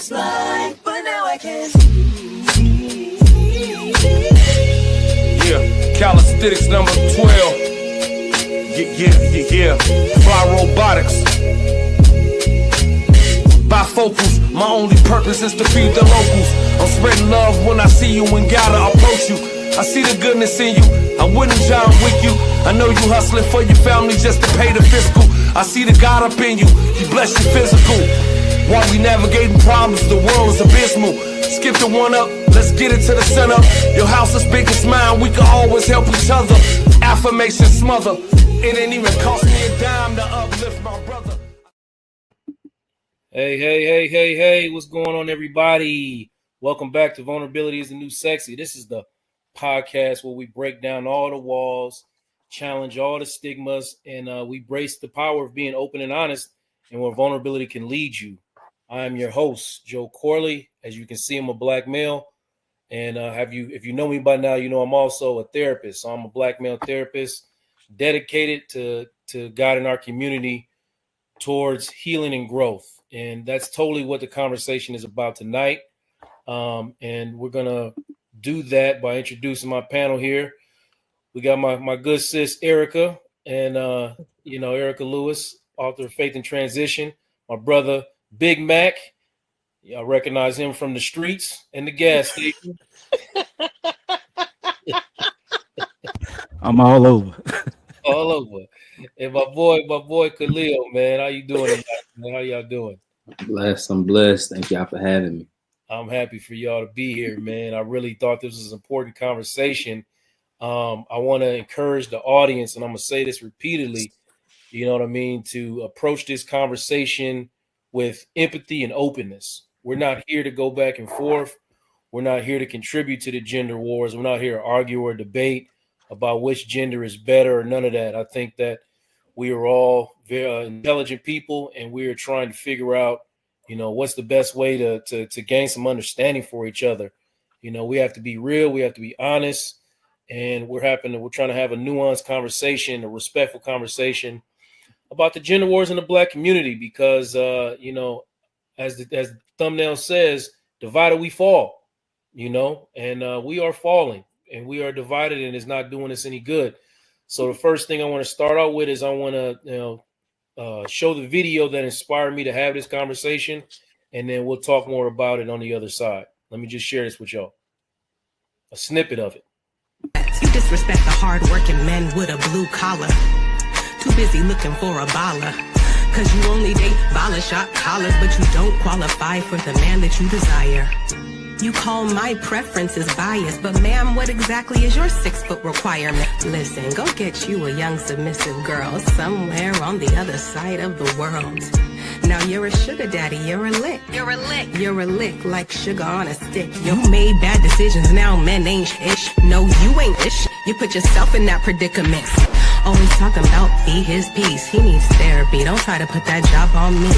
was blind, but now I can see. Yeah, calisthenics number 12. Yeah. Fly robotics. Bifocals, my only purpose is to feed the locals. I'm spreading love when I see you and gotta approach you. I see the goodness in you, I wouldn't John with you. I know you hustling for your family just to pay the fiscal. I see the God up in you, He bless you physical. While we navigating problems, the world is abysmal. Skip the one up, let's get it to the center. Your house is big as mine, we can always help each other. Affirmation smother, it ain't even cost me a dime to uplift my brother. Hey, what's going on, everybody? Welcome back to Vulnerability is the New Sexy. This is the podcast where we break down all the walls, challenge all the stigmas, and we brace the power of being open and honest and where vulnerability can lead you. I am your host, Joe Corley. As you can see, I'm a black male. And if you know me by now, you know I'm also a therapist. So I'm a black male therapist dedicated to guiding our community towards healing and growth. And that's totally what the conversation is about tonight. And we're going to do that by introducing my panel here. We got my good sis, Erica, and, Erica Lewis, author of Faith in Transition. My brother, Big Mac. Y'all recognize him from the streets and the gas station. I'm all over. All over. And my boy Khalil, man. How you doing tonight, man? How y'all doing? I'm blessed. Thank y'all for having me. I'm happy for y'all to be here, man. I really thought this was an important conversation. I want to encourage the audience, and I'm going to say this repeatedly, you know what I mean, to approach this conversation with empathy and openness. We're not here to go back and forth. We're not here to contribute to the gender wars. We're not here to argue or debate about which gender is better or none of that. I think that we are all very intelligent people, and we are trying to figure out, what's the best way to gain some understanding for each other. We have to be real. We have to be honest. And we're trying to have a nuanced conversation, a respectful conversation about the gender wars in the black community, because, as the thumbnail says, divided we fall, and we are falling and we are divided, and it's not doing us any good. So the first thing I want to start out with is I want to, show the video that inspired me to have this conversation, and then we'll talk more about it on the other side. Let me just share this with y'all. A snippet of it. You disrespect the hard-working men with a blue collar. Too busy looking for a baller. Cause you only date baller shot collars, but you don't qualify for the man that you desire. You call my preferences biased, but ma'am, what exactly is your 6-foot requirement? Listen, go get you a young submissive girl somewhere on the other side of the world. Now you're a sugar daddy, you're a lick. You're a lick like sugar on a stick. You made bad decisions, now men ain't ish. No, you ain't ish. You put yourself in that predicament. Always talking about be his peace. He needs therapy. Don't try to put that job on me.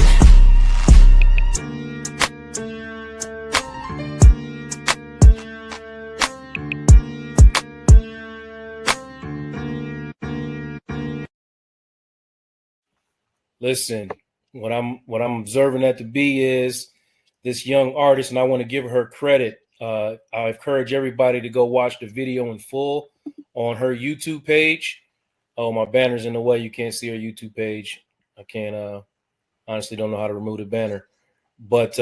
Listen, what I'm observing that to be is this young artist, and I want to give her credit. I encourage everybody to go watch the video in full on her YouTube page. Oh, my banner's in the way. You can't see her YouTube page. I can't, honestly don't know how to remove the banner, but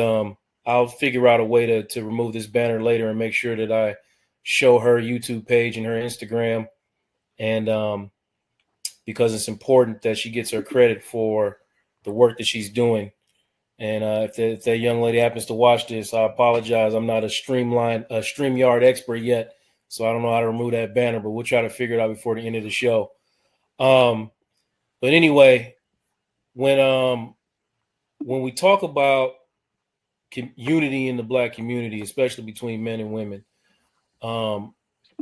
I'll figure out a way to remove this banner later and make sure that I show her YouTube page and her Instagram. And because it's important that she gets her credit for the work that she's doing. And if that young lady happens to watch this, I apologize. I'm not a StreamYard expert yet, so I don't know how to remove that banner, but we'll try to figure it out before the end of the show. But anyway, when we talk about unity in the black community, especially between men and women,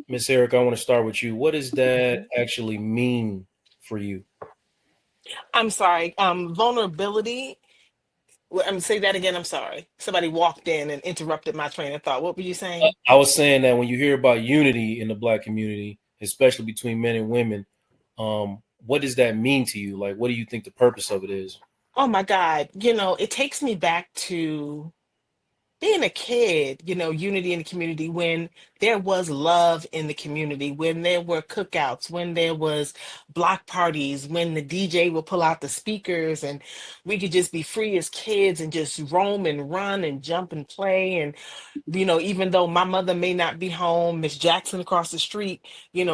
Miss Erica, I want to start with you. What does that actually mean for you? I'm sorry. Vulnerability. Say that again. I'm sorry. Somebody walked in and interrupted my train of thought. What were you saying? I was saying that when you hear about unity in the black community, especially between men and women, what does that mean to you? Like, what do you think the purpose of it is? Oh my God. It takes me back to being a kid, unity in the community, when there was love in the community, when there were cookouts, when there was block parties, when the DJ would pull out the speakers and we could just be free as kids and just roam and run and jump and play. And even though my mother may not be home, Miss Jackson across the street,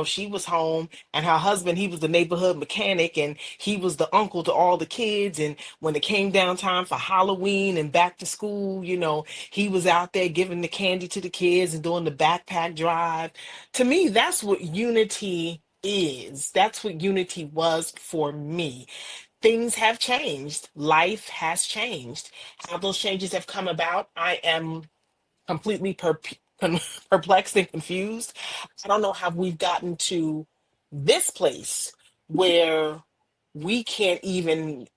she was home, and her husband, he was the neighborhood mechanic, and he was the uncle to all the kids. And when it came down time for Halloween and back to school, he was out there giving the candy to the kids and doing the backpack drive. To me, that's what unity is. That's what unity was for me. Things have changed. Life has changed. How those changes have come about, I am completely perplexed and confused. I don't know how we've gotten to this place where we can't even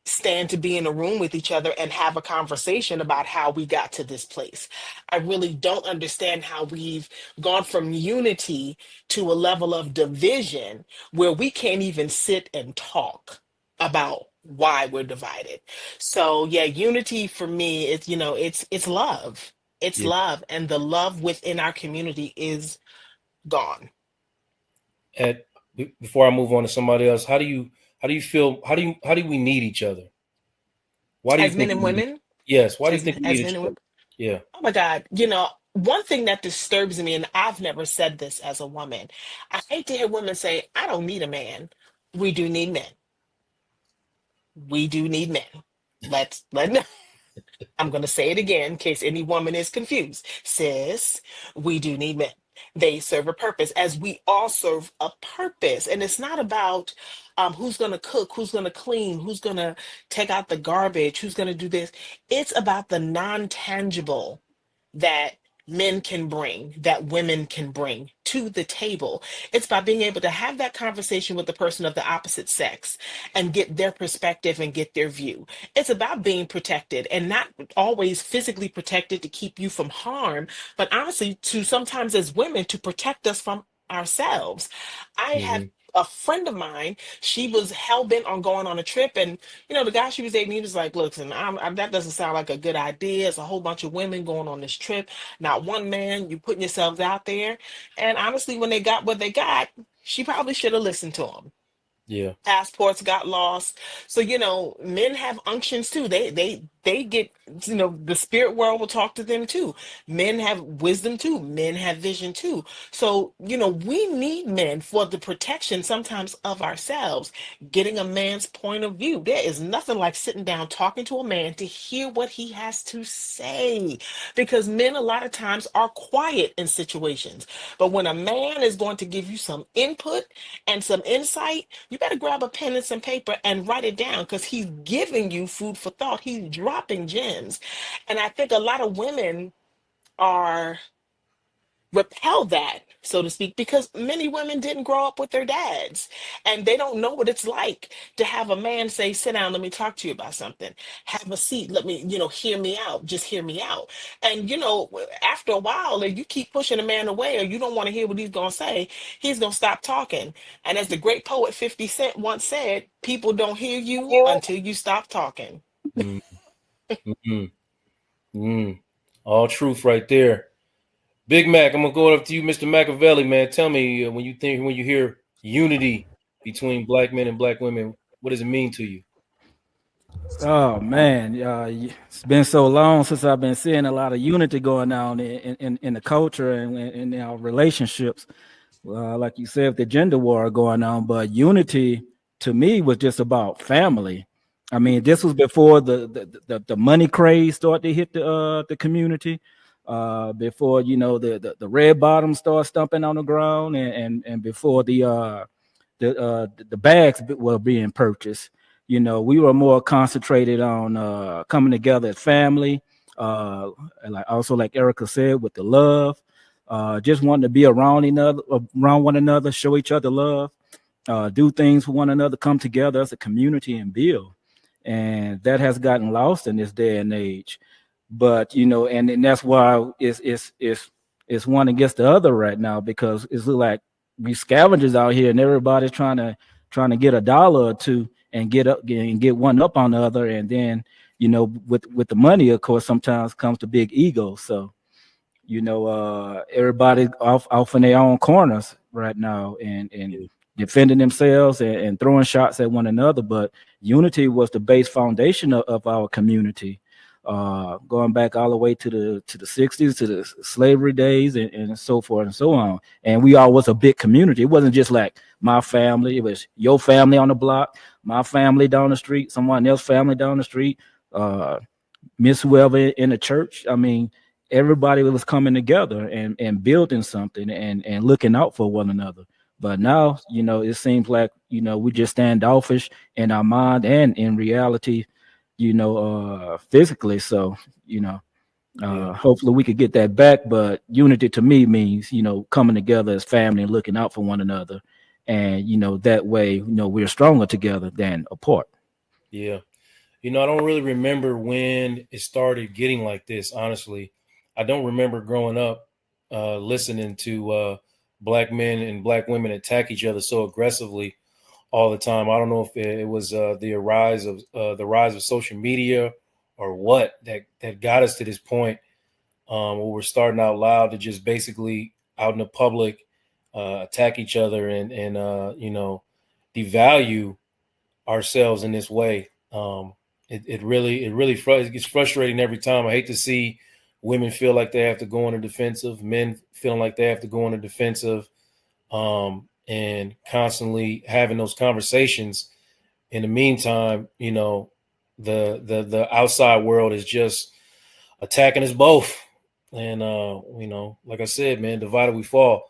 stand to be in a room with each other and have a conversation about how we got to this place. I really don't understand how we've gone from unity to a level of division where we can't even sit and talk about why we're divided. So yeah, unity for me is, it's love. It's Yeah. love, and the love within our community is gone. And before I move on to somebody else, how do you feel? How do we need each other? Why do you As men think and we need? women, Yes. Why do you as think we as need men each and other? women. Yeah. Oh my God, one thing that disturbs me, and I've never said this as a woman, I hate to hear women say, I don't need a man. We do need men. We do need men. Let I'm going to say it again in case any woman is confused. Sis, we do need men. They serve a purpose, as we all serve a purpose. And it's not about who's going to cook, who's going to clean, who's going to take out the garbage, who's going to do this. It's about the non tangible that men can bring, that women can bring to the table. It's by being able to have that conversation with the person of the opposite sex and get their perspective and get their view. It's about being protected, and not always physically protected to keep you from harm, but honestly, to sometimes as women, to protect us from ourselves. I have Hmm. a friend of mine, she was hell bent on going on a trip, and the guy she was dating, he was like, listen, that doesn't sound like a good idea. It's a whole bunch of women going on this trip, not one man. You putting yourselves out there. And honestly, when they got what they got, she probably should have listened to him. Yeah. Passports got lost. So men have unctions too. They get, the spirit world will talk to them too. Men have wisdom too. Men have vision too. So we need men for the protection sometimes of ourselves, getting a man's point of view. There is nothing like sitting down talking to a man to hear what he has to say, because men a lot of times are quiet in situations, but when a man is going to give you some input and some insight, you better grab a pen and some paper and write it down, because he's giving you food for thought. He's dropping gems. And I think a lot of women are repel that, so to speak, because many women didn't grow up with their dads, and they don't know what it's like to have a man say, sit down, let me talk to you about something. Have a seat, let me, hear me out, just hear me out. And after a while, if you keep pushing a man away, or you don't want to hear what he's going to say, he's going to stop talking. And as the great poet 50 Cent once said, people don't hear you until you stop talking. Mm. Mm. Mm. All truth right there. Big Mac, I'm gonna go up to you, Mr. Machiavelli, man. Tell me, when you hear unity between black men and black women, what does it mean to you? Oh man, it's been so long since I've been seeing a lot of unity going on in the culture and in our relationships. Like you said, the gender war going on, but unity to me was just about family. I mean, this was before the money craze started to hit the community. Before the red bottoms start stumping on the ground, and before the bags were being purchased. We were more concentrated on coming together as family. And like Erica said, with the love, just wanting to be around one another, show each other love, do things for one another, come together as a community and build. And that has gotten lost in this day and age. But and that's why it's one against the other right now, because it's like we scavengers out here, and everybody's trying to get a dollar or two and get one up on the other, and then you know, with the money, of course, sometimes comes the big ego. So, you know, everybody off in their own corners right now, and defending themselves and throwing shots at one another. But unity was the base foundation of our community, going back all the way to the 60s, to the slavery days, and so forth and so on. And we all was a big community. It wasn't just like my family; it was your family on the block, my family down the street, someone else's family down the street, Miss whoever in the church. I mean, everybody was coming together and building something and looking out for one another. But now, you know, it seems like, you know, we just standoffish in our mind and in reality, you know, physically. So, you know, hopefully we could get that back. But unity to me means, you know, coming together as family and looking out for one another. And, you know, that way, you know, we're stronger together than apart. Yeah. You know, I don't really remember when it started getting like this, honestly. I don't remember growing up listening to black men and black women attack each other so aggressively all the time. I don't know if it was the rise of social media or what that got us to this point where we're starting out loud to just basically out in the public attack each other and you know, devalue ourselves in this way. It gets frustrating every time. I hate to see women feel like they have to go on the defensive, men feeling like they have to go on the defensive, and constantly having those conversations. In the meantime, you know, the outside world is just attacking us both. And you know, like I said, man, divided we fall.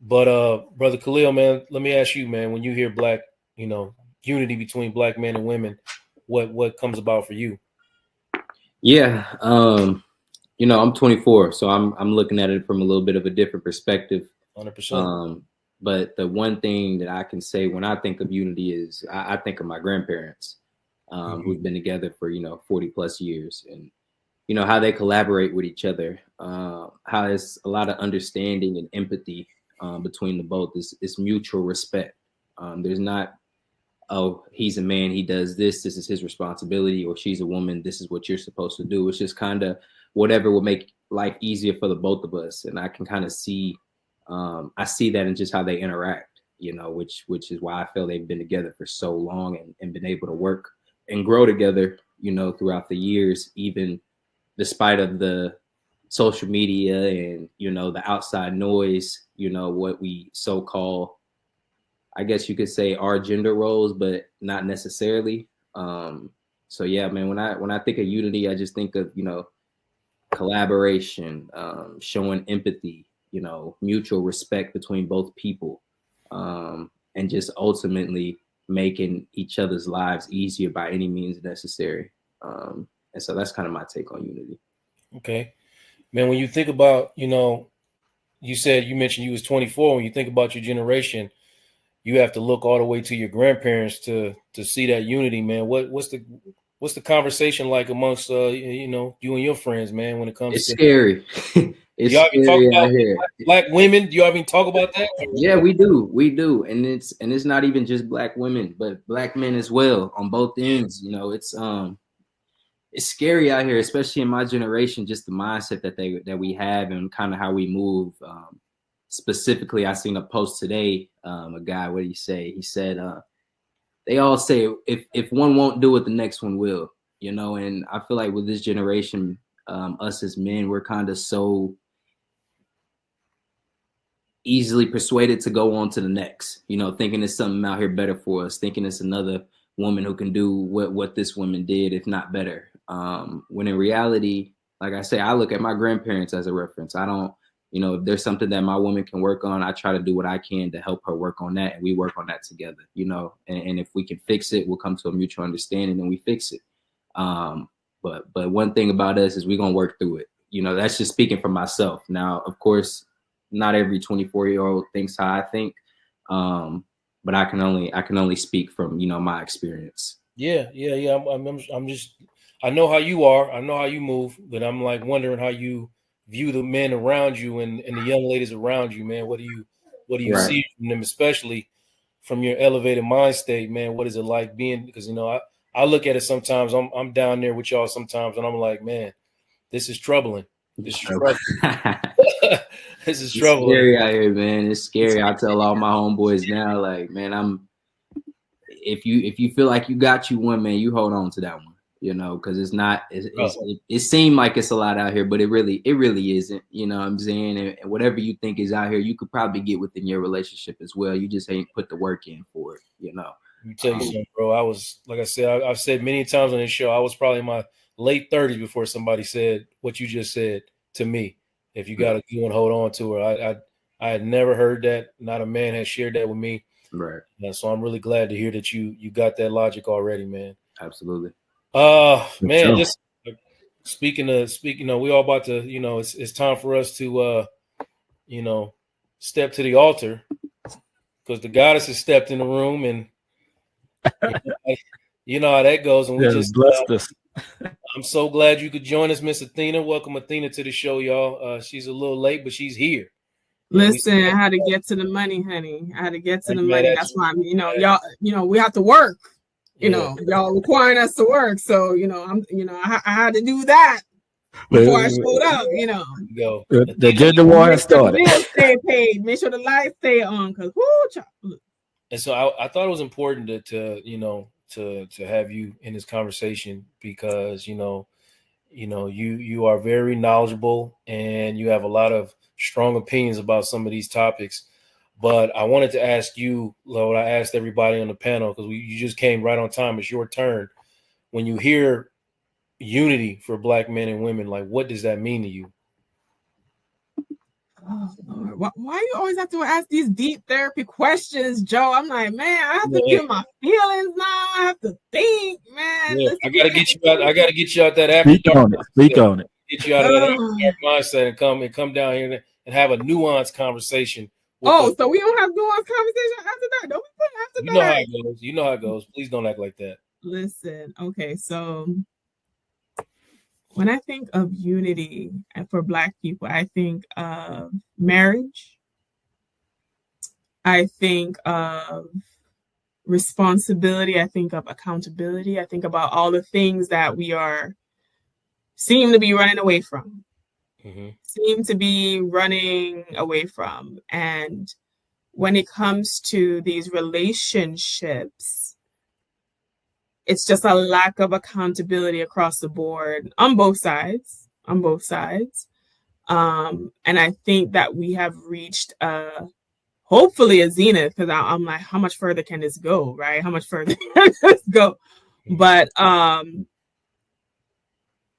But brother Khalil, man, let me ask you, man, when you hear black, you know, unity between black men and women, what comes about for you? Yeah, you know, I'm 24, so I'm looking at it from a little bit of a different perspective. 100%. But the one thing that I can say when I think of unity is I think of my grandparents, who've been together for, you know, 40 plus years, and you know how they collaborate with each other, how it's a lot of understanding and empathy between the both. It's mutual respect. There's not, oh, he's a man, he does this is his responsibility, or she's a woman, this is what you're supposed to do. It's just kind of whatever will make life easier for the both of us. And I can kind of see, I see that in just how they interact, you know, which is why I feel they've been together for so long and been able to work and grow together, you know, throughout the years, even despite of the social media and, you know, the outside noise, you know, what we so call, I guess you could say, our gender roles, but not necessarily. So yeah, man, when I think of unity, I just think of, you know, collaboration, showing empathy, you know, mutual respect between both people, and just ultimately making each other's lives easier by any means necessary. And so that's kind of my take on unity. Okay, man. When you think about, you know, you mentioned you was 24. When you think about your generation, you have to look all the way to your grandparents to see that unity, man. What's the conversation like amongst you know, you and your friends, man, when it comes It's to scary. It's y'all even talk scary about out here. black women? Do y'all even talk about that? Yeah, we do, and it's not even just black women, but black men as well on both ends. You know, it's scary out here, especially in my generation. Just the mindset that we have and kind of how we move. Specifically, I seen a post today. A guy, what did he say? He said, "They all say if one won't do it, the next one will." You know, and I feel like with this generation, us as men, we're kind of so easily persuaded to go on to the next, you know, thinking there's something out here better for us, thinking it's another woman who can do what this woman did, if not better. When in reality, like I say, I look at my grandparents as a reference. I don't, you know, if there's something that my woman can work on, I try to do what I can to help her work on that. And we work on that together, you know, and if we can fix it, we'll come to a mutual understanding and we fix it. But one thing about us is we're going to work through it. You know, that's just speaking for myself. Now, of course, not every 24-year-old thinks how I think, but I can only speak from, you know, my experience. Yeah. I'm just, I know how you are. I know how you move, but I'm like wondering how you view the men around you and the young ladies around you, man. What do you Right. see from them, especially from your elevated mind state, man? What is it like being? Because, you know, I look at it sometimes. I'm down there with y'all sometimes, and I'm like, man, this is troubling. This is troubling. This is troubling. It's scary out here, man. It's scary. I tell all my homeboys now, like, man, if you feel like you got you one, man, you hold on to that one, you know, because it seemed like it's a lot out here, but it really isn't, you know what I'm saying? And whatever you think is out here, you could probably get within your relationship as well. You just ain't put the work in for it, you know. Let me tell you something, bro. I was, like I said, I've said many times on this show, I was probably in my late 30s before somebody said what you just said to me. If you got a good one, hold on to her. I had never heard that. Not a man has shared that with me. Right. So I'm really glad to hear that you got that logic already, man. Absolutely. Man, just speaking, we all about to, it's time for us to, step to the altar because the goddess has stepped in the room, and you know how that goes. And we just blessed us. I'm so glad you could join us, Miss Athena. Welcome Athena to the show, y'all. She's a little late, but she's here. Listen, I had to get to the money, honey. I had to get to the money. That's why y'all, we have to work. You know, y'all requiring us to work. So, I had to do that before I showed up, Go. The gender war has started. Make sure the bills stay paid. Make sure the lights stay on. And so I thought it was important to have you in this conversation because, you are very knowledgeable and you have a lot of strong opinions about some of these topics. But I wanted to ask you, what I asked everybody on the panel, because you just came right on time. It's your turn. When you hear unity for Black men and women, like, what does that mean to you? Oh, Lord. Why you always have to ask these deep therapy questions, Joe? I'm like, man, I have to give my feelings now. I have to think, man. Yeah, I gotta get you out. I gotta get you out that after dark. Speak on it. Get you out of that after dark mindset and come down here and have a nuanced conversation. So we don't have nuanced conversation after that. Don't we put after that? You know how it goes. You know how it goes. Please don't act like that. Listen, okay, so when I think of unity for Black people, I think of marriage. I think of responsibility. I think of accountability. I think about all the things that we seem to be running away from. And when it comes to these relationships, it's just a lack of accountability across the board on both sides. And I think that we have reached hopefully a zenith, because I'm like, how much further can this go, right? How much further can this go? But I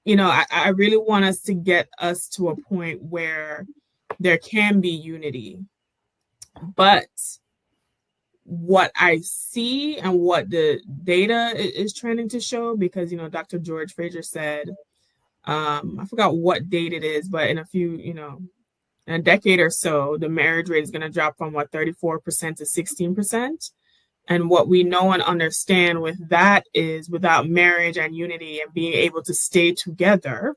really want us to get us to a point where there can be unity. But what I see and what the data is trending to show, because, Dr. George Fraser said, I forgot what date it is, but in a decade or so, the marriage rate is going to drop from 34% to 16%. And what we know and understand with that is without marriage and unity and being able to stay together,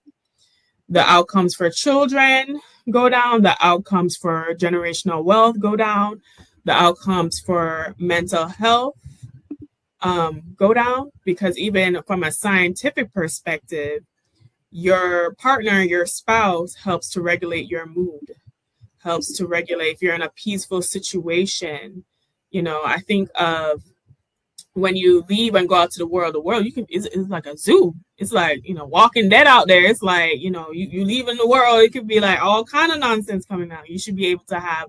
the outcomes for children go down, the outcomes for generational wealth go down, the outcomes for mental health go down, because even from a scientific perspective, your partner, your spouse helps to regulate your mood, helps to regulate if you're in a peaceful situation. I think of when you leave and go out to the world it's like a zoo. It's like, Walking Dead out there. It's like, you leave in the world, it could be like all kind of nonsense coming out. You should be able to have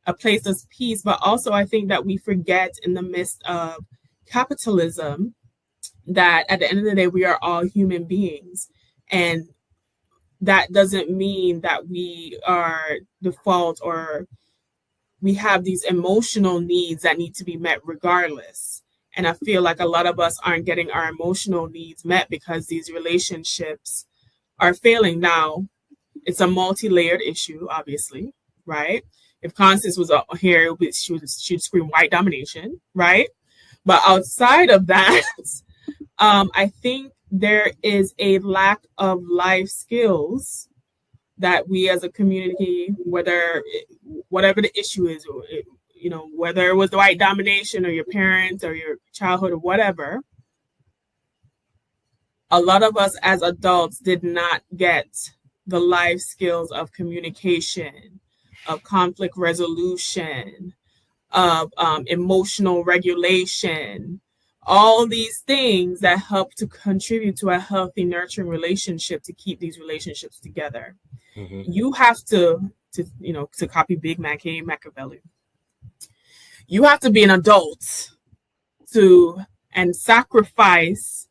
a place of peace. But also I think that we forget in the midst of capitalism that at the end of the day, we are all human beings. And that doesn't mean that we are default or we have these emotional needs that need to be met regardless. And I feel like a lot of us aren't getting our emotional needs met because these relationships are failing. Now, it's a multi-layered issue, obviously, right? If Constance was up here, she'd scream white domination, right? But outside of that, I think there is a lack of life skills that we as a community, whatever the issue is, or whether it was the white domination or your parents or your childhood or whatever, a lot of us as adults did not get the life skills of communication, of conflict resolution, of emotional regulation, all these things that help to contribute to a healthy, nurturing relationship to keep these relationships together. Mm-hmm. You have to to copy Big Mac, hey Machiavelli. You have to be an adult to and sacrifice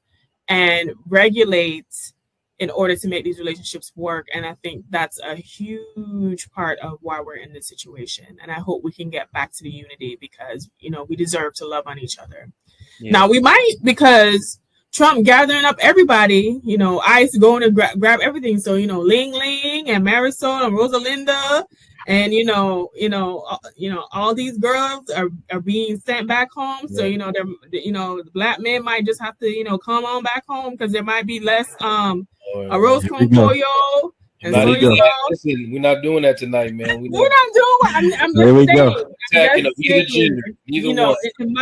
and regulate in order to make these relationships work. And I think that's a huge part of why we're in this situation. And I hope we can get back to the unity because, we deserve to love on each other. Yeah. Now, we might, because Trump gathering up everybody, ICE going to grab everything. So, Ling Ling and Marisol and Rosalinda and, all these girls are being sent back home. So, the black men might just have to, come on back home because there might be less arroz con pollo. Listen, we're not doing that tonight, man. We're not doing. I'm just saying. Either one.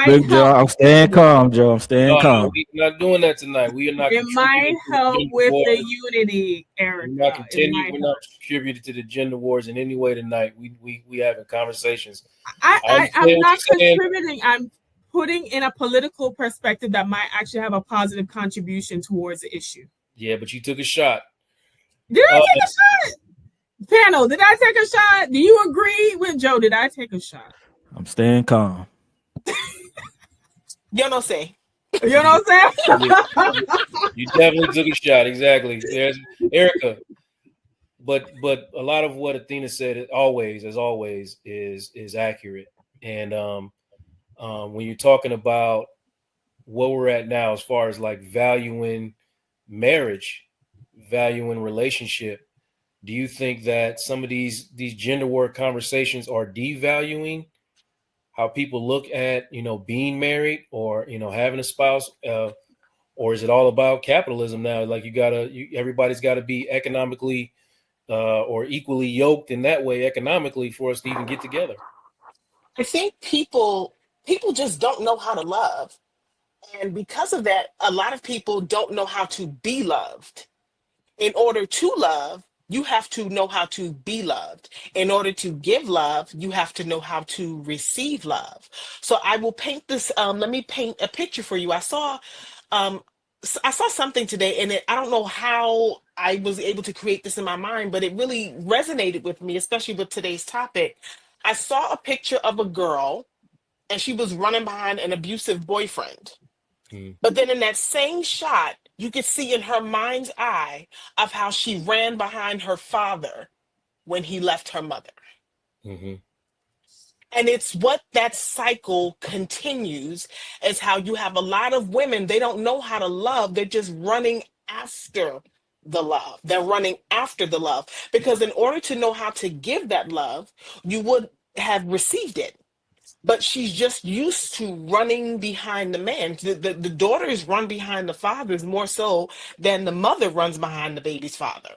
Good job. I'm staying calm, Joe. I'm staying calm. We're not doing that tonight. We are not. It might help with the unity, Erica. We're not contributing to the gender wars in any way tonight. We having conversations. I'm not contributing. I'm putting in a political perspective that might actually have a positive contribution towards the issue. Yeah, but you took a shot. Did I take a shot? Panel, did I take a shot? Do you agree with Joe? Did I take a shot? I'm staying calm. Yo no sé. You know what I'm saying? You definitely took a shot. Exactly. There's Erica. But a lot of what Athena said as always is accurate. And when you're talking about what we're at now as far as like valuing marriage, valuing relationship, do you think that some of these gender war conversations are devaluing how people look at being married or having a spouse, or is it all about capitalism now? Like everybody's got to be economically or equally yoked in that way economically for us to even get together? I think people just don't know how to love, and because of that, a lot of people don't know how to be loved. In order to love, you have to know how to be loved. In order to give love, you have to know how to receive love. So I will paint this. Let me paint a picture for you. I saw something today, and I don't know how I was able to create this in my mind, but it really resonated with me, especially with today's topic. I saw a picture of a girl, and she was running behind an abusive boyfriend. But then in that same shot, you could see in her mind's eye of how she ran behind her father when he left her mother. Mm-hmm. And it's what that cycle continues, is how you have a lot of women, they don't know how to love. They're just running after the love. They're running after the love. Because in order to know how to give that love, you would have received it. But she's just used to running behind the man. The daughters run behind the fathers more so than the mother runs behind the baby's father.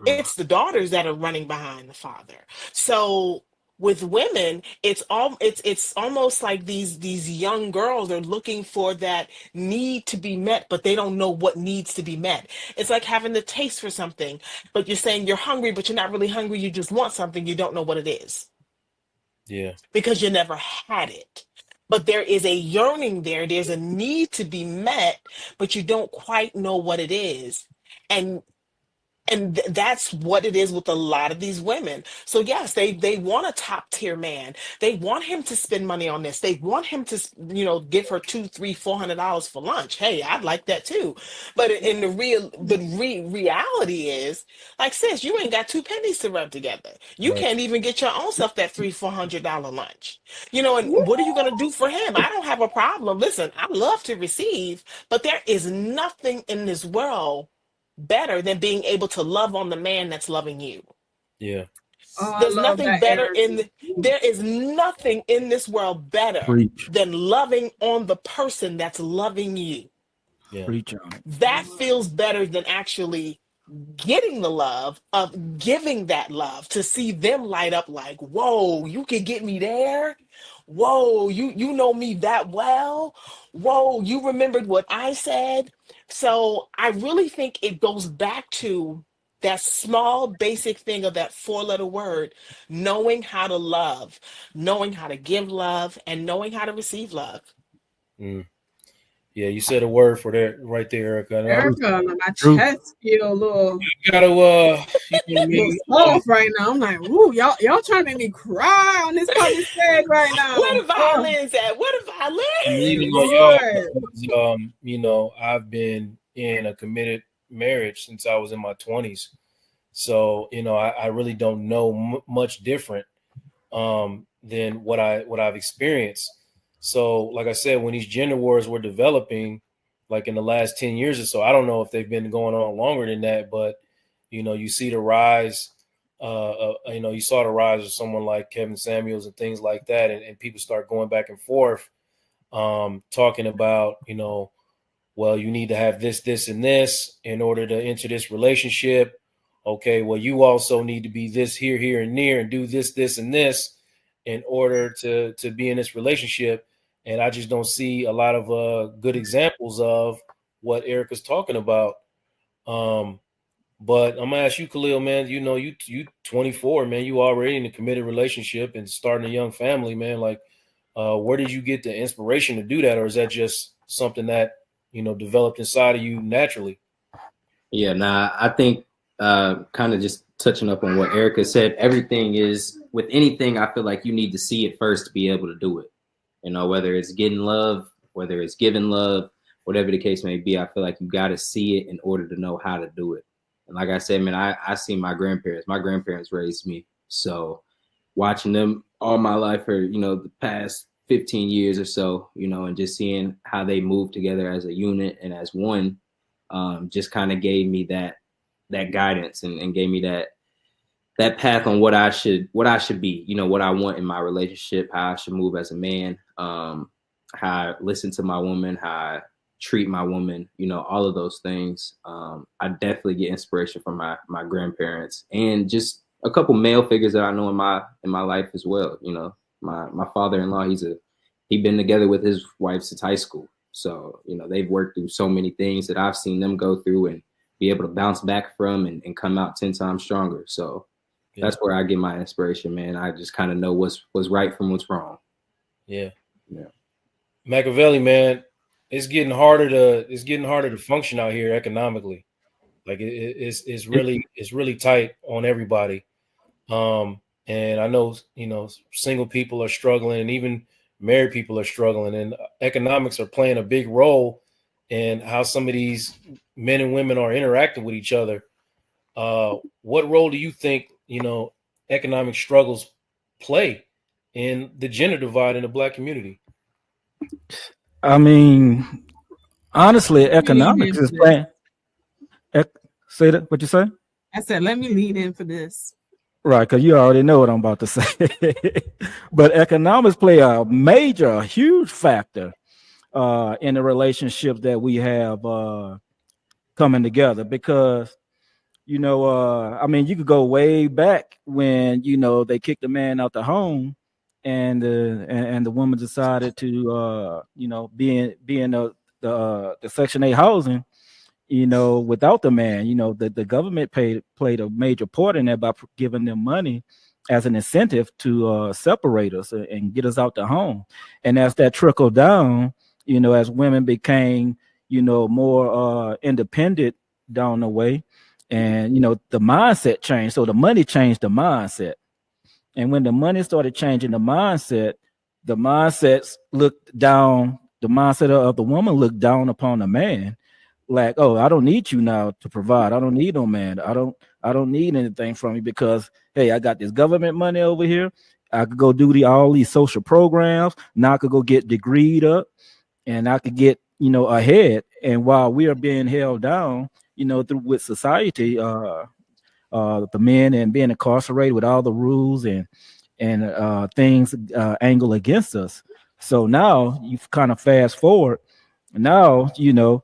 It's the daughters that are running behind the father. So with women, it's almost like these young girls are looking for that need to be met, but they don't know what needs to be met. It's like having the taste for something, but you're saying you're hungry, but you're not really hungry. You just want something. You don't know what it is. Yeah. Because you never had it. But there is a yearning there. There's a need to be met, but you don't quite know what it is. And that's what it is with a lot of these women. So yes, they want a top tier man. They want him to spend money on this. They want him to, give her $200, $300, $400 for lunch. Hey, I'd like that too. But in the reality is, like, sis, you ain't got two pennies to rub together. You can't even get your own self that $300, $400 lunch. And what are you gonna do for him? I don't have a problem. Listen, I love to receive, but there is nothing in this world better than being able to love on the man that's loving you. Yeah. There's nothing better there is nothing in this world better than loving on the person that's loving you. Yeah. That feels better than actually getting the love of giving that love, to see them light up like, whoa, you can get me there. Whoa, you know me that well. Whoa, you remembered what I said. So I really think it goes back to that small basic thing of that 4-letter word, knowing how to love, knowing how to give love, and knowing how to receive love. Mm. Yeah, you said a word for that right there, Erica. And I Erica, my True. chest feel a little gotta, you know what I little mean? soft right now. I'm like, ooh, y'all trying to make me cry on this public stage right Where now. the violins at? Where the Leaning violins? on y'all Lord. because, you know, I've been in a committed marriage since I was in my 20s. So, you know, I really don't know much different than what I've experienced. So, like I said, when these gender wars were developing, like in the last 10 years or so, I don't know if they've been going on longer than that, but you know, you see the rise. You know, you saw the rise of someone like Kevin Samuels and things like that, and people start going back and forth, talking about, you know, well, you need to have this, this, and this in order to enter this relationship. Okay, well, you also need to be this here, here, and near, and do this, this, and this in order to be in this relationship. And I just don't see a lot of good examples of what Erica's talking about. Um, but I'm gonna ask you, Khalil, man. You know, you 24, man. You already in a committed relationship and starting a young family, man. Like, where did you get the inspiration to do that, or is that just something that you know developed inside of you naturally? Yeah, nah, I think kind of just touching up on what Erica said, everything is with anything, I feel like you need to see it first to be able to do it. You know, whether it's getting love, whether it's giving love, whatever the case may be, I feel like you got to see it in order to know how to do it. And like I said, man, I see my grandparents. My grandparents raised me. So watching them all my life for, you know, the past 15 years or so, you know, and just seeing how they move together as a unit and as one, just kind of gave me that guidance and gave me that path on what I should be, you know, what I want in my relationship, how I should move as a man, how I listen to my woman, how I treat my woman, you know, all of those things. I definitely get inspiration from my grandparents and just a couple male figures that I know in my life as well. You know, my father-in-law, he's been together with his wife since high school. So, you know, they've worked through so many things that I've seen them go through and be able to bounce back from and come out 10 times stronger. So that's where I get my inspiration, man. I just kind of know what's right from what's wrong. Yeah. Yeah. Machiavelli, man, it's getting harder to function out here economically. Like it's really tight on everybody. And I know, you know, single people are struggling and even married people are struggling, and economics are playing a big role in how some of these men and women are interacting with each other. What role do you think, you know, economic struggles play in the gender divide in the Black community? I mean, honestly, Let me lead economics in for is this. playing. Say that. What you say? I said, let me lead in for this. Right, because you already know what I'm about to say. But economics play a major, a huge factor in the relationships that we have coming together. Because you know, I mean, you could go way back when you know they kicked the man out the home, and the woman decided to you know be in the Section 8 housing, you know, without the man. You know, the government played a major part in that by giving them money as an incentive to separate us and get us out the home. And as that trickled down, you know, as women became, you know, more independent down the way, and you know, the mindset changed. So the money changed the mindset. And when the money started changing the mindsets looked down, the mindset of the woman looked down upon the man, like, oh, I don't need you now to provide. I don't need no man. I don't need anything from you because hey, I got this government money over here. I could go do all these social programs. Now I could go get degreed up and I could get, you know, ahead. And while we are being held down, you know, through with society, the men and being incarcerated with all the rules and things angle against us. So now you kind of fast forward. Now, you know,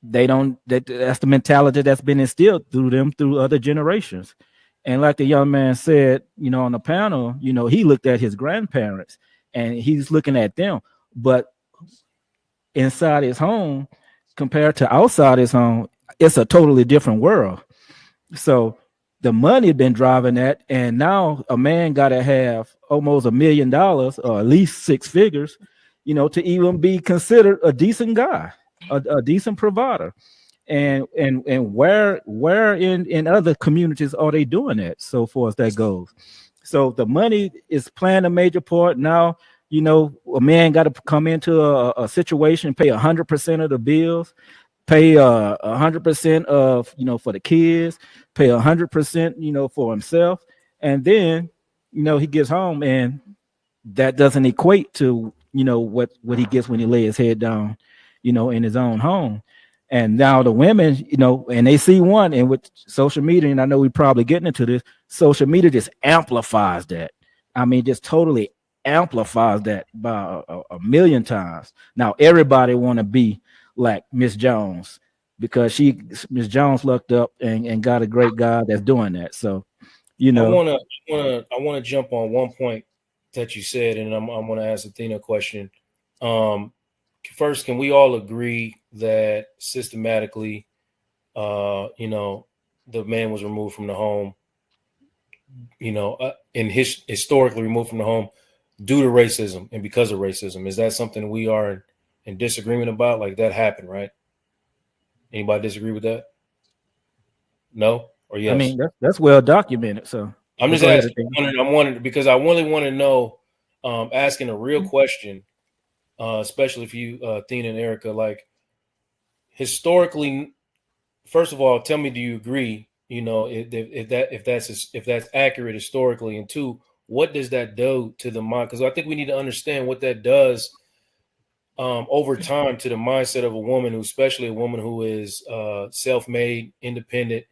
they don't that's the mentality that's been instilled through them through other generations. And like the young man said, you know, on the panel, you know, he looked at his grandparents and he's looking at them, but inside his home, compared to outside his home, it's a totally different world. So the money been driving that, and now a man got to have almost $1 million or at least six figures, to even be considered a decent guy, a decent provider. And where in other communities are they doing that so far as that goes? So the money is playing a major part now. A man got to come into a situation, pay 100% of the bills, pay 100% of for the kids, pay 100% for himself, and then he gets home and that doesn't equate to what he gets when he lay his head down in his own home. And now the women, and they see one, and with social media, and I know we're probably getting into this, social media just amplifies that. I mean, just totally amplifies that by a million times. Now everybody want to be like Miss Jones because Miss Jones looked up and got a great guy that's doing that. So, I wanna jump on one point that you said, and I'm gonna ask Athena a question. First, can we all agree that systematically, the man was removed from the home, historically removed from the home due to racism and because of racism? Is that something we are in disagreement about? Like that happened, right? Anybody disagree with that? No or yes? I mean, that's well documented. So I'm just asking. I'm wondering because I really want to know, asking a real question, especially for you, Thena and Erica. Like historically, first of all, tell me, do you agree? If that's accurate historically, and two, what does that do to the mind? Because I think we need to understand what that does over time to the mindset of a woman, especially a woman who is self-made, independent.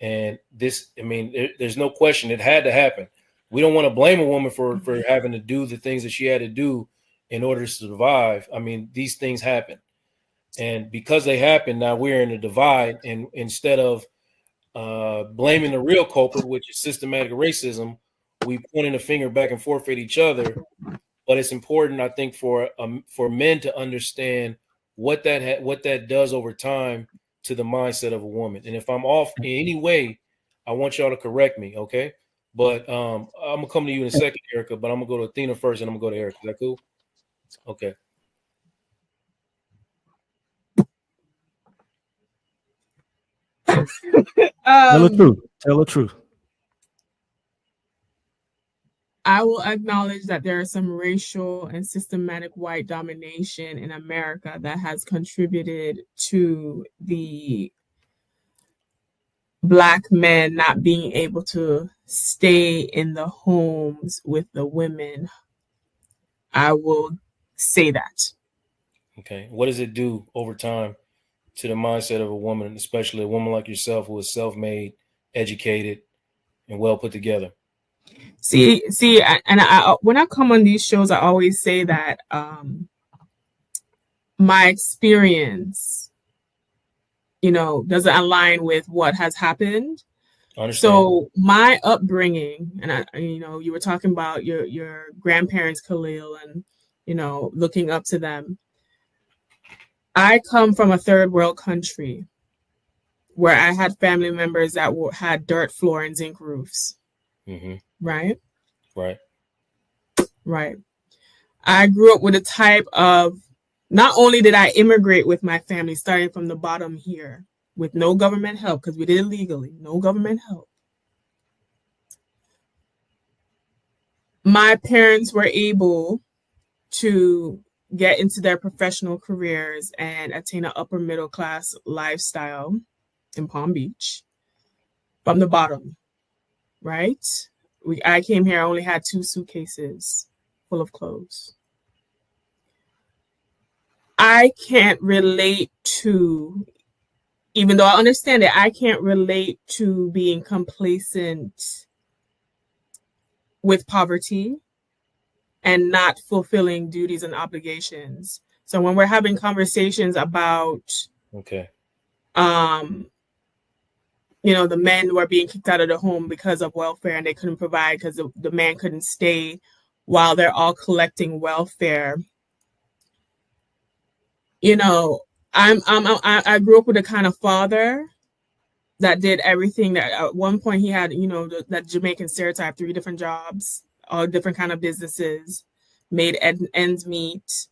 And this, I mean, there's no question it had to happen. We don't want to blame a woman for having to do the things that she had to do in order to survive. I mean, these things happen. And because they happen, now we're in a divide. And instead of blaming the real culprit, which is systematic racism, we pointing a finger back and forth at each other. But it's important, I think, for men to understand what that does over time to the mindset of a woman. And if I'm off in any way, I want y'all to correct me, okay? But I'm gonna come to you in a second, Erica. But I'm gonna go to Athena first, and I'm gonna go to Erica. Is that cool? Okay. Tell the truth. Tell the truth. I will acknowledge that there is some racial and systematic white domination in America that has contributed to the Black men not being able to stay in the homes with the women. I will say that. Okay. What does it do over time to the mindset of a woman, especially a woman like yourself who is self-made, educated, and well put together? See, and when I come on these shows, I always say that my experience, doesn't align with what has happened. So my upbringing, and you were talking about your grandparents, Khalil, and looking up to them. I come from a third world country where I had family members that had dirt floor and zinc roofs. Mm-hmm. Right. I grew up with a type of, not only did I immigrate with my family, starting from the bottom here, with no government help, because we did it legally, no government help. My parents were able to get into their professional careers and attain an upper middle class lifestyle in Palm Beach from the bottom, right? I came here, I only had 2 suitcases full of clothes. I can't relate to, even though I understand it, I can't relate to being complacent with poverty and not fulfilling duties and obligations. So when we're having conversations about, the men were being kicked out of the home because of welfare and they couldn't provide because the man couldn't stay while they're all collecting welfare. I grew up with a kind of father that did everything. That at one point he had, that Jamaican stereotype, 3 different jobs, all different kind of businesses, made ends meet,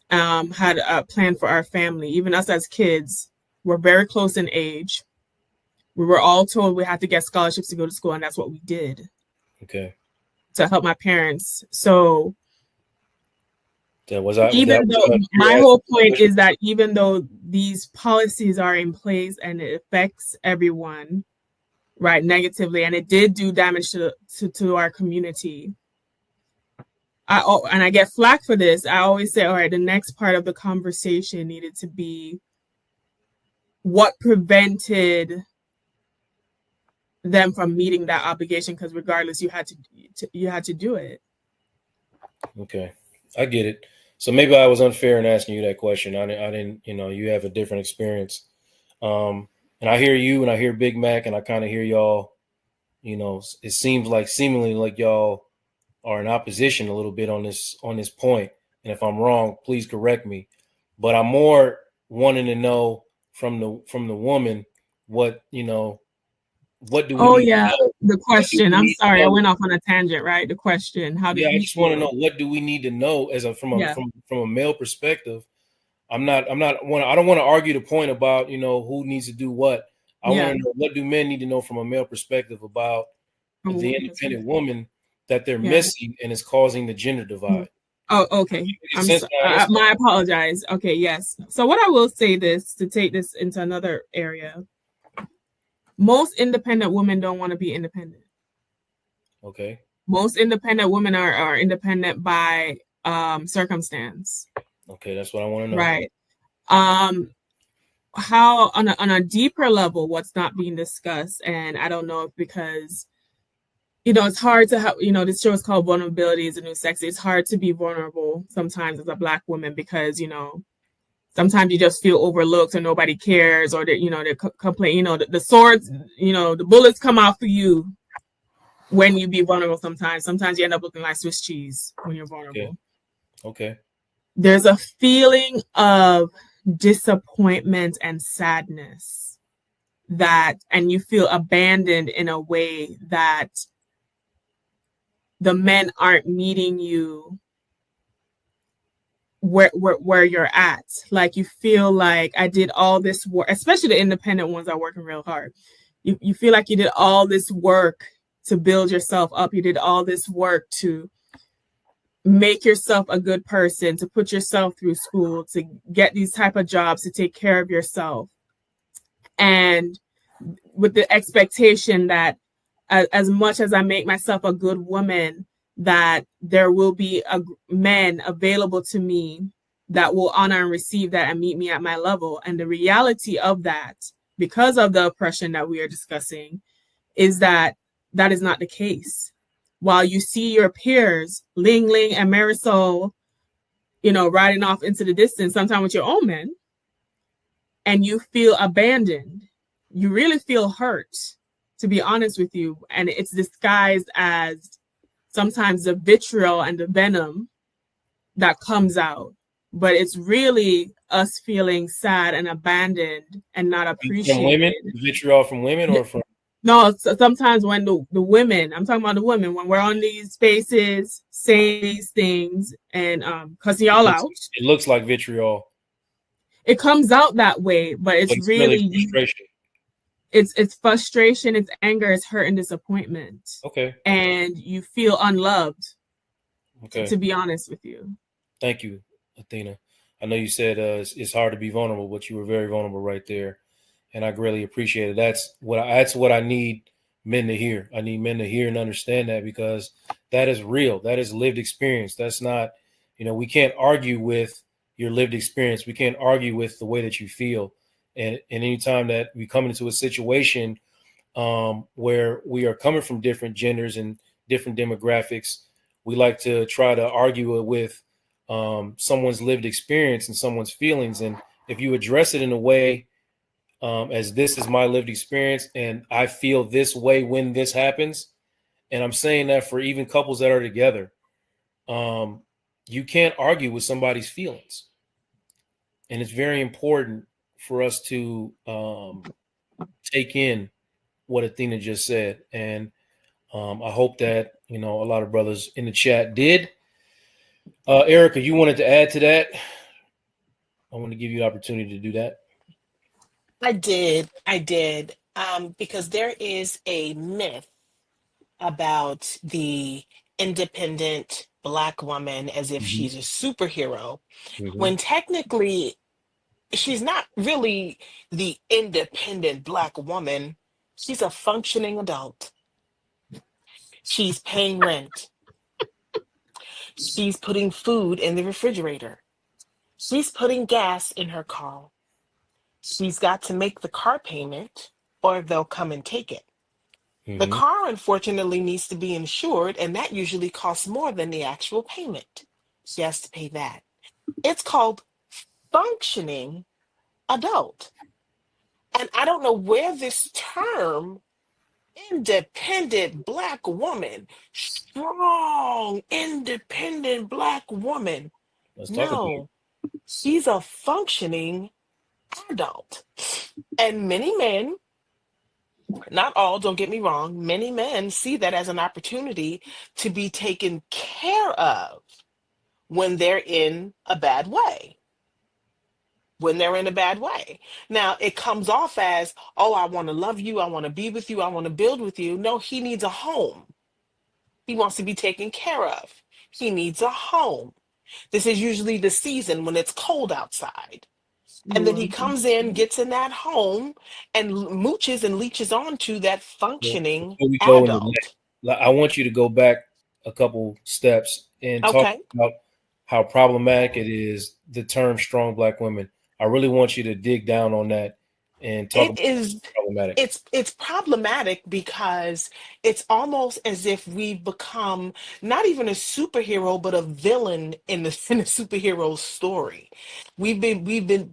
had a plan for our family. Even us as kids, we're very close in age. We were all told we had to get scholarships to go to school, and that's what we did. Okay. To help my parents. So my whole point is that even though these policies are in place and it affects everyone, right, negatively, and it did do damage to our community, I get flack for this. I always say, all right, the next part of the conversation needed to be what prevented them from meeting that obligation, because regardless, you had to do it. Okay, I get it. So maybe I was unfair in asking you that question. I didn't, you have a different experience. And I hear you and I hear Big Mac and I kind of hear y'all, it seems like seemingly like y'all are in opposition a little bit on this point. And if I'm wrong, please correct me. But I'm more wanting to know from the woman what do we need to know? The question. I'm sorry, I went off on a tangent, right? The question. How did I just want to know, what do we need to know from a male perspective? I don't want to argue the point about, who needs to do what. I want to know, what do men need to know from a male perspective about the independent woman that they're missing and is causing the gender divide. Oh, okay. My apologize. Okay, yes. So what I will say to take this into another area, most independent women don't want to be independent. Okay. Most independent women are independent by circumstance. Okay, that's what I want to know. Right. How on a deeper level, what's not being discussed, and I don't know if because it's hard to have, this show is called Vulnerability is the New Sexy. It's hard to be vulnerable sometimes as a Black woman because, sometimes you just feel overlooked or nobody cares, or that, they complain, the swords, the bullets come out for you when you be vulnerable sometimes. Sometimes you end up looking like Swiss cheese when you're vulnerable. Okay. There's a feeling of disappointment and sadness and you feel abandoned in a way that the men aren't meeting you where you're at. Like you feel like I did all this work, especially the independent ones are working real hard. You feel like you did all this work to build yourself up. You did all this work to make yourself a good person, to put yourself through school, to get these type of jobs, to take care of yourself. And with the expectation that as much as I make myself a good woman, that there will be men available to me that will honor and receive that and meet me at my level. And the reality of that, because of the oppression that we are discussing, is that is not the case. While you see your peers, Ling Ling and Marisol, riding off into the distance, sometimes with your own men, and you feel abandoned, you really feel hurt, to be honest with you. And it's disguised as sometimes the vitriol and the venom that comes out. But it's really us feeling sad and abandoned and not appreciated. From women? Vitriol from women or from? No, sometimes when the women, I'm talking about the women, when we're on these spaces saying these things and cussing y'all out. It looks like vitriol. It comes out that way, but it's really frustration. It's frustration, it's anger, it's hurt and disappointment. Okay. And you feel unloved. Okay. To be honest with you. Thank you, Athena. I know you said it's hard to be vulnerable, but you were very vulnerable right there. And I greatly appreciate it. That's what I need men to hear. I need men to hear and understand that, because that is real. That is lived experience. That's not, we can't argue with your lived experience. We can't argue with the way that you feel. And anytime that we come into a situation where we are coming from different genders and different demographics, we like to try to argue it with someone's lived experience and someone's feelings. And if you address it in a way as this is my lived experience and I feel this way when this happens, and I'm saying that for even couples that are together, you can't argue with somebody's feelings. and it's very important for us to take in what Athena just said. And I hope that, a lot of brothers in the chat did. Erica, you wanted to add to that? I want to give you the opportunity to do that. I did. I did. Because there is a myth about the independent Black woman as if Mm-hmm. she's a superhero, Mm-hmm. when technically she's not really the independent Black woman. She's a functioning adult. She's paying rent. She's putting food in the refrigerator. She's putting gas in her car. She's got to make the car payment or they'll come and take it. The Mm-hmm. car, unfortunately, needs to be insured, and that usually costs more than the actual payment. She has to pay that. It's called functioning adult. And I don't know where this term, independent Black woman, strong, independent Black woman. Let's talk about it. No, she's a functioning adult. And many men, not all, don't get me wrong, many men see that as an opportunity to be taken care of when they're in a bad way. When they're in a bad way. Now, it comes off as, oh, I want to love you. I want to be with you. I want to build with you. No, he needs a home. He wants to be taken care of. He needs a home. This is usually the season when it's cold outside. And then he comes in, gets in that home, and mooches and leeches onto that Well, functioning before we go into adult. that, I want you to go back a couple steps and talk Okay. about how problematic it is, the term strong Black women. I really want you to dig down on that and talk It about is problematic. it's problematic because it's almost as if we've become not even a superhero but a villain in the in a superhero story. We've been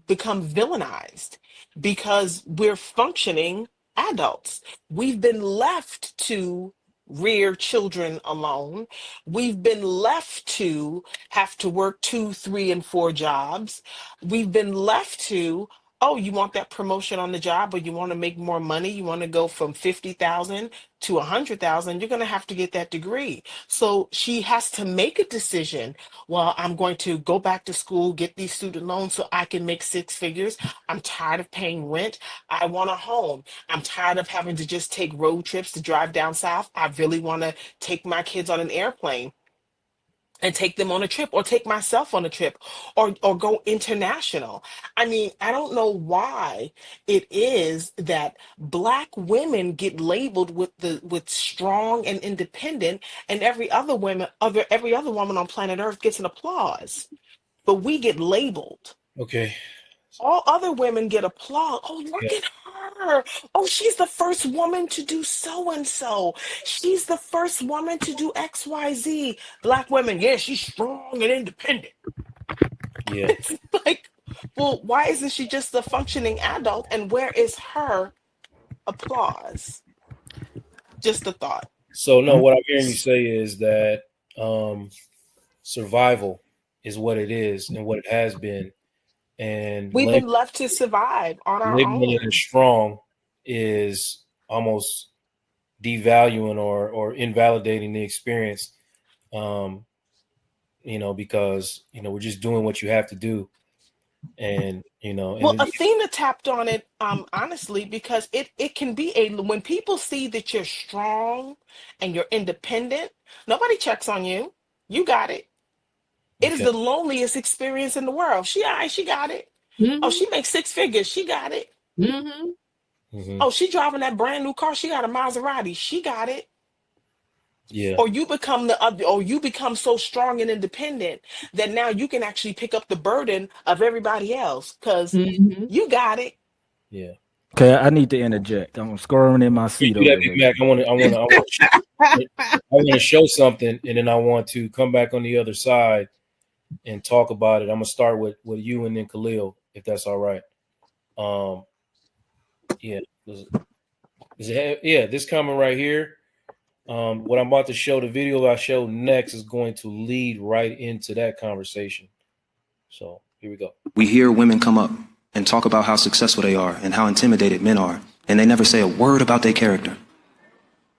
become villainized because we're functioning adults. We've been left to rear children alone. We've been left to have to work 2, 3, and 4 jobs. We've been left to, oh, you want that promotion on the job, or you want to make more money, you want to go from 50,000 to 100,000, you're going to have to get that degree. So she has to make a decision. Well, I'm going to go back to school, get these student loans so I can make 6 figures. I'm tired of paying rent. I want a home. I'm tired of having to just take road trips to drive down south. I really want to take my kids on an airplane and take them on a trip, or take myself on a trip, or go international. I mean, I don't know why it is that Black women get labeled with strong and independent, and every other woman on planet Earth gets an applause, but we get labeled. Okay. All other women get applause. Oh, Yeah. look at her. Oh, she's the first woman to do so and so. She's the first woman to do XYZ. Black women, yeah, she's strong and independent. Yeah. It's like, well, why isn't she just a functioning adult? And where is her applause? Just a thought. So no, what I'm hearing you say is that survival is what it is and what it has been, and We've been left to survive on our labeling it as own. strong is almost devaluing or invalidating the experience. Because we're just doing what you have to do, and Well, Athena tapped on it, honestly, because it can be when people see that you're strong and you're independent, nobody checks on you. You got it. It is okay. the loneliest experience in the world. She all right, she got it. Oh, she makes 6 figures. She got it. Mm-hmm. Oh, she driving that brand new car. She got a Maserati. She got it. Yeah. Or you become or you become so strong and independent that now you can actually pick up the burden of everybody else because you got it. Yeah. Okay, I need to interject. I'm scoring in my You seat do that, over Big here. Mac. I want to show something, and then I want to come back on the other side and talk about it. I'm gonna start with you and then Khalil, if that's all right. Yeah. This comment right here. What I'm about to show, the video I show next, is going to lead right into that conversation. So Here we go. We hear women come up and talk about how successful they are and how intimidated men are, and they never say a word about their character.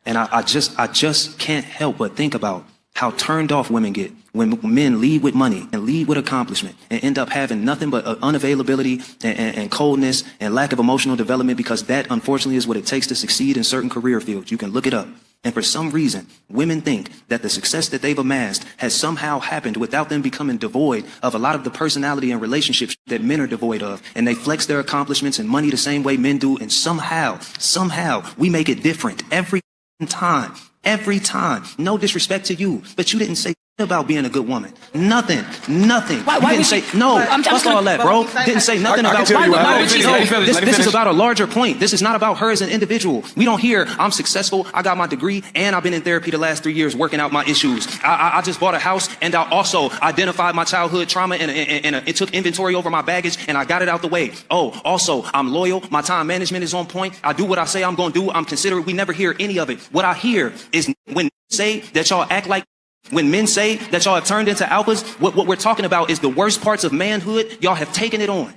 And I just can't help but think about how turned off women get when men lead with money and lead with accomplishment and end up having nothing but unavailability and coldness and lack of emotional development, because that, unfortunately, is what it takes to succeed in certain career fields. You can look it up. And for some reason, women think that the success that they've amassed has somehow happened without them becoming devoid of a lot of the personality and relationships that men are devoid of. And they flex their accomplishments and money the same way men do. And somehow, we make it different every time. Every time. No disrespect to you, but you didn't say about being a good woman. Nothing. Why You didn't say, no, fuck all that, bro. Didn't say nothing about This is about a larger point. This is not about her as an individual. We don't hear, I'm successful, I got my degree, and I've been in therapy the last 3 years working out my issues. I just bought a house, and I also identified my childhood trauma, and it took inventory over my baggage, and I got it out the way. Oh, also, I'm loyal, my time management is on point, I do what I say I'm gonna do, I'm considerate. We never hear any of it. What I hear is when say that y'all act like, when men say that y'all have turned into alphas, what we're talking about is the worst parts of manhood. Y'all have taken it on.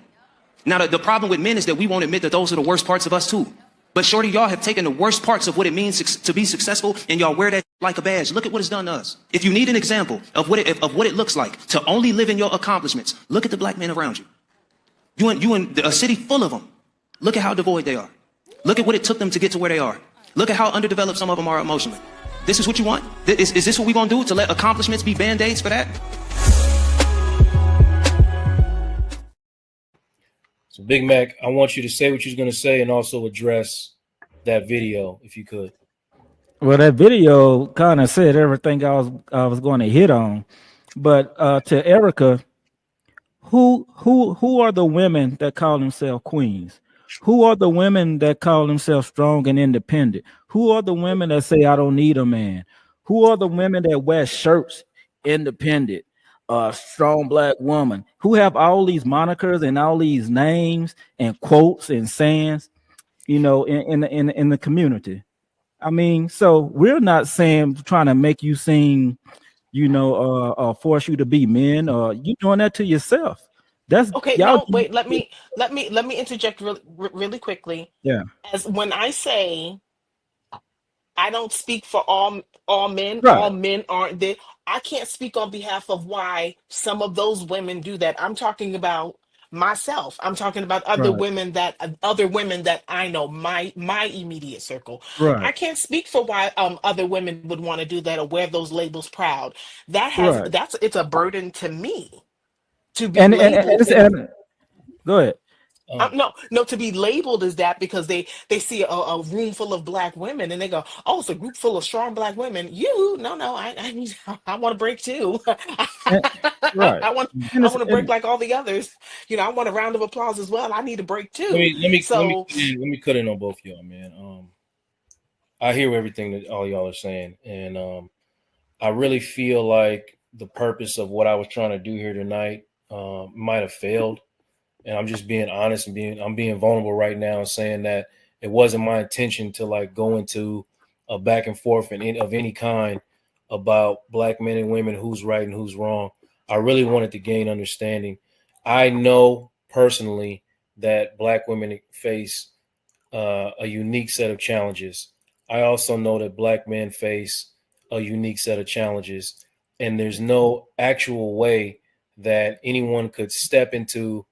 Now, the problem with men is that we won't admit that those are the worst parts of us too. But shorty, y'all have taken the worst parts of what it means to be successful, and y'all wear that like a badge. Look at what it's done to us. If you need an example of what it looks like to only live in your accomplishments, look at the black men around you. You in a city full of them. Look at how devoid they are. Look at what it took them to get to where they are. Look at how underdeveloped some of them are emotionally. This is what you want? Is this what we're going to do, to let accomplishments be band-aids for that? So, Big Mac, I want you to say what you're going to say and also address that video, if you could. Well, that video kind of said everything I was going to hit on. But to Erica, who are the women that call themselves queens? Who are the women that call themselves strong and independent? Who are the women that say, I don't need a man? Who are the women that wear shirts, independent, strong black woman, who have all these monikers and all these names and quotes and sayings, you know, in the community? I mean, so we're not trying to make you sing, you know, force you to be men, or you doing that to yourself. That's okay. y'all. No, wait. Let me interject really quickly. Yeah. As when I say I don't speak for all men. Right. All men aren't there. I can't speak on behalf of why some of those women do that. I'm talking about myself. I'm talking about other Right. women that I know, my immediate circle. I Right. can't speak for why other women would want to do that or wear those labels proud. Right. It's a burden to me to be And labeled. go ahead. No, to be labeled as that because they see a room full of black women and they go, oh, it's a group full of strong black women. I want to break too. Right. I want to break like all the others. You know, I want a round of applause as well. I need a break too. Let me cut in on both y'all, man. I hear everything that all y'all are saying, and I really feel like the purpose of what I was trying to do here tonight might have failed. And I'm just being honest and I'm being vulnerable right now and saying that it wasn't my intention to like go into a back and forth of any kind about black men and women, who's right and who's wrong. I really wanted to gain understanding. I know personally that black women face a unique set of challenges. I also know that black men face a unique set of challenges, and there's no actual way that anyone could step into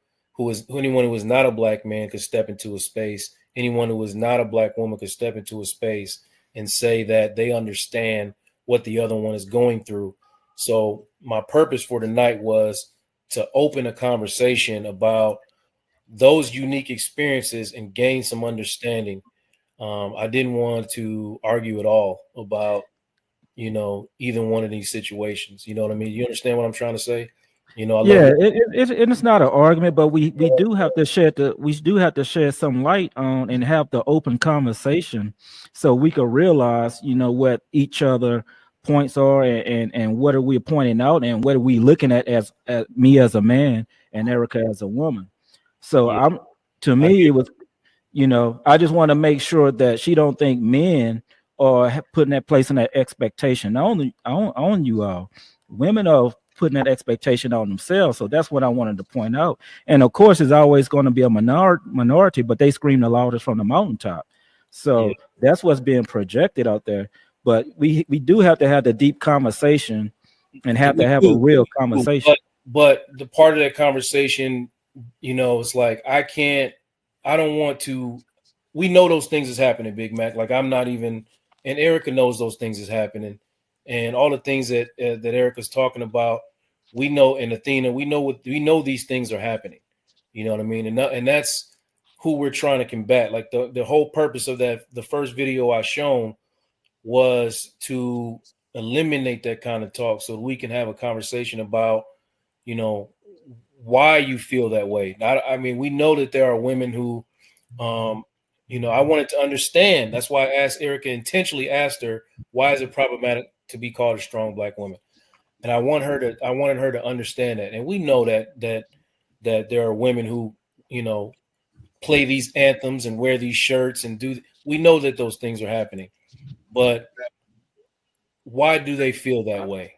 anyone who is not a black man could step into a space. Anyone who is not a black woman could step into a space and say that they understand what the other one is going through. So my purpose for tonight was to open a conversation about those unique experiences and gain some understanding. I didn't want to argue at all about, you know, either one of these situations. You know what I mean? You understand what I'm trying to say? You know, it's not an argument, but we do have to shed some light on and have the open conversation so we can realize, you know, what each other points are and what are we pointing out and what are we looking at as me as a man and Erica as a woman. So it was, you know, I just want to make sure that she don't think men are putting that place in that expectation. Not only on you all, women are putting that expectation on themselves. So that's what I wanted to point out. And of course, it's always going to be a minority, but they scream the loudest from the mountaintop. So that's what's being projected out there. But we do have to have the deep conversation and have to have a real conversation. But the part of that conversation, it's like I don't want to. We know those things is happening, Big Mac. Like I'm not even, and Erica knows those things is happening, and all the things that Erica's talking about, we know, and Athena, we know these things are happening. You know what I mean? And that's who we're trying to combat. Like the whole purpose of the first video I shown was to eliminate that kind of talk so we can have a conversation about, why you feel that way. I mean, we know that there are women who, I wanted to understand. That's why I asked Erica, intentionally asked her, why is it problematic to be called a strong Black woman? And I wanted her to understand that. And we know that there are women who, play these anthems and wear these shirts and we know that those things are happening, but why do they feel that way?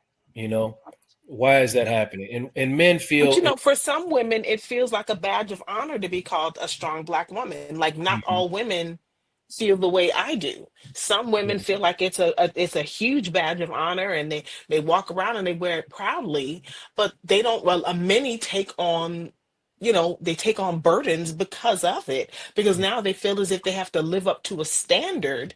Why is that happening? And men feel, But for some women, it feels like a badge of honor to be called a strong Black woman. Like not all women feel the way I do. Some women feel like it's a huge badge of honor, and they walk around and they wear it proudly. But they don't. Well, many take on, they take on burdens because of it, because now they feel as if they have to live up to a standard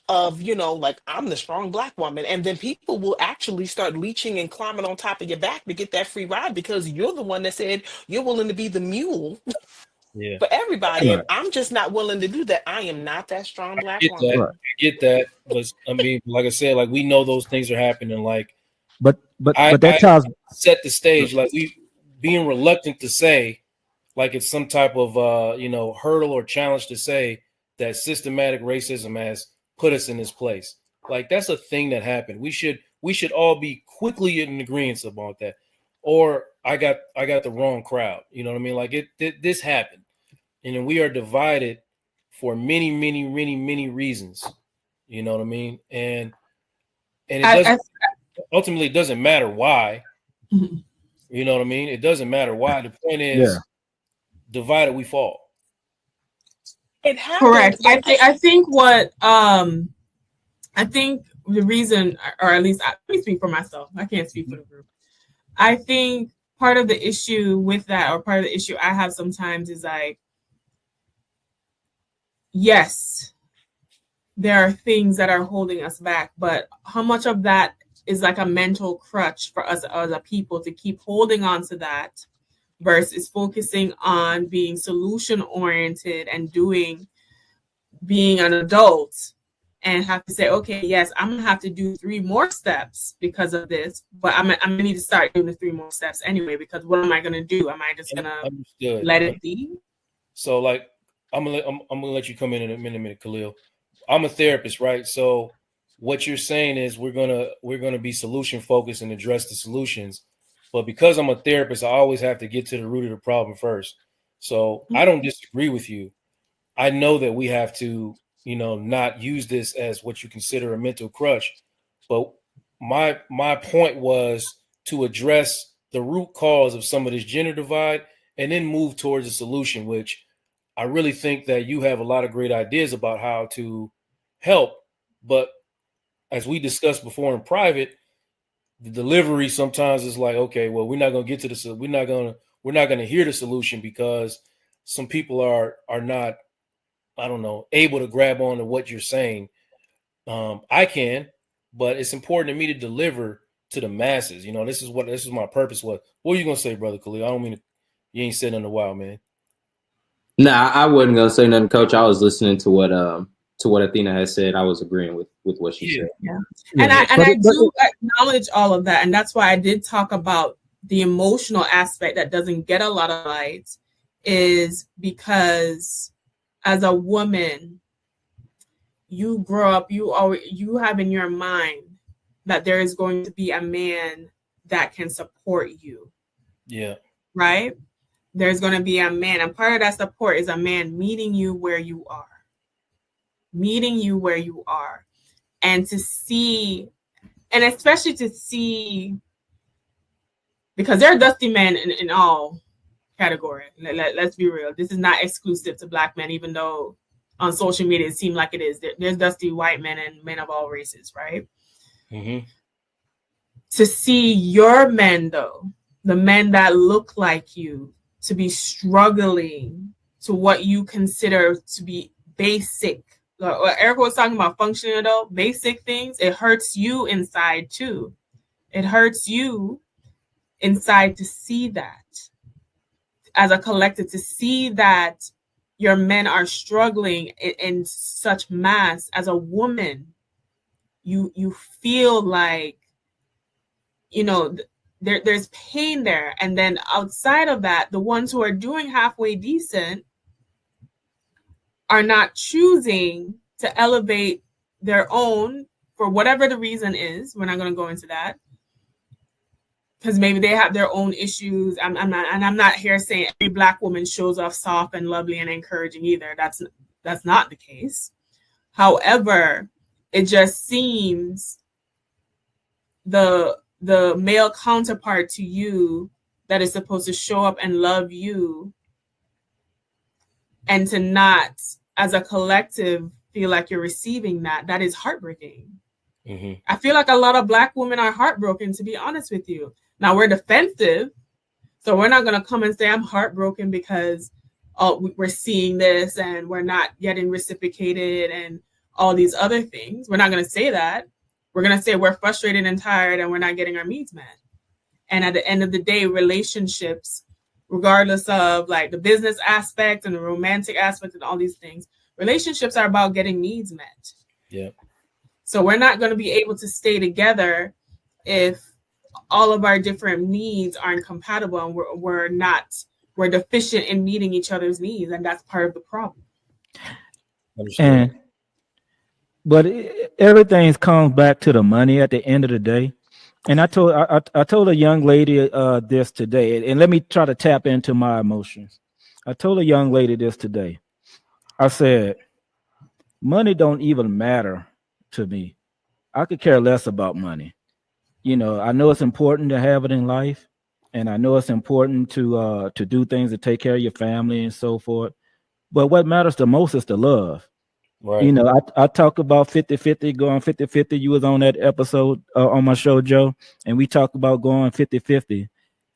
of, like I'm the strong Black woman. And then people will actually start leeching and climbing on top of your back to get that free ride because you're the one that said you're willing to be the mule for everybody. And I'm just not willing to do that. I am not that strong Black woman. I get that. But I mean, like I said, like we know those things are happening. Like, but that ties set the stage. Like we being reluctant to say, like it's some type of hurdle or challenge to say that systematic racism has put us in this place. Like that's a thing that happened. We should all be quickly in agreement about that. Or I got the wrong crowd. You know what I mean? Like this happened, and then we are divided for many, many, many, many reasons. You know what I mean? And it doesn't ultimately, it doesn't matter why. Mm-hmm. You know what I mean? It doesn't matter why. The point is, divided we fall. It happens. Correct. I think the reason, or at least let me speak for myself. I can't speak for the group. I think part of the issue with that, or part of the issue I have sometimes, is like, yes, there are things that are holding us back, but how much of that is like a mental crutch for us as a people to keep holding on to that versus focusing on being solution oriented and being an adult, and have to say, okay, yes, I'm gonna have to do 3 more steps because of this, but I'm gonna need to start doing the 3 more steps anyway, because what am I gonna do? Am I just gonna let it be? So like, I'm gonna let you come in a minute, Khalil. I'm a therapist, right? So what you're saying is we're gonna be solution focused and address the solutions. But because I'm a therapist, I always have to get to the root of the problem first. So I don't disagree with you. I know that we have to, not use this as what you consider a mental crutch. But my point was to address the root cause of some of this gender divide and then move towards a solution, which I really think that you have a lot of great ideas about how to help. But as we discussed before in private, the delivery sometimes is like, okay, well, we're not going to get to the, we're not going to hear the solution because some people are not, I don't know, able to grab on to what you're saying. I can, but it's important to me to deliver to the masses. This is my purpose. What are you going to say, Brother Khalil? I don't mean to, you ain't said in a while, man. Nah, I wasn't going to say nothing, Coach. I was listening to what Athena has said. I was agreeing with what she said. Yeah. And I do acknowledge all of that. And that's why I did talk about the emotional aspect that doesn't get a lot of light, is because as a woman, you grow up, you have in your mind that there is going to be a man that can support you. Yeah. Right? There's going to be a man. And part of that support is a man meeting you where you are. And to see, and especially to see because there are dusty men in all category. Let's be real. This is not exclusive to Black men, even though on social media it seems like it is. There's dusty white men and men of all races, right? Mm-hmm. To see your men, though, the men that look like you, to be struggling to what you consider to be basic. Erica was talking about functional adult, basic things. It hurts you inside too. It hurts you inside to see that. As a collective, to see that your men are struggling in such mass. As a woman, you feel like, you know, there's pain there. And then outside of that, the ones who are doing halfway decent are not choosing to elevate their own for whatever the reason is. We're not going to go into that, because maybe they have their own issues. I'm not here saying every Black woman shows off soft and lovely and encouraging either. That's not the case. However, it just seems the male counterpart to you that is supposed to show up and love you, and to not, as a collective, feel like you're receiving that is heartbreaking. Mm-hmm. I feel like a lot of Black women are heartbroken, to be honest with you. Now, we're defensive, so we're not going to come and say I'm heartbroken because we're seeing this and we're not getting reciprocated and all these other things. We're not going to say that. We're going to say we're frustrated and tired and we're not getting our needs met. And at the end of the day, relationships, regardless of like the business aspect and the romantic aspect and all these things, relationships are about getting needs met. Yeah. So we're not going to be able to stay together if all of our different needs aren't compatible and we're deficient in meeting each other's needs. And that's part of the problem. But everything comes back to the money at the end of the day. And I told a young lady this today, and let me try to tap into my emotions. I told a young lady this today. I said, money don't even matter to me. I could care less about money. You know, I know it's important to have it in life, and I know it's important to do things to take care of your family and so forth. But what matters the most is the love. Right. You know, I talk about 50-50, going 50-50. You was on that episode on my show, Joe, and we talk about going 50-50.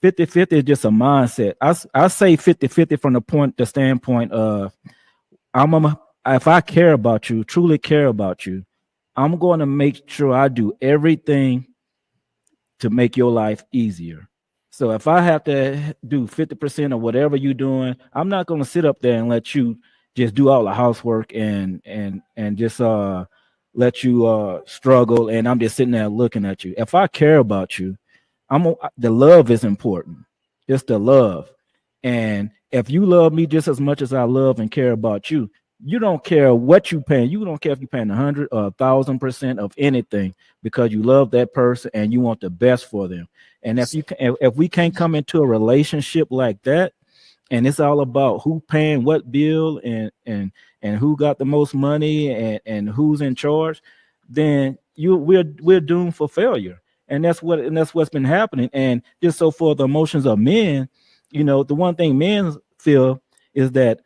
50-50 is just a mindset. I say 50-50 from the standpoint of if I care about you, truly care about you, I'm going to make sure I do everything to make your life easier. So if I have to do 50% of whatever you're doing, I'm not going to sit up there and let you just do all the housework and just let you struggle, and I'm just sitting there looking at you. If I care about you, the love is important. Just the love. And if you love me just as much as I love and care about you, you don't care what you paying. You don't care if you're paying 100 or 1,000% of anything, because you love that person and you want the best for them. And if we can't come into a relationship like that, and it's all about who paying what bill and who got the most money and who's in charge, then we're doomed for failure. And that's what's been happening. And just so for the emotions of men, you know, the one thing men feel is that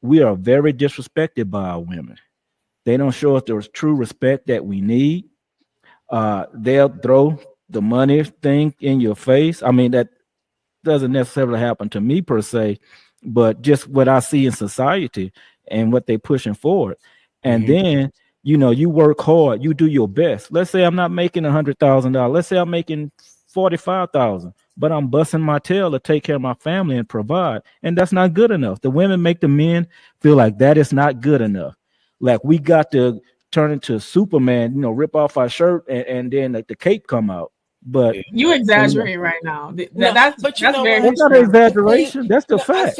we are very disrespected by our women. They don't show us the true respect that we need. They'll throw the money thing in your face. I mean, that doesn't necessarily happen to me per se, but just what I see in society and what they're pushing forward. And then, you know, you work hard, you do your best. Let's say I'm not making $100,000. Let's say I'm making 45,000, but I'm busting my tail to take care of my family and provide. And that's not good enough. The women make the men feel like that is not good enough. Like we got to turn into Superman, you know, rip off our shirt and then like the cape come out. But you exaggerate right now. That's not an exaggeration. That's the fact.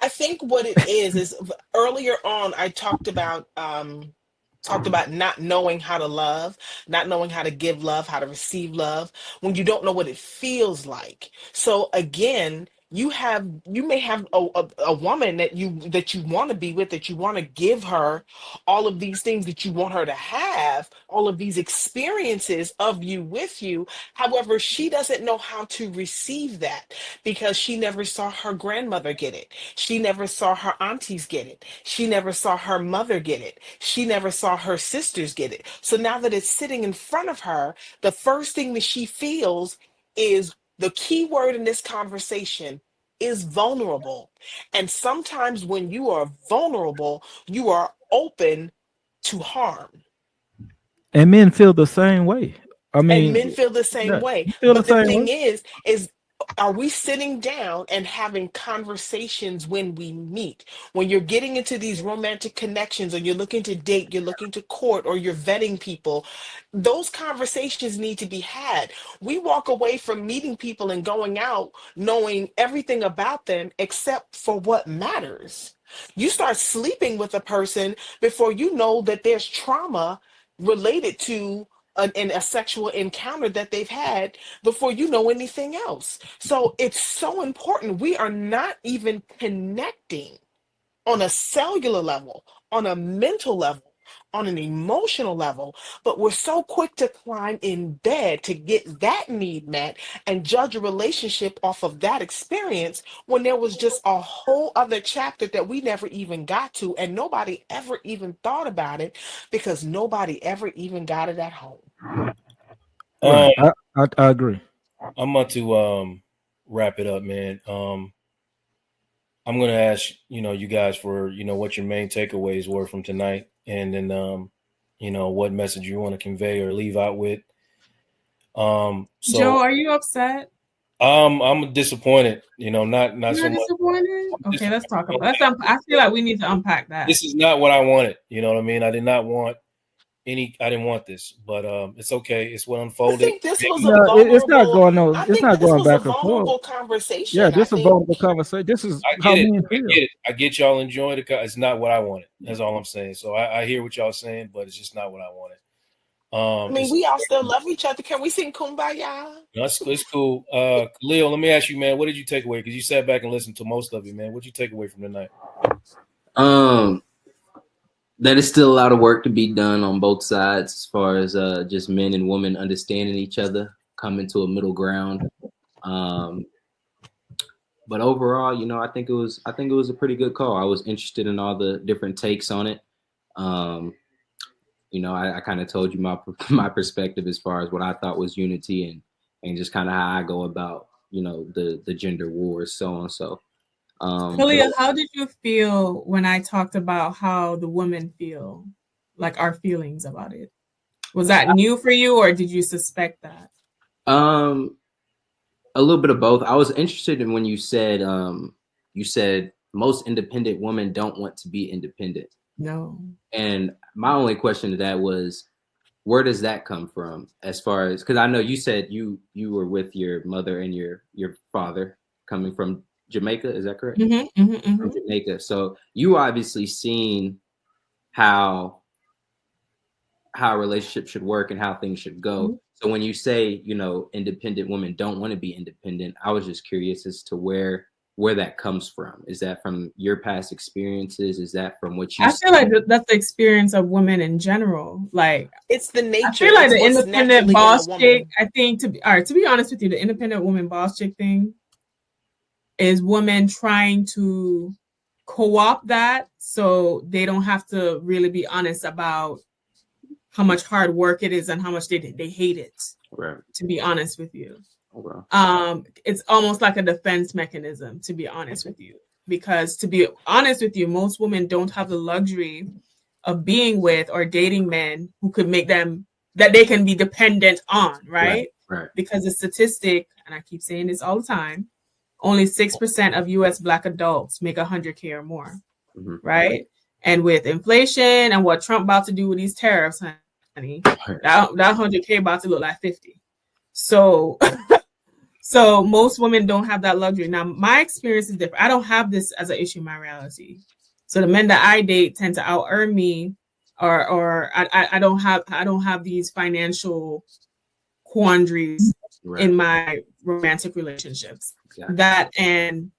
I think what it is earlier on I talked about not knowing how to love, not knowing how to give love, how to receive love when you don't know what it feels like. So again, You may have a woman that you want to be with, that you want to give her all of these things that you want her to have, all of these experiences of you with you. However, she doesn't know how to receive that because she never saw her grandmother get it. She never saw her aunties get it. She never saw her mother get it. She never saw her sisters get it. So now that it's sitting in front of her, the first thing that she feels is the key word in this conversation is vulnerable. And sometimes when you are vulnerable, you are open to harm. And men feel the same way. I And mean, men feel the same yeah, way. you feel the But the same thing way. is are we sitting down and having conversations when we meet? When you're getting into these romantic connections, or you're looking to date, you're looking to court, or you're vetting people, those conversations need to be had. We walk away from meeting people and going out knowing everything about them except for what matters. You start sleeping with a person before you know that there's trauma related to a sexual encounter that they've had before you know anything else. So it's so important. We are not even connecting on a cellular level, on a mental level, on an emotional level, but we're so quick to climb in bed to get that need met and judge a relationship off of that experience when there was just a whole other chapter that we never even got to, and nobody ever even thought about it because nobody ever even got it at home. Right. I agree. I'm about to wrap it up, man. I'm gonna ask you guys for what your main takeaways were from tonight, and then what message you want to convey or leave out with. Joe, So are you upset? I'm disappointed. Not You're so much. disappointed? I'm Okay, let's talk disappointed. about that. I feel like we need to unpack that. This is not what I wanted. You know what I mean? I did not want I didn't want this, but it's okay. It's what I unfolded. think this was a No, it's not vulnerable. going on. I It's think not this going was a back and forth. vulnerable Yeah, conversation. I just a think vulnerable conversation. This is I how get it. men I feel. get it. I get y'all enjoying it. It's not what I wanted. That's all I'm saying. So I hear what y'all saying, but it's just not what I wanted. I mean, It's we all still love each other. Can we sing Kumbaya? no, it's cool. Leo, let me ask you, man, what did you take away? Because you sat back and listened to most of it, man. What did you take away from tonight? That is still a lot of work to be done on both sides, as far as just men and women understanding each other, coming to a middle ground. But overall, I think it was a pretty good call. I was interested in all the different takes on it. I kind of told you my perspective as far as what I thought was unity, and just kind of how I go about the gender wars, so on. So Kalia, how did you feel when I talked about how the women feel, like our feelings about it? Was that new for you, or did you suspect that? A little bit of both. I was interested in when you said most independent women don't want to be independent. No. And my only question to that was, where does that come from? As far as, because I know you said you were with your mother and your father coming from Jamaica. Is that correct? Mm-hmm, mm-hmm, mm-hmm. From Jamaica. So you obviously seen how a relationship should work and how things should go. Mm-hmm. So when you say, independent women don't want to be independent, I was just curious as to where that comes from. Is that from your past experiences? Is that from what you feel like that's the experience of women in general. Like, it's the nature. I feel like the independent boss chick, I think to be honest with you, the independent woman boss chick thing is women trying to co-opt that so they don't have to really be honest about how much hard work it is and how much they hate it. Right. To be honest with you. Okay. It's almost like a defense mechanism, to be honest with you. Because to be honest with you, most women don't have the luxury of being with or dating men who could make them, that they can be dependent on, right? Right. Because the statistic, and I keep saying this all the time, only 6% of US Black adults make $100K or more, mm-hmm. right? And with inflation and what Trump about to do with these tariffs, honey, that $100K about to look like 50. So, so most women don't have that luxury. Now, my experience is different. I don't have this as an issue in my reality. So the men that I date tend to out earn me, or I don't have these financial quandaries in my romantic relationships. That, and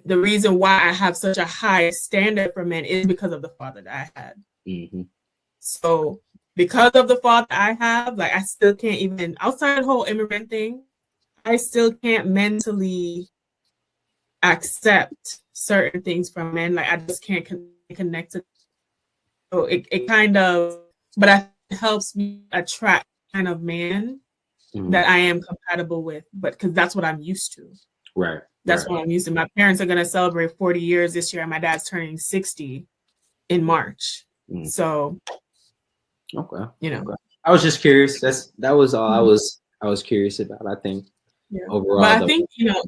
the reason why I have such a high standard for men is because of the father that I had. Mm-hmm. So because of the father I have, like I still can't even, outside the whole immigrant thing, I still can't mentally accept certain things from men. Like I just can't connect to. So it kind of, but it helps me attract kind of man that I am compatible with, but because that's what I'm used to. Right. That's what I'm used to. My parents are going to celebrate 40 years this year, and my dad's turning 60 in March. So, okay, you know, okay. I was just curious. That was all I was curious about. I think overall, but I think, you know,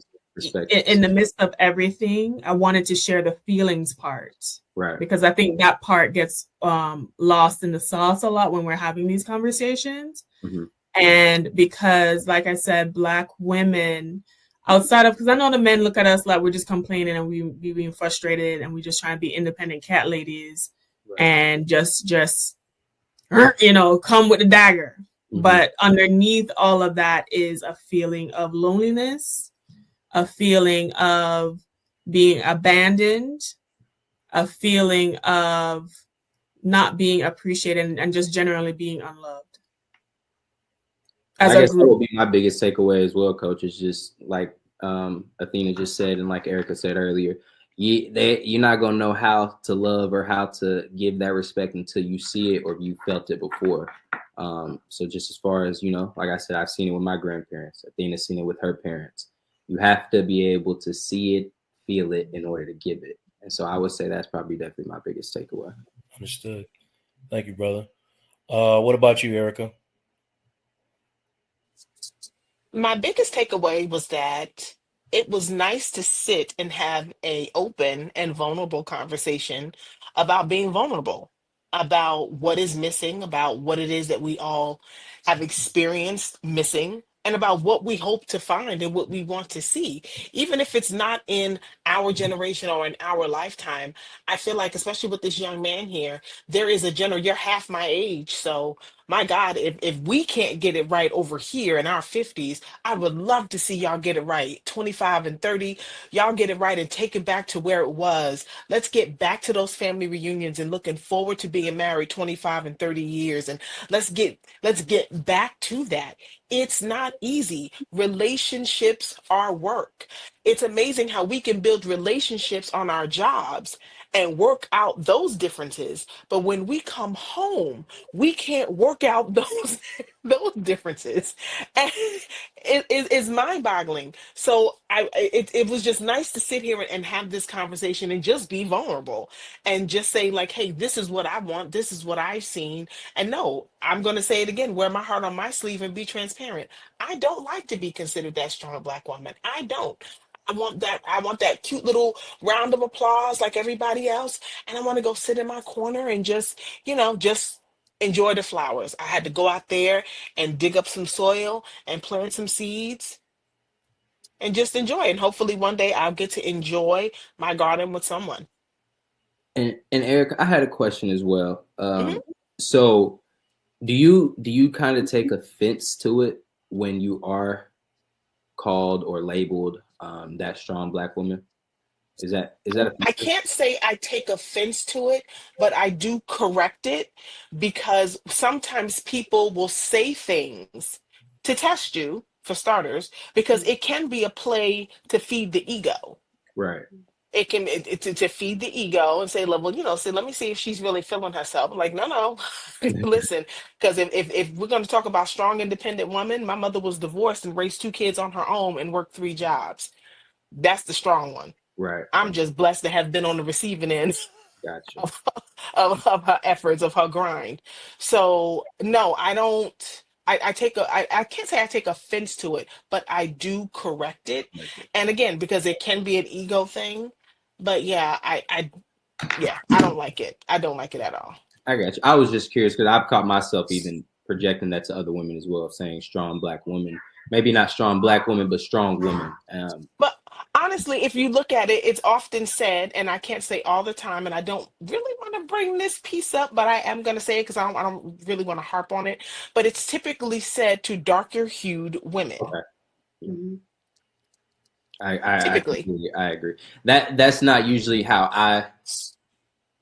in the midst of everything, I wanted to share the feelings part, right? Because I think that part gets lost in the sauce a lot when we're having these conversations. And because, like I said, Black women, outside of, because I know the men look at us like we're just complaining and we being frustrated and we just trying to be independent cat ladies and just you know, come with the dagger. But underneath all of that is a feeling of loneliness, a feeling of being abandoned, a feeling of not being appreciated, and just generally being unloved. I guess that would be my biggest takeaway as well, Coach, is just like Athena just said, and like Erica said earlier, you're not going to know how to love or how to give that respect until you see it or you felt it before. So just as far as, you know, like I said, I've seen it with my grandparents. Athena's seen it with her parents. You have to be able to see it, feel it in order to give it. And so I would say that's probably definitely my biggest takeaway. Understood. Thank you, brother. What about you, Erica? My biggest takeaway was that it was nice to sit and have a open and vulnerable conversation about being vulnerable, about what is missing, about what it is that we all have experienced missing, and about what we hope to find and what we want to see. Even if it's not in our generation or in our lifetime, I feel like, especially with this young man here, there is you're half my age. So my God, if we can't get it right over here in our 50s, I would love to see y'all get it right. 25 and 30, y'all get it right and take it back to where it was. Let's get back to those family reunions and looking forward to being married 25 and 30 years. And let's get back to that. It's not easy. Relationships are work. It's amazing how we can build relationships on our jobs and work out those differences. But when we come home, we can't work out those differences. And it's mind-boggling. So it was just nice to sit here and have this conversation and just be vulnerable and just say, like, hey, this is what I want, this is what I've seen. And no, I'm going to say it again, wear my heart on my sleeve and be transparent. I don't like to be considered that strong Black woman. I don't. I want that cute little round of applause like everybody else. And I want to go sit in my corner and just, just enjoy the flowers. I had to go out there and dig up some soil and plant some seeds and just enjoy. And hopefully one day I'll get to enjoy my garden with someone. And Eric, I had a question as well. So do you kind of take offense to it when you are called or labeled that strong Black woman? Is that I can't say I take offense to it, but I do correct it, because sometimes people will say things to test you, for starters, because it can be a play to feed the ego. Right. It can to feed the ego and say, well, let me see if she's really feeling herself. I'm like, no. Listen, because if we're going to talk about strong, independent woman, my mother was divorced and raised 2 kids on her own and worked 3 jobs. That's the strong one. Right. I'm just blessed to have been on the receiving end Gotcha. of her efforts, of her grind. So no, I don't. I can't say I take offense to it, but I do correct it. And again, because it can be an ego thing. But yeah, I don't like it. I don't like it at all. I got you. I was just curious because I've caught myself even projecting that to other women as well, saying strong Black woman. Maybe not strong Black woman, but strong woman. But honestly, if you look at it, it's often said, and I can't say all the time, and I don't really want to bring this piece up, but I am going to say it because I don't really want to harp on it. But it's typically said to darker hued women. Okay. typically. I agree. That's not usually how I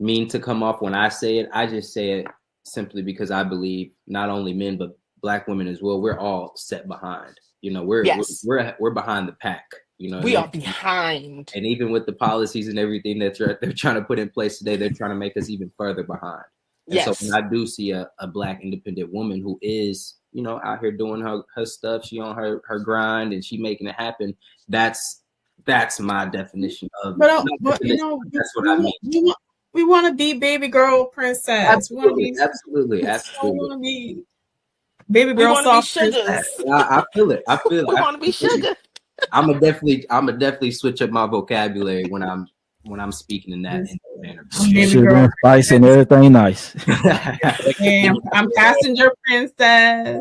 mean to come off when I say it. I just say it simply because I believe not only men but Black women as well. We're all set behind. You know, Yes, we're behind the pack. You know, we are behind. and even with the policies and everything that they're trying to put in place today, they're trying to make us even further behind. And so when Yes, I do see a Black independent woman who is, you know, out here doing her stuff, she on her grind and she making it happen. That's my definition of. But you know, That's what I mean. we want to be baby girl princess. We want to be Absolutely. we want to be baby we girl want to be soft princess. sugars. I feel it. We want to be sugar. I'm gonna definitely switch up my vocabulary when I'm speaking in that manner. Baby Sugar girl and spice and everything nice. I'm passenger princess.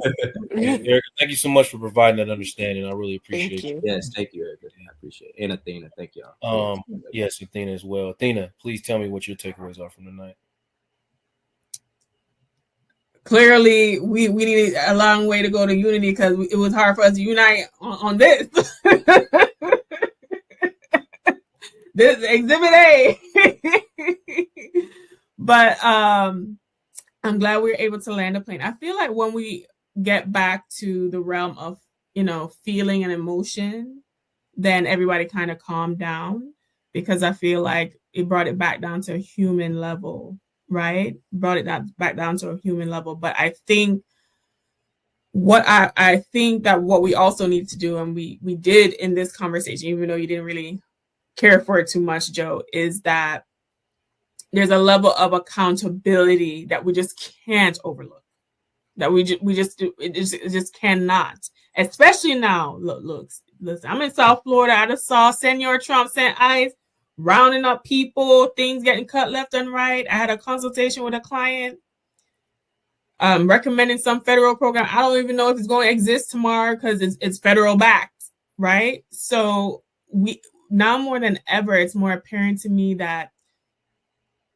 Erica, thank you so much for providing that understanding. I really appreciate Thank you. Yes, thank you, Erica. I appreciate it. And Athena, thank y'all. Yes, Athena as well. Athena, please tell me what your takeaways are from tonight. Clearly, we needed a long way to go to unity because it was hard for us to unite on this. This is Exhibit A. But I'm glad we were able to land a plane. I feel like when we get back to the realm of, you know, feeling and emotion, then everybody kind of calmed down, because I feel like it brought it back down to a human level, right? Brought it back down to a human level. But I think I think that what we also need to do, and we did in this conversation, even though you didn't really care for it too much, Joe, is that there's a level of accountability that we just can't overlook. That we just cannot. Especially now. Listen, I'm in South Florida. I just saw Senor Trump sent ICE rounding up people, things getting cut left and right. I had a consultation with a client recommending some federal program. I don't even know if it's going to exist tomorrow because it's federal backed, right? So we now more than ever, it's more apparent to me that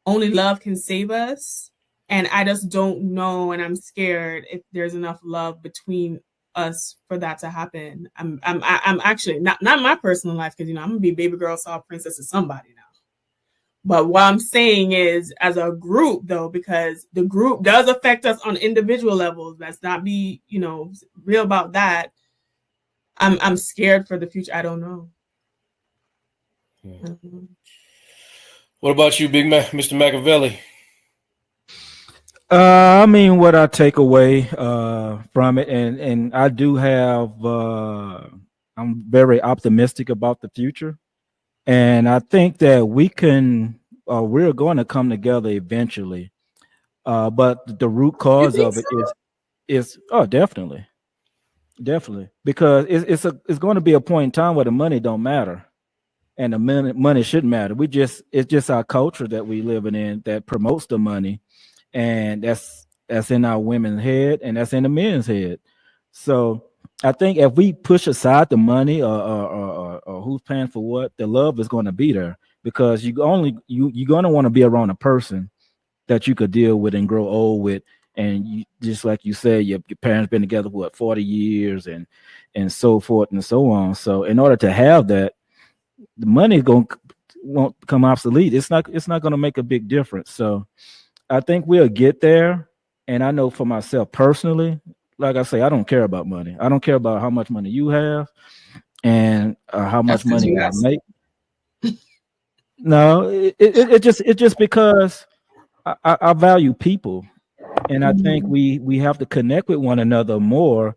only love can save us. And I just don't know, and I'm scared if there's enough love between us for that to happen. I'm actually not my personal life, because, you know, I'm gonna be baby girl soft princess to somebody now. But what I'm saying is, as a group, though, because the group does affect us on individual levels. Let's not be, you know, real about that. I'm scared for the future. I don't know. What about you, Mr. Machiavelli? I mean, what I take away from it, and I do have, I'm very optimistic about the future, and I think that we're going to come together eventually. But the root cause of it is definitely, because it's going to be a point in time where the money don't matter, and the money shouldn't matter. It's just our culture that we living in that promotes the money. And that's in our women's head, and that's in the men's head. So I think if we push aside the money or who's paying for what, the love is going to be there, because you're going to want to be around a person that you could deal with and grow old with. And you, just like you said, your parents been together for 40 years and so forth and so on. So in order to have that, the money won't become obsolete. It's not going to make a big difference. So I think we'll get there. And I know for myself personally, like I say, I don't care about money. I don't care about how much money you have and how much money I make. No, it just because I value people. And I think we have to connect with one another more,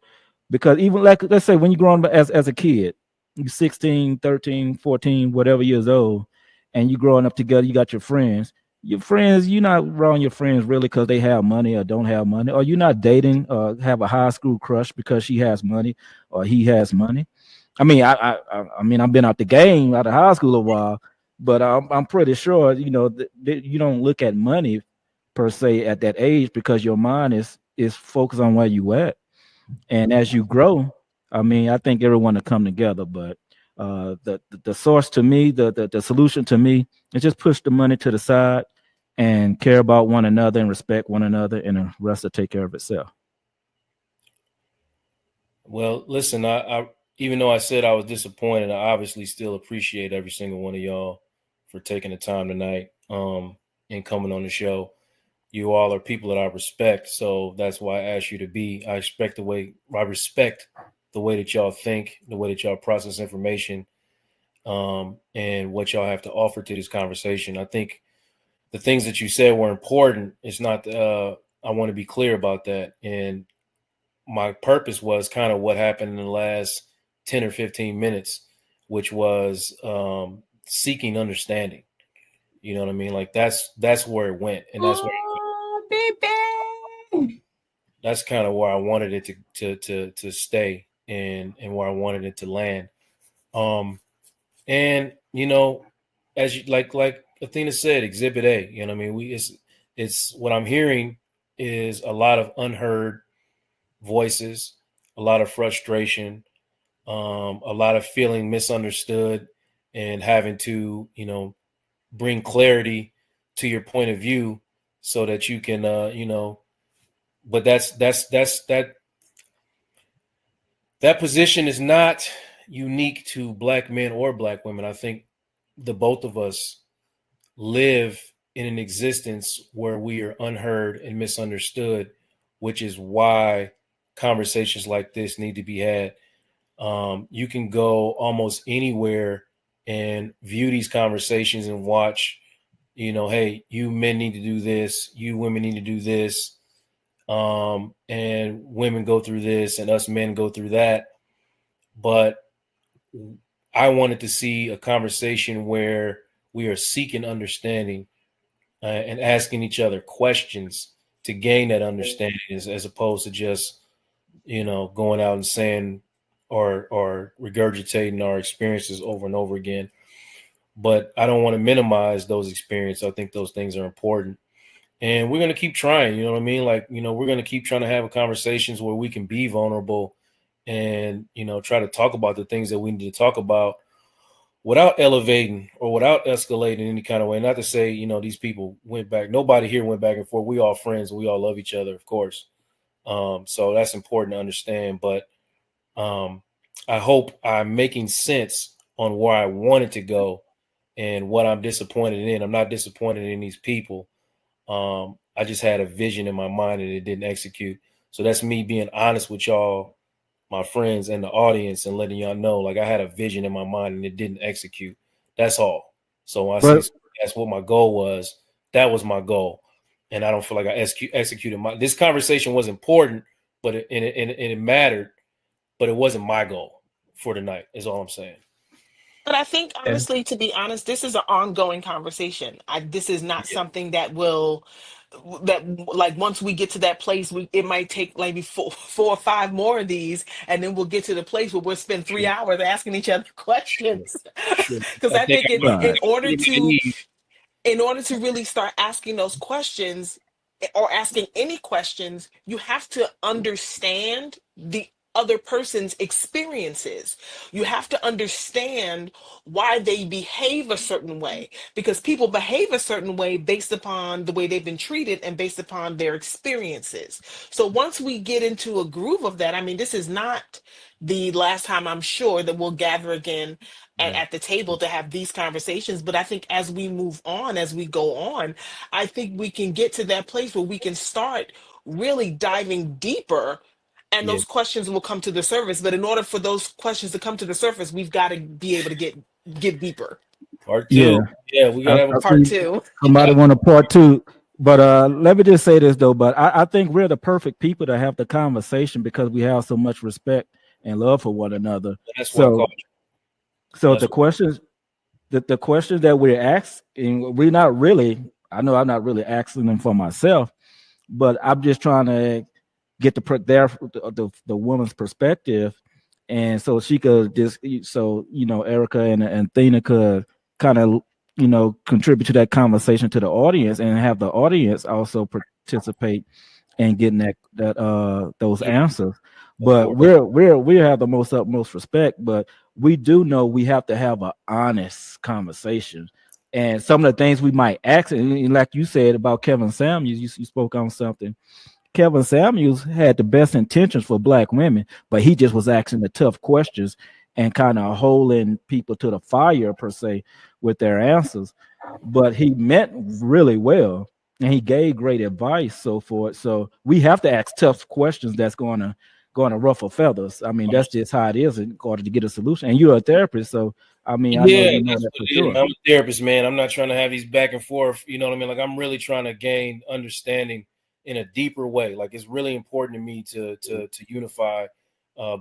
because even like, let's say when you're growing up as a kid, you're 16, 13, 14, whatever years old, and you're growing up together, you got your friends. You're not around your friends really because they have money or don't have money, or you're not dating or have a high school crush because she has money or he has money. I mean, I mean, I've been out the game out of high school a while, but I'm pretty sure, you know, that you don't look at money per se at that age, because your mind is focused on where you at. And as you grow, I mean, I think everyone will come together, but the source to me, the solution to me is just push the money to the side and care about one another and respect one another, and the rest will take care of itself. Well, listen, I even though I said I was disappointed, I obviously still appreciate every single one of y'all for taking the time tonight and coming on the show. You all are people that I respect, so that's why I asked you to be. I respect the way that y'all think, the way that y'all process information, and what y'all have to offer to this conversation. I think the things that you said were important. It's not. I want to be clear about that. And my purpose was kind of what happened in the last 10 or 15 minutes, which was seeking understanding. You know what I mean? Like that's where it went, and that's where. Baby. That's kind of where I wanted it to stay and where I wanted it to land. And you know, as you like Athena said, Exhibit A. You know what I mean? It's what I'm hearing is a lot of unheard voices, a lot of frustration, a lot of feeling misunderstood, and having to bring clarity to your point of view so that you can but that position is not unique to black men or black women. I think the both of us live in an existence where we are unheard and misunderstood, which is why conversations like this need to be had. You can go almost anywhere and view these conversations and watch, hey, you men need to do this, you women need to do this. And women go through this and us men go through that. But I wanted to see a conversation where we are seeking understanding and asking each other questions to gain that understanding as opposed to just, going out and saying or regurgitating our experiences over and over again. But I don't want to minimize those experiences. I think those things are important. And we're going to keep trying, you know what I mean? Like, we're going to keep trying to have conversations where we can be vulnerable and, try to talk about the things that we need to talk about without elevating or without escalating in any kind of way. Not to say, these people went back. Nobody here went back and forth. We all friends. We all love each other, of course. So that's important to understand. But I hope I'm making sense on where I wanted to go and what I'm disappointed in. I'm not disappointed in these people. I just had a vision in my mind and it didn't execute. So that's me being honest with y'all, my friends and the audience, and letting y'all know, like, I had a vision in my mind and it didn't execute. That's all. So when I say that's what my goal was, that was my goal. And I don't feel like I executed this conversation was important, but it mattered, but it wasn't my goal for tonight, is all I'm saying. But I think, honestly, to be honest, this is an ongoing conversation. This is not something that like once we get to that place, it might take maybe four or five more of these, and then we'll get to the place where we'll spend 3 hours asking each other questions. Because I think in order to really start asking those questions or asking any questions, you have to understand the other person's experiences. You have to understand why they behave a certain way, because people behave a certain way based upon the way they've been treated and based upon their experiences. So once we get into a groove of that, I mean, this is not the last time, I'm sure, that we'll gather again at the table to have these conversations. But I think as we move on, as we go on, I think we can get to that place where we can start really diving deeper, and those questions will come to the surface. But in order for those questions to come to the surface, we've got to be able to get deeper. Part two. Yeah, we gotta have a part two. Somebody want a part two. But let me just say this though, but I think we're the perfect people to have the conversation because we have so much respect and love for one another. That's so the questions that we're asking, we're not really, I know I'm not really asking them for myself, but I'm just trying to get the woman's perspective, and so she could just, so Erica and Athena could kind of contribute to that conversation to the audience, and have the audience also participate in getting those answers. But we have the utmost respect, but we do know we have to have an honest conversation. And some of the things we might ask, and like you said about Kevin Samuels, you spoke on something. Kevin Samuels had the best intentions for black women, but he just was asking the tough questions and kind of holding people to the fire per se with their answers. But he meant really well and he gave great advice so forth. So we have to ask tough questions that's going to ruffle feathers. I mean, that's just how it is in order to get a solution. And you're a therapist, so I mean, I know Yeah, you know that's that what for it is. sure. I'm a therapist, man. I'm not trying to have these back and forth. You know what I mean? Like I'm really trying to gain understanding in a deeper way. Like it's really important to me to unify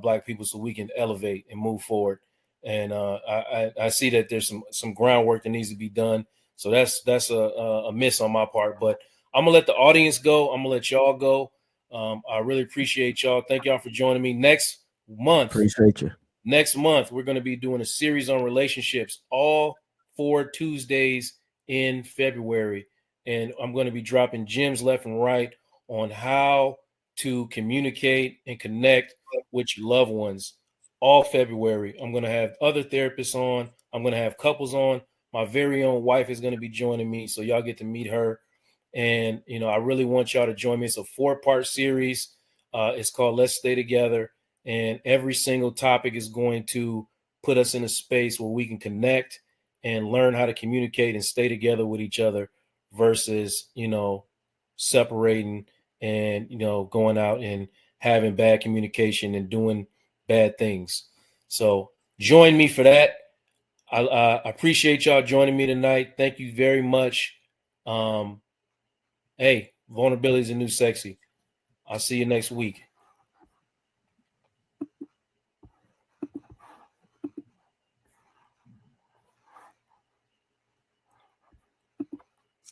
black people so we can elevate and move forward. And I see that there's some groundwork that needs to be done. So that's a miss on my part. But I'm gonna let the audience go. I'm gonna let y'all go. I really appreciate y'all. Thank y'all for joining me. Next month, we're going to be doing a series on relationships all 4 Tuesdays in February. And I'm going to be dropping gems left and right on how to communicate and connect with your loved ones all February. I'm going to have other therapists on. I'm going to have couples on. My very own wife is going to be joining me. So y'all get to meet her. And, you know, I really want y'all to join me. It's a 4-part series. It's called Let's Stay Together. And every single topic is going to put us in a space where we can connect and learn how to communicate and stay together with each other versus, you know, separating and, you know, going out and having bad communication and doing bad things. So join me for that. I appreciate y'all joining me tonight. Thank you very much. Hey, vulnerability is the new sexy. I'll see you next week.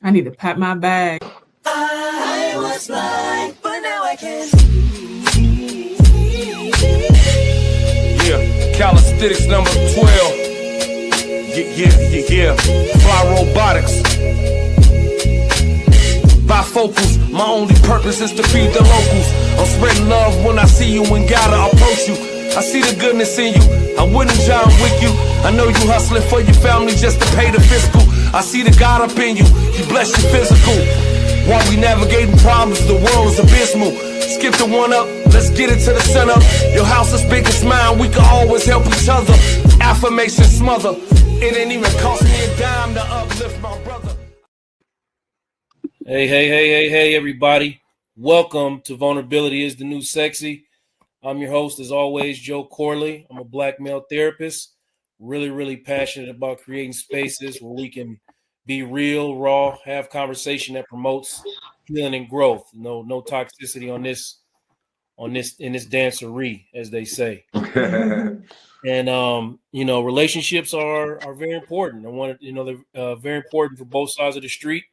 I need to pack my bag. I was blind, but now I can see. Yeah, calisthenics number 12. Yeah. Fly robotics. Bifocals, my only purpose is to feed the locals. I'm spreading love when I see you and gotta approach you. I see the goodness in you, I wouldn't John Wick you. I know you hustling for your family just to pay the fiscal. I see the God up in you, He bless your physical. While we navigating problems, the world is abysmal. Skip the one up, let's get it to the center. Your house is big as mine, we can always help each other. Affirmation smother, it ain't even cost me a dime to uplift my brother. Hey, everybody. Welcome to Vulnerability is the New Sexy. I'm your host, as always, Joe Corley. I'm a black male therapist, really passionate about creating spaces where we can be real, raw, have conversation that promotes healing and growth. No toxicity in this dancery, as they say. And you know, relationships are very important. They're very important for both sides of the street.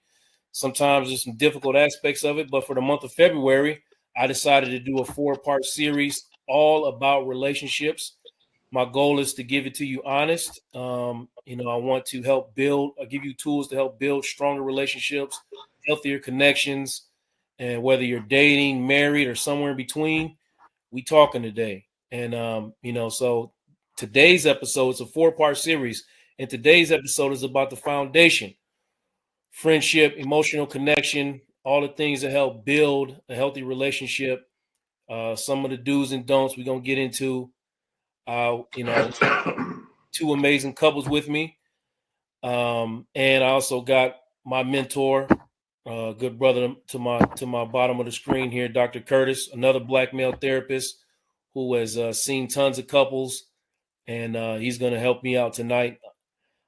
Sometimes there's some difficult aspects of it, but for the month of February, I decided to do a 4-part series all about relationships. My goal is to give it to you honest. You know, I want to help give you tools to help build stronger relationships, healthier connections, and whether you're dating, married, or somewhere in between, we talking today. And you know, so today's episode is a 4-part series, and today's episode is about the foundation. Friendship, emotional connection, all the things that help build a healthy relationship. Some of the do's and don'ts we're gonna get into. You know, 2 amazing couples with me, and I also got my mentor, good brother to my bottom of the screen here, Dr. Curtis, another black male therapist who has seen tons of couples, and he's gonna help me out tonight.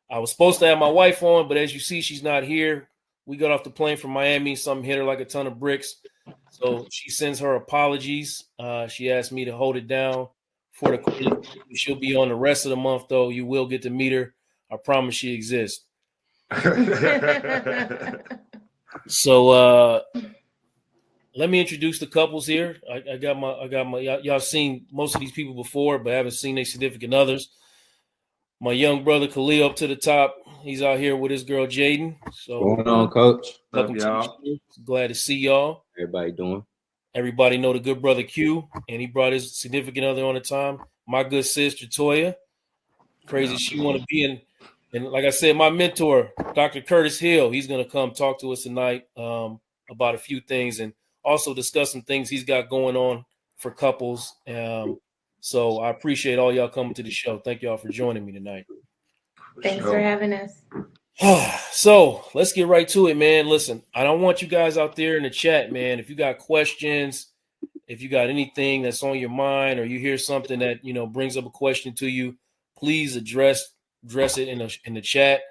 I was supposed to have my wife on, but as you see, she's not here. We got off the plane from Miami. Something hit her like a ton of bricks. So she sends her apologies. She asked me to hold it down for the queen. She'll be on the rest of the month, though. You will get to meet her. I promise she exists. So let me introduce the couples here. I got my y'all seen most of these people before, but haven't seen their significant others. My young brother Khalil up to the top. He's out here with his girl Jaden. So what's going on, Coach? Welcome to the show. Glad to see y'all. Everybody doing? Everybody know the good brother Q, and he brought his significant other on the time. My good sister Toya. Crazy she want to be in. And like I said, my mentor, Dr. Curtis Hill, he's gonna come talk to us tonight about a few things. And also discuss some things he's got going on for couples. So I appreciate all y'all coming to the show. Thank y'all for joining me tonight. Thanks for having us. So let's get right to it, man. Listen, I don't want you guys out there in the chat, man. If you got questions, if you got anything that's on your mind, or you hear something that brings up a question to you, please address it in the chat,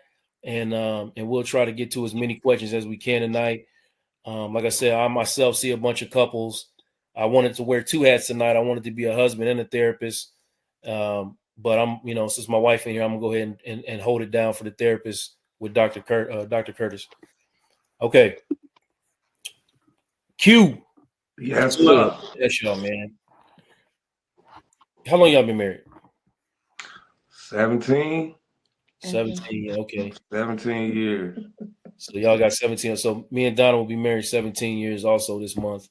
and we'll try to get to as many questions as we can tonight. Like I said, I myself see a bunch of couples. I wanted to wear two hats tonight. I wanted to be a husband and a therapist. But I'm, since my wife in here, I'm gonna go ahead and hold it down for the therapist with Dr. Curtis. Okay. Q. Yes, sir. Yes, y'all, man. How long y'all been married? 17. 17, okay. 17 years. So y'all got 17. So me and Donna will be married 17 years also this month.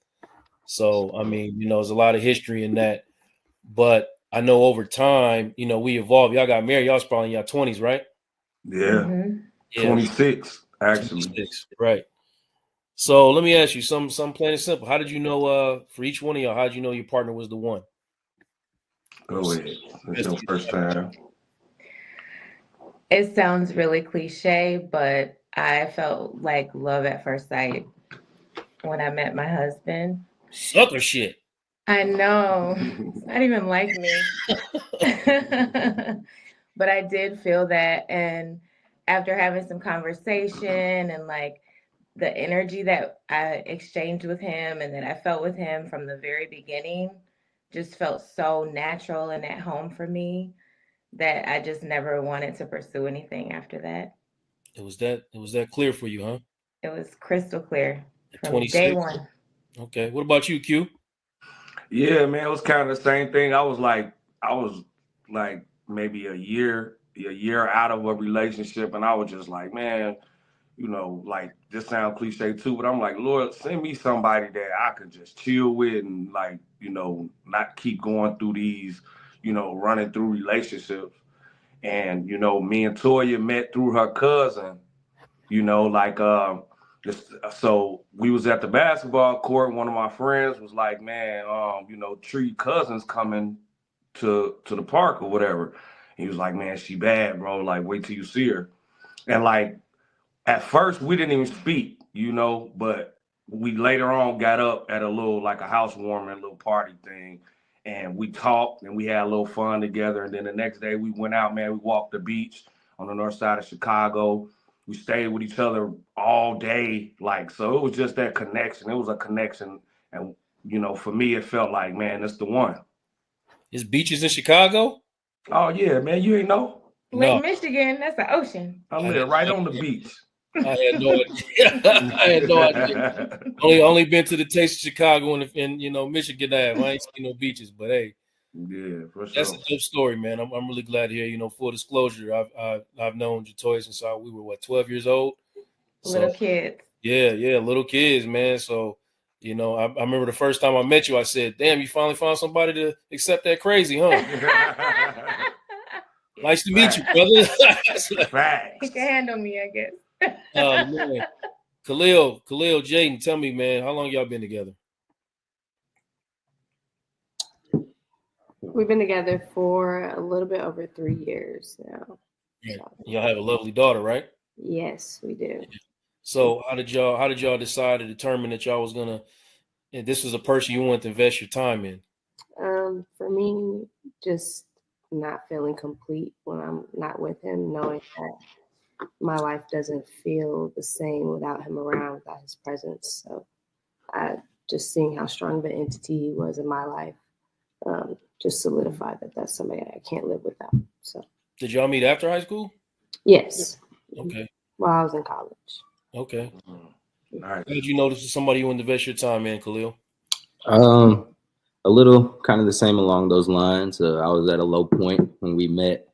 So, I mean, there's a lot of history in that. But I know over time, we evolved. Y'all got married. Y'all was probably in your 20s, right? Yeah. 26, actually. 26, right. So let me ask you some plain and simple. How did you know, for each one of y'all, how did you know your partner was the one? Go ahead. It's your first time. It sounds really cliche, but I felt like love at first sight when I met my husband. Sucker shit. I know. It's not even like me. But I did feel that. And after having some conversation and like the energy that I exchanged with him and that I felt with him from the very beginning just felt so natural and at home for me that I just never wanted to pursue anything after that. It was that clear for you, huh? It was crystal clear from 26? day one. Okay. What about you, Q? Yeah, man, it was kind of the same thing. I was like maybe a year out of a relationship, and I was just like, man, like, this sounds cliche too, but I'm like, Lord, send me somebody that I could just chill with and like, not keep going through these, running through relationships. And, me and Toya met through her cousin, so we was at the basketball court. One of my friends was like, man, Tree cousin's coming to the park or whatever. He was like, man, she bad, bro. Like, wait till you see her. And like, at first we didn't even speak, but we later on got up at a little, like a housewarming little party thing. And we talked and we had a little fun together. And then the next day we went out, man, we walked the beach on the north side of Chicago. We stayed with each other all day. Like, so it was just that connection. It was a connection. And, for me, it felt like, man, that's the one. Is beaches in Chicago? Oh, yeah, man. You ain't know? Lake Michigan, that's the ocean. I live right on the beach. I had no idea. I had no idea. Only been to the taste of Chicago and Michigan Ave. I ain't seen no beaches, but hey, yeah, for sure. That's a dope story, man. I'm really glad to hear. Full disclosure, I've known Jatoya since we were 12 years old. Little kids. Yeah, little kids, man. So I remember the first time I met you, I said, "Damn, you finally found somebody to accept that crazy, huh?" Nice to meet you, brother. He can handle me, I guess. Man. Khalil, Jaden, tell me, man, how long y'all been together? We've been together for a little bit over 3 years now. Yeah. Y'all have a lovely daughter, right? Yes, we do. So how did y'all decide to determine that y'all was gonna, and this was a person you wanted to invest your time in? For me, just not feeling complete when I'm not with him, knowing that my life doesn't feel the same without him around, without his presence. So just seeing how strong of an entity he was in my life just solidified that that's somebody I can't live without. So, did y'all meet after high school? Yes. Okay. While I was in college. Okay. All right. How did you notice somebody you wanted to invest your time in, Khalil? A little kind of the same along those lines. I was at a low point when we met,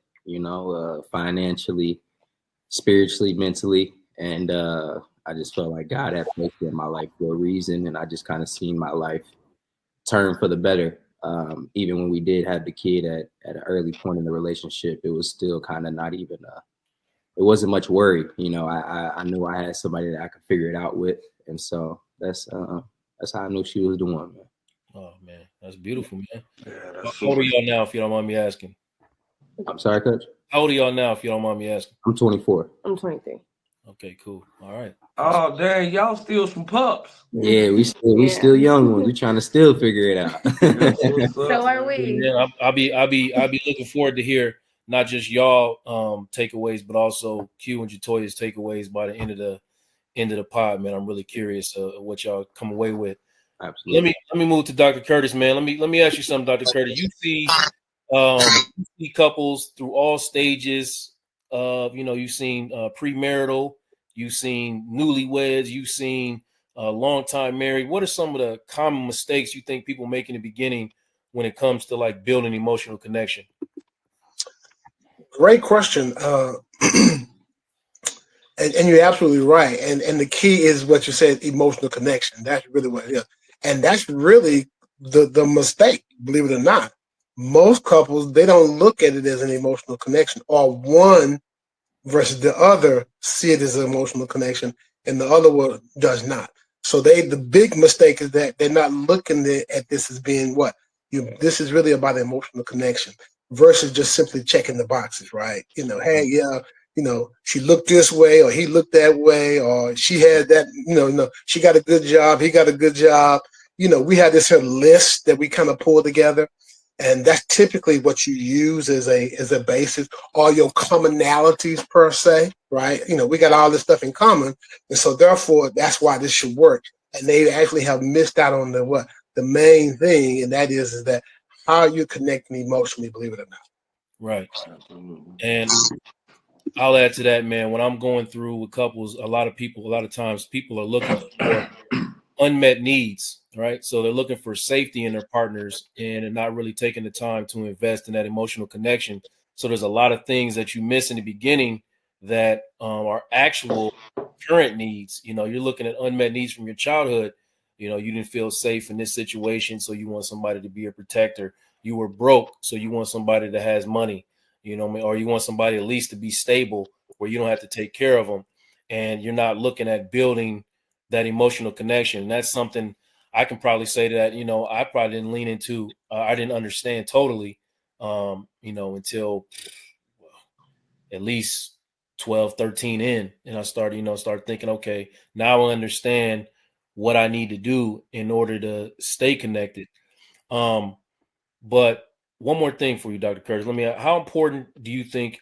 financially, spiritually, mentally. And I just felt like God had placed it in my life for a reason. And I just kind of seen my life turn for the better. Even when we did have the kid at an early point in the relationship, it was still kind of not even, it wasn't much worry. I knew I had somebody that I could figure it out with. And so that's that's how I knew she was the one, man. Oh man, that's beautiful, man. Yeah, How that's old are super. y'all now, if you don't mind me asking? I'm sorry, Coach. How old are y'all now, if you don't mind me asking? I'm 24. I'm 23. Okay, cool. All right. Oh, dang, y'all still some pups. Yeah, we still young ones. We trying to still figure it out. That's what's up, So are man. we. Yeah, I'll be looking forward to hear not just y'all takeaways, but also Q and Jatoya's takeaways by the end of the pod, man. I'm really curious what y'all come away with. Absolutely. Let me move to Dr. Curtis, man. Let me ask you something, Dr. Curtis. You see couples through all stages of, you've seen premarital, you've seen newlyweds, you've seen long time married. What are some of the common mistakes you think people make in the beginning when it comes to like building emotional connection? Great question. And you're absolutely right. And the key is what you said, emotional connection. That's really what it is. And that's really the mistake, believe it or not. Most couples, they don't look at it as an emotional connection, or one versus the other see it as an emotional connection, and the other one does not. So the big mistake is that they're not looking at this as being what? This is really about emotional connection versus just simply checking the boxes, right? Hey, yeah, she looked this way or he looked that way, or she had that, she got a good job, he got a good job. We have this here list that we kind of pull together. And that's typically what you use as a basis, all your commonalities per se, right? We got all this stuff in common. And so therefore, that's why this should work. And they actually have missed out on the main thing, and that is that how you're connecting emotionally, believe it or not. Right. And I'll add to that, man. When I'm going through with couples, a lot of times people are looking for unmet needs, right? So they're looking for safety in their partners and are not really taking the time to invest in that emotional connection. So there's a lot of things that you miss in the beginning that are actual current needs. You're looking at unmet needs from your childhood. You didn't feel safe in this situation, so you want somebody to be a protector. You were broke, so you want somebody that has money, or you want somebody at least to be stable where you don't have to take care of them. And you're not looking at building that emotional connection. And that's something I can probably say that, I probably didn't lean into, I didn't understand totally, until at least 12, 13 in. And I started thinking, okay, now I understand what I need to do in order to stay connected. But one more thing for you, Dr. Curtis, how important do you think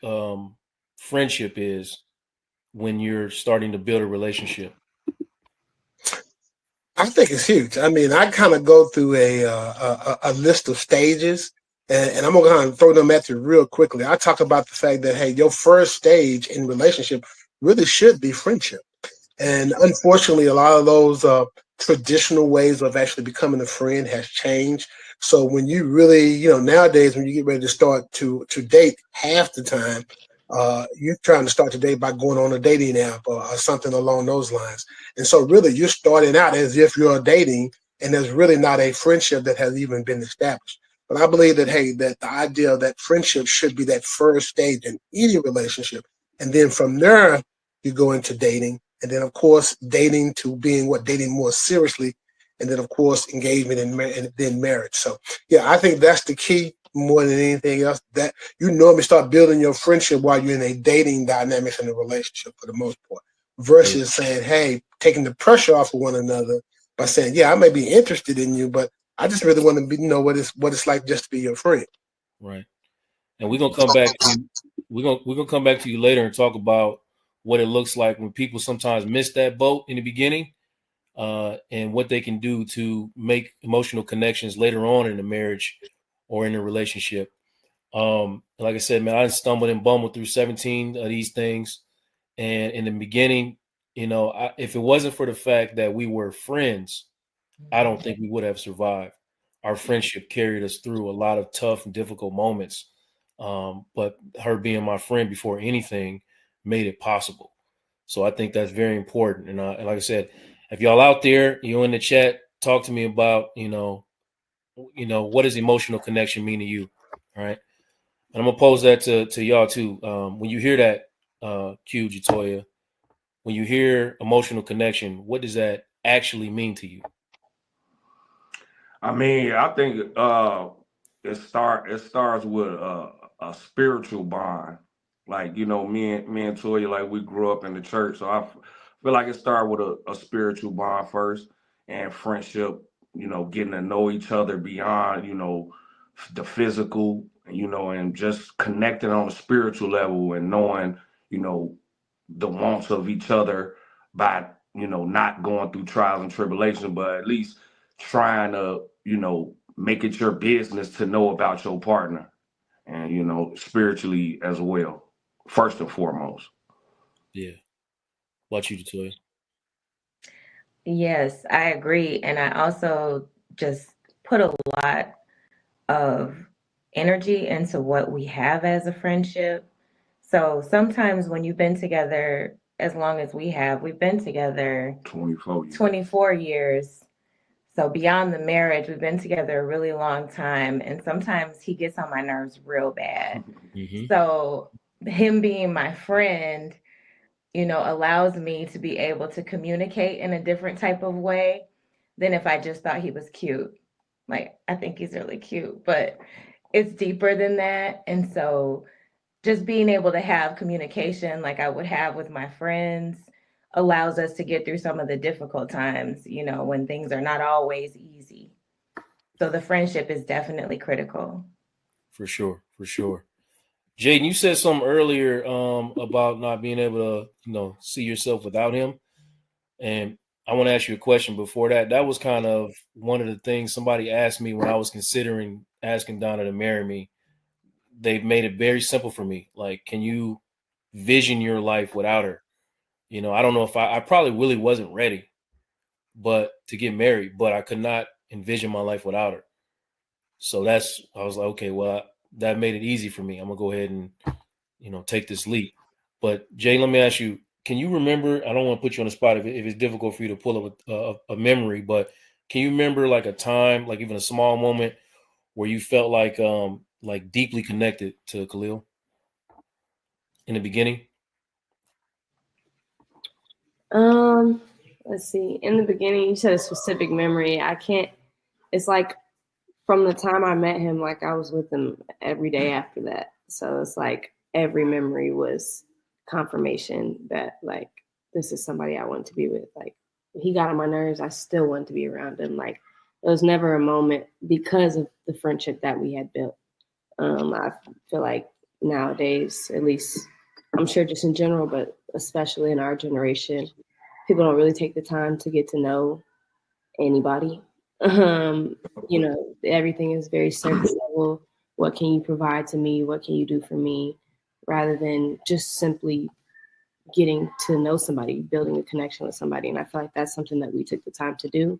friendship is when you're starting to build a relationship? I think it's huge. I mean, I kind of go through a list of stages, and I'm gonna kind of throw them at you real quickly. I talk about the fact that, hey, your first stage in relationship really should be friendship, and unfortunately, a lot of those traditional ways of actually becoming a friend has changed. So when you really, nowadays when you get ready to start to date, half the time you're trying to start the date by going on a dating app or something along those lines. And so really you're starting out as if you're dating, and there's really not a friendship that has even been established. But I believe that, hey, that the idea that friendship should be that first stage in any relationship. And then from there, you go into dating. And then, of course, dating to dating more seriously. And then, of course, engagement and then marriage. So, yeah, I think that's the key more than anything else. That you normally start building your friendship while you're in a dating dynamics in a relationship for the most part, versus saying, hey, taking the pressure off of one another by saying, yeah, I may be interested in you, but I just really want to be, what it's like just to be your friend. Right. And we're gonna come back. We're gonna come back to you later and talk about what it looks like when people sometimes miss that boat in the beginning, and what they can do to make emotional connections later on in the marriage or in a relationship. Like I said, man, I stumbled and bumbled through 17 of these things, and in the beginning, if it wasn't for the fact that we were friends, I don't think we would have survived. Our friendship carried us through a lot of tough and difficult moments. But her being my friend before anything made it possible. So I think that's very important. And like I said, if y'all out there, you in the chat, talk to me about, what does emotional connection mean to you? All right. And I'm gonna pose that to y'all too. When you hear that, Q, when you hear emotional connection, what does that actually mean to you? I mean, I think it starts with a spiritual bond. Like, you know, me and Toya, like we grew up in the church, so feel like it started with a spiritual bond first, and friendship. You know, getting to know each other beyond, you know, the physical, you know, and just connecting on a spiritual level and knowing, you know, the wants of each other by, you know, not going through trials and tribulations, but at least trying to, you know, make it your business to know about your partner and, you know, spiritually as well, first and foremost. Yeah. What you, Toya? Yes, I agree. And I also just put a lot of energy into what we have as a friendship. So sometimes when you've been together as long as we have, we've been together 24 years. 24 years. So beyond the marriage, we've been together a really long time. And sometimes he gets on my nerves real bad. Mm-hmm. So him being my friend, you know, allows me to be able to communicate in a different type of way than if I just thought he was cute. Like, I think he's really cute, but it's deeper than that. And so just being able to have communication like I would have with my friends allows us to get through some of the difficult times, you know, when things are not always easy. So the friendship is definitely critical. For sure, for sure. Jaden, you said something earlier about not being able to, you know, see yourself without him. And I want to ask you a question before that. That was kind of one of the things somebody asked me when I was considering asking Donna to marry me. They made it very simple for me. Like, can you vision your life without her? You know, I don't know if I probably really wasn't ready, but to get married, but I could not envision my life without her. So I was like, okay, well, that made it easy for me. I'm gonna go ahead and, you know, take this leap. But Jay, let me ask you, can you remember, I don't want to put you on the spot if it's difficult for you to pull up a memory, but can you remember like a time, like even a small moment where you felt like deeply connected to Khalil in the beginning? Let's see. In the beginning, you said a specific memory. I can't. It's like from the time I met him, like I was with him every day after that. So it's like every memory was confirmation that like this is somebody I want to be with. Like he got on my nerves, I still want to be around him. Like there was never a moment because of the friendship that we had built. I feel like nowadays, at least I'm sure just in general, but especially in our generation, people don't really take the time to get to know anybody. You know, everything is very surface level. What can you provide to me? What can you do for me? Rather than just simply getting to know somebody, building a connection with somebody. And I feel like that's something that we took the time to do,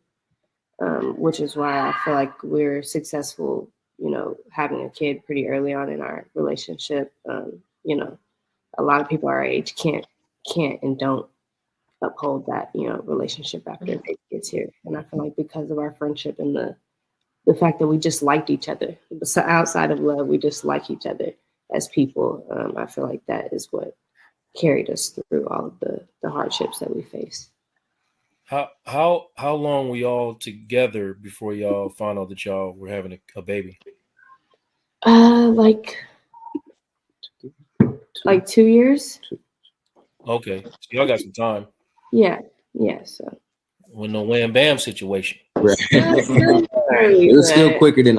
which is why I feel like we're successful, you know, having a kid pretty early on in our relationship. You know, a lot of people our age can't and don't uphold that, you know, relationship after a baby gets here. And I feel like because of our friendship and the fact that we just liked each other, so outside of love, we just like each other as people. I feel like that is what carried us through all of the hardships that we face. How long were y'all together before y'all found out that y'all were having a baby? Like 2 years. Okay, so y'all got some time. Yeah. So with no wham bam situation. Right. It was still quicker than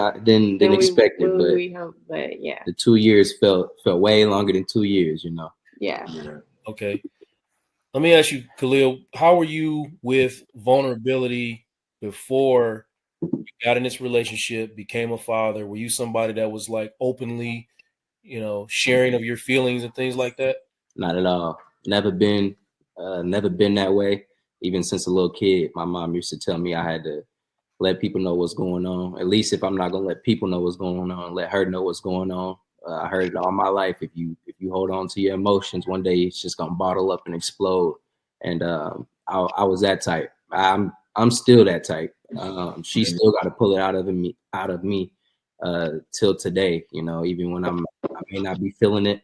expected, but yeah, the 2 years felt way longer than 2 years, you know. Yeah. Okay. Let me ask you, Khalil, how were you with vulnerability before you got in this relationship, became a father? Were you somebody that was like openly, you know, sharing of your feelings and things like that? Not at all. Never been that way. Even since a little kid, my mom used to tell me I had to let people know what's going on. At least if I'm not gonna let people know what's going on, let her know what's going on. I heard it all my life. If you hold on to your emotions, one day it's just gonna bottle up and explode. And I was that type. I'm still that type. She still got to pull it out of me till today. You know, even when I may not be feeling it.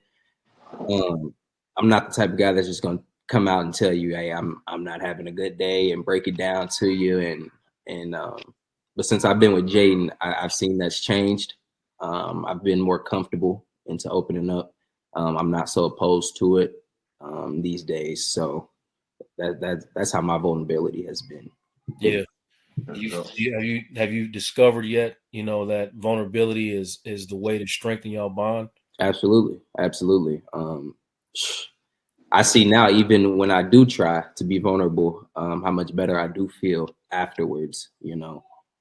I'm not the type of guy that's just gonna come out and tell you, hey, I'm not having a good day and break it down to you and But since I've been with Jaden, I've seen that's changed. I've been more comfortable into opening up. I'm not so opposed to it these days. So that's how my vulnerability has been. Yeah. Have you discovered yet, that vulnerability is the way to strengthen your bond? Absolutely. I see now, even when I do try to be vulnerable, how much better I do feel afterwards.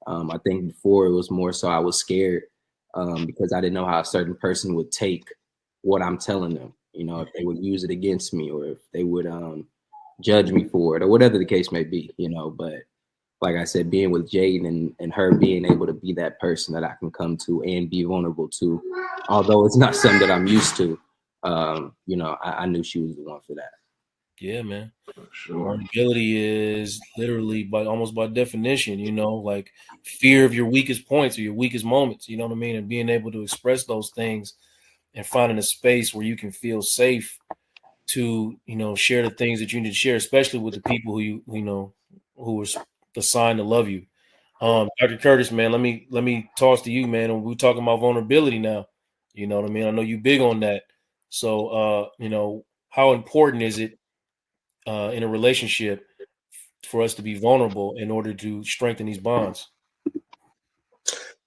I think before it was more so I was scared because I didn't know how a certain person would take what I'm telling them. If they would use it against me or if they would judge me for it or whatever the case may be. But like I said, being with Jaden and her being able to be that person that I can come to and be vulnerable to, although it's not something that I'm used to. I knew she was the one for that. Yeah, man. Sure. Vulnerability is literally almost by definition, like fear of your weakest points or your weakest moments, you know what I mean? And being able to express those things and finding a space where you can feel safe to, share the things that you need to share, especially with the people who are assigned to love you. Dr. Curtis, man, let me toss to you, man. And we're talking about vulnerability now. You know what I mean? I know you big on that. So, how important is it in a relationship for us to be vulnerable in order to strengthen these bonds?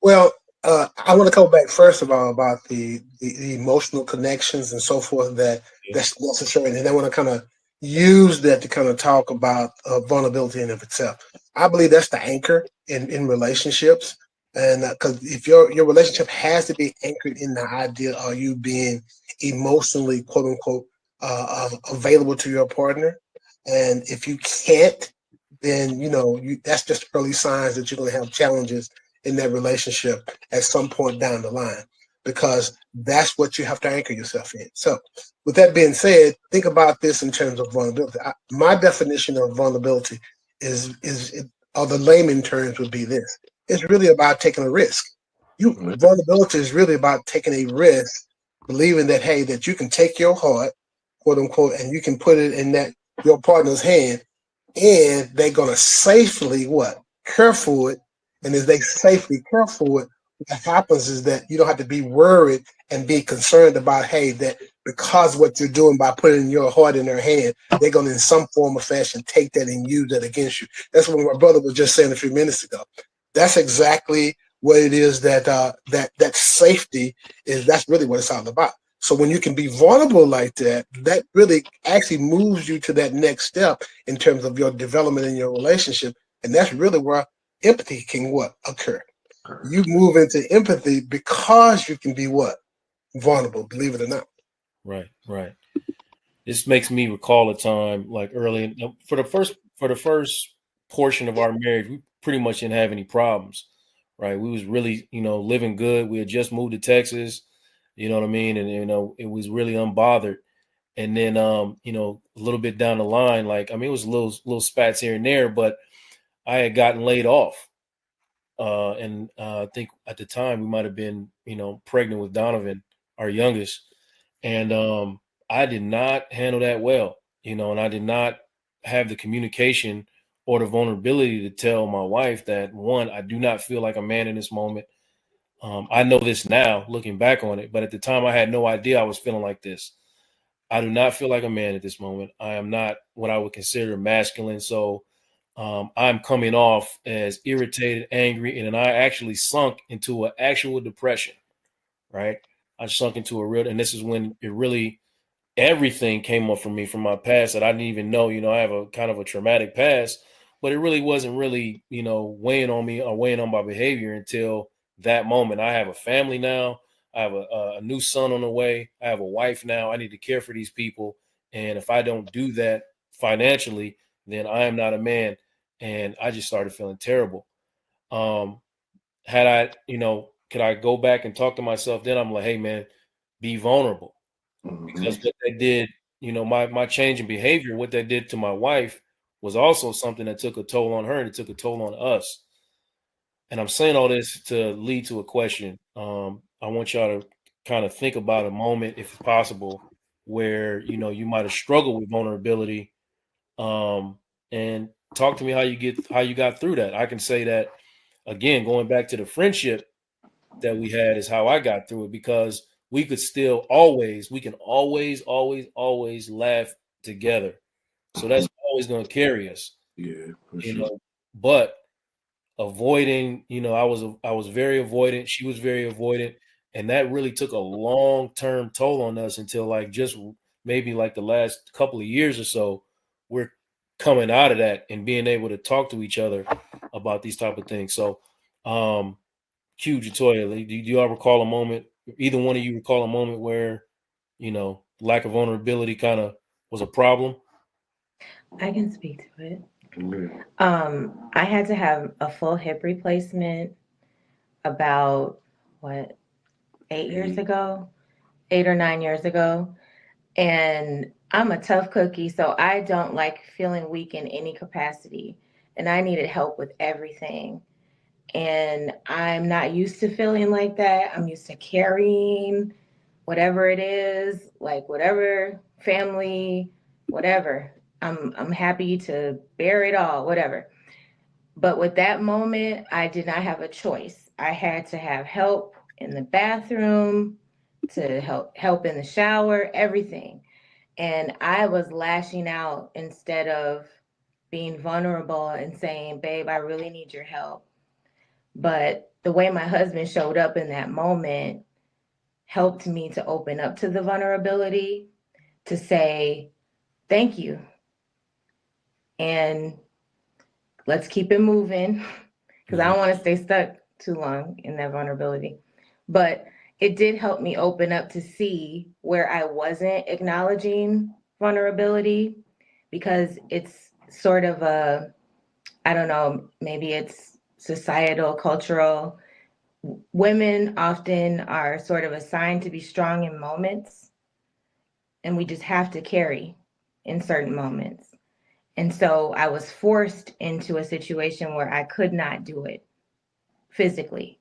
Well, I want to go back first of all about the emotional connections and so forth that's necessary, and then I want to kind of use that to kind of talk about vulnerability in of itself. I believe that's the anchor in relationships, and because if your relationship has to be anchored in the idea of you being emotionally quote unquote available to your partner, and if you can't, then that's just early signs that you're going to have challenges in that relationship at some point down the line, because that's what you have to anchor yourself in. So with that being said, think about this in terms of vulnerability. My definition of vulnerability or the layman terms would be this: it's really about taking a risk. Vulnerability is really about taking a risk, believing that, hey, that you can take your heart, quote unquote, and you can put it in that your partner's hand, and they're gonna safely care for it. And as they safely care for it, what happens is that you don't have to be worried and be concerned about, hey, that because what you're doing by putting your heart in their hand, they're gonna in some form or fashion take that and use that against you. That's what my brother was just saying a few minutes ago. That's exactly what it is that safety is. That's really what it's all about. So when you can be vulnerable like that, that really actually moves you to that next step in terms of your development in your relationship. And that's really where empathy can occur. You move into empathy because you can be vulnerable, believe it or not. Right. This makes me recall a time like early for the first portion of our marriage, we pretty much didn't have any problems. Right. We was really, living good. We had just moved to Texas, you know what I mean? And it was really unbothered. And then a little bit down the line, it was little spats here and there, but I had gotten laid off. And I think at the time we might have been, pregnant with Donovan, our youngest. And I did not handle that well, and I did not have the communication or the vulnerability to tell my wife that, one, I do not feel like a man in this moment. I know this now, looking back on it, but at the time I had no idea I was feeling like this. I do not feel like a man at this moment. I am not what I would consider masculine. So I'm coming off as irritated, angry, and then I actually sunk into an actual depression, right? I sunk into a real, and this is when it really, everything came up for me from my past that I didn't even know. I have a kind of a traumatic past, but it really wasn't really, weighing on me or weighing on my behavior until that moment. I have a family now. I have a new son on the way. I have a wife now. I need to care for these people. And if I don't do that financially, then I am not a man. And I just started feeling terrible. Had I, could I go back and talk to myself? Then I'm like, hey, man, be vulnerable. Because what that did, my change in behavior, what that did to my wife was also something that took a toll on her and it took a toll on us. And I'm saying all this to lead to a question. I want y'all to kind of think about a moment, if possible, where, you might have struggled with vulnerability, and talk to me how you got through that. I can say that again, going back to the friendship that we had is how I got through it, because we could still we can always laugh together. So that's always going to carry us. Yeah, for you sure. know. But avoiding, I was very avoidant. She was very avoidant, and that really took a long-term toll on us until like just maybe like the last couple of years or so, we're coming out of that and being able to talk to each other about these type of things. So, Q, Jatoya, do you all recall a moment? Either one of you recall a moment where, lack of vulnerability kind of was a problem? I can speak to it. Yeah. I had to have a full hip replacement about 8 years ago, 8 or 9 years ago. And I'm a tough cookie, so I don't like feeling weak in any capacity. And I needed help with everything. And I'm not used to feeling like that. I'm used to carrying whatever it is, like whatever family, whatever. I'm happy to bear it all, whatever. But with that moment, I did not have a choice. I had to have help in the bathroom, to help in the shower, everything. And I was lashing out instead of being vulnerable and saying, "Babe, I really need your help." But the way my husband showed up in that moment helped me to open up to the vulnerability, to say, "Thank you. And let's keep it moving," because I don't want to stay stuck too long in that vulnerability. But it did help me open up to see where I wasn't acknowledging vulnerability, because it's sort of I don't know, maybe it's societal, cultural. Women often are sort of assigned to be strong in moments, and we just have to carry in certain moments. And so I was forced into a situation where I could not do it physically.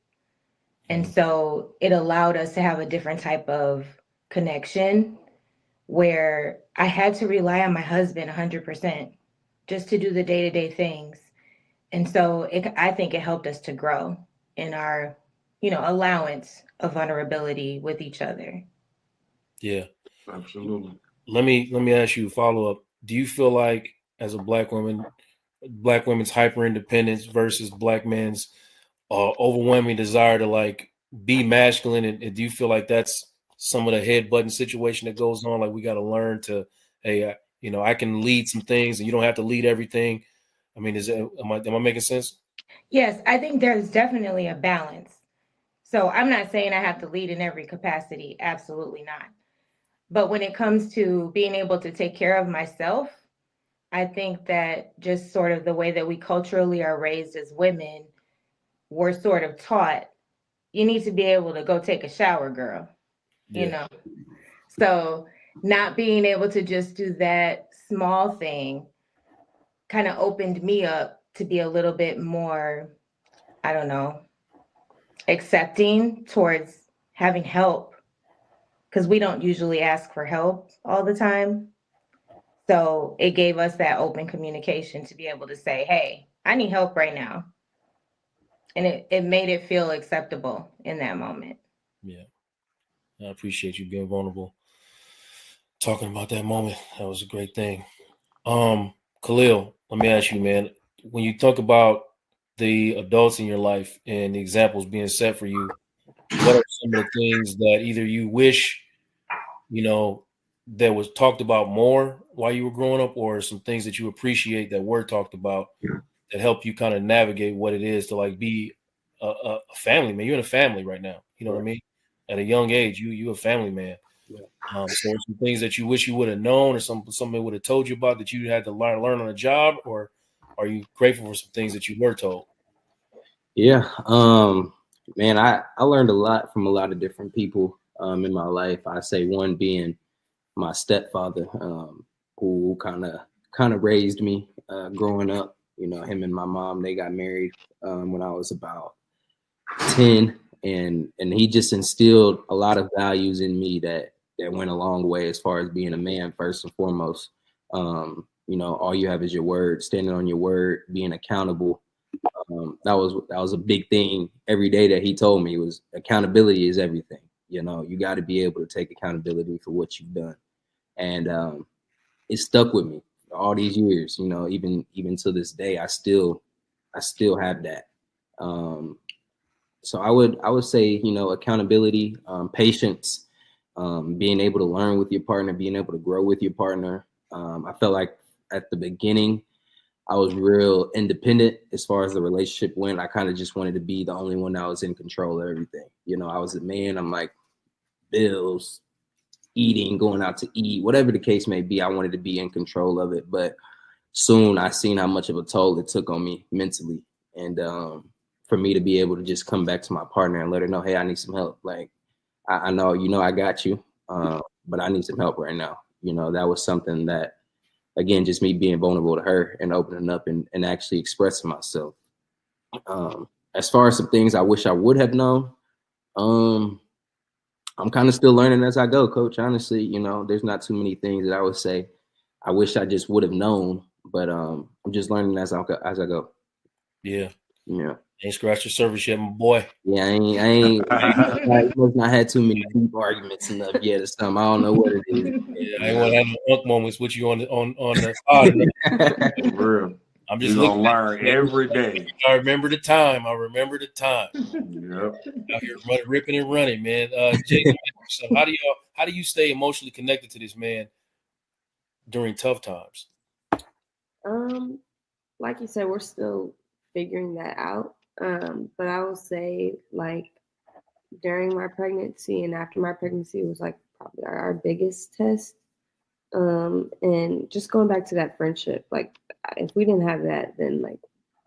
And so it allowed us to have a different type of connection where I had to rely on my husband 100% just to do the day-to-day things. And so I think it helped us to grow in our, allowance of vulnerability with each other. Yeah, absolutely. Let me ask you a follow up. Do you feel like, as a black woman, black women's hyper independence versus black men's overwhelming desire to like be masculine, and do you feel like that's some of the head button situation that goes on? Like, we got to learn to, hey, I can lead some things, and you don't have to lead everything. I mean, am I making sense? Yes, I think there's definitely a balance. So I'm not saying I have to lead in every capacity. Absolutely not. But when it comes to being able to take care of myself, I think that just sort of the way that we culturally are raised as women, we're sort of taught, you need to be able to go take a shower, girl. Yeah. So not being able to just do that small thing kind of opened me up to be a little bit more, I don't know, accepting towards having help, because we don't usually ask for help all the time. So it gave us that open communication to be able to say, "Hey, I need help right now." And it made it feel acceptable in that moment. Yeah. I appreciate you being vulnerable, talking about that moment. That was a great thing. Khalil, let me ask you, man, when you talk about the adults in your life and the examples being set for you, what are some of the things that either you wish, that was talked about more while you were growing up, or some things that you appreciate that were talked about that help you kind of navigate what it is to like be a family man? You're in a family right now. You know what I mean? At a young age, you a family man. So some things that you wish you would have known, or somebody would have told you about that you had to learn on the job, or are you grateful for some things that you were told? Yeah. Man, I learned a lot from a lot of different people in my life. I say one being my stepfather, who kind of raised me growing up. Him and my mom, they got married when I was about 10, and he just instilled a lot of values in me that went a long way as far as being a man first and foremost. All you have is your word, standing on your word, being accountable, That was a big thing every day that he told me was accountability is everything. You know, you got to be able to take accountability for what you've done, and it stuck with me all these years. You know, even to this day, I still have that. So I would say, you know, accountability, patience, being able to learn with your partner, being able to grow with your partner. I felt like at the beginning, I was real independent as far as the relationship went. I kind of just wanted to be the only one that was in control of everything. You know, I was a man. I'm like, bills, eating, going out to eat, whatever the case may be. I wanted to be in control of it. But soon I seen how much of a toll it took on me mentally. And for me to be able to just come back to my partner and let her know, hey, I need some help. Like, I know, you know, I got you, but I need some help right now. You know, that was something that, again, just me being vulnerable to her and opening up and actually expressing myself. As far as some things I wish I would have known, I'm kind of still learning as I go, Coach. Honestly, you know, there's not too many things that I would say I wish I just would have known, but I'm just learning as I go. Yeah. Yeah. Ain't scratched your surface yet, my boy. Yeah, I must not had too many deep arguments enough yet or something. I don't know what it is. Yeah, I ain't want to have no unk moments with you on the pod. For real. I'm just gonna learn every day. I remember the time. Yep. Out here ripping and running, man. Jason, so how do you stay emotionally connected to this man during tough times? Like you said, we're still figuring that out. But I will say, like, during my pregnancy and after my pregnancy was like probably our biggest test. And just going back to that friendship, like, if we didn't have that, then like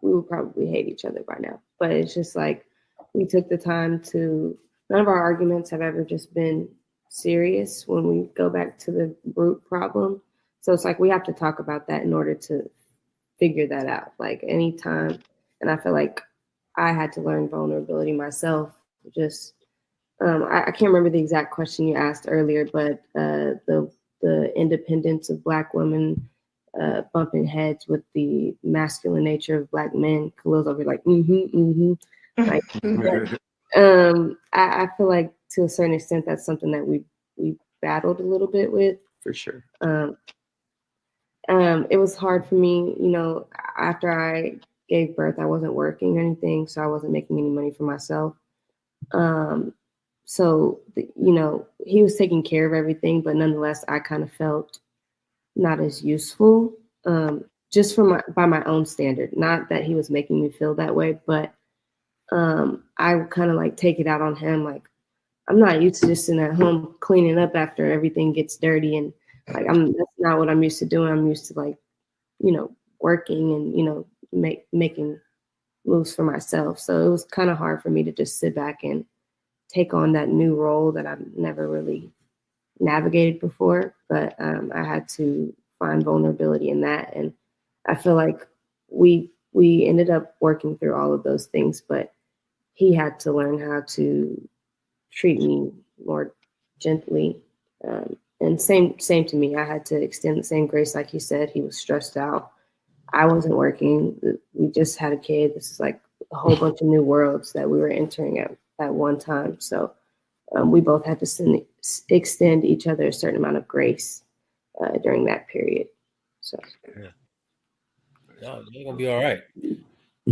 we would probably hate each other by now. But it's just like we took the time to. None of our arguments have ever just been serious when we go back to the root problem. So it's like we have to talk about that in order to figure that out. Like anytime, and I feel like I had to learn vulnerability myself. Just I can't remember the exact question you asked earlier, but the independence of Black women bumping heads with the masculine nature of Black men. Khalil's over like, Like, I feel like to a certain extent that's something that we battled a little bit with. For sure. It was hard for me, you know, after I gave birth, I wasn't working or anything, so I wasn't making any money for myself. You know, he was taking care of everything, but nonetheless, I kind of felt not as useful, just by my own standard. Not that he was making me feel that way, but I would kind of like take it out on him. Like, I'm not used to just sitting at home cleaning up after everything gets dirty, and like that's not what I'm used to doing. I'm used to, like, you know, working and, you know, making moves for myself. So it was kind of hard for me to just sit back and take on that new role that I've never really navigated before. But I had to find vulnerability in that, and I feel like we ended up working through all of those things, but he had to learn how to treat me more gently. And same to me. I had to extend the same grace. Like you said, he was stressed out. I wasn't working. We just had a kid. This is like a whole bunch of new worlds that we were entering at one time. So we both had to extend each other a certain amount of grace during that period. So No, you're gonna be all right.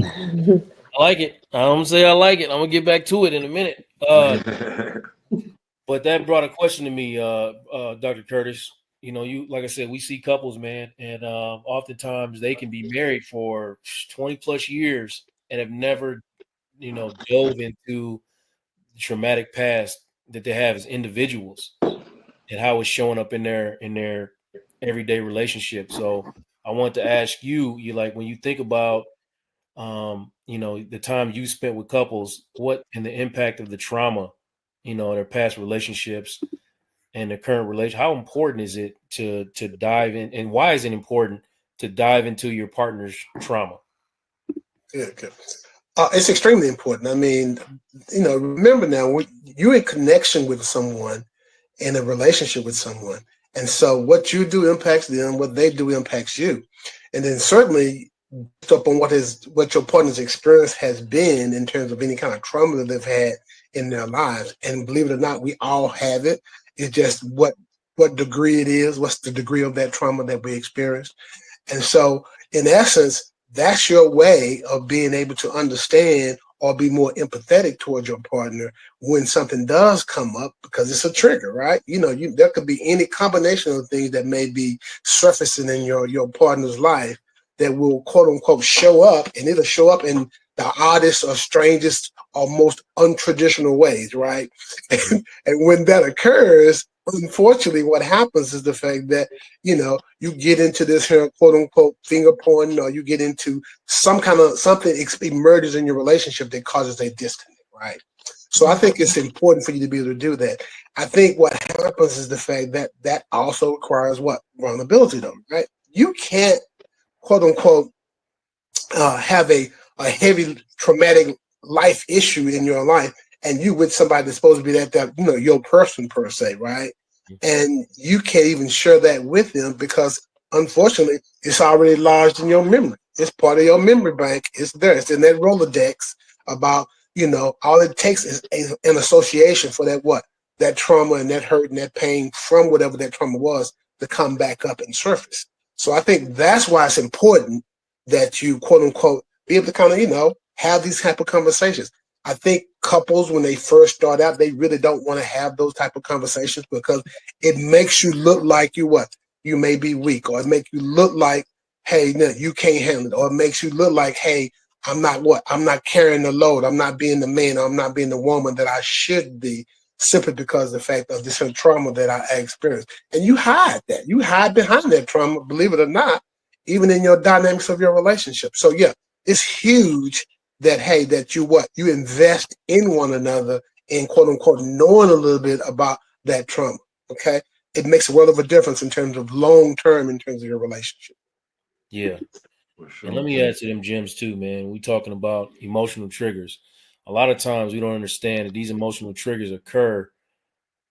I like it. I'm gonna say I like it. I'm gonna get back to it in a minute. But that brought a question to me, Dr. Curtis. You know, like I said, we see couples, man, and oftentimes they can be married for 20 plus years and have never, you know, dove into the traumatic past that they have as individuals and how it's showing up in their everyday relationship. So I want to ask you, like, when you think about, you know, the time you spent with couples, what and the impact of the trauma, you know, in their past relationships and the current relation, how important is it to dive in, and why is it important to dive into your partner's trauma? Yeah, good. It's extremely important. I mean, you know, remember now, you're in connection with someone, in a relationship with someone. And so what you do impacts them, what they do impacts you. And then certainly based up on what your partner's experience has been in terms of any kind of trauma that they've had in their lives. And believe it or not, we all have it. It's just what degree it is, what's the degree of that trauma that we experienced. And so, in essence, that's your way of being able to understand or be more empathetic towards your partner when something does come up, because it's a trigger, right? There could be any combination of things that may be surfacing in your partner's life that will, quote unquote, show up, and it'll show up in the oddest or strangest or most untraditional ways, right? And when that occurs, unfortunately, what happens is the fact that, you get into this here, quote unquote, finger pointing, or you get into something emerges in your relationship that causes a disconnect, right? So I think it's important for you to be able to do that. I think what happens is the fact that that also requires what? Vulnerability, though, right? You can't, quote unquote, have a heavy traumatic life issue in your life, and you with somebody that's supposed to be that your person per se, right? And you can't even share that with them because, unfortunately, it's already lodged in your memory. It's part of your memory bank. It's there. It's in that Rolodex about, all it takes is an association for that trauma and that hurt and that pain from whatever that trauma was to come back up and surface. So I think that's why it's important that you, quote unquote, be able to kind of, have these type of conversations. I think couples, when they first start out, they really don't want to have those type of conversations because it makes you look like you may be weak, or it makes you look like, hey, no, you can't handle it, or it makes you look like, hey, I'm not carrying the load. I'm not being the man, or I'm not being the woman that I should be, simply because of the fact of this trauma that I experienced. And you hide that. You hide behind that trauma, believe it or not, even in your dynamics of your relationship. So yeah, it's huge that, hey, that you invest in one another and, quote unquote, knowing a little bit about that trauma. Okay. It makes a world of a difference in terms of long term, in terms of your relationship. Yeah. Sure. And let me add to them gems too, man. We talking about emotional triggers. A lot of times we don't understand that these emotional triggers occur,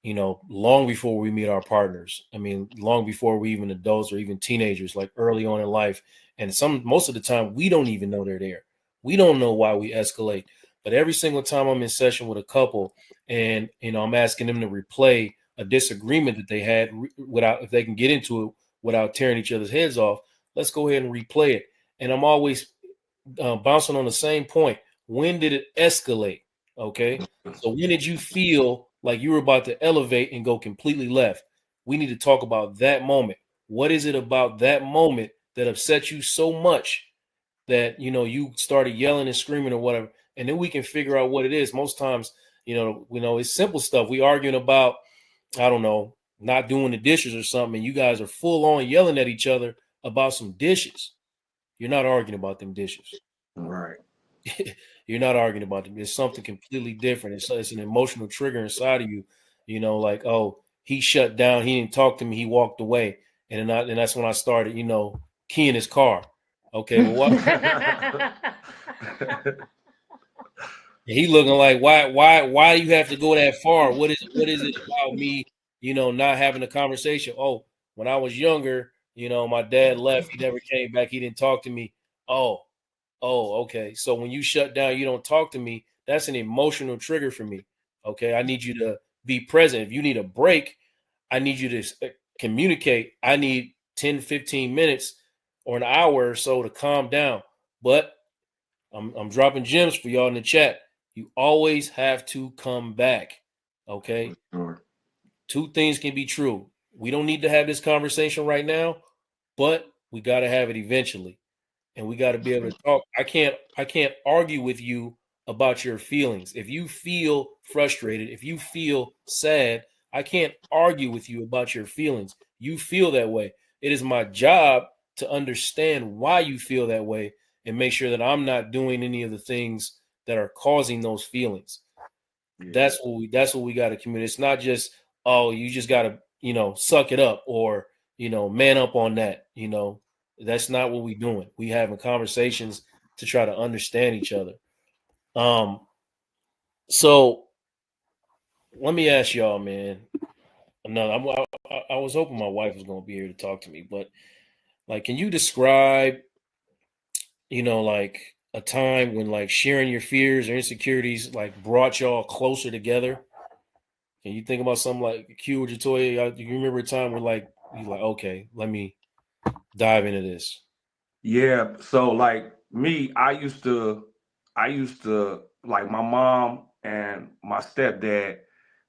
long before we meet our partners. I mean, long before we even adults or even teenagers, like early on in life. And most of the time we don't even know they're there. We don't know why we escalate. But every single time I'm in session with a couple and, I'm asking them to replay a disagreement that they had without, if they can get into it without tearing each other's heads off, let's go ahead and replay it. And I'm always bouncing on the same point. When did it escalate? Okay. So when did you feel like you were about to elevate and go completely left? We need to talk about that moment. What is it about that moment that upset you so much that, you started yelling and screaming or whatever? And then we can figure out what it is. Most times, it's simple stuff. We arguing about, I don't know, not doing the dishes or something. And you guys are full on yelling at each other about some dishes. You're not arguing about them dishes. Right. You're not arguing about them. It's something completely different. It's an emotional trigger inside of you. Like, oh, he shut down. He didn't talk to me. He walked away. And that's when I started, keying his car. Okay, well, what? He looking like, why do you have to go that far? What is it about me, not having a conversation? Oh, when I was younger, my dad left. He never came back. He didn't talk to me. Oh, okay. So when you shut down, you don't talk to me. That's an emotional trigger for me. Okay, I need you to be present. If you need a break, I need you to communicate. I need 10, 15 minutes or an hour or so to calm down. But I'm dropping gems for y'all in the chat. You always have to come back. Okay. Sure. Two things can be true. We don't need to have this conversation right now, but we got to have it eventually. And we got to be able to talk. I can't argue with you about your feelings. If you feel frustrated, if you feel sad, I can't argue with you about your feelings. You feel that way. It is my job to understand why you feel that way and make sure that I'm not doing any of the things that are causing those feelings. Yeah. That's what we got to communicate. It's not just, oh, you just got to, suck it up or, man up on that, That's not what we're doing. We having conversations to try to understand each other. So let me ask y'all, man. No, I was hoping my wife was going to be here to talk to me, but like, can you describe you know, like a time when like sharing your fears or insecurities like brought y'all closer together? Can you think about something like Q or Jatoya? Do you remember a time where like you're like, okay, let me dive into this? Yeah, so like me, I used to like my mom and my stepdad,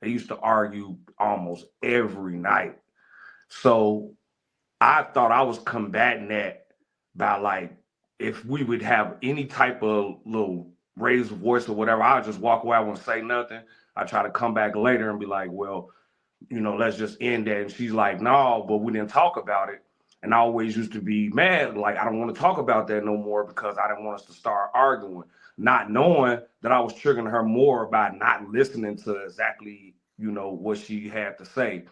they used to argue almost every night. So I thought I was combating that by like if we would have any type of little raised voice or whatever, I'd just walk away, I wouldn't say nothing. I try to come back later and be like, well, let's just end that. And she's like, no, but we didn't talk about it. And I always used to be mad, like, I don't want to talk about that no more because I didn't want us to start arguing, not knowing that I was triggering her more by not listening to exactly, what she had to say.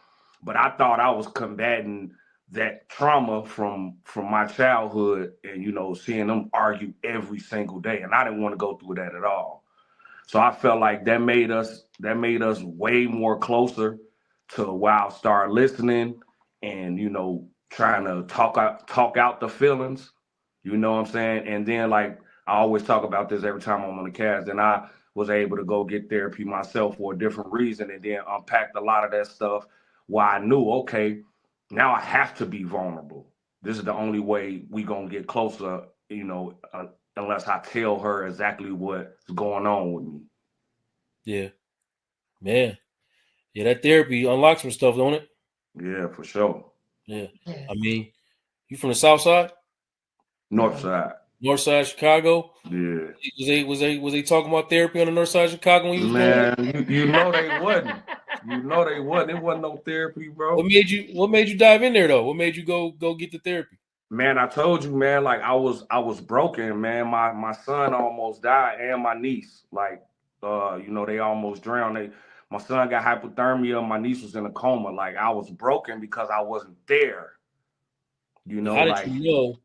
But I thought I was combating that trauma from my childhood and, seeing them argue every single day. And I didn't want to go through that at all. So I felt like that made us way more closer to where I start listening and trying to talk out the feelings. You know what I'm saying? And then like I always talk about this every time I'm on the cast. And I was able to go get therapy myself for a different reason and then unpacked a lot of that stuff where I knew, okay, now I have to be vulnerable. This is the only way we gonna get closer, unless I tell her exactly what's going on with me. Yeah, man. Yeah, that therapy unlocks some stuff, don't it? Yeah, for sure. Yeah. I mean, you from the South Side? North side. North Side Chicago? Yeah. Was they talking about therapy on the North Side of Chicago when you was growing up? Man, you know they wasn't. You know they wasn't. It wasn't no therapy, bro. What made you dive in there though? What made you go get the therapy? Man, I told you, man, like I was broken, man. My son almost died and my niece. Like they almost drowned. My son got hypothermia, my niece was in a coma. Like I was broken because I wasn't there. How did Like you know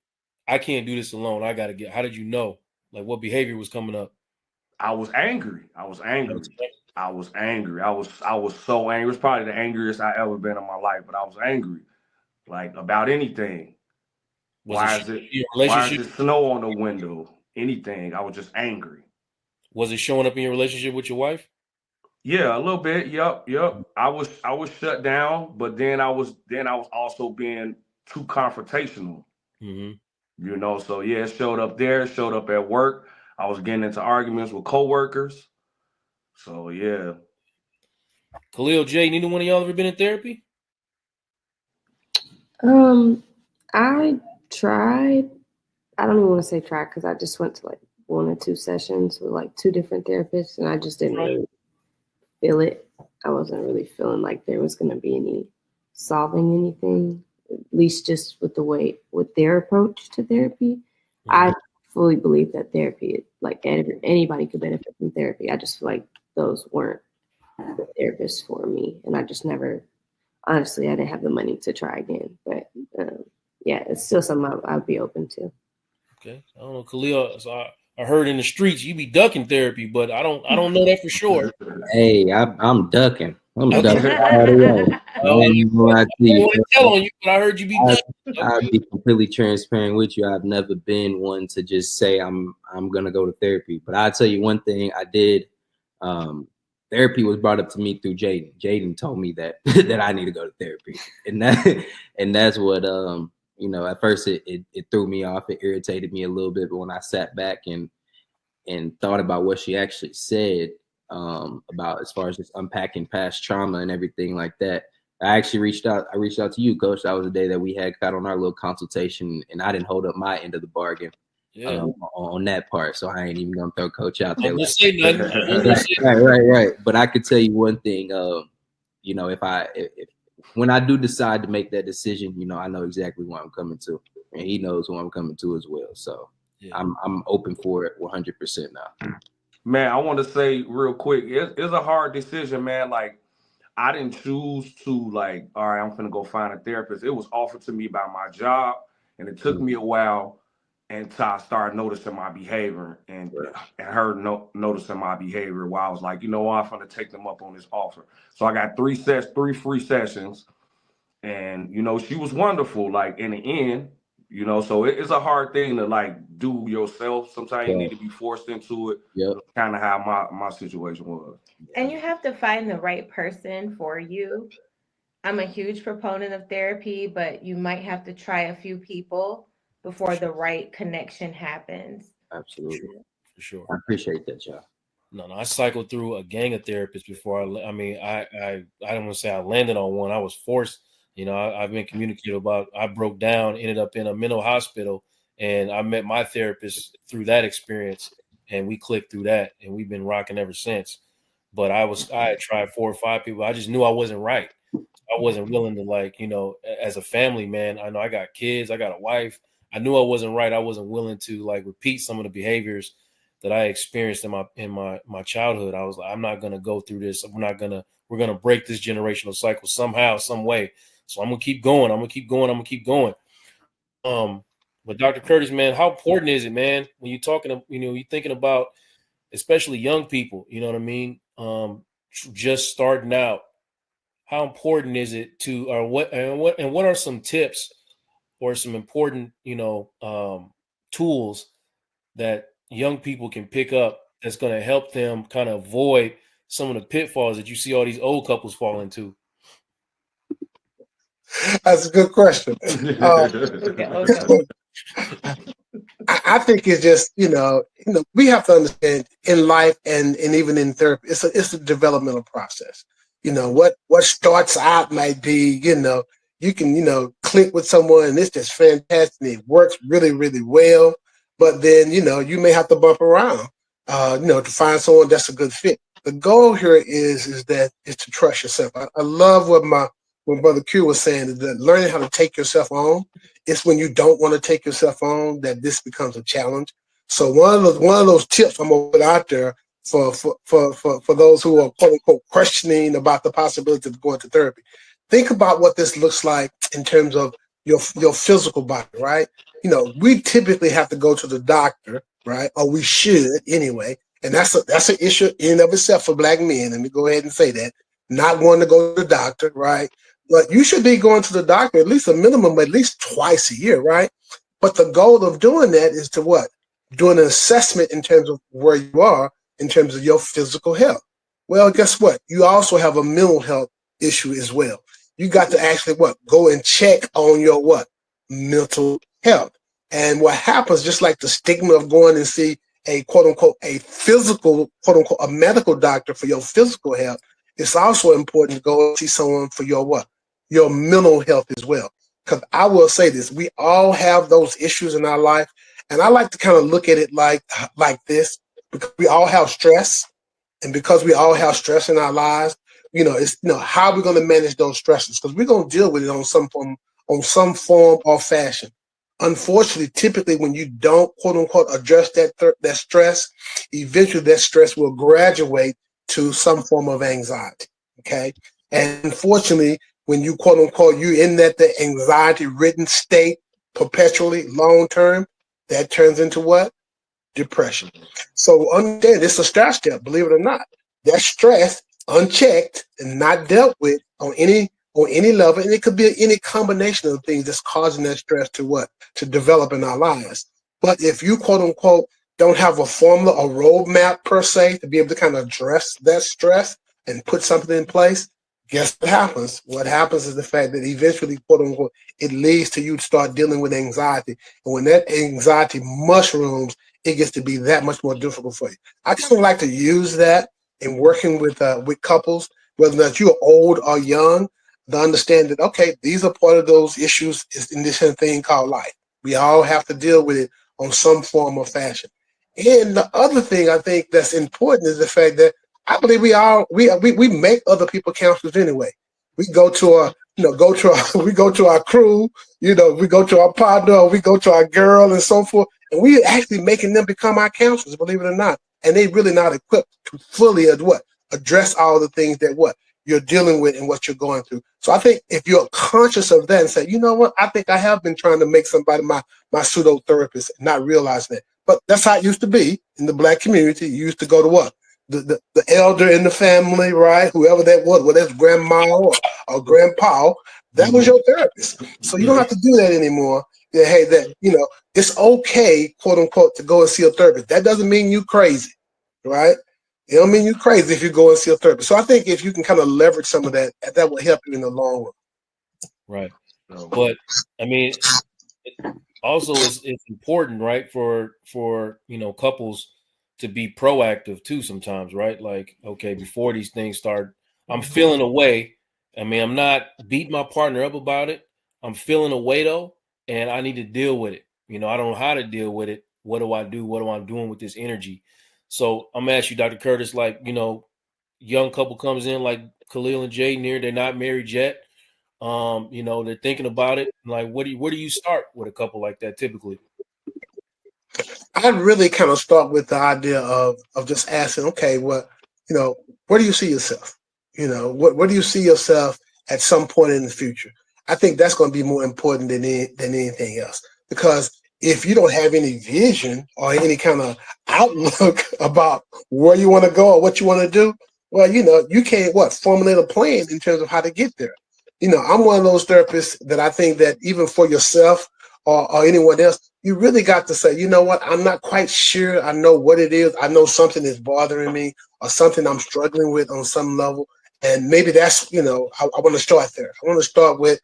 I can't do this alone? How did you know? Like what behavior was coming up? I was angry. I was angry. I was angry. I was so angry. It was probably the angriest I ever been in my life, but I was angry. Like about anything. Was it Why is showing it up in your why is relationship? it snow on the window? Anything. I was just angry. Was it showing up in your relationship with your wife? Yeah, a little bit. Yep. I was shut down, but then I was also being too confrontational. Mm-hmm. So yeah, it showed up there, it showed up at work. I was getting into arguments with coworkers. So yeah. Khalil J, neither one of y'all ever been in therapy? I tried. I don't even want to say try because I just went to like 1 or 2 sessions with like 2 different therapists, and I just didn't really feel it. I wasn't really feeling like there was going to be any solving anything, at least just with their approach to therapy. I fully believe that therapy, like anybody could benefit from therapy. I just feel like those weren't the therapists for me, and I just never. Honestly, I didn't have the money to try again, but yeah, it's still something I'd be open to. Okay, I don't know, Khalil. So I heard in the streets you be ducking therapy, but I don't know that for sure. Hey, I'm ducking. I'm ducking Okay. all the way. I ain't even gonna lie to I don't you. want to tell on you, but I heard you be ducking. I'll be completely transparent with you. I've never been one to just say I'm gonna go to therapy. But I'll tell you one thing I did. Therapy was brought up to me through Jaden. Jaden told me that that I need to go to therapy, and that's what at first it threw me off. It irritated me a little bit, but when I sat back and thought about what she actually said about as far as just unpacking past trauma and everything like that, I actually reached out. I reached out to you, Coach. That was the day that we got on our little consultation, and I didn't hold up my end of the bargain on that part. So I ain't even gonna throw Coach out there. Say nothing. Right. But I could tell you one thing. If when I do decide to make that decision, I know exactly who I'm coming to, and he knows who I'm coming to as well. So I'm open for it 100% now. Man, I want to say real quick, it's a hard decision, man. Like I didn't choose to like, all right, I'm gonna go find a therapist. It was offered to me by my job, and it took me a while until I started noticing my behavior and her noticing my behavior. While I was like, you know what, I'm gonna take them up on this offer. So I got 3 free sessions, and she was wonderful. Like in the end, You know, so it's a hard thing to like do yourself. Sometimes you need to be forced into it. Yep. Kind of how my situation was. And you have to find the right person for you. I'm a huge proponent of therapy, but you might have to try a few people before the right connection happens. Absolutely. For sure. I appreciate that, y'all. No, I cycled through a gang of therapists before I don't want to say I landed on one. I was forced. You know, I've been communicating about. I broke down, ended up in a mental hospital, and I met my therapist through that experience, and we clicked through that, and we've been rocking ever since. But I had tried 4 or 5 people. I just knew I wasn't right. I wasn't willing to, like, you know, as a family man. I know I got kids, I got a wife. I knew I wasn't right. I wasn't willing to like repeat some of the behaviors that I experienced in my childhood. I was like, I'm not gonna go through this. We're gonna break this generational cycle somehow, some way. So I'm gonna keep going. I'm gonna keep going. But Dr. Curtis, man, how important is it, man, when you're talking, you know, you're thinking about especially young people, you know what I mean? Just starting out. How important is it to, or what are some tips or some important, you know, tools that young people can pick up that's going to help them kind of avoid some of the pitfalls that you see all these old couples fall into? That's a good question. I think it's just, you know, we have to understand in life and even in therapy, it's a developmental process. You know, what starts out might be, you know, you can, you know, click with someone and it's just fantastic. And it works really, really well. But then, you know, you may have to bump around, you know, to find someone that's a good fit. The goal here is to trust yourself. I love what Brother Q was saying, is that learning how to take yourself on. It's when you don't want to take yourself on that this becomes a challenge. So one of those tips I'm gonna put out there for those who are quote unquote questioning about the possibility of going to therapy. Think about what this looks like in terms of your physical body, right? You know, we typically have to go to the doctor, right? Or we should anyway. And that's an issue in and of itself for Black men. Let me go ahead and say that. Not wanting to go to the doctor, right? But you should be going to the doctor at least a minimum, at least twice a year, right? But the goal of doing that is to what? Doing an assessment in terms of where you are in terms of your physical health. Well, guess what? You also have a mental health issue as well. You got to actually what? Go and check on your what? Mental health. And what happens, just like the stigma of going and see a quote unquote, a physical, quote unquote, a medical doctor for your physical health, it's also important to go and see someone for your what? Your mental health as well. Because I will say this, we all have those issues in our life. And I like to kind of look at it like this, because we all have stress. And because we all have stress in our lives, you know, it's, you know, how are we going to manage those stresses? Because we're going to deal with it on some form or fashion. Unfortunately, typically when you don't, quote unquote, address that stress, eventually that stress will graduate to some form of anxiety. Okay. And unfortunately, when you, quote unquote, you're in the anxiety ridden state perpetually long term, that turns into what? Depression. So understand, it's a stress step, believe it or not. That stress unchecked and not dealt with on any level, and it could be any combination of things that's causing that stress to what? To develop in our lives. But if you, quote unquote, don't have a formula, a roadmap per se, to be able to kind of address that stress and put something in place, guess what happens? What happens is the fact that eventually, quote unquote, it leads to you to start dealing with anxiety. And when that anxiety mushrooms, it gets to be that much more difficult for you. I kind of like to use that in working with couples, whether or not you're old or young, to understand that, okay, these are part of those issues in this thing called life. We all have to deal with it on some form or fashion. And the other thing I think that's important is the fact that I believe we make other people counselors anyway. We go to our crew, you know, we go to our partner, or we go to our girl and so forth, and we actually making them become our counselors, believe it or not. And they really not equipped to fully address all the things that you're dealing with and what you're going through. So I think if you're conscious of that and say, you know what, I think I have been trying to make somebody my pseudo therapist, and not realizing that. But that's how it used to be in the Black community. You used to go to what? the elder in the family, right? Whoever that was, whether that's grandma or grandpa, that was your therapist. So you don't have to do that anymore. Yeah, hey, that it's okay, quote unquote, to go and see a therapist. That doesn't mean you crazy, right? It don't mean you crazy if you go and see a therapist. So I think if you can kind of leverage some of that, that will help you in the long run. Right. But I mean, also it's important, right, for couples to be proactive too sometimes, right? Like, okay, before these things start, I'm feeling a way. I mean, I'm not beating my partner up about it. I'm feeling a way though, and I need to deal with it. I don't know how to deal with it. What do I do? What am I doing with this energy? So I'm gonna ask you, Dr. Curtis, like, young couple comes in like Khalil and Jay near, they're not married yet. They're thinking about it. Like, where do you start with a couple like that typically? I'd really kind of start with the idea of just asking, okay, where do you see yourself? Where do you see yourself at some point in the future? I think that's going to be more important than anything else. Because if you don't have any vision or any kind of outlook about where you want to go or what you want to do, well, you can't formulate a plan in terms of how to get there. I'm one of those therapists that I think that even for yourself or anyone else, you really got to say, you know what, I'm not quite sure I know what it is. I know something is bothering me or something I'm struggling with on some level. And maybe that's, I want to start there. I want to start with,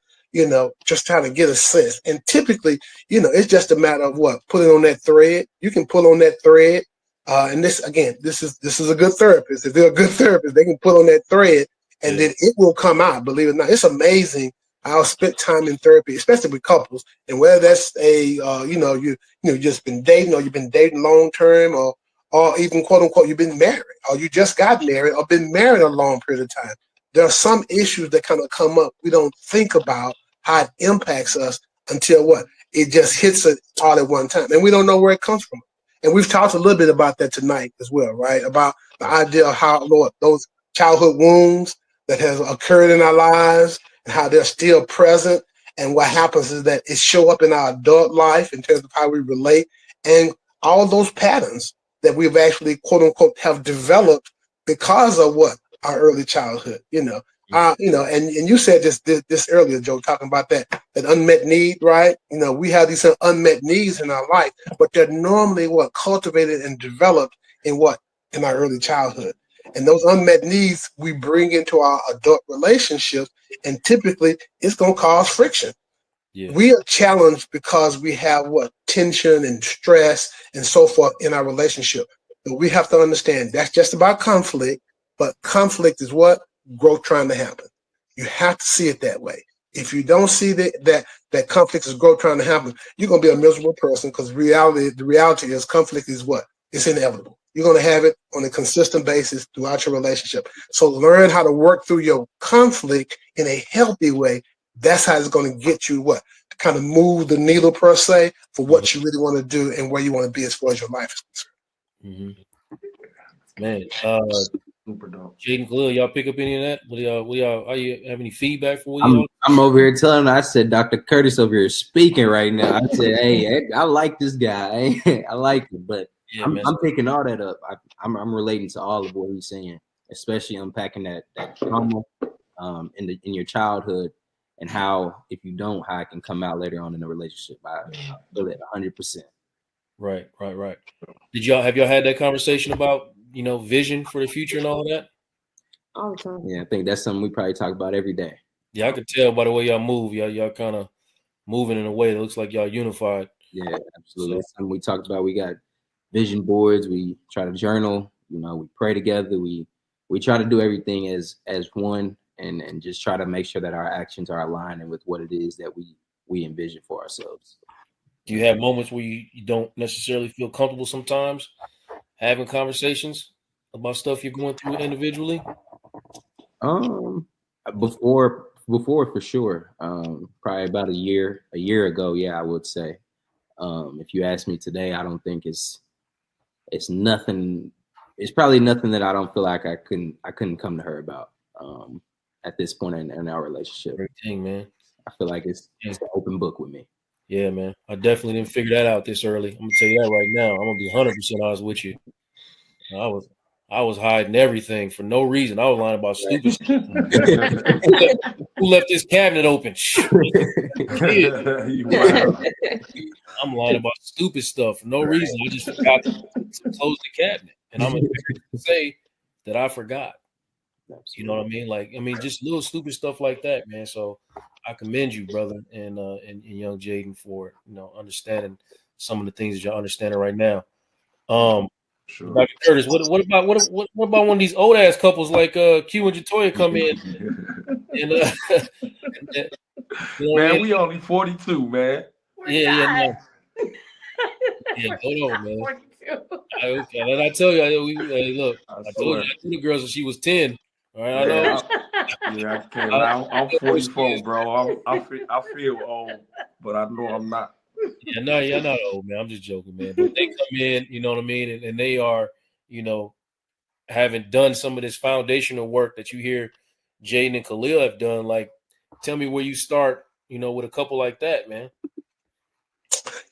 just trying to get a sense. And typically, it's just a matter of pulling on that thread. You can pull on that thread. And this is a good therapist. If they're a good therapist, they can pull on that thread and then it will come out. Believe it or not, it's amazing. I'll spend time in therapy, especially with couples, and whether that's you just been dating or you've been dating long term or even quote unquote you've been married or you just got married or been married a long period of time. There are some issues that kind of come up. We don't think about how it impacts us until it just hits it all at one time, and we don't know where it comes from. And we've talked a little bit about that tonight as well, right? About the idea of how those childhood wounds that has occurred in our lives and how they're still present. And what happens is that it show up in our adult life in terms of how we relate and all those patterns that we've actually, quote unquote, have developed because of our early childhood, and you said this earlier, Joe, talking about that unmet need, right? We have these unmet needs in our life, but they're normally cultivated and developed in our early childhood. And those unmet needs we bring into our adult relationships, and typically it's going to cause friction. Yeah. We are challenged because we have tension and stress and so forth in our relationship. But we have to understand that's just about conflict, but conflict is growth trying to happen. You have to see it that way. If you don't see that conflict is growth trying to happen, you're going to be a miserable person because the reality is conflict is it's inevitable. You're going to have it on a consistent basis throughout your relationship. So learn how to work through your conflict in a healthy way. That's how it's going to get you to kind of move the needle per se for what you really want to do and where you want to be as far as your life is concerned. Mm-hmm. Man, Jaden, Khalil, y'all pick up any of that? How you have any feedback for y'all? I'm over here telling him, I said, Dr. Curtis over here speaking right now. I said, hey, I like this guy. I like it, but yeah, I'm picking all that up. I'm relating to all of what he's saying, especially unpacking that trauma in your childhood and how if you don't, how it can come out later on in the relationship. I feel it 100%. Right. Have y'all had that conversation about vision for the future and all of that? All the time. Yeah, I think that's something we probably talk about every day. Yeah, I could tell by the way y'all move. Y'all kind of moving in a way that looks like y'all unified. Yeah, absolutely. That's something we talked about. We got vision boards. We try to journal. We pray together. We try to do everything as one and just try to make sure that our actions are aligning with what it is that we envision for ourselves. Do you have moments where you don't necessarily feel comfortable sometimes having conversations about stuff you're going through individually? Before for sure. Probably about a year ago, yeah, I would say. If you ask me today, I don't think it's nothing. It's probably nothing that I don't feel like I couldn't come to her about at this point in our relationship. Great thing, man. I feel like it's an open book with me. Yeah, man. I definitely didn't figure that out this early. I'm gonna tell you that right now. I'm gonna be 100% honest with you. I was hiding everything for no reason. I was lying about stupid shit. Who left this cabinet open? You wild. I'm lying about stupid stuff for no reason. I just forgot to close the cabinet. And I'm embarrassed to say that I forgot. You know what I mean? Like, I mean, just little stupid stuff like that, man. So I commend you, brother, and young Jaden for, you know, understanding some of the things that you're understanding right now. Sure. Dr. Curtis, what about one of these old ass couples like Q and Jatoya come in and and, you know, man, we only 42, man. Yeah, hold on, man. Okay, and I tell you, look, I told you I knew the girls when she was 10. All right, I know. I can't lie. I'm 44, bro. I feel old, but I know I'm not. Yeah, no, you're not old, man. I'm just joking, man. But they come in, you know what I mean, and they are, you know, having done some of this foundational work that you hear Jaden and Khalil have done. Like, tell me where you start, you know, with a couple like that, man.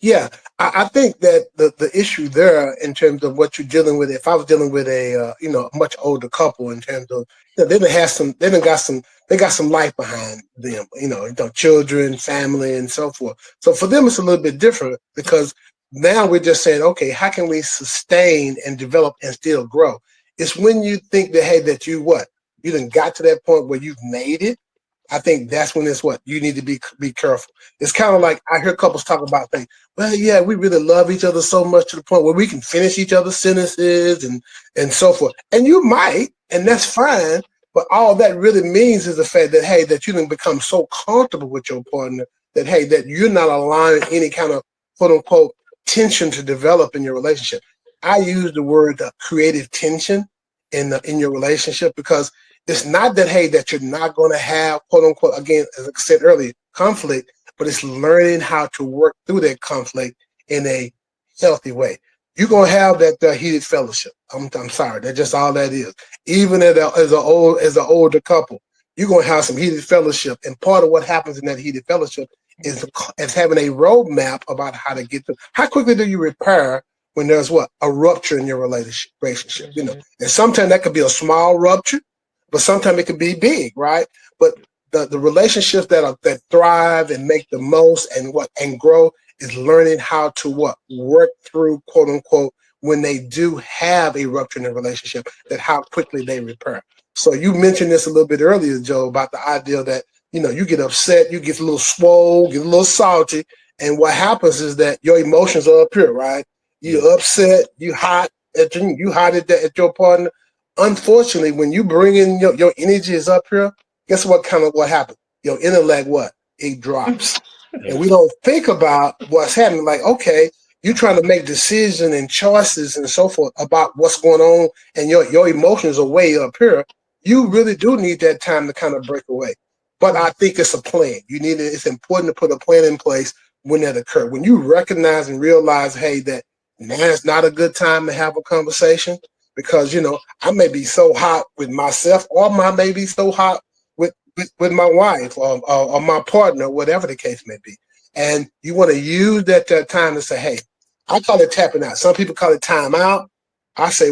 Yeah, I think that the issue there in terms of what you're dealing with, if I was dealing with a a much older couple in terms of, you know, they got some life behind them, children, family, and so forth. So for them, it's a little bit different because now we're just saying, okay, how can we sustain and develop and still grow? It's when you think that, hey, that you done got to that point where you've made it. I think that's when it's what you need to be careful. It's kind of like I hear couples talk about things. Well, yeah, we really love each other so much to the point where we can finish each other's sentences and so forth. And you might, and that's fine. But all that really means is the fact that, hey, that you didn't become so comfortable with your partner that, hey, that you're not allowing any kind of quote unquote tension to develop in your relationship. I use the word creative tension in your relationship because it's not that, hey, that you're not going to have, quote unquote, again, as I said earlier, conflict, but it's learning how to work through that conflict in a healthy way. You're going to have that heated fellowship. I'm sorry. That's just all that is. Even as an older couple, you're going to have some heated fellowship. And part of what happens in that heated fellowship is having a roadmap about how to get to, how quickly do you repair when there's a rupture in your relationship, and sometimes that could be a small rupture, but sometimes it could be big, right? But the relationships that thrive and make the most and grow is learning how to work through, quote unquote, when they do have a rupture in a relationship, that how quickly they repair. So you mentioned this a little bit earlier, Joe, about the idea that, you get upset, you get a little swole, get a little salty, and what happens is that your emotions are up here, right? You're upset, you hot at your partner. Unfortunately, when you bring in your energy is up here, guess what happens? Your intellect, it drops. And we don't think about what's happening. Like, okay, you're trying to make decisions and choices and so forth about what's going on, and your emotions are way up here. You really do need that time to kind of break away. But I think it's a plan. It's important to put a plan in place when that occurs. When you recognize and realize, hey, that now is not a good time to have a conversation because, I may be so hot with myself or I may be so hot with my wife or my partner, whatever the case may be. And you want to use that time to say, hey, I call it tapping out. Some people call it time out. I say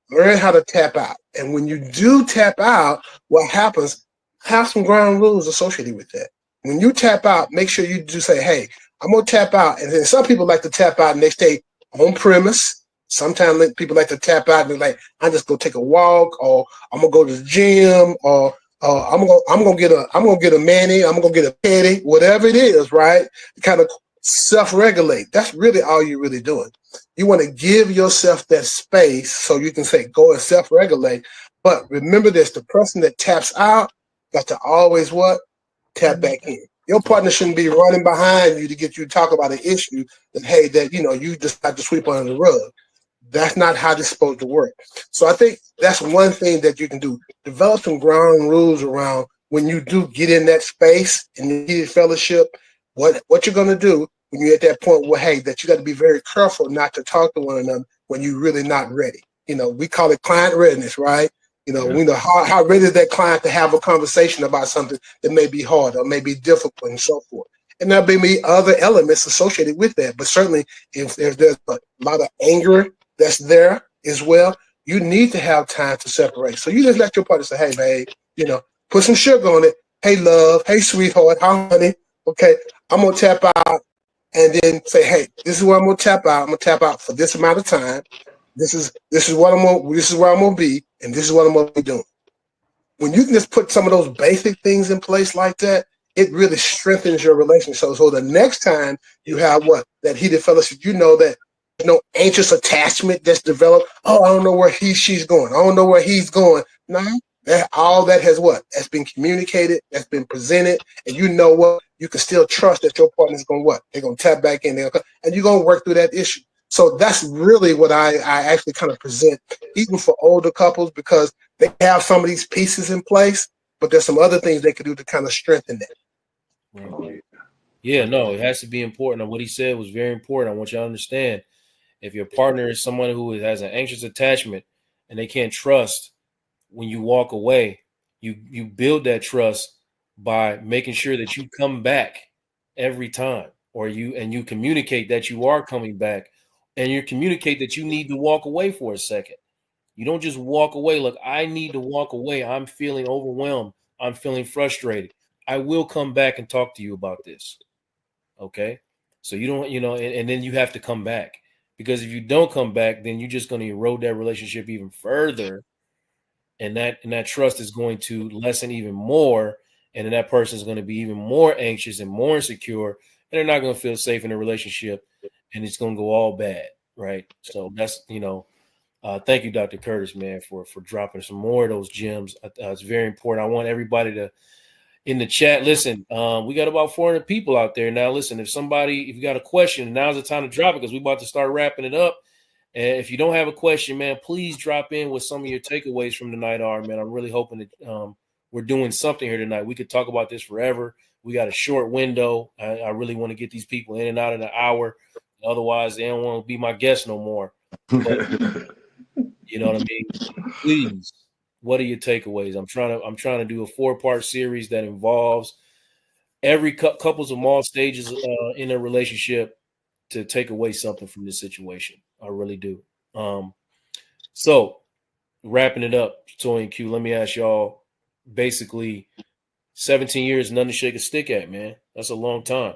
learn how to tap out. And when you do tap out, what happens, have some ground rules associated with that. When you tap out, make sure you do say, hey, I'm going to tap out. And then some people like to tap out and they stay on premise. Sometimes people like to tap out and be like, I'm just going to take a walk, or I'm going to go to the gym, or I'm gonna get a mani, I'm gonna get a pedi, whatever it is, right? Kind of self-regulate. That's really all you're really doing. You want to give yourself that space so you can say, go and self-regulate. But remember this, the person that taps out got to always tap back in. Your partner shouldn't be running behind you to get you to talk about an issue that, hey, that, you just have to sweep under the rug. That's not how this is supposed to work. So I think that's one thing that you can do. Develop some ground rules around when you do get in that space in the heated fellowship, what you're going to do when you're at that point where, hey, that you got to be very careful not to talk to one another when you're really not ready. We call it client readiness, right? We know how ready is that client to have a conversation about something that may be hard or may be difficult and so forth. And there'll be other elements associated with that. But certainly if there's a lot of anger that's there as well, you need to have time to separate. So you just let your partner say, hey, babe, put some sugar on it. Hey, love. Hey, sweetheart. Hi, honey. Okay, I'm going to tap out. And then say, hey, this is where I'm going to tap out. I'm going to tap out for this amount of time. This is where I'm going to be. And this is what I'm going to be doing. When you can just put some of those basic things in place like that, it really strengthens your relationship. So the next time you have that heated fellowship, that there's no anxious attachment that's developed. Oh, I don't know where she's going. I don't know where he's going. No, all that has that's been communicated, that's been presented, and you can still trust that your partner's going they're going to tap back in there, and you're going to work through that issue. So that's really what I actually kind of present, even for older couples, because they have some of these pieces in place, but there's some other things they could do to kind of strengthen that. Right. Yeah, no, it has to be important. And what he said was very important. I want you to understand, if your partner is someone who has an anxious attachment and they can't trust when you walk away, you build that trust by making sure that you come back every time, or you communicate that you are coming back, and you communicate that you need to walk away for a second. You don't just walk away. Look, I need to walk away. I'm feeling overwhelmed. I'm feeling frustrated. I will come back and talk to you about this. Okay. So you don't, and then you have to come back, because if you don't come back, then you're just going to erode that relationship even further. And that trust is going to lessen even more. And then that person is going to be even more anxious and more insecure, and they're not going to feel safe in a relationship, and it's going to go all bad. Right. So that's, thank you, Dr. Curtis, man, for dropping some more of those gems. It's very important. I want everybody to, in the chat, listen, we got about 400 people out there now. Listen, if you got a question, now's the time to drop it, because we're about to start wrapping it up. And if you don't have a question, man, please drop in with some of your takeaways from the night, man. I'm really hoping that we're doing something here tonight. We could talk about this forever. We got a short window. I really want to get these people in and out in an hour. Otherwise, they don't want to be my guest no more. But, you know what I mean? Please, what are your takeaways? I'm trying to do a 4-part series that involves every couples of all stages in a relationship to take away something from this situation. I really do. So wrapping it up, Toy and Q, let me ask y'all, basically 17 years, nothing to shake a stick at, man. That's a long time.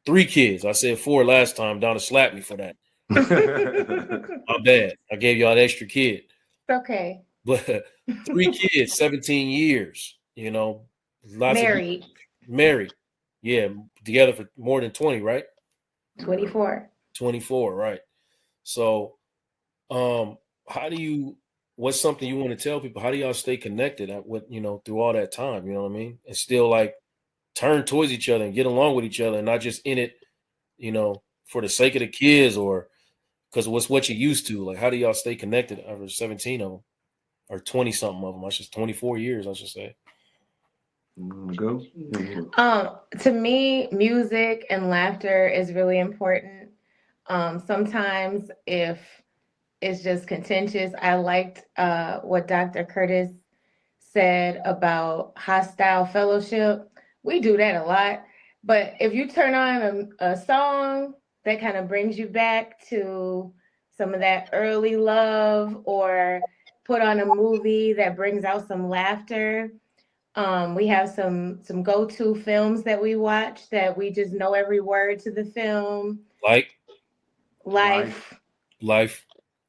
3 kids. I said 4 last time. Donna slapped me for that. My bad. I gave y'all an extra kid. It's okay. But 3 kids, 17 years, Married. Married. Yeah, together for more than 20, right? 24. 24, right. So what's something you want to tell people? How do y'all stay connected through all that time, you know what I mean? And still turn towards each other and get along with each other, and not just in it, for the sake of the kids or because what's what you used to. Like, how do y'all stay connected over 17 of them or 20 something of them? I should 24 years, I should say. Go. To me, music and laughter is really important. Sometimes if it's just contentious, I liked what Dr. Curtis said about hostile fellowship. We do that a lot. But if you turn on a song that kind of brings you back to some of that early love, or put on a movie that brings out some laughter. We have some go-to films that we watch that we just know every word to the film. Life.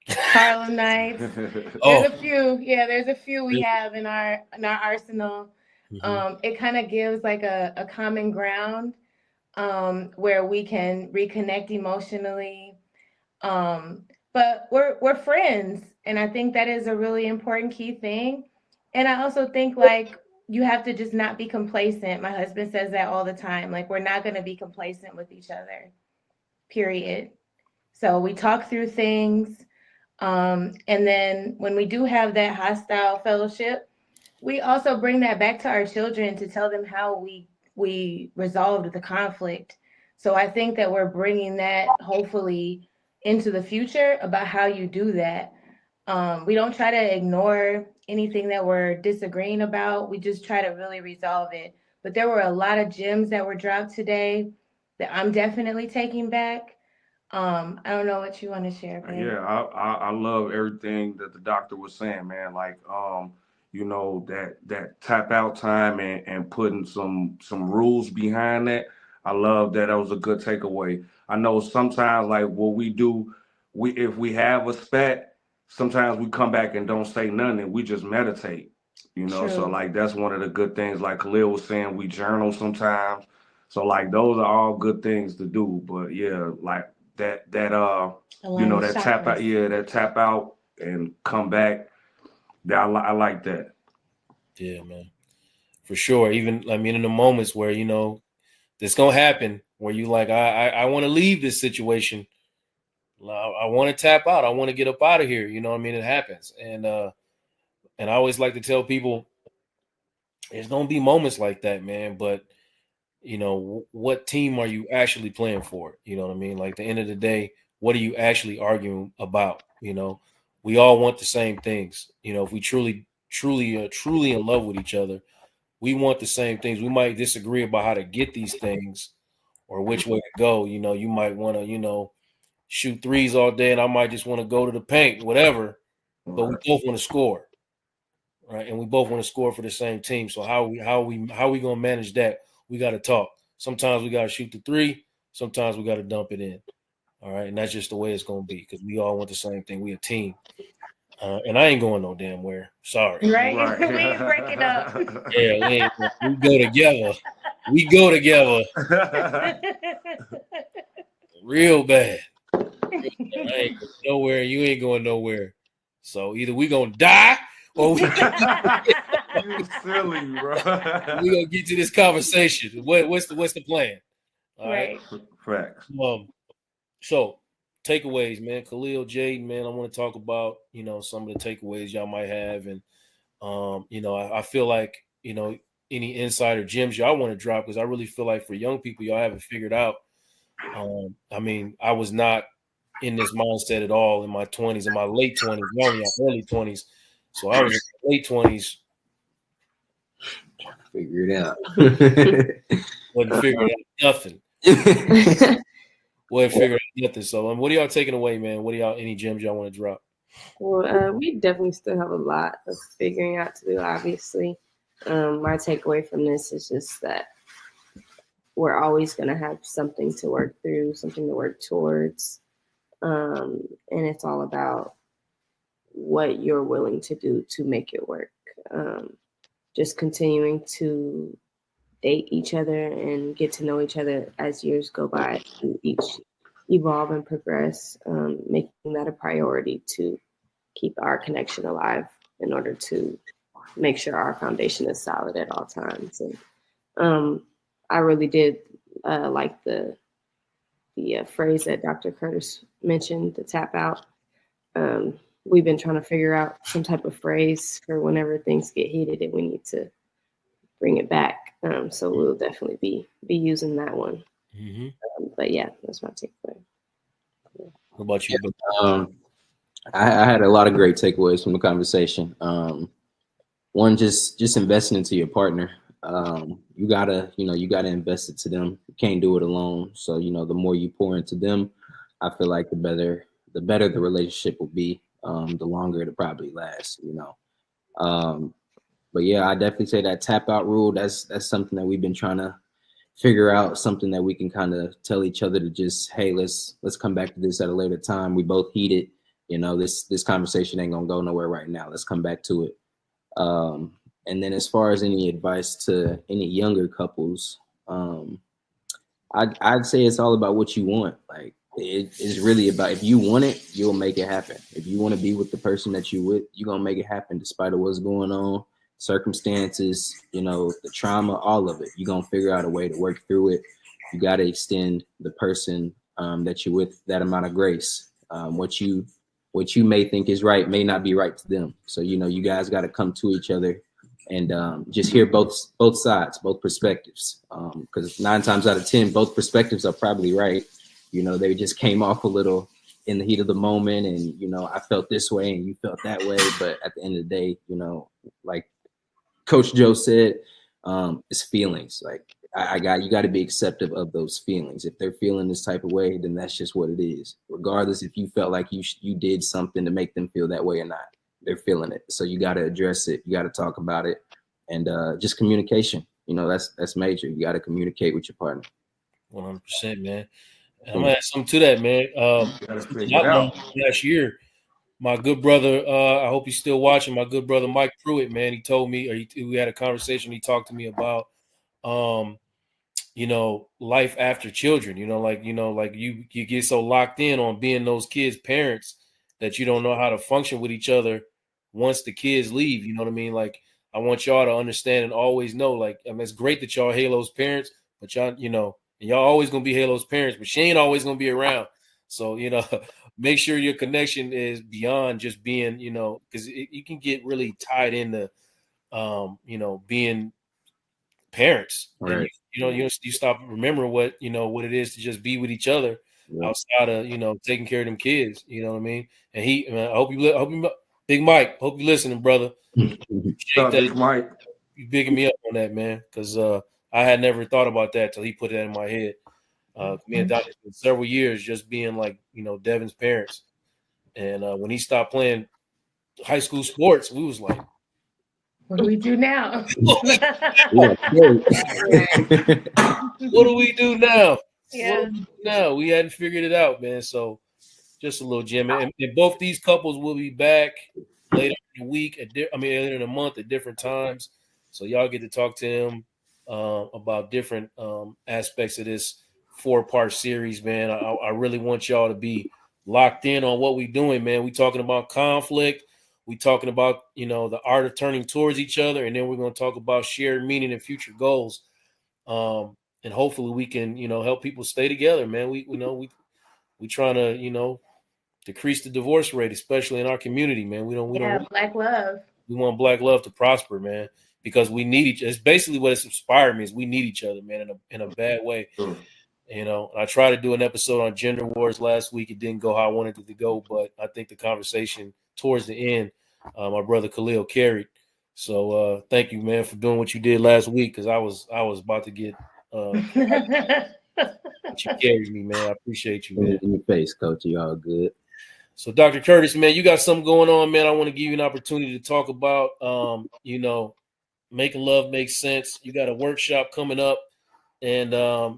Harlem Nights. There's a few. Yeah, there's a few we have in our arsenal. Mm-hmm. It kind of gives like a common ground where we can reconnect emotionally. But we're friends, and I think that is a really important key thing. And I also think you have to just not be complacent. My husband says that all the time. We're not going to be complacent with each other, period. So we talk through things. And then when we do have that hostile fellowship, we also bring that back to our children to tell them how we resolved the conflict. So I think that we're bringing that hopefully into the future about how you do that. We don't try to ignore anything that we're disagreeing about. We just try to really resolve it. But there were a lot of gems that were dropped today that I'm definitely taking back. I don't know what you want to share, babe. Yeah, I love everything that the doctor was saying, man. Like, you know, that tap out time and putting some rules behind that. I love that. That was a good takeaway. I know sometimes like what we do, we if we have a spat, sometimes we come back and don't say nothing and we just meditate. You know, so True. like that's one of the good things. Like Khalil was saying, we journal sometimes. So like those are all good things to do. But yeah, like that you Align know, the that tap out, chakras. yeah, that tap out and come back. That I like that. Yeah, man, for sure. Even I mean, in the moments where you know this gonna happen, where you like, I want to leave this situation. I want to tap out. I want to get up out of here. You know what I mean? It happens, and I always like to tell people, there's gonna be moments like that, man. But you know, what team are you actually playing for? You know what I mean? Like, at the end of the day, what are you actually arguing about? You know, we all want the same things. You know, if we truly in love with each other, we want the same things. We might disagree about how to get these things or which way to go. You know, you might want to, you know, shoot threes all day, and I might just want to go to the paint, whatever. But we both want to score, right? And we both want to score for the same team. So how we gonna manage that? We got to talk. Sometimes we got to shoot the three. Sometimes we got to dump it in. All right, and that's just the way it's gonna be because we all want the same thing. We a team, and I ain't going no damn where. Sorry. Right? We ain't breaking up. Yeah, we go together. We go together real bad. I ain't going nowhere. You ain't going nowhere. So either we gonna die or we You silly, bro. we gonna get to this conversation. What's the plan? All right. Facts. So takeaways, man. Khalil, Jade, man. I want to talk about some of the takeaways y'all might have, and I feel like any insider gems y'all want to drop because I really feel like for young people y'all haven't figured out. I mean, I was not in this mindset at all in my 20s, in my late 20s, only early 20s. So I was in my late 20s. Figure it out. Wasn't figuring out nothing. Wasn't figuring out nothing. So what are y'all taking away, man? What are y'all, any gems y'all want to drop? Well, we definitely still have a lot of figuring out to do, obviously. My takeaway from this is just that we're always going to have something to work through, something to work towards. And it's all about what you're willing to do to make it work. Just continuing to date each other and get to know each other as years go by, to each evolve and progress, making that a priority to keep our connection alive in order to make sure our foundation is solid at all times. And I really did like the phrase that Dr. Curtis mentioned, the tap out. We've been trying to figure out some type of phrase for whenever things get heated and we need to bring it back. So we'll definitely be using that one. Mm-hmm. But yeah, that's my takeaway. What about you? I had a lot of great takeaways from the conversation. One, just investing into your partner. You gotta invest it to them. You can't do it alone. So, the more you pour into them, I feel like the better the relationship will be. The longer it'll probably last, But yeah, I definitely say that tap out rule, that's something that we've been trying to figure out, something that we can kind of tell each other to just, hey, let's come back to this at a later time. We both heated, this conversation ain't gonna go nowhere right now. Let's come back to it. And then as far as any advice to any younger couples, I'd say it's all about what you want. Like, it is really about, if you want it, you'll make it happen. If you want to be with the person that you with, you're gonna make it happen despite of what's going on, circumstances, the trauma, all of it. You're gonna figure out a way to work through it. You got to extend the person that you're with that amount of grace. What you may think is right may not be right to them. So you guys got to come to each other and just hear both sides, both perspectives. Because 9 times out of 10, both perspectives are probably right. They just came off a little in the heat of the moment, and I felt this way and you felt that way. But at the end of the day, like Coach Joe said, it's feelings. Like, you got to be accepting of those feelings. If they're feeling this type of way, then that's just what it is. Regardless if you felt like you did something to make them feel that way or not, they're feeling it. So you got to address it. You got to talk about it, and just communication. You know, that's major. You got to communicate with your partner. 100%, man. And I'm gonna add something to that, man. Last year, my good brother, I hope he's still watching. My good brother Mike Pruitt, man, he told me, or we had a conversation. He talked to me about, you know, life after children. You know, like you get so locked in on being those kids' parents that you don't know how to function with each other once the kids leave. You know what I mean? Like, I want y'all to understand and always know, like, I mean, it's great that y'all Halo's parents, but y'all, you know, and y'all always gonna be Halo's parents, but she ain't always gonna be around. So, you know, make sure your connection is beyond just being, you know, because you can get really tied into, you know, being parents. Right. And you stop remembering what it is to just be with each other outside of, you know, taking care of them kids. You know what I mean? And I hope you, Big Mike, hope you listening, brother. Big Mike, you bigging me up on that, man, because I had never thought about that till he put that in my head. Me and Dr. spent several years just being like, you know, Devin's parents. And when he stopped playing high school sports, we was like, what do we do now? What do we do now? Yeah. What do we do now? We hadn't figured it out, man. So just a little gem. And both these couples will be back later in the week, later in the month at different times. So y'all get to talk to them about different aspects of this 4-part series, man. I really want y'all to be locked in on what we're doing, man. We talking about conflict. We talking about, you know, the art of turning towards each other, and then we're going to talk about shared meaning and future goals. And hopefully we can, you know, help people stay together, man. We trying to, you know, decrease the divorce rate, especially in our community, man. We don't Black love. We want Black love to prosper, man, because we need each. It's basically what it's inspired me is we need each other, man, in a bad way. You know, I tried to do an episode on gender wars last week. It didn't go how I wanted it to go, but I think the conversation towards the end, my brother Khalil carried. So thank you, man, for doing what you did last week, because I was about to get but you carried me, man. I appreciate you, man. In your face, coach. You all good. So, Dr. Curtis, man, you got something going on, man. I want to give you an opportunity to talk about, you know, making love make sense. You got a workshop coming up, and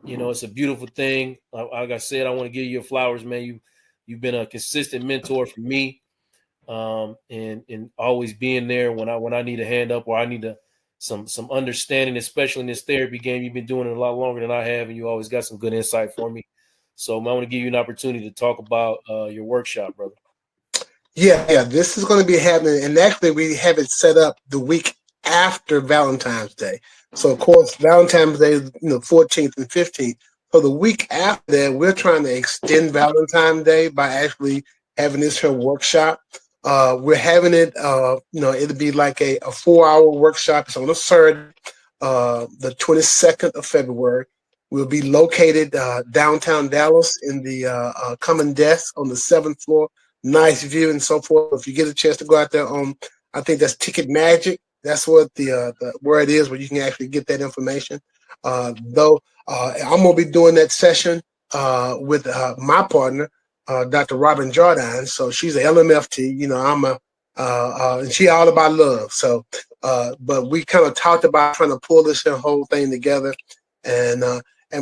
you know, it's a beautiful thing. Like I said, I want to give you your flowers, man. You've been a consistent mentor for me, and always being there when I need a hand up or I need some understanding, especially in this therapy game. You've been doing it a lot longer than I have, and you always got some good insight for me. So I want to give you an opportunity to talk about your workshop, brother. Yeah. This is going to be happening, and actually we have it set up the week after Valentine's Day. So of course Valentine's Day is 14th and 15th. So the week after that, we're trying to extend Valentine's Day by actually having this here workshop. We're having it, it'll be like a 4-hour workshop. It's on a Saturday, the 22nd of February. We'll be located downtown Dallas in the Common Desk on the 7th floor. Nice view and so forth. If you get a chance to go out there on, I think that's Ticket Magic. That's what the where it is, where you can actually get that information. I'm gonna be doing that session with my partner, Dr. Robin Jordan. So she's a LMFT. I'm and she all about love. So, but we kind of talked about trying to pull this whole thing together, and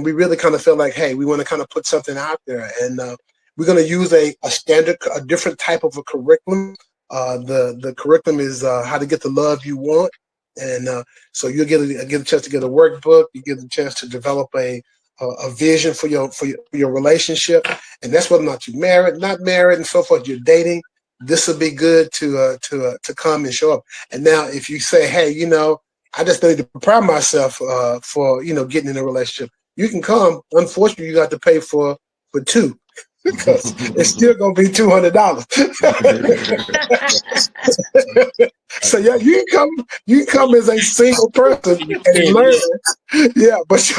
we really kind of feel like, hey, we want to kind of put something out there, and we're going to use a different type of a curriculum. The curriculum is how to get the love you want, and so you'll get a chance to get a workbook. You get a chance to develop a vision for your relationship, and that's whether or not you're married, not married, and so forth. You're dating. This will be good to come and show up. And now, if you say, hey, I just need to prepare myself for getting in a relationship, you can come. Unfortunately, you got to pay for two, because it's still gonna be $200. So yeah, you can come as a single person and learn. Yeah, but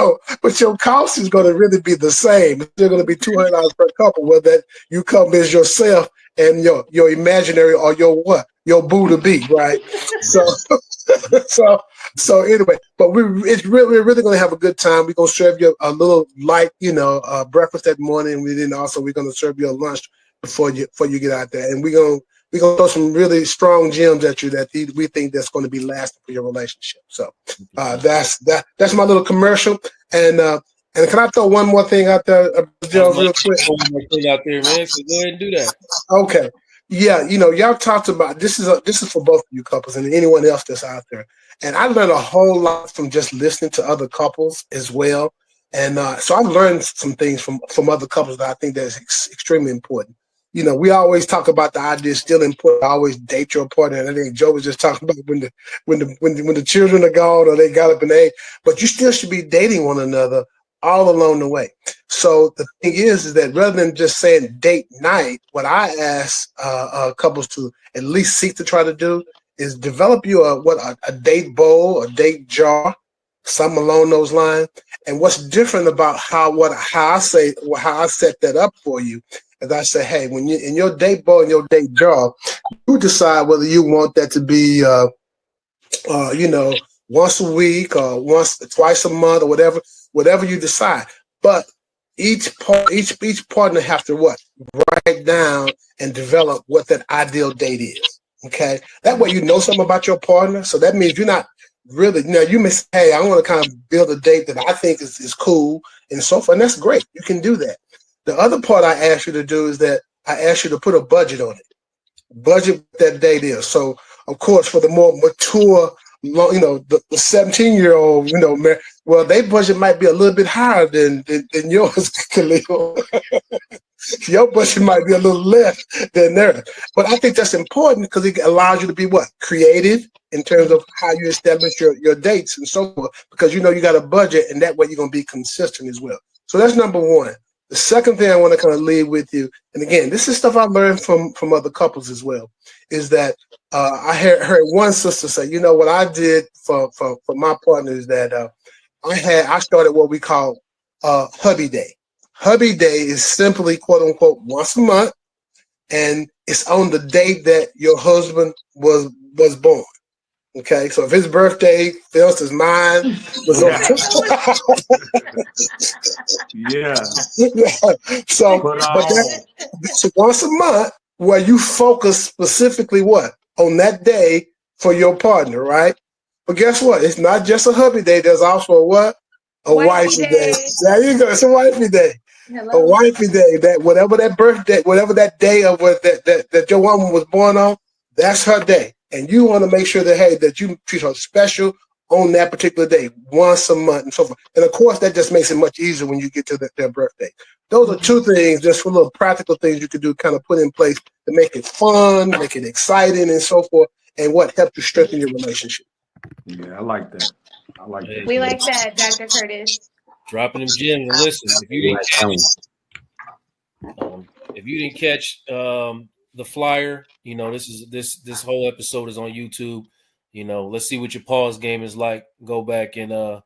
your cost is gonna really be the same. It's still gonna be $200 per couple, whether you come as yourself and your imaginary or your boo to be, right? so anyway, but we're really going to have a good time. We're going to serve you a little light, breakfast that morning. And then also we're going to serve you a lunch before you get out there. And we're going to throw some really strong gems at you that we think that's going to be lasting for your relationship. So that's my little commercial. And can I throw one more thing out there, Joe, real quick? One more thing out there, man. So go ahead and do that. Okay. Yeah, y'all talked about this is for both of you couples and anyone else that's out there. And I learned a whole lot from just listening to other couples as well. And so I've learned some things from other couples that I think that's extremely important. We always talk about the idea it's still important to always date your partner. And I think Joe was just talking about when the children are gone or they got up in age, but you still should be dating one another all along the way. So the thing is that rather than just saying date night, what I ask couples to at least seek to try to do is develop you a date bowl, a date jar, something along those lines. And what's different about how I set that up for you is I say, hey, when you in your date bowl and your date jar, you decide whether you want that to be once a week or twice a month or whatever you decide. But each partner have to write down and develop what that ideal date is. Okay, that way you know something about your partner. So that means you're not really, you may say, hey, I want to kind of build a date that I think is cool and so forth. And that's great. You can do that. The other part I ask you to do is that I ask you to put a budget on it. Budget what that date is. So of course, for the more mature, the 17-year-old, well, their budget might be a little bit higher than yours, Khalil. Your budget might be a little less than theirs. But I think that's important because it allows you to be creative in terms of how you establish your dates and so forth, because you got a budget and that way you're going to be consistent as well. So that's number one. The second thing I want to kind of leave with you, and again, this is stuff I learned from other couples as well, is that I heard one sister say, what I did for my partner is that I started what we call hubby day. Hubby day is simply, quote unquote, once a month, and it's on the date that your husband was born. Okay, so if his birthday feels as mine was yeah. So, but that's once a month where you focus specifically on that day for your partner, right? But guess what? It's not just a hubby day. There's also a wifey day. There you go. It's a wifey day. Hello. A wifey day. That whatever that day of that your woman was born on, that's her day. And you want to make sure that you treat her special on that particular day, once a month and so forth. And of course, that just makes it much easier when you get to their birthday. Those are two things, just for little practical things you could do, kind of put in place to make it fun, make it exciting and so forth, and what helps you strengthen your relationship. Yeah, I like that. We like that, Dr. Curtis. Dropping them gems. And listen, if you didn't catch the flyer, this whole episode is on YouTube. Let's see what your pause game is like. Go back and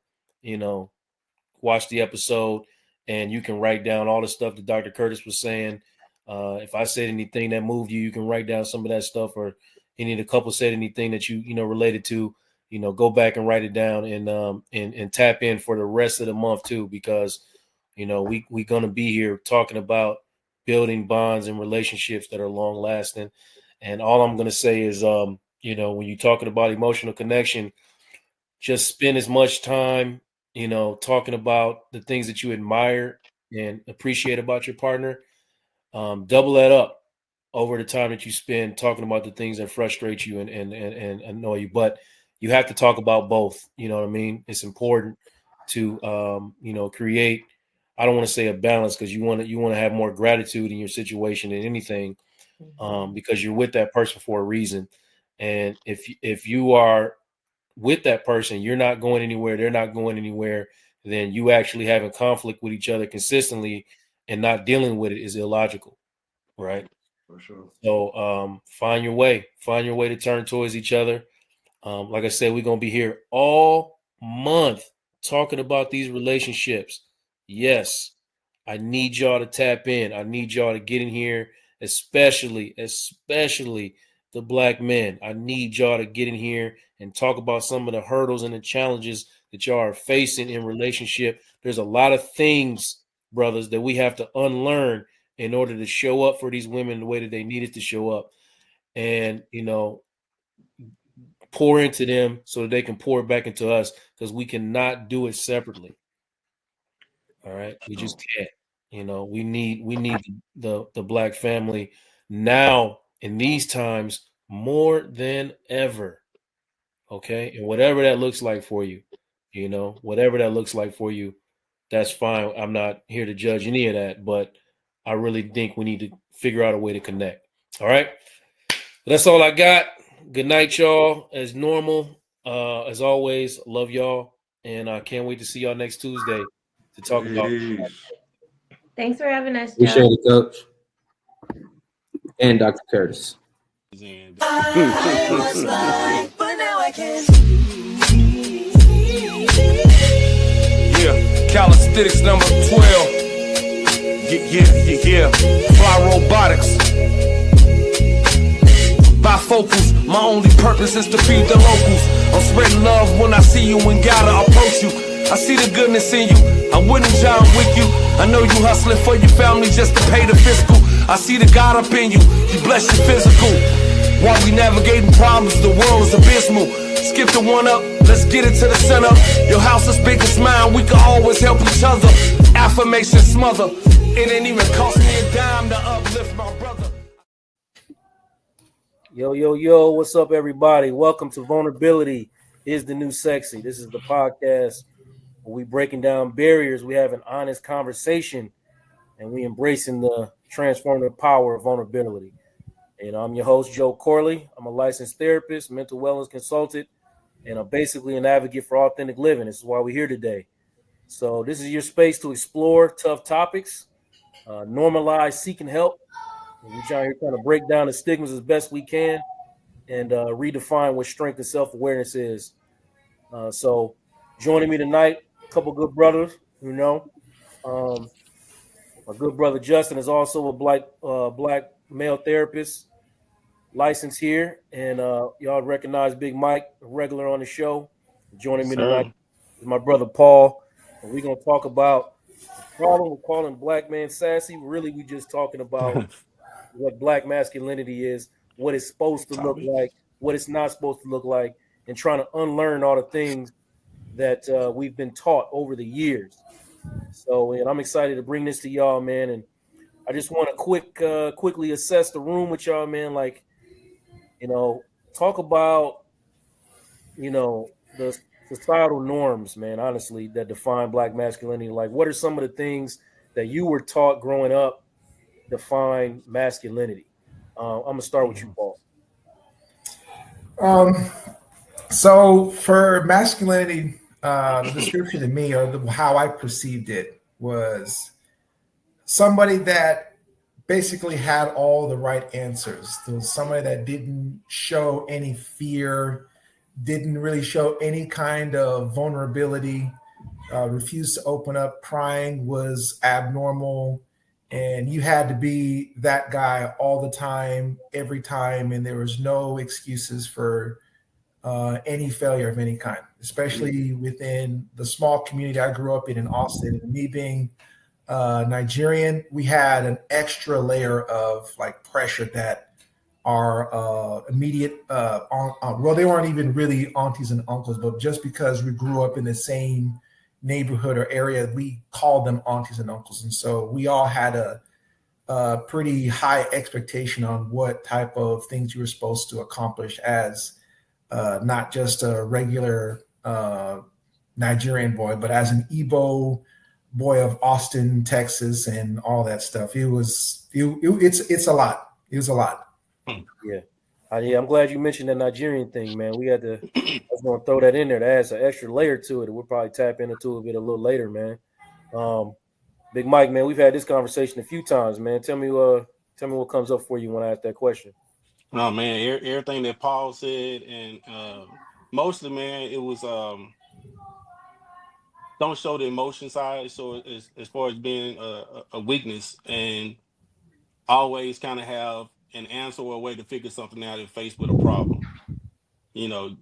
watch the episode, and you can write down all the stuff that Dr. Curtis was saying. If I said anything that moved you, you can write down some of that stuff, or any of the couple said anything that you related to. Go back and write it down and tap in for the rest of the month too, because we're gonna be here talking about building bonds and relationships that are long lasting. And all I'm gonna say is, when you're talking about emotional connection, just spend as much time, talking about the things that you admire and appreciate about your partner. Double that up over the time that you spend talking about the things that frustrate you and annoy you. But you have to talk about both. You know what I mean? It's important to create, I don't want to say a balance, because you want to have more gratitude in your situation than anything, because you're with that person for a reason. And if you are with that person, you're not going anywhere, they're not going anywhere, then you actually having conflict with each other consistently and not dealing with it is illogical, right? For sure. So find your way to turn towards each other. Like I said, we're going to be here all month talking about these relationships. Yes, I need y'all to tap in. I need y'all to get in here, especially the black men. I need y'all to get in here and talk about some of the hurdles and the challenges that y'all are facing in relationship. There's a lot of things, brothers, that we have to unlearn in order to show up for these women the way that they needed to show up. And, pour into them so that they can pour back into us, because we cannot do it separately. All right. We just can't. We need the black family now in these times more than ever. Okay. And whatever that looks like for you, whatever that looks like for you, that's fine. I'm not here to judge any of that, but I really think we need to figure out a way to connect. All right. That's all I got. Good night, y'all. As normal, as always, love y'all. And I can't wait to see y'all next Tuesday to talk about. Thanks for having us, Appreciate Joe. it, Coach. And Dr. Curtis. I was blind, but now I can see. Yeah, calisthenics number 12. Yeah. Fly robotics. Bifocals, my only purpose is to feed the locals. I'm spreading love when I see you and gotta approach you. I see the goodness in you, I wouldn't John with you. I know you hustling for your family just to pay the fiscal. I see the God up in you, He bless your physical. While we navigating problems, the world is abysmal. Skip the one up, let's get it to the center. Your house is big as mine, we can always help each other. Affirmation smother, it ain't even cost me a dime to uplift my brother. Yo, what's up, everybody? Welcome to Vulnerability is the New Sexy. This is the podcast where we breaking down barriers, we have an honest conversation, and we embracing the transformative power of vulnerability. And I'm your host, Joe Corley. I'm a licensed therapist, mental wellness consultant, and I'm basically an advocate for authentic living. This is why we're here today. So this is your space to explore tough topics, normalize seeking help. We're trying to break down the stigmas as best we can and redefine what strength and self-awareness is. So joining me tonight, a couple good brothers, my good brother Justin is also a black male therapist, licensed here, and y'all recognize Big Mike, a regular on the show. Joining me tonight is my brother Paul, and we're gonna talk about the problem with calling black men sassy. Really, we just talking about what black masculinity is, what it's supposed to look like, what it's not supposed to look like, and trying to unlearn all the things that we've been taught over the years. So, and I'm excited to bring this to y'all, man. And I just want to quickly assess the room with y'all, man. Like, talk about, the societal norms, man, honestly, that define black masculinity. Like, what are some of the things that you were taught growing up define masculinity? I'm gonna start with you, Paul. So for masculinity, the description to me, or how I perceived it, was somebody that basically had all the right answers. There was somebody that didn't show any fear, didn't really show any kind of vulnerability, refused to open up. Crying was abnormal, and you had to be that guy all the time, every time, and there was no excuses for any failure of any kind, especially within the small community I grew up in Austin. And me being Nigerian, we had an extra layer of like pressure that our immediate, well, they weren't even really aunties and uncles, but just because we grew up in the same neighborhood or area, we called them aunties and uncles. And so we all had a pretty high expectation on what type of things you were supposed to accomplish as not just a regular Nigerian boy, but as an Igbo boy of Austin, Texas, and all that stuff. It's a lot. It was a lot. Yeah. I'm glad you mentioned the Nigerian thing, man. I was going to throw that in there. That adds an extra layer to it. We'll probably tap into it a little later, man. Big Mike, man, we've had this conversation a few times, man. Tell me what comes up for you when I ask that question. No, man, everything that Paul said, and mostly, man, it was don't show the emotion side. So as far as being a weakness, and always kind of have an answer or a way to figure something out if faced with a problem. You know,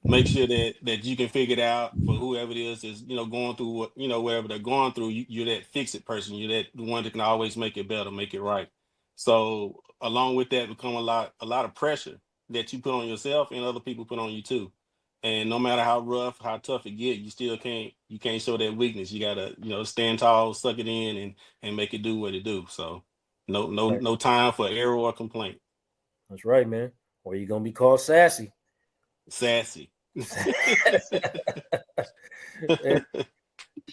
make sure that you can figure it out for whoever it is, going through what, whatever they're going through. You're that fix it person. You're that the one that can always make it better, make it right. So along with that become a lot of pressure that you put on yourself and other people put on you too. And no matter how rough, how tough it get, you can't show that weakness. You gotta, stand tall, suck it in, and make it do what it do. So no time for error or complaint. That's right, man. Or you're gonna be called sassy. Sassy.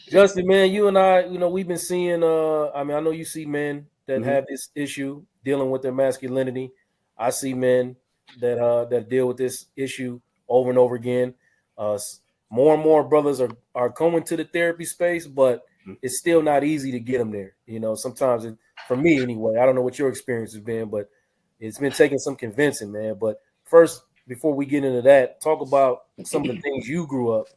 Justin, man, you and I, we've been seeing I know you see men that have this ise dealing with their masculinity. I see men that deal with this issue over and over again. More and more brothers are coming to the therapy space, but it's still not easy to get them there. Sometimes for me anyway, I don't know what your experience has been, but it's been taking some convincing, man. But first, before we get into that, talk about some of the things you grew up.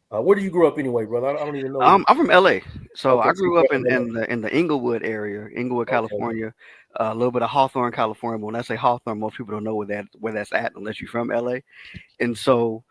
Where did you grow up anyway, brother? I don't even know. I'm from LA, so Okay, I grew up in LA. the Inglewood area, Inglewood, California, a little bit of Hawthorne, California. But when I say Hawthorne, most people don't know where that's at unless you're from LA. And so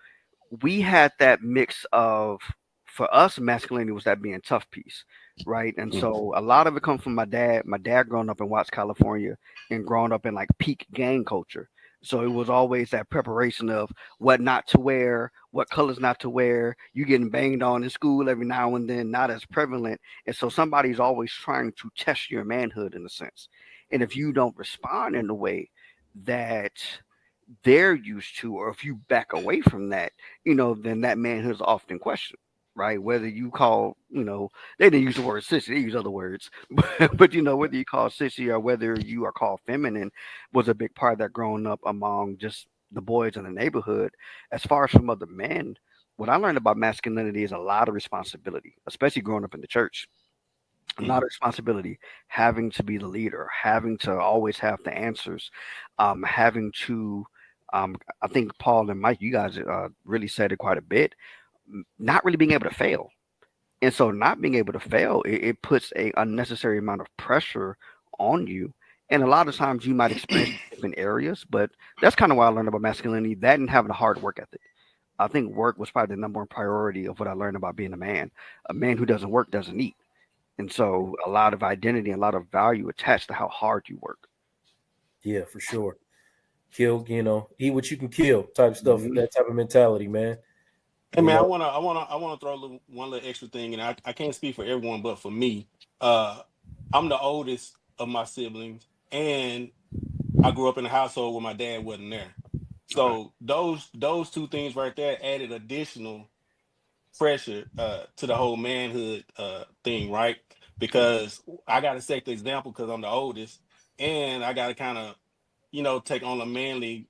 we had that mix of, for us, masculinity was that being tough piece, right? And so a lot of it comes from my dad. My dad growing up in Watts, California, and growing up in like peak gang culture. So it was always that preparation of what not to wear, what colors not to wear. You getting banged on in school every now and then, not as prevalent. And so somebody's always trying to test your manhood in a sense. And if you don't respond in the way that they're used to, or if you back away from that, then that manhood is often questioned, right? Whether you call, they didn't use the word sissy, they use other words, but whether you call sissy or whether you are called feminine was a big part of that growing up among just the boys in the neighborhood. As far as from other men, what I learned about masculinity is a lot of responsibility, especially growing up in the church. A lot of responsibility, having to be the leader, having to always have the answers, having to, I think Paul and Mike, you guys really said it quite a bit, not really being able to fail. And so not being able to fail, it puts a unnecessary amount of pressure on you. And a lot of times you might experience different areas, but that's kind of why I learned about masculinity, that and having a hard work ethic. I think work was probably the number one priority of what I learned about being a man. A man who doesn't work doesn't eat. And so a lot of identity, a lot of value attached to how hard you work. Yeah, for sure. Kill, eat what you can kill type stuff, that type of mentality, man. Hey man, I wanna throw one little extra thing, and I can't speak for everyone, but for me, I'm the oldest of my siblings, and I grew up in a household where my dad wasn't there. So those two things right there added additional pressure to the whole manhood thing, right? Because I got to set the example because I'm the oldest, and I got to kind of take on a manly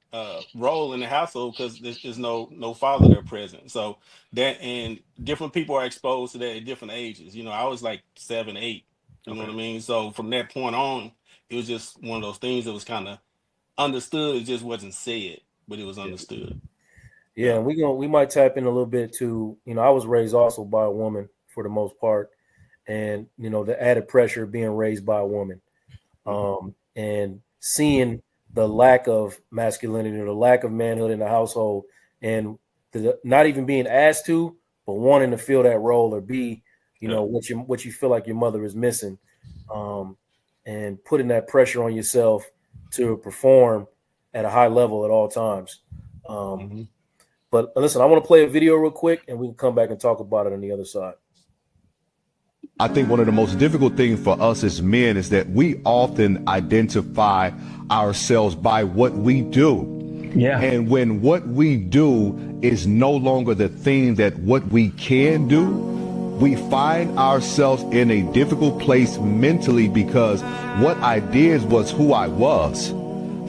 role in the household because there's no father there present. So that, and different people are exposed to that at different ages. I was like 7, 8. You know what I mean? So from that point on, it was just one of those things that was kind of understood. It just wasn't said, but it was understood. Yeah, and we might tap in a little bit to, I was raised also by a woman for the most part, and the added pressure of being raised by a woman, and seeing the lack of masculinity or the lack of manhood in the household, and not even being asked to, but wanting to fill that role or be, what you feel like your mother is missing, and putting that pressure on yourself to perform at a high level at all times. But listen, I want to play a video real quick, and we can come back and talk about it on the other side. I think one of the most difficult things for us as men is that we often identify ourselves by what we do. Yeah. And when what we do is no longer the thing that what we can do, we find ourselves in a difficult place mentally because what I did was who I was.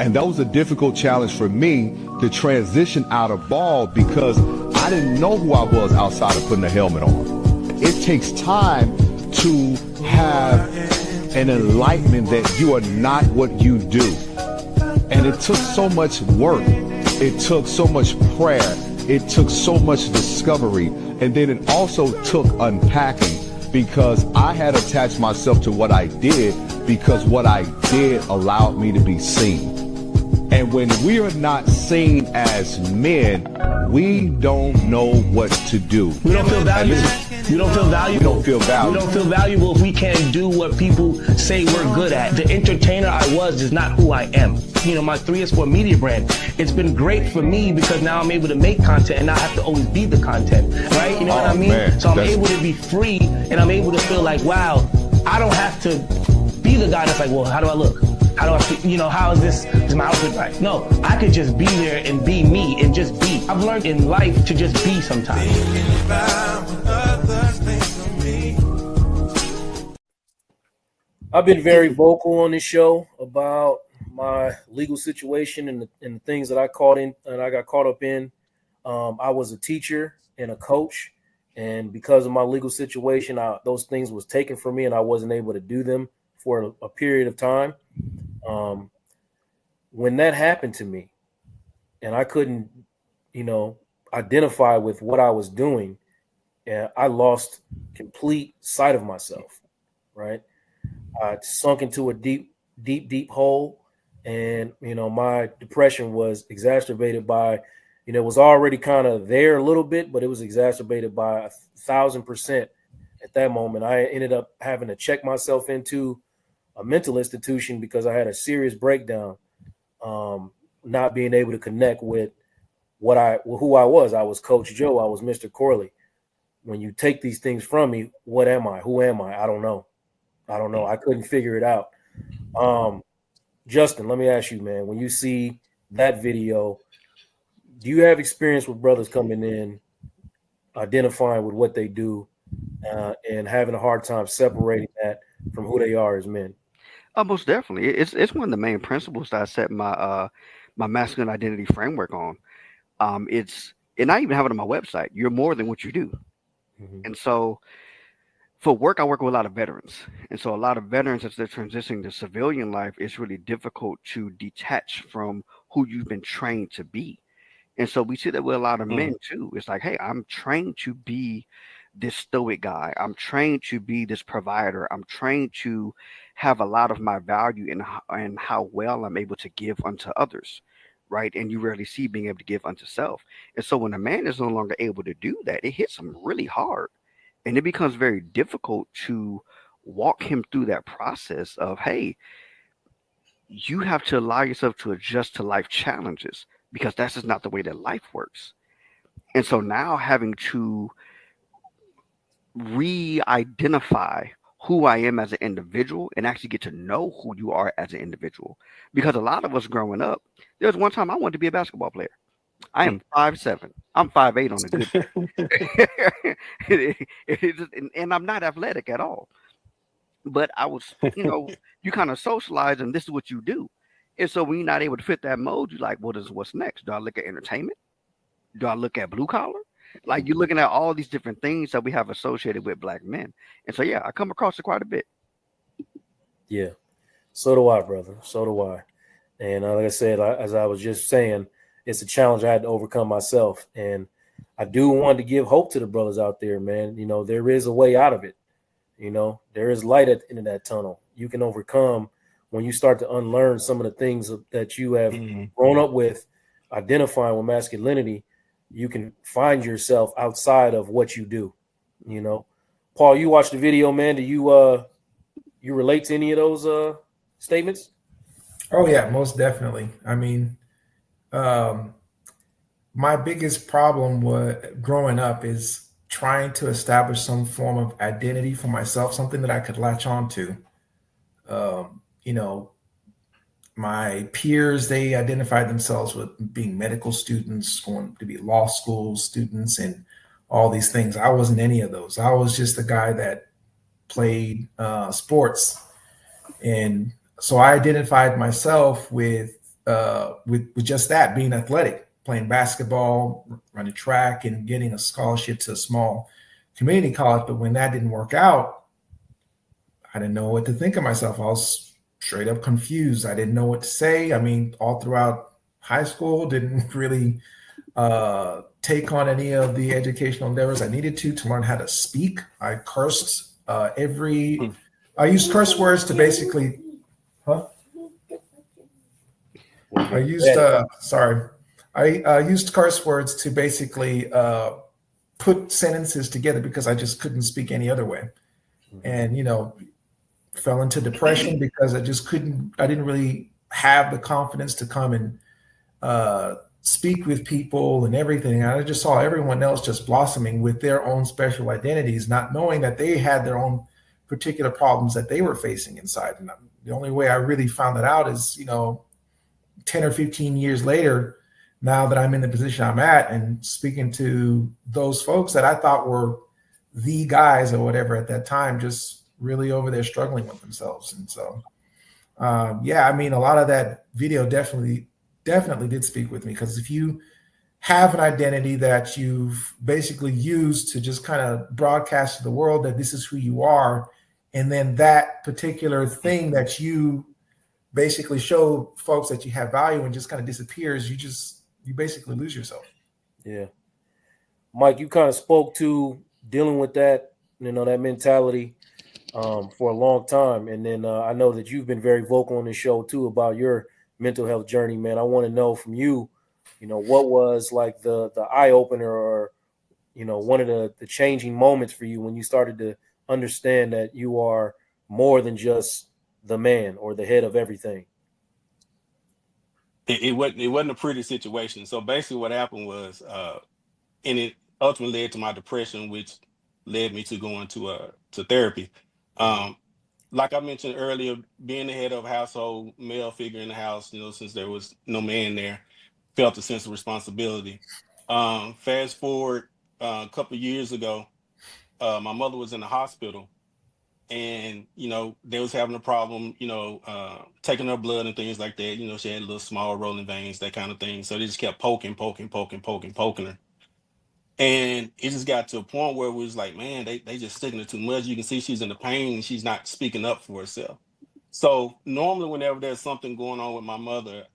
And that was a difficult challenge for me to transition out of ball because I didn't know who I was outside of putting a helmet on. It takes time to have an enlightenment that you are not what you do. And it took so much work. It took so much prayer. It took so much discovery. And then it also took unpacking because I had attached myself to what I did because what I did allowed me to be seen. And when we are not seen as men, we don't know what to do. We don't feel valuable. We don't feel valuable. We don't feel valuable. We don't feel valuable if we can't do what people say we're good at. The entertainer I was is not who I am. You know, my 3S4 media brand, it's been great for me because now I'm able to make content and not have to always be the content, right? You know what I mean? Man, so I'm able to be free and I'm able to feel like, wow, I don't have to be the guy that's like, well, how do I look? How do I feel? You know, how is my outfit right? No, I could just be there and be me and just be. I've learned in life to just be sometimes. I've been very vocal on this show about my legal situation and the things that I got caught up in. I was a teacher and a coach, and because of my legal situation, those things was taken from me, and I wasn't able to do them for a period of time. When that happened to me, and I couldn't, identify with what I was doing, and I lost complete sight of myself. Right. I sunk into a deep hole, and my depression was exacerbated by, it was already kind of there a little bit, but it was exacerbated by 1,000% at that moment. I ended up having to check myself into a mental institution because I had a serious breakdown, not being able to connect with who I was. I was Coach Joe. I was Mr. Corley. When you take these things from me, what am I? Who am I? I don't know. I couldn't figure it out. Justin, let me ask you, man, when you see that video, do you have experience with brothers coming in, identifying with what they do, and having a hard time separating that from who they are as men? Most definitely. It's one of the main principles that I set my my masculine identity framework on. And I even have it on my website. You're more than what you do. Mm-hmm. And so for work, I work with a lot of veterans. And so a lot of veterans, as they're transitioning to civilian life, it's really difficult to detach from who you've been trained to be. And so we see that with a lot of men too. It's like, hey, I'm trained to be this stoic guy. I'm trained to be this provider. I'm trained to have a lot of my value in how well I'm able to give unto others, right? And you rarely see being able to give unto self. And so when a man is no longer able to do that, it hits him really hard. And it becomes very difficult to walk him through that process of, hey, you have to allow yourself to adjust to life challenges because that's just not the way that life works. And so now having to re-identify who I am as an individual and actually get to know who you are as an individual. Because a lot of us growing up, there was one time I wanted to be a basketball player. I am 5'7". I'm 5'8" on a good day. And I'm not athletic at all. But I was, you kind of socialize and this is what you do. And so when you're not able to fit that mold, you're like, what's next? Do I look at entertainment? Do I look at blue collar? Like you're looking at all these different things that we have associated with black men. And so, yeah, I come across it quite a bit. Yeah. So do I, brother. So do I. And like I said, as I was just saying, it's a challenge I had to overcome myself. And I do want to give hope to the brothers out there, man. There is a way out of it. There is light at the end of that tunnel. You can overcome when you start to unlearn some of the things that you have grown up with, identifying with masculinity. You can find yourself outside of what you do. Paul, you watched the video, man. Do you relate to any of those statements? Oh yeah, most definitely. I mean, my biggest problem growing up is trying to establish some form of identity for myself, something that I could latch on to. My peers, they identified themselves with being medical students, going to be law school students, and all these things. I wasn't any of those. I was just a guy that played sports. And so I identified myself with just that, being athletic, playing basketball, running track, and getting a scholarship to a small community college. But when that didn't work out, I didn't know what to think of myself. I was straight up confused. I didn't know what to say. I mean, all throughout high school, didn't really take on any of the educational endeavors I needed to learn how to speak. I cursed I used curse words to basically, I used I used curse words to basically put sentences together because I just couldn't speak any other way, and fell into depression because I didn't really have the confidence to come and speak with people and everything. I just saw everyone else just blossoming with their own special identities, not knowing that they had their own particular problems that they were facing inside. And the only way I really found that out is, 10 or 15 years later, now that I'm in the position I'm at and speaking to those folks that I thought were the guys or whatever at that time, just really over there struggling with themselves. And so, a lot of that video definitely did speak with me, because if you have an identity that you've basically used to just kind of broadcast to the world that this is who you are, and then that particular thing that you basically show folks that you have value and just kind of disappears, you basically lose yourself. Yeah. Mike, you kind of spoke to dealing with that, that mentality for a long time. And then I know that you've been very vocal on this show too about your mental health journey, man. I want to know from you, what was like the eye opener, or, one of the changing moments for you when you started to understand that you are more than just the man or the head of everything. It wasn't a pretty situation. So basically what happened was, and it ultimately led to my depression, which led me to going to therapy. Like I mentioned earlier, being the head of a household, male figure in the house, since there was no man there, felt a sense of responsibility. Fast forward a couple of years ago, my mother was in the hospital, and they was having a problem, taking her blood and things like that. She had little small rolling veins, that kind of thing. So they just kept poking her. And it just got to a point where it was like, man, they just sticking her too much. You can see she's in the pain and she's not speaking up for herself. So normally whenever there's something going on with my mother,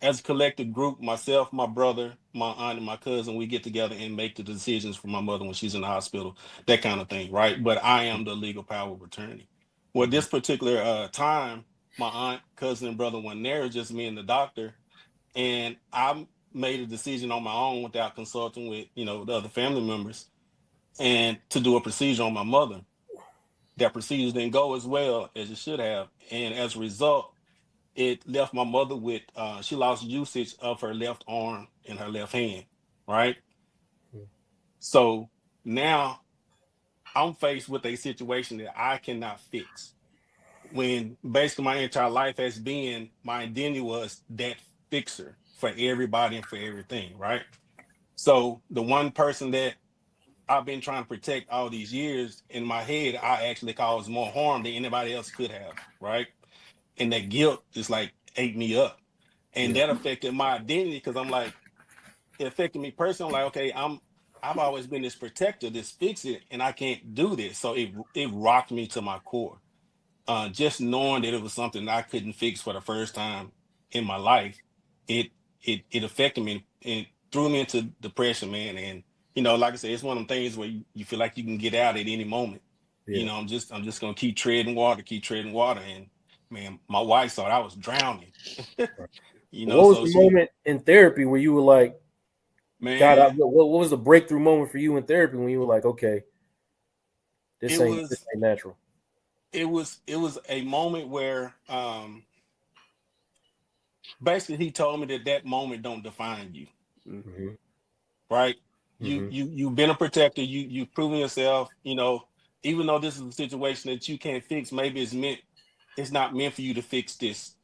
as a collective group, myself, my brother, my aunt, and my cousin, we get together and make the decisions for my mother when she's in the hospital, that kind of thing, right? But I am the legal power of attorney. Well, this particular time, my aunt, cousin, and brother weren't there, just me and the doctor. And I made a decision on my own without consulting with, the other family members, and to do a procedure on my mother. That procedure didn't go as well as it should have. And as a result, it left my mother with, she lost usage of her left arm and her left hand, right? So now I'm faced with a situation that I cannot fix, when basically my entire life has been, my identity was that fixer for everybody and for everything, right? So the one person that I've been trying to protect all these years, in my head, I actually caused more harm than anybody else could have, right? And that guilt just like ate me up. And that affected my identity, because I'm like, it affected me personally. I'm like, okay, I've always been this protector, this fix it, and I can't do this. So it rocked me to my core. Just knowing that it was something I couldn't fix for the first time in my life, it affected me and threw me into depression, man. And like I said, it's one of them things where you feel like you can get out at any moment. Yeah. I'm just gonna keep treading water. And man, my wife thought I was drowning. What was So the she, moment in therapy where you were like, man, God, what was the breakthrough moment for you in therapy when you were like, okay, this it ain't was natural? it was a moment where basically he told me that moment don't define you. Mm-hmm. Right? Mm-hmm. You've been a protector. You've proven yourself. Even though this is a situation that you can't fix, maybe it's not meant for you to fix this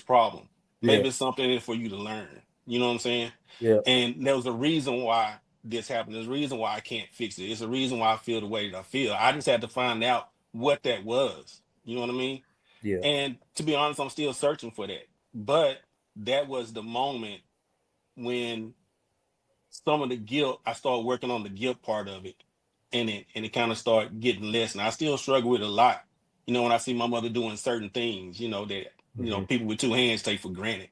problem. Yeah. Maybe it's something for you to learn. You know what I'm saying? Yeah. And there was a reason why this happened. There's a reason why I can't fix it. It's a reason why I feel the way that I feel. I just had to find out what that was. You know what I mean? Yeah. And to be honest, I'm still searching for that. But that was the moment when some of the guilt, I started working on the guilt part of it, and it kind of started getting less. And I still struggle with it a lot. When I see my mother doing certain things, that people with two hands take for granted.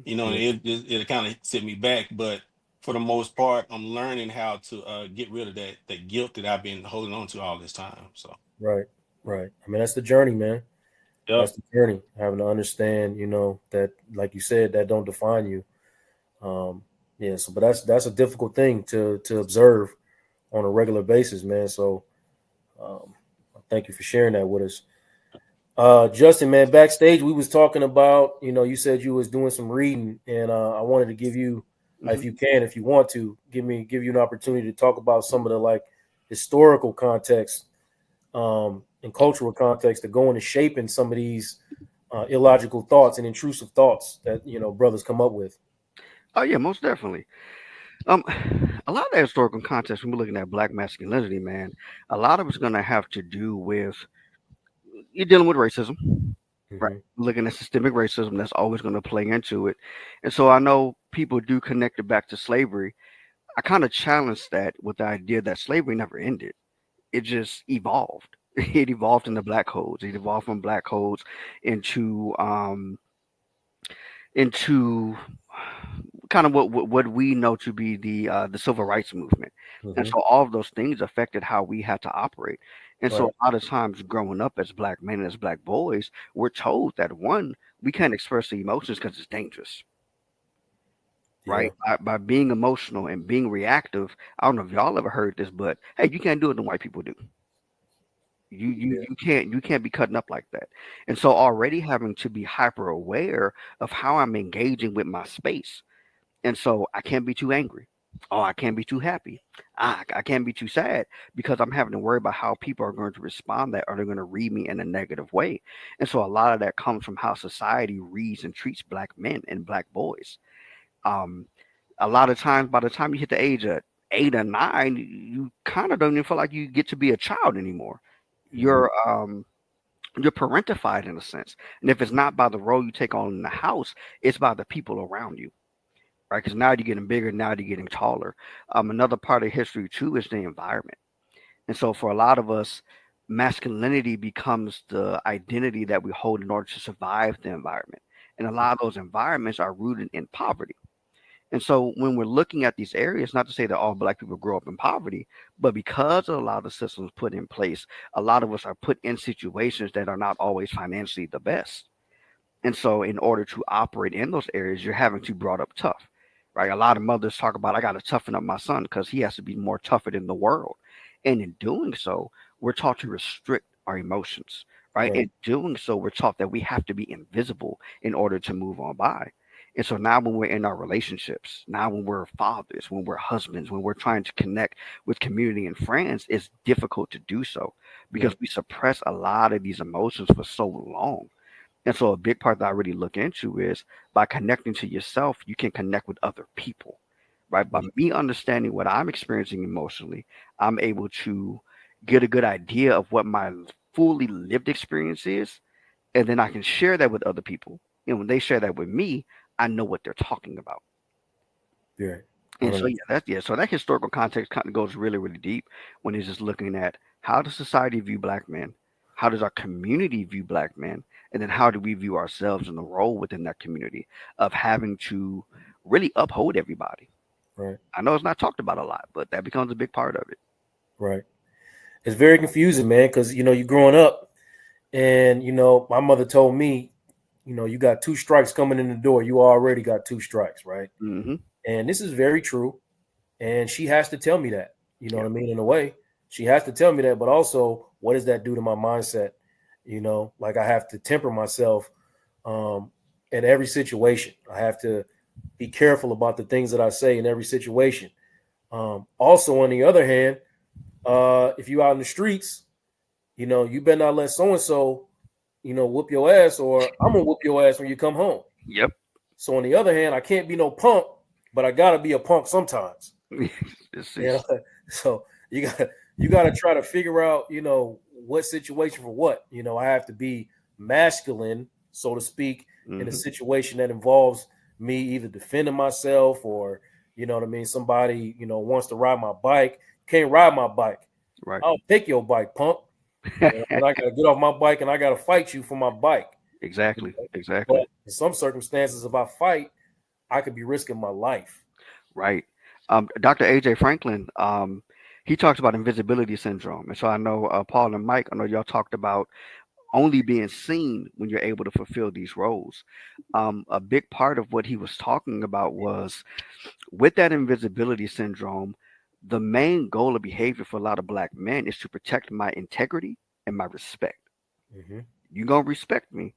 It kind of set me back. But for the most part, I'm learning how to get rid of that guilt that I've been holding on to all this time. So Right. I mean, that's the journey, man. That's the journey, having to understand, that, like you said, that don't define you. Yeah, so but that's a difficult thing to observe on a regular basis, man. So thank you for sharing that with us. Justin, man, backstage we was talking about, you said you was doing some reading, and I wanted to give you, if you can, if you want to, give you an opportunity to talk about some of the like historical context and cultural context that go into shaping some of these illogical thoughts and intrusive thoughts that brothers come up with. Oh yeah, most definitely. A lot of the historical context when we're looking at black masculinity, man, a lot of it's gonna have to do with you're dealing with racism, right? Looking at systemic racism, that's always going to play into it. And so I know people do connect it back to slavery. I kind of challenge that with the idea that slavery never ended. It just evolved. It evolved into black codes. It evolved from black codes into into kind of what we know to be the civil rights movement. And so all of those things affected how we had to operate. And so Right. a lot of times growing up as black men and as black boys, we're told that one, we can't express the emotions because it's dangerous. Right? By being emotional and being reactive. I don't know if y'all ever heard this, but hey, you can't do it the white people do. You can't be cutting up like that. And so already having to be hyper aware of how I'm engaging with my space. And so I can't be too angry. Oh, I can't be too happy. I can't be too sad because I'm having to worry about how people are going to respond that are they going to read me in a negative way. And so a lot of that comes from how society reads and treats black men and black boys. Um, a lot of times by the time you hit the age of 8 or 9, you kind of don't even feel like you get to be a child anymore. You're parentified in a sense. And if it's not by the role you take on in the house, it's by the people around you, right? Because now you're getting bigger, now you're getting taller. Another part of history too is the environment. And so for a lot of us, masculinity becomes the identity that we hold in order to survive the environment. And a lot of those environments are rooted in poverty. And so when we're looking at these areas, not to say that all black people grow up in poverty, but because of a lot of systems put in place, a lot of us are put in situations that are not always financially the best. And so, in order to operate in those areas, you're having to brought up tough, right? A lot of mothers talk about, I got to toughen up my son because he has to be more tougher than the world. And in doing so, we're taught to restrict our emotions, right? Right. In doing so, we're taught that we have to be invisible in order to move on by. And so now, when we're in our relationships, now when we're fathers, when we're husbands, when we're trying to connect with community and friends, it's difficult to do so because we suppress a lot of these emotions for so long. And so a big part that I really look into is by connecting to yourself, you can connect with other people, right? By me understanding what I'm experiencing emotionally, I'm able to get a good idea of what my fully lived experience is. And then I can share that with other people. And when they share that with me, I know what they're talking about. Yeah. And so so that historical context kind of goes really, really deep when it's just looking at how does society view black men? How does our community view black men? And then how do we view ourselves in the role within that community of having to really uphold everybody? Right. I know it's not talked about a lot, but that becomes a big part of it. Right. It's very confusing, man, because you're growing up, and my mother told me, you got 2 strikes coming in the door. You already got 2 strikes, right? Mm-hmm. And this is very true. And she has to tell me that. You know what I mean? In a way, she has to tell me that. But also, what does that do to my mindset? Like I have to temper myself in every situation. I have to be careful about the things that I say in every situation. Also, on the other hand, if you out in the streets, you better not let so and so, whoop your ass, or I'm gonna whoop your ass when you come home. Yep. So on the other hand, I can't be no punk, but I gotta be a punk sometimes. So you gotta try to figure out, what situation for what. I have to be masculine, so to speak, in a situation that involves me either defending myself or, what I mean, somebody, wants to ride my bike. Can't ride my bike. Right. I'll take your bike, punk. And I gotta get off my bike and I gotta fight you for my bike. Exactly. But in some circumstances, if I fight, I could be risking my life. Right. Dr. AJ Franklin, he talks about invisibility syndrome. And so I know Paul and Mike, I know y'all talked about only being seen when you're able to fulfill these roles. A big part of what he was talking about was with that invisibility syndrome, the main goal of behavior for a lot of black men is to protect my integrity and my respect. Mm-hmm. You're going to respect me.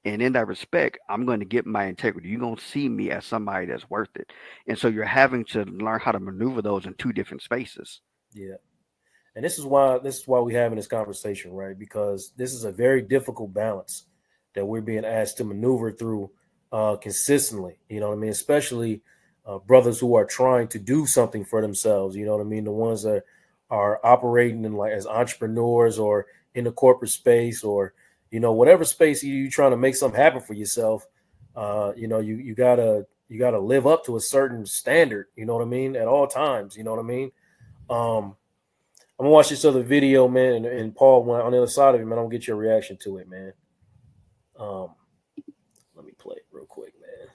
And in that respect, I'm going to get my integrity. You're going to see me as somebody that's worth it. And so you're having to learn how to maneuver those in two different spaces. Yeah. And this is why we're having this conversation, right? Because this is a very difficult balance that we're being asked to maneuver through consistently. You know what I mean? Especially brothers who are trying to do something for themselves. You know what I mean? The ones that are operating in like as entrepreneurs or in the corporate space or whatever space you're trying to make something happen for yourself. You gotta live up to a certain standard. You know what I mean? At all times. You know what I mean? I'm gonna watch this other video, man, and Paul, when on the other side of it, man, I'm gonna get your reaction to it, man. Let me play it real quick, man.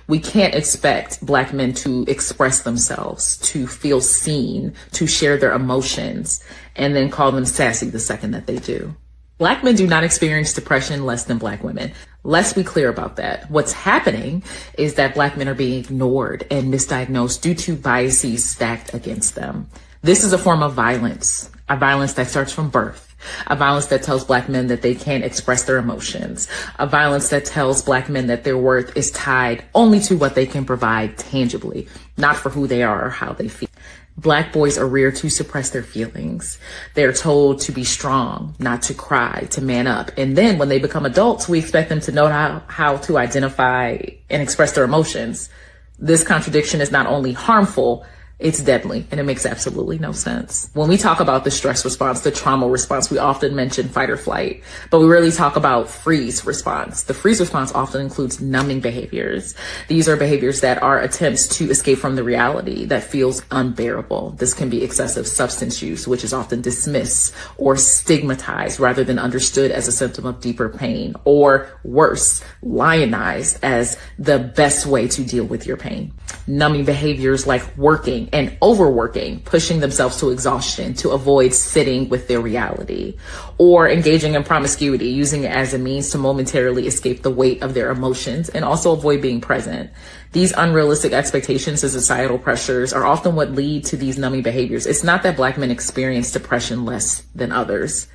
We can't expect Black men to express themselves, to feel seen, to share their emotions, and then call them sassy the second that they do. Black men do not experience depression less than Black women. Let's be clear about that. What's happening is that Black men are being ignored and misdiagnosed due to biases stacked against them. This is a form of violence, a violence that starts from birth, a violence that tells Black men that they can't express their emotions, a violence that tells Black men that their worth is tied only to what they can provide tangibly, not for who they are or how they feel. Black boys are reared to suppress their feelings. They're told to be strong, not to cry, to man up. And then when they become adults, we expect them to know how to identify and express their emotions. This contradiction is not only harmful, it's deadly, and it makes absolutely no sense. When we talk about the stress response, the trauma response, we often mention fight or flight, but we rarely talk about freeze response. The freeze response often includes numbing behaviors. These are behaviors that are attempts to escape from the reality that feels unbearable. This can be excessive substance use, which is often dismissed or stigmatized rather than understood as a symptom of deeper pain, or worse, lionized as the best way to deal with your pain. Numbing behaviors like working and overworking, pushing themselves to exhaustion to avoid sitting with their reality, or engaging in promiscuity, using it as a means to momentarily escape the weight of their emotions and also avoid being present. These unrealistic expectations and societal pressures are often what lead to these numbing behaviors. It's not that Black men experience depression less than others.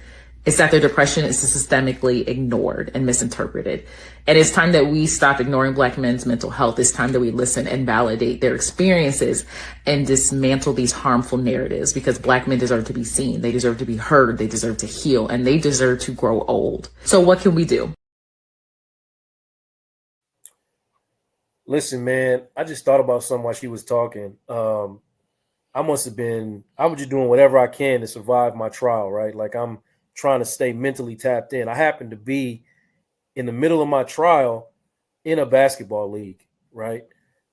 It's that their depression is systemically ignored and misinterpreted. And it's time that we stop ignoring Black men's mental health. It's time that we listen and validate their experiences and dismantle these harmful narratives, because Black men deserve to be seen. They deserve to be heard. They deserve to heal, and they deserve to grow old. So what can we do? Listen, man, I just thought about something while she was talking. I was just doing whatever I can to survive my trial, right? Like I'm trying to stay mentally tapped in. I happen to be in the middle of my trial in a basketball league, right?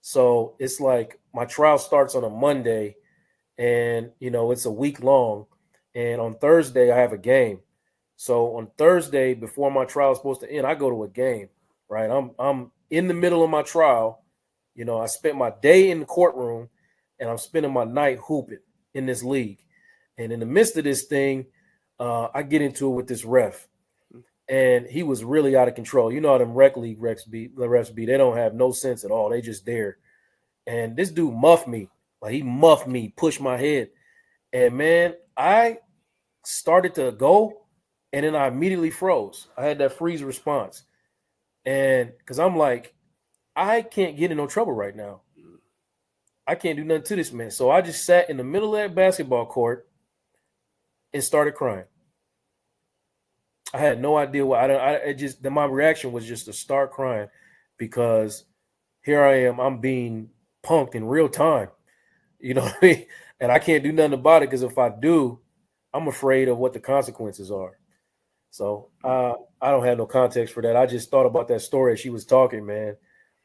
So it's like my trial starts on a Monday and, it's a week long. And on Thursday, I have a game. So on Thursday, before my trial is supposed to end, I go to a game, right? I'm in the middle of my trial. I spent my day in the courtroom and I'm spending my night hooping in this league. And in the midst of this thing, I get into it with this ref, and he was really out of control. You know how them rec league refs be? They don't have no sense at all. They just there. And this dude muffed me. Like he muffed me, pushed my head. And man, I started to go, and then I immediately froze. I had that freeze response. And because I'm like, I can't get in no trouble right now. I can't do nothing to this man. So I just sat in the middle of that basketball court and started crying. I had no idea why. My reaction was just to start crying, because here I am, I'm being punked in real time. You know what I mean? And I can't do nothing about it, because if I do, I'm afraid of what the consequences are. So I don't have no context for that. I just thought about that story as she was talking, man.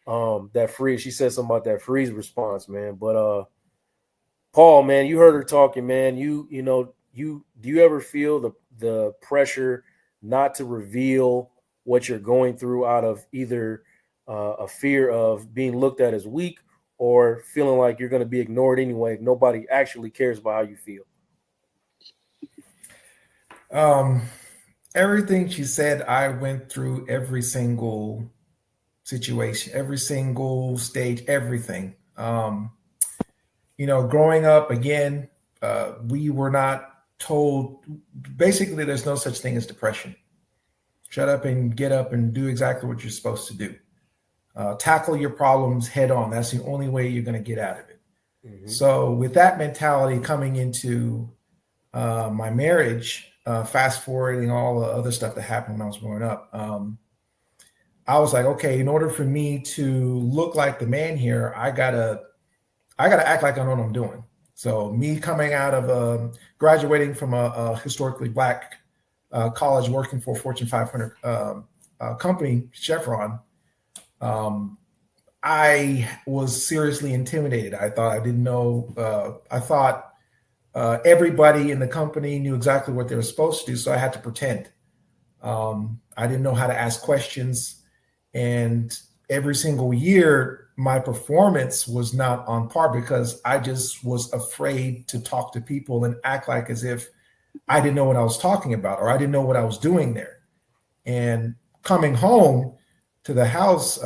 She said something about that freeze response, man. But Paul, man, you heard her talking, man. Do you ever feel the pressure not to reveal what you're going through out of either a fear of being looked at as weak, or feeling like you're going to be ignored anyway? Nobody actually cares about how you feel. everything she said, I went through every single situation, every single stage, everything. Growing up, again, we were not told, basically, there's no such thing as depression. Shut up and get up and do exactly what you're supposed to do. Tackle your problems head on. That's the only way you're going to get out of it. Mm-hmm. So with that mentality coming into my marriage, fast forwarding all the other stuff that happened when I was growing up, I was like, okay, in order for me to look like the man here, I gotta act like I know what I'm doing. So me coming out of graduating from a historically Black college, working for a Fortune 500 company, Chevron, I was seriously intimidated. I thought I didn't know. I thought everybody in the company knew exactly what they were supposed to do, so I had to pretend. I didn't know how to ask questions. And every single year, my performance was not on par because I just was afraid to talk to people and act like as if I didn't know what I was talking about or I didn't know what I was doing there. And coming home to the house,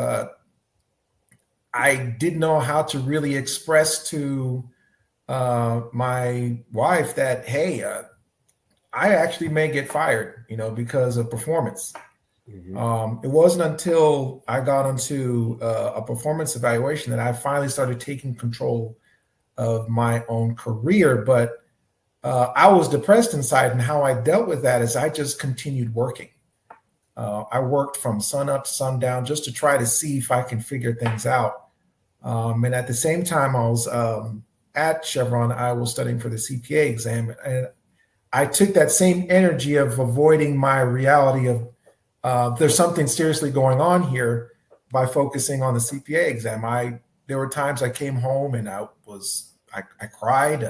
I didn't know how to really express to my wife that, hey, I actually may get fired, because of performance. Mm-hmm. It wasn't until I got into a performance evaluation that I finally started taking control of my own career. But I was depressed inside, and how I dealt with that is I just continued working. I worked from sun up to sundown just to try to see if I can figure things out. And at the same time, I was at Chevron, I was studying for the CPA exam. And I took that same energy of avoiding my reality of there's something seriously going on here by focusing on the CPA exam. There were times I came home and I cried.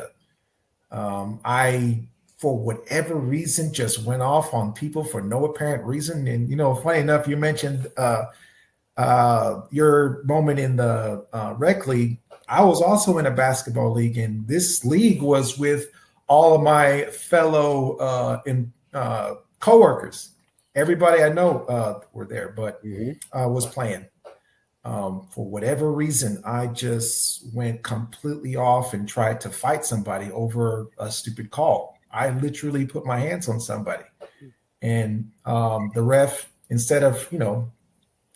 I, for whatever reason, just went off on people for no apparent reason. And, funny enough, you mentioned your moment in the rec league. I was also in a basketball league, and this league was with all of my fellow coworkers. Everybody I know were there, but I was playing. For whatever reason, I just went completely off and tried to fight somebody over a stupid call. I literally put my hands on somebody, and the ref, instead of,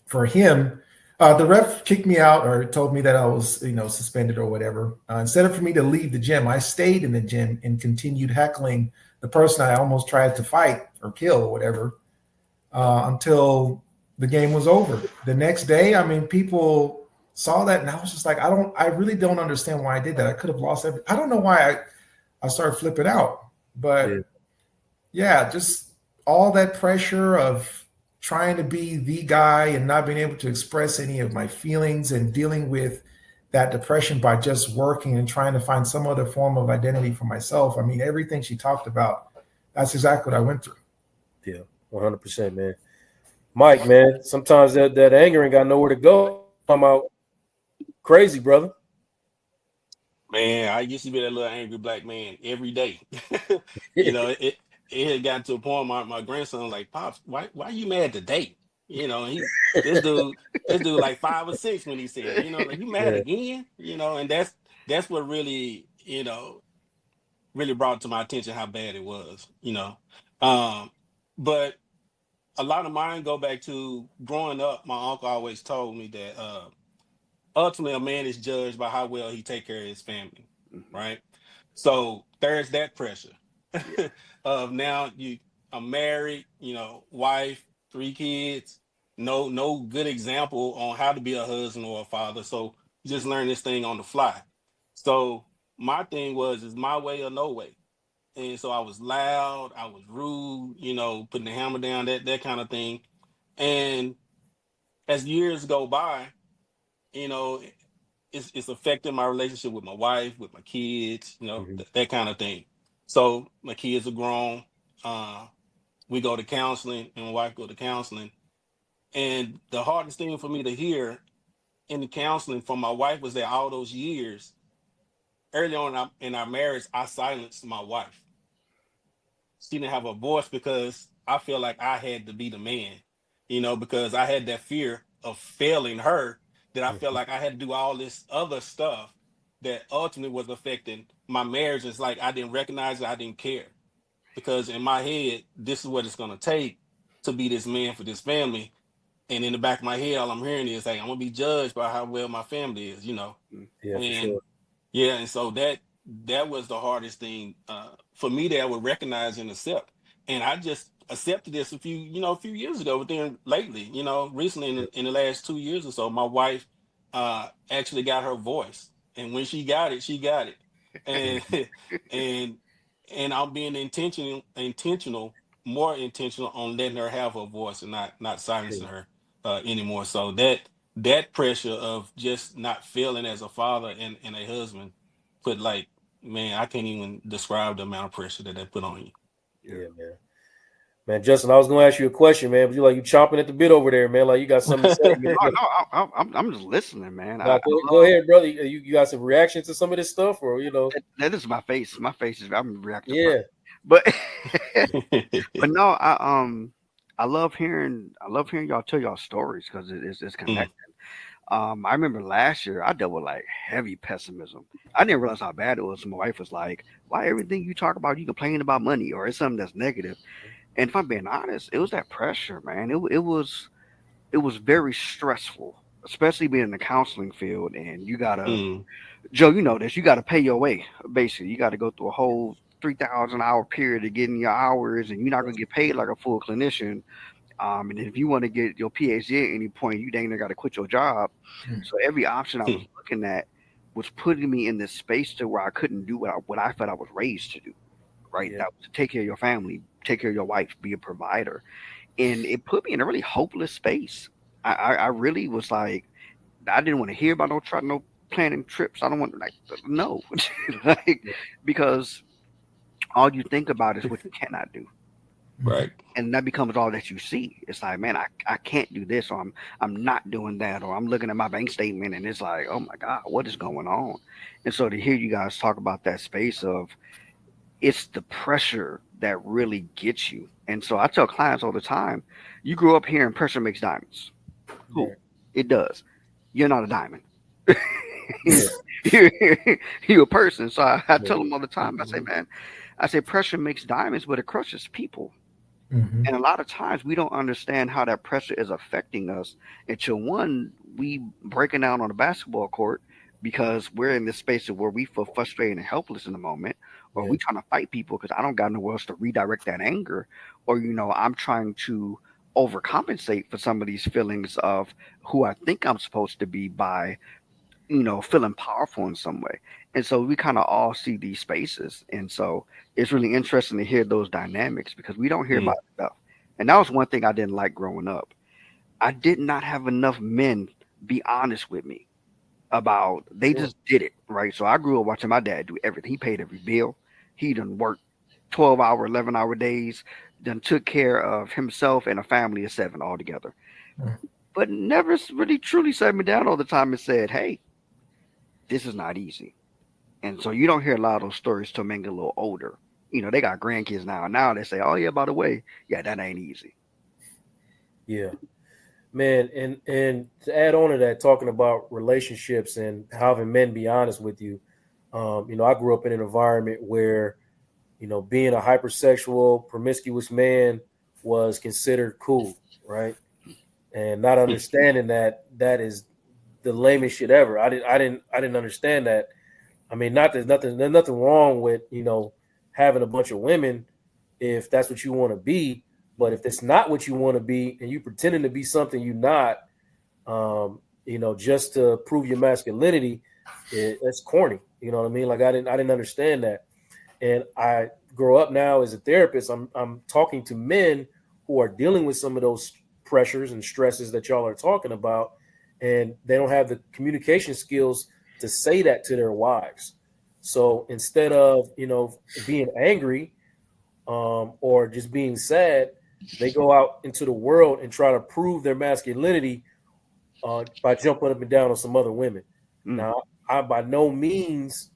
for him, the ref kicked me out or told me that I was, suspended or whatever. Instead of for me to leave the gym, I stayed in the gym and continued heckling the person I almost tried to fight or kill or whatever until the game was over. The next day, people saw that, and I was just like, I really don't understand why I did that. I could have lost I don't know why I started flipping out, but yeah, just all that pressure of trying to be the guy and not being able to express any of my feelings and dealing with that depression by just working and trying to find some other form of identity for myself. Everything she talked about, that's exactly what I went through. Yeah, 100%, man. Mike, man, sometimes that anger ain't got nowhere to go. I'm out crazy, brother. Man, I used to be that little angry Black man every day. It had gotten to a point my grandson was like, Pops, why you mad today? This dude like 5 or 6 when he said it, like, you mad again? And that's what really, really brought to my attention how bad it was, but a lot of mine go back to growing up. My uncle always told me that ultimately a man is judged by how well he take care of his family, right? So there's that pressure of now I'm married, wife, 3 kids, no good example on how to be a husband or a father. So you just learn this thing on the fly. So my thing is my way or no way. And so I was loud, I was rude, putting the hammer down, that kind of thing. And as years go by, it's affecting my relationship with my wife, with my kids, that kind of thing. So my kids are grown. We go to counseling, and my wife go to counseling. And the hardest thing for me to hear in the counseling from my wife was that all those years, early on in our marriage, I silenced my wife. She didn't have a voice because I feel like I had to be the man, because I had that fear of failing her, that I felt like I had to do all this other stuff that ultimately was affecting my marriage. It's like I didn't recognize it, I didn't care. Because in my head, this is what it's gonna take to be this man for this family. And in the back of my head, all I'm hearing is like, I'm gonna be judged by how well my family is, Yeah, for And sure. yeah, and so that was the hardest thing for me that I would recognize and accept. And I just accepted this a few years ago, but then lately, recently in the last 2 years or so, my wife actually got her voice. And when she got it, she got it. And and and I'm being more intentional on letting her have her voice and not silencing her anymore. So that pressure of just not feeling as a father and a husband put, like, man, I can't even describe the amount of pressure that put on you. Yeah, man. Man, Justin, I was gonna ask you a question, man, but you chomping at the bit over there, man. Like you got something to say, man. No, I'm just listening, man. Nah, go ahead, brother. You got some reaction to some of this stuff, or that is my face. My face is I'm reacting. Yeah. But but no, I love hearing y'all tell y'all stories because it's connected. I remember last year I dealt with like heavy pessimism. I didn't realize how bad it was. My wife was like, "Why everything you talk about, you complain about money or it's something that's negative?" And if I'm being honest, it was that pressure, man. It was very stressful, especially being in the counseling field. And you gotta, Joe, you know this. You gotta pay your way. Basically, you got to go through a whole 3,000 hour period to get in your hours, and you're not gonna get paid like a full clinician. And if you want to get your PhD at any point, you dang near got to quit your job. So every option I was looking at was putting me in this space to where I couldn't do what I felt I was raised to do. Right, that was to take care of your family, take care of your wife, be a provider, and it put me in a really hopeless space. I really was like, I didn't want to hear about no planning trips. I don't want no, like because all you think about is what you cannot do. Right. And that becomes all that you see. It's like, man, I can't do this, or I'm not doing that, or I'm looking at my bank statement and it's like, oh my God, what is going on? And so to hear you guys talk about that space of it's the pressure that really gets you. And so I tell clients all the time, you grew up hearing pressure makes diamonds. Cool. It does. You're not a diamond. you're a person. So I tell them all the time, I say, man, pressure makes diamonds, but it crushes people. And a lot of times we don't understand how that pressure is affecting us until we breaking down on the basketball court because we're in this space where we feel frustrated and helpless in the moment, or we trying to fight people because I don't got nowhere else to redirect that anger, or I'm trying to overcompensate for some of these feelings of who I think I'm supposed to be by feeling powerful in some way. And so we kind of all see these spaces. And so it's really interesting to hear those dynamics because we don't hear about stuff. And that was one thing I didn't like growing up. I did not have enough men be honest with me about they just did it, right? So I grew up watching my dad do everything. He paid every bill. He done worked 12-hour, 11-hour days, done took care of himself and a family of 7 altogether. But never really truly sat me down all the time and said, hey, this is not easy. And so you don't hear a lot of those stories till men get a little older. They got grandkids now. Now they say, oh, yeah, by the way, yeah, that ain't easy. Yeah. Man, and to add on to that, talking about relationships and having men be honest with you, I grew up in an environment where, being a hypersexual, promiscuous man was considered cool, right? And not understanding that is the lamest shit ever. I didn't understand that. I mean, there's nothing wrong with, having a bunch of women if that's what you want to be. But if it's not what you want to be and you pretending to be something you're not, just to prove your masculinity, it's corny. You know what I mean? Like I didn't understand that. And I grow up now as a therapist. I'm talking to men who are dealing with some of those pressures and stresses that y'all are talking about, and they don't have the communication skills to say that to their wives. So instead of being angry or just being sad, they go out into the world and try to prove their masculinity by jumping up and down on some other women. Now, I by no means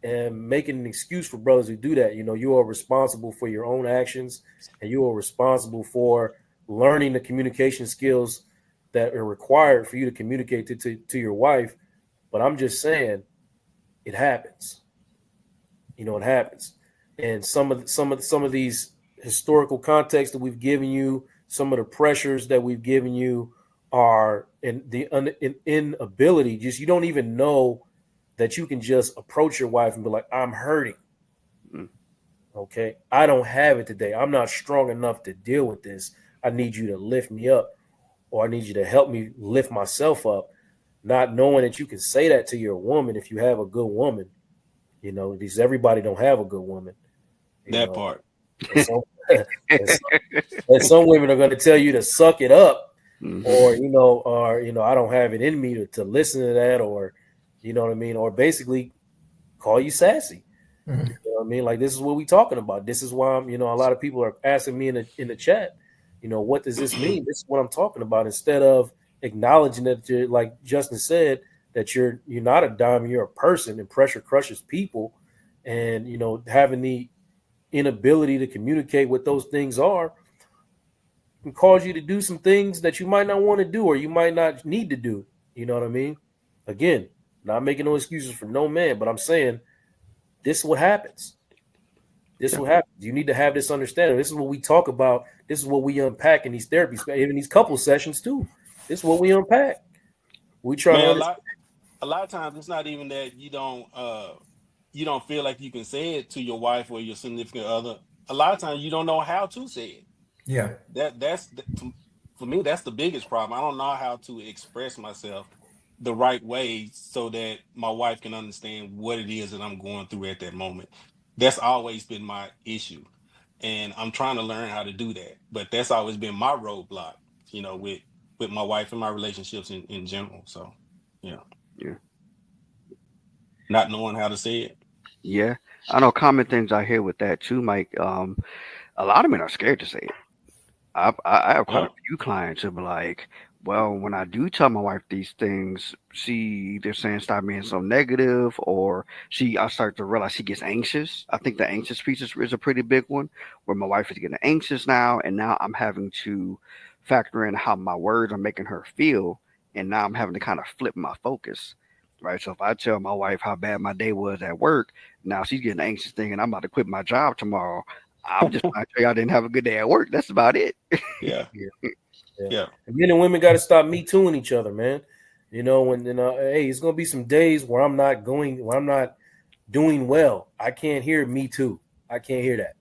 and making an excuse for brothers who do that. You know, you are responsible for your own actions, and you are responsible for learning the communication skills that are required for you to communicate to your wife. But I'm just saying, it happens. You know, it happens. And some of these historical contexts that we've given you, some of the pressures that we've given you are in the inability. Just you don't even know that you can just approach your wife and be like, I'm hurting. Okay. I don't have it today. I'm not strong enough to deal with this. I need you to lift me up, or I need you to help me lift myself up. Not knowing that you can say that to your woman if you have a good woman. You know, because everybody don't have a good woman. That part. And some women are going to tell you to suck it up, or I don't have it in me to listen to that, or you know what I mean, or basically call you sassy. You know what I mean? Like, this is what we talking about. This is why a lot of people are asking me in the chat, what does this mean? This is what I'm talking about. Instead of acknowledging that you're, like Justin said, that you're not a dime, you're a person, and pressure crushes people, and having the inability to communicate what those things are can cause you to do some things that you might not want to do, or you might not need to do. You know what I mean? Again, not making no excuses for no man, but I'm saying this is what happens. This is what happens. You need to have this understanding. This is what we talk about. This is what we unpack in these therapies, even these couple sessions too. This is what we unpack. We try to understand. A lot of times it's not even that you don't feel like you can say it to your wife or your significant other. A lot of times you don't know how to say it. Yeah. For me, that's the biggest problem. I don't know how to express myself the right way so that my wife can understand what it is that I'm going through at that moment. That's always been my issue, and I'm trying to learn how to do that. But that's always been my roadblock, with my wife and my relationships in general. So, yeah, not knowing how to say it. Yeah, I know common things I hear with that too, Mike. A lot of men are scared to say it. I have quite a few clients who be like, well, when I do tell my wife these things, she either saying stop being so negative, or I start to realize she gets anxious. I think the anxious piece is a pretty big one, where my wife is getting anxious now, and now I'm having to factor in how my words are making her feel, and now I'm having to kind of flip my focus. Right. So if I tell my wife how bad my day was at work, now she's getting anxious thinking I'm about to quit my job tomorrow. I'm just trying to tell you I didn't have a good day at work. That's about it. Yeah. And men and women got to stop me tooing each other, man. Hey, it's gonna be some days where I'm not doing well. I can't hear me too. I can't hear that.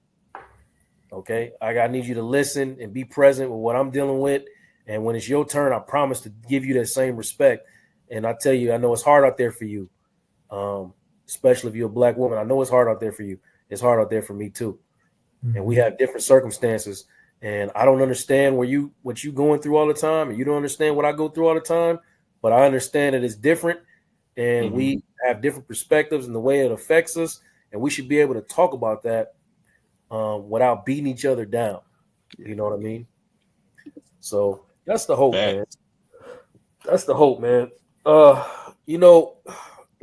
Okay. I need you to listen and be present with what I'm dealing with. And when it's your turn, I promise to give you that same respect. And I tell you, I know it's hard out there for you. Especially if you're a black woman. I know it's hard out there for you. It's hard out there for me too. And we have different circumstances, and I don't understand what you going through all the time, and you don't understand what I go through all the time, but I understand that it's different, and we have different perspectives and the way it affects us, and we should be able to talk about that without beating each other down. You know what I mean? So that's the hope, man. That's the hope, man. Let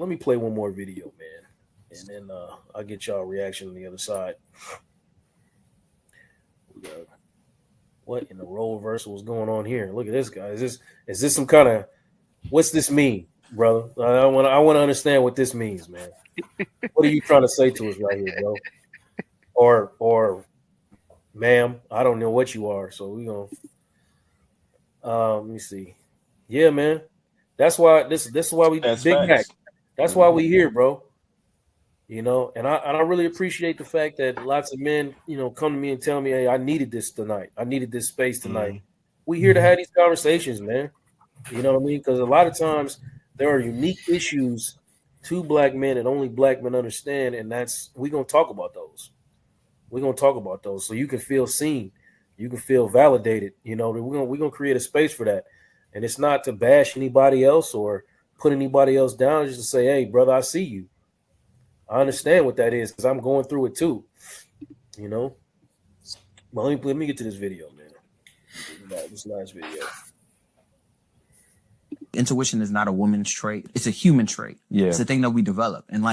me play one more video, man, and then I'll get y'all a reaction on the other side. What in the role reversal is going on here? Look at this guy. Is this some kind of, what's this mean, brother? I want to understand what this means, man. What are you trying to say to us right here, bro? Or ma'am, I don't know what you are. So we gonna let me see. Yeah, man. That's why this is why we That's Big facts. Mac. That's why we here, bro. And I really appreciate the fact that lots of men, come to me and tell me, hey, I needed this tonight. I needed this space tonight. We here to have these conversations, man. You know what I mean? Because a lot of times there are unique issues to black men and only black men understand. And we're going to talk about those. We're going to talk about those so you can feel seen. You can feel validated. We're going to create a space for that. And it's not to bash anybody else or put anybody else down. It's just to say, hey, brother, I see you. I understand what that is because I'm going through it too, But let me get to this video, man. This last video. Intuition is not a woman's trait; it's a human trait. Yeah, it's a thing that we develop, and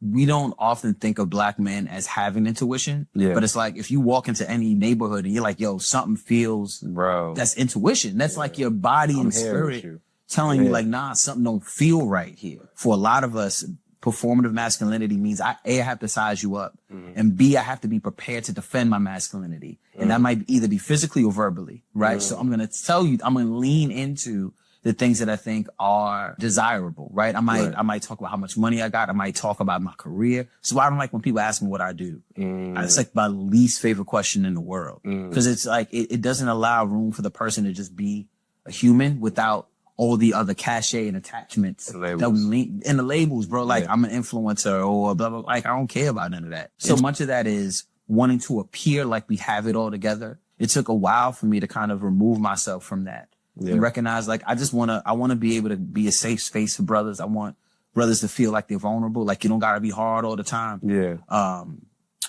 we don't often think of Black men as having intuition, but it's like if you walk into any neighborhood and you're like, yo, something feels, bro, that's intuition. That's like your body and spirit telling you like, nah, something don't feel right here. For a lot of us, performative masculinity means A, I have to size you up, and B, I have to be prepared to defend my masculinity. And that might either be physically or verbally, right? So I'm going to tell you, I'm going to lean into the things that I think are desirable, right? I might talk about how much money I got. I might talk about my career. So I don't like when people ask me what I do. It's like my least favorite question in the world. Because it's like, it doesn't allow room for the person to just be a human without all the other cachet and attachments that we link in the labels, bro. Like I'm an influencer or blah, blah, like I don't care about none of that. So much of that is wanting to appear like we have it all together. It took a while for me to kind of remove myself from that. And recognize like I want to be able to be a safe space for brothers. I want brothers to feel like they're vulnerable, like you don't gotta be hard all the time.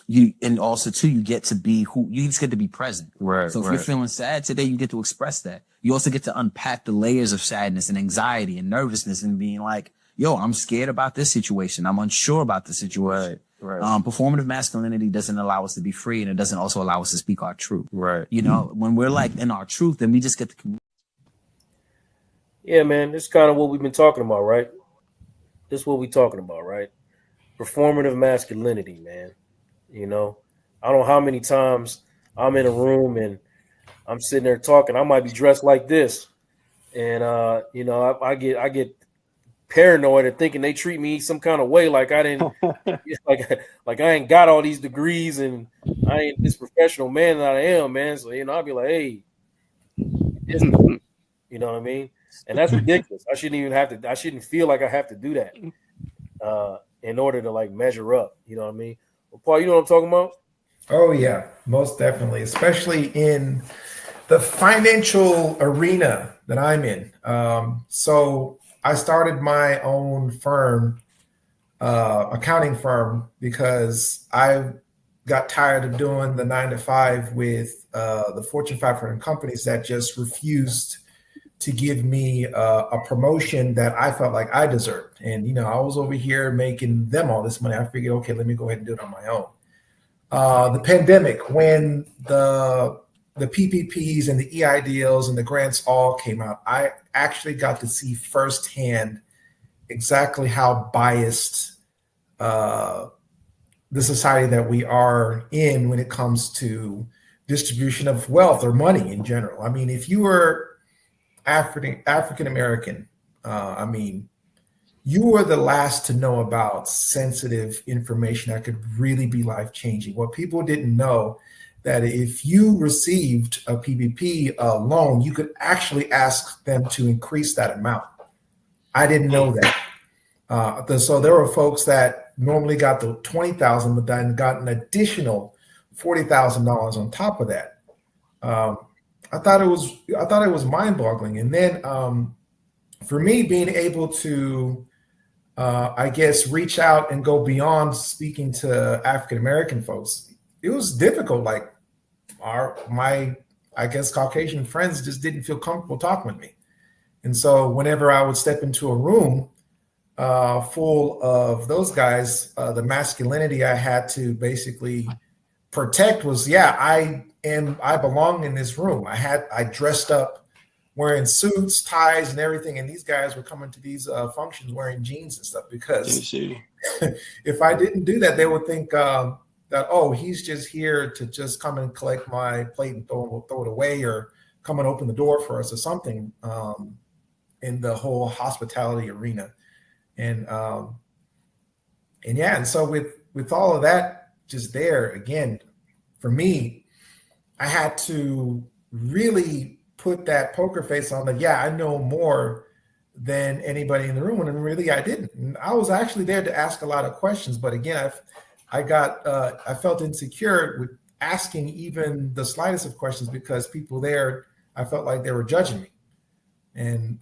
And also too, you get to be you just get to be present. So if you're feeling sad today, you get to express that. You also get to unpack the layers of sadness and anxiety and nervousness and being like, yo, I'm scared about this situation. I'm unsure about the situation. Performative masculinity doesn't allow us to be free, and it doesn't also allow us to speak our truth. You know, when we're like in our truth, then we just get to communicate. Yeah, man, this is kind of what we've been talking about, right? This is what we're talking about, right? Performative masculinity, man. You know, I don't know how many times I'm in a room and I'm sitting there talking. I might be dressed like this, and you know, I get paranoid and thinking they treat me some kind of way, like I didn't, like I ain't got all these degrees and I ain't this professional man that I am, man. So you know, I'll be like, hey, you know what I mean? And that's ridiculous. I shouldn't feel like I have to do that in order to like measure up. You know what I mean? Well, Paul, you know what I'm talking about? Oh yeah, most definitely, especially in the financial arena that I'm in. So I started my own firm, accounting firm, because I got tired of doing the 9 to 5 with the Fortune 500 companies that just refused to give me a promotion that I felt like I deserved. And, you know, I was over here making them all this money. I figured, okay, let me go ahead and do it on my own. The pandemic, when the PPPs and the EIDLs and the grants all came out, I actually got to see firsthand exactly how biased the society that we are in when it comes to distribution of wealth or money in general. I mean, if you were African American, I mean, you were the last to know about sensitive information that could really be life changing. What people didn't know, that if you received a PPP loan, you could actually ask them to increase that amount. I didn't know that. So there were folks that normally got the $20,000, but then got an additional $40,000 on top of that. I thought it was mind-boggling. And then for me, being able to, I guess, reach out and go beyond speaking to African American folks, it was difficult. Like my Caucasian friends just didn't feel comfortable talking with me. And so whenever I would step into a room full of those guys, the masculinity I had to basically protect was, I belong in this room. I dressed up wearing suits, ties, and everything, and these guys were coming to these functions wearing jeans and stuff, because if I didn't do that, they would think that, oh, he's just here to just come and collect my plate and throw it away, or come and open the door for us or something, in the whole hospitality arena. And so with all of that just there, again, for me, I had to really put that poker face on that, I know more than anybody in the room, and really I didn't. And I was actually there to ask a lot of questions, but again, I felt insecure with asking even the slightest of questions, because people there, I felt like they were judging me. And,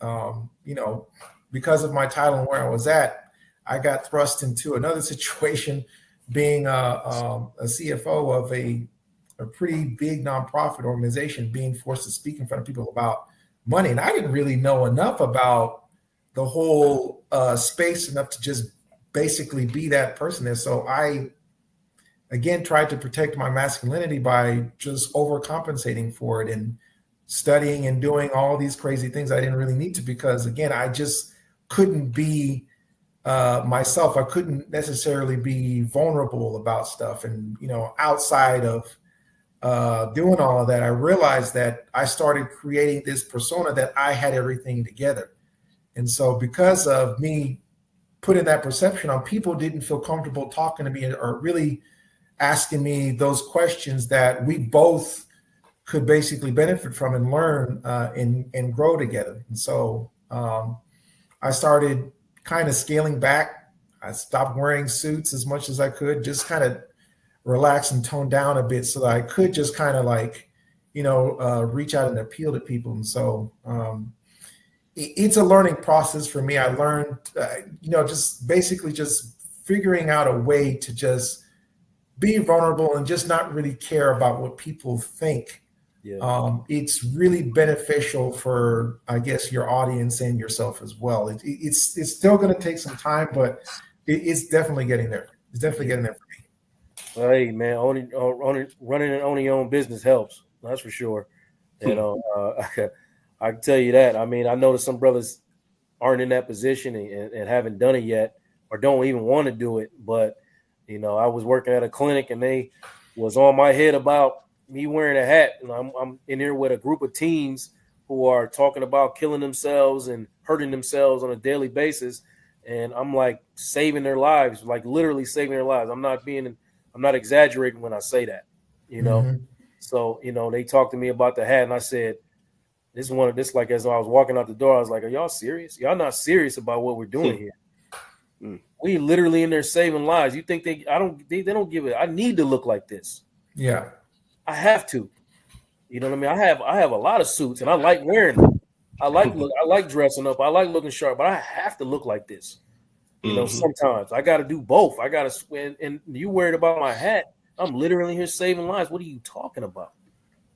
you know, because of my title and where I was at, I got thrust into another situation, being a CFO of a pretty big nonprofit organization, being forced to speak in front of people about money. And I didn't really know enough about the whole space enough to just basically be that person there. So I, again, tried to protect my masculinity by just overcompensating for it and studying and doing all these crazy things I didn't really need to, because again, I just couldn't be myself. I couldn't necessarily be vulnerable about stuff. And, outside of doing all of that, I realized that I started creating this persona that I had everything together. And so because of me putting that perception on, people didn't feel comfortable talking to me or really asking me those questions that we both could basically benefit from and learn and grow together. And so I started kind of scaling back. I stopped wearing suits as much as I could, just kind of relax and tone down a bit so that I could just kind of reach out and appeal to people. And so it's a learning process for me. I learned, just basically just figuring out a way to just be vulnerable and just not really care about what people think. Yeah. It's really beneficial for, I guess, your audience and yourself as well. It's still going to take some time, but it's definitely getting there. It's definitely getting there for me. Hey man, running and owning your own business helps. That's for sure. I can tell you that. I mean, I noticed some brothers aren't in that position and haven't done it yet, or don't even want to do it. But I was working at a clinic and they was on my head about me wearing a hat, and I'm in here with a group of teens who are talking about killing themselves and hurting themselves on a daily basis, and I'm like saving their lives, like literally saving their lives. I'm not exaggerating when I say that, Mhm. So they talked to me about the hat, and I said, this is one of this, like, as I was walking out the door, I was like, are y'all serious? Y'all not serious about what we're doing here. We literally in there saving lives. You think they don't give it. I need to look like this. Yeah. I have to. You know what I mean? I have a lot of suits and I like wearing them. I like dressing up. I like looking sharp, but I have to look like this. Sometimes I got to do both. I got to, and you worried about my hat. I'm literally here saving lives. What are you talking about?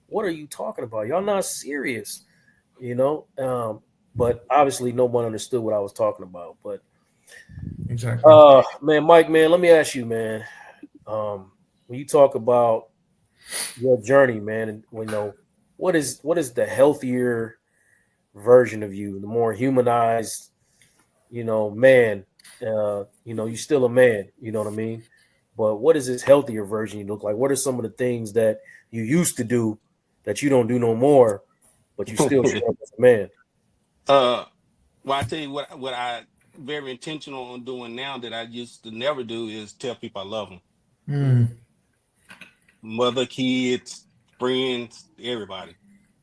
What are you talking about? Y'all not serious, but obviously no one understood what I was talking about. But exactly. Man, Mike, man, let me ask you, man. When you talk about your journey, man, and what is the healthier version of you, the more humanized, man. You're still a man, you know what I mean? But what is this healthier version you look like? What are some of the things that you used to do that you don't do no more, but you still show up as a man? Well, I tell you what I very intentional on doing now that I used to never do is tell people I love them. Mother, kids, friends, everybody.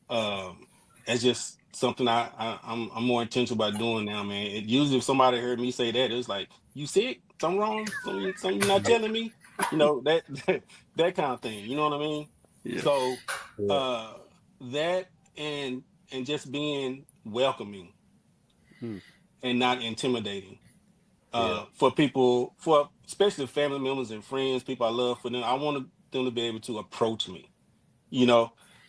It's just something I'm more intentional about doing now, man. Usually if somebody heard me say that, it's like, you sick? Something wrong? Something you're not telling me? That kind of thing. You know what I mean? Yeah. So that and just being welcoming and not intimidating. For people, for especially family members and friends, people I love, for them, I want them to be able to approach me.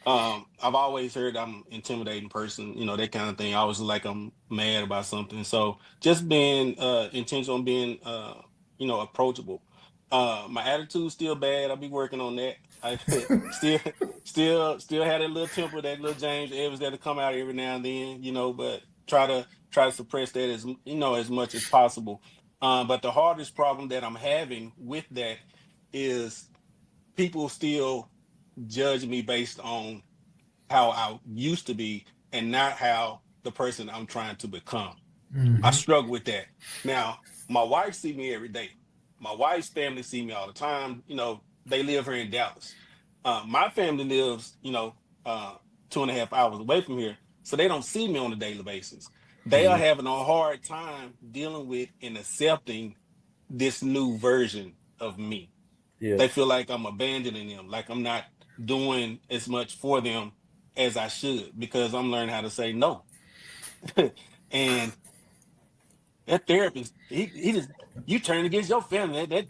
I've always heard I'm an intimidating person, that kind of thing. I always look like I'm mad about something. So just being intentional on being approachable. My attitude's still bad. I'll be working on that. I still had that little temper, that little James Evans that'll come out every now and then, but try to suppress that as much as possible. But the hardest problem that I'm having with that is people still judge me based on how I used to be and not how the person I'm trying to become. I struggle with that. Now, my wife see me every day. My wife's family see me all the time. They live here in Dallas. My family lives, 2.5 hours away from here. So they don't see me on a daily basis. They are having a hard time dealing with and accepting this new version of me. Yeah. They feel like I'm abandoning them, like I'm not doing as much for them as I should, because I'm learning how to say no. And that therapist, he just, you turn against your family. That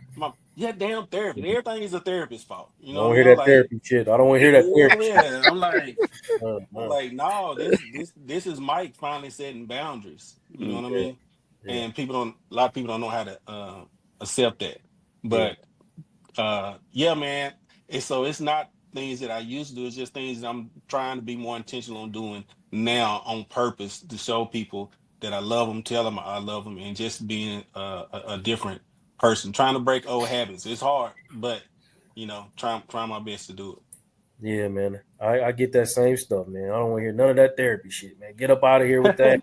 damn therapist. Everything is a therapist's fault. You I know don't what I hear mean? that therapy shit. I don't want to hear that therapy shit. Yeah. I'm like, no, this is Mike finally setting boundaries. You know what I mean? and a lot of people don't know how to accept that. But yeah, man. And so it's not things that I used to do. It's just things that I'm trying to be more intentional on doing now on purpose to show people that I love them, tell them I love them, and just being a different person. Trying to break old habits. It's hard, but trying my best to do it. Yeah, man. I get that same stuff, man. I don't want to hear none of that therapy shit, man. Get up out of here with that.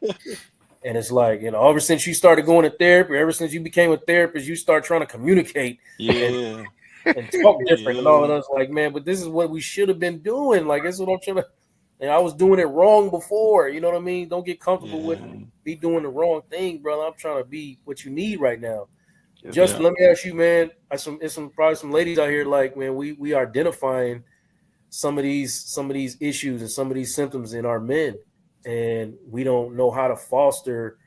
And it's like, ever since you started going to therapy, ever since you became a therapist, you start trying to communicate Yeah. and talk different and all of us. Like, man, but this is what we should have been doing. Like, this is what I'm trying to. And I was doing it wrong before. You know what I mean? Don't get comfortable with me doing the wrong thing, brother. I'm trying to be what you need right now. Justin, let me ask you, man. It's probably some ladies out here. Like, man, we are identifying some of these issues and some of these symptoms in our men, and we don't know how to foster,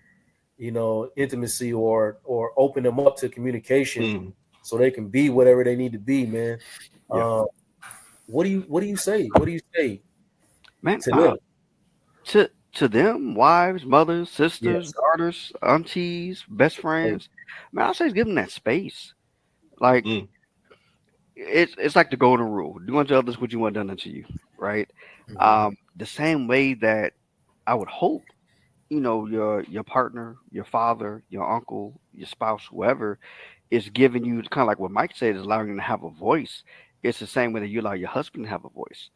intimacy or open them up to communication so they can be whatever they need to be, man. What do you say? What do you say, man, to them? To them, wives, mothers, sisters, daughters, aunties, best friends, man, I say give them that space. Like it's like the golden rule: do unto others what you want done unto you, right? The same way that I would hope, your partner, your father, your uncle, your spouse, whoever is giving you kind of like what Mike said is allowing you to have a voice. It's the same way that you allow your husband to have a voice.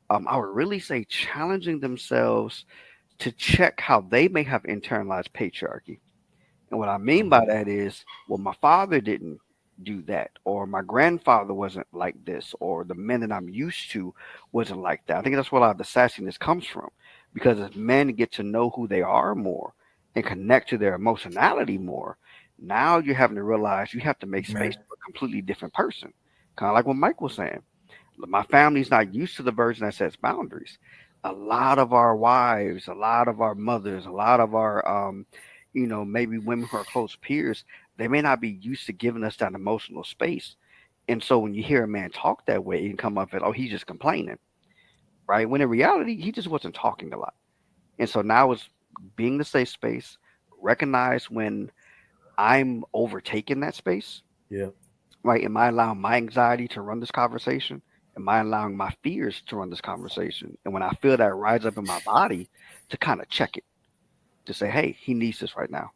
I would really say challenging themselves to check how they may have internalized patriarchy. And what I mean by that is, well, my father didn't do that, or my grandfather wasn't like this, or the men that I'm used to wasn't like that. I think that's where a lot of the sassiness comes from, because as men get to know who they are more and connect to their emotionality more, now you're having to realize you have to make space for a completely different person. Kind of like what Mike was saying. My family's not used to the version that sets boundaries. A lot of our wives, a lot of our mothers, a lot of our maybe women who are close peers, they may not be used to giving us that emotional space. And so when you hear a man talk that way, you can come up with, oh, he's just complaining, right? When in reality, he just wasn't talking a lot. And so now it's being the safe space, recognize when I'm overtaking that space, Yeah. right? Am I allowing my anxiety to run this conversation? Am I allowing my fears to run this conversation? And when I feel that rise up in my body, to kind of check it, to say, hey, he needs this right now.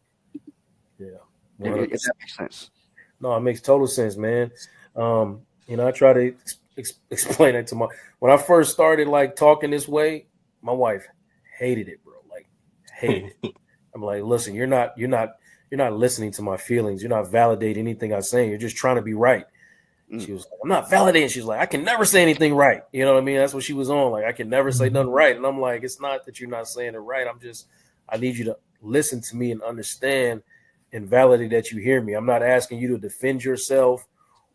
Yeah. If that makes sense. No, it makes total sense, man. I try to explain it to when I first started like talking this way, my wife hated it, bro. Like hated it. I'm like, listen, you're not listening to my feelings. You're not validating anything I'm saying. You're just trying to be right. She was like, I'm not validating. She's like, I can never say anything right. You know what I mean? That's what she was on. Like, I can never say nothing right. And I'm like, it's not that you're not saying it right. I need you to listen to me and understand and validate that you hear me. I'm not asking you to defend yourself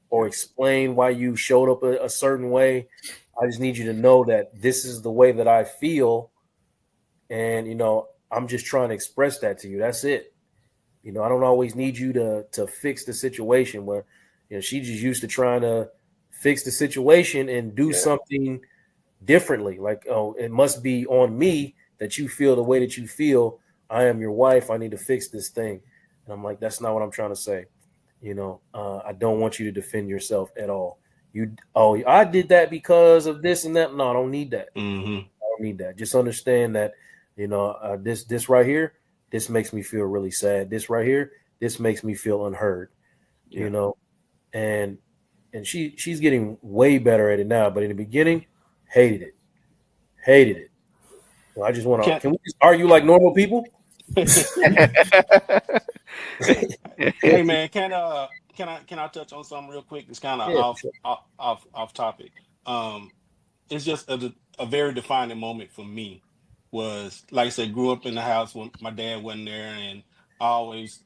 or explain why you showed up a certain way. I just need you to know that this is the way that I feel. And, I'm just trying to express that to you. That's it. I don't always need you to fix the situation where, she's just used to trying to fix the situation and do something differently. Like, oh, it must be on me that you feel the way that you feel. I am your wife. I need to fix this thing. And I'm like, that's not what I'm trying to say. I don't want you to defend yourself at all. I did that because of this and that. No, I don't need that. I don't need that. Just understand that, this right here, this makes me feel really sad. This right here, this makes me feel unheard. And she's getting way better at it now. But in the beginning, hated it. Well, I just want to. Can we just argue like normal people? Hey man, can I touch on something real quick? It's kind of off topic. It's just a very defining moment for me. Was like I said, grew up in the house when my dad wasn't there, and I always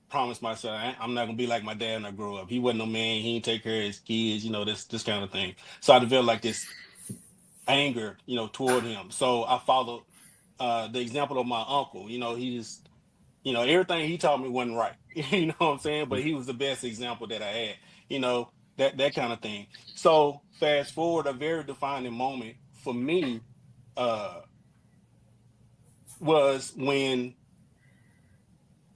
promised myself I'm not gonna be like my dad when I grow up. He wasn't no man. He didn't take care of his kids. This kind of thing. So I developed like this anger, toward him. So I followed the example of my uncle. He's everything he taught me wasn't right. You know what I'm saying? But he was the best example that I had. That kind of thing. So fast forward, a very defining moment for me was when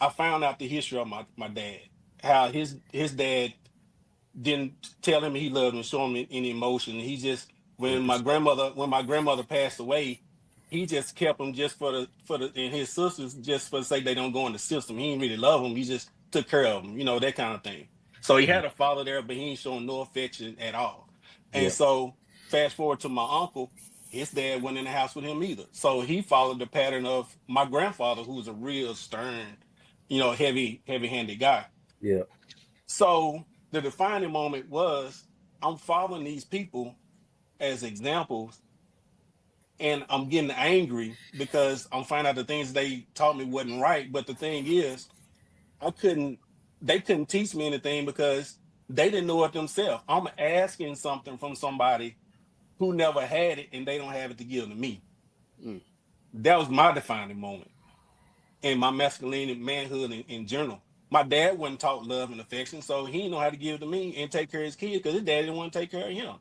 I found out the history of my dad, how his dad didn't tell him he loved him, show him any emotion. He just when my grandmother passed away, he just kept him just for the and his sisters just for the sake they don't go in the system. He didn't really love him. He just took care of him, that kind of thing. So he had a father there, but he ain't showing no affection at all. Yeah. And so fast forward to my uncle, his dad wasn't in the house with him either. So he followed the pattern of my grandfather, who was a real stern, heavy-handed guy. Yeah. So the defining moment was I'm following these people as examples, and I'm getting angry because I'm finding out the things they taught me wasn't right. But the thing is, they couldn't teach me anything because they didn't know it themselves. I'm asking something from somebody who never had it, and they don't have it to give to me. That was my defining moment in my masculinity, manhood in general. My dad wasn't taught love and affection, so he didn't know how to give to me and take care of his kids because his dad didn't want to take care of him.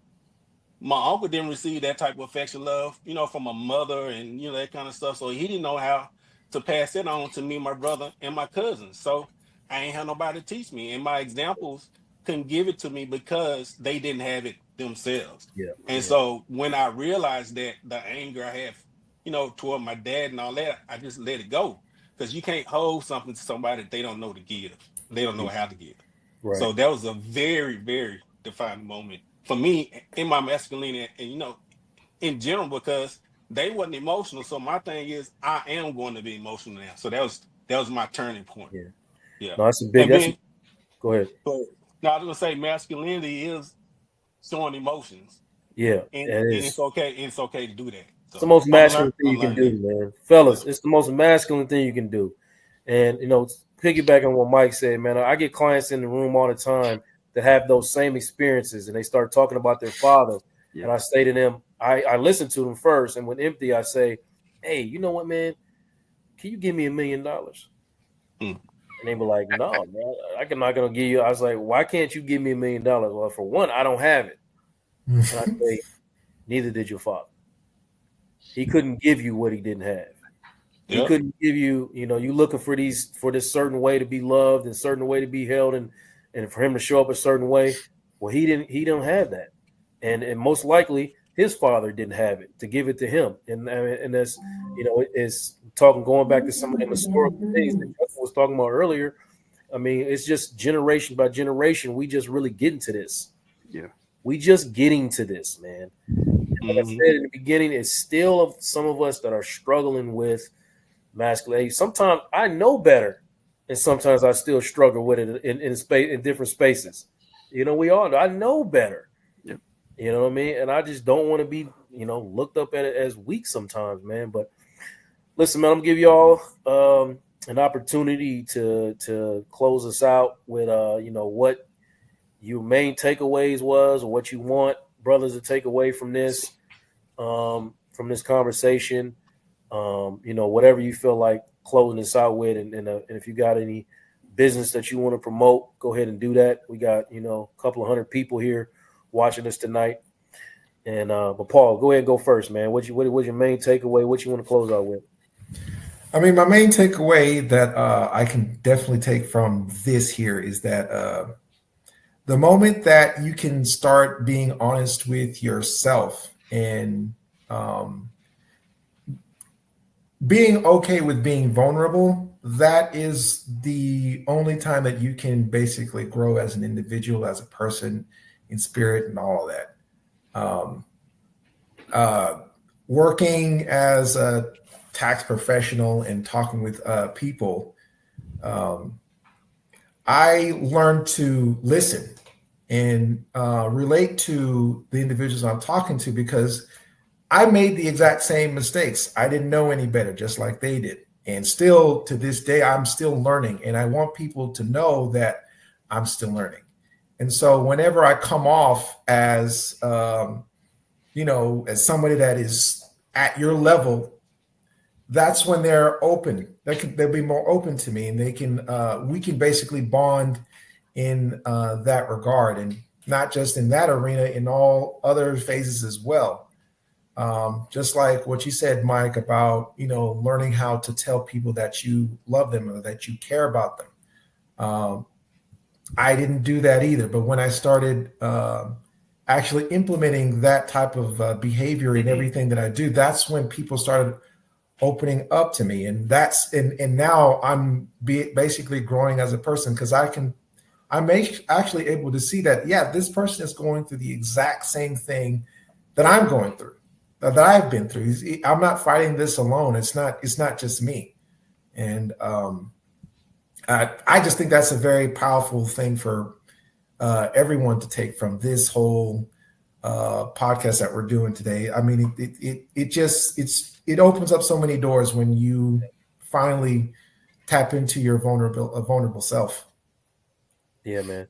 My uncle didn't receive that type of affection, love, from a mother and that kind of stuff. So he didn't know how to pass it on to me, my brother, and my cousins. So I ain't had nobody to teach me, and my examples couldn't give it to me because they didn't have it themselves. Yeah. And so when I realized that the anger I have, toward my dad and all that, I just let it go. Because you can't hold something to somebody that they don't know to give. They don't know how to give. Right. So that was a very, very defining moment for me in my masculinity and, in general, because they wasn't emotional. So my thing is, I am going to be emotional now. So that was my turning point. Yeah. No, that's a big. Go ahead. Now I was gonna say masculinity is showing emotions. Yeah, and it's okay. It's okay to do that. So it's the most masculine thing you can do, that. man. Fellas, it's the most masculine thing you can do. And piggyback on what Mike said, man, I get clients in the room all the time that have those same experiences, and they start talking about their father. And I say to them, I listen to them first, and when empty, I say, "Hey, you know what, man? Can you give me $1 million?" And they were like, "No, man, I'm not gonna give you." I was like, "Why can't you give me $1 million?" Well, for one, I don't have it. And I say, neither did your father. He couldn't give you what he didn't have. He couldn't give you, you looking for this certain way to be loved and certain way to be held and for him to show up a certain way. Well, he don't have that. And most likely his father didn't have it to give it to him. And that's, it's going back to some of the historical things that Justin was talking about earlier. I mean, it's just generation by generation. We just really get into this. Yeah. We just getting to this, man. Like I said in the beginning, it's still some of us that are struggling with masculinity. Sometimes I know better, and sometimes I still struggle with it in different spaces. We all know. I know better. Yep. You know what I mean? And I just don't want to be, looked up at it as weak sometimes, man. But listen, man, I'm gonna give y'all an opportunity to close us out with what your main takeaways was, or what you want brothers to take away from this conversation. Whatever you feel like closing this out with, and if you got any business that you want to promote, go ahead and do that. We got a couple of 100 people here watching us tonight. And but Paul, go ahead and go first, man. What's your main takeaway? What you want to close out with? I mean, my main takeaway that I can definitely take from this here is that the moment that you can start being honest with yourself and being okay with being vulnerable, that is the only time that you can basically grow as an individual, as a person, in spirit, and all of that. Working as a tax professional and talking with people, I learned to listen and relate to the individuals I'm talking to, because I made the exact same mistakes. I didn't know any better, just like they did. And still to this day, I'm still learning. And I want people to know that I'm still learning. And so whenever I come off as, as somebody that is at your level, that's when they're open. They'll be more open to me, and we can basically bond in that regard, and not just in that arena, in all other phases as well. Just like what you said, Mike, about learning how to tell people that you love them or that you care about them. I didn't do that either, but when I started actually implementing that type of behavior in everything that I do, that's when people started opening up to me, and and now I'm basically growing as a person because I'm actually able to see that, yeah, this person is going through the exact same thing that I'm going through, that I've been through. I'm not fighting this alone. It's not just me. And I just think that's a very powerful thing for everyone to take from this whole podcast that we're doing today. I mean, it opens up so many doors when you finally tap into your vulnerable self. Yeah, man.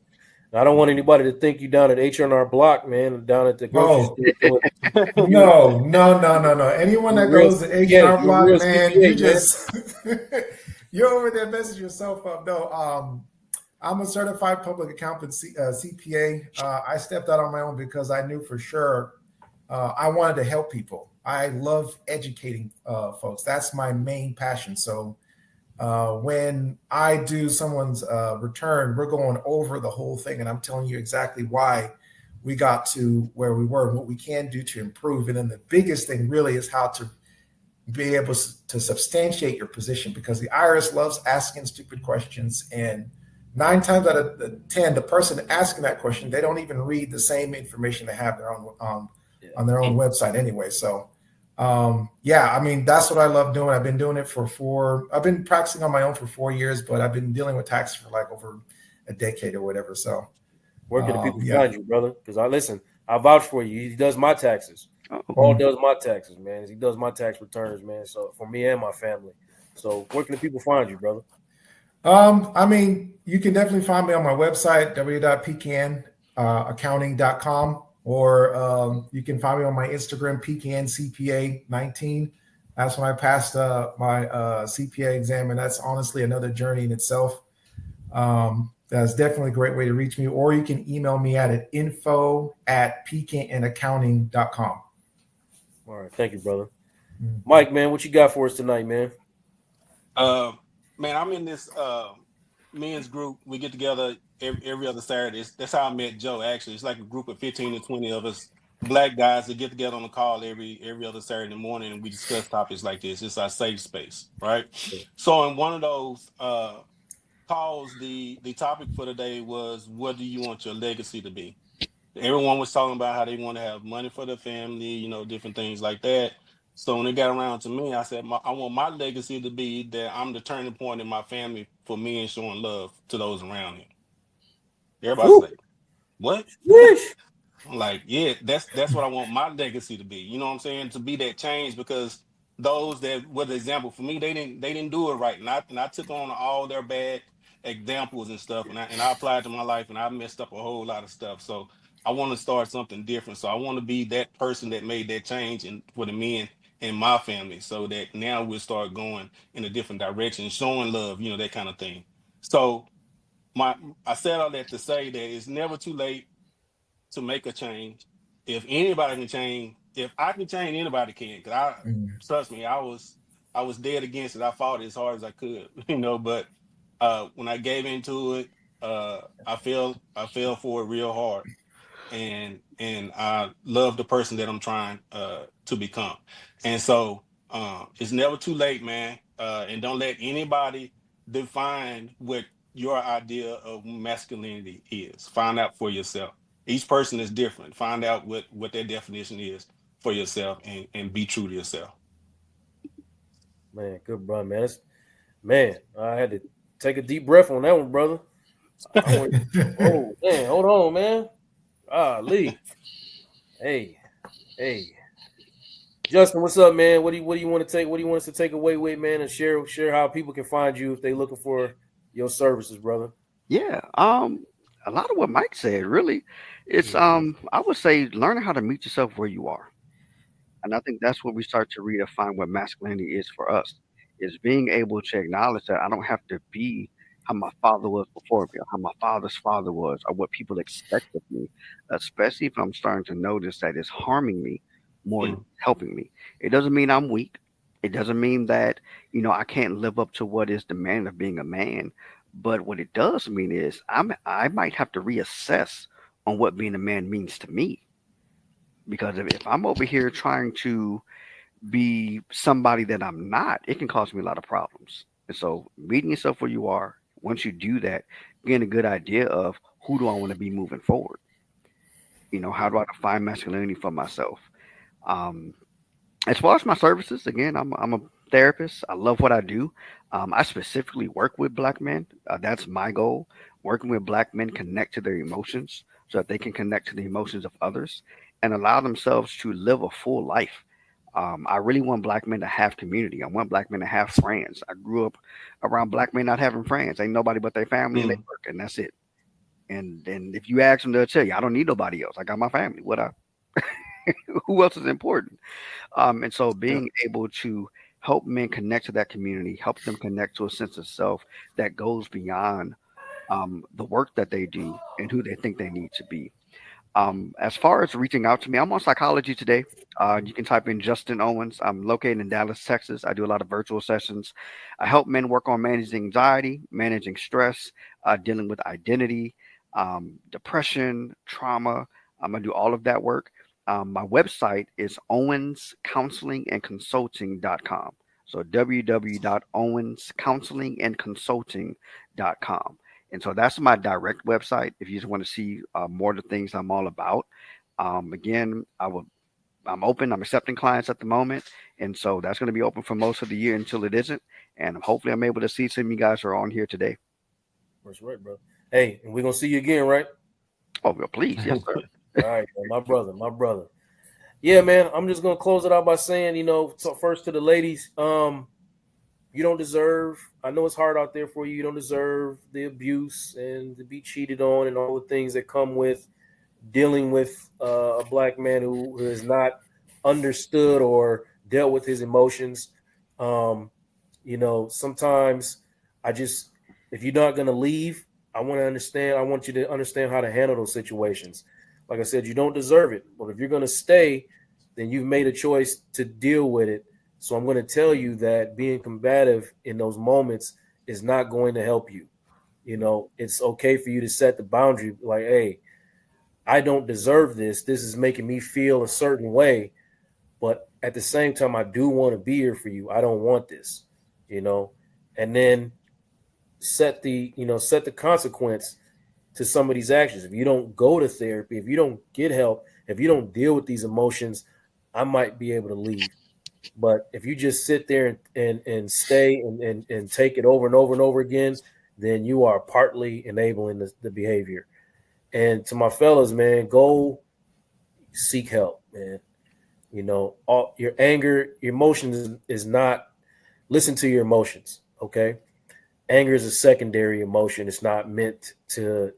I don't want anybody to think you down at H&R Block, man, down at the grocery store. No. Anyone that goes to H&R Block, man, you just you're over there messing yourself up. No, I'm a certified public accountant, CPA. I stepped out on my own because I knew for sure I wanted to help people. I love educating folks. That's my main passion. So when I do someone's return, we're going over the whole thing, and I'm telling you exactly why we got to where we were and what we can do to improve. And then the biggest thing really is how to be able to substantiate your position, because the IRS loves asking stupid questions. And 9 times out of 10, the person asking that question, they don't even read the same information they have on their own website anyway. So yeah, I mean, that's what I love doing. I've been doing it I've been practicing on my own for 4 years, but I've been dealing with taxes for like over a decade or whatever. So where can the people find you, brother? Because I vouch for you. He does my taxes. Paul does my taxes, man. He does my tax returns, man. So for me and my family. So where can the people find you, brother? I mean, you can definitely find me on my website, www.pcanaccounting.com, or you can find me on my Instagram, PCANCPA19. That's when I passed my CPA exam, and that's honestly another journey in itself. That's definitely a great way to reach me, or you can email me at info@pcanaccounting.com. All right. Thank you, brother. Mike, man, what you got for us tonight, man? Man, I'm in this men's group. We get together every other Saturday. That's how I met Joe, actually. It's like a group of 15 to 20 of us black guys that get together on a call every other Saturday morning, and we discuss topics like this. It's our safe space, right? So in one of those calls, the topic for the day was, what do you want your legacy to be? Everyone was talking about how they want to have money for their family, different things like that. So when it got around to me, I said, I want my legacy to be that I'm the turning point in my family for me and showing love to those around me. Everybody's like, what? I'm like, yeah, that's what I want my legacy to be. You know what I'm saying? To be that change, because those that were the example for me, they didn't do it right. And I took on all their bad examples and stuff, and I applied to my life, and I messed up a whole lot of stuff. So I want to start something different. So I want to be that person that made that change for the men in my family, so that now we'll start going in a different direction, showing love, that kind of thing. So I said all that to say that it's never too late to make a change. If anybody can change, if I can change, anybody can. Because trust me, I was dead against it. I fought as hard as I could, But when I gave into it, I fell for it real hard, and I love the person that I'm trying to become. And so it's never too late, man. And don't let anybody define what your idea of masculinity is. Find out for yourself. Each person is different. Find out what their definition is for yourself, and be true to yourself. Man, good, bro, man. Man, I had to take a deep breath on that one, brother. Oh, man, hold on, man. Lee. Hey. Justin, what's up, man? What do you want to take? What do you want us to take away with, man, and share how people can find you if they're looking for your services, brother? Yeah. A lot of what Mike said, really, it's I would say learning how to meet yourself where you are. And I think that's where we start to redefine what masculinity is for us, is being able to acknowledge that I don't have to be how my father was before me, or how my father's father was, or what people expect of me, especially if I'm starting to notice that it's harming me. more than helping me. It doesn't mean I'm weak. It doesn't mean that, I can't live up to what is demanded of being a man. But what it does mean is I might have to reassess on what being a man means to me. Because if I'm over here trying to be somebody that I'm not, it can cause me a lot of problems. And so meeting yourself where you are, once you do that, getting a good idea of who do I want to be moving forward. How do I define masculinity for myself? Um, as far as my services, again, I'm a therapist. I love what I do. I specifically work with black men. That's my goal. Working with black men connect to their emotions so that they can connect to the emotions of others and allow themselves to live a full life. I really want black men to have community. I want black men to have friends. I grew up around black men not having friends. Ain't nobody but their family and they work, and that's it. And if you ask them, they'll tell you, I don't need nobody else. I got my family. Who else is important? And so being able to help men connect to that community, help them connect to a sense of self that goes beyond the work that they do and who they think they need to be. As far as reaching out to me, I'm on Psychology Today. You can type in Justin Owens. I'm located in Dallas, Texas. I do a lot of virtual sessions. I help men work on managing anxiety, managing stress, dealing with identity, depression, trauma. I do all of that work. My website is owenscounselingandconsulting.com. So www.owenscounselingandconsulting.com. And so that's my direct website if you just want to see more of the things I'm all about. Again, I'm open. I'm accepting clients at the moment. And so that's going to be open for most of the year until it isn't. And hopefully I'm able to see some of you guys who are on here today. That's right, bro. Hey, and we're going to see you again, right? Oh, well, please. Yes, sir. All right, man, my brother. Yeah, man, I'm just going to close it out by saying, so first to the ladies, you don't deserve, I know it's hard out there for you. You don't deserve the abuse and to be cheated on and all the things that come with dealing with a black man who has not understood or dealt with his emotions. Sometimes if you're not going to leave, I want you to understand how to handle those situations. Like I said, you don't deserve it. But if you're going to stay, then you've made a choice to deal with it. So I'm going to tell you that being combative in those moments is not going to help you. It's okay for you to set the boundary like, hey, I don't deserve this. This is making me feel a certain way. But at the same time, I do want to be here for you. I don't want this, and then set the consequence to some of these actions. If you don't go to therapy, if you don't get help, if you don't deal with these emotions, I might be able to leave. But if you just sit there and stay and take it over and over and over again, then you are partly enabling the behavior. And to my fellas, man, go seek help, man. All your anger, your emotions is not, listen to your emotions, okay? Anger is a secondary emotion. It's not meant to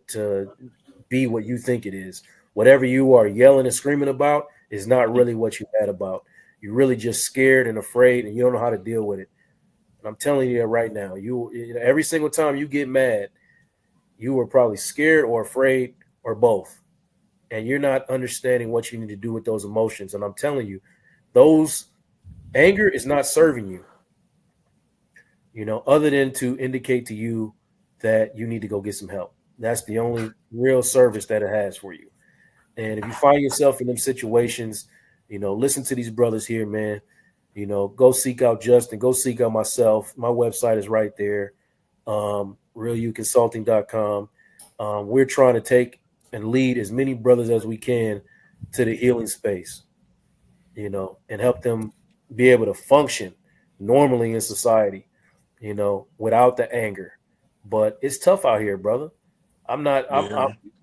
be what you think it is. Whatever you are yelling and screaming about is not really what you're mad about. You're really just scared and afraid, and you don't know how to deal with it. And I'm telling you that right now. Every single time you get mad, you were probably scared or afraid or both. And you're not understanding what you need to do with those emotions. And I'm telling you, those anger is not serving you. Other than to indicate to you that you need to go get some help. That's the only real service that it has for you. And if you find yourself in them situations, listen to these brothers here, man. Go seek out Justin, go seek out myself. My website is right there, realuconsulting.com. We're trying to take and lead as many brothers as we can to the healing space, and help them be able to function normally in society, without the anger. But it's tough out here, brother. I'm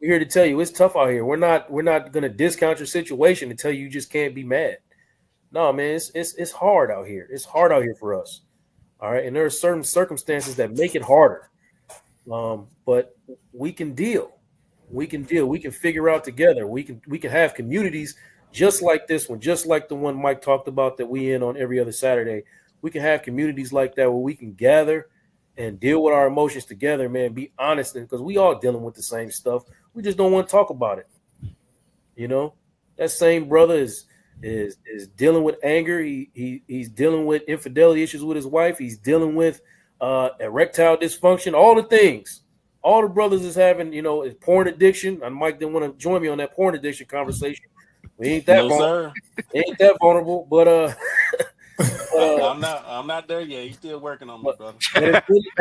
here to tell you it's tough out here. We're not going to discount your situation and tell you just can't be mad. No, man, it's hard out here. It's hard out here for us. All right. And there are certain circumstances that make it harder. But we can deal. We can figure out together. We can have communities just like this one, just like the one Mike talked about that we in on every other Saturday. We can have communities like that where we can gather and deal with our emotions together, man. Be honest, because we all dealing with the same stuff. We just don't want to talk about it. That same brother is is dealing with anger. He's dealing with infidelity issues with his wife. He's dealing with erectile dysfunction. All the things. All the brothers is having, is porn addiction. And Mike didn't want to join me on that porn addiction conversation. We ain't that No, vulnerable. sir. Ain't that vulnerable, but I'm not there yet. He's still working on me, brother.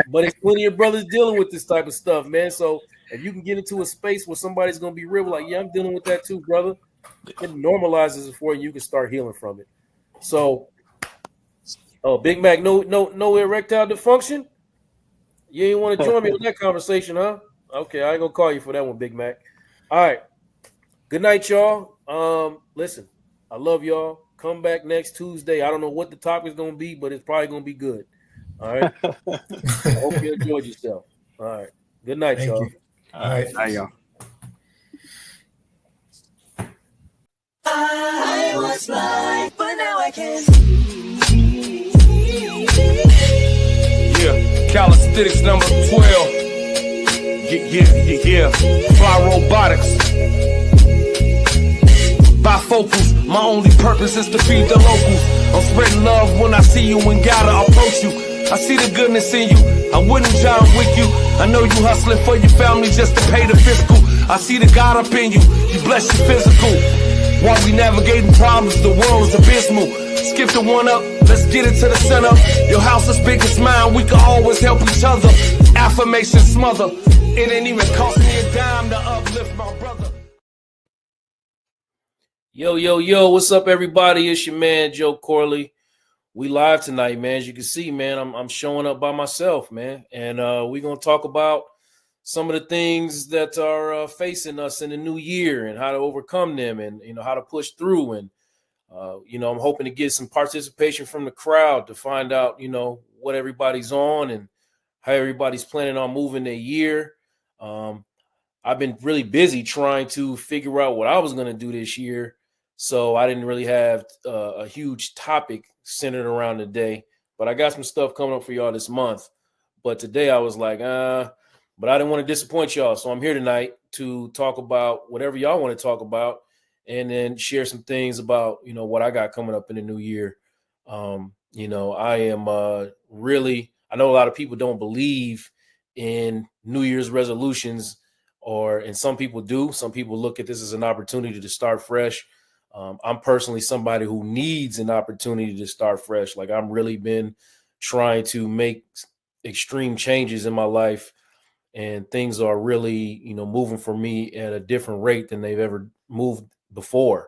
but it's plenty of brothers dealing with this type of stuff, man. So if you can get into a space where somebody's gonna be real, like, yeah, I'm dealing with that too, brother, it normalizes it for you. You can start healing from it. So, Big Mac, no erectile dysfunction. You ain't want to join me on that conversation, huh? Okay, I ain't gonna call you for that one, Big Mac. All right. Good night, y'all. Listen, I love y'all. Come back next Tuesday. I don't know what the topic's gonna be, but it's probably gonna be good. All right. I hope you enjoyed yourself. All right. Good night, Thank y'all. you. All right. Hi, y'all. I was blind, but now I can Yeah, calisthenics number 12. Yeah. Fly robotics. Bifocals, my only purpose is to feed the locals. I'm spreading love when I see you and gotta approach you. I see the goodness in you, I wouldn't John Wick you. I know you hustling for your family just to pay the fiscal. I see the God up in you, you bless your physical. While we navigating problems, the world is abysmal. Skip the one up, let's get it to the center. Your house is big as mine, we can always help each other. Affirmation smother, it ain't even cost me a dime to uplift my brother. Yo, what's up, everybody? It's your man, Joe Corley. We live tonight, man. As you can see, man, I'm showing up by myself, man. And we're going to talk about some of the things that are facing us in the new year and how to overcome them and, how to push through. And, I'm hoping to get some participation from the crowd to find out, what everybody's on and how everybody's planning on moving their year. I've been really busy trying to figure out what I was going to do this year. So I didn't really have a huge topic centered around the day, but I got some stuff coming up for y'all this month. But today I was like, but I didn't want to disappoint y'all. So I'm here tonight to talk about whatever y'all want to talk about and then share some things about, what I got coming up in the new year. I am really, I know a lot of people don't believe in New Year's resolutions, and some people do. Some people look at this as an opportunity to start fresh. I'm personally somebody who needs an opportunity to start fresh. Like, I've really been trying to make extreme changes in my life, and things are really, moving for me at a different rate than they've ever moved before.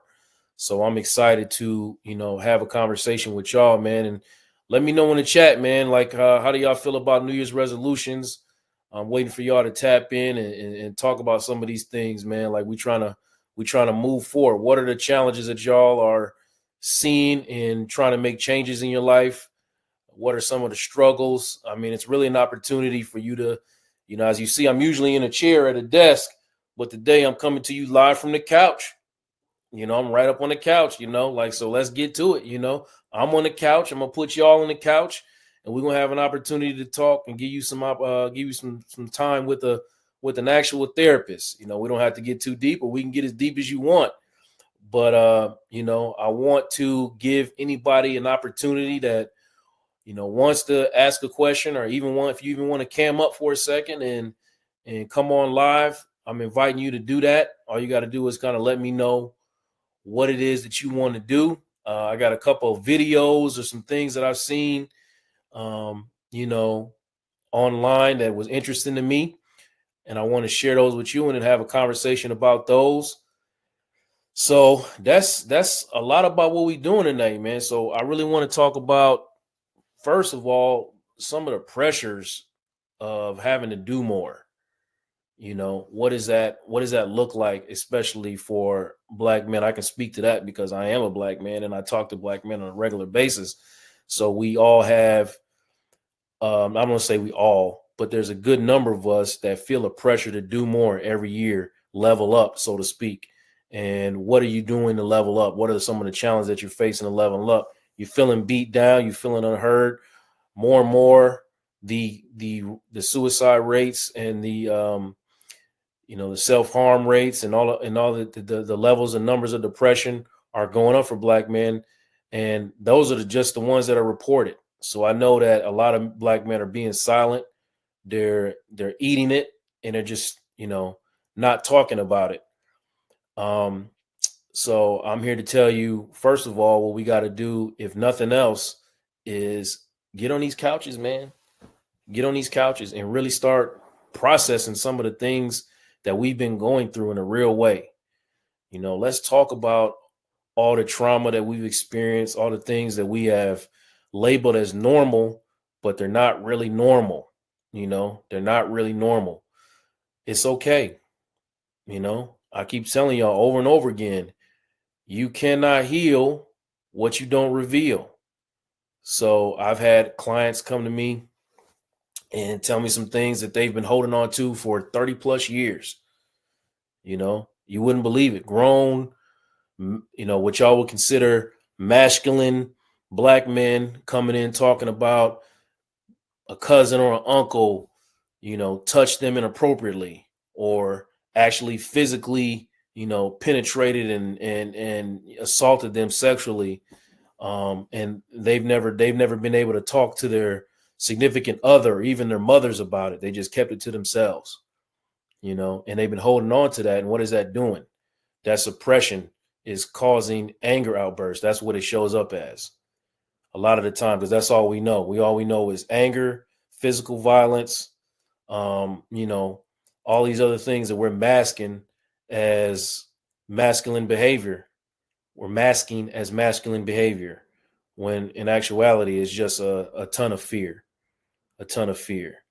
So I'm excited to, have a conversation with y'all, man. And let me know in the chat, man, like, how do y'all feel about New Year's resolutions? I'm waiting for y'all to tap in and talk about some of these things, man. Like, we trying to move forward. What are the challenges that y'all are seeing in trying to make changes in your life? What are some of the struggles? I mean, it's really an opportunity for you to, as you see, I'm usually in a chair at a desk, but today I'm coming to you live from the couch. I'm right up on the couch, so let's get to it. I'm on the couch. I'm going to put y'all on the couch, and we're going to have an opportunity to talk and give you some time with an actual therapist. We don't have to get too deep, but we can get as deep as you want. But, I want to give anybody an opportunity that, wants to ask a question, or if you even want to cam up for a second and come on live. I'm inviting you to do that. All you got to do is kind of let me know what it is that you want to do. I got a couple of videos or some things that I've seen, online that was interesting to me. And I want to share those with you and then have a conversation about those. So that's a lot about what we're doing tonight, man. So I really want to talk about, first of all, some of the pressures of having to do more. What does that look like, especially for Black men? I can speak to that because I am a Black man and I talk to Black men on a regular basis. So we all have, I'm going to say we all, but there's a good number of us that feel a pressure to do more every year, level up, so to speak. And what are you doing to level up? What are some of the challenges that you're facing to level up? You're feeling beat down, you're feeling unheard. More and more, the suicide rates and the the self-harm rates and all the levels and numbers of depression are going up for black men, and those are just the ones that are reported. So I know that a lot of black men are being silent. They're eating it, and they're just, not talking about it. So I'm here to tell you, first of all, what we got to do, if nothing else, is get on these couches, man. Get on these couches and really start processing some of the things that we've been going through in a real way. Let's talk about all the trauma that we've experienced, all the things that we have labeled as normal, but they're not really normal. They're not really normal. It's okay. I keep telling y'all over and over again, you cannot heal what you don't reveal. So I've had clients come to me and tell me some things that they've been holding on to for 30 plus years. You wouldn't believe it. Grown, what y'all would consider masculine black men coming in talking about a cousin or an uncle, touched them inappropriately, or actually physically, penetrated and assaulted them sexually. And they've never been able to talk to their significant other, or even their mothers, about it. They just kept it to themselves, and they've been holding on to that. And what is that doing? That suppression is causing anger outbursts. That's what it shows up as a lot of the time, because that's all we know. All we know is anger, physical violence, all these other things that we're masking as masculine behavior. We're masking as masculine behavior, when in actuality it's just a ton of fear, a ton of fear.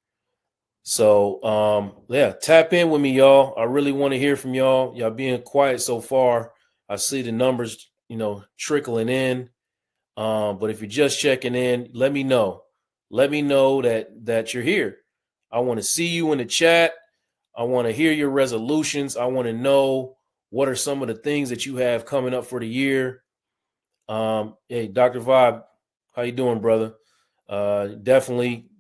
So tap in with me, y'all. I really want to hear from y'all. Y'all being quiet so far. I see the numbers, trickling in. But if you're just checking in, let me know. Let me know that you're here. I want to see you in the chat. I want to hear your resolutions. I want to know what are some of the things that you have coming up for the year. Hey, Dr. Vibe, how you doing, brother? Definitely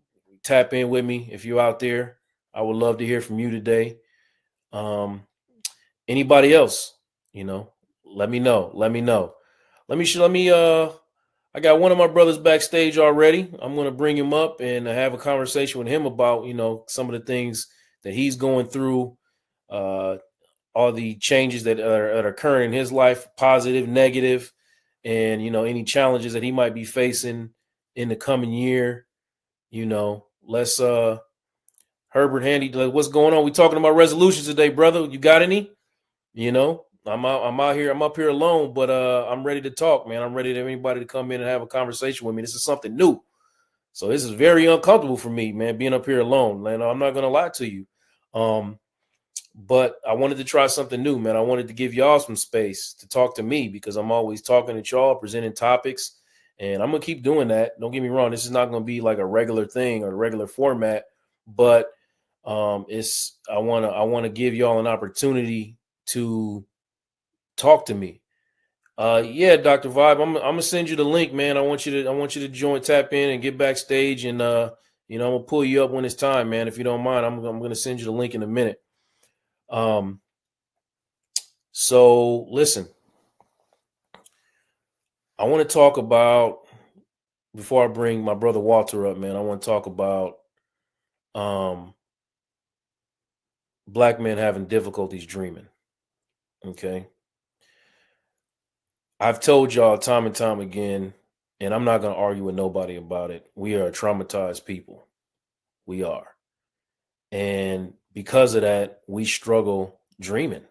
tap in with me if you're out there. I would love to hear from you today. Anybody else, let me know. I got one of my brothers backstage already. I'm going to bring him up and have a conversation with him about, some of the things that he's going through, all the changes that are occurring in his life, positive, negative, and, any challenges that he might be facing in the coming year. Let's Herbert Handy, what's going on? We talking about resolutions today, brother. You got any? I'm out here. I'm up here alone, but I'm ready to talk, man. I'm ready to anybody to come in and have a conversation with me. This is something new, so this is very uncomfortable for me, man. Being up here alone, man. I'm not gonna lie to you, but I wanted to try something new, man. I wanted to give y'all some space to talk to me, because I'm always talking to y'all, presenting topics, and I'm gonna keep doing that. Don't get me wrong. This is not gonna be like a regular thing or a regular format, but I want to give y'all an opportunity to talk to me. Yeah, Dr. Vibe, I'm gonna send you the link, man. I want you to join, tap in, and get backstage, and I'm gonna pull you up when it's time, man. If you don't mind, I'm gonna send you the link in a minute. So listen, I want to talk about, before I bring my brother Walter up, man. I want to talk about black men having difficulties dreaming. Okay. I've told y'all time and time again, and I'm not going to argue with nobody about it. We are a traumatized people. We are. And because of that, we struggle dreaming.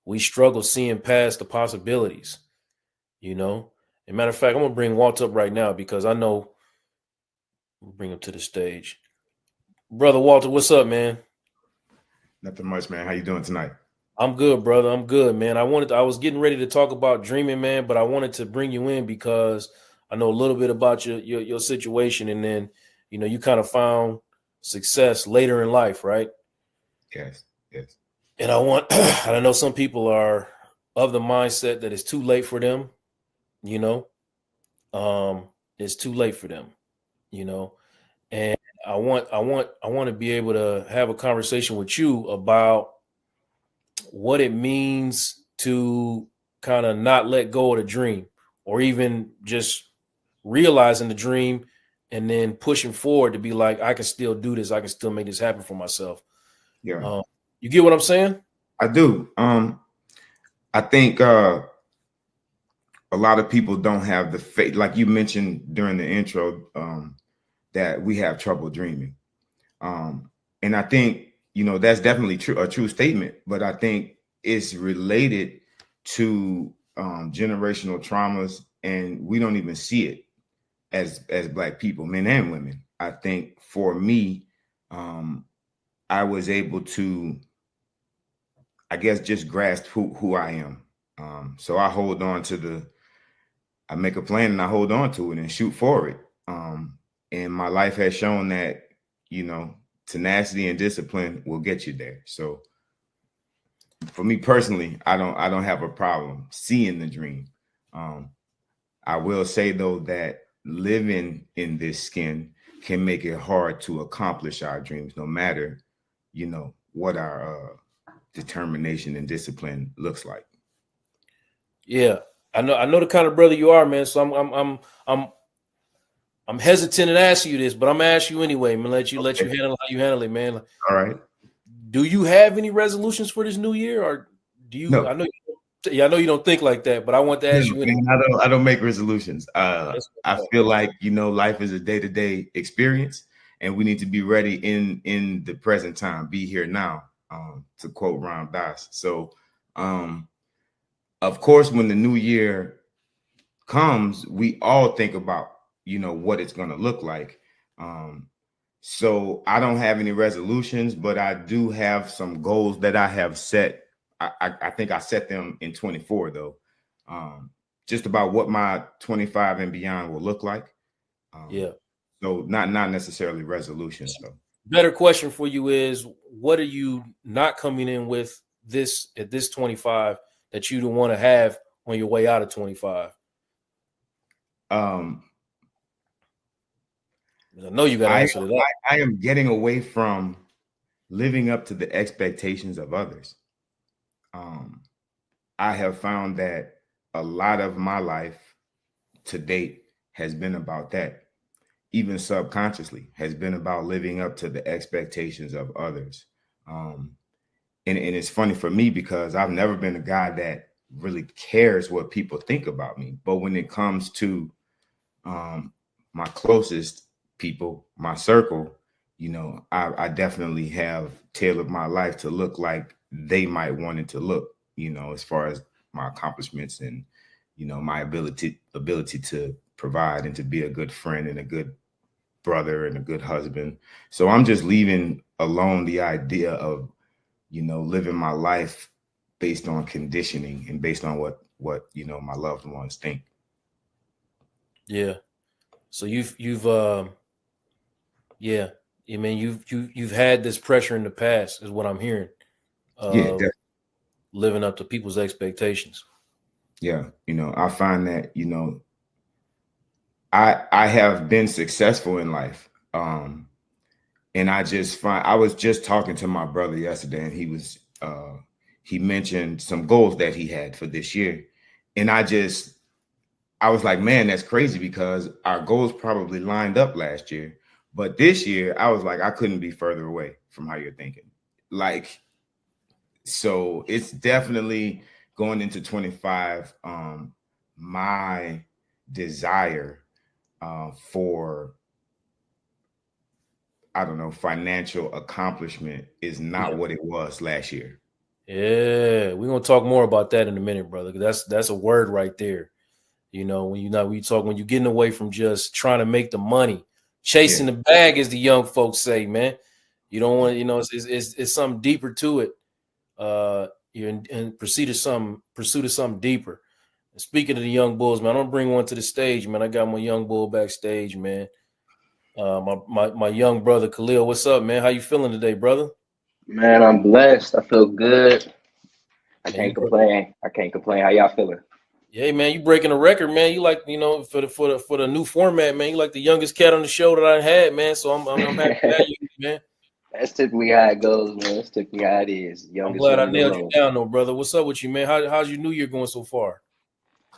We struggle seeing past the possibilities, As a matter of fact, I'm going to bring Walt up right now, because I know, I'll bring him to the stage. Brother Walter, what's up, man? Nothing much, man. How you doing tonight? I'm good, brother. I'm good, man. I was getting ready to talk about dreaming, man, but I wanted to bring you in because I know a little bit about your situation, and then, you kind of found success later in life, right? Yes. And and I know some people are of the mindset that it's too late for them, it's too late for them, and I want to be able to have a conversation with you about what it means to kind of not let go of the dream, or even just realizing the dream and then pushing forward to be like, I can still do this. I can still make this happen for myself. Yeah. You get what I'm saying? I do. I think a lot of people don't have the faith, like you mentioned during the intro, that we have trouble dreaming. And I think, that's definitely true, a true statement, but I think it's related to generational traumas, and we don't even see it as Black people, men and women. I think for me, I was able to, I guess, just grasp who I am. So I hold on to I make a plan and I hold on to it and shoot for it. And my life has shown that, tenacity and discipline will get you there. So for me personally, I don't have a problem seeing the dream. I will say though that living in this skin can make it hard to accomplish our dreams, no matter, what our determination and discipline looks like. Yeah, I know the kind of brother you are, man. So I'm hesitant in asking you this, but I'm gonna ask you anyway. I'm gonna let you handle how you handle it, man. All right. Do you have any resolutions for this new year, or do you? No. I know you don't think like that, but I want to ask you anyway. Man, I don't make resolutions. I feel like life is a day-to-day experience, and we need to be ready in the present time. Be here now, to quote Ram Dass. So, of course, when the new year comes, we all think about what it's going to look like. So I don't have any resolutions, but I do have some goals that I have set. I think I set them in 24 though, just about what my 25 and beyond will look like. Yeah. So not necessarily resolutions though. Better question for you is, what are you not coming in with at this 25 that you don't want to have on your way out of 25? I know you got to answer to that. I am getting away from living up to the expectations of others. I have found that a lot of my life to date has been about that, even subconsciously, has been about living up to the expectations of others. And it's funny for me because I've never been a guy that really cares what people think about me. But when it comes to my closest people, my circle, I definitely have tailored my life to look like they might want it to look, as far as my accomplishments and, my ability to provide and to be a good friend and a good brother and a good husband. So I'm just leaving alone the idea of, living my life based on conditioning and based on what my loved ones think. Yeah. So you've had this pressure in the past, is what I'm hearing. Living up to people's expectations. Yeah, I find that I have been successful in life, and I just find, I was just talking to my brother yesterday, and he mentioned some goals that he had for this year, and I was like, man, that's crazy because our goals probably lined up last year. But this year, I was like, I couldn't be further away from how you're thinking. So it's definitely going into 25. My desire for, I don't know, financial accomplishment is not what it was last year. Yeah, we're gonna talk more about that in a minute, brother. That's a word right there. When you're getting away from just trying to make the money, chasing the bag, as the young folks say, man. You don't want, it's something deeper to it. You're in pursuit of something deeper. And speaking of the young bulls, man, I'm gonna bring one to the stage, man. I got my young bull backstage, man. My young brother Khalil, what's up, man? How you feeling today, brother? Man, I'm blessed. I feel good. I can't complain. How y'all feeling? Yeah, man, you breaking a record, man. You like, for the new format, man. You like the youngest cat on the show that I had, man. So I'm happy to have you, man. That's typically how it goes, man. That's typically how it is. I'm Youngest glad I one in the nailed you room. down, though, brother. What's up with you, man? How's your New Year going so far?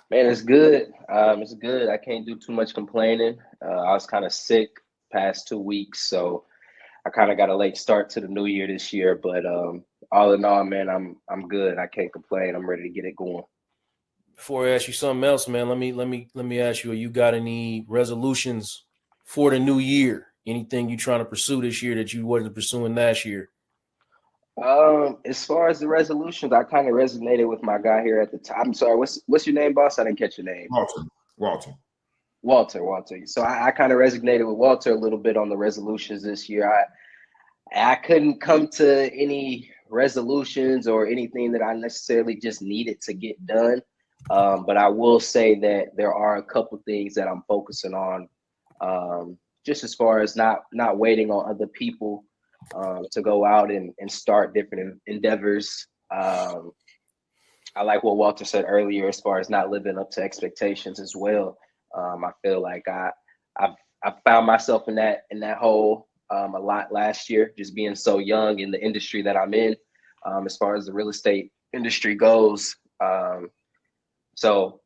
Man, it's good. It's good. I can't do too much complaining. I was kind of sick past 2 weeks, so I kind of got a late start to the new year this year. But all in all, man, I'm good. I can't complain. I'm ready to get it going. Before I ask you something else, man, let me ask you: you got any resolutions for the new year? Anything you trying to pursue this year that you wasn't pursuing last year? As far as the resolutions, I kind of resonated with my guy here at the time. I'm sorry, what's your name, boss? I didn't catch your name. Walter. Walter. So I kind of resonated with Walter a little bit on the resolutions this year. I couldn't come to any resolutions or anything that I necessarily just needed to get done. But I will say that there are a couple things that I'm focusing on, just as far as not waiting on other people to go out and start different endeavors. I like what Walter said earlier as far as not living up to expectations as well. I feel like I've found myself in that hole a lot last year, just being so young in the industry that I'm in, as far as the real estate industry goes. So,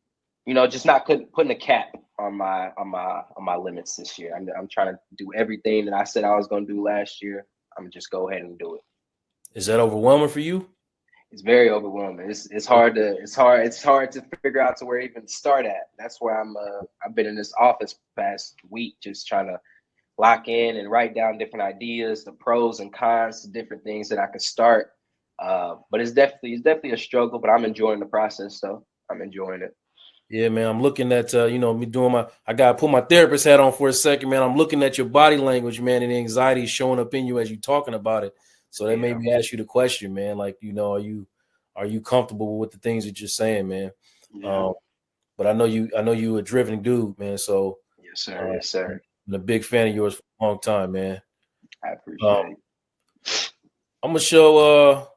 just not putting a cap on my limits this year. I'm trying to do everything that I said I was going to do last year. I'm gonna just go ahead and do it. Is that overwhelming for you? It's very overwhelming. It's hard to figure out to where even to start at. That's where I've been in this office past week, just trying to lock in and write down different ideas, the pros and cons to different things that I could start. But it's definitely a struggle, but I'm enjoying the process though. I'm enjoying it. Yeah, man. I'm looking at me doing I gotta put my therapist hat on for a second, man. I'm looking at your body language, man, and the anxiety is showing up in you as you're talking about it. So that made me ask you the question, man. Like, are you comfortable with the things that you're saying, man? Yeah. But I know you a driven dude, man. So yes, sir. Yes, sir. I'm a big fan of yours for a long time, man. I appreciate it. I'm gonna show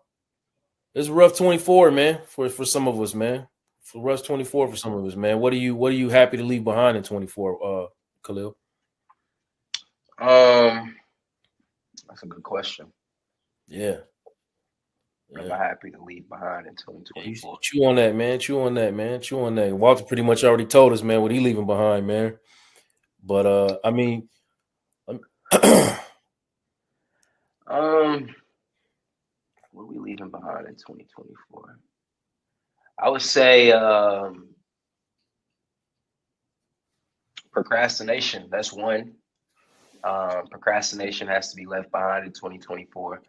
it's a rough 24, man, for some of us, man. For rough 24 for some of us, man. What are you happy to leave behind in 24, Khalil? That's a good question. Yeah. What am I happy to leave behind in 2024? Chew on that, man. Chew on that. Walter pretty much already told us, man, what he leaving behind, man. But I mean, what are we leaving behind in 2024? I would say procrastination. That's one. Procrastination has to be left behind in 2024.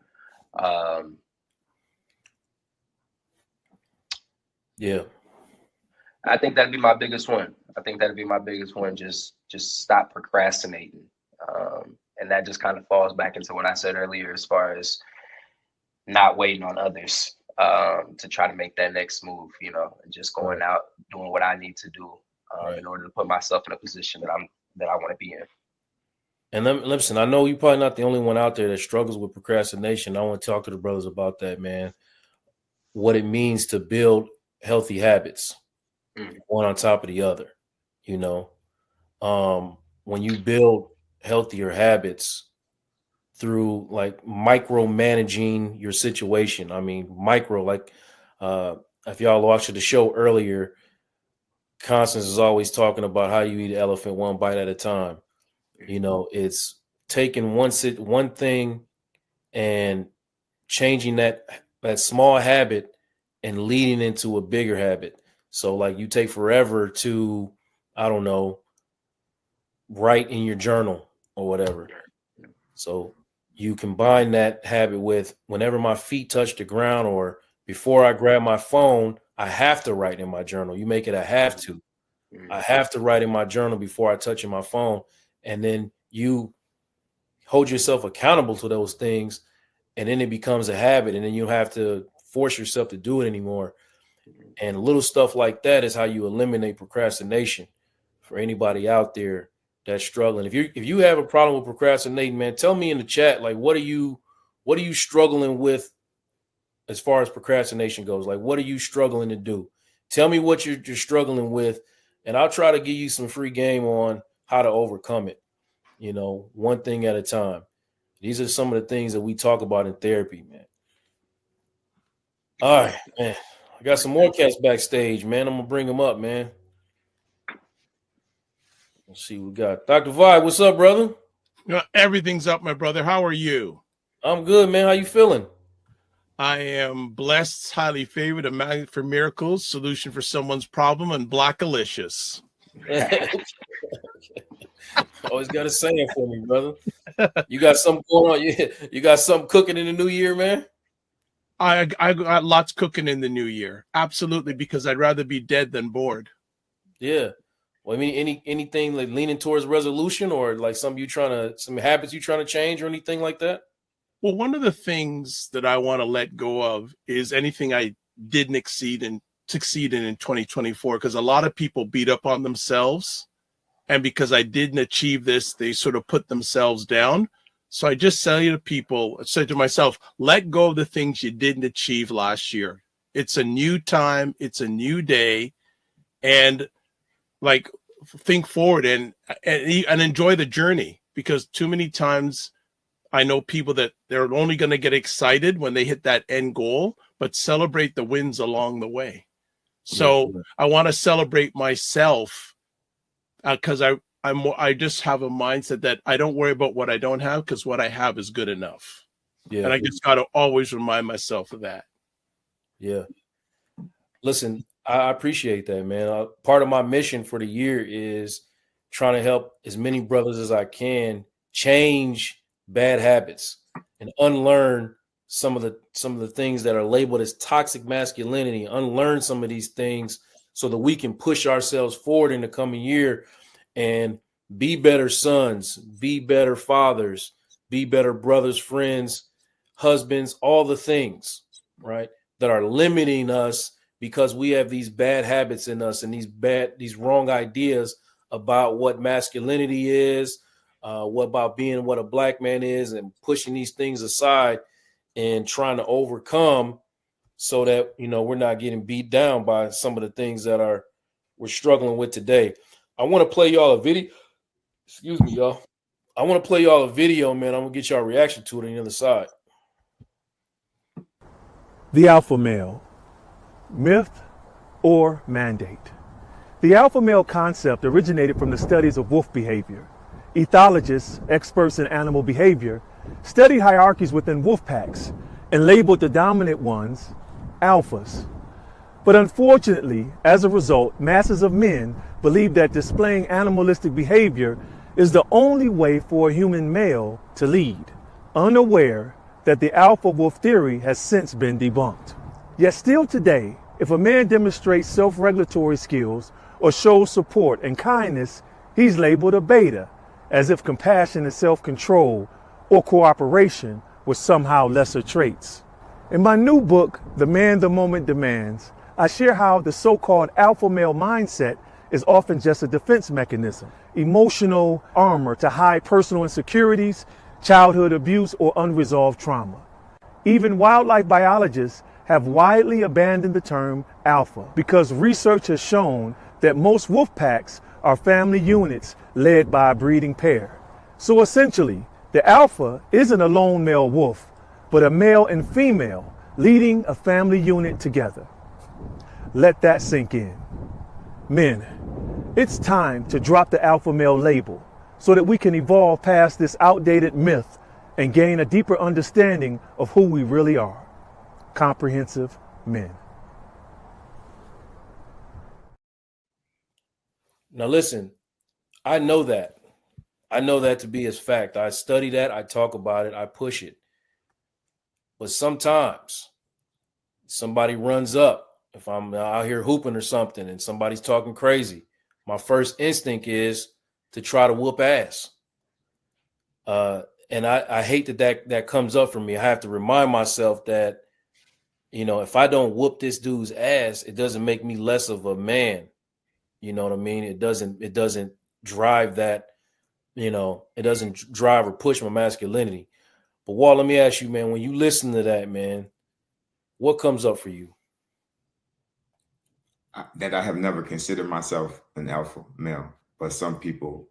Yeah. I think that'd be my biggest one. Just stop procrastinating. And that just kind of falls back into what I said earlier as far as not waiting on others to try to make that next move, and just going out, doing what I need to do in order to put myself in a position that I want to be in. And listen, I know you're probably not the only one out there that struggles with procrastination. I want to talk to the brothers about that, man. What it means to build healthy habits, one on top of the other. When you build healthier habits through like micromanaging your situation. I mean, if y'all watched the show earlier, Constance is always talking about how you eat an elephant one bite at a time. It's taking one thing and changing that small habit and leading into a bigger habit. So like you take forever to, I don't know, write in your journal or whatever. So you combine that habit with whenever my feet touch the ground or before I grab my phone, I have to write in my journal. You make it a have to. I have to write in my journal before I touch my phone. And then you hold yourself accountable to those things. And then it becomes a habit. And then you have to force yourself to do it anymore. And little stuff like that is how you eliminate procrastination for anybody out there that's struggling. If you have a problem with procrastinating, man, tell me in the chat, like, what are you struggling with as far as procrastination goes? Like, what are you struggling to do? Tell me what you're struggling with, and I'll try to give you some free game on how to overcome it, one thing at a time. These are some of the things that we talk about in therapy, man. All right, man. I got some more cats backstage, man. I'm gonna bring them up, man. Let's see what we got. Dr. Vibe, what's up, brother? Everything's up, my brother. How are you? I'm good, man. How you feeling? I am blessed, highly favored, a magnet for miracles, solution for someone's problem, and blackalicious. Always got a saying for me, brother. You got something going on? You got something cooking in the new year, man? I got lots cooking in the new year. Absolutely, because I'd rather be dead than bored. Yeah. Well, I mean, anything like leaning towards resolution, or like some habits you trying to change, or anything like that? Well, one of the things that I want to let go of is anything I didn't succeed in 2024, because a lot of people beat up on themselves, and because I didn't achieve this, they sort of put themselves down. So I just say to myself, let go of the things you didn't achieve last year. It's a new time, it's a new day, and like think forward and enjoy the journey, because too many times I know people that they're only going to get excited when they hit that end goal, but celebrate the wins along the way. So I want to celebrate myself because I just have a mindset that I don't worry about what I don't have, because what I have is good enough. Yeah. And I just got to always remind myself of that. Yeah. Listen, I appreciate that, man. Part of my mission for the year is trying to help as many brothers as I can change bad habits and unlearn some of the things that are labeled as toxic masculinity, unlearn some of these things so that we can push ourselves forward in the coming year and be better sons, be better fathers, be better brothers, friends, husbands, all the things, right, that are limiting us because we have these bad habits in us and these wrong ideas about what masculinity is, what about being what a black man is, and pushing these things aside and trying to overcome so that, we're not getting beat down by some of the things that we're struggling with today. I want to play y'all a video. Excuse me, y'all. I want to play y'all a video, man. I'm going to get y'all reaction to it on the other side. The alpha male, myth or mandate? The alpha male concept originated from the studies of wolf behavior. Ethologists, experts in animal behavior, studied hierarchies within wolf packs and labeled the dominant ones alphas. But unfortunately, as a result, masses of men believe that displaying animalistic behavior is the only way for a human male to lead, unaware that the alpha wolf theory has since been debunked. Yet still today, if a man demonstrates self-regulatory skills or shows support and kindness, he's labeled a beta, as if compassion and self-control or cooperation were somehow lesser traits. In my new book, The Man the Moment Demands, I share how the so-called alpha male mindset is often just a defense mechanism, emotional armor to hide personal insecurities, childhood abuse, or unresolved trauma. Even wildlife biologists have widely abandoned the term alpha because research has shown that most wolf packs are family units led by a breeding pair. So essentially, the alpha isn't a lone male wolf, but a male and female leading a family unit together. Let that sink in. Men, it's time to drop the alpha male label so that we can evolve past this outdated myth and gain a deeper understanding of who we really are. Comprehensive men. Now listen, I know that. I know that to be as fact. I study that, I talk about it, I push it. But sometimes somebody runs up. If I'm out here hooping or something and somebody's talking crazy, my first instinct is to try to whoop ass. And I hate that comes up for me. I have to remind myself that, if I don't whoop this dude's ass, it doesn't make me less of a man. You know what I mean? It doesn't drive that, it doesn't drive or push my masculinity. But Walt, let me ask you, man, when you listen to that, man, what comes up for you? That I have never considered myself an alpha male, but some people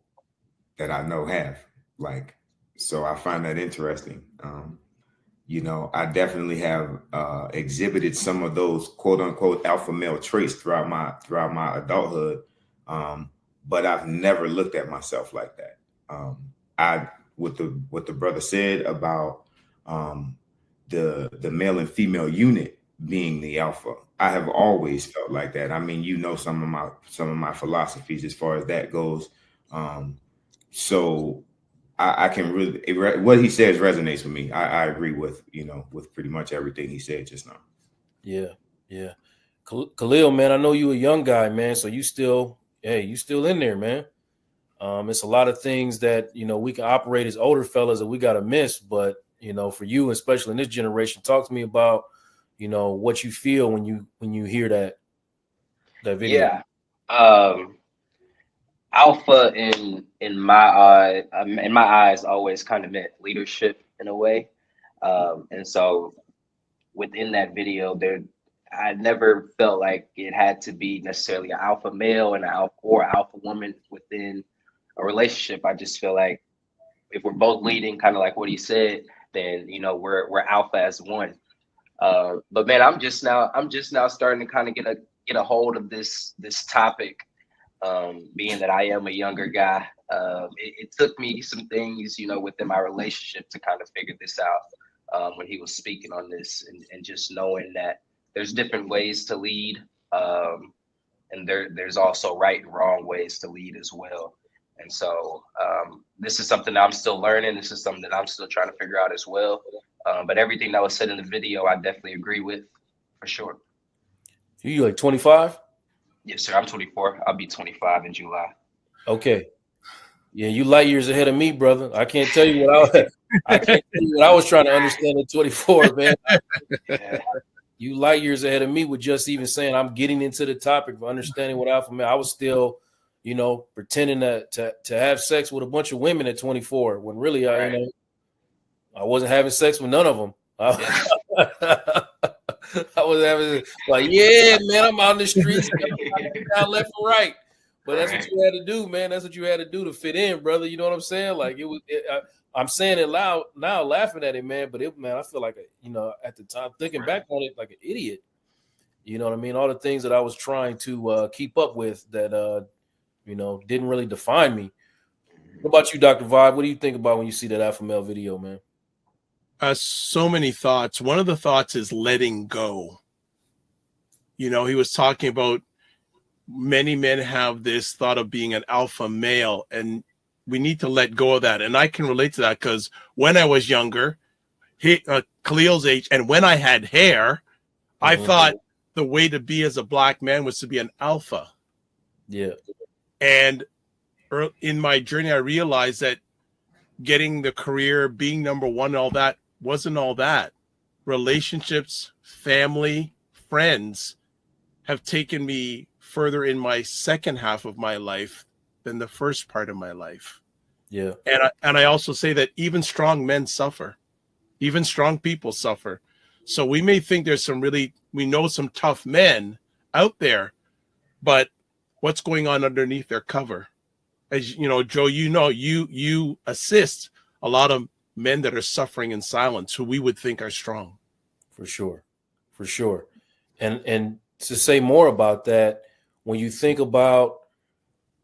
that I know have. Like, So I find that interesting. You know, I definitely have exhibited some of those quote unquote alpha male traits throughout my adulthood. But I've never looked at myself like that. I what the brother said about the male and female unit being the alpha. I have always felt like that. I mean, you know, some of my philosophies as far as that goes. So I can really, what he says resonates with me. I agree with, you know, with pretty much everything he said just now. Yeah, yeah. Khalil, man, I know you a young guy, man. So you still in there, man. It's a lot of things that, you know, we can operate as older fellas that we got to miss. But, you know, for you, especially in this generation, talk to me about, you know, what you feel when you hear that video. Yeah. Alpha in my eyes always kind of meant leadership in a way. And so within that video, I never felt like it had to be necessarily an alpha male and or alpha woman within a relationship. I just feel like if we're both leading, kind of like what he said, then you know we're alpha as one. But man, I'm just now starting to kind of get a hold of this topic. Being that I am a younger guy, it took me some things, you know, within my relationship to kind of figure this out. When he was speaking on this, and just knowing that there's different ways to lead, and there's also right and wrong ways to lead as well. And so this is something that I'm still learning. This is something that I'm still trying to figure out as well. But everything that was said in the video, I definitely agree with, for sure. You like 25? Yes, sir. I'm 24. I'll be 25 in July. Okay. Yeah, you light years ahead of me, brother. I can't tell you what I was trying to understand at 24, man. You light years ahead of me with just even saying I'm getting into the topic of understanding what alpha male. I was still, you know, pretending to have sex with a bunch of women at 24 when really I wasn't having sex with none of them. I was having like, yeah, man, I'm out in the streets, down left and right. But that's what you had to do, man. That's what you had to do to fit in, brother. You know what I'm saying? Like I'm saying it loud now, laughing at it, man. But I feel like you know, at the time, thinking back on it, like an idiot. You know what I mean? All the things that I was trying to keep up with that, you know, didn't really define me. What about you, Dr. Vibe? What do you think about when you see that alpha male video, man? So many thoughts. One of the thoughts is letting go. You know, he was talking about many men have this thought of being an alpha male, and we need to let go of that. And I can relate to that because when I was younger, Khalil's age, and when I had hair, I thought the way to be as a black man was to be an alpha. Yeah. And in my journey, I realized that getting the career, being number one, all that wasn't all that. Relationships, family, friends have taken me further in my second half of my life than the first part of my life. Yeah. And I also say that even strong men suffer. Even strong people suffer. So we may think we know some tough men out there, but what's going on underneath their cover? As you know, Joe, you assist a lot of men that are suffering in silence who we would think are strong. For sure. And to say more about that, when you think about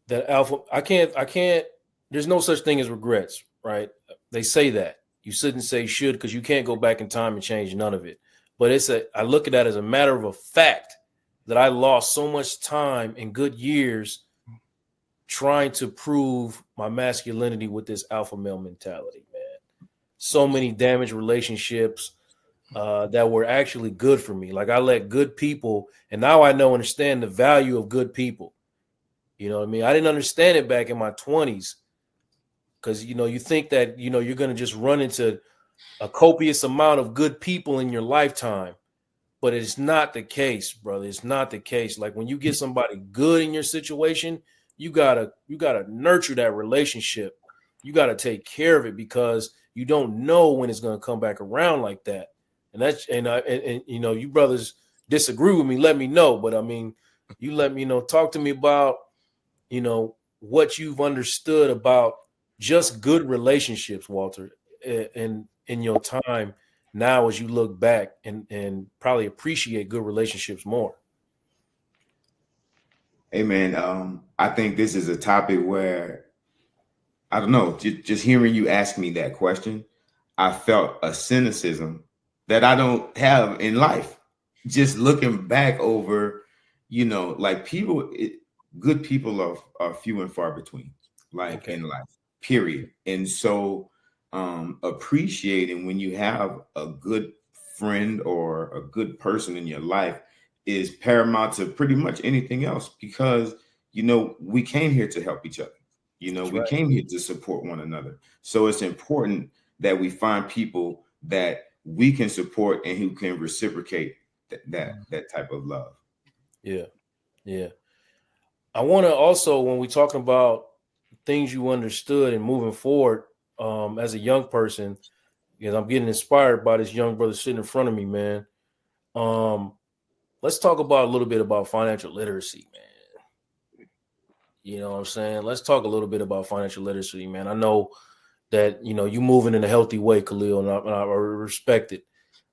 that alpha, I can't, there's no such thing as regrets, right? They say that. You shouldn't say should because you can't go back in time and change none of it. But I look at that as a matter of a fact that I lost so much time and good years trying to prove my masculinity with this alpha male mentality, man. So many damaged relationships that were actually good for me. Like I let good people, and now I understand the value of good people. You know what I mean? I didn't understand it back in my 20s because, you know, you think that, you know, you're going to just run into a copious amount of good people in your lifetime, but it's not the case, brother. It's not the case. Like when you get somebody good in your situation, you gotta nurture that relationship. You gotta take care of it because you don't know when it's gonna come back around like that. And you know, you brothers disagree with me, let me know. But I mean, you let me know, talk to me about, you know, what you've understood about just good relationships, Walter, in your time now as you look back and probably appreciate good relationships more? Hey man, I think this is a topic where I don't know, just hearing you ask me that question, I felt a cynicism that I don't have in life. Just looking back over, like good people are few and far between, like in life, period. And so appreciating when you have a good friend or a good person in your life is paramount to pretty much anything else, because we came here to help each other. We came here to support one another. So it's important that we find people that we can support and who can reciprocate that type of love. Yeah. Yeah. I want to also, when we're talking about things you understood and moving forward as a young person, because I'm getting inspired by this young brother sitting in front of me, man. Let's talk about a little bit about financial literacy, man. You know what I'm saying? Let's talk a little bit about financial literacy, man. I know that, you moving in a healthy way, Khalil, and I respect it.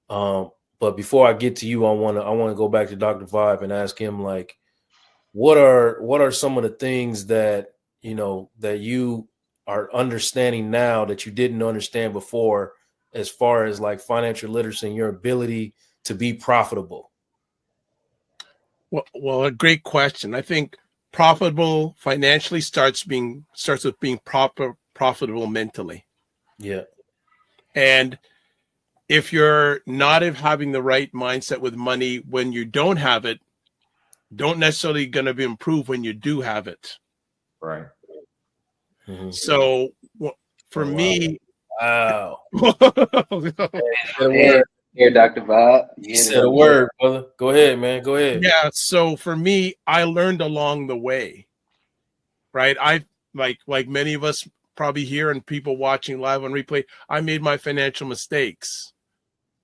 But before I get to you, I want to go back to Dr. Vibe and ask him, like, what are some of the things that that you are understanding now that you didn't understand before, as far as like financial literacy and your ability to be profitable? Well, a great question. I think profitable financially starts with being profitable mentally. Yeah. And if you're not having the right mindset with money when you don't have it, don't necessarily going to be improved when you do have it. Right. Mm-hmm. So for me, wow. Here, Dr. Bob. You said a word, brother. Go ahead, man. Go ahead. Yeah. So for me, I learned along the way, right? I like many of us probably here and people watching live on replay, I made my financial mistakes,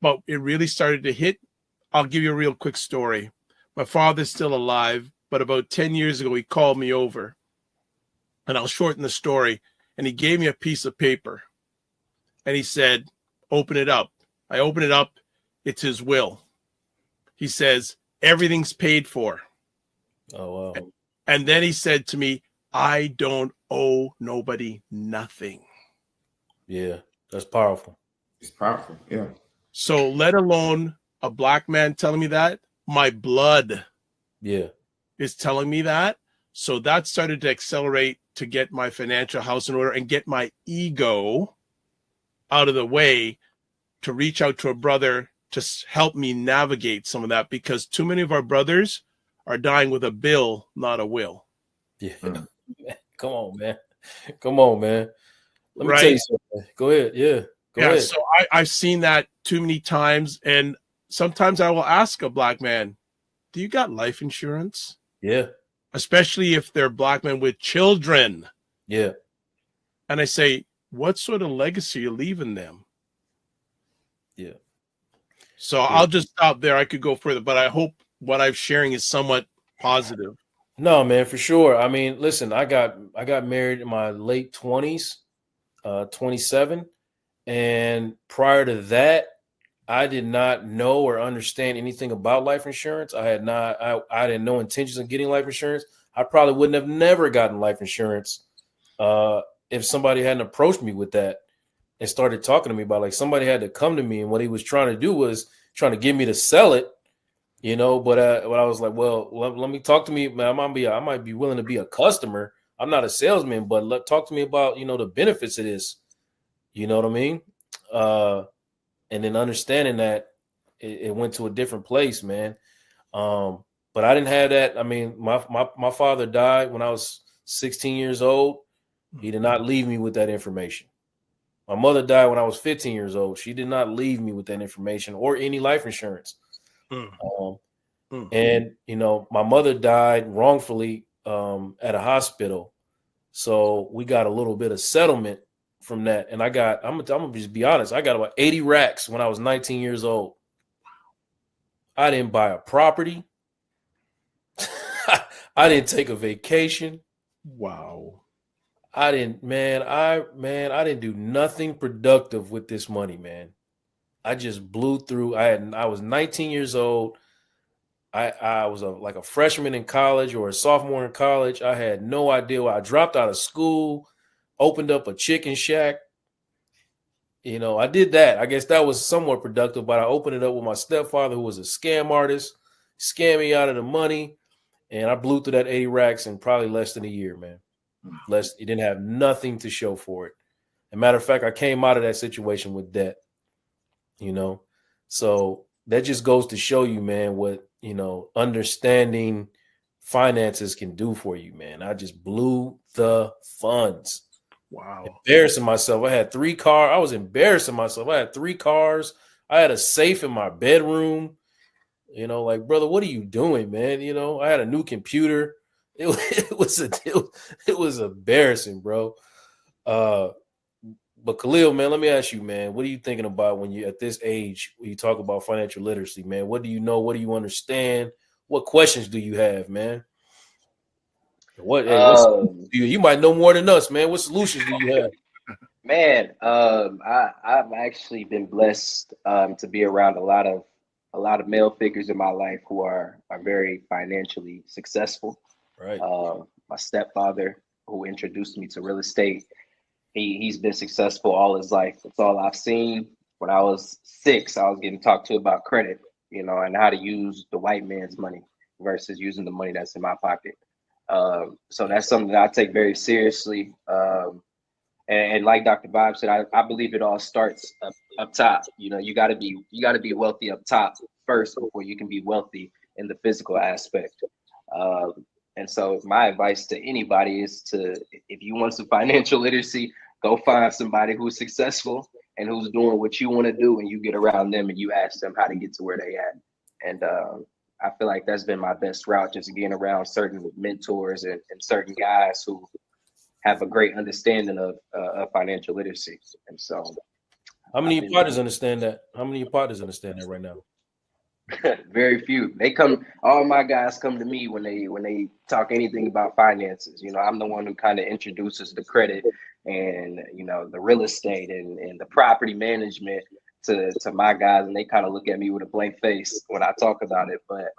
but it really started to hit. I'll give you a real quick story. My father's still alive, but about 10 years ago, he called me over, and I'll shorten the story. And he gave me a piece of paper and he said, open it up. I open it up. It's his will. He says, everything's paid for. Oh, wow. And then he said to me, I don't owe nobody nothing. Yeah, that's powerful. It's powerful. Yeah. So let alone a black man telling me that, my blood is telling me that. So that started to accelerate to get my financial house in order and get my ego out of the way to reach out to a brother to help me navigate some of that, because too many of our brothers are dying with a bill, not a will. Yeah. Come on, man. Come on, man. Let me tell you something. Go ahead. Yeah. Go ahead. So I've seen that too many times. And sometimes I will ask a black man, do you got life insurance? Yeah. Especially if they're black men with children. Yeah. And I say, what sort of legacy are you leaving them? Yeah. So I'll just stop there. I could go further, but I hope what I'm sharing is somewhat positive. No, man, for sure. I mean, listen, I got married in my late 20s, 27. And prior to that, I did not know or understand anything about life insurance. I had no intentions of getting life insurance. I probably wouldn't have never gotten life insurance if somebody hadn't approached me with that and started talking to me about, like, somebody had to come to me, and what he was trying to do was trying to get me to sell it, but I was like, well, let me talk to me, man. I might be willing to be a customer. I'm not a salesman, but talk to me about, the benefits of this. You know what I mean? And then understanding that it went to a different place, man. But I didn't have that. I mean, my father died when I was 16 years old. He did not leave me with that information. My mother died when I was 15 years old. She did not leave me with that information or any life insurance. And, my mother died wrongfully at a hospital. So we got a little bit of settlement from that. And I'm gonna just be honest, I got about 80 racks when I was 19 years old. I didn't buy a property. I didn't take a vacation. Wow. I didn't, man. I didn't do nothing productive with this money, man. I just blew through. I was 19 years old. I was like a freshman in college or a sophomore in college. I had no idea. I dropped out of school, opened up a chicken shack. I did that. I guess that was somewhat productive, but I opened it up with my stepfather, who was a scam artist, scammed me out of the money, and I blew through that 80 racks in probably less than a year, man. He didn't have nothing to show for it. As a matter of fact, I came out of that situation with debt. So that just goes to show you, man, what understanding finances can do for you, man. I just blew the funds. Wow. Embarrassing myself. I had 3 cars. I was embarrassing myself. I had 3 cars. I had a safe in my bedroom. Like, brother, what are you doing, man? I had a new computer. It was embarrassing, bro. But Khalil, man, let me ask you, man, what are you thinking about when you at this age, when you talk about financial literacy, man? What do you know? What do you understand? What questions do you have, man? What you might know more than us, man. What solutions do you have? Man, I've actually been blessed to be around a lot of male figures in my life who are very financially successful. Right. My stepfather, who introduced me to real estate, he's been successful all his life. That's all I've seen. When I was 6, I was getting talked to about credit, and how to use the white man's money versus using the money that's in my pocket. So that's something that I take very seriously. And like Dr. Bob said, I believe it all starts up top. You got to be wealthy up top first before you can be wealthy in the physical aspect. And so my advice to anybody is if you want some financial literacy, go find somebody who's successful and who's doing what you want to do, and you get around them and you ask them how to get to where they at. And I feel like that's been my best route, just being around certain mentors and certain guys who have a great understanding of financial literacy. And so, how many of your partners understand that? How many of your partners understand that right now? Very few. All my guys come to me when they talk anything about finances. I'm the one who kind of introduces the credit and the real estate and the property management to my guys, and they kind of look at me with a blank face when I talk about it. But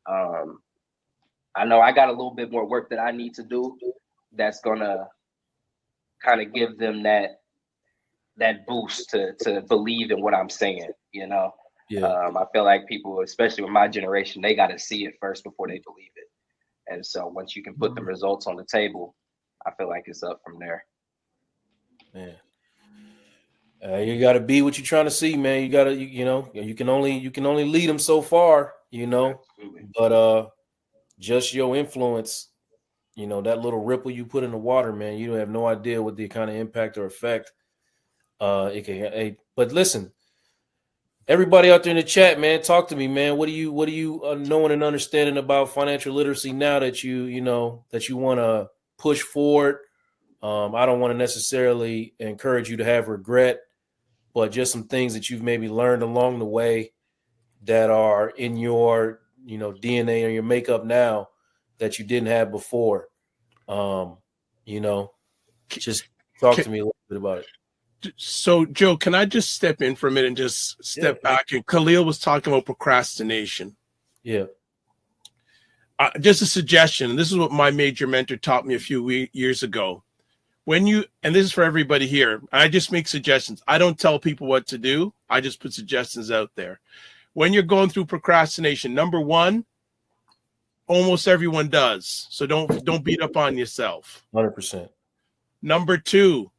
I know I got a little bit more work that I need to do that's gonna kind of give them that boost to believe in what I'm saying. Yeah. I feel like people, especially with my generation, they got to see it first before they believe it. And so once you can put the results on the table, I feel like it's up from there. Man, you got to be what you're trying to see, man. You got to, you can only lead them so far, Absolutely. But just your influence, that little ripple you put in the water, man, you have no idea what the kind of impact or effect it can. But listen, everybody out there in the chat, man, talk to me, man. What do you knowing and understanding about financial literacy now that you want to push forward? I don't want to necessarily encourage you to have regret, but just some things that you've maybe learned along the way that are in your, DNA or your makeup now that you didn't have before. Just talk to me a little bit about it. So, Joe, can I just step in for a minute and just step back? And Khalil was talking about procrastination. Yeah. Just a suggestion. This is what my major mentor taught me a few years ago. And this is for everybody here, I just make suggestions. I don't tell people what to do. I just put suggestions out there. When you're going through procrastination, number one, almost everyone does. So don't beat up on yourself. 100%. Number two,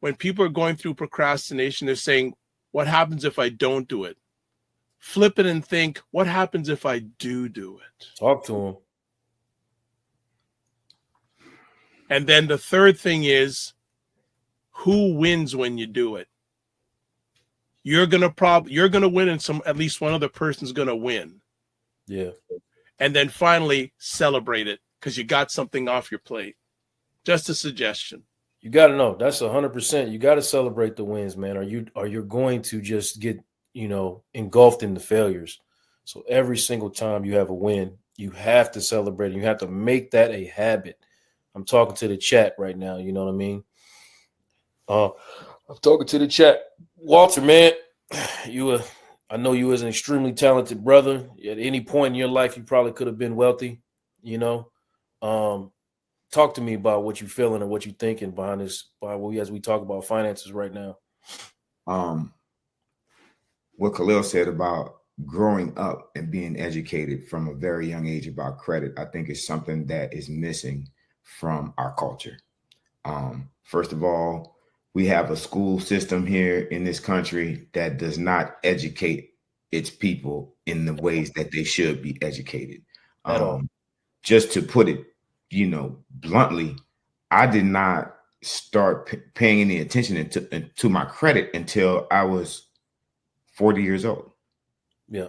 when people are going through procrastination, they're saying, what happens if I don't do it? Flip it and think, what happens if I do it? Talk to them. And then the third thing is, who wins when you do it? You're gonna win, and at least one other person's gonna win. Yeah. And then finally, celebrate it because you got something off your plate. Just a suggestion. You got to know that's 100%. You got to celebrate the wins, man. Are you going to just get engulfed in the failures? So every single time you have a win, you have to celebrate. You have to make that a habit. I'm talking to the chat right now. You know what I mean? I'm talking to the chat. Walter, man, I know you was an extremely talented brother. At any point in your life, you probably could have been wealthy. You know, talk to me about what you're feeling and what you're thinking behind this. As we talk about finances right now. What Khalil said about growing up and being educated from a very young age about credit, I think is something that is missing from our culture. First of all, we have a school system here in this country that does not educate its people in the ways that they should be educated. At all. Just to put it, bluntly, I did not start paying any attention to my credit until I was 40 years old. Yeah.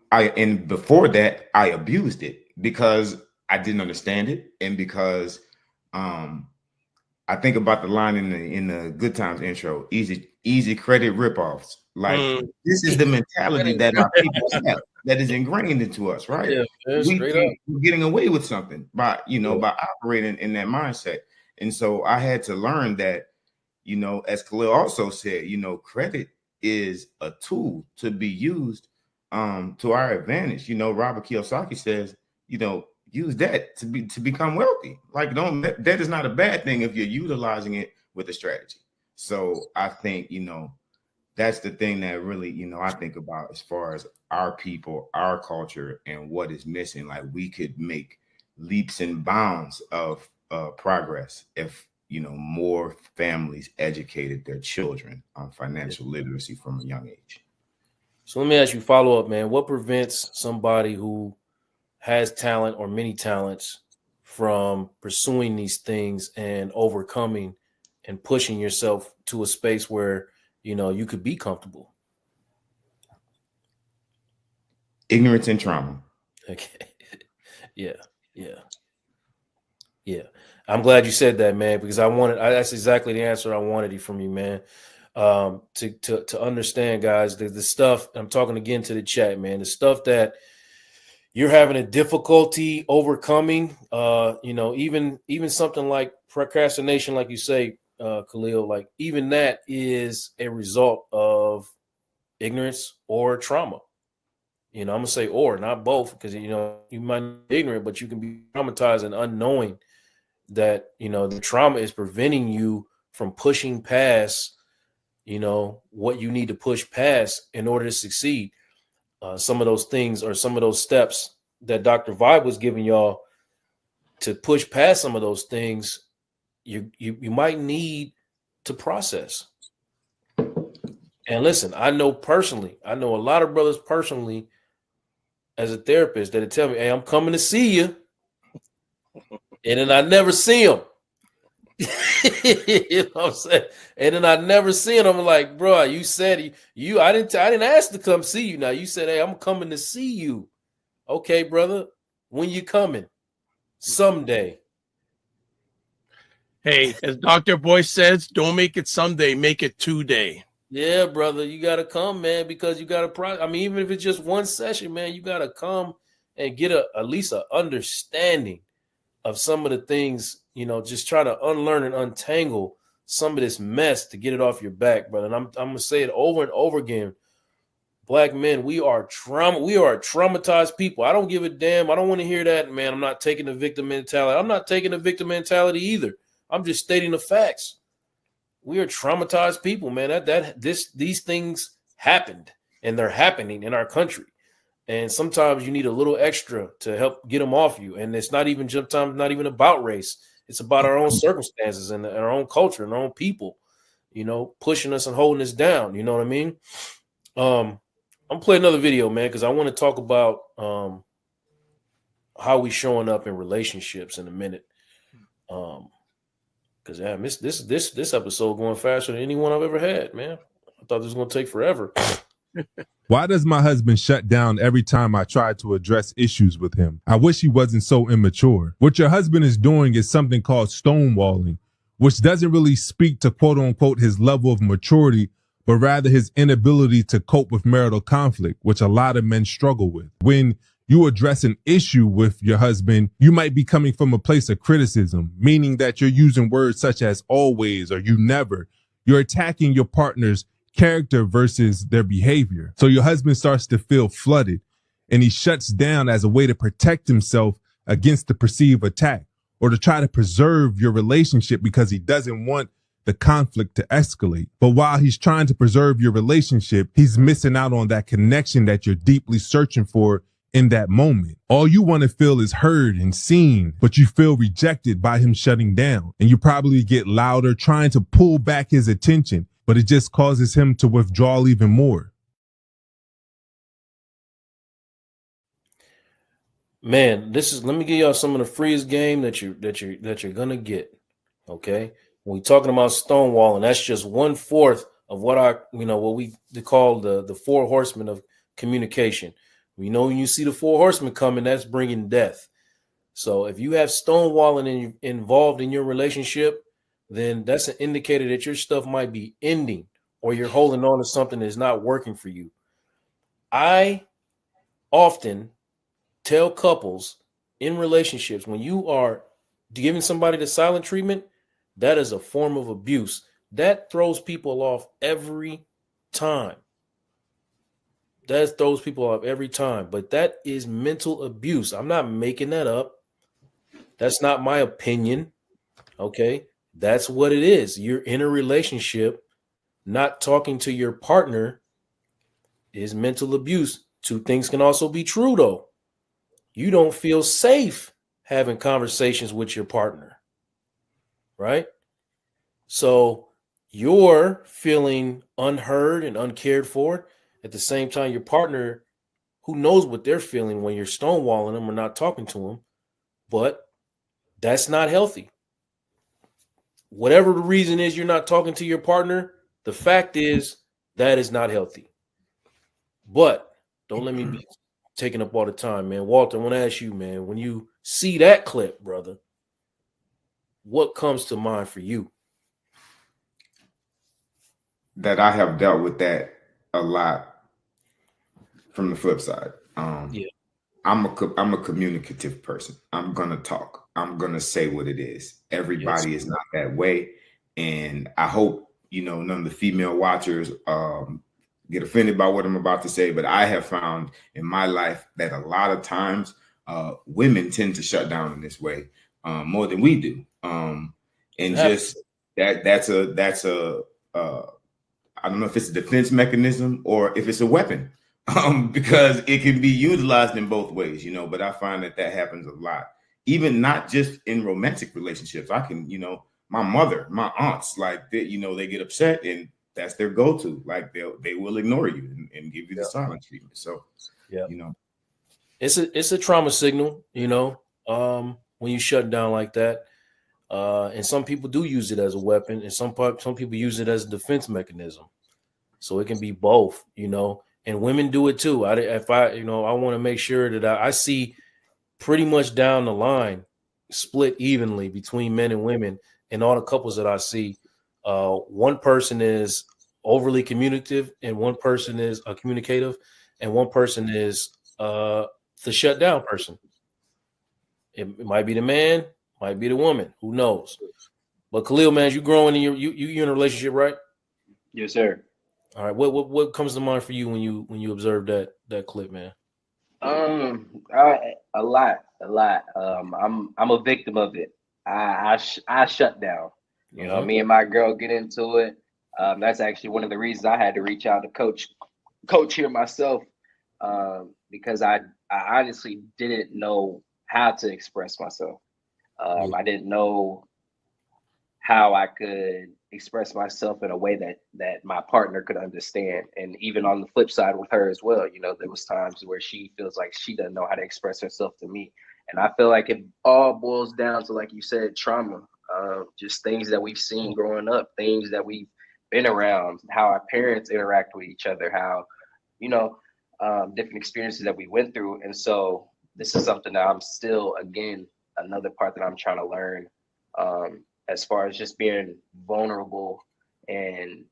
And before that, I abused it because I didn't understand it. And because I think about the line in the Good Times intro, easy credit ripoffs. This is the mentality that our people have, that is ingrained into us, right? Yeah, we're getting away with something by operating in that mindset. And so I had to learn that, as Khalil also said, credit is a tool to be used to our advantage. Robert Kiyosaki says, use that to become wealthy. That is not a bad thing if you're utilizing it with a strategy. So I think, that's the thing that really, I think about as far as our people, our culture, and what is missing. Like, we could make leaps and bounds of progress if, more families educated their children on financial literacy from a young age. So let me ask you follow up, man. What prevents somebody who has talent or many talents from pursuing these things and overcoming and pushing yourself to a space where, you could be comfortable? Ignorance and trauma. Okay. Yeah. I'm glad you said that, man, because that's exactly the answer I wanted from you, man. To understand, guys, the stuff, I'm talking again to the chat, man, the stuff that you're having a difficulty overcoming, even something like procrastination, like you say, Khalil, like even that is a result of ignorance or trauma. I'm gonna say or, not both, because you might be ignorant, but you can be traumatized and unknowing that the trauma is preventing you from pushing past what you need to push past in order to succeed. Some of those things or some of those steps that Dr. Vibe was giving y'all to push past some of those things, you might need to process. And listen, I know a lot of brothers personally as a therapist that tell me, hey, I'm coming to see you. And then I never see them. You know what I'm saying? And then I never see them. I'm like, bro, you said I didn't ask to come see you. Now you said, hey, I'm coming to see you. Okay, brother, when you coming? Someday. Hey, as Dr. Boyce says, don't make it someday, make it today. Yeah, brother, you gotta come, man, because you gotta. Even if it's just one session, man, you gotta come and get at least an understanding of some of the things. Just try to unlearn and untangle some of this mess to get it off your back, brother. And I'm gonna say it over and over again. Black men, we are traumatized people. I don't give a damn. I don't want to hear that, man. I'm not taking the victim mentality. I'm not taking the victim mentality either. I'm just stating the facts. We are traumatized people, man. These things happened, and they're happening in our country. And sometimes you need a little extra to help get them off you. And it's not even sometimes not even about race. It's about our own circumstances and our own culture and our own people, pushing us and holding us down. You know what I mean? I'm gonna play another video, man, because I want to talk about how we showing up in relationships in a minute. Because this episode going faster than any one I've ever had, man. I thought this was gonna take forever. Why does my husband shut down every time I try to address issues with him? I wish he wasn't so immature. What your husband is doing is something called stonewalling, which doesn't really speak to quote unquote his level of maturity, but rather his inability to cope with marital conflict, which a lot of men struggle with. When You address an issue with your husband, you might be coming from a place of criticism, meaning that you're using words such as always or you never. You're attacking your partner's character versus their behavior. So your husband starts to feel flooded and he shuts down as a way to protect himself against the perceived attack or to try to preserve your relationship because he doesn't want the conflict to escalate. But while he's trying to preserve your relationship, he's missing out on that connection that you're deeply searching for in that moment. All you want to feel is heard and seen, but you feel rejected by him shutting down. And you probably get louder trying to pull back his attention, but it just causes him to withdraw even more. Man, let me give y'all some of the freest game that you're gonna get. Okay. When we're talking about stonewalling, that's just 1/4 of what we call the 4 horsemen of communication. We know when you see the 4 horsemen coming, that's bringing death. So if you have stonewalling involved in your relationship, then that's an indicator that your stuff might be ending or you're holding on to something that's not working for you. I often tell couples in relationships, when you are giving somebody the silent treatment, that is a form of abuse. That throws people off every time. That throws people off every time. But that is mental abuse. I'm not making that up. That's not my opinion. Okay. That's what it is. You're in a relationship, not talking to your partner is mental abuse. 2 things can also be true, though. You don't feel safe having conversations with your partner, right? So you're feeling unheard and uncared for. At the same time, your partner, who knows what they're feeling when you're stonewalling them or not talking to them, but that's not healthy. Whatever the reason is you're not talking to your partner, the fact is that is not healthy. But don't let me be taking up all the time, man. Walter, I want to ask you, man, when you see that clip, brother, what comes to mind for you? That I have dealt with that a lot from the flip side. Yeah. I'm a communicative person. I'm gonna talk. I'm gonna say what it is. Everybody is not that way, and I hope none of the female watchers get offended by what I'm about to say. But I have found in my life that a lot of times women tend to shut down in this way more than we do, and just that's a I don't know if it's a defense mechanism or if it's a weapon. Because it can be utilized in both ways, but I find that happens a lot, even not just in romantic relationships. I can, my mother, my aunts, like they get upset and that's their go-to. Like they will ignore you and give you the silent treatment. So, it's a trauma signal, when you shut down like that. And some people do use it as a weapon, and some people use it as a defense mechanism. So it can be both, and women do it too. I want to make sure that I see pretty much down the line split evenly between men and women and all the couples that I see. One person is overly communicative and one person is communicative and one person is the shut down person. It might be the man, might be the woman, who knows? But Khalil, man, you growing in you in a relationship, right? Yes, sir. All right. What comes to mind for you when you observe that clip, man? A lot. I'm a victim of it. I shut down. Me and my girl get into it. That's actually one of the reasons I had to reach out to coach here myself, because I honestly didn't know how to express myself. I didn't know how I could express myself in a way that my partner could understand. And even on the flip side with her as well, there was times where she feels like she doesn't know how to express herself to me. And I feel like it all boils down to, like you said, trauma, just things that we've seen growing up, things that we've been around, how our parents interact with each other, how, different experiences that we went through. And so this is something that I'm still, again, another part that I'm trying to learn, as far as just being vulnerable. And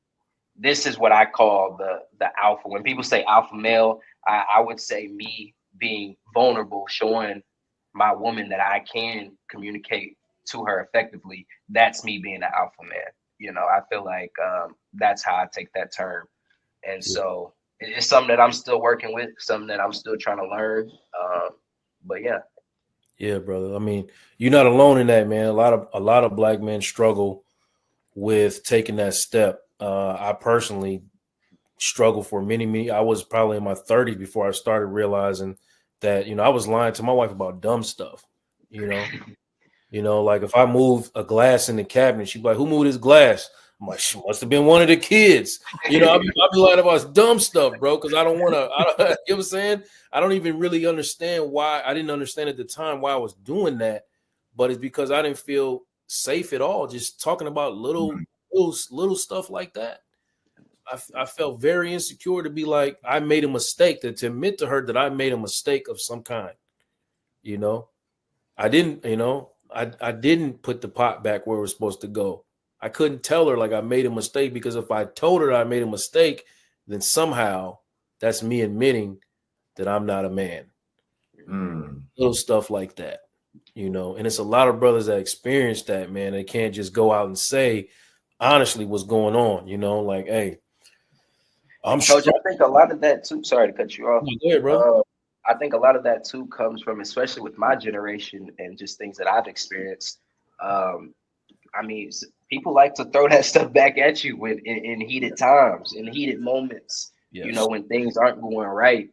this is what I call the alpha. When people say alpha male, I would say me being vulnerable, showing my woman that I can communicate to her effectively, that's me being an alpha man. You know, I feel like that's how I take that term. And so it's something that I'm still working with, something that I'm still trying to learn. But yeah. Yeah, brother. I mean, you're not alone in that, man. A lot of black men struggle with taking that step. I personally struggled for many. I was probably in my 30s before I started realizing that, you know, I was lying to my wife about dumb stuff. You know, like if I move a glass in the cabinet, she'd be like, "Who moved this glass?" I'm like, "She must have been one of the kids." You know, I'll be lying about dumb stuff, bro, because I don't want to. You know what I'm saying? I don't even really understand why. I didn't understand at the time why I was doing that, but it's because I didn't feel safe at all. Just talking about little stuff like that. I felt very insecure to be like I made a mistake. To admit to her that I made a mistake of some kind. You know, I didn't. You know, I didn't put the pot back where it was supposed to go. I couldn't tell her like I made a mistake, because if I told her I made a mistake, then somehow that's me admitting that I'm not a man. Little stuff like that, you know. And it's a lot of brothers that experience that, man. They can't just go out and say honestly what's going on, you know, like, hey, I'm Coach, I think a lot of that too. Sorry to cut you off. Go ahead, brother. I think a lot of that too comes from, especially with my generation and just things that I've experienced. I mean, people like to throw that stuff back at you in heated times, in heated moments. You know, when things aren't going right,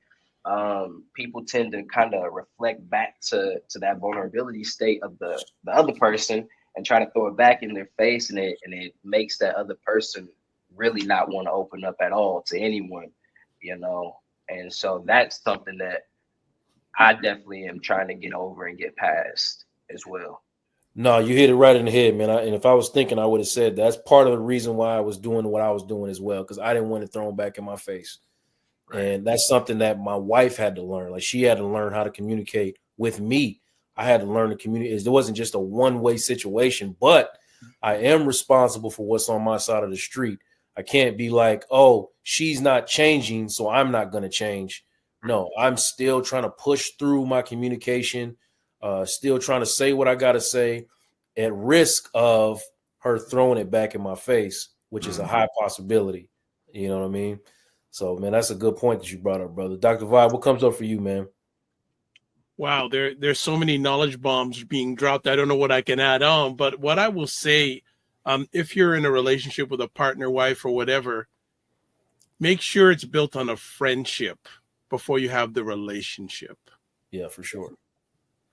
people tend to kind of reflect back to that vulnerability state of the other person and try to throw it back in their face, and it makes that other person really not want to open up at all to anyone, you know. And so that's something that I definitely am trying to get over and get past as well. No, you hit it right in the head, man. And if I was thinking, I would have said that's part of the reason why I was doing what I was doing as well, because I didn't want it thrown back in my face. Right. And that's something that my wife had to learn. Like, she had to learn how to communicate with me. I had to learn to communicate. It wasn't just a one-way situation, but I am responsible for what's on my side of the street. I can't be like, oh, she's not changing, so I'm not going to change. No, I'm still trying to push through my communication, still trying to say what I got to say, at risk of her throwing it back in my face, which is a high possibility. You know what I mean? So, man, that's a good point that you brought up, brother. Dr. Vibe, what comes up for you, man? Wow, there's so many knowledge bombs being dropped. I don't know what I can add on, but what I will say, if you're in a relationship with a partner, wife, or whatever, make sure it's built on a friendship before you have the relationship. Yeah, for sure.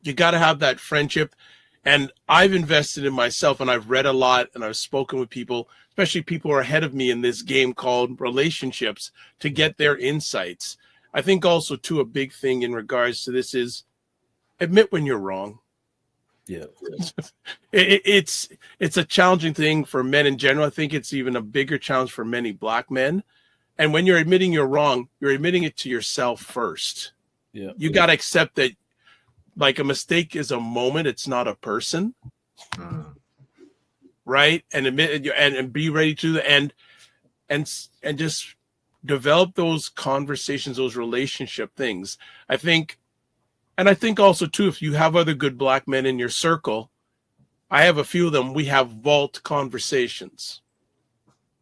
You got to have that friendship. And I've invested in myself, and I've read a lot, and I've spoken with people, especially people who are ahead of me in this game called relationships, to get their insights. I think also, too, a big thing in regards to this is admit when you're wrong. Yeah. It's a challenging thing for men in general. I think it's even a bigger challenge for many Black men. And when you're admitting you're wrong, you're admitting it to yourself first. Yeah. You got to accept that, like, a mistake is a moment. It's not a person. Right. And admit and be ready to and just develop those conversations, those relationship things. I think also too, if you have other good Black men in your circle, I have a few of them, we have vault conversations.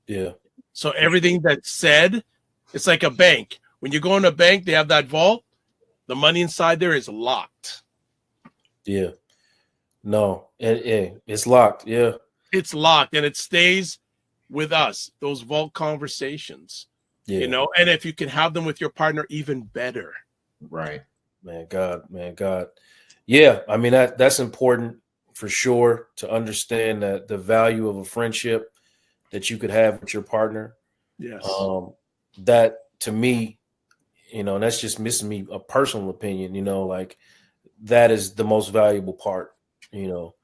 Yeah. So everything that's said, it's like a bank. When you go in a bank, they have that vault. The money inside there is locked. Yeah. No, it's locked. Yeah. It's locked, and it stays with us, those vault conversations. Yeah. You know, and if you can have them with your partner, even better. Right. Man, God. Yeah, I mean, that's important for sure, to understand that the value of a friendship that you could have with your partner. Yes. That, to me, you know, and that's just missing me, a personal opinion, you know, like, that is the most valuable part, you know,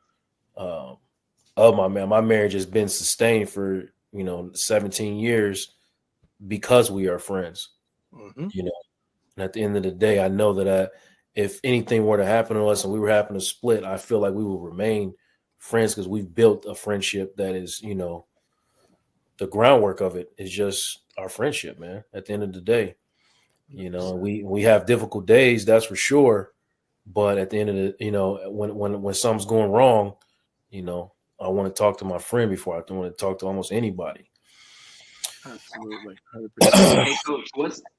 of my marriage has been sustained for, 17 years because we are friends. You know, and at the end of the day, I know that if anything were to happen to us and we were having to split, I feel like we will remain friends, because we've built a friendship that is, the groundwork of it is just our friendship, man, at the end of the day. You know, we have difficult days, that's for sure. But at the end of the, you know, when something's going wrong, you know, I want to talk to my friend before I want to talk to almost anybody. Absolutely, 100%. Hey, Coach,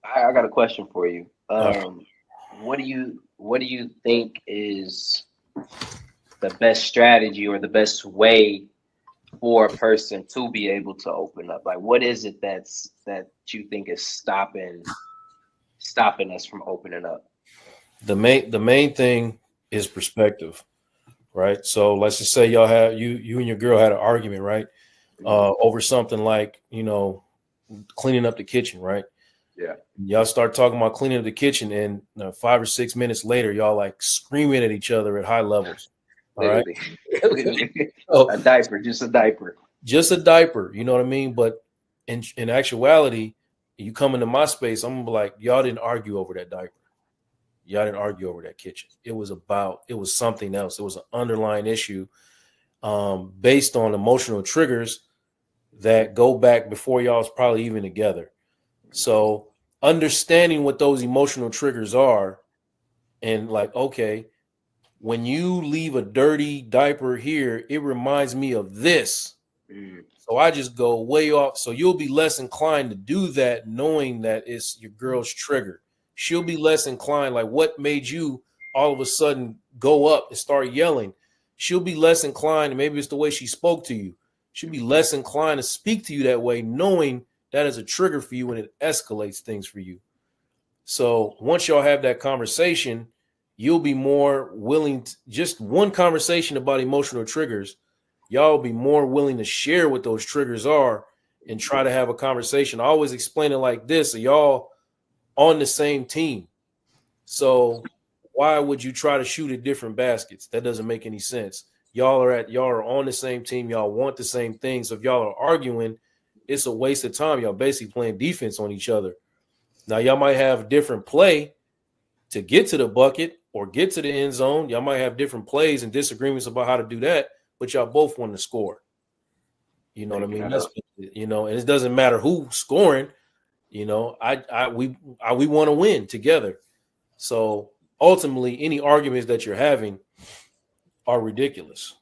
I got a question for you. What do you think is the best strategy or the best way for a person to be able to open up? Like, what is it that you think is stopping us from opening up? The main thing is perspective, right? So let's just say y'all have you and your girl had an argument, right? Over something like, you know, cleaning up the kitchen, right? Yeah. Y'all start talking about cleaning up the kitchen, and 5 or 6 minutes later, y'all like screaming at each other at high levels. All right. A diaper, just a diaper. Just a diaper, you know what I mean? But in actuality, you come into my space, I'm gonna be like, y'all didn't argue over that diaper. Y'all didn't argue over that kitchen. It was something else. It was an underlying issue based on emotional triggers that go back before y'all was probably even together. So understanding what those emotional triggers are, and like, okay, when you leave a dirty diaper here, it reminds me of this. So I just go way off. So you'll be less inclined to do that, knowing that it's your girl's trigger. She'll be less inclined, like, what made you all of a sudden go up and start yelling? She'll be less inclined, and maybe it's the way she spoke to you. She'll be less inclined to speak to you that way, knowing that is a trigger for you and it escalates things for you. So once y'all have that conversation, you'll be more willing to, just one conversation about emotional triggers, y'all will be more willing to share what those triggers are and try to have a conversation. I always explain it like this: so y'all on the same team. So why would you try to shoot at different baskets? That doesn't make any sense. Y'all are on the same team. Y'all want the same thing. So if y'all are arguing, it's a waste of time. Y'all basically playing defense on each other. Now y'all might have different play to get to the bucket or get to the end zone. Y'all might have different plays and disagreements about how to do that, but y'all both want to score. You know what I mean? That's, you know, and it doesn't matter who's scoring. You know, we want to win together. So ultimately, any arguments that you're having are ridiculous.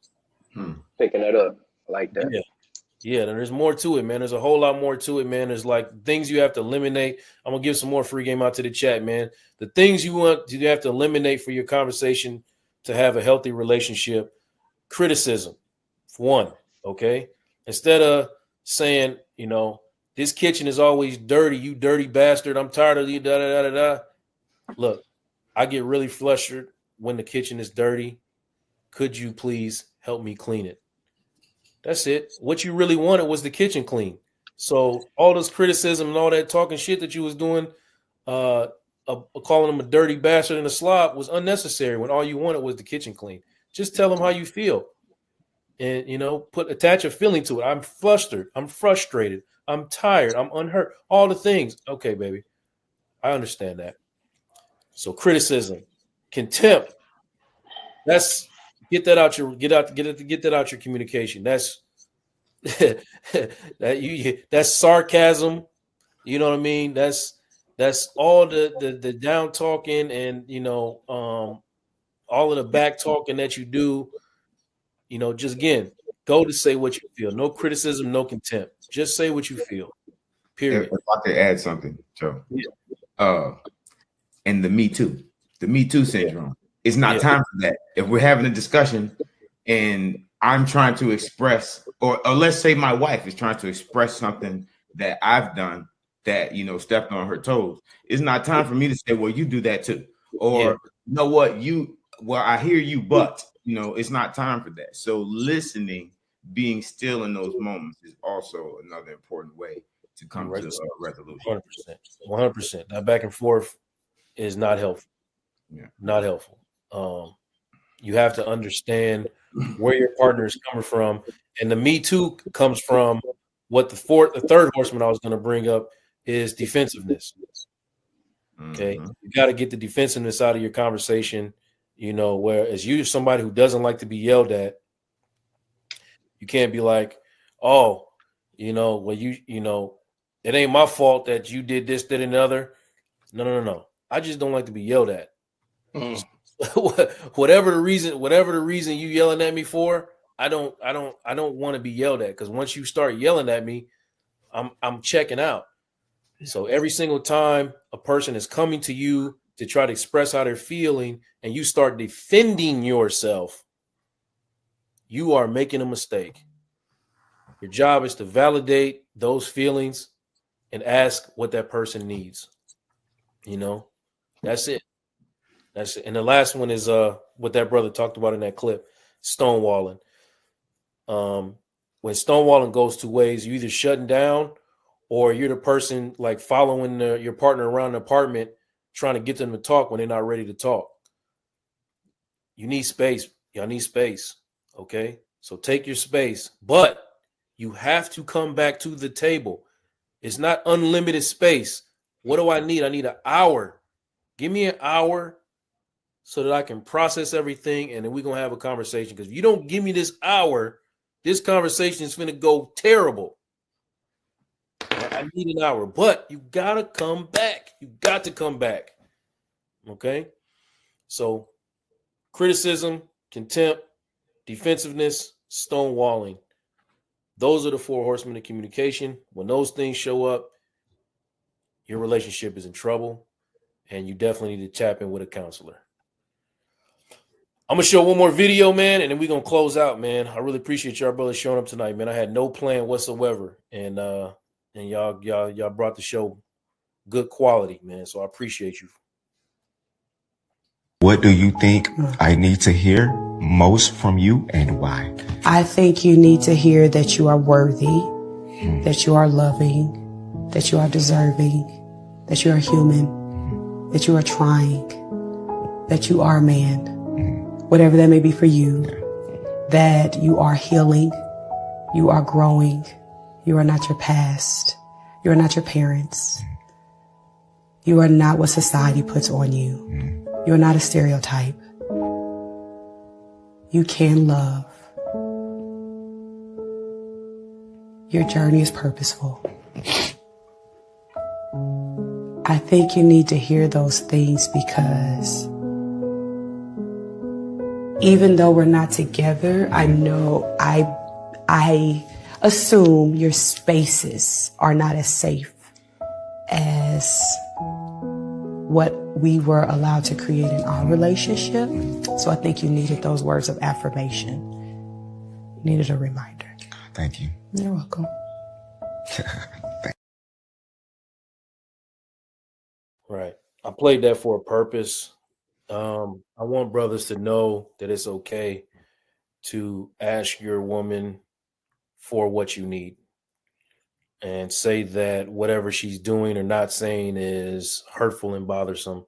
Picking that up like that. Yeah, there's more to it, man. There's a whole lot more to it, man. There's like things you have to eliminate. I'm gonna give some more free game out to the chat, man. The things you have to eliminate for your conversation to have a healthy relationship. Criticism, for one, okay? Instead of saying, you know, this kitchen is always dirty, you dirty bastard, I'm tired of you, da-da-da-da-da. Look, I get really flustered when the kitchen is dirty. Could you please help me clean it? That's it. What you really wanted was the kitchen clean. So all this criticism and all that talking shit that you was doing, calling him a dirty bastard and a slob, was unnecessary when all you wanted was the kitchen clean. Just tell him how you feel. And, you know, attach a feeling to it. I'm flustered. I'm frustrated. I'm tired. I'm unhurt. All the things. Okay, baby. I understand that. So criticism, contempt. That's get that out your communication. That's that's sarcasm. You know what I mean? That's all the down talking and, you know, all of the back talking that you do. You know, just again, go to say what you feel. No criticism, no contempt. Just say what you feel. Period. If I could add something, Joe. And the Me Too syndrome. It's not time for that. If we're having a discussion and I'm trying to express, or let's say my wife is trying to express something that I've done that, you know, stepped on her toes. It's not time for me to say, well, you do that too. Or you know what, I hear you, but you know, it's not time for that. So listening, being still in those moments is also another important way to come to a resolution. 100%. That back and forth is not helpful. Not helpful. You have to understand where your partner is coming from. And the Me Too comes from what the third horseman I was going to bring up is defensiveness. Okay. You got to get the defensiveness out of your conversation, you know, whereas you're somebody who doesn't like to be yelled at. You can't be like, oh, you know, well, you know, it ain't my fault that you did this, that, and the other. No. I just don't like to be yelled at. Mm. whatever the reason you yelling at me for, I don't want to be yelled at, because once you start yelling at me, I'm checking out. So every single time a person is coming to you to try to express how they're feeling and you start defending yourself, you are making a mistake. Your job is to validate those feelings and ask what that person needs. You know, that's it. That's it. And the last one is what that brother talked about in that clip, stonewalling. When stonewalling goes two ways, you either shutting down or you're the person like following your partner around the apartment trying to get them to talk when they're not ready to talk. You need space. Y'all need space. Okay. So take your space, but you have to come back to the table. It's not unlimited space. What do I need? I need an hour. Give me an hour so that I can process everything, and then we're going to have a conversation. Because if you don't give me this hour, this conversation is going to go terrible. I need an hour, but you got to come back. You got to come back. Okay? So criticism, contempt, defensiveness, stonewalling. Those are the 4 horsemen of communication. When those things show up, your relationship is in trouble, and you definitely need to tap in with a counselor. I'm going to show one more video, man, and then we're going to close out, man. I really appreciate y'all brothers showing up tonight, man. I had no plan whatsoever, and y'all brought the show good quality, man, so I appreciate you. What do you think I need to hear most from you, and why? I think you need to hear that you are worthy, that you are loving, that you are deserving, that you are human, that you are trying, that you are a man, whatever that may be for you, that you are healing, you are growing, you are not your past, you are not your parents, you are not what society puts on you, you are not a stereotype, you can love. Your journey is purposeful. I think you need to hear those things because even though we're not together, I know I assume your spaces are not as safe as what we were allowed to create in our relationship. So I think you needed those words of affirmation. You needed a reminder. Thank you. You're welcome. Right. I played that for a purpose. I want brothers to know that it's okay to ask your woman for what you need and say that whatever she's doing or not saying is hurtful and bothersome,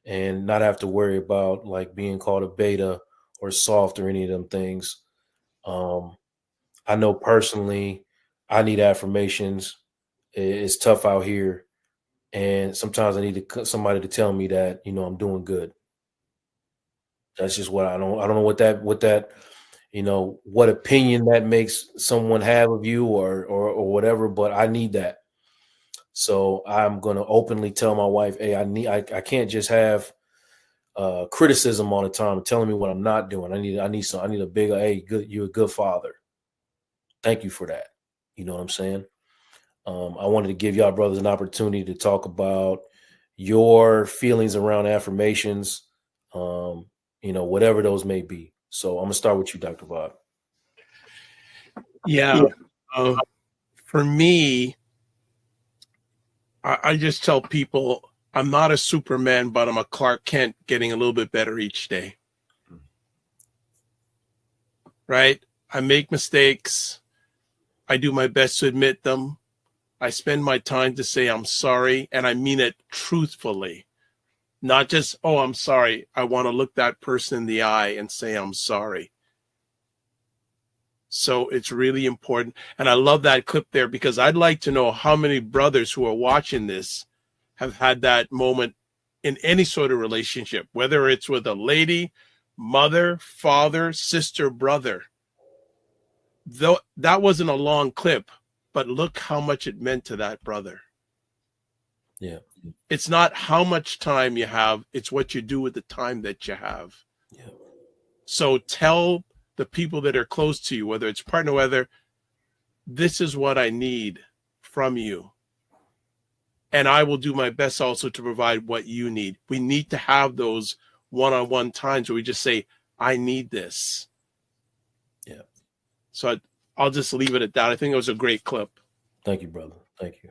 and not have to worry about like being called a beta or soft or any of them things. I know personally I need affirmations. It's tough out here. And sometimes I need somebody to tell me that, you know, I'm doing good. That's just what I don't know what that, you know, what opinion that makes someone have of you or whatever, but I need that. So I'm going to openly tell my wife, hey, I can't just have criticism all the time telling me what I'm not doing. I need a bigger, hey, you're a good father. Thank you for that. You know what I'm saying? I wanted to give y'all brothers an opportunity to talk about your feelings around affirmations, you know, whatever those may be. So I'm gonna start with you, Dr. Bob. Yeah. For me, I just tell people I'm not a Superman, but I'm a Clark Kent getting a little bit better each day. Right? I make mistakes. I do my best to admit them. I spend my time to say I'm sorry, and I mean it truthfully. Not just, oh, I'm sorry. I want to look that person in the eye and say I'm sorry. So it's really important. And I love that clip there because I'd like to know how many brothers who are watching this have had that moment in any sort of relationship, whether it's with a lady, mother, father, sister, brother. Though that wasn't a long clip, but look how much it meant to that brother. Yeah. It's not how much time you have, it's what you do with the time that you have. Yeah. So tell the people that are close to you, whether it's partner, whether this is what I need from you. And I will do my best also to provide what you need. We need to have those one-on-one times where we just say, I need this. Yeah. So I'll just leave it at that. I think it was a great clip. Thank you, brother. Thank you.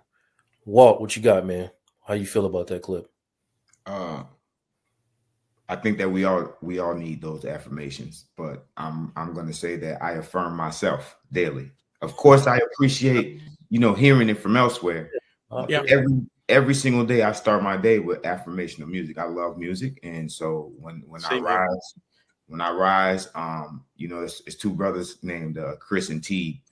Walt, what you got, man? How you feel about that clip? I think that we all need those affirmations, but I'm going to say that I affirm myself daily. Of course, I appreciate, hearing it from elsewhere. Yeah. Every single day I start my day with affirmational music. I love music, and so when I rise, it's two brothers named Chris and T,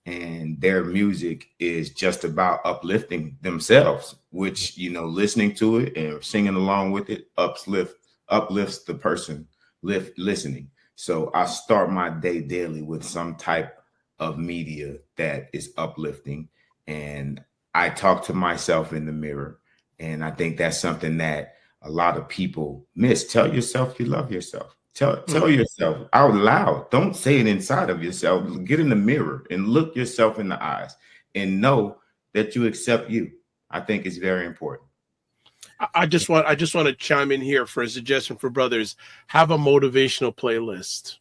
and their music is just about uplifting themselves, which listening to it and singing along with it uplifts the person listening. So I start my day daily with some type of media that is uplifting, and I talk to myself in the mirror. And I think that's something that a lot of people miss. Tell yourself you love yourself. Tell yourself out loud. Don't say it inside of yourself. Get in the mirror and look yourself in the eyes and know that you accept you. I think it's very important. I just want to chime in here for a suggestion for brothers. Have a motivational playlist.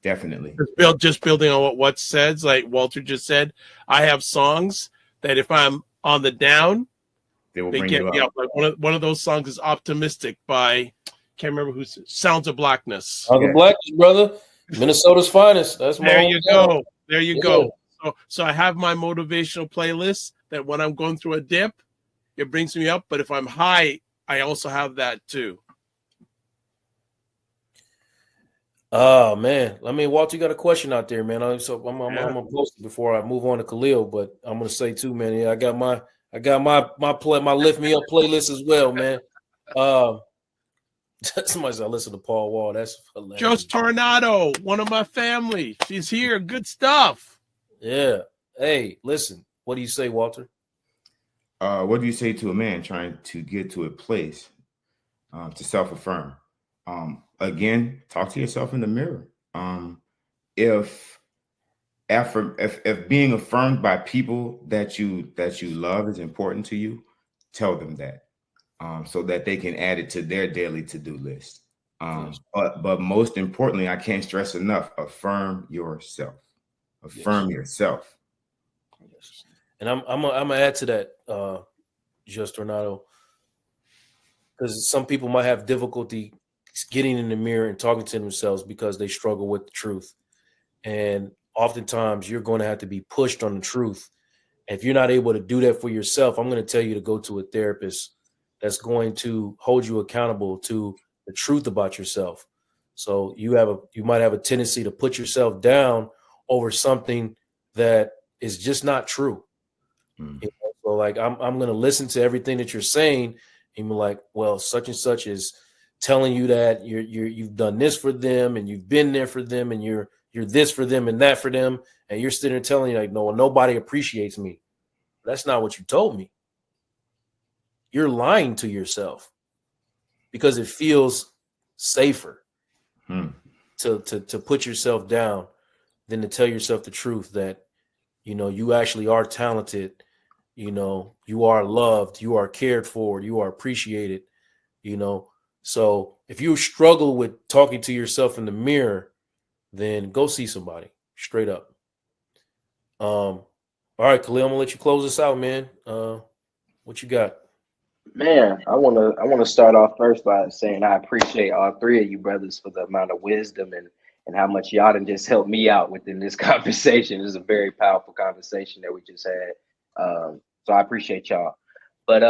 Definitely. Just building on what says, like Walter just said, I have songs that if I'm on the down, they get me up. Like one of those songs is Optimistic by, can't remember who's, Sounds of Blackness. The Blackness, brother. Minnesota's finest. That's my There you go. There you Yeah. go. So I have my motivational playlist that when I'm going through a dip, it brings me up. But if I'm high, I also have that too. Oh man, Walter, you got a question out there, man. I'm gonna post it before I move on to Khalil, but I'm gonna say too, man. Yeah, I got my lift me up playlist as well, man. Somebody said I listen to Paul Wall. That's hilarious. Just Tornado, one of my family. She's here. Good stuff. Yeah. Hey, listen. What do you say, Walter? What do you say to a man trying to get to a place to self-affirm? Again, talk to yourself in the mirror. If being affirmed by people that you love is important to you, tell them that, so that they can add it to their daily to-do list. But most importantly, I can't stress enough: affirm yourself. Affirm yourself. Yes. And I'm gonna add to that, Just Tornado, because some people might have difficulty getting in the mirror and talking to themselves because they struggle with the truth. And oftentimes you're going to have to be pushed on the truth. And if you're not able to do that for yourself, I'm going to tell you to go to a therapist that's going to hold you accountable to the truth about yourself. So you might have a tendency to put yourself down over something that is just not true. So like, I'm going to listen to everything that you're saying and be like, well, such and such is telling you that you've done this for them and you've been there for them and you're this for them and that for them. And you're sitting there telling you like, no, nobody appreciates me. That's not what you told me. You're lying to yourself because it feels safer to put yourself down than to tell yourself the truth that, you actually are talented. You are loved, you are cared for, you are appreciated, So if you struggle with talking to yourself in the mirror, then go see somebody straight up. All right, Khalil, I'm gonna let you close this out, man. What you got? Man, I wanna start off first by saying I appreciate all three of you brothers for the amount of wisdom and how much y'all done just helped me out within this conversation. This is a very powerful conversation that we just had. So I appreciate y'all. But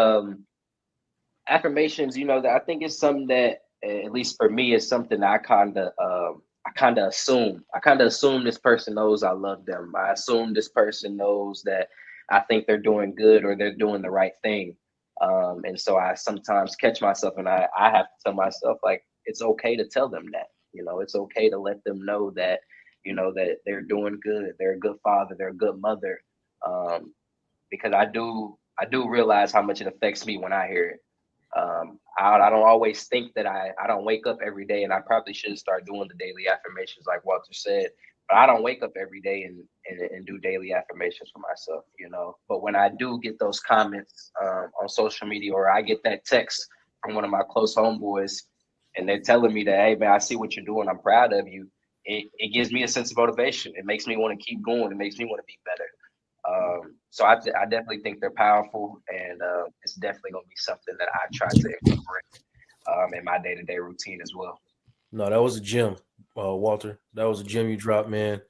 affirmations, that I think it's something that, at least for me, is something that I kind of assume. I kind of assume this person knows I love them. I assume this person knows that I think they're doing good or they're doing the right thing. And so I sometimes catch myself and I have to tell myself, like, it's okay to tell them that. It's okay to let them know that, that they're doing good. They're a good father. They're a good mother. Because I do I do realize how much it affects me when I hear it. I don't always think that I don't wake up every day, and I probably should start doing the daily affirmations like Walter said. But I don't wake up every day and do daily affirmations for myself, you know. But when I do get those comments on social media, or I get that text from one of my close homeboys, and they're telling me that, hey man, I see what you're doing, I'm proud of you. It gives me a sense of motivation. It makes me want to keep going. It makes me want to be better. So I definitely think they're powerful, and it's definitely going to be something that I try to incorporate in my day-to-day routine as well. No, that was a gem, Walter. That was a gem you dropped, man.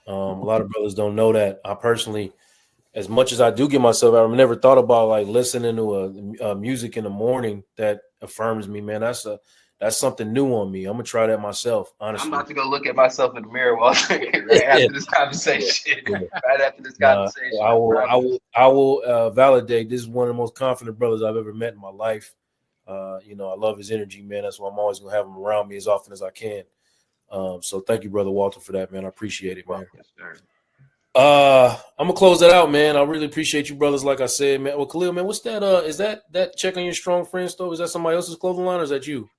A lot of brothers don't know that. I personally, as much as I do give myself, I've never thought about like listening to a music in the morning that affirms me, man. That's something new on me. I'm gonna try that myself, honestly. I'm about to go look at myself in the mirror right after this conversation. Right after this conversation. I will validate. This is one of the most confident brothers I've ever met in my life. You know, I love his energy, man. That's why I'm always gonna have him around me as often as I can. So thank you, brother Walter, for that, man. I appreciate it, man. Yes, sir. I'm gonna close that out, man. I really appreciate you, brothers. Like I said, man. Well, Khalil, man, what's that? Is that Check on Your Strong Friend store? Is that somebody else's clothing line, or is that you?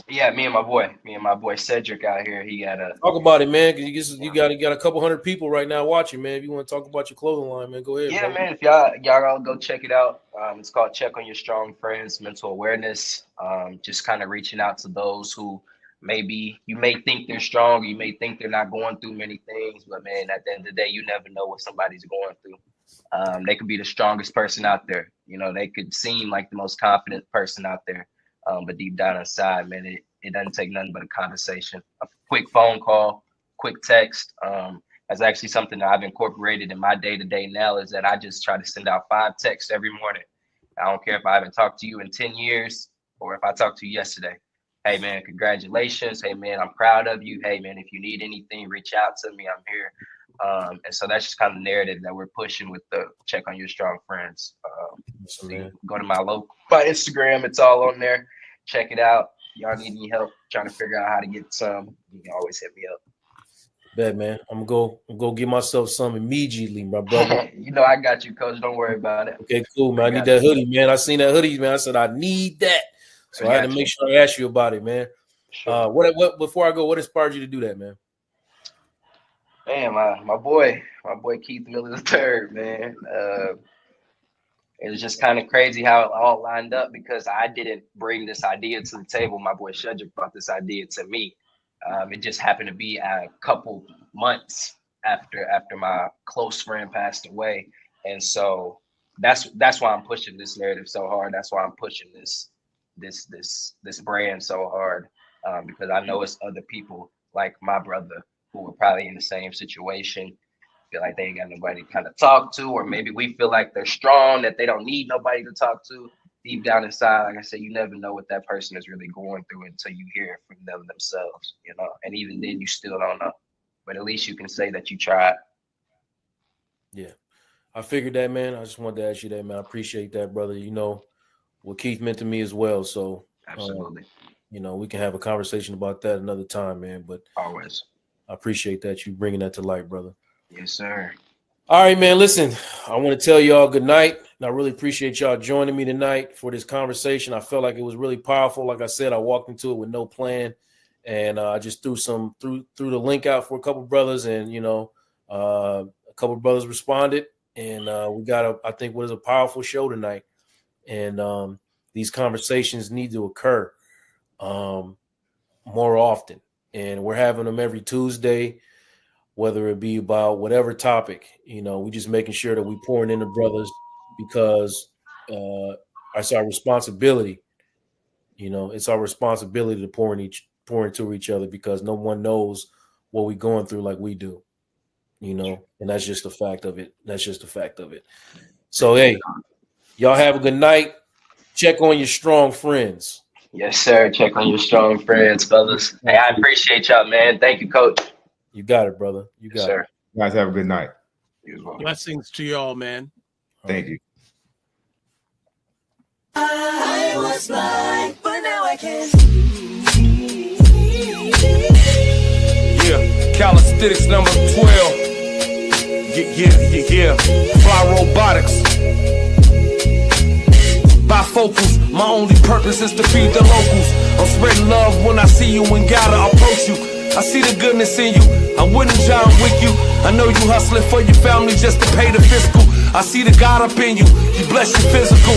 Yeah, me and my boy Cedric out here. He got a talk about it, man. Cause you got a couple hundred people right now watching, man. If you want to talk about your clothing line, man, go ahead. Yeah, bro. man. If y'all all go check it out. It's called Check on Your Strong Friends Mental Awareness. Just kind of reaching out to those who maybe you may think they're strong, you may think they're not going through many things, but man, at the end of the day, you never know what somebody's going through. They could be the strongest person out there. You know, they could seem like the most confident person out there. But deep down inside, man, it doesn't take nothing but a conversation, a quick phone call, quick text. That's actually something that I've incorporated in my day-to-day now, is that I just try to send out 5 texts every morning. I don't care if I haven't talked to you in 10 years or if I talked to you yesterday. Hey, man, congratulations. Hey, man, I'm proud of you. Hey, man, if you need anything, reach out to me. I'm here. And so that's just kind of the narrative that we're pushing with the Check on Your Strong Friends. So go to my Instagram. It's all on there. Check it out. Y'all need any help trying to figure out how to get some, you can always hit me up. Bet, man. I'm gonna go get myself some immediately, my brother. You know I got you, coach. Don't worry about it. Okay, cool, man. I need that hoodie, man. I seen that hoodie, man. I said I need that. So I had to make sure I asked you about it, man. Sure. What before I go, what inspired you to do that, man? Man, my boy Keith Miller III, man. It was just kind of crazy how it all lined up, because I didn't bring this idea to the table. My boy Cedric brought this idea to me. It just happened to be a couple months after my close friend passed away, and so that's why I'm pushing this narrative so hard. That's why I'm pushing this brand so hard, because I know it's other people like my brother who were probably in the same situation, feel like they ain't got nobody to kind of talk to, or maybe we feel like they're strong, that they don't need nobody to talk to. Deep down inside, like I said, you never know what that person is really going through until you hear it from them themselves, you know, and even then you still don't know, but at least you can say that you tried. Yeah, I figured that, man. I just wanted to ask you that, man. I appreciate that, brother. You know what Keith meant to me as well. So absolutely, you know, we can have a conversation about that another time, man, but always. I appreciate that you bringing that to light, brother. Yes, sir. All right, man. Listen, I want to tell y'all good night. And I really appreciate y'all joining me tonight for this conversation. I felt like it was really powerful. Like I said, I walked into it with no plan, and I just threw the link out for a couple brothers, and you know, a couple brothers responded, and we got I think what is a powerful show tonight. And these conversations need to occur more often, and we're having them every Tuesday. Whether it be about whatever topic, you know, we just making sure that we pouring into brothers, because it's our responsibility. You know, it's our responsibility to pour into each other, because no one knows what we're going through like we do. You know, and that's just a fact of it. So hey, y'all have a good night. Check on your strong friends. Yes, sir. Check on your strong friends, fellas. Hey, I appreciate y'all, man. Thank you, coach. You got it, brother. You got it. You guys have a good night. Blessings to y'all, man. Thank you. I was blind, but now I can Yeah, calisthenics number 12. Yeah. Fly robotics. bifocals. My only purpose is to feed the locals. I'm spreading love when I see you and gotta approach you. I see the goodness in you, I wouldn't John Wick you. I know you hustling for your family just to pay the fiscal. I see the God up in you, He bless your physical.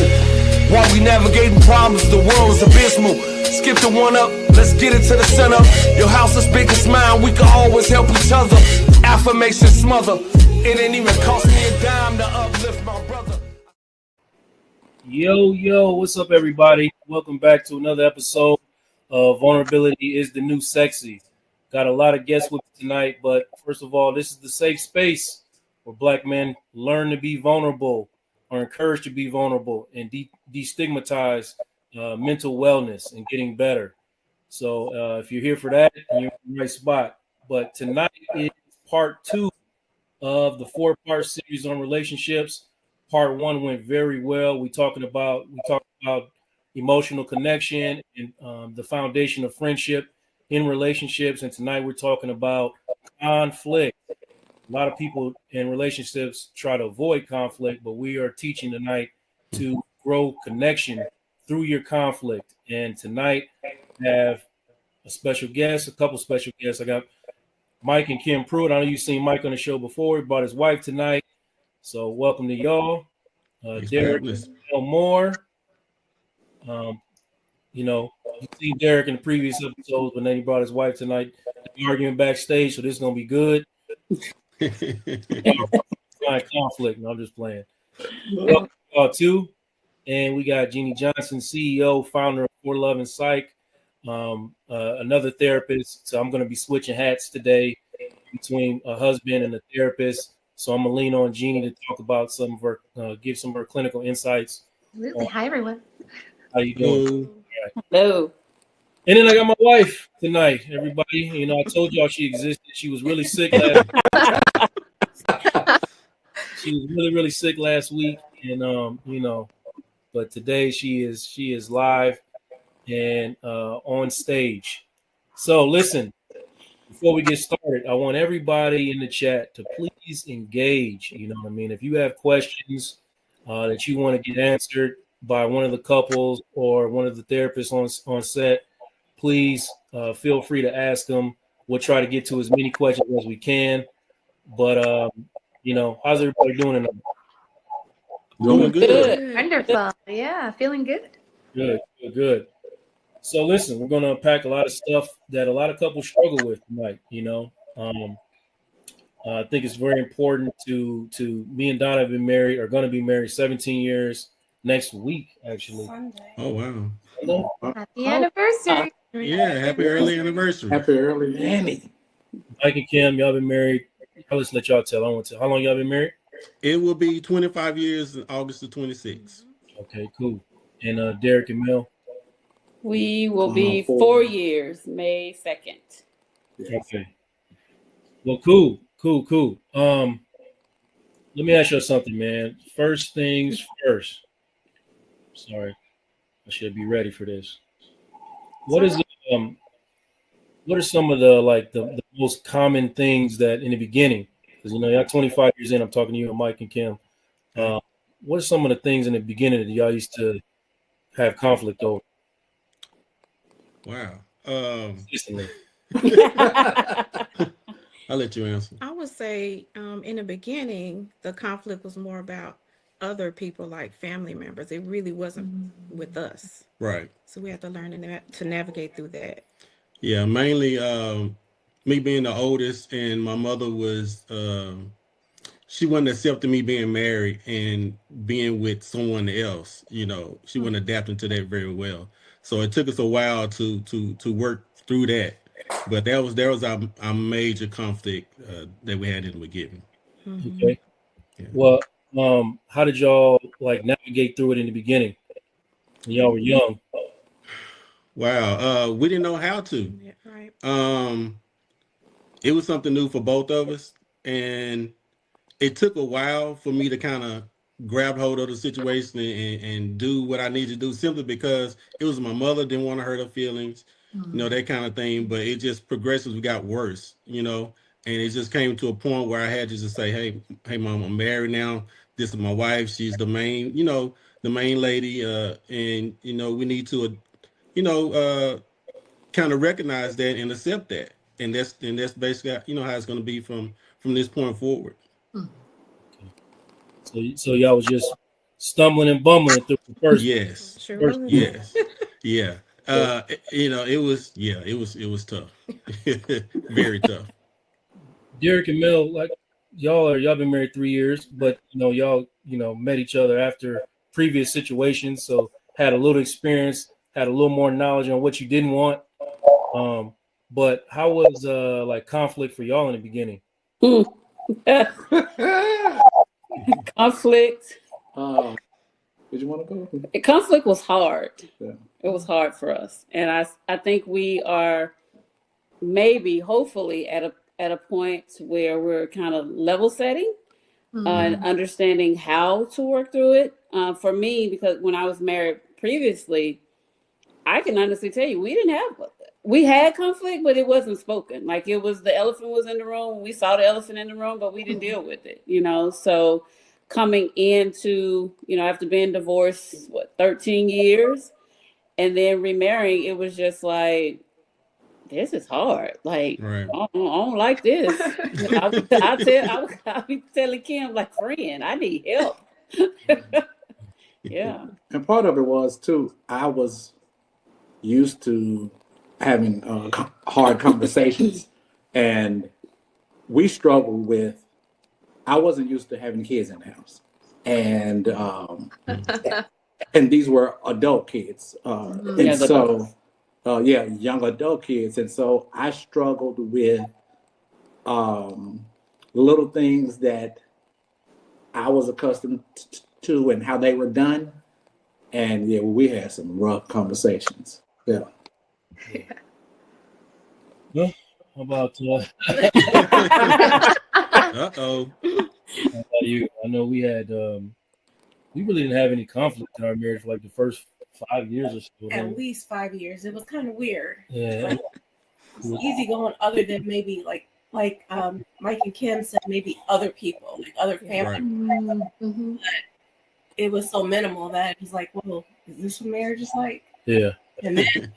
While we navigating problems, the world is abysmal. Skip the one up, let's get it to the center. Your house is big as mine, we can always help each other. Affirmation smother, it ain't even cost me a dime to uplift my brother. Yo, what's up, everybody? Welcome back to another episode of Vulnerability is the New Sexy. Got a lot of guests with me tonight, but first of all, this is the safe space where Black men learn to be vulnerable, are encouraged to be vulnerable, and destigmatize mental wellness and getting better. So if you're here for that, you're in the right spot. But tonight is part 2 of the 4-part series on relationships. Part 1 went very well. We talked about emotional connection and the foundation of friendship in relationships. And tonight we're talking about conflict. A lot of people in relationships try to avoid conflict, but we are teaching tonight to grow connection through your conflict. And tonight I have a special guest, a couple special guests. I got Mike and Kim Pruitt. I know you've seen Mike on the show before. He brought his wife tonight. So welcome to y'all. Derek Moore. You've seen Derek in the previous episodes, but then he brought his wife tonight. The argument backstage, so this is gonna be good. Conflict. No, I'm just playing. Too, and we got Jeannie Johnson, CEO, founder of For Love and Psych, another therapist. So I'm gonna be switching hats today between a husband and a therapist. So I'm gonna lean on Jeannie to talk about some of her, give some of her clinical insights. Absolutely. Hi, everyone. How you doing? Hello. And then I got my wife tonight, everybody. You know, I told y'all she existed. She was really sick last She was really sick last week. And but today she is live and on stage. So listen, before we get started, I want everybody in the chat to please engage. You know what I mean? If you have questions that you want to get answered by one of the couples or one of the therapists on set, please feel free to ask them. We'll try to get to as many questions as we can. But how's everybody doing tonight? Doing good. Wonderful. Yeah, feeling good. Good. So listen, we're gonna unpack a lot of stuff that a lot of couples struggle with tonight. I think it's very important to me and Donna have been married, are gonna be married 17 years next week, actually. Sunday. Oh wow. Happy anniversary. Yeah, happy early anniversary. Happy early Annie. Mike and Kim, y'all been married. I'll just let y'all tell. I want to. How long y'all been married? It will be 25 years in August the 26th. Okay, cool. And Derek and Mel? We will be 4 years, May 2nd. Okay. Well, cool. Let me ask you something, man. First things first. Sorry, I should be ready for this. What are some of the most common things that in the beginning? Because y'all 25 years in, I'm talking to you and Mike and Kim. What are some of the things in the beginning that y'all used to have conflict over? Wow. I'll let you answer. I would say in the beginning, the conflict was more about other people, like family members. It really wasn't with us. Right. So we had to learn to navigate through that. Yeah, mainly me being the oldest, and my mother was, she wasn't accepting me being married and being with someone else. She wasn't adapting to that very well. So it took us a while to work through that. But there was our major conflict that we had in the beginning. Okay. Yeah. Well, how did y'all navigate through it in the beginning when y'all were young? Wow, we didn't know how to. Yeah, right. It was something new for both of us, and it took a while for me to kind of grab hold of the situation and do what I needed to do, simply because it was my mother, didn't want to hurt her feelings, that kind of thing. But it just progressively got worse, and it just came to a point where I had to just say, hey, mom, I'm married now. This is my wife. She's the main, the main lady, and we need to, kind of recognize that and accept that, and that's basically how it's going to be from this point forward. So y'all was just stumbling and bumbling through the first. Yes. First Yes. Yeah. It was tough. Very tough. Derek and Mel, like y'all been married 3 years, but y'all met each other after previous situations, so had a little experience, had a little more knowledge on what you didn't want. But how was like conflict for y'all in the beginning? Conflict. Did you want to go? Conflict was hard. Yeah. It was hard for us, and I think we are maybe hopefully at a point where we're kind of level setting and understanding how to work through it. For me, because when I was married previously, I can honestly tell you we had conflict, but it wasn't spoken. Like it was the elephant was in the room. We saw the elephant in the room, but we didn't deal with it. So coming into after being divorced 13 years and then remarrying, it was just like, this is hard. Like, right. I don't like this. I'll be telling Kim, like, friend, I need help. Yeah. And part of it was too, I was used to having hard conversations, and we struggled with. I wasn't used to having kids in the house, and and these were adult kids, and so. Young adult kids. And so I struggled with little things that I was accustomed to and how they were done. And we had some rough conversations. Yeah. Well, how about Uh-oh. How about you? I know we had we really didn't have any conflict in our marriage for like the first 5 years or so. At least 5 years. It was kind of weird. Yeah. Like, it was easy going, other than maybe like Mike and Kim said, maybe other people, like other family. Mm-hmm. But it was so minimal that it was like, well, is this what marriage is like? Yeah. And then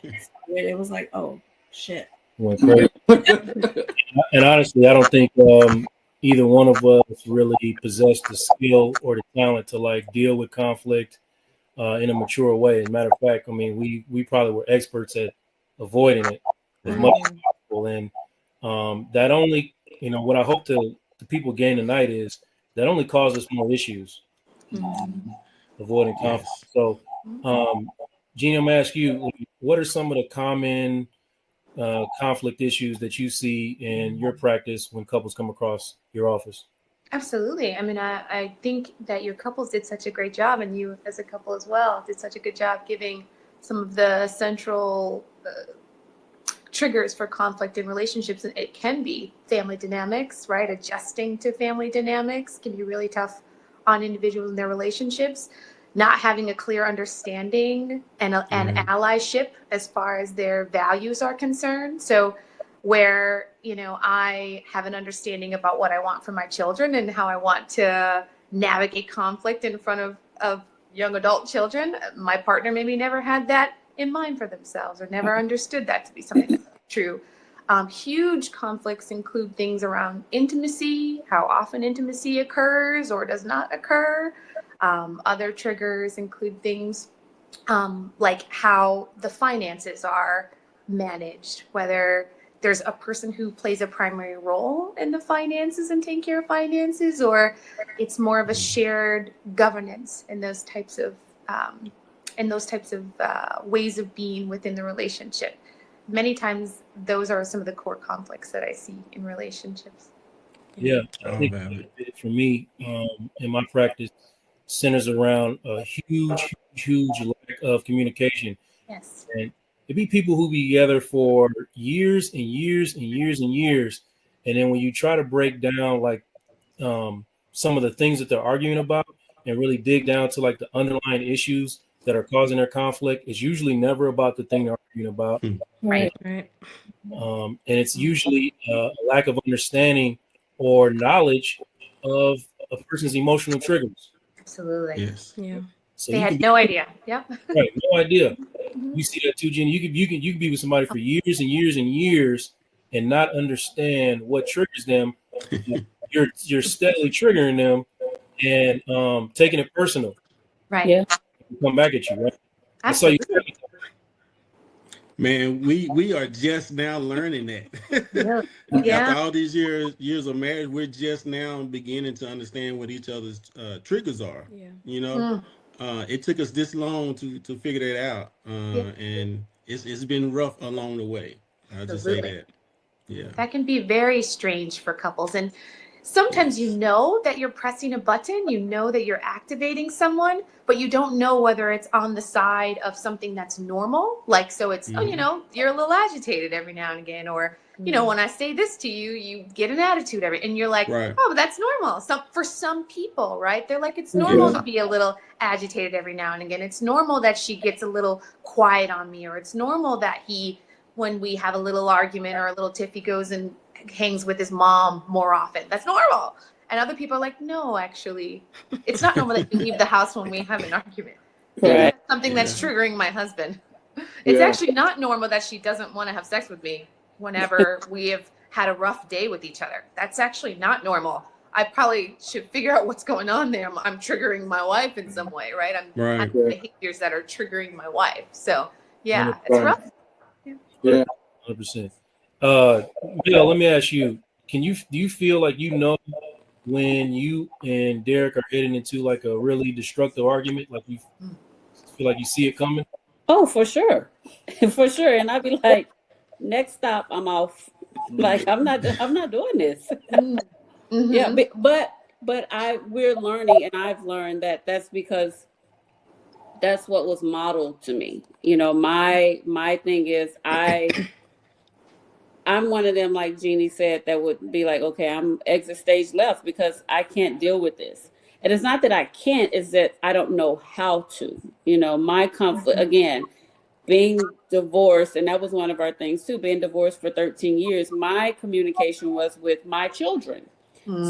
it was like, oh shit. Went crazy. And honestly, I don't think either one of us really possessed the skill or the talent to like deal with conflict in a mature way. As a matter of fact, I mean, we probably were experts at avoiding it as much as possible. And that only, what I hope the people gain tonight is that only causes more issues, avoiding conflict. So, Jeannie, I'm gonna ask you, what are some of the common conflict issues that you see in your practice when couples come across your office? Absolutely. I mean, I think that your couples did such a great job, and you as a couple as well did such a good job giving some of the central triggers for conflict in relationships. And it can be family dynamics, right? Adjusting to family dynamics can be really tough on individuals in their relationships. Not having a clear understanding and allyship as far as their values are concerned. So where, I have an understanding about what I want for my children and how I want to navigate conflict in front of young adult children. My partner maybe never had that in mind for themselves or never understood that to be something that's true. Huge conflicts include things around intimacy, how often intimacy occurs or does not occur. Other triggers include things like how the finances are managed, whether there's a person who plays a primary role in the finances and taking care of finances, or it's more of a shared governance in those types of ways of being within the relationship. Many times, those are some of the core conflicts that I see in relationships. Yeah, I think for me, in my practice, centers around a huge lack of communication. Yes. And it'd be people who be together for years and years and years and years. And then when you try to break down like some of the things that they're arguing about and really dig down to like the underlying issues that are causing their conflict, it's usually never about the thing they're arguing about. Right. And it's usually a lack of understanding or knowledge of a person's emotional triggers. Absolutely. Yes. Yeah. So They you had could no idea. Yep. right, no idea. Mhm. You see that too, Jenny. You could be with somebody for years and years and years and not understand what triggers them. You're steadily triggering them and taking it personal. Right. Yeah. Come back at you, right? I saw you. Absolutely. Man, we are just now learning that. Yeah. After Yeah. all these years of marriage, we're just now beginning to understand what each other's triggers are. Yeah. You know, it took us this long to figure that out, and it's been rough along the way. I'll just say Absolutely. that. Yeah. That can be very strange for couples. And sometimes you know that you're pressing a button, you know that you're activating someone, but you don't know whether it's on the side of something that's normal. Like, so it's, oh, you know, you're a little agitated every now and again, or, you know, when I say this to you, you get an attitude and you're like, Right. oh, but that's normal. For some people, right? They're like, it's normal to be a little agitated every now and again. It's normal that she gets a little quiet on me, or it's normal that when we have a little argument or a little tiff, he goes and hangs with his mom more often. That's normal. And other people are like, no, actually, it's not normal that you leave the house when we have an argument. Right. That's something that's triggering my husband. It's actually not normal that she doesn't want to have sex with me whenever we have had a rough day with each other. That's actually not normal. I probably should figure out what's going on there. I'm triggering my wife in some way, right? I'm having behaviors that are triggering my wife. So yeah, it's rough. Yeah, 100%. Bill, let me ask you: do you feel like when you and Derek are heading into like a really destructive argument, like you feel like you see it coming? Oh, for sure, for sure. And I'd be like, next stop, I'm off. Like I'm not doing this. Yeah, but we're learning, and I've learned that that's because that's what was modeled to me. You know, my thing is I'm one of them, like Jeannie said, that would be like, okay, I'm exit stage left because I can't deal with this. And it's not that I can't, it's that I don't know how to. You know, my conflict, again, being divorced, and that was one of our things too, being divorced for 13 years, my communication was with my children.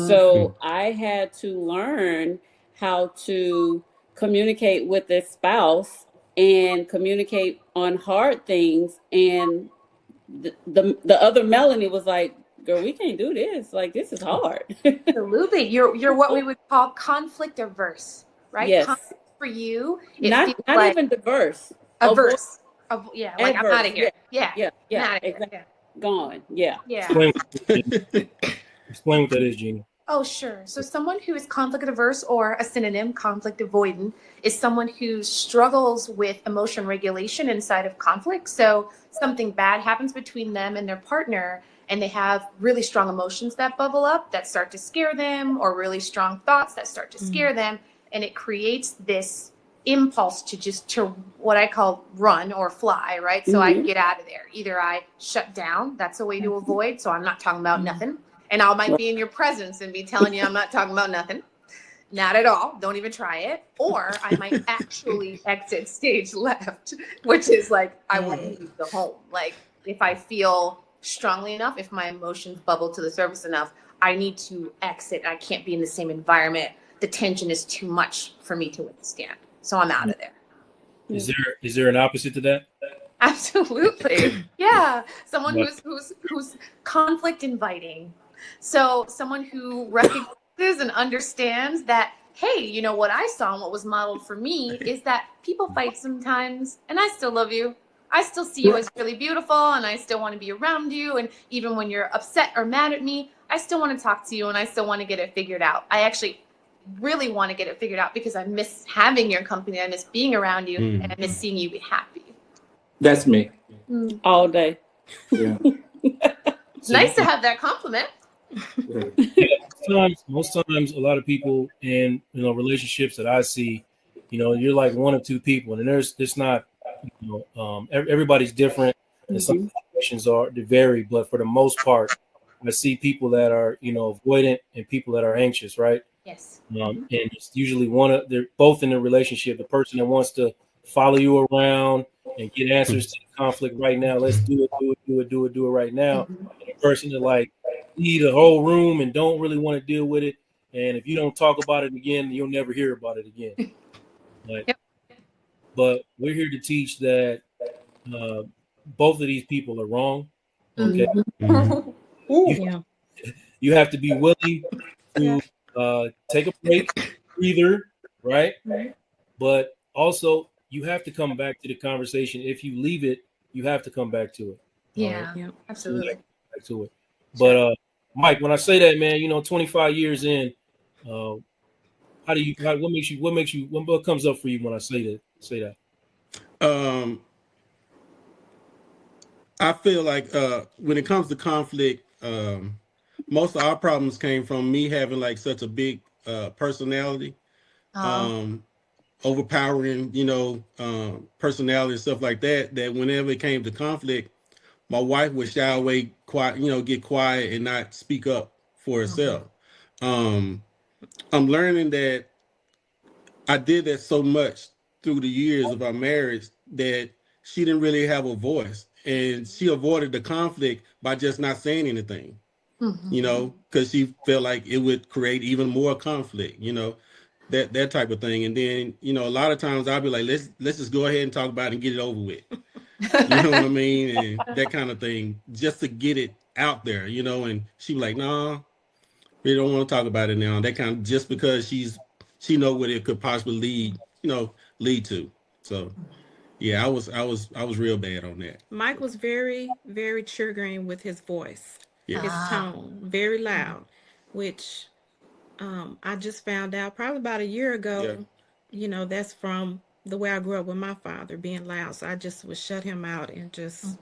So I had to learn how to communicate with a spouse and communicate on hard things. And the other Melanie was like, girl, we can't do this. Like, this is hard. Absolutely. You're what we would call conflict averse, right? Yes. Conflict for you, Not like even diverse. averse. Yeah, like adverse. I'm out of here. Yeah. Exactly. Yeah. Gone. Yeah. Explain what that is, Jeannie. Oh, sure. So someone who is conflict averse, or a synonym, conflict avoidant, is someone who struggles with emotion regulation inside of conflict. So something bad happens between them and their partner, and they have really strong emotions that bubble up that start to scare them, or really strong thoughts that start to scare them. And it creates this impulse to what I call run or fly, right? So I get out of there. Either I shut down, that's a way to avoid. So I'm not talking about nothing. And I might be in your presence and be telling you I'm not talking about nothing. Not at all. Don't even try it. Or I might actually exit stage left, which is like, I will leave the home. Like, if I feel strongly enough, if my emotions bubble to the surface enough, I need to exit. I can't be in the same environment. The tension is too much for me to withstand. So I'm out of there. Is there an opposite to that? Absolutely. Yeah. Someone who's conflict inviting. So someone who recognizes and understands that, hey, you know, what I saw and what was modeled for me is that people fight sometimes, and I still love you. I still see you as really beautiful, and I still want to be around you. And even when you're upset or mad at me, I still want to talk to you, and I still want to get it figured out. I actually really want to get it figured out because I miss having your company. I miss being around you, and I miss seeing you be happy. That's me. All day. Yeah. It's nice to have that compliment. Most times, a lot of people in relationships that I see, you're like one or two people, and there's not, everybody's different, and some situations they vary, but for the most part, I see people that are avoidant and people that are anxious, right? Yes. And it's usually they're both in a relationship. The person that wants to follow you around and get answers to the conflict right now. Let's do it right now. And the person that like need a whole room and don't really want to deal with it. And if you don't talk about it again, you'll never hear about it again. Like, Yep. but we're here to teach that both of these people are wrong. Okay. Mhm. You have to be willing to take a break, breather, right? But also, you have to come back to the conversation. If you leave it, you have to come back to it. Yeah, You have absolutely. to come back to it. But Mike, when I say that, man, 25 years in, what comes up for you when I say that? I feel like when it comes to conflict, most of our problems came from me having like such a big personality, overpowering, personality and stuff like that. That whenever it came to conflict, my wife would shy away, quiet, get quiet and not speak up for herself. I'm learning that I did that so much through the years of our marriage that she didn't really have a voice, and she avoided the conflict by just not saying anything. Because she felt like it would create even more conflict. That type of thing. And then a lot of times I'll be like, let's just go ahead and talk about it and get it over with. You know what I mean? And that kind of thing, just to get it out there. And she was like, nah, we don't want to talk about it now. That kind of, just because she know what it could possibly lead to. So yeah, I was real bad on that. Mike was very, very triggering with his voice, Yeah. his tone, very loud, which I just found out probably about a year ago. That's from the way I grew up with my father being loud. So I just would shut him out and just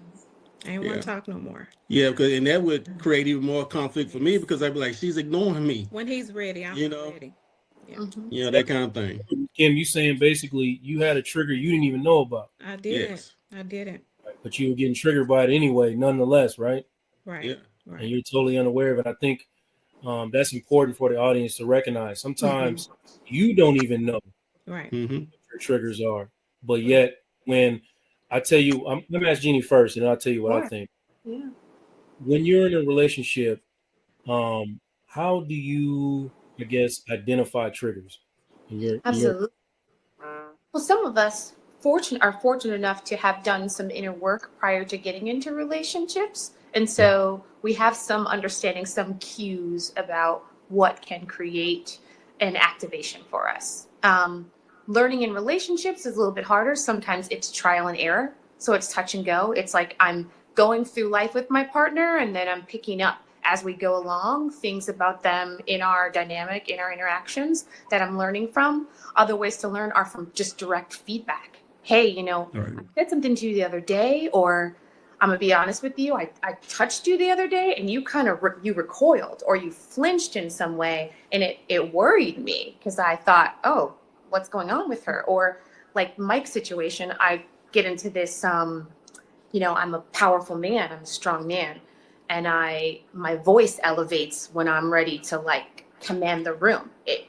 I didn't want to talk no more. Yeah, and that would create even more conflict for me because I'd be like, she's ignoring me. When he's ready, I'm ready. Yeah, that kind of thing. Kim, you saying basically you had a trigger you didn't even know about. I didn't. I didn't. But you were getting triggered by it anyway, nonetheless, right? Right. Yeah. And you're totally unaware of it. I think that's important for the audience to recognize. Sometimes you don't even know right what your triggers are. But yet, when I tell you, let me ask Jeannie first, and I'll tell you what I think. Yeah. When you're in a relationship, how do you, I guess, identify triggers? Absolutely. Well, some of us are fortunate enough to have done some inner work prior to getting into relationships. And so we have some understanding, some cues about what can create an activation for us. Learning in relationships is a little bit harder. Sometimes it's trial and error. So it's touch and go. It's like I'm going through life with my partner and then I'm picking up as we go along things about them in our dynamic, in our interactions that I'm learning from. Other ways to learn are from just direct feedback. Hey, I said something to you the other day, or I'm gonna be honest with you, I touched you the other day and you kind of you recoiled or you flinched in some way, and it worried me because I thought, oh, what's going on with her? Or like Mike's situation, I get into this I'm a powerful man, I'm a strong man, and my voice elevates when I'm ready to like command the room. It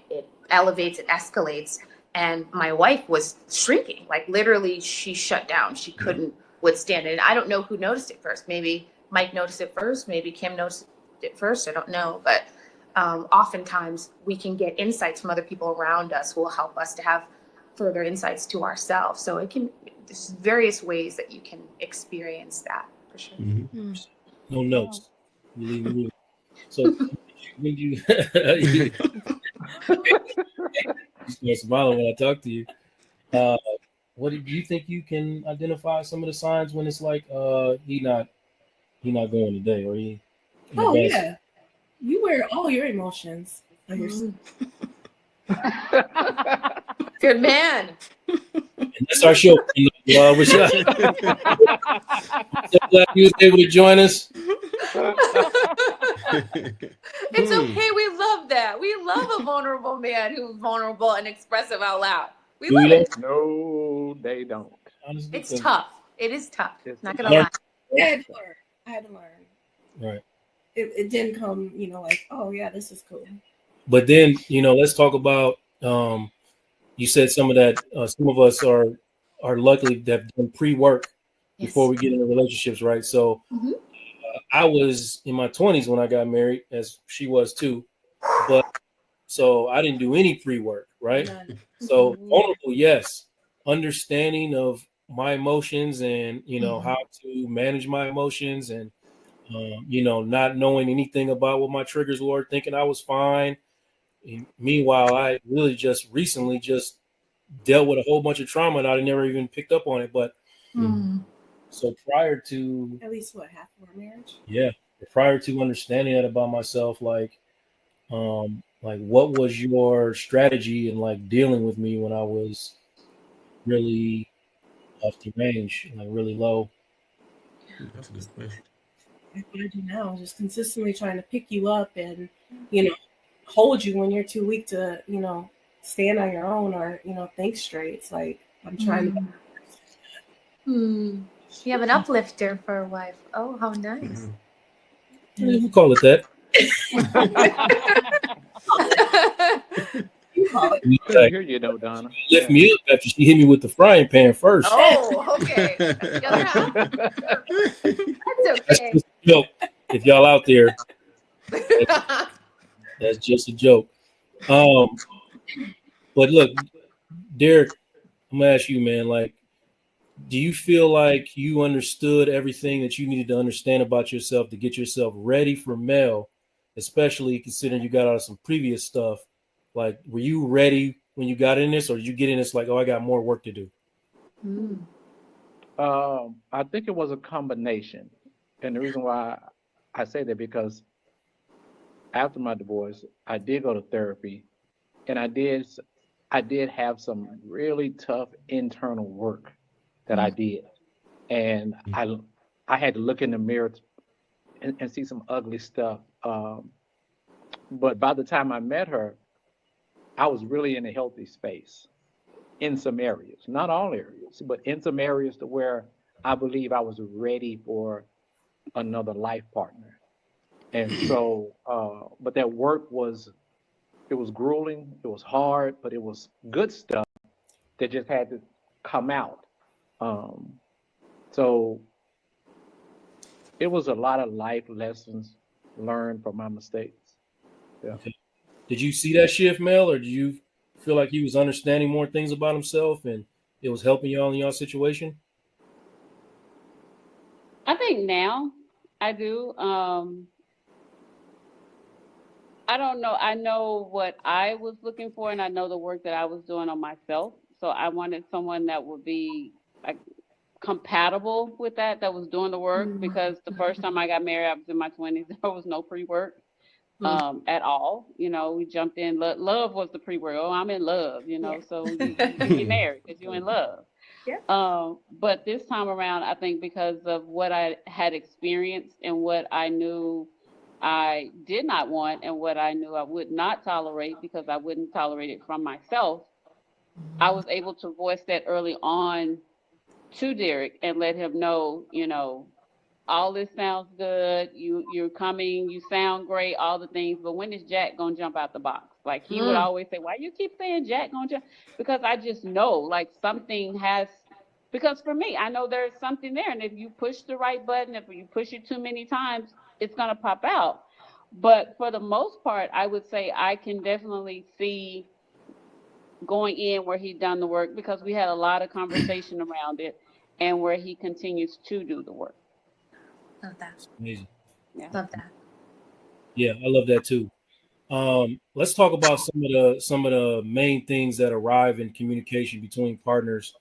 elevates, it escalates. And my wife was shrinking, like literally she shut down. She couldn't withstand it. And I don't know who noticed it first. Maybe Mike noticed it first. Maybe Kim noticed it first. I don't know. But oftentimes we can get insights from other people around us who will help us to have further insights to ourselves. So there's various ways that you can experience that for sure. No notes. So when you start smiling when I talk to you. What do you think you can identify some of the signs when it's like he not going today, or he? Oh yeah, you wear all your emotions on your sleeve. Good man. And that's our show. We're so glad you was able to join us. It's okay. We love that. We love a vulnerable man who's vulnerable and expressive out loud. We love it. No, they don't. It's tough. It is tough. Not gonna lie. I had to learn. Right. It didn't come, like, oh yeah, this is cool. But then, let's talk about. You said some of that. Some of us are lucky to have done pre-work before we get into relationships, right? So, I was in my 20s when I got married, as she was too. But so I didn't do any pre-work, right? So vulnerable, yes. Understanding of my emotions and how to manage my emotions and not knowing anything about what my triggers were, thinking I was fine. And meanwhile, I really just recently just dealt with a whole bunch of trauma and I never even picked up on it. But so prior to at least what, half of our marriage? yeah, prior to understanding that about myself, like what was your strategy in like dealing with me when I was really off the range, like really low? That's a good question. Like what I do now, just consistently trying to pick you up and, hold you when you're too weak to, stand on your own or, think straight. It's like I'm trying to. You have an uplifter for a wife. Oh, how nice. Yeah, we'll call it that. Couldn't hear you though, Donna. Lift me up after she hit me with the frying pan first. Oh, okay. That's the other half. That's That's okay. just a joke. If y'all out there, that's just a joke. But look, Derek, I'm gonna ask you, man. Like, do you feel like you understood everything that you needed to understand about yourself to get yourself ready for male, especially considering you got out of some previous stuff? Like, were you ready when you got in this, or did you get in this like, oh, I got more work to do? I think it was a combination, and the reason why I say that because after my divorce, I did go to therapy, and I did have some really tough internal work that I did, and I had to look in the mirror and see some ugly stuff. But by the time I met her, I was really in a healthy space in some areas, not all areas, but in some areas to where I believe I was ready for another life partner. And so, but that work it was grueling, it was hard, but it was good stuff that just had to come out. Um, so it was a lot of life lessons learned from my mistakes. Yeah. Okay. Did you see that shift, Mel, or do you feel like he was understanding more things about himself and it was helping y'all in y'all situation? I think now I do. I don't know. I know what I was looking for, and I know the work that I was doing on myself. So I wanted someone that would be like compatible with that was doing the work. Because the first time I got married, I was in my 20s. There was no pre-work at all. We jumped in. Love was the pre-work. Oh, I'm in love. So you get married because you're in love. But this time around, I think because of what I had experienced and what I knew I did not want and what I knew I would not tolerate because I wouldn't tolerate it from myself, I was able to voice that early on to Derek and let him know, all this sounds good. You're coming, you sound great, all the things, but when is Jack gonna jump out the box? Like he would always say, why you keep saying Jack gonna jump? Because I just know like something has, because for me, I know there's something there. And if you push the right button, if you push it too many times, it's gonna pop out. But for the most part, I would say I can definitely see going in where he done the work because we had a lot of conversation around it and where he continues to do the work. Love that. Amazing. Yeah. Love that. Yeah, I love that too. Let's talk about some of the main things that arrive in communication between partners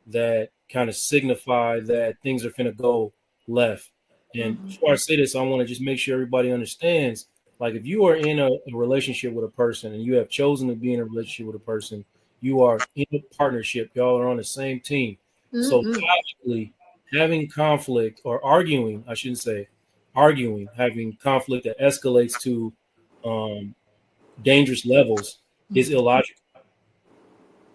that kind of signify that things are finna go left. And before I say this, I want to just make sure everybody understands. Like, if you are in a relationship with a person and you have chosen to be in a relationship with a person, you are in a partnership. Y'all are on the same team. So logically, having conflict or arguing, I shouldn't say arguing, having conflict that escalates to dangerous levels is illogical.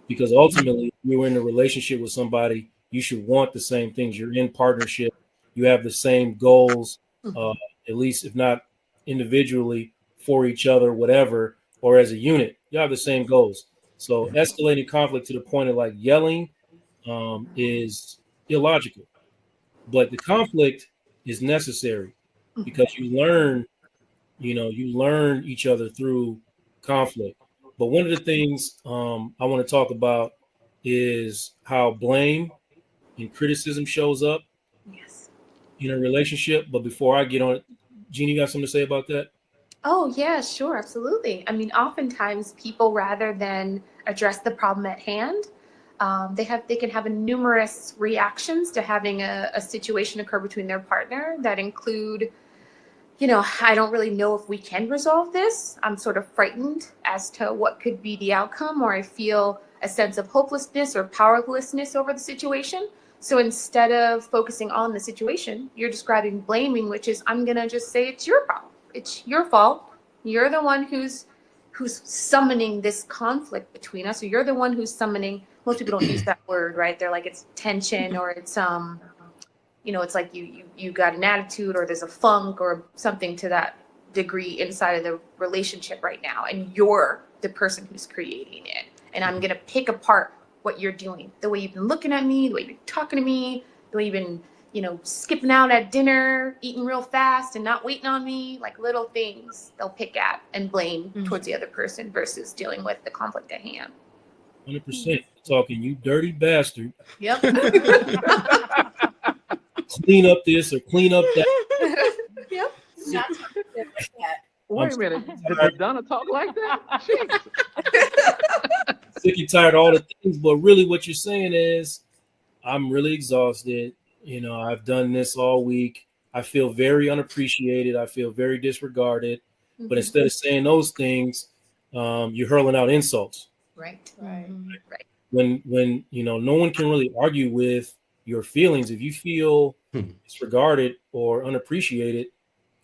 Because ultimately, you're in a relationship with somebody, you should want the same things. You're in partnership, you have the same goals, at least if not individually for each other, whatever, or as a unit, you have the same goals. So escalating conflict to the point of like yelling is illogical, but the conflict is necessary because you learn each other through conflict. But one of the things I want to talk about is how blame and criticism shows up in a relationship. But before I get on it, Jeannie, you got something to say about that? Oh, yeah, sure, absolutely. I mean, oftentimes people, rather than address the problem at hand, they can have numerous reactions to having a situation occur between their partner that include, I don't really know if we can resolve this. I'm sort of frightened as to what could be the outcome, or I feel a sense of hopelessness or powerlessness over the situation. So instead of focusing on the situation, you're describing blaming, which is, I'm going to just say it's your problem. It's your fault. You're the one who's summoning this conflict between us, or you're the one who's summoning. Most people don't use that word, right? They're like, it's tension, or it's it's like you got an attitude, or there's a funk or something to that degree inside of the relationship right now, and you're the person who's creating it. And I'm gonna pick apart what you're doing, the way you've been looking at me, the way you've been talking to me, the way you've been, skipping out at dinner, eating real fast and not waiting on me, like little things they'll pick at and blame towards the other person versus dealing with the conflict at hand. 100%. Talking, you dirty bastard. Yep. Clean up this or clean up that. Yep. Wait a minute. Did Donna talk like that? Jesus. Sick and tired of all the things, but really what you're saying is, I'm really exhausted. I've done this all week. I feel very unappreciated. I feel very disregarded. But instead of saying those things, you're hurling out insults. Right. When no one can really argue with your feelings. If you feel disregarded or unappreciated,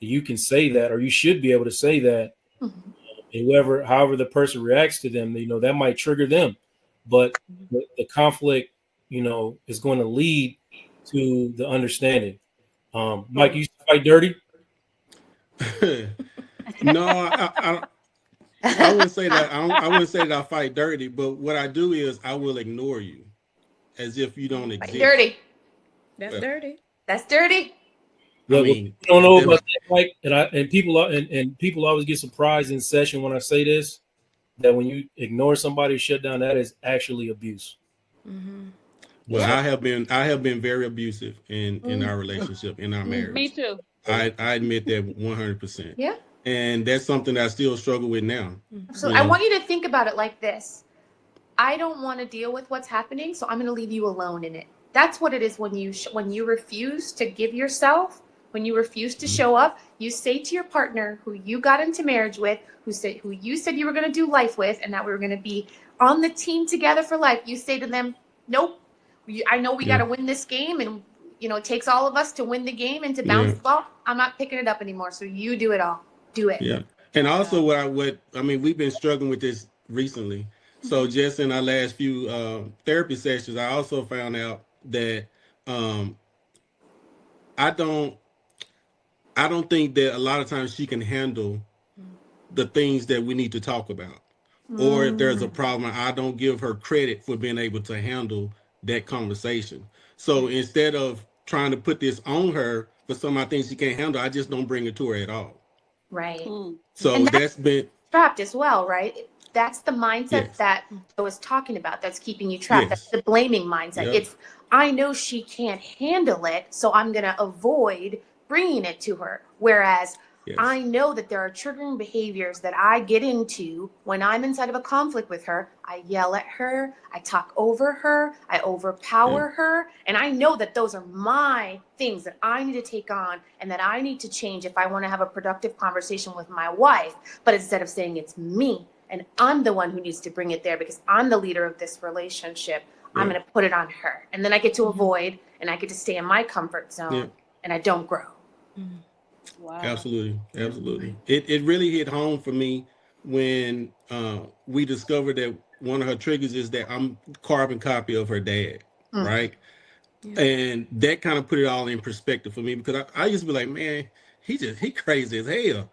you can say that, or you should be able to say that. And however the person reacts to them, that might trigger them. But the conflict, is going to lead to the understanding. Mike, you used to fight dirty? No, I wouldn't say that. I wouldn't say that I fight dirty, but what I do is I will ignore you as if you don't exist. Dirty. That's dirty. That's dirty. Yeah, you don't know about that, Mike, and people always get surprised in session when I say this, that when you ignore somebody or shut down, that is actually abuse. Well, I have been very abusive in our relationship, in our marriage. Me too. I admit that 100%. Yeah. And that's something that I still struggle with now. So I want you to think about it like this. I don't want to deal with what's happening, so I'm going to leave you alone in it. That's what it is when you refuse to give yourself, when you refuse to show up. You say to your partner who you got into marriage with, who you said you were going to do life with, and that we were going to be on the team together for life. You say to them, nope, I know we got to win this game, and it takes all of us to win the game and to bounce the ball. I'm not picking it up anymore, so you do it all. Do it. Yeah. And also we've been struggling with this recently. So just in our last few therapy sessions, I also found out that I don't think that a lot of times she can handle the things that we need to talk about. Or if there's a problem, I don't give her credit for being able to handle that conversation. So instead of trying to put this on her for some of the things she can't handle, I just don't bring it to her at all. Right. So that's been trapped as well, right? That's the mindset that I was talking about that's keeping you trapped. That's the blaming mindset. It's, I know she can't handle it, so I'm going to avoid bringing it to her. Whereas I know that there are triggering behaviors that I get into when I'm inside of a conflict with her. I yell at her, I talk over her, I overpower her. And I know that those are my things that I need to take on and that I need to change if I want to have a productive conversation with my wife. But instead of saying it's me and I'm the one who needs to bring it there because I'm the leader of this relationship, I'm going to put it on her. And then I get to avoid and I get to stay in my comfort zone and I don't grow. Wow. Absolutely. It really hit home for me when we discovered that one of her triggers is that I'm carbon copy of her dad, right? And that kind of put it all in perspective for me because I used to be like, man, he crazy as hell.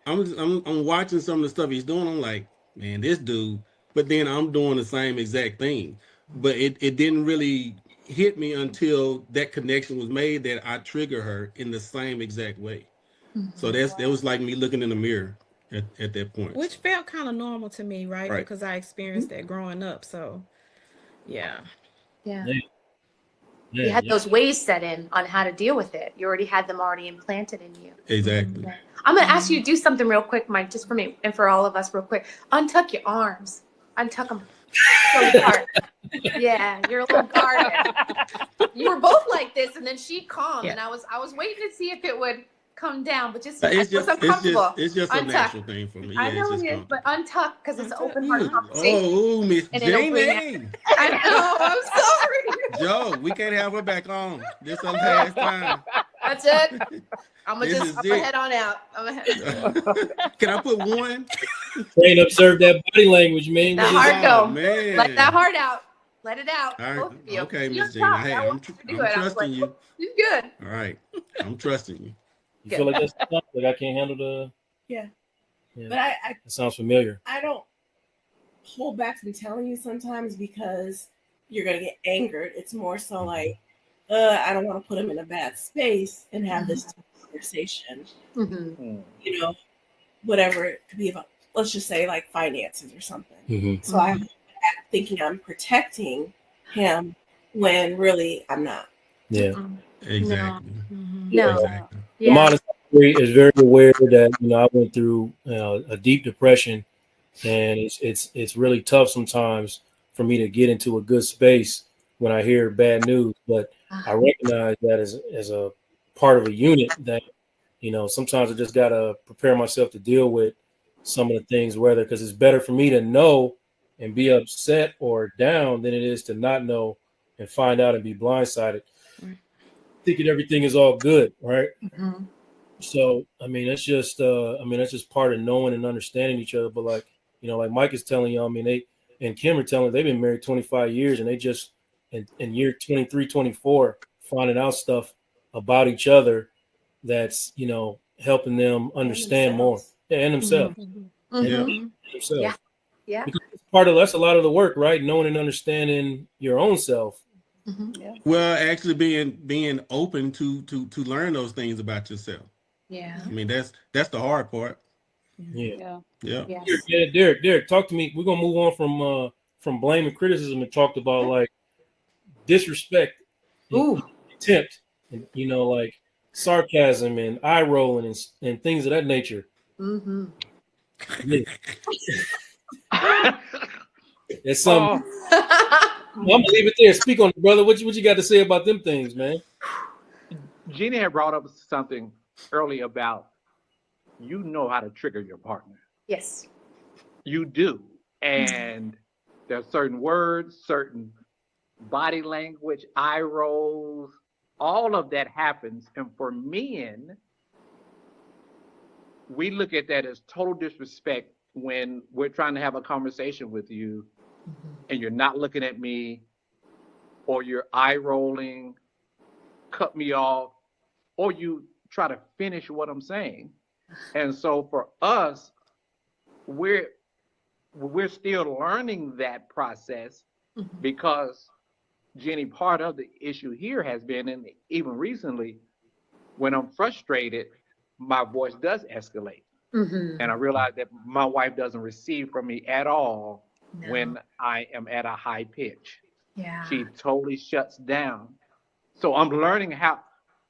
I'm watching some of the stuff he's doing. I'm like, man, this dude. But then I'm doing the same exact thing. But it didn't really hit me until that connection was made that I trigger her in the same exact way. So that was like me looking in the mirror at that point. Which felt kind of normal to me, right? Right. Because I experienced that growing up. So, yeah. Yeah. Yeah. You Yeah, had yeah. those ways set in on how to deal with it. You already had them already implanted in you. Exactly. Yeah. I'm going to ask you to do something real quick, Mike, just for me and for all of us real quick. Untuck your arms. Untuck them. So apart. Yeah, you're a little guarded. You were both like this, and then she calmed, and I was waiting to see if it would come down, but just It's was just uncomfortable. it's just a Untuck. natural thing for me. Yeah, I know it's just it is, comfortable. but untuck because it's an open heart Ooh, conversation. oh, Miss And it'll bring Jeannie. I know. I'm sorry. Joe, we can't have her back on. This is her last time. That's it. I'm This gonna is I'm gonna it. head on out. Can I put one? Train observe that body language, man. The What is heart that? go. man. Let that heart out. Let it out. All right. Both of you. Okay, You Miss Jeannie. talk. Hey, I I'm want you to do it. I was trusting like, you. you good. All right. I'm trusting you. You feel like that's like I can't handle the. Yeah. Yeah. But I That sounds familiar. I don't hold back from telling you sometimes because you're gonna get angered. It's more so like, I don't want to put him in a bad space and have this conversation. You know, whatever it could be about. Let's just say like finances or something. So I'm thinking I'm protecting him when really I'm not. Yeah. Exactly. No. Exactly. The modest is very aware that I went through a deep depression, and it's really tough sometimes for me to get into a good space when I hear bad news. But I recognize that as a part of a unit that sometimes I just gotta prepare myself to deal with some of the things, whether because it's better for me to know and be upset or down than it is to not know and find out and be blindsided, thinking everything is all good, right? So I mean that's just part of knowing and understanding each other. But like like Mike is telling you, I mean they and Kim are telling they've been married 25 years and they just in year 23, 24 finding out stuff about each other that's helping them understand more and themselves. And themselves. Yeah. Because that's a lot of the work, right? Knowing and understanding your own self. Well, actually being open to learn those things about yourself. Yeah. I mean that's the hard part. Yeah. Yeah. Derek, talk to me. We're gonna move on from blame and criticism and talked about like disrespect, contempt, and like sarcasm and eye rolling and things of that nature. Yeah. It's some. I'm gonna leave it there. Speak on it, brother. What you got to say about them things, man? Jeannie had brought up something earlier about how to trigger your partner. Yes. You do. And there's certain words, certain body language, eye rolls, all of that happens. And for men, we look at that as total disrespect when we're trying to have a conversation with you and you're not looking at me, or you're eye rolling, cut me off, or you try to finish what I'm saying. And so for us, we're still learning that process because Jenny, part of the issue here has been, and even recently, when I'm frustrated, my voice does escalate. And I realize that my wife doesn't receive from me at all when I am at a high pitch. Yeah. She totally shuts down. So I'm learning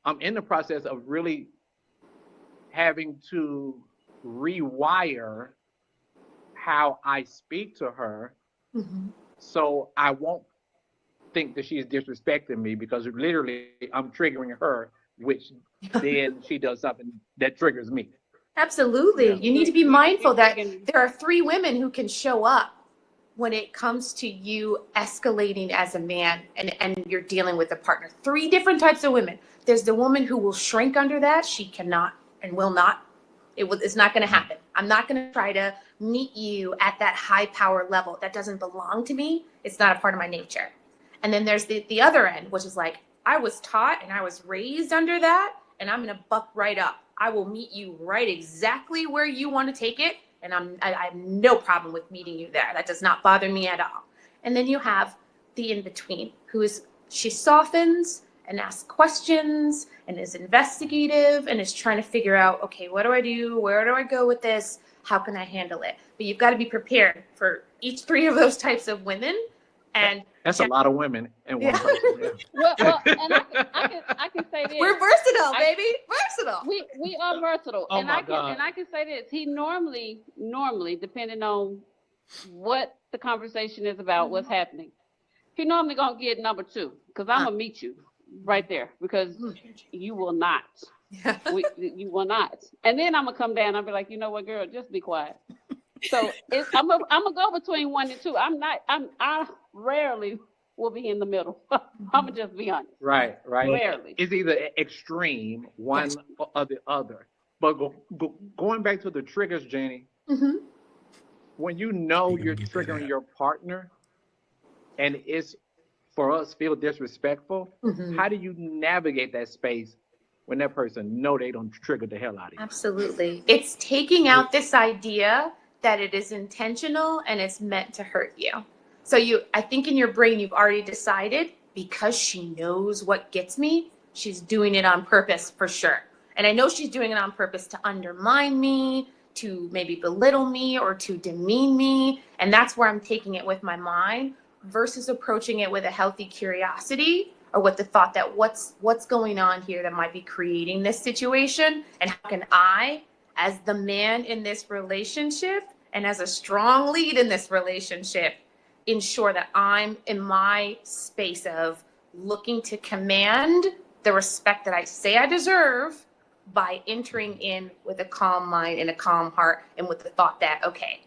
I'm in the process of really having to rewire how I speak to her so I won't think that she's disrespecting me, because literally I'm triggering her, which then she does something that triggers me. Absolutely. Yeah. You need to be mindful that there are 3 women who can show up when it comes to you escalating as a man and you're dealing with a partner. 3 different types of women. There's the woman who will shrink under that. She cannot and will not. It's not going to happen. I'm not going to try to meet you at that high power level. That doesn't belong to me. It's not a part of my nature. And then there's the other end, which is like, I was taught and I was raised under that, and I'm going to buck right up. I will meet you right exactly where you want to take it. And I have no problem with meeting you there. That does not bother me at all. And then you have the in-between, she softens and asks questions and is investigative and is trying to figure out, okay, what do I do? Where do I go with this? How can I handle it? But you've got to be prepared for each 3 of those types of women. And that's a lot of women in one person. Yeah. Well, and I can say this. We're versatile, baby. Versatile. We are versatile. Oh and my I can God. and I can say this. He normally, depending on what the conversation is about, what's happening, he normally gonna get number 2, because I'm gonna meet you right there, because you will not. You will not. And then I'm gonna come down. I'll be like, you know what, girl, just be quiet. So I'm gonna go between 1 and 2. I rarely will be in the middle. I'm gonna just be honest. Right. Rarely. It's either extreme, one or the other. But going back to the triggers, Janie, when you know you're triggering your partner, and it's for us feel disrespectful, how do you navigate that space when that person know they don't trigger the hell out of you? Absolutely. It's taking out this idea that it is intentional and it's meant to hurt you. So I think in your brain, you've already decided, because she knows what gets me, she's doing it on purpose for sure. And I know she's doing it on purpose to undermine me, to maybe belittle me, or to demean me. And that's where I'm taking it with my mind, versus approaching it with a healthy curiosity, or with the thought that what's going on here that might be creating this situation, and how can I, as the man in this relationship and as a strong lead in this relationship, ensure that I'm in my space of looking to command the respect that I say I deserve, by entering in with a calm mind and a calm heart, and with the thought that, okay,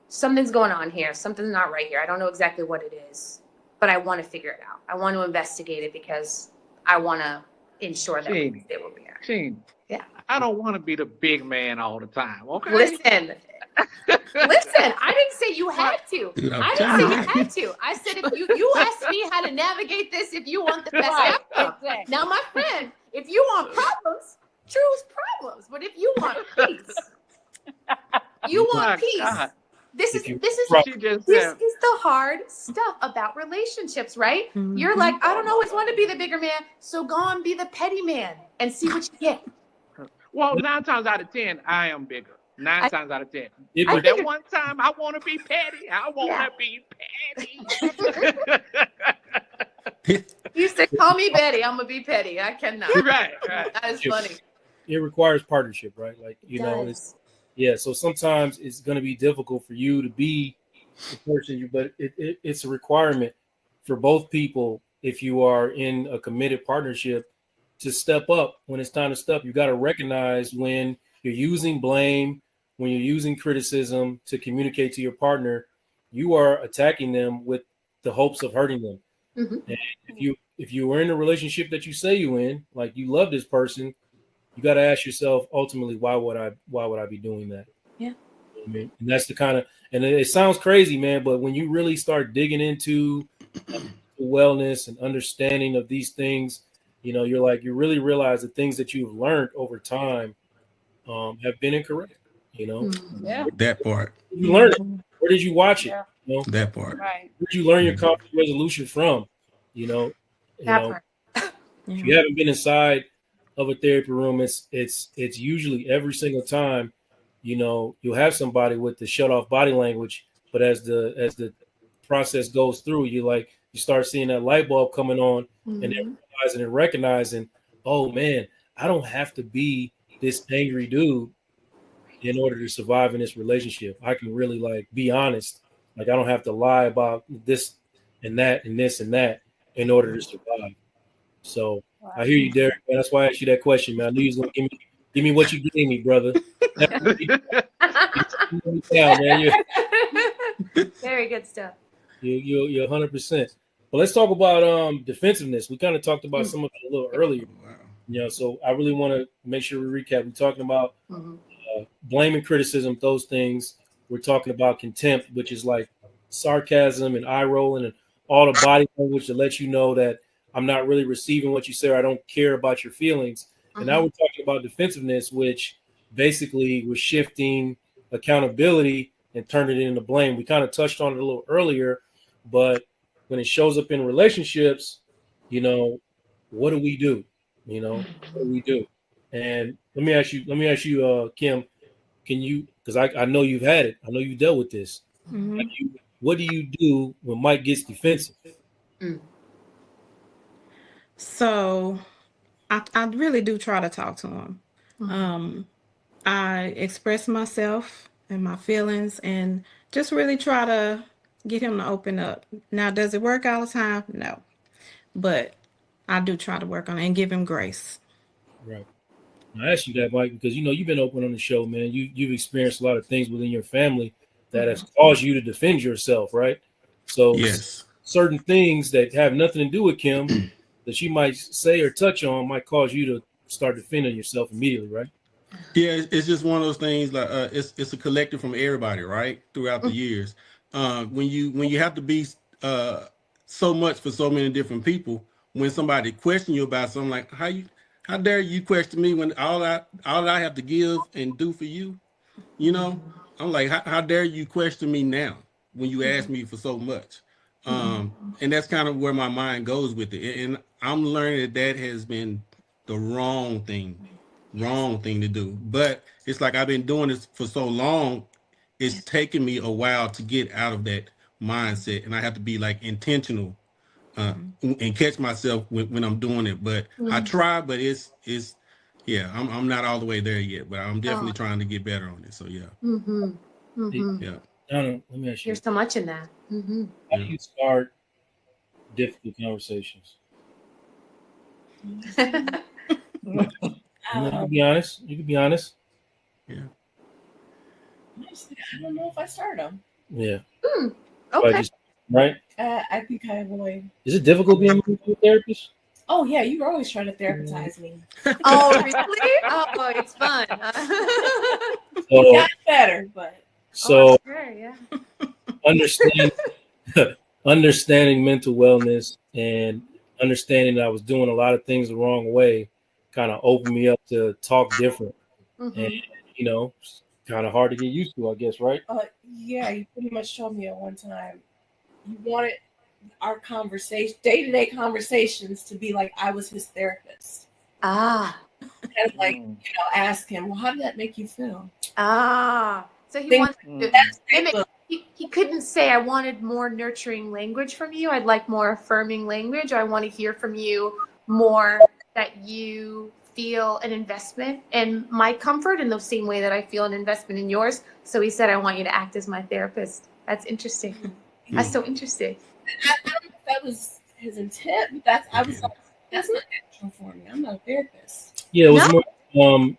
something's going on here. Something's not right here. I don't know exactly what it is, but I want to figure it out. I want to investigate it, because I want to ensure that Gene, they will be there. Gene, yeah. I don't want to be the big man all the time, okay? Listen, I didn't say you had to. I didn't say you had to. I said, if you asked me how to navigate this, if you want the best outcome. Exactly. Now, my friend, if you want problems, choose problems. But if you want peace, you want peace. God. This is the hard stuff about relationships, right? You're like, I don't always want to be the bigger man, so go and be the petty man and see what you get. Well, 9 times out of 10, I am bigger. 9 times out of 10. But that one time, I want to be petty. I want to be petty. You said, call me Betty. I'm gonna be petty. I cannot. Right. That is funny. It requires partnership, right? Like, so sometimes it's going to be difficult for you to be the person, but it's a requirement for both people, if you are in a committed partnership, to step up when it's time to step. You got to recognize when you're using blame, when you're using criticism to communicate to your partner, you are attacking them with the hopes of hurting them. And if you were in a relationship that you say you in, like you love this person, you got to ask yourself ultimately, why would I be doing that? Yeah. I mean, and that's the kind of, and it sounds crazy, man, but when you really start digging into wellness and understanding of these things, you really realize the things that you've learned over time have been incorrect. Yeah. That part. You learned it. Where did you watch it? That part. Right. Where did you learn your conflict resolution from? If you haven't been inside of a therapy room, it's usually every single time, you'll have somebody with the shut off body language, but as the process goes through, you start seeing that light bulb coming on, and then realizing and recognizing, oh man, I don't have to be this angry dude in order to survive in this relationship. I can really be honest. I don't have to lie about this and that and this and that in order to survive. So I hear you, Derek. Man, that's why I asked you that question, man. I knew you was gonna give me what you gave me, brother. Very good stuff. You're 100%. But let's talk about defensiveness. We kind of talked about some of it a little earlier. So I really want to make sure we recap. We're talking about blame and criticism, those things. We're talking about contempt, which is like sarcasm and eye rolling and all the body language to let you know that I'm not really receiving what you say, or I don't care about your feelings. And now we're talking about defensiveness, which basically was shifting accountability and turning it into blame. We kind of touched on it a little earlier, but when it shows up in relationships, what do we do? What do we do? And let me ask you, Kim, can you, because I know you've had it. I know you've dealt with this. Mhm. What do you do when Mike gets defensive? So I really do try to talk to him. I express myself and my feelings and just really try to get him to open up. Now, does it work all the time? No. But I do try to work on it and give him grace. Right. I asked you that, Mike, because you've been open on the show, man. You've experienced a lot of things within your family that has caused you to defend yourself, right? So Yes. certain things that have nothing to do with Kim that you might say or touch on might cause you to start defending yourself immediately, right? Yeah, it's just one of those things. Like it's a collective from everybody, right, throughout the years. When you have to be so much for so many different people, when somebody question you about something, like how dare you question me when all I have to give and do for you, I'm like, how dare you question me now when you ask me for so much? And that's kind of where my mind goes with it, and I'm learning that has been the wrong thing to do. But it's like I've been doing this for so long, it's taken me a while to get out of that mindset, and I have to be like intentional and catch myself when I'm doing it. But I try, but it's yeah, I'm not all the way there yet, but I'm definitely trying to get better on it. So yeah. Yeah. Donna, let me ask you. There's so much in that. How do you start difficult conversations? You can be honest. You can be honest. Yeah. Honestly, I don't know if I start them. Yeah. Okay. Right? I think I avoid. Is it difficult being a therapist? Oh yeah, you were always trying to therapize me. Oh really? Oh, it's fun. So, Got better, but so yeah. understanding mental wellness and understanding that I was doing a lot of things the wrong way kind of opened me up to talk different. And it's kind of hard to get used to, I guess, right? yeah, you pretty much told me at one time you wanted our conversation, day-to-day conversations, to be like I was his therapist. Ah. And like, ask him, well, how did that make you feel? Ah. So he wants to mimic. He couldn't say, I wanted more nurturing language from you. I'd like more affirming language. I want to hear from you more that you feel an investment in my comfort in the same way that I feel an investment in yours. So he said, I want you to act as my therapist. That's interesting. That's so interesting. I don't know if that was his intent, but that's not natural for me. I'm not a therapist. Yeah, it was more,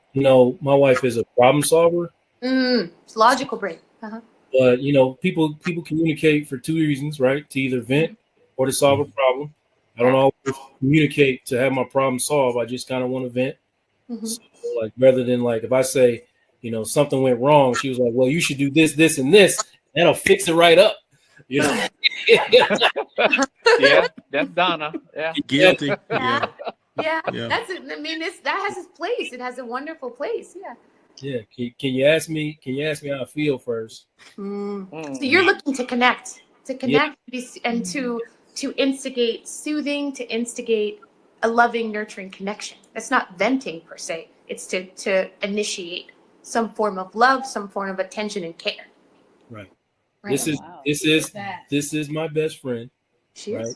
my wife is a problem solver. It's logical brain. But people communicate for two reasons, right? To either vent or to solve a problem. I don't always communicate to have my problem solved. I just kind of want to vent. So, like, rather than like if I say, something went wrong, she was like, well, you should do this, this, and this. That'll fix it right up. Yeah, that's Donna. Yeah. Guilty. Yeah. That's it. I mean, that has its place. It has a wonderful place. Yeah. Yeah. Can you ask me? Can you ask me how I feel first? So you're looking to connect, and to instigate soothing, to instigate a loving, nurturing connection. It's not venting per se. It's to initiate some form of love, some form of attention and care. Right. Right. This is my best friend. She is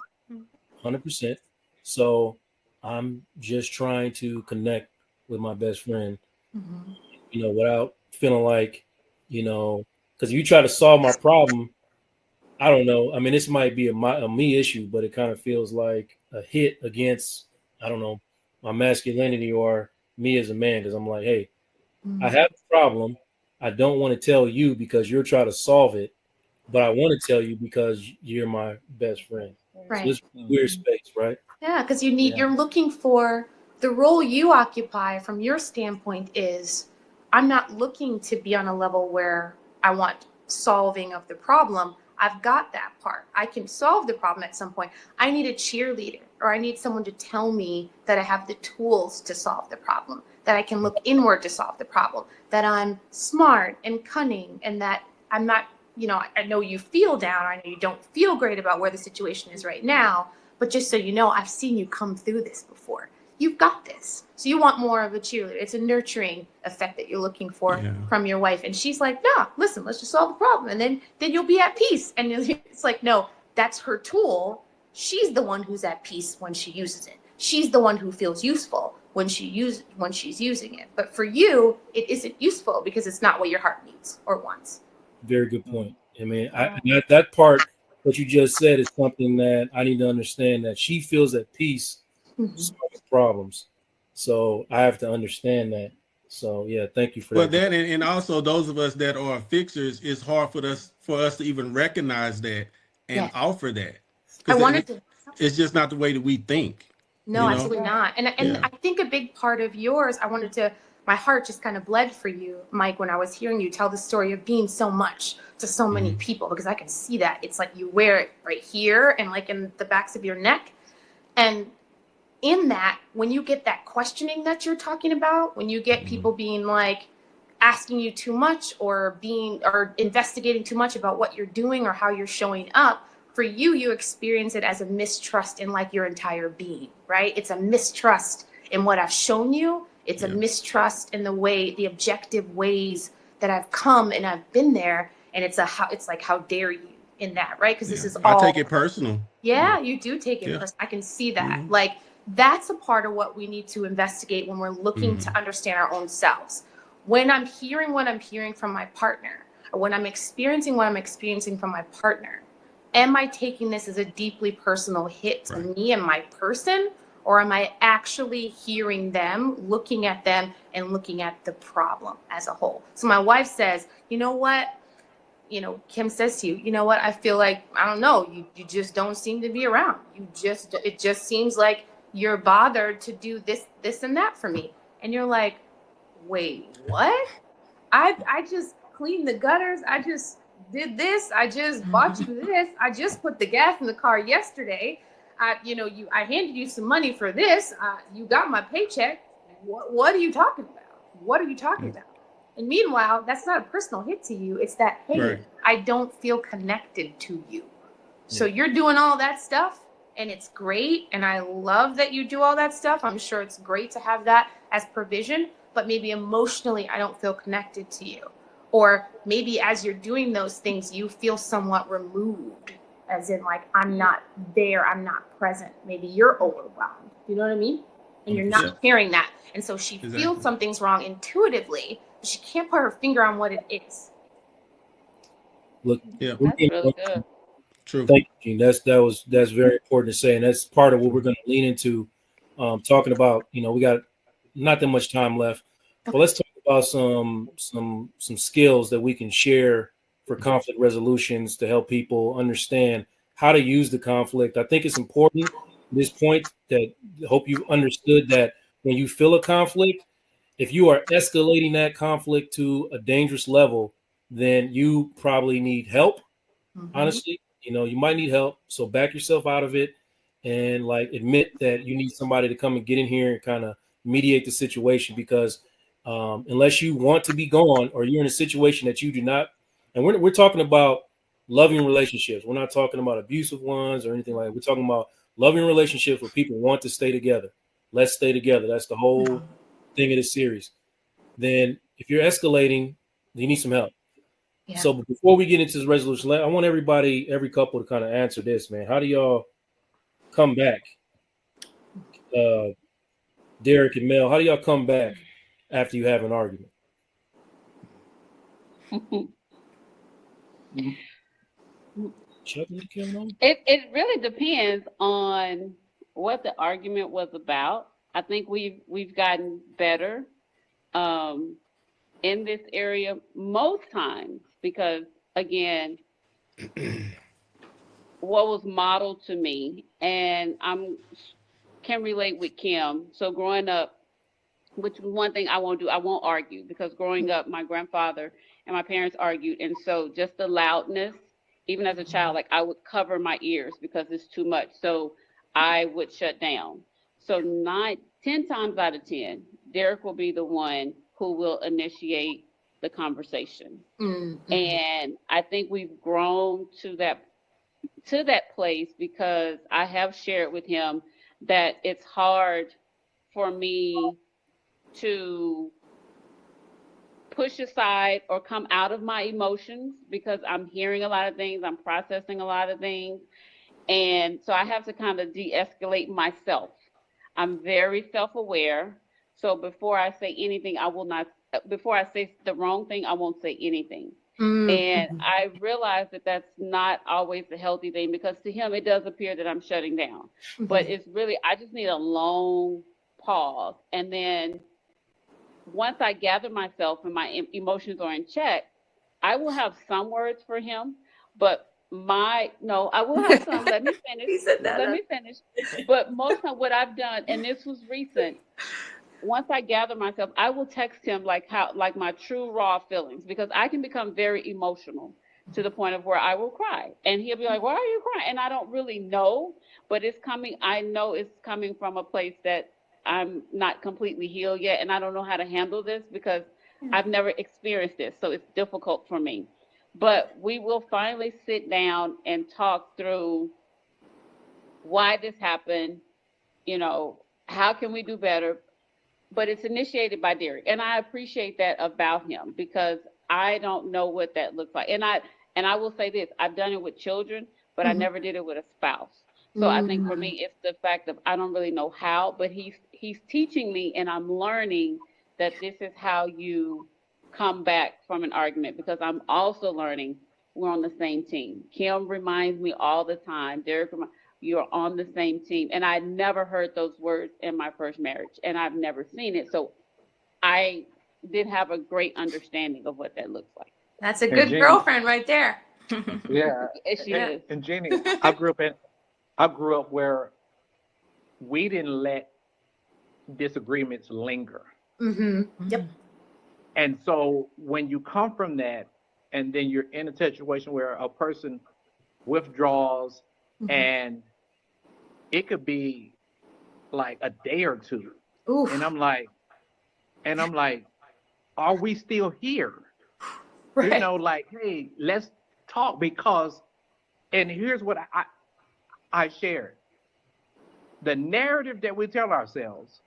100%. So I'm just trying to connect with my best friend. Without feeling like, because if you try to solve my problem, I don't know. I mean, this might be a me issue, but it kind of feels like a hit against, I don't know, my masculinity or me as a man. Because I'm like, hey, I have a problem. I don't want to tell you because you're trying to solve it, but I want to tell you because you're my best friend. Right. So it's a weird space, right? Yeah, because you're looking for the role you occupy from your standpoint is I'm not looking to be on a level where I want solving of the problem. I've got that part. I can solve the problem at some point. I need a cheerleader, or I need someone to tell me that I have the tools to solve the problem, that I can look inward to solve the problem, that I'm smart and cunning, and that I'm not, I know you feel down. I know you don't feel great about where the situation is right now, but just so you know, I've seen you come through this before. you've got this. So you want more of a cheerleader. It's a nurturing effect that you're looking for from your wife. And she's like, no, listen, let's just solve the problem. And then you'll be at peace. And it's like, no, that's her tool. She's the one who's at peace when she uses it. She's the one who feels useful when she's using it. But for you, it isn't useful because it's not what your heart needs or wants. Very good point. I mean, that part that you just said is something that I need to understand, that she feels at peace solving problems. So I have to understand that. So yeah, thank you for Well, that. that and also those of us that are fixers, it's hard for us to even recognize that and offer that. I wanted to. It's just not the way that we think. No, absolutely not. And I think a big part of yours, my heart just kind of bled for you, Mike, when I was hearing you tell the story of being so much to so many people, because I can see that. It's like you wear it right here and like in the backs of your neck. And in that, when you get that questioning that you're talking about, when you get people being like asking you too much or investigating too much about what you're doing or how you're showing up, for you experience it as a mistrust in like your entire being, right? It's a mistrust in what I've shown you. It's a mistrust in the objective ways that I've come and I've been there. And it's like, how dare you in that, right? Because this is all. I take it personal. Yeah, you do take it personal. I can see that. Like, that's a part of what we need to investigate when we're looking to understand our own selves. When I'm hearing what I'm hearing from my partner, or when I'm experiencing what I'm experiencing from my partner, am I taking this as a deeply personal hit to me and my person? Or am I actually hearing them, looking at them, and looking at the problem as a whole? So my wife says, you know what? Kim says to you, you know what? I feel like, I don't know, you just don't seem to be around. It just seems like you're bothered to do this and that for me. And you're like, wait, what? I just cleaned the gutters. I just did this. I just bought you this. I just put the gas in the car yesterday. I handed you some money for this. You got my paycheck. What are you talking about? What are you talking about? And meanwhile, that's not a personal hit to you. It's that, hey, I don't feel connected to you. So you're doing all that stuff and it's great. And I love that you do all that stuff. I'm sure it's great to have that as provision, but maybe emotionally, I don't feel connected to you. Or maybe as you're doing those things, you feel somewhat removed, as in like, I'm not there, I'm not present. Maybe you're overwhelmed. You know what I mean? And you're not hearing that. And so she feels something's wrong intuitively, but she can't put her finger on what it is. Look, that's really good. True. Thank you, Gene. That's very important to say, and that's part of what we're going to lean into, talking about. We got not that much time left, but let's talk about some skills that we can share for conflict resolutions to help people understand how to use the conflict. I think it's important at this point that I hope you've understood that when you feel a conflict, if you are escalating that conflict to a dangerous level, then you probably need help. Honestly, you might need help. So back yourself out of it and like admit that you need somebody to come and get in here and kind of mediate the situation, because unless you want to be gone or you're in a situation that you do not, and we're talking about loving relationships. We're not talking about abusive ones or anything like that. We're talking about loving relationships where people want to stay together. Let's stay together. That's the whole thing of this series. Then if you're escalating, you need some help. Yeah. So before we get into this resolution, I want every couple to kind of answer this, man. How do y'all come back? Derek and Mel, how do y'all come back after you have an argument? It really depends on what the argument was about. I think we've gotten better in this area most times, because again, what was modeled to me, and can relate with Kim. So growing up, which was one thing I won't do, I won't argue, because growing up, my grandfather and my parents argued, and so just the loudness, even as a child, like I would cover my ears because it's too much. So I would shut down. So 10 times out of 10, Derek will be the one who will initiate the conversation. Mm-hmm. And I think we've grown to that place, because I have shared with him that it's hard for me to push aside or come out of my emotions because I'm hearing a lot of things, I'm processing a lot of things. And so I have to kind of de-escalate myself. I'm very self-aware. So before I say anything, before I say the wrong thing, I won't say anything. And I realize that that's not always the healthy thing, because to him, it does appear that I'm shutting down. But it's really, I just need a long pause. And then once I gather myself and my emotions are in check, I will have some words for him, but I will have some. Let me finish. Let me finish. But most of what I've done, and this was recent, once I gather myself, I will text him like my true raw feelings, because I can become very emotional to the point of where I will cry, and he'll be like, "Why are you crying?" And I don't really know, but I know it's coming from a place that I'm not completely healed yet, and I don't know how to handle this because I've never experienced this, so it's difficult for me. But we will finally sit down and talk through why this happened, how can we do better? But it's initiated by Derek, and I appreciate that about him, because I don't know what that looks like. And I will say this: I've done it with children, but I never did it with a spouse. So I think for me, it's the fact of I don't really know how, but he's teaching me, and I'm learning that this is how you come back from an argument, because I'm also learning we're on the same team. Kim reminds me all the time, Derek reminds, you're on the same team. And I never heard those words in my first marriage, and I've never seen it. So I did have a great understanding of what that looks like. That's a good girlfriend right there. Yeah. She is. And Jeannie, I grew up where we didn't let disagreements linger. Yep. And so when you come from that, and then you're in a situation where a person withdraws, and it could be like a day or two. And I'm like, are we still here? Right. Like, hey, let's talk, because, and here's what I shared. The narrative that we tell ourselves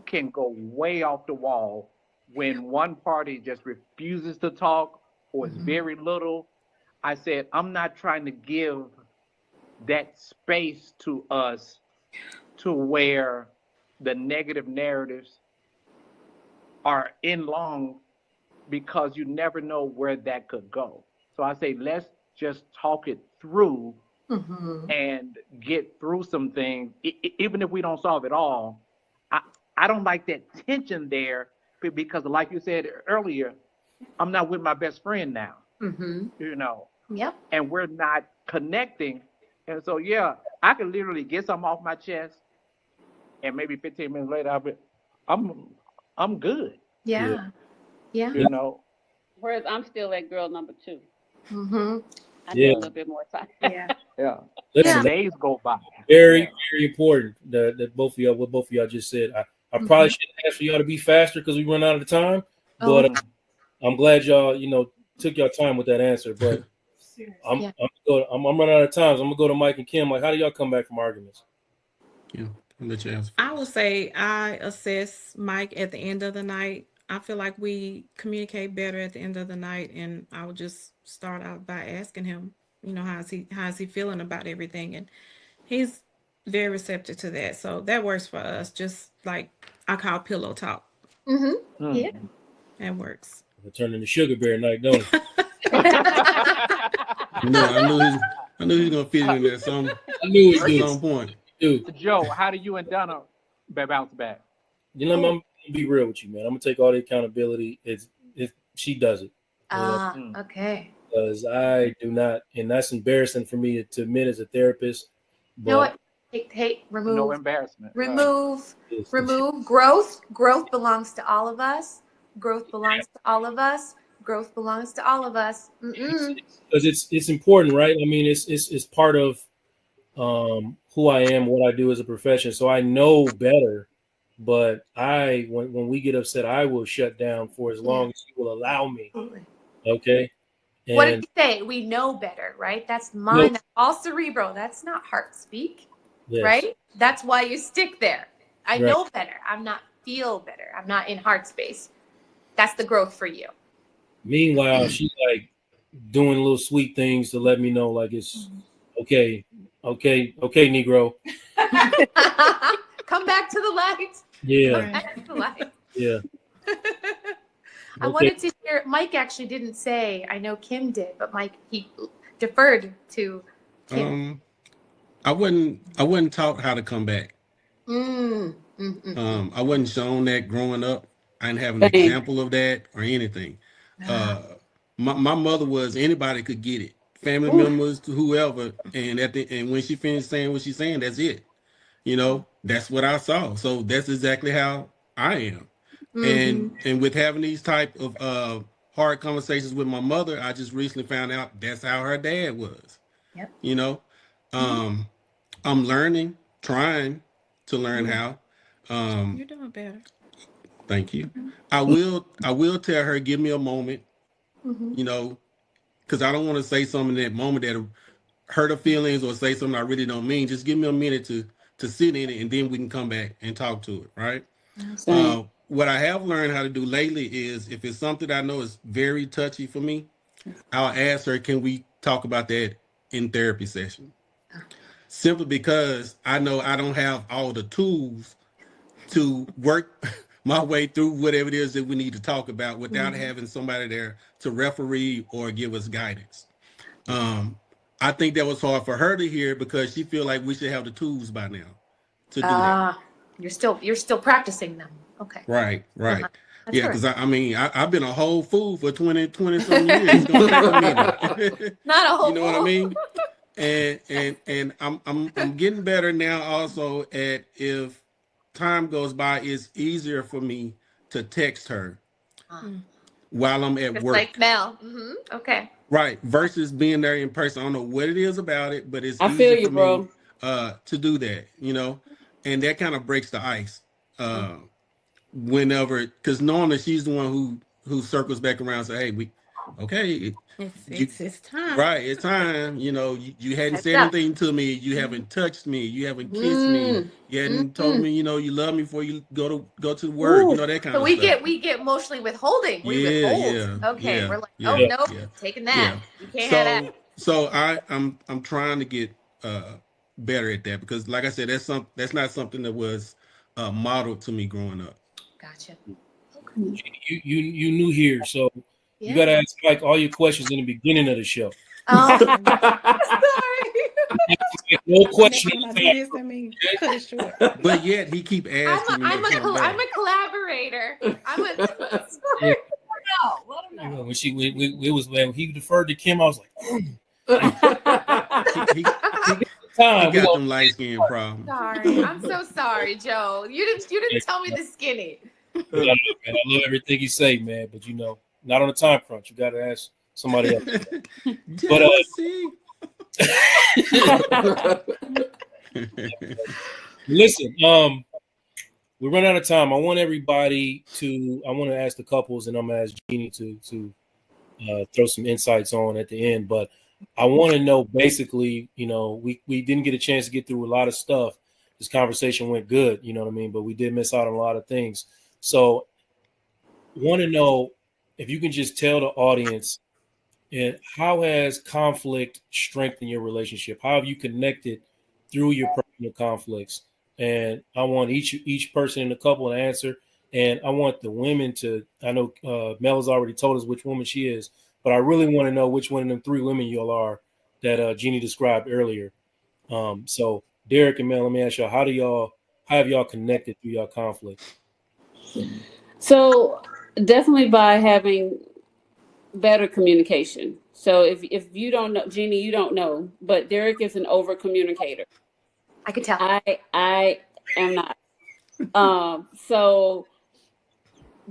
can go way off the wall when one party just refuses to talk or is very little. I said, I'm not trying to give that space to us to where the negative narratives are in long, because you never know where that could go. So I say, let's just talk it through and get through some things. Even if we don't solve it all, I don't like that tension there, because like you said earlier, I'm not with my best friend now, Yep. and we're not connecting. And so, yeah, I can literally get something off my chest, and maybe 15 minutes later, I'm good. Yeah. Whereas I'm still that girl number 2. I need a little bit more time. Yeah. Listen, days go by. Very, very important that both of y'all just said. I probably should ask for y'all to be faster because we run out of time. But I'm glad y'all, took your time with that answer. But I'm running out of time. So I'm gonna go to Mike and Kim. Like, how do y'all come back from arguments? Yeah, I'll let you answer. I would say I assess Mike at the end of the night. I feel like we communicate better at the end of the night, and I would just start out by asking him, how's he feeling about everything, and he's very receptive to that. So that works for us. Just like I call pillow talk. Yeah, that works. It turned into sugar bear night, don't it? I knew he was gonna fit in there. Some I knew he at was some point. Dude, Joe, how do you and Donna bounce back? I'm gonna be real with you, man. I'm gonna take all the accountability. It's she does it. Okay. Because I do not, and that's embarrassing for me to admit as a therapist. But You know what? Hey, remove. No embarrassment. Remove. Growth. Growth belongs to all of us. Growth belongs to all of us. Growth belongs to all of us. Because it's important, right? I mean, it's part of who I am, what I do as a profession. So I know better. But when we get upset, I will shut down for as long as you will allow me. Okay. And what did you say? We know better, right? That's mine. That's all cerebral. That's not heart speak, right? That's why you stick there. I know better. I'm not feel better. I'm not in heart space. That's the growth for you. Meanwhile, she's like doing little sweet things to let me know, like it's okay, Negro. Come back to the light. Yeah. Come back to the light. Yeah. I wanted to hear, Mike actually didn't say, I know Kim did, but Mike, he deferred to Kim. I wasn't taught how to come back. Mm. I wasn't shown that growing up. I didn't have an example of that or anything. My mother was anybody could get it, family members to whoever, and and when she finished saying what she's saying, that's it. You know, that's what I saw. So that's exactly how I am. And with having these type of hard conversations with my mother, I just recently found out that's how her dad was. Yep. You know, I'm learning, trying to learn how. You're doing better. Thank you. I will tell her, give me a moment, you know, because I don't want to say something in that moment that'll hurt her feelings or say something I really don't mean. Just give me a minute to sit in it, and then we can come back and talk to it, right? What I have learned how to do lately is if it's something I know is very touchy for me, I'll ask her, can we talk about that in therapy session? Simply because I know I don't have all the tools to work my way through whatever it is that we need to talk about without having somebody there to referee or give us guidance. I think that was hard for her to hear because she feel like we should have the tools by now to do that. You're still practicing them. Okay. Right. That's Yeah, because I've been a whole fool for 20 some years. It's gonna take a minute. Not a whole You know what I mean? And I'm getting better now also at if time goes by, it's easier for me to text her while I'm at work. Like Mel. Okay. Right. Versus being there in person. I don't know what it is about it, but it's I easy feel you, for bro. me to do that, you know, and that kind of breaks the ice. Whenever, because normally she's the one who circles back around and say, hey, It's time. Right, it's time. You know, you hadn't said anything to me. You haven't touched me. You haven't kissed me. You hadn't told me, you know, you love me before you go to work. You know, that kind of stuff. We get emotionally withholding. We withhold. Okay, we're like, oh no, taking that. You can't have that. So I'm trying to get better at that because, like I said, that's not something that was modeled to me growing up. Gotcha. You new here, so you gotta ask Mike all your questions in the beginning of the show. Oh, sorry. No question. Cut it short. But yet he keep asking me. I'm a collaborator. Let him know. When he deferred to Kim, I was like, he got them light skin problems. Sorry, I'm so sorry, Joe. You didn't tell me the skinny. I love everything you say, man, but you know, not on a time crunch. You got to ask somebody else. But listen, we run out of time. I want to ask the couples, and I'm gonna ask Jeannie to throw some insights on at the end. But I want to know, basically, you know, we didn't get a chance to get through a lot of stuff. This conversation went good, you know what I mean, but we did miss out on a lot of things. So want to know if you can just tell the audience, and how has conflict strengthened your relationship? How have you connected through your personal conflicts? And I want each person in the couple to answer. And I want the women to, I know Mel has already told us which woman she is, but I really want to know which one of them three women y'all are that Jeannie described earlier. So Derek and Mel, let me ask y'all, how have y'all connected through your conflict? So definitely by having better communication. So if you don't know, Jeannie, you don't know, but Derek is an over communicator. I could tell. I am not. So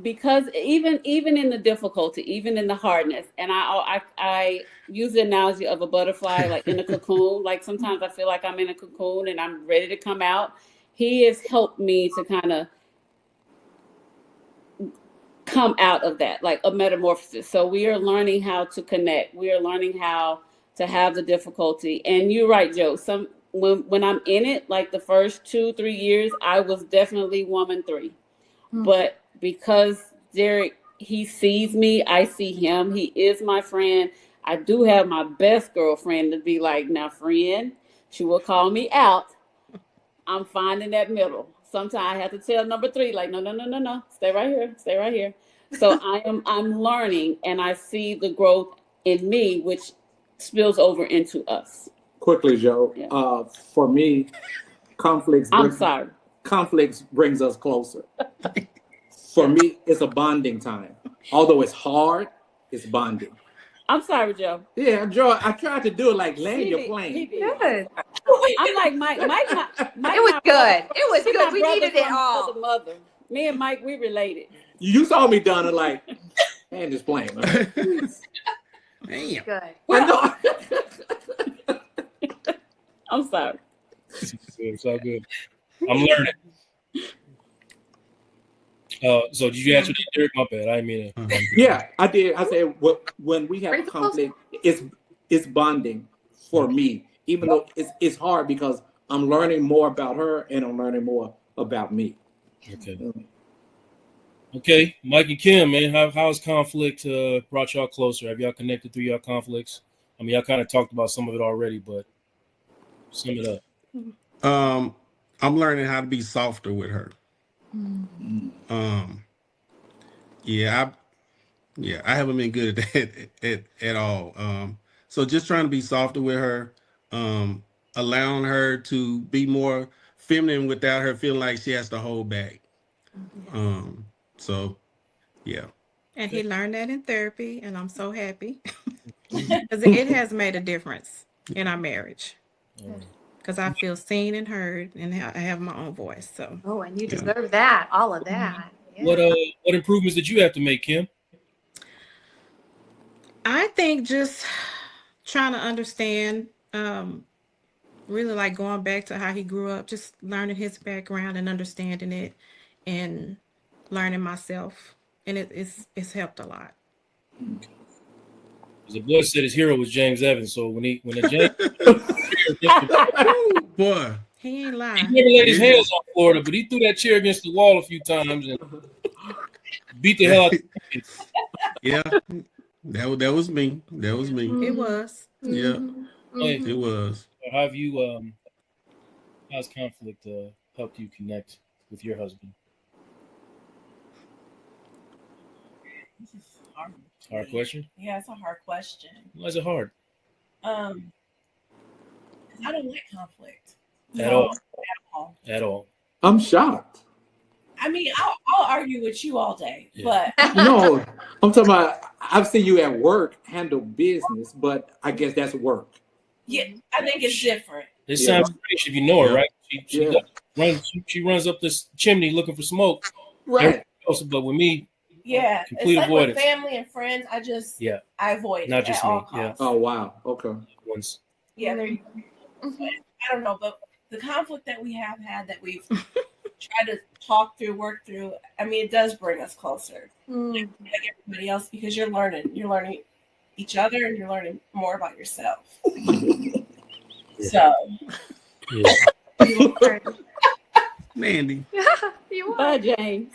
because even in the difficulty, even in the hardness, and I use the analogy of a butterfly, like in a cocoon. Like sometimes I feel like I'm in a cocoon and I'm ready to come out. He has helped me to kind of come out of that, like a metamorphosis. So we are learning how to connect. We are learning how to have the difficulty. And you're right, Joe. when I'm in it, like the first 2-3 years, I was definitely woman 3. But because Derek, he sees me, I see him. He is my friend. I do have my best girlfriend to be like, now, friend, she will call me out. I'm finding that middle. Sometimes I have to tell number 3, like, no, stay right here, stay right here. So I'm learning, and I see the growth in me, which spills over into us. Quickly, Joe. Yeah. For me, conflicts. I'm sorry. Conflicts brings us closer. For me, it's a bonding time. Although it's hard, it's bonding. I'm sorry, Joe. Yeah, Joe. I tried to do it like land your plane. Good. I'm like Mike. Mike It was good. It was good. We needed it all. The mother. Me and Mike, we related. You saw me, Donna, like land this plane. Damn. Good. Well, I'm sorry. It's all good. I'm learning. So did you answer that, Derek? My bad. I didn't mean to. Yeah, I did. I said when we have a conflict, it's bonding for me. Even though it's hard because I'm learning more about her and I'm learning more about me. Okay, Mike and Kim, man, how's conflict brought y'all closer? Have y'all connected through y'all conflicts? I mean, y'all kind of talked about some of it already, but sum it up. I'm learning how to be softer with her. I haven't been good at that at all. So just trying to be softer with her, allowing her to be more feminine without her feeling like she has to hold back. So yeah. And he learned that in therapy, and I'm so happy because it has made a difference in our marriage. Because I feel seen and heard, and I have my own voice. So. Oh, and you deserve that, all of that. Yeah. What improvements did you have to make, Kim? I think just trying to understand, really like going back to how he grew up, just learning his background and understanding it, and learning myself, and it's helped a lot. The boy said his hero was James Evans, so when the James boy, he ain't lying. He never laid his hands on Florida, but he threw that chair against the wall a few times and beat the hell out of the Yeah, that was me. That was me. It was. Yeah, it was. How's conflict helped you connect with your husband? This is hard. Hard question? Yeah, it's a hard question. Why is it hard? Because I don't like conflict. At all. I'm shocked. I mean, I'll argue with you all day, but No, I'm talking about. I've seen you at work handle business, but I guess that's work. yeah, I think it's different. It sounds strange if you know her, right? She runs up this chimney looking for smoke. Right. But with me, Yeah, complete it's like avoidance. with family and friends. I avoid not it just at me. all costs. Oh wow. Okay. Once. Yeah, there you go. I don't know, but the conflict that we have had that we've tried to talk through, work through, I mean, it does bring us closer, like everybody else, because you're learning each other, and you're learning more about yourself. So, Mandy. Bye, James.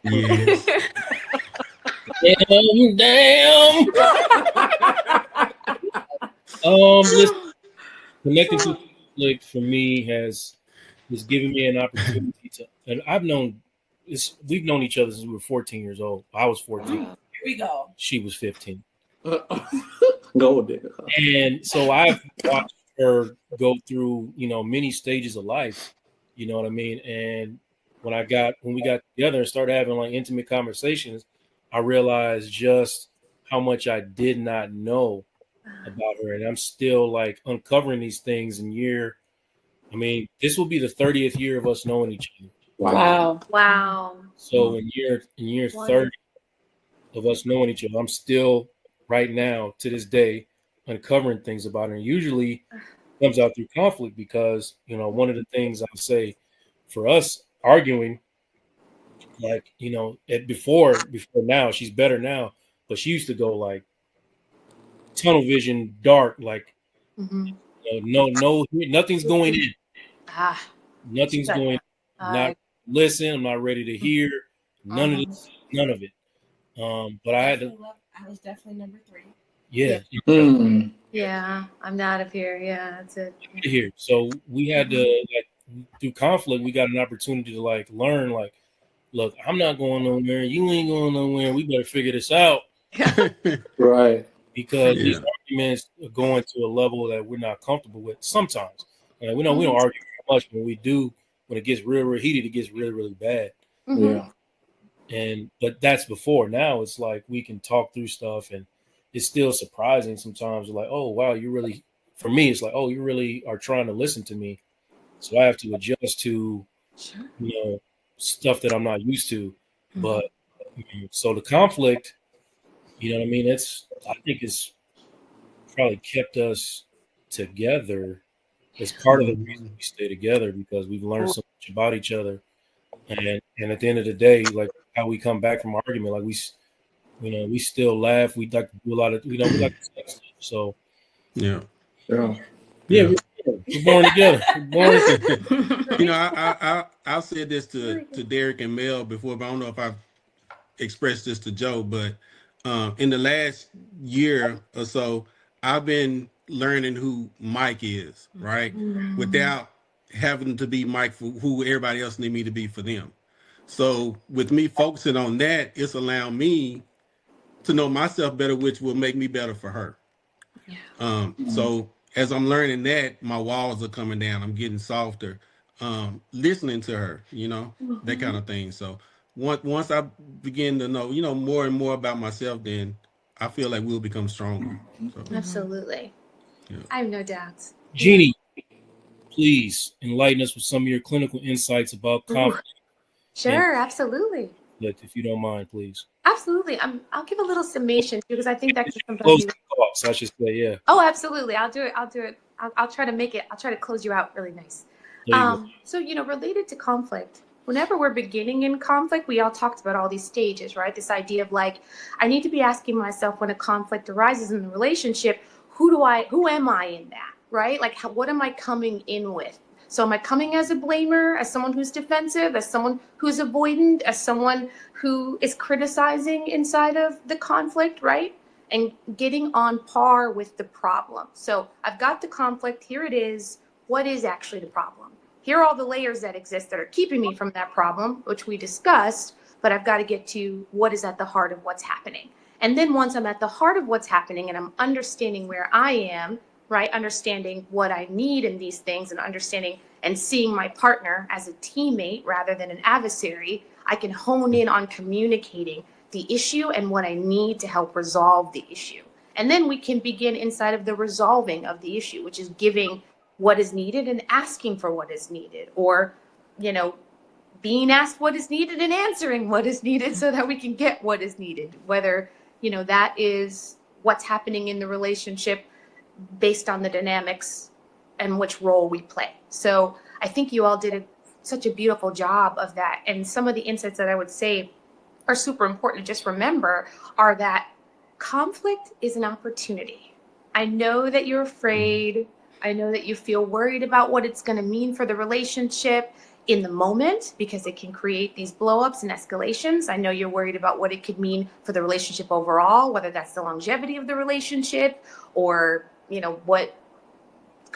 Yes. Damn. Listen, connecting to conflict for me has given me an opportunity to, and we've known each other since we were 14 years old. I was 14. here we go. She was 15. Go there. And so I've watched her go through, many stages of life. You know what I mean? And when we got together and started having like intimate conversations, I realized just how much I did not know about her. And I'm still like uncovering these things this will be the 30th year of us knowing each other. Wow. So in year 30 of us knowing each other, I'm still right now to this day uncovering things about her. And usually comes out through conflict because, one of the things I would say for us arguing, like, before now, she's better now, but she used to go like tunnel vision dark, like, Nothing's going in. Nothing's Shut going. down. Not listen. I'm not ready to hear none of this. None of it. But I had to. I was definitely number 3. Yeah. Yeah, I'm out of here. Yeah, that's it. Here. So we had to, like, through conflict, we got an opportunity to, like, learn, like, look, I'm not going nowhere. You ain't going nowhere. We better figure this out. Right. Because these arguments are going to a level that we're not comfortable with sometimes. Like, we don't argue very much, but we do when it gets real heated, it gets really, really bad. Yeah. But that's before. Now it's like we can talk through stuff, and it's still surprising sometimes. Like, oh wow, you really, for me, it's like, oh, you really are trying to listen to me. So I have to adjust to, stuff that I'm not used to. But so the conflict, you know what I mean? I think it's probably kept us together. It's part of the reason we stay together, because we've learned so much about each other. And at the end of the day, like, how we come back from argument, like, we still laugh. We like to do a lot of, we like to say stuff. So yeah. We're born together. We're born together. I've said this to Derek and Mel before, but I don't know if I've expressed this to Joe. But in the last year or so, I've been learning who Mike is, right? Without having to be Mike for who everybody else need me to be for them. So with me focusing on that, it's allowing me to know myself better, which will make me better for her. So as I'm learning that, my walls are coming down. I'm getting softer, listening to her, that kind of thing. So once I begin to know, more and more about myself, then I feel like we'll become stronger. So, Absolutely. I have no doubts. Jeannie, please enlighten us with some of your clinical insights about conflict. Sure, absolutely. If you don't mind, please. Absolutely. I'll give a little summation because I think that can sometimes Close be. thoughts, I should say, yeah. Oh, absolutely. I'll do it. I'll try to make it. I'll try to close you out really nice. So, related to conflict, whenever we're beginning in conflict, we all talked about all these stages, right? This idea of like, I need to be asking myself when a conflict arises in the relationship, who am I in that, right? Like, what am I coming in with? So am I coming as a blamer, as someone who's defensive, as someone who's avoidant, as someone who is criticizing inside of the conflict, right? And getting on par with the problem. So I've got the conflict, here it is. What is actually the problem? Here are all the layers that exist that are keeping me from that problem, which we discussed, but I've got to get to what is at the heart of what's happening. And then once I'm at the heart of what's happening and I'm understanding where I am, right, understanding what I need in these things and understanding and seeing my partner as a teammate rather than an adversary, I can hone in on communicating the issue and what I need to help resolve the issue. And then we can begin inside of the resolving of the issue, which is giving what is needed and asking for what is needed, or, being asked what is needed and answering what is needed so that we can get what is needed, whether, that is what's happening in the relationship based on the dynamics and which role we play. So I think you all did such a beautiful job of that. And some of the insights that I would say are super important to just remember are that conflict is an opportunity. I know that you're afraid. I know that you feel worried about what it's going to mean for the relationship in the moment, because it can create these blowups and escalations. I know you're worried about what it could mean for the relationship overall, whether that's the longevity of the relationship or, what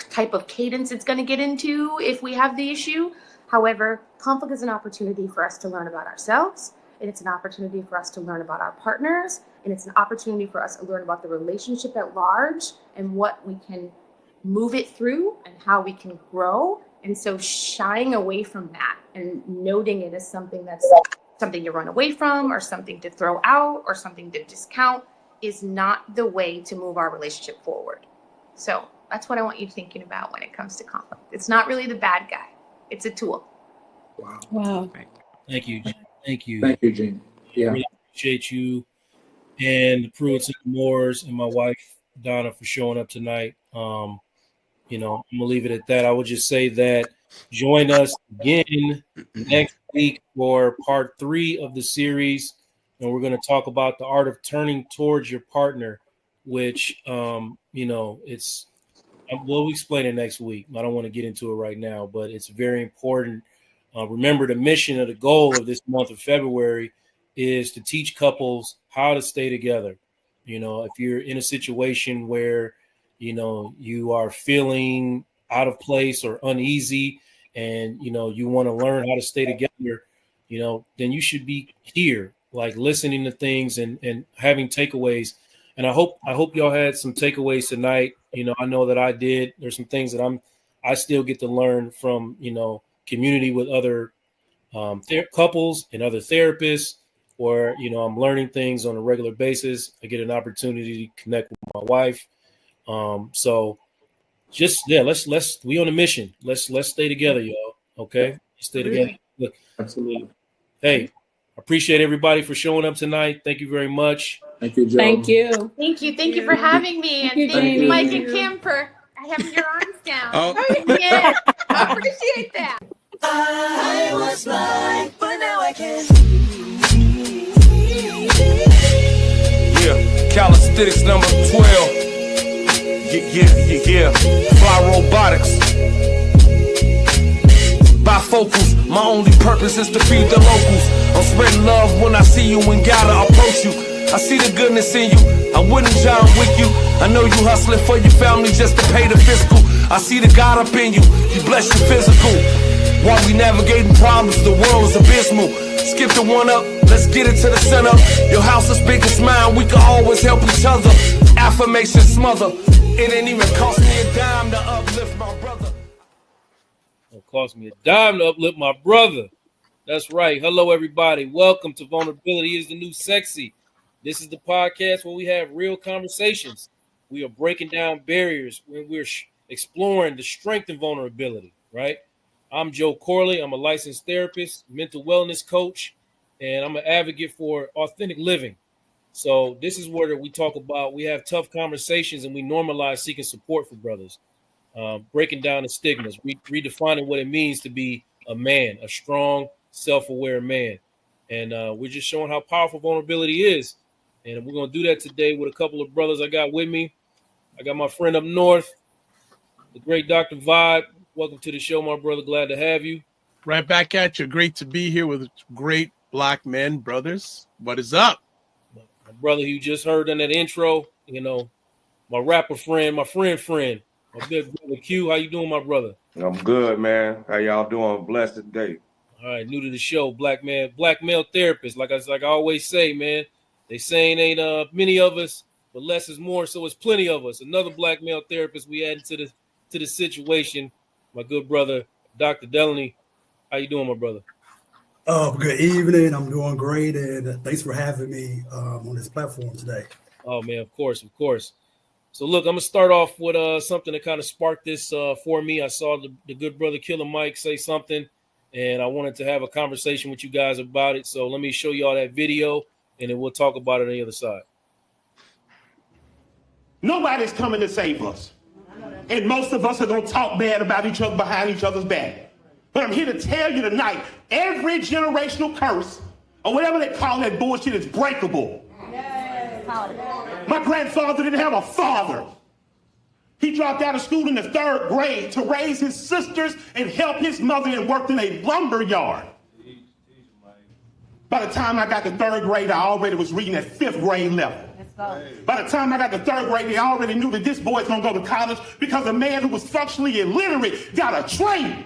type of cadence it's going to get into if we have the issue. However, conflict is an opportunity for us to learn about ourselves, and it's an opportunity for us to learn about our partners, and it's an opportunity for us to learn about the relationship at large and what we can move it through and how we can grow. And so shying away from that and noting it as something that's something to run away from or something to throw out or something to discount is not the way to move our relationship forward. So that's what I want you thinking about when it comes to conflict. It's not really the bad guy. It's a tool. Wow. Thank you. Thank you. Thank you, Gene. Yeah. Really appreciate you and the Pruitts and the Moores and my wife, Donna, for showing up tonight. I'm going to leave it at that. I would just say that join us again next week for part 3 of the series. And we're going to talk about the art of turning towards your partner, which, it's We'll explain it next week. I don't want to get into it right now, but it's very important. Remember, the mission or the goal of this month of February is to teach couples how to stay together. You know, if you're in a situation where, you know, you are feeling out of place or uneasy and, you know, you want to learn how to stay together, you know, then you should be here, like listening to things and having takeaways. And I hope y'all had some takeaways tonight. You know, I know that I did. There's some things that I still get to learn from, you know, community with other couples and other therapists, or, you know, I'm learning things on a regular basis. I get an opportunity to connect with my wife. So just, yeah, let's we on a mission. Let's stay together, y'all. Okay. Stay together. Look, Absolutely. hey, appreciate everybody for showing up tonight. Thank you very much. Thank you, Joe. Thank you. Thank you. Thank you for having me. And you, thank you, Jamie. Mike and Kim, for having your arms down. Oh. Yeah, I appreciate that. I was blind, but now I can Yeah, calisthenics number 12. Yeah. Fly robotics. Bifocals, my only purpose is to feed the locals. I'm spreading love when I see you and gotta approach you. I see the goodness in you, I wouldn't John Wick you. I know you hustling for your family just to pay the fiscal. I see the God up in you, He bless your physical. While we navigating problems, the world is abysmal. Skip the one up, let's get it to the center. Your house is big as mine, we can always help each other. Affirmation smother, it ain't even cost me a dime to uplift my brother. It cost me a dime to uplift my brother. That's right. Hello, everybody. Welcome to Vulnerability is the New Sexy. This is the podcast where we have real conversations. We are breaking down barriers when we're exploring the strength and vulnerability, right? I'm Joe Corley. I'm a licensed therapist, mental wellness coach, and I'm an advocate for authentic living. So this is where we talk about, we have tough conversations and we normalize seeking support for brothers, breaking down the stigmas, redefining what it means to be a man, a strong, self-aware man. And we're just showing how powerful vulnerability is. And we're going to do that today with a couple of brothers I got with me. I got my friend up north, the great Dr. Vibe. Welcome to the show, my brother. Glad to have you. Right back at you. Great to be here with great black men, brothers. What is up? My brother, you just heard in that intro, you know, my rapper friend, my friend, my good brother Q. How you doing, my brother? I'm good, man. How y'all doing? Blessed day. All right, new to the show, black male therapist. Like I always say, man, they saying ain't many of us, but less is more, so it's plenty of us. Another black male therapist we added to the situation. My good brother, Dr. Delaney. How you doing, my brother? Good evening. I'm doing great, and thanks for having me on this platform today. Oh man, of course. So look, I'm gonna start off with something that kind of sparked this for me. I saw the good brother Killer Mike say something, and I wanted to have a conversation with you guys about it. So let me show you all that video, and then we'll talk about it on the other side. Nobody's coming to save us. And most of us are going to talk bad about each other behind each other's back. But I'm here to tell you tonight, every generational curse, or whatever they call that bullshit, is breakable. My grandfather didn't have a father. He dropped out of school in the 3rd grade to raise his sisters and help his mother, and worked in a lumber yard. By the time I got to 3rd grade, I already was reading at 5th grade level. By the time I got to 3rd grade, they already knew that this boy's gonna go to college because a man who was functionally illiterate got a trade.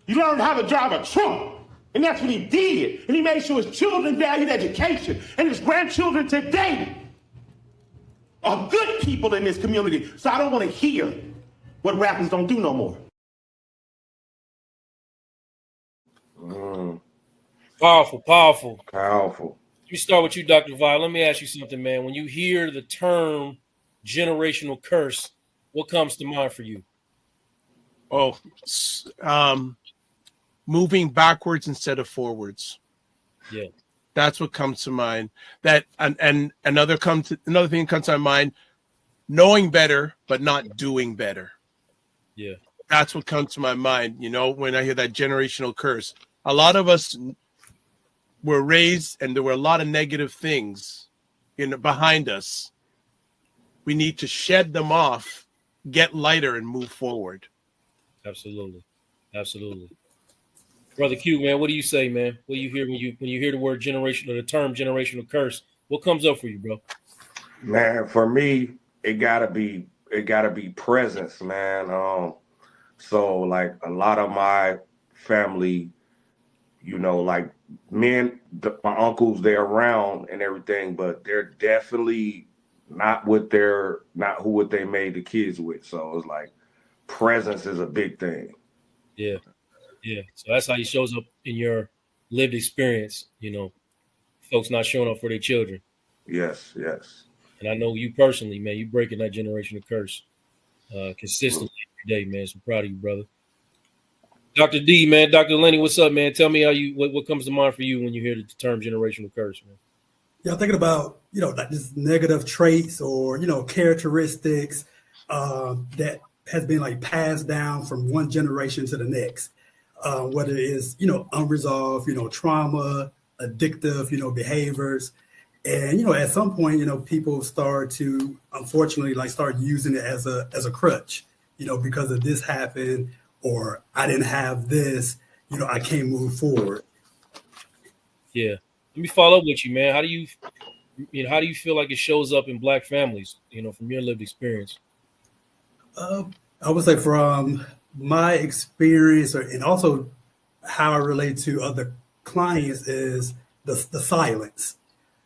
He learned how to drive a truck, and that's what he did. And he made sure his children valued education, and his grandchildren today are good people in this community. So I don't want to hear what rappers don't do no more. Powerful. Let me start with you, Dr. Vi. Let me ask you something, man. When you hear the term generational curse, what comes to mind for you? Oh, moving backwards instead of forwards. Yeah. That's what comes to mind. That and another thing that comes to my mind, knowing better but not doing better. Yeah. That's what comes to my mind, you know, when I hear that generational curse. A lot of us were raised and there were a lot of negative things behind us. We need to shed them off get lighter and move forward. Absolutely. Brother Q, man, what do you say, man? What do you hear when you hear the word generation or the term generational curse? What comes up for you, bro? Man, for me, it gotta be presence, man. So like a lot of my family, like my uncles, they're around and everything, but they're definitely not what they made the kids with. So it's like presence is a big thing. Yeah. So that's how he shows up in your lived experience, folks not showing up for their children. Yes. And I know you personally, man, you breaking that generational curse consistently every day, man. So I'm proud of you, brother. Dr. D, man, Dr. Lenny, what's up, man? Tell me what comes to mind for you when you hear the term generational curse, man. Yeah, I'm thinking about, like just negative traits or, characteristics that has been like passed down from one generation to the next. Whether it is, unresolved, trauma, addictive, behaviors. And, at some point, people start to, unfortunately, like start using it as a crutch, because of this happened or I didn't have this, I can't move forward. Yeah. Let me follow up with you, man. How do you feel like it shows up in Black families, from your lived experience? I would say from my experience and also how I relate to other clients is the silence.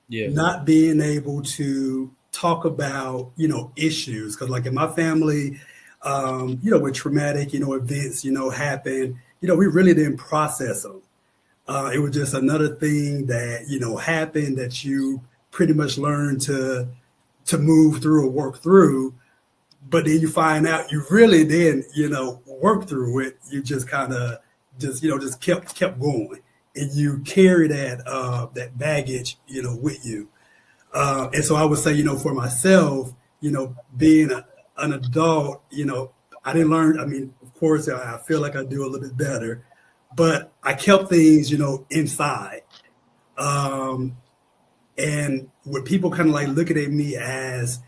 Yeah. Not being able to talk about, issues. Because like in my family, with traumatic, events, happen, we really didn't process them. It was just another thing that, happened that you pretty much learned to move through or work through. But then you find out you really didn't, work through it. You just kind of just kept going. And you carry that baggage, with you. And so I would say, for myself, being an adult, I didn't learn. I mean, of course, I feel like I do a little bit better, but I kept things, inside. And with people kind of like looking at me as,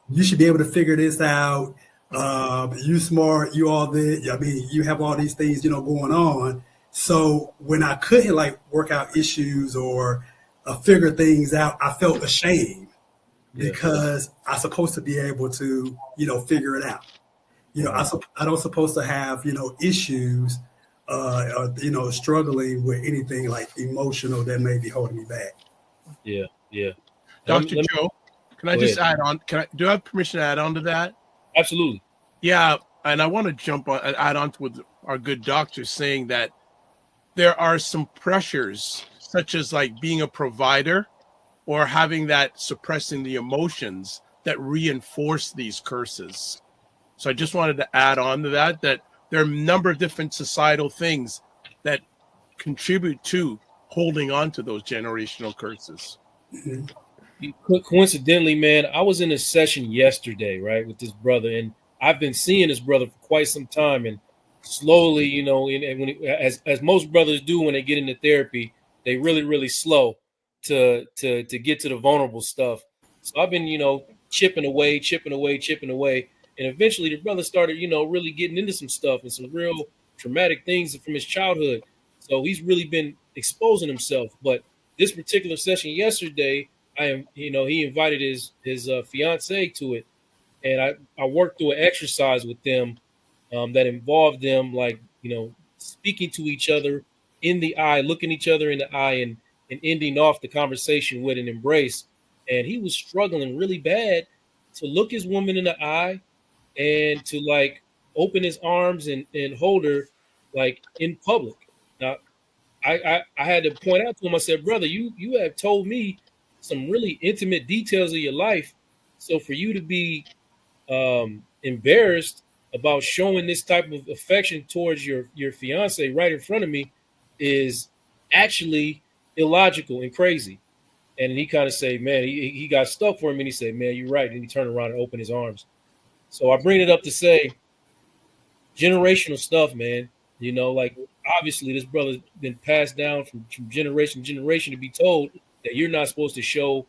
you should be able to figure this out. You smart, you all this. I mean, you have all these things, going on. So when I couldn't like work out issues or figure things out, I felt ashamed because I'm supposed to be able to, figure it out. I don't supposed to have, issues, or, struggling with anything like emotional that may be holding me back. Yeah. Dr. Joe, can I just add on? Do I have permission to add on to that? Absolutely. Yeah, and I want to add on to what our good doctor saying that there are some pressures, such as like being a provider or having that suppressing the emotions that reinforce these curses. So I just wanted to add on to that there are a number of different societal things that contribute to holding on to those generational curses. Mm-hmm. Coincidentally, man, I was in a session yesterday, right, with this brother, and I've been seeing this brother for quite some time. And slowly, as most brothers do when they get into therapy, they really, really slow to get to the vulnerable stuff. So I've been, chipping away, and eventually the brother started, really getting into some stuff and some real traumatic things from his childhood. So he's really been exposing himself. But this particular session yesterday, he invited his fiance to it, and I worked through an exercise with them that involved them speaking to each other in the eye, looking each other in the eye, and ending off the conversation with an embrace. And he was struggling really bad to look his woman in the eye and to like open his arms and hold her like in public. Now, I had to point out to him, I said, brother, you have told me some really intimate details of your life. So for you to be embarrassed about showing this type of affection towards your fiance right in front of me is actually illogical and crazy. And he kind of said, man, he got stuck for him, and he said, man, you're right. And he turned around and opened his arms. So I bring it up to say generational stuff, man. Like obviously this brother's been passed down from generation to generation to be told that you're not supposed to show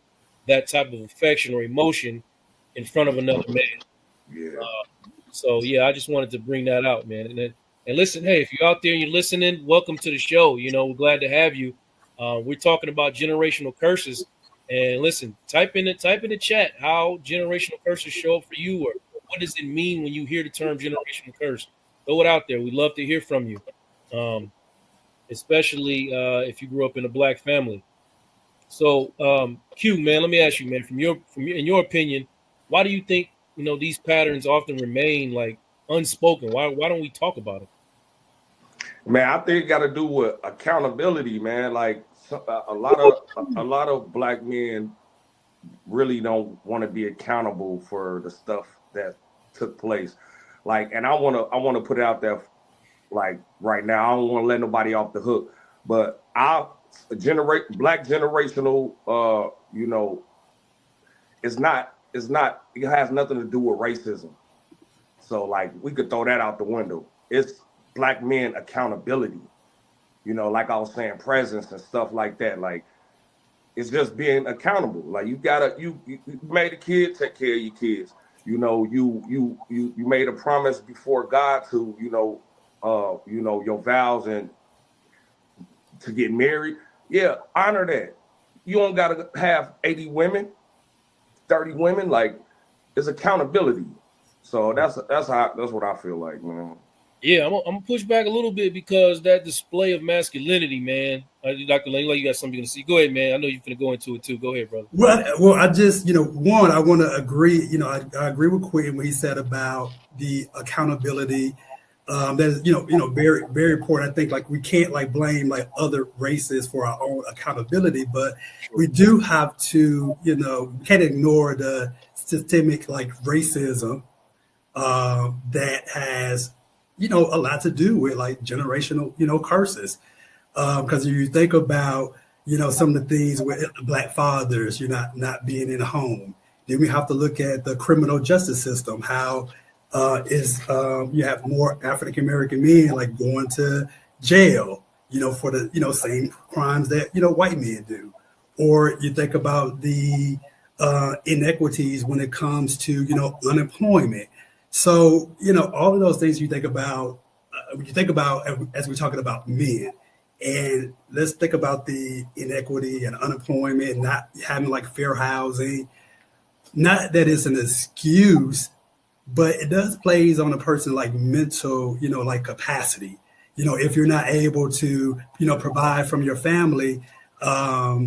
that type of affection or emotion in front of another man. Yeah. So yeah, I just wanted to bring that out, man. And listen, hey, if you're out there and you're listening, welcome to the show. You know, we're glad to have you. We're talking about generational curses. And listen, type in the chat how generational curses show up for you, or what does it mean when you hear the term generational curse. Throw it out there. We'd love to hear from you, especially if you grew up in a black family. So, Q, man, let me ask you, man, in your opinion, why do you think these patterns often remain like unspoken? Why don't we talk about it? Man, I think it got to do with accountability, man. Like a lot of black men really don't want to be accountable for the stuff that took place. Like, and I want to put it out there, like right now. I don't want to let nobody off the hook, but I generate black generational. It has nothing to do with racism. So like we could throw that out the window. It's black men accountability. Like I was saying, presence and stuff like that. Like it's just being accountable. Like you made a kid, take care of your kids. You made a promise before God to your vows and to get married. Yeah, honor that. You don't gotta have 80 women, 30 women. Like it's accountability. So that's what I feel like, man. Yeah, I'm gonna push back a little bit because that display of masculinity, man. Dr. Lane, like you got something to see. Go ahead, man. I know you're gonna go into it too. Go ahead, brother. Well, I just, one, I want to agree. I agree with Quinn when he said about the accountability. That is, very, very important. I think like we can't like blame like other races for our own accountability, but we do have to, we can't ignore the systemic like racism that has, a lot to do with like generational, curses. Because if you think about, some of the things with black fathers, you're not being in a home. Then we have to look at the criminal justice system. How you have more African American men like going to jail, for the same crimes that white men do. Or you think about the inequities when it comes to unemployment. So all of those things you think about when you think about as we're talking about men. And let's think about the inequity and unemployment, not having like fair housing. Not that it's an excuse, but it does plays on a person like mental, like capacity. If you're not able to, provide from your family, how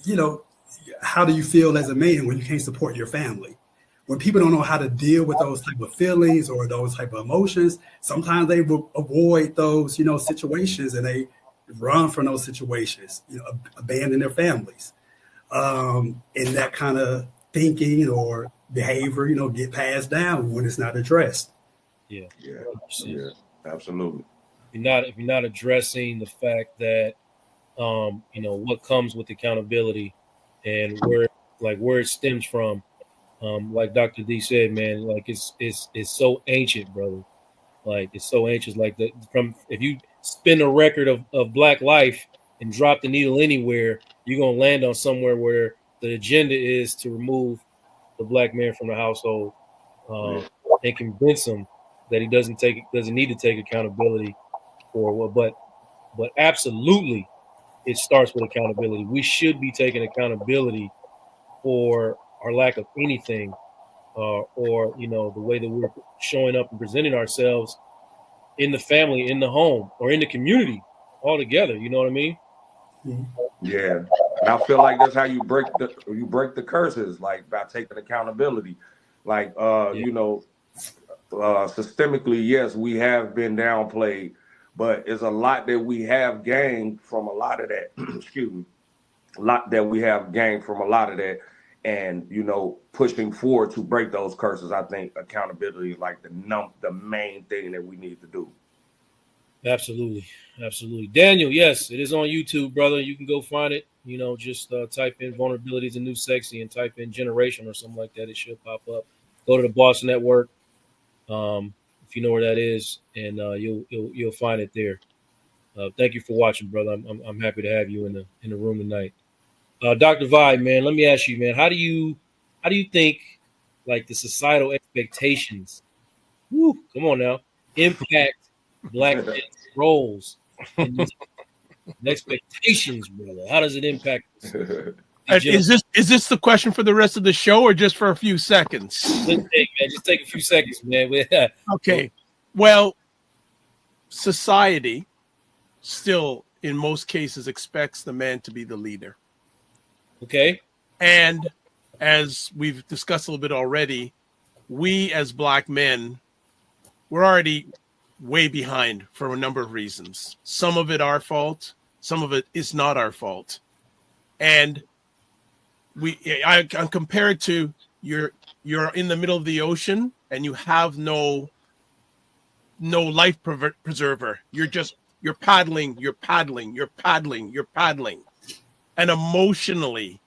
do you feel as a man when you can't support your family? When people don't know how to deal with those type of feelings or those type of emotions, sometimes they will avoid those, situations, and they run from those situations, abandon their families. And that kind of thinking or behavior, get passed down when it's not addressed. Yeah, absolutely. If you're not addressing the fact that what comes with accountability and where it stems from, like Dr. D said, man, like it's so ancient, brother. Like it's so ancient. Like if you spin a record of black life and drop the needle anywhere, you're gonna land on somewhere where the agenda is to remove the black man from the household and convince him that he doesn't need to take accountability for what. But absolutely, it starts with accountability. We should be taking accountability for our lack of anything, or the way that we're showing up and presenting ourselves in the family, in the home, or in the community altogether. You know what I mean? Yeah, and I feel like that's how you break the curses, like by taking accountability. Like systemically, yes, we have been downplayed, but it's a lot that we have gained from a lot of that. Excuse me, a lot that we have gained from a lot of that, and pushing forward to break those curses. I think accountability is like the main thing that we need to do. Absolutely. Daniel, yes, it is on YouTube, brother. You can go find it. Just type in vulnerability is a new sexy and type in generation or something like that. It should pop up. Go to the Boss Network, if you know where that is, and you'll find it there. Thank you for watching, brother. I'm happy to have you in the room tonight. Dr. Vibe, man, let me ask you, man, how do you think like the societal expectations Woo, come on now. Impact black men's roles and expectations, brother. How does it impact us? Is this the question for the rest of the show or just for a few seconds? Just take a few seconds, man. Okay. Well, society still, in most cases, expects the man to be the leader. Okay. And as we've discussed a little bit already, we as black men, we're already way behind for a number of reasons. Some of it our fault, some of it is not our fault. And I compare it to you're in the middle of the ocean and you have no life preserver. You're paddling. And emotionally,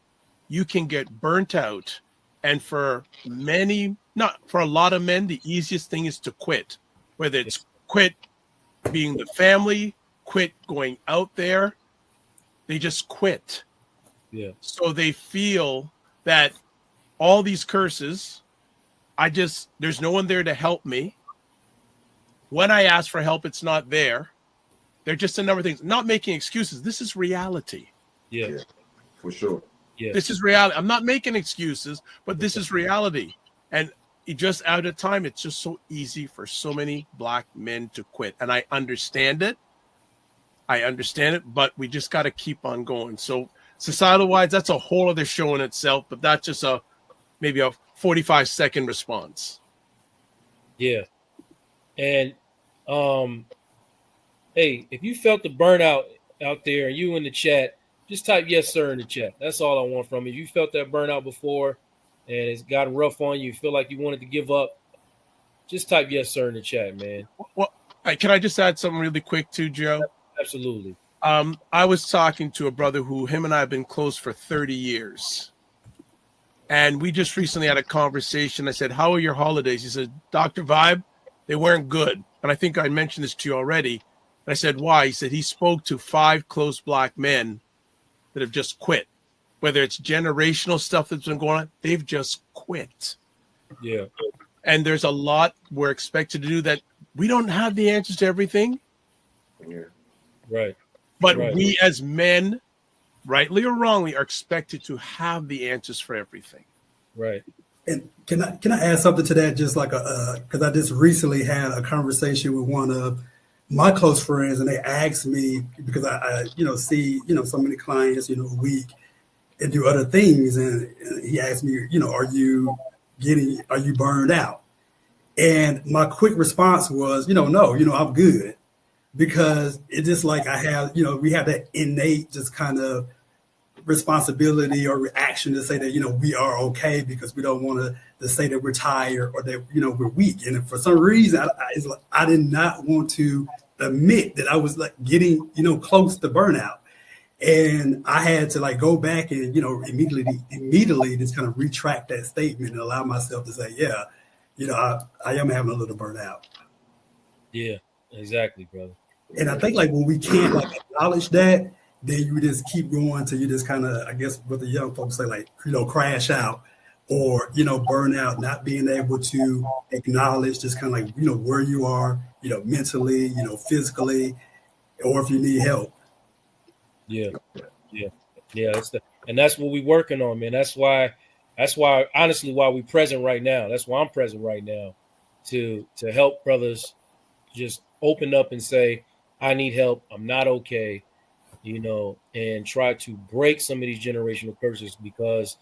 you can get burnt out. And for a lot of men, the easiest thing is to quit. Whether it's quit being the family, quit going out there, they just quit. Yeah. So they feel that all these curses, there's no one there to help me. When I ask for help, it's not there. They're just a number of things. Not making excuses. This is reality. Yeah. For sure. Yeah. This is reality. I'm not making excuses, but this is reality. And just out of time, it's just so easy for so many black men to quit. And I understand it. But we just got to keep on going. So societal wise, that's a whole other show in itself, but that's just maybe a 45-second response. Yeah. And hey, if you felt the burnout out there and you in the chat, just type yes, sir, in the chat. That's all I want from you. If you felt that burnout before and it's gotten rough on you, feel like you wanted to give up, just type yes, sir, in the chat, man. Well, can I just add something really quick too, Joe? Absolutely. I was talking to a brother who him and I have been close for 30 years. And we just recently had a conversation. I said, how are your holidays? He said, Dr. Vibe, they weren't good. And I think I mentioned this to you already. And I said, why? He said he spoke to 5 close black men that have just quit. Whether it's generational stuff that's been going on, they've just quit. Yeah. And there's a lot we're expected to do that we don't have the answers to everything. Yeah. Right. But right. We as men, rightly or wrongly, are expected to have the answers for everything. Right. And can I add something to that? Just like because I just recently had a conversation with one of my close friends, and they asked me because I see so many clients a week and do other things, and he asked me are you burned out? And my quick response was no, I'm good, because it's just like I have we have that innate just kind of responsibility or reaction to say that we are okay, because we don't want to say that we're tired or that we're weak. And for some reason I did not want to admit that I was like getting close to burnout, and I had to like go back and immediately just kind of retract that statement and allow myself to say I am having a little burnout. Yeah, exactly, brother. And I think like when we can't like acknowledge that, then you just keep going till you just kind of, I guess what the young folks say, like, crash out or, burn out, not being able to acknowledge just kind of like, where you are, mentally, physically, or if you need help. Yeah. And that's what we're working on, man. That's why honestly, why we present right now. That's why I'm present right now to help brothers just open up and say, I need help. I'm not okay. And try to break some of these generational curses, because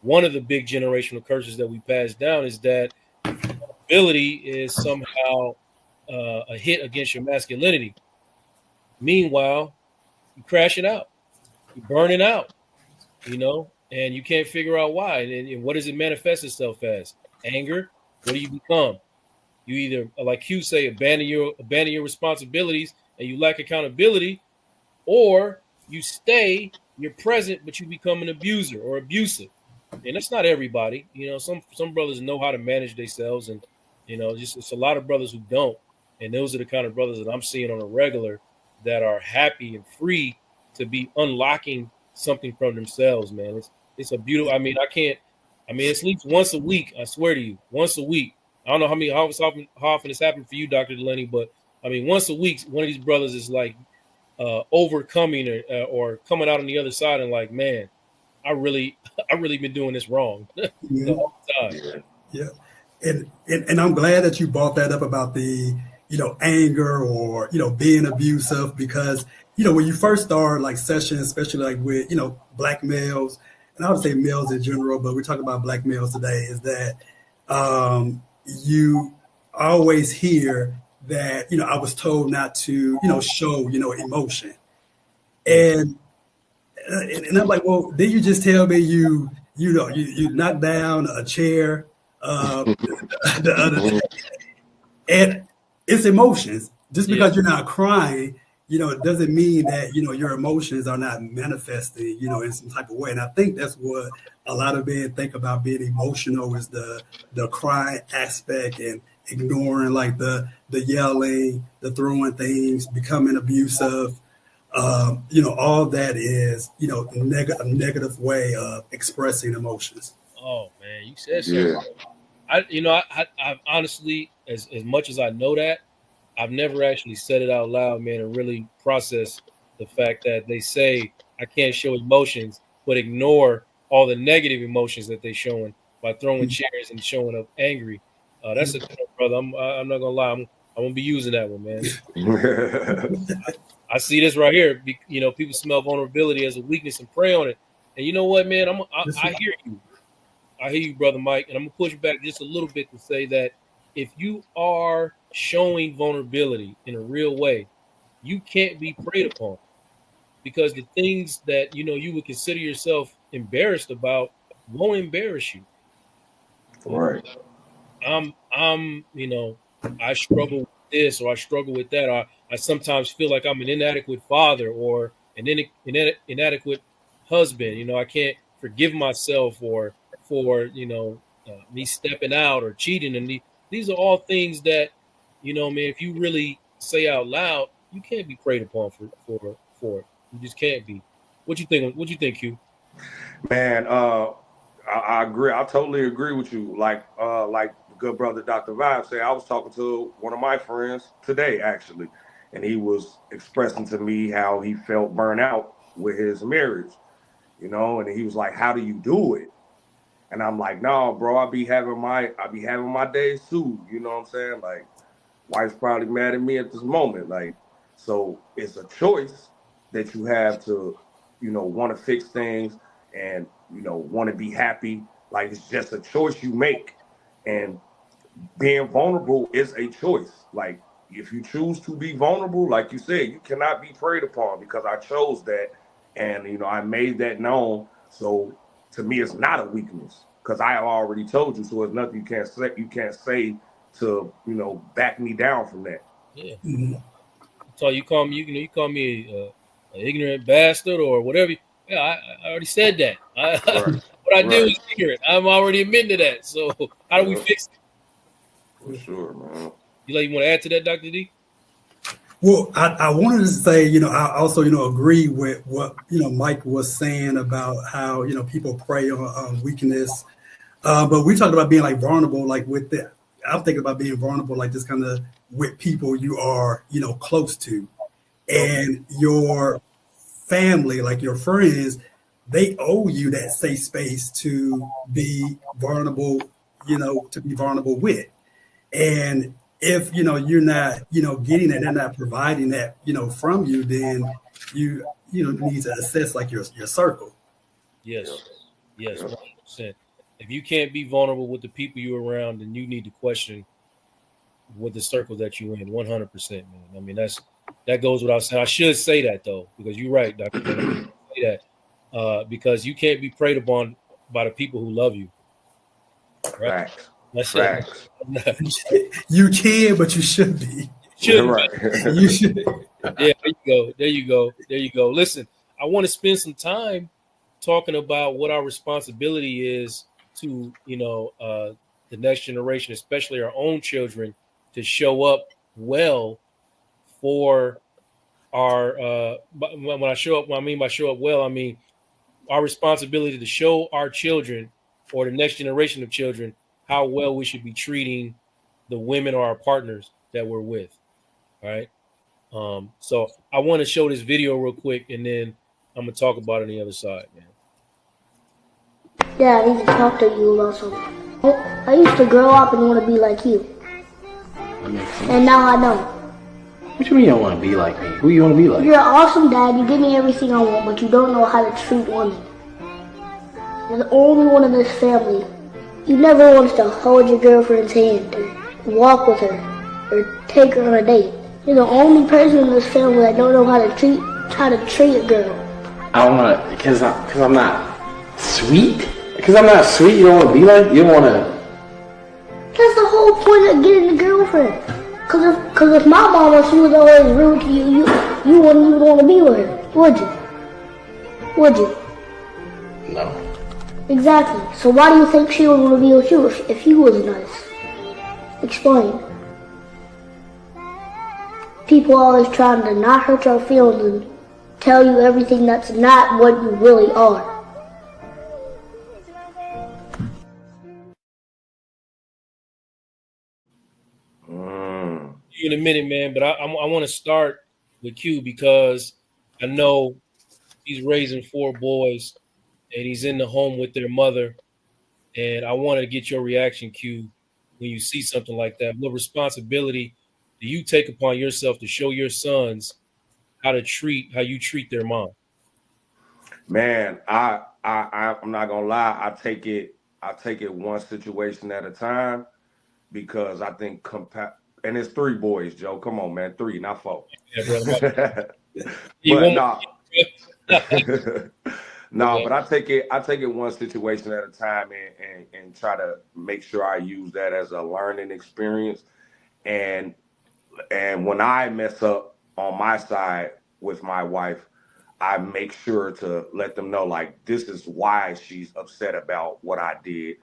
one of the big generational curses that we pass down is that ability is somehow a hit against your masculinity. Meanwhile, you crash it out, you burn it out, and you can't figure out why. And what does it manifest itself as? Anger. What do you become? You either, like Q say, abandon your responsibilities and you lack accountability, or you you're present, but you become an abuser or abusive. And that's not everybody. Some brothers know how to manage themselves, and just it's a lot of brothers who don't. And those are the kind of brothers that I'm seeing on a regular that are happy and free to be unlocking something from themselves, man. It's a beautiful, it's at least once a week, I swear to you, once a week, I don't know how often it's happened for you, Dr. Delaney, but I mean, once a week, one of these brothers is like overcoming or coming out on the other side and like, man, I really been doing this wrong the whole time. Yeah. And I'm glad that you brought that up about the, anger or, being abusive, because, when you first start like sessions, especially like with, black males, and I would say males in general, but we're talking about black males today, is that you always hear that, I was told not to, show, emotion. And I'm like, well, did you just tell me you knocked down a chair the other day? And it's emotions. Just because you're not crying, it doesn't mean that your emotions are not manifesting, in some type of way. And I think that's what a lot of men think about being emotional, is the crying aspect, and ignoring like the yelling, the throwing things, becoming abusive. All that is, a negative way of expressing emotions. Oh man, you said something. I've honestly, as much as I know that, I've never actually said it out loud, man, and really processed the fact that they say I can't show emotions, but ignore all the negative emotions that they're showing by throwing chairs and showing up angry. That's a good one, brother. I'm not gonna lie. I'm gonna be using that one, man. I see this right here. People smell vulnerability as a weakness and prey on it. And you know what, man? I hear you. I hear you, brother Mike, and I'm gonna push back just a little bit to say that if you are showing vulnerability in a real way, you can't be preyed upon, because the things that you would consider yourself embarrassed about won't embarrass you. Right. I struggle with this, or I struggle with that, or I sometimes feel like I'm an inadequate father or an inadequate husband. I can't forgive myself for me stepping out or cheating, and these are all things that man, if you really say out loud, you can't be preyed upon for it. You just can't be. What you think, Q? Man, I agree. I totally agree with you. Like good brother Dr. Vibe said, I was talking to one of my friends today, actually, and he was expressing to me how he felt burnt out with his marriage, and he was like, "How do you do it?" And I'm like, "No, bro, I be having my days too." You know what I'm saying? Like, wife's probably mad at me at this moment. Like, so it's a choice that you have to, want to fix things and, want to be happy. Like, it's just a choice you make. And being vulnerable is a choice. Like, if you choose to be vulnerable, like you said, you cannot be preyed upon, because I chose that. And, I made that known. So to me, it's not a weakness, because I have already told you. So it's nothing you can't say to, back me down from that. Yeah. So you call me, you call me an ignorant bastard or whatever. Yeah, I already said that. What I did was ignorant. I'm already admitting to that. So how do we fix it? For sure, man. You want to add to that, Dr. D? Well, I wanted to say, I also, agree with what, Mike was saying about how, people prey on weakness. But we talked about being like vulnerable, like with that. I'm thinking about being vulnerable, like just kind of with people you are, close to, and your family, like your friends, they owe you that safe space to be vulnerable, to be vulnerable with. And if you're not getting it, they're not providing that from you, then you need to assess like your circle. Yes 100%. If you can't be vulnerable with the people you're around, then you need to question with the circle that you're in. 100%, man. I mean, that goes without saying. I should say that though, because you're right, Dr. Say that because you can't be preyed upon by the people who love you. Right? That's Facts. it. You can, but you should be. You should. Yeah, there you go. Listen, I want to spend some time talking about what our responsibility is to, the next generation, especially our own children, to show up well for our. When I show up, what I mean by show up well, I mean our responsibility to show our children or the next generation of children how well we should be treating the women or our partners that we're with. All right. So I want to show this video real quick, and then I'm gonna talk about it on the other side, man. Yeah, I need to talk to you about something. I used to grow up and want to be like you. That makes sense. And now I know. What you mean you don't want to be like me? Who you want to be like? You're an awesome dad. You give me everything I want, but you don't know how to treat women. You're the only one in this family. You never want to hold your girlfriend's hand or walk with her or take her on a date. You're the only person in this family that don't know how to treat a girl. I don't want to, because I'm not sweet? Because I'm not sweet, you don't want to be like, you don't want to. That's the whole point of getting a girlfriend. Cause if my mama, she was always rude to you, you wouldn't even want to be with her, would you? Would you? No. Exactly. So why do you think she would want to be with you if you was nice? Explain. People always trying to not hurt your feelings and tell you everything that's not what you really are. In a minute, man, but I want to start with Q because I know he's raising 4 boys and he's in the home with their mother, and I want to get your reaction, Q, when you see something like that. What responsibility do you take upon yourself to show your sons how you treat their mom? Man, I'm not gonna lie. I take it one situation at a time because I think and it's 3 boys, Joe. Come on, man, 3, not 4. Yeah, brother. But no, but I take it one situation at a time and try to make sure I use that as a learning experience. And when I mess up on my side with my wife, I make sure to let them know, like, this is why she's upset about what I did.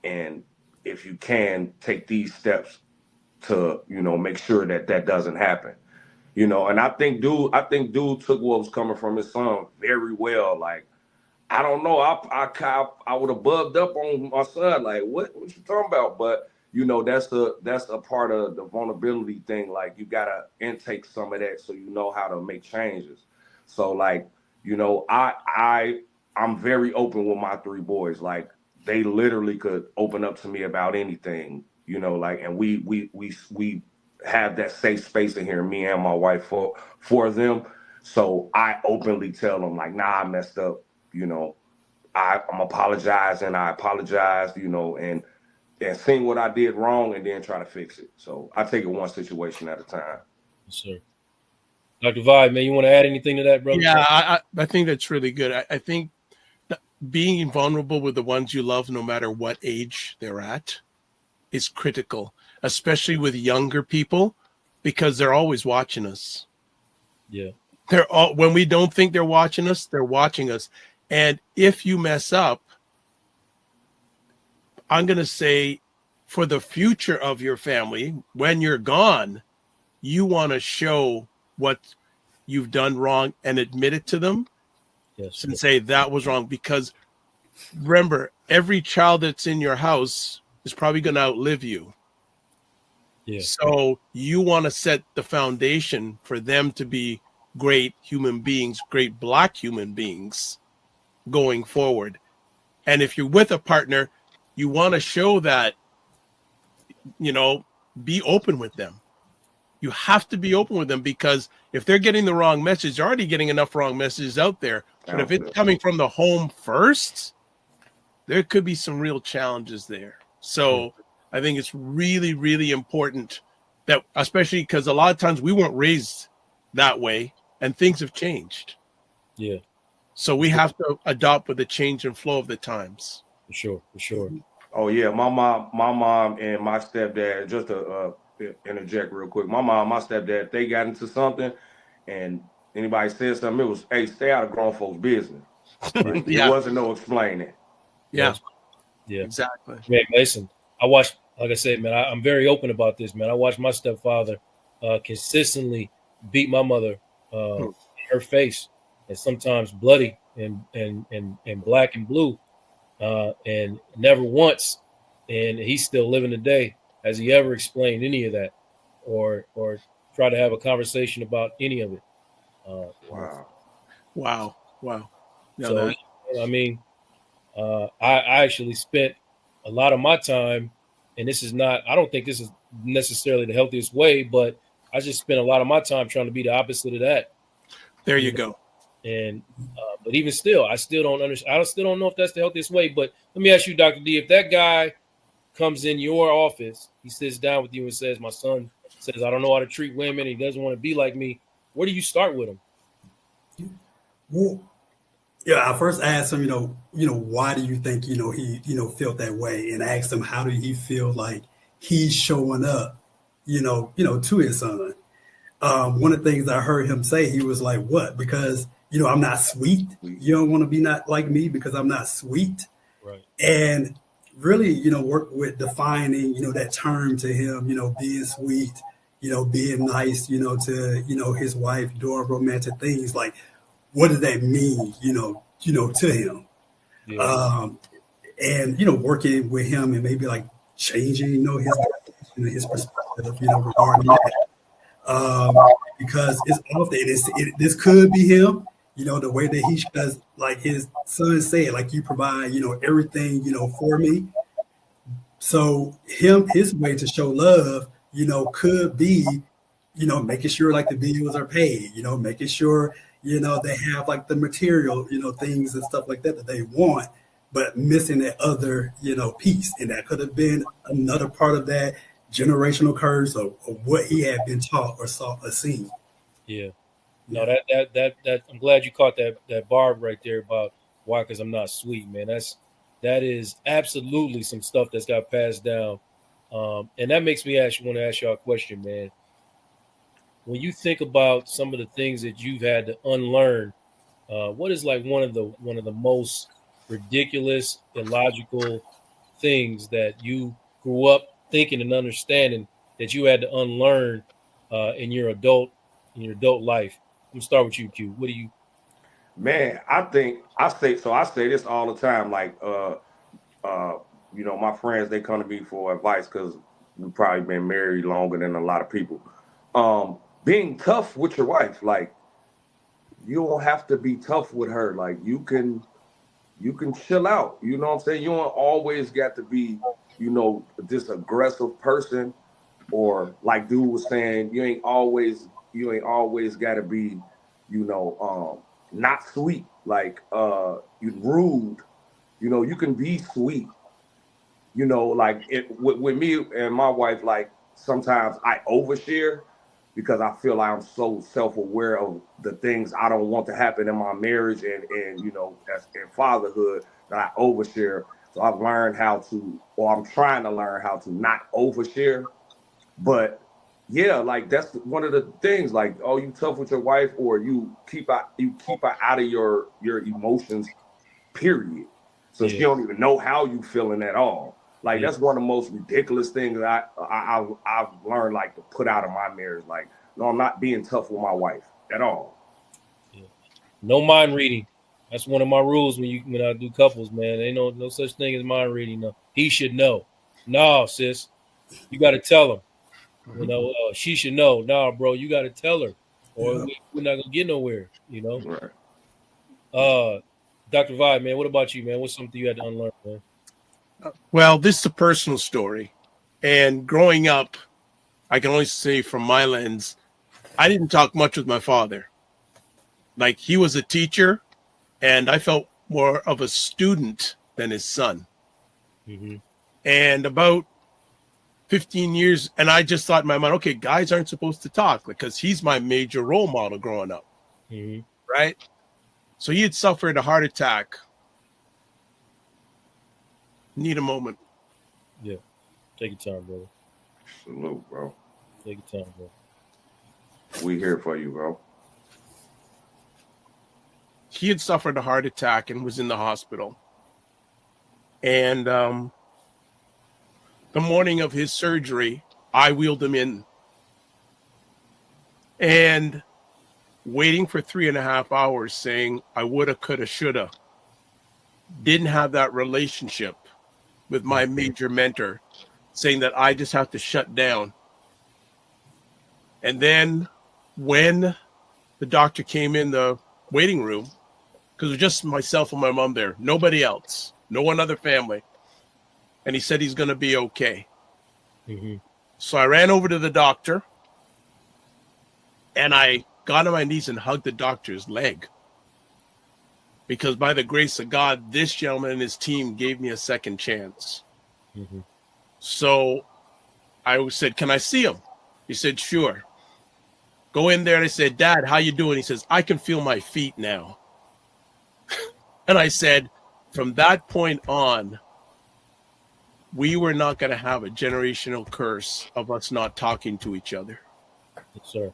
And if you can, take these steps to, make sure that doesn't happen. And I think dude took what was coming from his son very well. Like, I don't know, I would have bugged up on my son, like, what you talking about? But that's a part of the vulnerability thing. Like, you gotta intake some of that so you know how to make changes. So, like, I'm very open with my 3 boys. Like, they literally could open up to me about anything, like, and we have that safe space in here, me and my wife, for them. So I openly tell them, like, nah, I messed up, I'm apologizing, I apologize, and seeing what I did wrong and then try to fix it. So I take it one situation at a time. Yes, sir. Dr. Vibe, man, you want to add anything to that, brother? Yeah, I think that's really good. I think being vulnerable with the ones you love, no matter what age they're at, is critical, especially with younger people, because they're always watching us. Yeah. When we don't think they're watching us, they're watching us. And if you mess up, I'm going to say, for the future of your family, when you're gone, you want to show what you've done wrong and admit it to them. Yes. And say that was wrong. Because remember, every child that's in your house is probably going to outlive you. Yeah. So you want to set the foundation for them to be great human beings, great Black human beings going forward. And if you're with a partner, you want to show that, be open with them. You have to be open with them, because if they're getting the wrong message, they're already getting enough wrong messages out there. But if it's coming from the home first, there could be some real challenges there. So I think it's really, really important that, especially because a lot of times we weren't raised that way and things have changed. Yeah. So we have to adopt with the change and flow of the times. For sure, for sure. Oh yeah, my mom and my stepdad, just to interject real quick. My mom, my stepdad, they got into something and anybody said something, it was, hey, stay out of grown folks' business. Right? Yeah. It wasn't no explaining. Yeah. Yeah. Exactly. Man, listen, I watched, like I said, man, I'm very open about this, man. I watched my stepfather consistently beat my mother in her face, and sometimes bloody and black and blue, and never once, and he's still living today, has he ever explained any of that, or try to have a conversation about any of it? Wow. Wow. No, So that I mean, I actually spent a lot of my time, and this is not. I don't think this is necessarily the healthiest way, but I just spent a lot of my time trying to be the opposite of that. there you go. And but even still, I still don't understand. I still don't know if that's the healthiest way. But let me ask you, Dr. D, if that guy comes in your office, he sits down with you and says, "My son says I don't know how to treat women. He doesn't want to be like me." Where do you start with him? Well, yeah, I first asked him, why do you think, he, felt that way, and asked him how did he feel like he's showing up, to his son. One of the things I heard him say, he was like, "What? Because I'm not sweet. You don't want to be not like me because I'm not sweet." Right. And really, work with defining, that term to him, being sweet, being nice, to his wife, doing romantic things. Like, what does that mean, to him? Yeah. And working with him and maybe like changing, his perspective, regarding that. Because it's often this could be him, the way that he, because like his son said, like, you provide, everything, for me. So his way to show love, could be, making sure like the bills are paid, making sure, they have like the material, things and stuff like that that they want, but missing that other, piece. And that could have been another part of that generational curse of what he had been taught or saw or seen. Yeah. No, that I'm glad you caught that barb right there about why, because I'm not sweet, man. That is absolutely some stuff that's got passed down. And that makes me want to ask y'all a question, man. When you think about some of the things that you've had to unlearn, what is like one of the most ridiculous, illogical things that you grew up thinking and understanding that you had to unlearn in your adult life? I'm gonna start with you, Q. What do you? Man, I say this all the time. Like, my friends, they come to me for advice because we've probably been married longer than a lot of people. Being tough with your wife, like, you don't have to be tough with her. Like, you can chill out. You know what I'm saying? You don't always got to be, this aggressive person, or like dude was saying, you ain't always got to be, not sweet. Like, you rude. You can be sweet. Like with me and my wife, like, sometimes I overshare because I feel like I'm so self-aware of the things I don't want to happen in my marriage and as in fatherhood, that I overshare. So I've learned or I'm trying to learn how to not overshare. But yeah, like, that's one of the things. Like, oh, you tough with your wife, or you keep her out of your emotions, period. So she don't even know how you feeling at all. Like, that's one of the most ridiculous things that I've learned, like, to put out of my marriage. Like, no, I'm not being tough with my wife at all. Yeah. No mind reading. That's one of my rules when I do couples, man. Ain't no such thing as mind reading. No. He should know. No, sis, you got to tell him. She should know. Nah, bro, you got to tell her, or we're not gonna get nowhere. Right. Dr. Vibe, man, what about you, man? What's something you had to unlearn, man? Well, this is a personal story. And growing up, I can only say from my lens, I didn't talk much with my father. Like, he was a teacher, and I felt more of a student than his son. Mm-hmm. And about 15 years, and I just thought in my mind, okay, guys aren't supposed to talk because he's my major role model growing up. Mm-hmm. Right? So he had suffered a heart attack. Need a moment. Yeah. Take your time, brother. Salute, bro. Take your time, bro. We here for you, bro. He had suffered a heart attack and was in the hospital. And the morning of his surgery, I wheeled him in. And waiting for 3.5 hours saying, I woulda, coulda, shoulda. Didn't have that relationship with my major mentor saying that I just have to shut down. And then when the doctor came in the waiting room, because it was just myself and my mom there, nobody else, no one other family. And he said he's going to be okay. Mm-hmm. So I ran over to the doctor and I got on my knees and hugged the doctor's leg. Because by the grace of God, this gentleman and his team gave me a second chance. Mm-hmm. So I said, can I see him? He said, sure. Go in there. And I said, Dad, how you doing? He says, I can feel my feet now. And I said, from that point on, we were not going to have a generational curse of us not talking to each other. Yes, sir.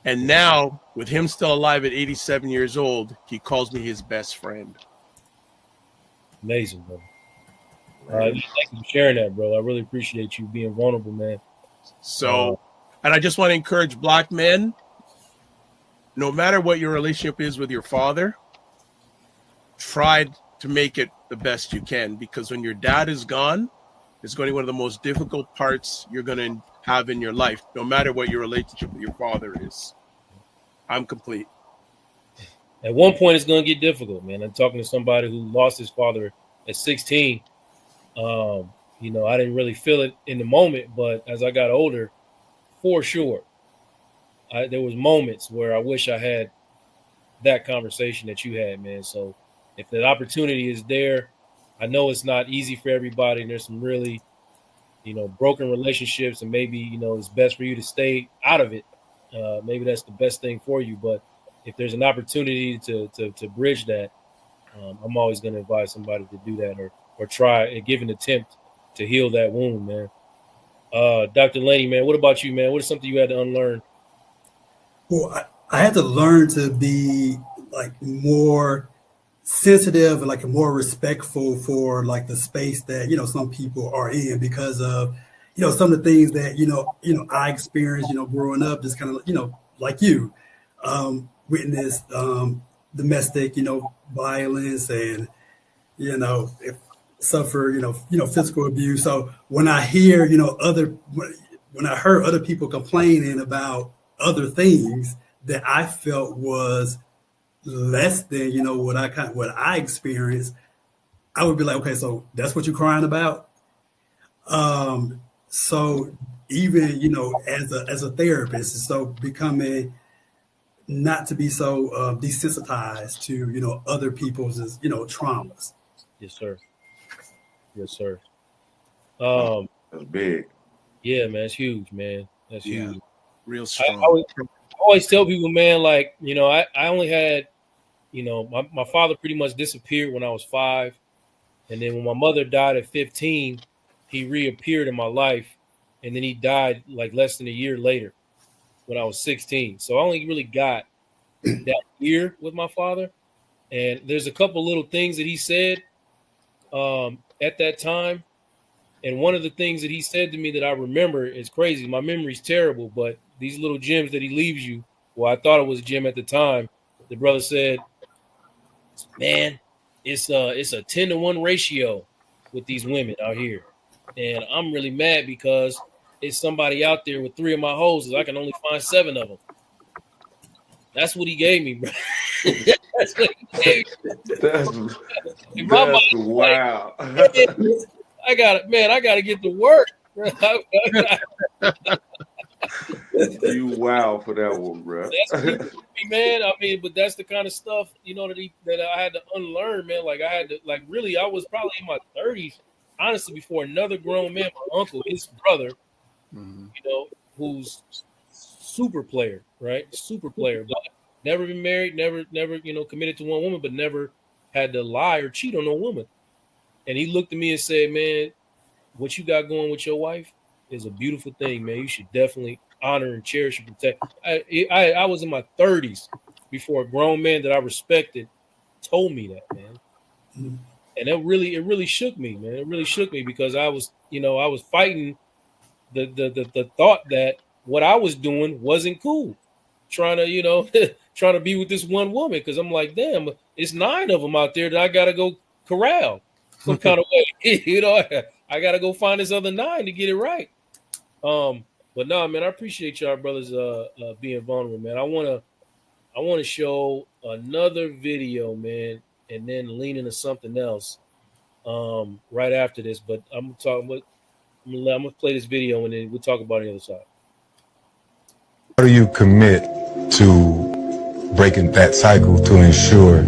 And now, with him still alive at 87 years old, he calls me his best friend. Amazing, bro. Thank you for sharing that, bro. I really appreciate you being vulnerable, man. So, and I just want to encourage Black men, no matter what your relationship is with your father, try to make it the best you can, because when your dad is gone, it's going to be one of the most difficult parts you're going to have in your life, no matter what your relationship with your father is. I'm complete. At one point, it's going to get difficult, man. I'm talking to somebody who lost his father at 16. You know, I didn't really feel it in the moment, but as I got older, for sure, there was moments where I wish I had that conversation that you had, man. So if that opportunity is there, I know it's not easy for everybody, and there's some really, you know, broken relationships, and maybe, you know, it's best for you to stay out of it. Maybe that's the best thing for you. But if there's an opportunity to bridge that, I'm always going to advise somebody to do that, or try and give an attempt to heal that wound, man. Dr. Laney, man, what about you, man? What is something you had to unlearn? Well, I had to learn to be like more sensitive and like more respectful for like the space that, you know, some people are in, because of, you know, some of the things that, you know, I experienced, you know, growing up, just kind of, you know, like you, witnessed domestic, you know, violence, and, you know, suffer, you know, physical abuse. So when I hear, you know, when I heard other people complaining about other things that I felt was less than, you know, what I experienced, I would be like, okay, so that's what you're crying about. So even, you know, as a therapist, so becoming not to be so desensitized to, you know, other people's, you know, traumas. Yes, sir. Yes, sir. That's big. Yeah, man, it's huge, man. That's huge. Real strong. I always tell people, man, like, you know, I only had, you know, my father pretty much disappeared when I was 5. And then when my mother died at 15, he reappeared in my life. And then he died like less than a year later when I was 16. So I only really got that year with my father. And there's a couple little things that he said at that time. And one of the things that he said to me that I remember is crazy. My memory's terrible, but these little gems that he leaves you, well, I thought it was a gem at the time. The brother said, man, it's a 10-to-1 ratio with these women out here. And I'm really mad because it's somebody out there with 3 of my hoses. I can only find 7 of them. That's what he gave me, bro. That's what he gave me. That's wow. I got to get to work. You wow for that one, bro. That's man. I mean, but that's the kind of stuff, you know, that I had to unlearn, man. Like I had to, like, really, I was probably in my 30s, honestly, before another grown man, my uncle, his brother, you know, who's super player, right? Super player, but never been married, never, you know, committed to one woman, but never had to lie or cheat on no woman. And he looked at me and said, man, what you got going with your wife is a beautiful thing, man. You should definitely honor and cherish and protect. I was in my 30s before a grown man that I respected told me that, man. And it really shook me, man. It really shook me because I was fighting the thought that what I was doing wasn't cool. Trying to be with this one woman, because I'm like, damn, it's 9 of them out there that I gotta go corral some kind of way. You know, I gotta go find this other 9 to get it right. But no, man, I appreciate y'all brothers being vulnerable, man. I wanna show another video, man, and then lean into something else right after this. But I'm gonna play this video and then we'll talk about it on the other side. How do you commit to breaking that cycle to ensure,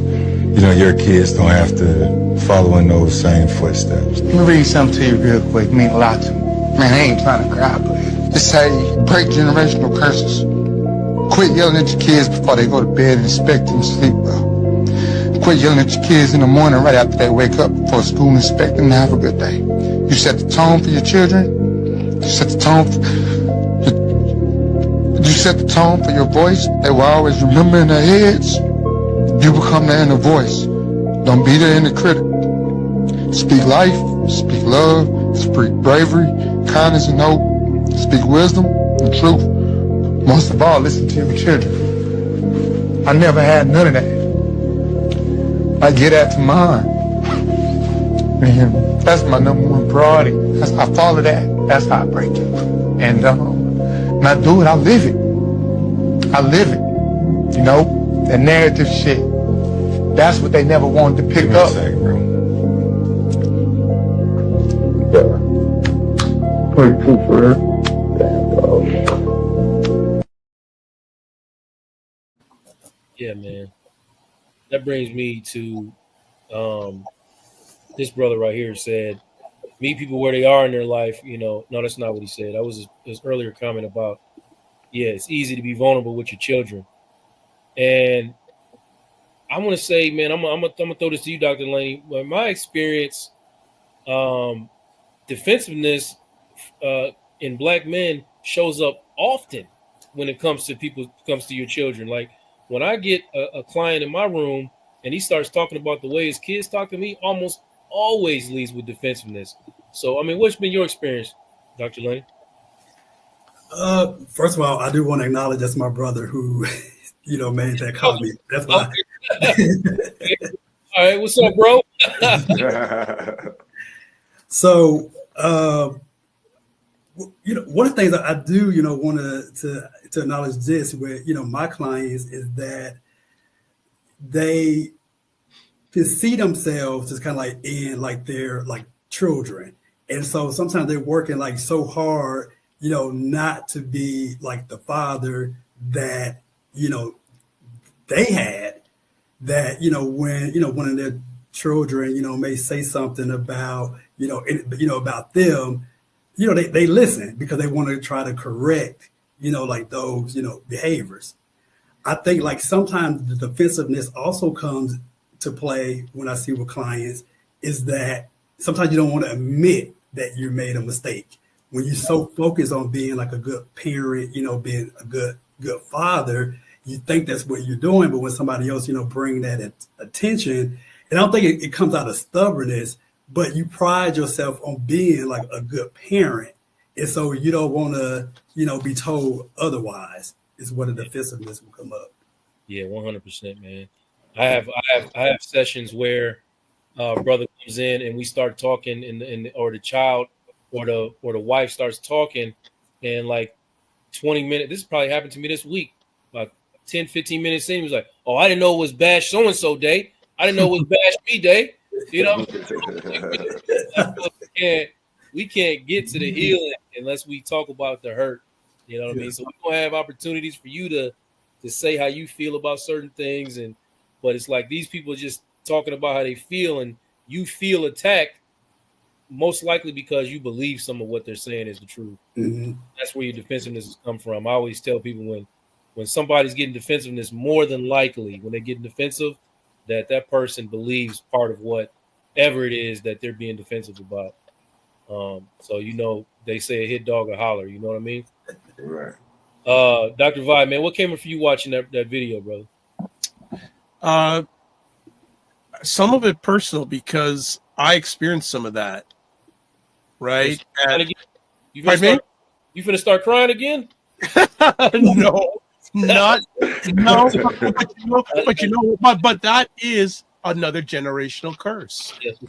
your kids don't have to follow in those same footsteps? Let me read something to you real quick. It means a lot to me. Man, I ain't trying to cry, but it say break generational curses. Quit yelling at your kids before they go to bed and expect them to sleep well. Quit yelling at your kids in the morning right after they wake up before school and expect them to have a good day. You set the tone for your children. You set the tone for your voice. They will always remember in their heads. You become the inner voice. Don't be the inner critic. Speak life, speak love, speak bravery, kindness and hope. Speak wisdom and truth. Most of all, listen to your children. I never had none of that. I get that to mine. And that's my number one priority. I follow that. That's how I break it. And when I do it, I live it. I live it. The narrative shit. That's what they never wanted to pick up. Yeah, man. That brings me to this brother right here said, meet people where they are in their life. No, that's not what he said. That was his earlier comment about, it's easy to be vulnerable with your children. And I'm going to say, man, I'm gonna throw this to you, Dr. Laney. In my experience, defensiveness in Black men shows up often when it comes to your children. Like when I get a client in my room and he starts talking about the way his kids talk to me, almost always leads with defensiveness. So, I mean, what's been your experience, Dr. Laney? First of all, I do want to acknowledge that's my brother who, made that comment. That's why. All right, what's up, bro? So, one of the things that I do, want to acknowledge this with, my clients is that they can see themselves as kind of like in like their like children. And so sometimes they're working like so hard, not to be like the father that, they had, that, when one of their children, may say something about, about them, they listen because they want to try to correct, like those, behaviors. I think like sometimes the defensiveness also comes to play when I see with clients is that sometimes you don't want to admit that you made a mistake. When you're so focused on being like a good parent, being a good father, you think that's what you're doing. But when somebody else, bring that attention, and I don't think it comes out of stubbornness, but you pride yourself on being like a good parent. And so you don't want to, be told otherwise is what the defensiveness will come up. Yeah, 100%, man. I have sessions where brother comes in and we start talking or the child or the wife starts talking, and like 20 minutes, this probably happened to me this week, about 10, 15 minutes in, he was like, oh, I didn't know it was Bash so-and-so day. I didn't know it was Bash me day. We can't get to the healing unless we talk about the hurt. You know what I mean? So we're gonna have opportunities for you to say how you feel about certain things, but it's like these people are just talking about how they feel, and you feel attacked, most likely because you believe some of what they're saying is the truth. Mm-hmm. That's where your defensiveness has come from. I always tell people when somebody's getting defensiveness, more than likely when they're getting defensive, that person believes part of whatever it is that they're being defensive about. So they say a hit dog or holler. You know what I mean? Right. Dr. Vi, man, what came up for you watching that video, brother? Some of it personal because I experienced some of that. Right? You finna start crying again? No, not no. But that is another generational curse. Yeah, for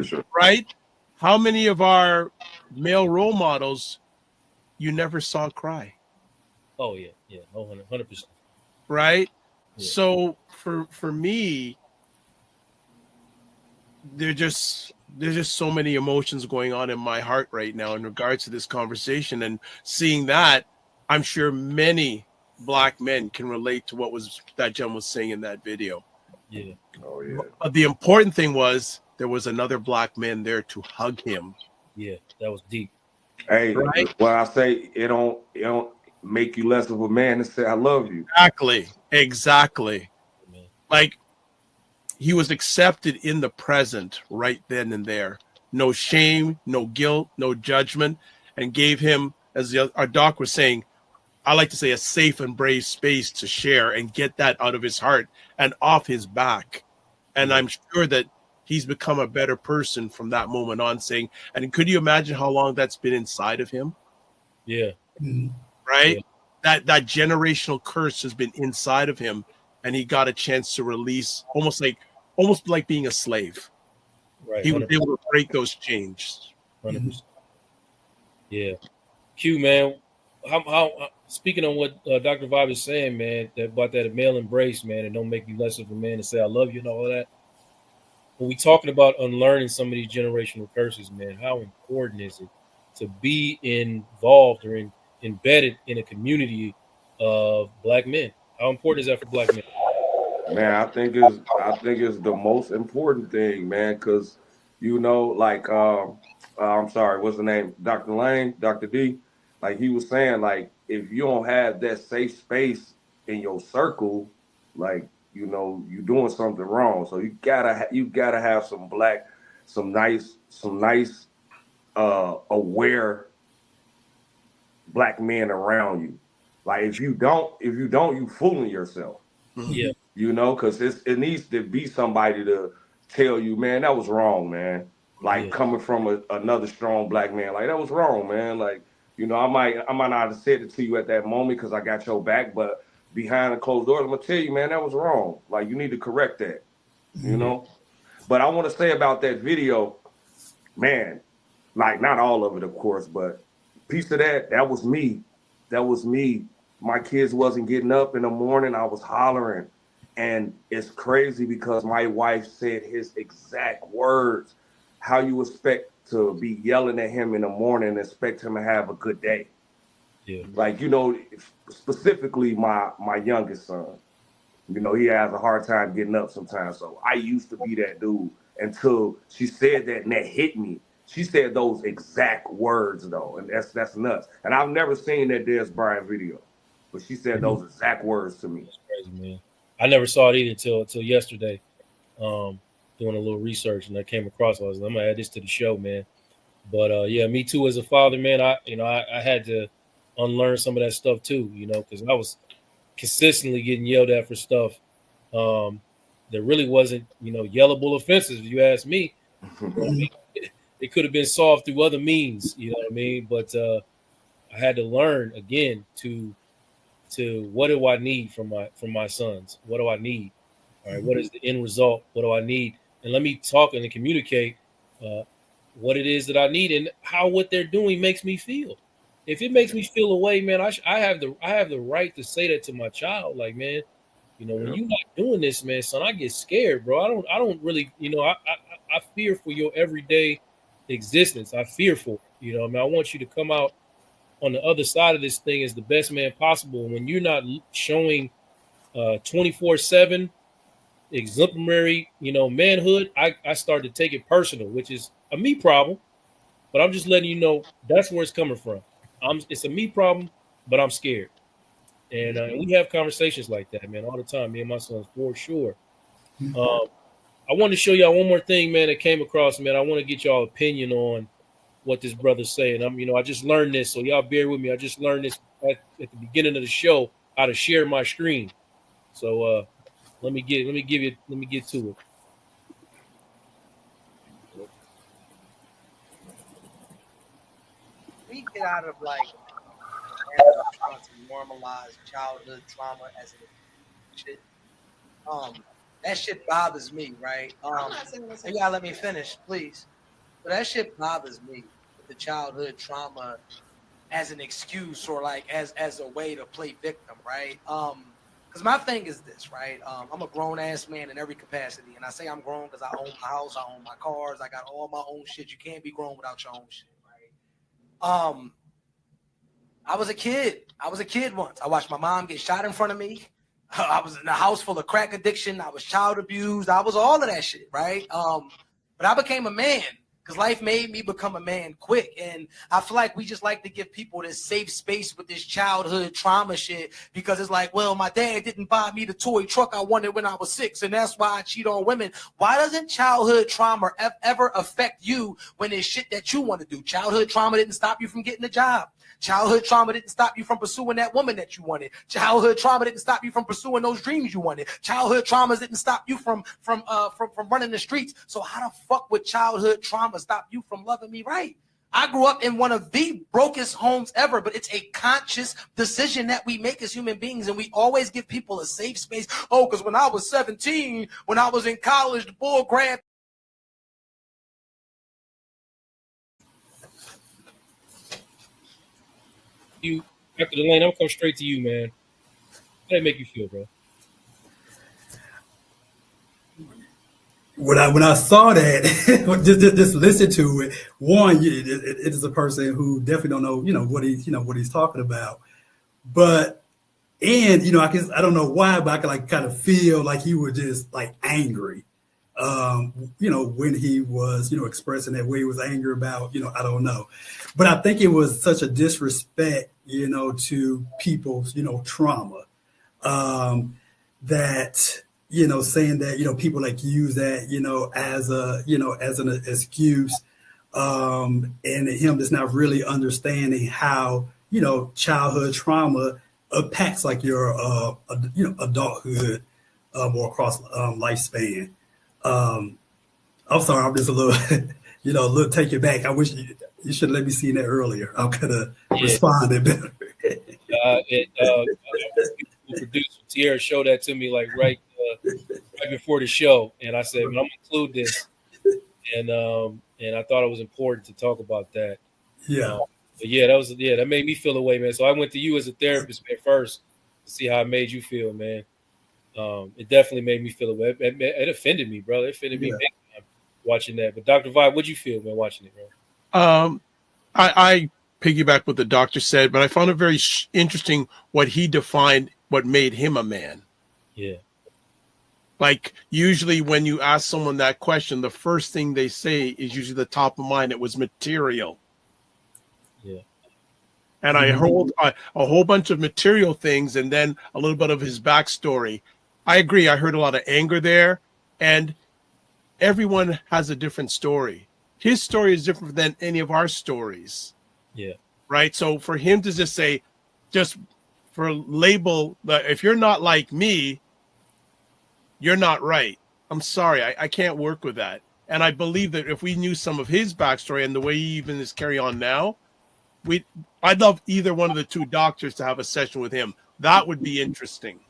sure. Right? how many of our male role models you never saw cry? Oh yeah, yeah, 100%. Right? Yeah. So for me, there's just so many emotions going on in my heart right now in regards to this conversation, and seeing that, I'm sure many black men can relate to what was that Jen was saying in that video. Yeah. Oh yeah. But the important thing was there was another black man there to hug him. Yeah, that was deep. Hey, Right? well, I say it don't make you less of a man to say I love you. Exactly. Man. Like, he was accepted in the present right then and there. No shame, no guilt, no judgment, and gave him, as our doc was saying, I like to say, a safe and brave space to share and get that out of his heart and off his back. And I'm sure that he's become a better person from that moment on, saying, and could you imagine how long that's been inside of him? Yeah. Right? Yeah. That generational curse has been inside of him, and he got a chance to release, almost like being a slave. Right. He was 100%. able to break those chains. 100%. Yeah. Q, man. How speaking on what Dr. Vibe is saying, man, about that male embrace, man, and don't make you less of a man to say I love you and all of that. When we talking about unlearning some of these generational curses, man, how important is it to be involved or embedded in a community of black men? How important is that for black men? Man, I think it's the most important thing, man, because like I'm sorry, what's the name? Dr. Lane, Dr. D, like he was saying, like if you don't have that safe space in your circle, like you're doing something wrong. So you gotta have some nice aware black men around you. Like if you don't, you fooling yourself. Yeah. Because it needs to be somebody to tell you, man, that was wrong, man. Like Yeah. coming from another strong black man, like that was wrong, man. Like I might not have said it to you at that moment because I got your back, but behind the closed doors, I'm gonna tell you, man, that was wrong. Like you need to correct that, you Yeah. know. But I want to say about that video, man, like not all of it, of course, but piece of that was me. That was me. My kids wasn't getting up in the morning. I was hollering. And it's crazy because my wife said his exact words. How you expect to be yelling at him in the morning and expect him to have a good day? Yeah. Like, specifically my youngest son. He has a hard time getting up sometimes. So I used to be that dude until she said that and that hit me. She said those exact words though, and that's nuts. And I've never seen that Des Bryant video, but she said those exact words to me. That's crazy, man. I never saw it either till yesterday. Doing a little research and I came across it. I was like, I'm gonna add this to the show, man. But yeah, me too as a father, man. I had to unlearn some of that stuff too, because I was consistently getting yelled at for stuff that really wasn't, yellable offenses. If you ask me, it could have been solved through other means. You know what I mean? But I had to learn again to what do I need from my sons? What do I need? All right, what is the end result? What do I need? And let me talk and communicate what it is that I need and how what they're doing makes me feel. If it makes me feel away, man, I have the right to say that to my child. Like, man, when you're not doing this, man, son, I get scared, bro. I don't really, I fear for your everyday existence. I fear for it. I mean, I want you to come out on the other side of this thing as the best man possible. And when you're not showing 24/7 exemplary, manhood, I start to take it personal, which is a me problem. But I'm just letting you know that's where it's coming from. It's a me problem, but I'm scared. And we have conversations like that, man, all the time. Me and my sons, for sure. I want to show y'all one more thing, man, that came across, man. I want to get y'all opinion on what this brother's saying. I just learned this, so y'all bear with me. I just learned this at the beginning of the show, how to share my screen. So let me get to it. We get out of trying to normalize childhood trauma as an shit. That shit bothers me, right? And you gotta let me finish, please. So that shit bothers me with the childhood trauma as an excuse or like as a way to play victim, right? Because my thing is this, right? I'm a grown ass man in every capacity, and I say I'm grown because I own my house, I own my cars, I got all my own shit. You can't be grown without your own shit, right? I was a kid. I was a kid once. I watched my mom get shot in front of me. I was in a house full of crack addiction. I was child abused. I was all of that shit, right? But I became a man because life made me become a man quick. And I feel like we just like to give people this safe space with this childhood trauma shit because it's like, well, my dad didn't buy me the toy truck I wanted when I was 6, and that's why I cheat on women. Why doesn't childhood trauma ever affect you when it's shit that you want to do? Childhood trauma didn't stop you from getting a job. Childhood trauma didn't stop you from pursuing that woman that you wanted. Childhood trauma didn't stop you from pursuing those dreams you wanted. Childhood traumas didn't stop you from running the streets. So how the fuck would childhood trauma stop you from loving me right? I grew up in one of the brokest homes ever, but it's a conscious decision that we make as human beings, and we always give people a safe space. Oh, because when I was 17, when I was in college, the bull grabbed. You, Dr. Delane, I'm come straight to you, man. How did it make you feel, bro? When I saw that, just listen to it. One, it is a person who definitely don't know, what he's talking about. But I don't know why, but I can like kind of feel like he was just like angry. When he was, expressing that way, he was angry about, I don't know. But I think it was such a disrespect, to people's, trauma, that, saying that, people like use that, as an excuse, and him just not really understanding how, childhood trauma impacts like your, adulthood, or across lifespan. I'm sorry, I'm just a little, a little taken back. I wish you should have let me see that earlier. I could have responded better. Producer Tierra showed that to me like right before the show, and I said, "I'm gonna include this," and I thought it was important to talk about that. Yeah, but that made me feel away, man. So I went to you as a therapist, man, first to see how it made you feel, man. It definitely made me feel away. It offended me, bro. It offended me big time watching that. But Dr. Vibe, what'd you feel, man, watching it, bro? I piggyback what the doctor said, but I found it very interesting what he defined what made him a man. Yeah. Like usually when you ask someone that question, the first thing they say is usually the top of mind. It was material. Yeah. And I heard a whole bunch of material things and then a little bit of his backstory. I agree. I heard a lot of anger there, and everyone has a different story. His story is different than any of our stories. Yeah. Right. So for him to just say, just for label, if you're not like me, you're not right. I'm sorry. I can't work with that. And I believe that if we knew some of his backstory and the way he even is carry on now, I'd love either one of the two doctors to have a session with him. That would be interesting.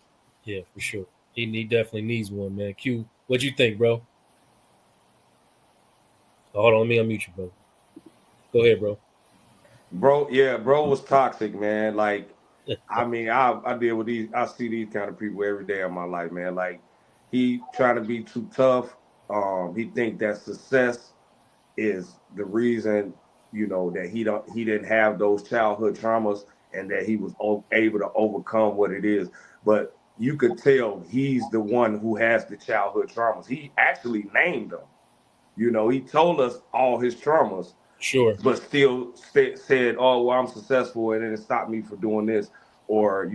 Yeah, for sure. He definitely needs one, man. Q, what'd you think, bro? Hold on, let me unmute you, bro. Go ahead, bro. Bro was toxic, man. Like, I mean, I deal with these. I see these kind of people every day in my life, man. Like, he trying to be too tough. He think that success is the reason, that he didn't have those childhood traumas and that he was able to overcome what it is. But you could tell he's the one who has the childhood traumas. He actually named them. He told us all his traumas. Sure. But still said, "Oh, well, I'm successful, and then it stopped me from doing this," or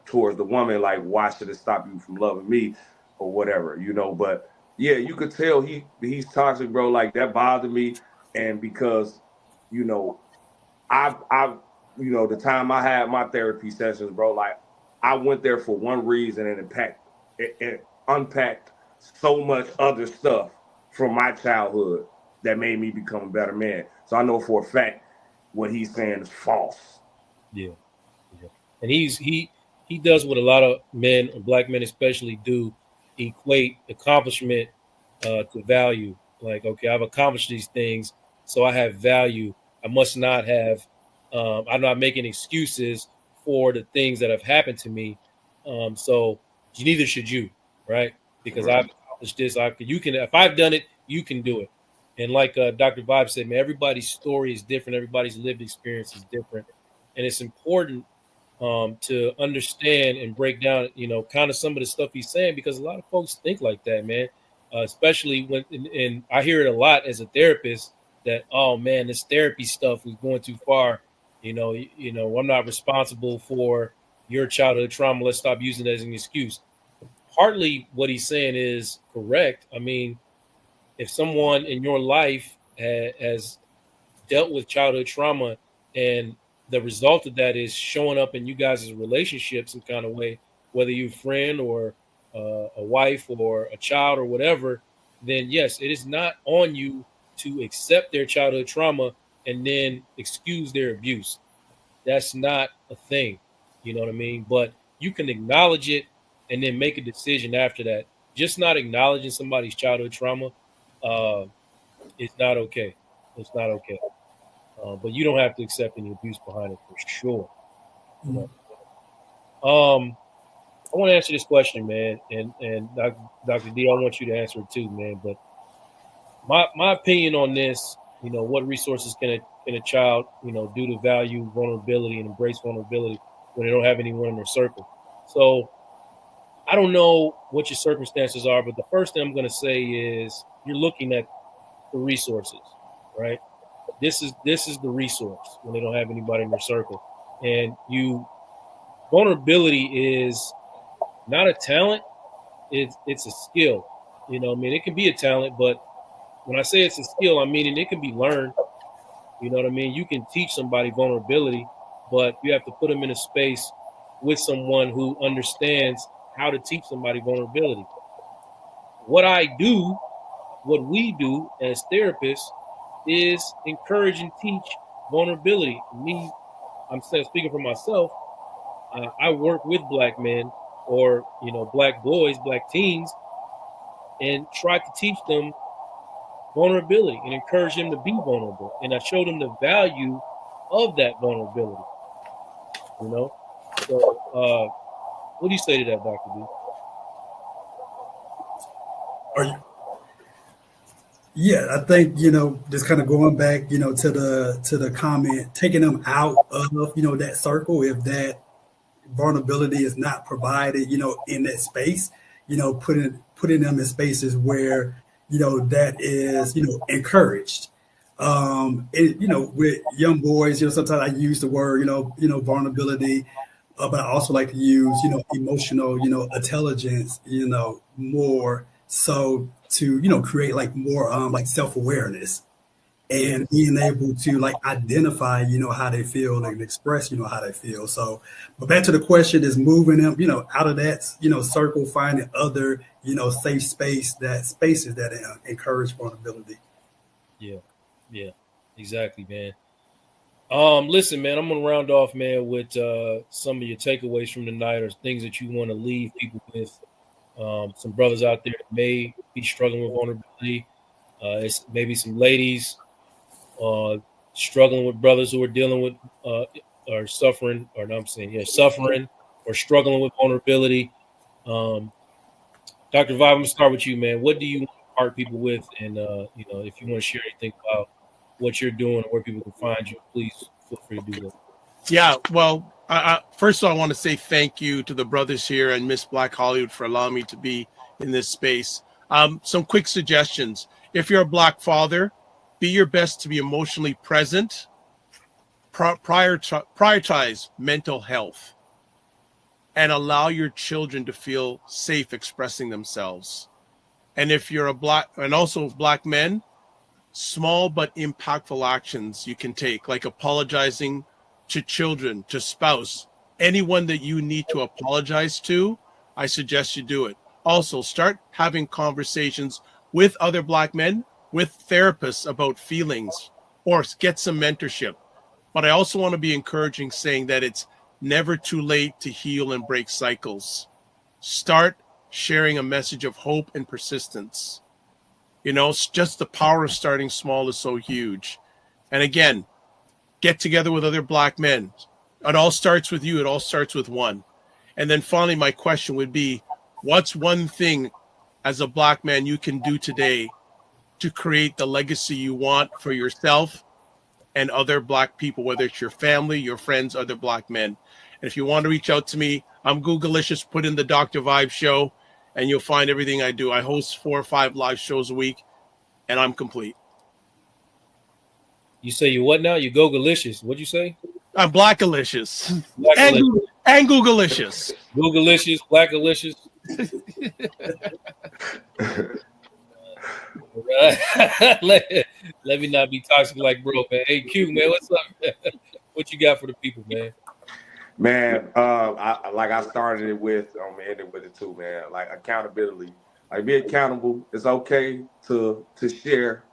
towards the woman, like, "Why should it stop you from loving me?" or whatever, But yeah, you could tell he's toxic, bro. Like that bothered me, and because I the time I had my therapy sessions, bro, like I went there for one reason, and it unpacked so much other stuff from my childhood that made me become a better man. So I know for a fact what he's saying is false. Yeah. And he does what a lot of men, or black men especially, do: equate accomplishment to value. Like, okay, I've accomplished these things, so I have value. I must not have. I'm not making excuses for the things that have happened to me. So neither should you, right? Because Right. I've accomplished this. You can. If I've done it, you can do it. And like Dr. Vibe said, man, everybody's story is different. Everybody's lived experience is different, and it's important to understand and break down, kind of some of the stuff he's saying, because a lot of folks think like that, man. Especially when, and I hear it a lot as a therapist that, oh man, this therapy stuff is going too far. I'm not responsible for your childhood trauma. Let's stop using it as an excuse. Partly what he's saying is correct. I mean, if someone in your life has dealt with childhood trauma and the result of that is showing up in you guys' relationship some kind of way, whether you're a friend or a wife or a child or whatever, then yes, it is not on you to accept their childhood trauma and then excuse their abuse. That's not a thing. You know what I mean? But you can acknowledge it and then make a decision after that. Just not acknowledging somebody's childhood trauma uh, is not okay. It's not okay. But you don't have to accept any abuse behind it for sure. You know? I want to answer this question, man, and Dr. D, I want you to answer it too, man. But my opinion on this, what resources can a child, do to value vulnerability and embrace vulnerability when they don't have anyone in their circle? So I don't know what your circumstances are, but the first thing I'm going to say is you're looking at the resources, right? This is the resource when they don't have anybody in their circle, and vulnerability is not a talent. It's a skill. I mean, it can be a talent, but when I say it's a skill, I mean it can be learned. You know what I mean? You can teach somebody vulnerability, but you have to put them in a space with someone who understands how to teach somebody vulnerability. What we do as therapists is encourage and teach vulnerability. I'm speaking for myself. I work with black men or black boys, black teens, and try to teach them vulnerability and encourage them to be vulnerable. And I show them the value of that vulnerability. So what do you say to that, Dr. B? Yeah, I think just kind of going back, to the comment, taking them out of that circle if that vulnerability is not provided, in that space, putting them in spaces where that is encouraged. With young boys, sometimes I use the word vulnerability, but I also like to use emotional intelligence, more so to create like more like self-awareness and being able to like identify how they feel and express how they feel. So but back to the question, is moving them out of that circle, finding other safe spaces that encourage vulnerability. Yeah, exactly, man. Listen, man, I'm gonna round off, man, with some of your takeaways from the night or things that you want to leave people with. Some brothers out there that may be struggling with vulnerability. It's maybe some ladies struggling with brothers who are dealing with or suffering, or no, I'm saying, yeah, suffering or struggling with vulnerability. Um, Dr. Vibe, I'm gonna start with you, man. What do you want to part people with? And if you want to share anything about what you're doing and where people can find you, please feel free to do that. Yeah, well, first of all, I want to say thank you to the brothers here and Miss Black Hollywood for allowing me to be in this space. Some quick suggestions. If you're a Black father, be your best to be emotionally present. Prioritize mental health and allow your children to feel safe expressing themselves. And if you're also Black men, small but impactful actions you can take, like apologizing to children, to spouse, anyone that you need to apologize to, I suggest you do it. Also, start having conversations with other Black men, with therapists about feelings, or get some mentorship. But I also want to be encouraging, saying that it's never too late to heal and break cycles. Start sharing a message of hope and persistence. You know, it's just the power of starting small is so huge. And again, get together with other Black men. It all starts with you. It all starts with one. And then finally, my question would be, what's one thing as a Black man you can do today to create the legacy you want for yourself and other Black people, whether it's your family, your friends, other Black men? And if you want to reach out to me, I'm Googlicious. Put in the Dr. Vibe Show, and you'll find everything I do. I host 4 or 5 live shows a week, and I'm complete. You say you what now? You Googlicious. What'd you say? I'm Blackalicious. Blackalicious. And Googlicious. Googlicious, Blackalicious. let me not be toxic like bro, man. Hey, Q, man, what's up? What you got for the people, man? Man, I started it with, I'm ending with it too, man. Like accountability, like be accountable. It's okay to share,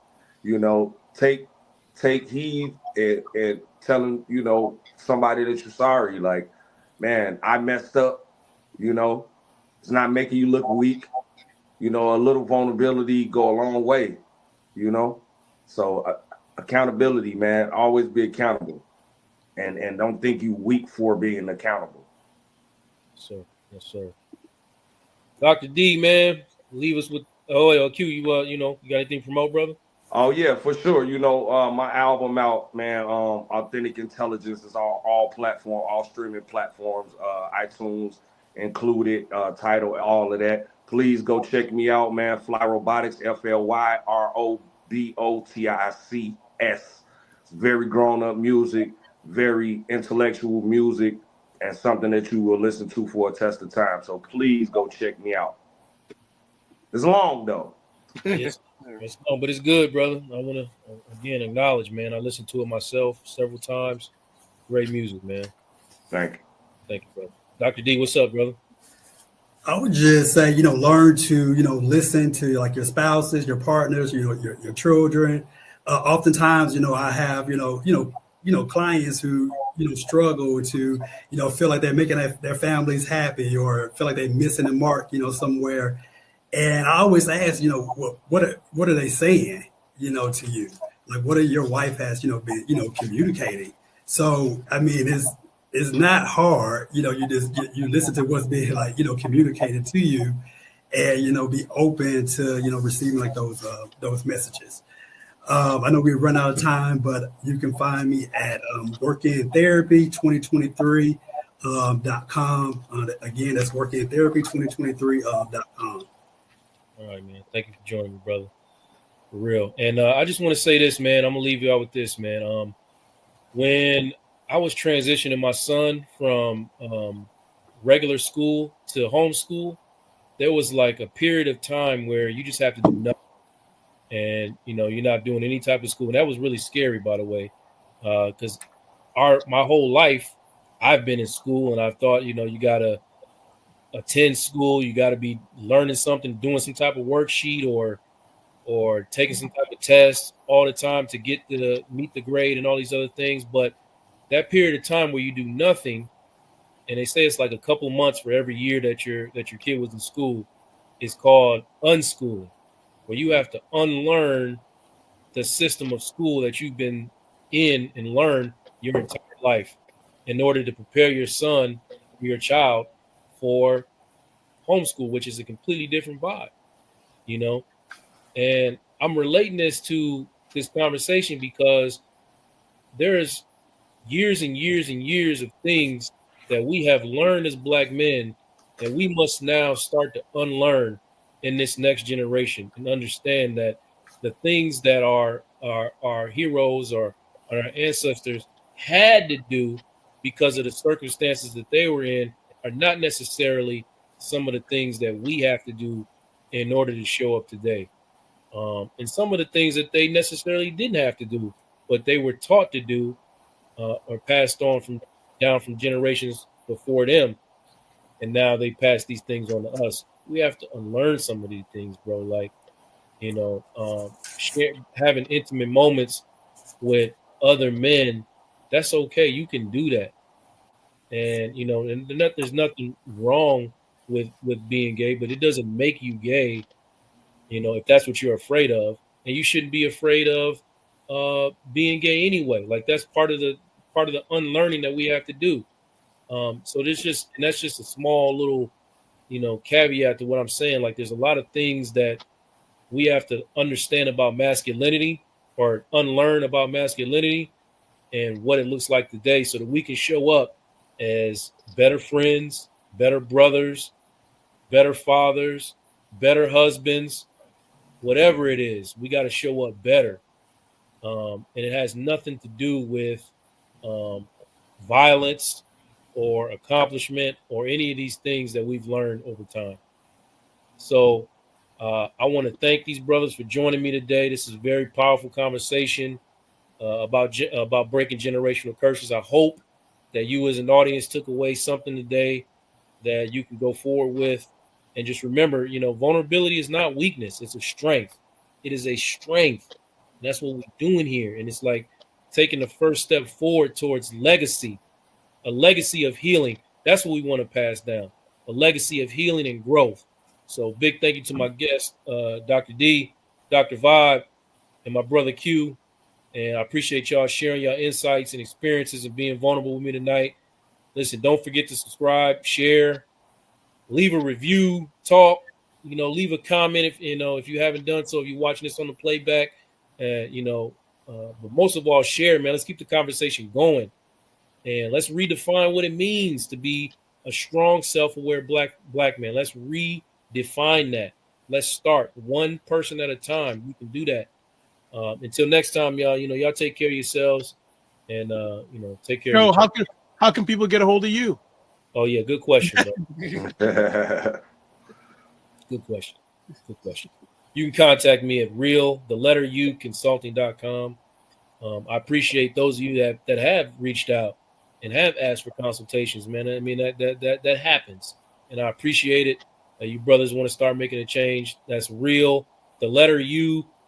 you know, take heed and telling, you know, somebody that you're sorry. Like, man, I messed up, you know, it's not making you look weak. You know, a little vulnerability go a long way, you know? So accountability, man, always be accountable. And don't think you weak for being accountable. Yes, sir. Dr. D, man, leave us with Q. You know, you got anything to promote, brother? Oh yeah, for sure. You know, my album out, man. Authentic Intelligence is on all platforms, all streaming platforms, iTunes included, Tidal, all of that. Please go check me out, man. Fly Robotics, FLYROBOTICS. It's very grown up music, very intellectual music, and something that you will listen to for a test of time. So please go check me out. It's long though. Yes, but it's good, brother. I want to again acknowledge, man. I listened to it myself several times. Great music, man. Thank you. Thank you, brother. Dr. D, what's up, brother? I would just say, you know, learn to, you know, listen to like your spouses, your partners, you know, your children. Oftentimes, you know, I have, clients who, you know, struggle to, you know, feel like they're making their families happy or feel like they're missing the mark, you know, somewhere. And I always ask, you know, what are they saying, you know, to you? Like, what are your wife has, you know, been, you know, communicating? So, I mean, it's not hard, you know, you listen to what's being like, you know, communicated to you and, you know, be open to, you know, receiving like those messages. I know we run out of time, but you can find me at workintherapy2023.com. Again, that's workintherapy2023.com. All right, man. Thank you for joining me, brother. For real. And I just want to say this, man. I'm gonna leave you out with this, man. When I was transitioning my son from regular school to homeschool, there was like a period of time where you just have to do nothing. And, you know, you're not doing any type of school. And that was really scary, by the way, because my whole life I've been in school and I thought, you know, you got to attend school. You got to be learning something, doing some type of worksheet or taking some type of test all the time to get to meet the grade and all these other things. But that period of time where you do nothing, and they say it's like a couple months for every year that your kid was in school, is called unschooling, where you have to unlearn the system of school that you've been in and learn your entire life in order to prepare your son or your child for homeschool, which is a completely different vibe, you know? And I'm relating this to this conversation because there's years and years and years of things that we have learned as Black men that we must now start to unlearn in this next generation and understand that the things that our heroes or our ancestors had to do because of the circumstances that they were in are not necessarily some of the things that we have to do in order to show up today. And some of the things that they necessarily didn't have to do, but they were taught to do or passed on down from generations before them. And now they pass these things on to us. We have to unlearn some of these things, bro. Like, you know, having intimate moments with other men, that's okay. You can do that. And, you know, and there's nothing wrong with being gay, but it doesn't make you gay if that's what you're afraid of. And you shouldn't be afraid of being gay anyway. Like that's part of the unlearning that we have to do. So that's just a small little, caveat to what I'm saying. Like there's a lot of things that we have to understand about masculinity or unlearn about masculinity and what it looks like today so that we can show up as better friends, better brothers, better fathers, better husbands, whatever it is. We got to show up better. And it has nothing to do with violence or accomplishment or any of these things that we've learned over time. So I want to thank these brothers for joining me today. This is a very powerful conversation about breaking generational curses. I hope that you as an audience took away something today that you can go forward with. And just remember, vulnerability is not weakness. It's a strength. It is a strength. And that's what we're doing here. And it's like taking the first step forward towards legacy, a legacy of healing. That's what we want to pass down, a legacy of healing and growth. So big thank you to my guest, Dr. D, Dr. Vibe, and my brother Q. And I appreciate y'all sharing your insights and experiences of being vulnerable with me tonight. Listen, don't forget to subscribe, share, leave a review, talk, leave a comment if you haven't done so, if you're watching this on the playback, but most of all, share, man. Let's keep the conversation going. And let's redefine what it means to be a strong, self-aware black man. Let's redefine that. Let's start one person at a time. We can do that. Until next time, y'all, y'all take care of yourselves and, take care of each other. How can people get a hold of you? Oh, yeah. Good question, bro. Good question. Good question. You can contact me at consulting.com. I appreciate those of you that have reached out and have asked for consultations, man. I mean, that happens. And I appreciate it. You brothers want to start making a change. That's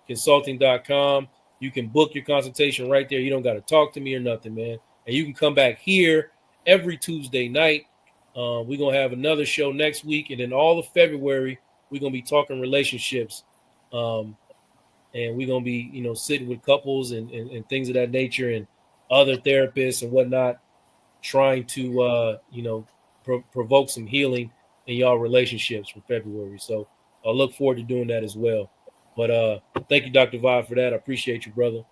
consulting.com. You can book your consultation right there. You don't got to talk to me or nothing, man. And you can come back here every Tuesday night. We're going to have another show next week. And then all of February, we're going to be talking relationships. And we're going to be, sitting with couples and things of that nature and other therapists and whatnot, trying to, provoke some healing in y'all relationships for February. So I look forward to doing that as well. But thank you, Dr. Vibe, for that. I appreciate you, brother.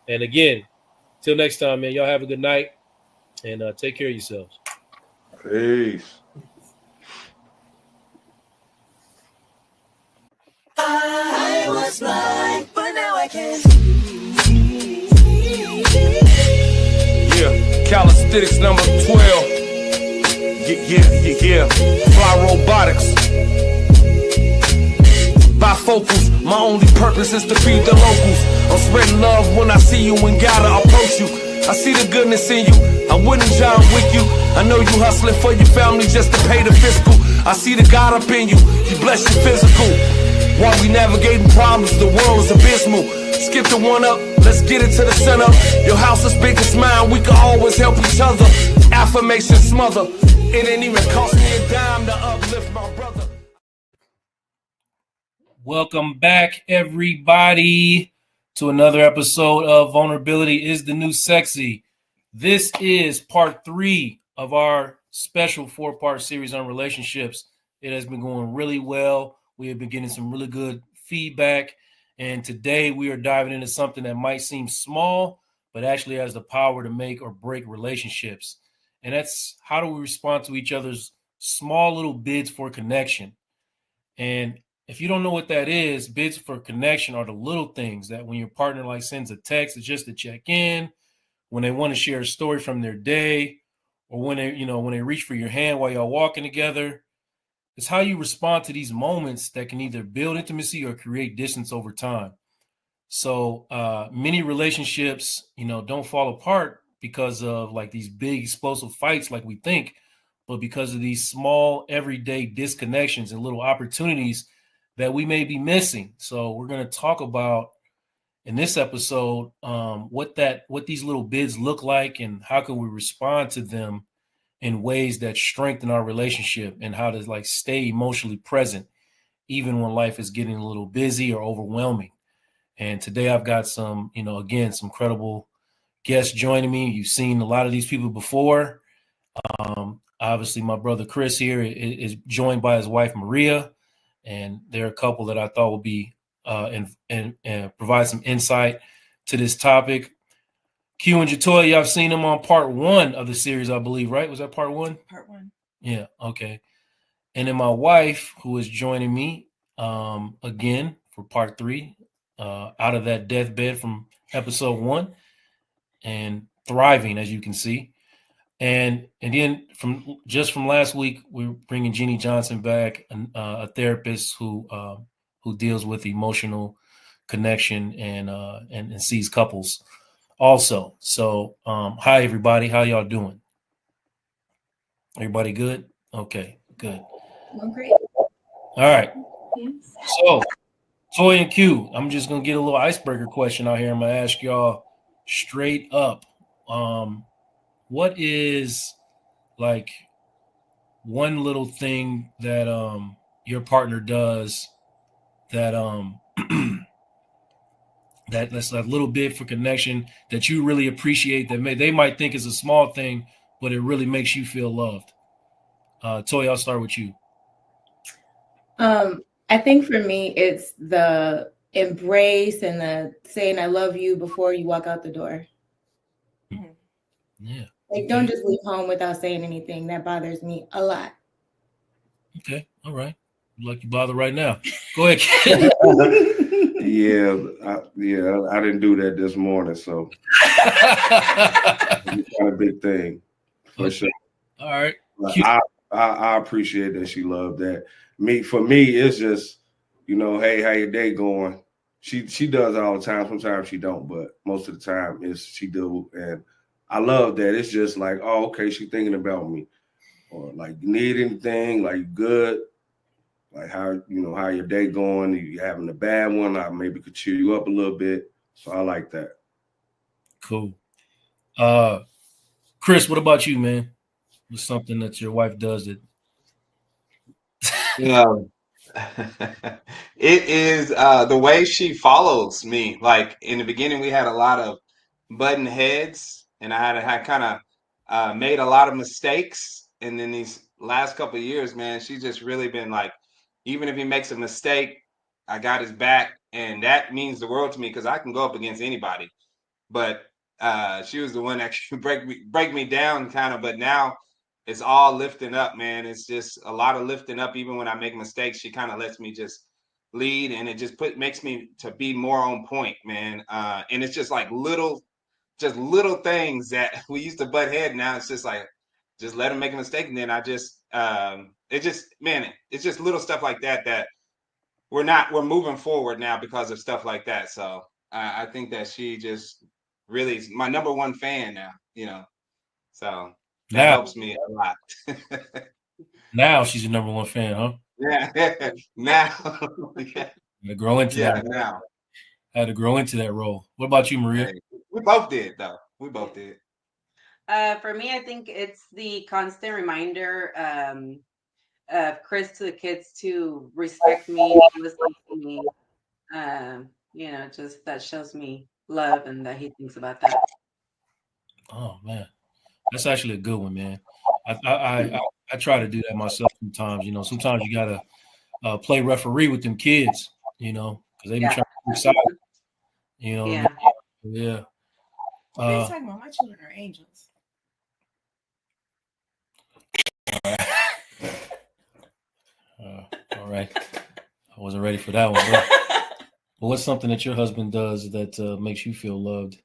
And again, till next time, man, y'all have a good night and take care of yourselves. Peace. I was blind, but now I can see. Yeah, calisthenics number 12. Yeah. Fly robotics. Bifocals, my only purpose is to feed the locals. I'm spreading love when I see you and gotta approach you. I see the goodness in you, I wouldn't John with you. I know you hustling for your family just to pay the fiscal. I see the God up in you, He bless your physical. While we navigating problems, the world is abysmal. Skip the one up, let's get it to the center. Your house is big as mine, we can always help each other. Affirmation smother, it ain't even cost me a dime to uplift my brother. Welcome back, everybody, to another episode of Vulnerability is the New Sexy. This is part 3 of our special 4-part series on relationships. It has been going really well. We have been getting some really good feedback. And today we are diving into something that might seem small, but actually has the power to make or break relationships. And that's how do we respond to each other's small little bids for connection. And if you don't know what that is, bids for connection are the little things that when your partner like sends a text, it's just to check in, when they want to share a story from their day, or when they reach for your hand while y'all walking together. It's how you respond to these moments that can either build intimacy or create distance over time. So many relationships, don't fall apart because of like these big explosive fights like we think, but because of these small everyday disconnections and little opportunities that we may be missing. So we're going to talk about in this episode what these little bids look like and how can we respond to them in ways that strengthen our relationship and how to like stay emotionally present even when life is getting a little busy or overwhelming. And today I've got some, again, some credible guests joining me. You've seen a lot of these people before. Obviously, my brother Chris here is joined by his wife Maria, and they're a couple that I thought would be and provide some insight to this topic. Q and Jatoya, I've seen them on part 1 of the series, I believe, right? Was that part 1? Part 1. Yeah, okay. And then my wife, who is joining me again for part 3, out of that deathbed from episode 1, and thriving, as you can see. And then from last week, we're bringing Jeannie Johnson back, a therapist who deals with emotional connection and sees couples also. So, hi everybody, how y'all doing? Everybody good? Okay, good. I'm great. All right. So, Toy and Q, I'm just gonna get a little icebreaker question out here. I'm gonna ask y'all straight up. What is like one little thing that your partner does that that's a little bit for connection that you really appreciate, that they might think is a small thing, but it really makes you feel loved? Toy, I'll start with you. I think for me, it's the embrace and the saying I love you before you walk out the door. Yeah. Like, don't just leave home without saying anything. That bothers me a lot. Okay. All right. Like you bother right now. Go ahead. Yeah, I didn't do that this morning, so it's not a big thing for sure. All right. I appreciate that she loved that. For me, it's just, hey, how your day going? She does it all the time. Sometimes she don't, but most of the time she do. And I love that. It's just like, oh, okay, she thinking about me. Or like, you need anything, like, you good? Like, how your day going? You having a bad one? I maybe could cheer you up a little bit. So I like that. Cool. Chris, what about you, man? What's something that your wife does that? It is the way she follows me. Like in the beginning, we had a lot of button heads, and I had kind of made a lot of mistakes. And then these last couple of years, man, she's just really been like, even if he makes a mistake, I got his back, and that means the world to me because I can go up against anybody. But she was the one that could break me down, kind of. But now it's all lifting up, man. It's just a lot of lifting up. Even when I make mistakes, she kind of lets me just lead, and it just makes me to be more on point, man. And it's just like little things that we used to butt head. Now it's just like, just let him make a mistake, and then I just it's just little stuff like that we're moving forward now because of stuff like that. So I think that she just really is my number one fan now, so that helps me a lot. Now she's your number one fan, huh? Yeah. Now. Had to grow into that. Now. Had to grow into that role. What about you, Maria? Hey, we both did, though. We both did. For me, I think it's the constant reminder of Chris to the kids to respect me, listen to me. Just that shows me love and that he thinks about that. Oh man, that's actually a good one, man. I try to do that myself sometimes. Sometimes you gotta play referee with them kids, because they be trying to decide. Yeah. Yeah. What are you talking about? My children are angels. All right. I wasn't ready for that one. But what's something that your husband does that makes you feel loved?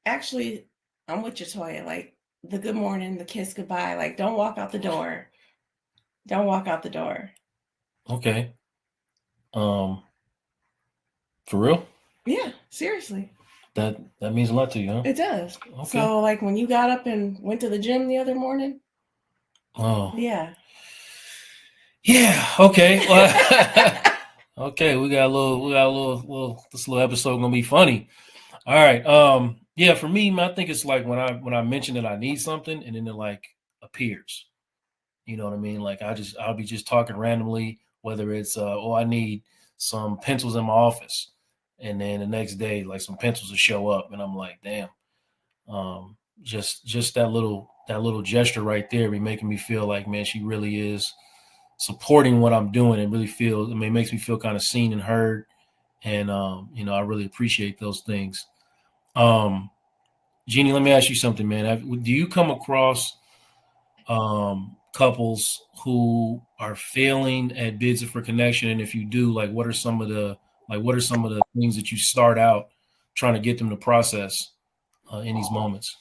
Actually, I'm with Jatoya. Like the good morning, the kiss goodbye. Like, don't walk out the door. Don't walk out the door. Okay. For real? Yeah, seriously. That means a lot to you, huh? It does. Okay. So, like when you got up and went to the gym the other morning. Oh. Yeah. Yeah. Okay. Well, okay. We got a little. This little episode gonna be funny. All right. Yeah. For me, I think it's like when I mention that I need something, and then it like appears. You know what I mean? Like I'll be just talking randomly, whether it's I need some pencils in my office, and then the next day like some pencils will show up, and I'm like, damn. Just that little gesture right there be making me feel like, man, she really is supporting what I'm doing, and really feel, I mean, it makes me feel kind of seen and heard. And I really appreciate those things. Jeannie, let me ask you something, man. Do you come across couples who are failing at bids for connection? And if you do, like what are some of the things that you start out trying to get them to process in these moments?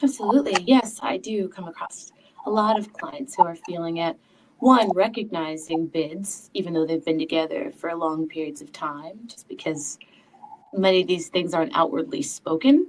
Absolutely. Yes, I do come across a lot of clients who are feeling it. One, recognizing bids, even though they've been together for long periods of time, just because many of these things aren't outwardly spoken.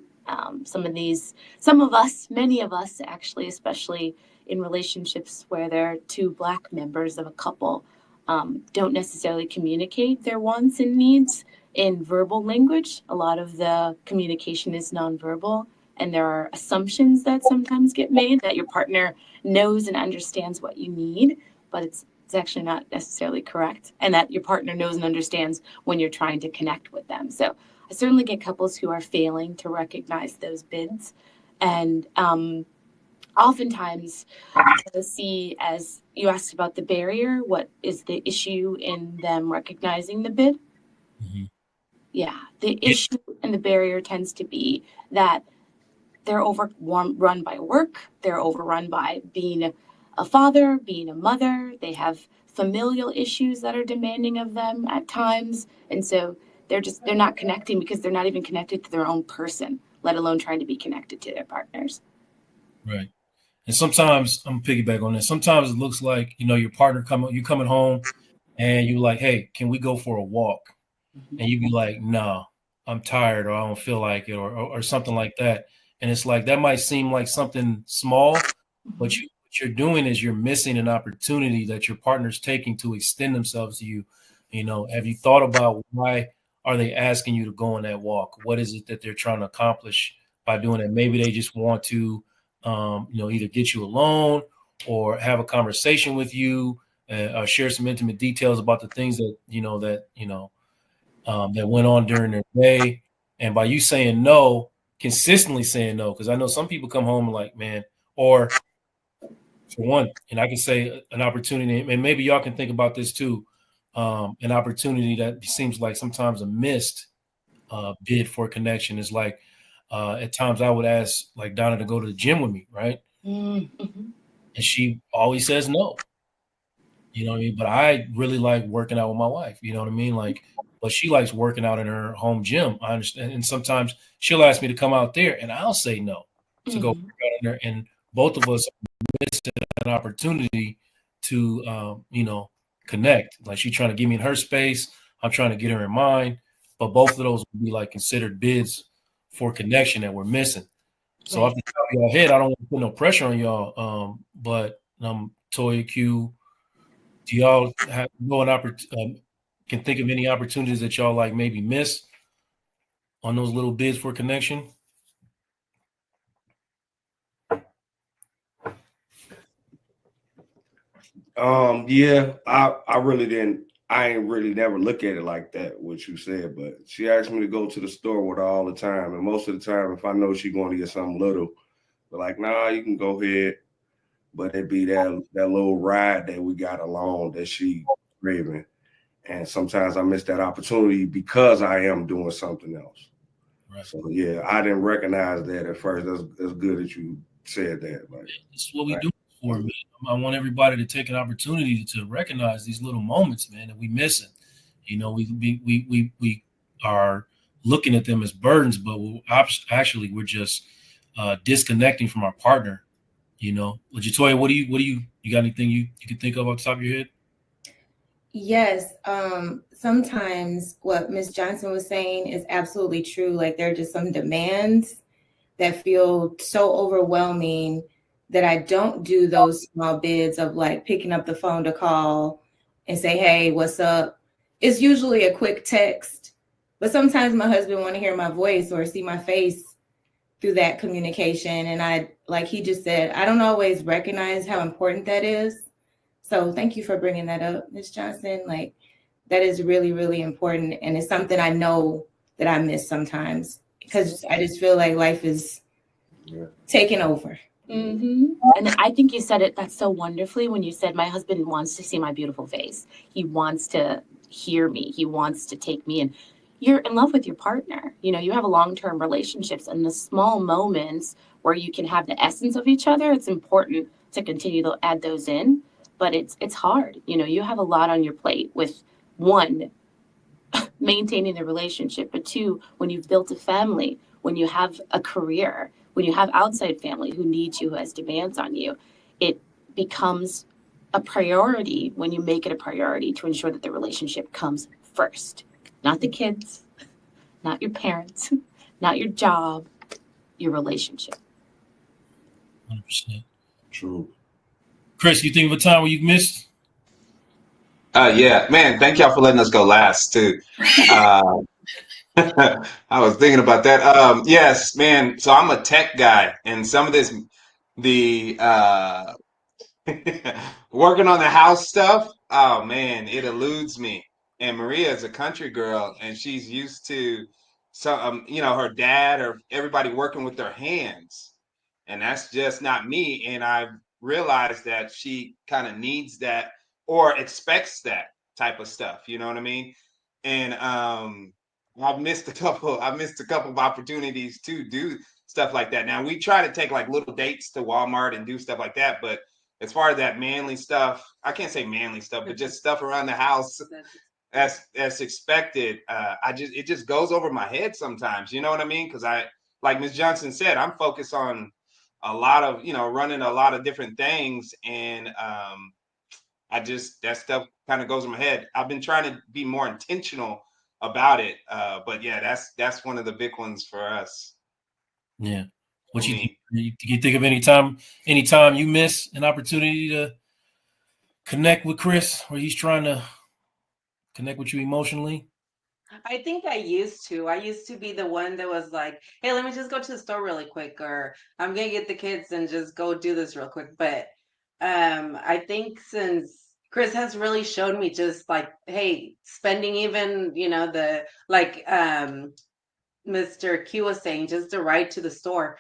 Many of us actually, especially in relationships where there are two Black members of a couple, don't necessarily communicate their wants and needs in verbal language. A lot of the communication is nonverbal, and there are assumptions that sometimes get made that your partner knows and understands what you need, but it's actually not necessarily correct, and that your partner knows and understands when you're trying to connect with them. So I certainly get couples who are failing to recognize those bids. And oftentimes, I see, as you asked about the barrier, what is the issue in them recognizing the bid? Mm-hmm. Yeah, the issue and the barrier tends to be that they're overrun by work. They're overrun by being a father, being a mother. They have familial issues that are demanding of them at times. And so they're not connecting because they're not even connected to their own person, let alone trying to be connected to their partners. Right. And sometimes I'm piggyback on this. Sometimes it looks like, your partner you coming home and you like, hey, can we go for a walk? And you be like, no, I'm tired, or I don't feel like it, or something like that. And it's like, that might seem like something small, but what you're doing is you're missing an opportunity that your partner's taking to extend themselves to you. Have you thought about why are they asking you to go on that walk? What is it that they're trying to accomplish by doing it? Maybe they just want to, either get you alone or have a conversation with you, share some intimate details about the things that that went on during their day. And by you saying no, consistently saying no, because I know some people come home like, man, or for one, and I can say an opportunity, and maybe y'all can think about this too, an opportunity that seems like sometimes a missed bid for connection is like, at times I would ask like Donna to go to the gym with me, right? Mm-hmm. And she always says no. You know what I mean? But I really like working out with my wife. You know what I mean? Like, but she likes working out in her home gym. I understand. And sometimes she'll ask me to come out there, and I'll say no to go work out in there. And both of us are missing an opportunity to, connect. Like, she's trying to give me in her space. I'm trying to get her in mine. But both of those would be like considered bids for connection that we're missing. So off the top of your head, I don't want to put no pressure on y'all. But Toya, Q, do y'all have can think of any opportunities that y'all like maybe miss on those little bids for connection? Yeah, I really didn't. I ain't really never look at it like that, what you said, but she asked me to go to the store with her all the time. And most of the time, if I know she's going to get something little, but like, nah, you can go ahead. But it be that little ride that we got along that she craving. And sometimes I miss that opportunity because I am doing something else. Right. So yeah, I didn't recognize that at first. That's good that you said that. Like, it's what we do for, man. I want everybody to take an opportunity to recognize these little moments, man, that we missing. We are looking at them as burdens, but we're just disconnecting from our partner. Latoya, what do you got anything you can think of off the top of your head? Yes. Sometimes what Ms. Johnson was saying is absolutely true. Like, there are just some demands that feel so overwhelming that I don't do those small bids of like picking up the phone to call and say, hey, what's up? It's usually a quick text, but sometimes my husband want to hear my voice or see my face through that communication. And I, like he just said, I don't always recognize how important that is. So thank you for bringing that up, Ms. Johnson. Like, that is really, really important. And it's something I know that I miss sometimes because I just feel like life is taking over. And I think you said it that's so wonderfully when you said my husband wants to see my beautiful face. He wants to hear me. He wants to take me in. You're in love with your partner. You know, you have a long-term relationships, and the small moments where you can have the essence of each other, it's important to continue to add those in. But it's hard. You know, you have a lot on your plate with one, maintaining the relationship, but two, when you've built a family, when you have a career, when you have outside family who needs you, who has demands on you, it becomes a priority when you make it a priority to ensure that the relationship comes first. Not the kids, not your parents, not your job, your relationship. 100%. True. Chris, you think of a time where you've missed? Yeah, man. Thank y'all for letting us go last too. I was thinking about that. Yes, man. So I'm a tech guy, and some of this, the working on the house stuff. Oh man, it eludes me. And Maria is a country girl, and she's used to her dad or everybody working with their hands, and that's just not me. And I've realized that she kind of needs that or expects that type of stuff. You know what I mean? And I've missed a couple of opportunities to do stuff like that. Now we try to take like little dates to Walmart and do stuff like that, but as far as that manly stuff, I can't say manly stuff, but just stuff around the house that's expected. It just goes over my head sometimes. You know what I mean? Because like Ms. Johnson said, I'm focused on a lot of running a lot of different things, and that stuff kind of goes in my head. I've been trying to be more intentional about it, but yeah, that's one of the big ones for us. Yeah. What you think of anytime you miss an opportunity to connect with Chris, or he's trying to connect with you emotionally? I think I used to be the one that was like, hey, let me just go to the store really quick, or I'm gonna get the kids and just go do this real quick. But I think since Chris has really showed me just like, hey, spending even, the like Mr. Q was saying, just the ride to the store.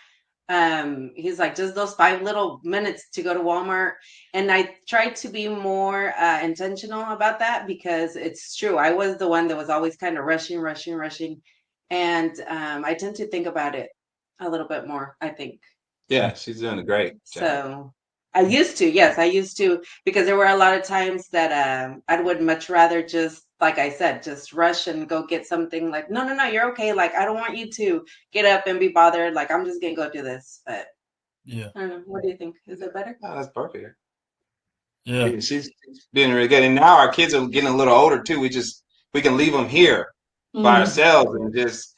He's like, just those 5 little minutes to go to Walmart. And I tried to be more intentional about that, because it's true. I was the one that was always kind of rushing. And I tend to think about it a little bit more, I think. Yeah, she's doing a great job. So I used to, because there were a lot of times that I would much rather just, like I said, just rush and go get something. Like, no, you're okay. Like, I don't want you to get up and be bothered. Like, I'm just gonna go do this. But yeah, I don't know. What do you think? Is it better? Oh, that's perfect. Yeah, she's doing really good. And now our kids are getting a little older too. We can leave them here by ourselves and just,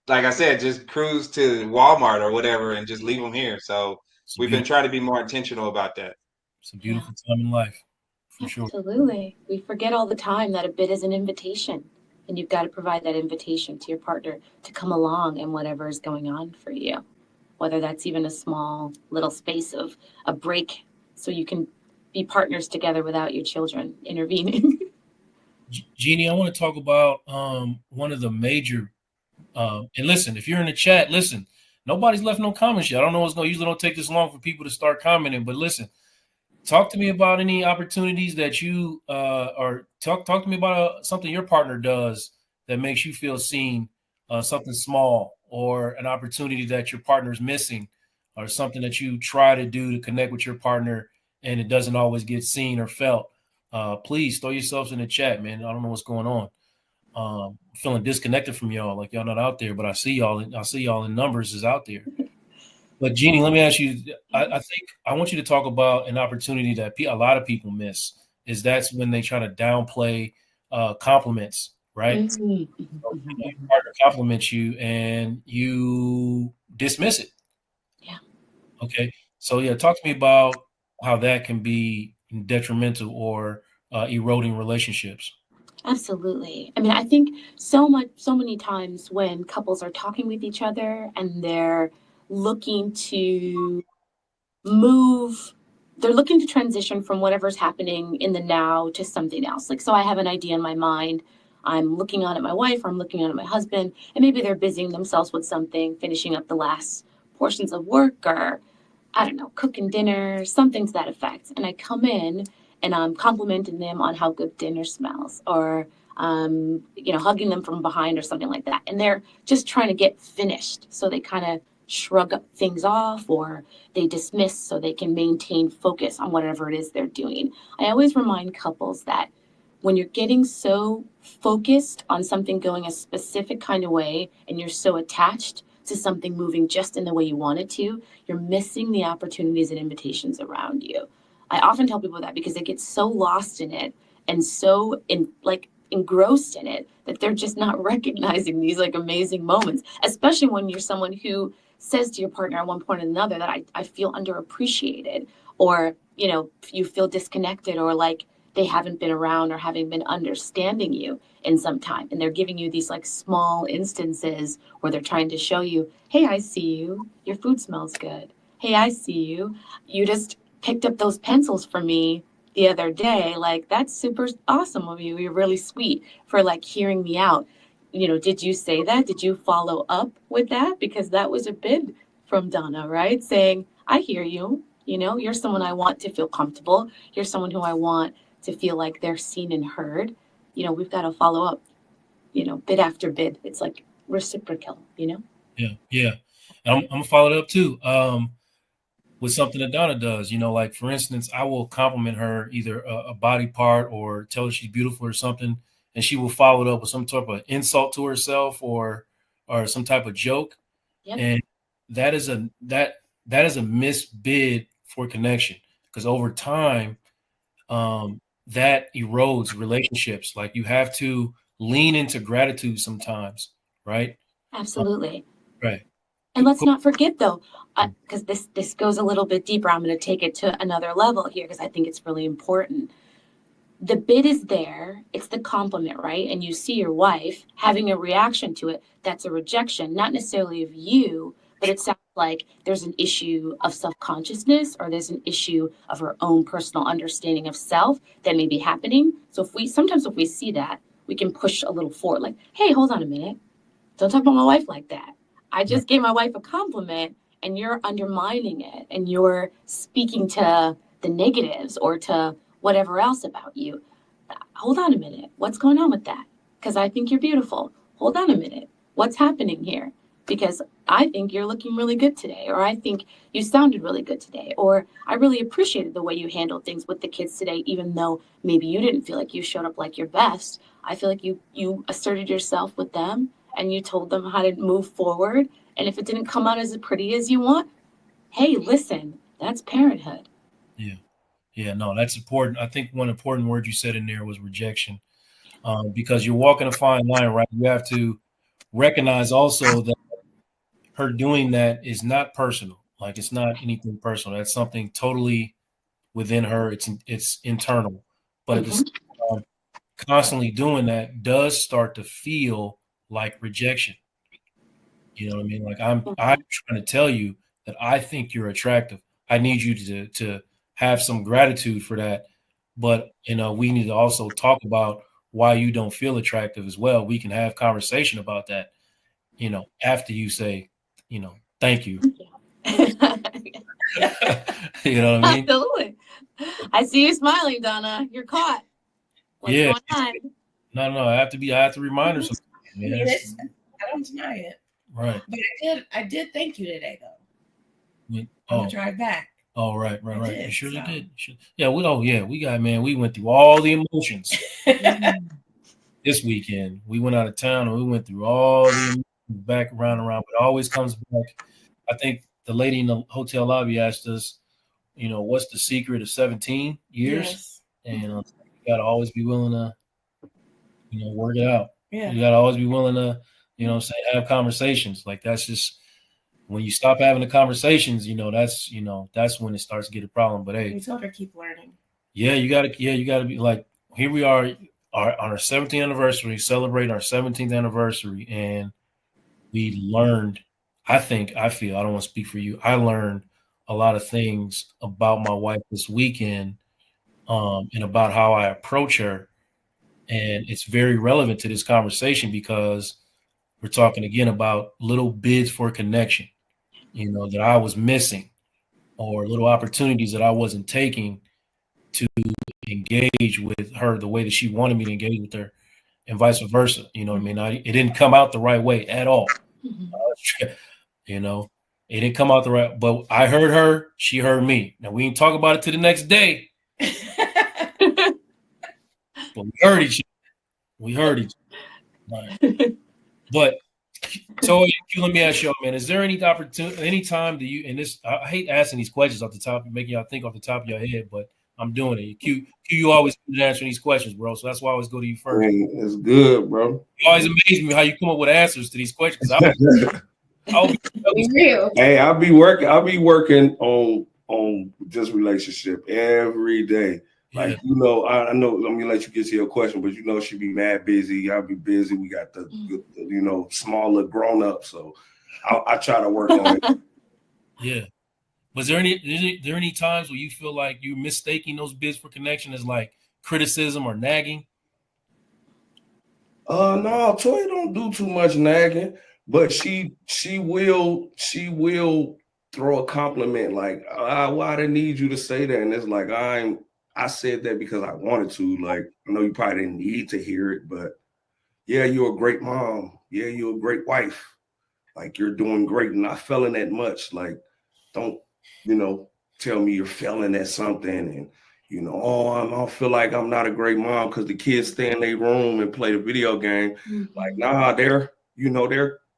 like I said, just cruise to Walmart or whatever and just leave them here. So we've been trying to be more intentional about that. It's a beautiful time in life, for sure. Absolutely. We forget all the time that a bid is an invitation, and you've got to provide that invitation to your partner to come along in whatever is going on for you, whether that's even a small little space of a break so you can be partners together without your children intervening. Jeannie, I want to talk about one of the major, and listen, if you're in the chat, listen, nobody's left no comments yet. I don't know what's going. Usually don't take this long for people to start commenting, but listen, talk to me about any opportunities that you or talk to me about something your partner does that makes you feel seen, something small or an opportunity that your partner's missing, or something that you try to do to connect with your partner and it doesn't always get seen or felt. Please throw yourselves in the chat, man. I don't know what's going on. I'm feeling disconnected from y'all, like y'all not out there, but I see y'all in numbers is out there. But Jeannie, let me ask you, I think I want you to talk about an opportunity that a lot of people miss, is that's when they try to downplay compliments, right? So, your partner compliments you and you dismiss it. Yeah. Okay. So yeah, talk to me about how that can be detrimental or eroding relationships. Absolutely. I mean, I think so many times when couples are talking with each other and they're looking to move they're looking to transition from whatever's happening in the now to something else. Like, so I have an idea in my mind. I'm looking on at my wife, or I'm looking on at my husband, and maybe they're busying themselves with something, finishing up the last portions of work, or I don't know, cooking dinner, something to that effect. And I come in and I'm complimenting them on how good dinner smells, or hugging them from behind or something like that. And they're just trying to get finished. So they kind of shrug things off, or they dismiss so they can maintain focus on whatever it is they're doing. I always remind couples that when you're getting so focused on something going a specific kind of way, and you're so attached to something moving just in the way you want it to, you're missing the opportunities and invitations around you. I often tell people that because they get so lost in it and so engrossed in it that they're just not recognizing these like amazing moments, especially when you're someone who says to your partner at one point or another that I feel underappreciated, or you feel disconnected, or like they haven't been around or haven't been understanding you in some time. And they're giving you these like small instances where they're trying to show you, hey, I see you, your food smells good. Hey, I see you, you just picked up those pencils for me the other day. Like, that's super awesome of you. You're really sweet for like hearing me out. Did you say that? Did you follow up with that? Because that was a bid from Donna, right? Saying, I hear you. You're someone I want to feel comfortable. You're someone who I want to feel like they're seen and heard. We've got to follow up, bid after bid. It's like reciprocal, Yeah. And I'm gonna follow it up too. With something that Donna does, like for instance, I will compliment her either a body part or tell her she's beautiful or something, and she will follow it up with some type of insult to herself or some type of joke. Yep. And that is a misbid for connection, because over time, that erodes relationships. Like, you have to lean into gratitude sometimes, right? Absolutely. Right. And let's not forget, though, because this goes a little bit deeper. I'm going to take it to another level here because I think it's really important. The bid is there. It's the compliment, right? And you see your wife having a reaction to it. That's a rejection, not necessarily of you, but it sounds like there's an issue of self-consciousness, or there's an issue of her own personal understanding of self that may be happening. So if we see that, we can push a little forward, like, hey, hold on a minute. Don't talk about my wife like that. I just gave my wife a compliment and you're undermining it, and you're speaking to the negatives or to whatever else about you. Hold on a minute. What's going on with that? Because I think you're beautiful. Hold on a minute. What's happening here? Because I think you're looking really good today, or I think you sounded really good today, or I really appreciated the way you handled things with the kids today, even though maybe you didn't feel like you showed up like your best. I feel like you asserted yourself with them, and you told them how to move forward. And if it didn't come out as pretty as you want, hey, listen, that's parenthood. Yeah, no, that's important. I think one important word you said in there was rejection, because you're walking a fine line, right? You have to recognize also that her doing that is not personal. Like, it's not anything personal. That's something totally within her. It's internal. But at the same time, constantly doing that does start to feel like rejection. You know what I mean? Like, I'm trying to tell you that I think you're attractive. I need you to have some gratitude for that. But we need to also talk about why you don't feel attractive as well. We can have conversation about that, after you say, thank you. You know what I mean? Absolutely. I see you smiling, Donna. You're caught. What's going on? No, I have to remind her something. I mean, I don't deny it. Right. But I did thank you today, though. On the drive back. Oh, right. Did, You surely so. did. Yeah, we went through all the emotions. This weekend, we went out of town and we went through all the emotions back around, but it always comes back. I think the lady in the hotel lobby asked us, what's the secret of 17 years? Yes. And you got to always be willing to, work it out. Yeah. You got to always be willing to, have conversations. Like, that's just, when you stop having the conversations, that's when it starts to get a problem. But hey, we told her keep learning. Yeah, you gotta be like, here we are on our 17th anniversary, celebrating our 17th anniversary, and we learned, I don't want to speak for you, I learned a lot of things about my wife this weekend, and about how I approach her. And it's very relevant to this conversation because we're talking again about little bids for connection, that I was missing, or little opportunities that I wasn't taking to engage with her the way that she wanted me to engage with her, and vice versa. You know what I mean? It didn't come out the right way at all. It didn't come out the right, but I heard her, she heard me. Now we didn't talk about it to the next day, but we heard each other. We heard each other. Right. But so let me ask y'all, man, is there any opportunity, any time do you, and this, I hate asking these questions off the top, making y'all think off the top of your head, but I'm doing it. Q, you always answering these questions, bro. So that's why I always go to you first. Man, it's good, bro. You always amaze me how you come up with answers to these questions. Hey, I'll be working on this relationship every day. Like, I know, let me let you get to your question, but she be mad busy. I'll be busy. We got the smaller grown up. So I try to work on it. Yeah. Was there any times where you feel like you're mistaking those bids for connection as like criticism or nagging? No, Toy don't do too much nagging, but she will throw a compliment like, well, I didn't need you to say that. And it's like, I said that because I wanted to. Like, I know you probably didn't need to hear it, but yeah, you're a great mom. Yeah, you're a great wife. Like, you're doing great. And I fell in that much. Like, don't, tell me you're failing at something and, I don't feel like I'm not a great mom because the kids stay in their room and play the video game. Like, nah, they're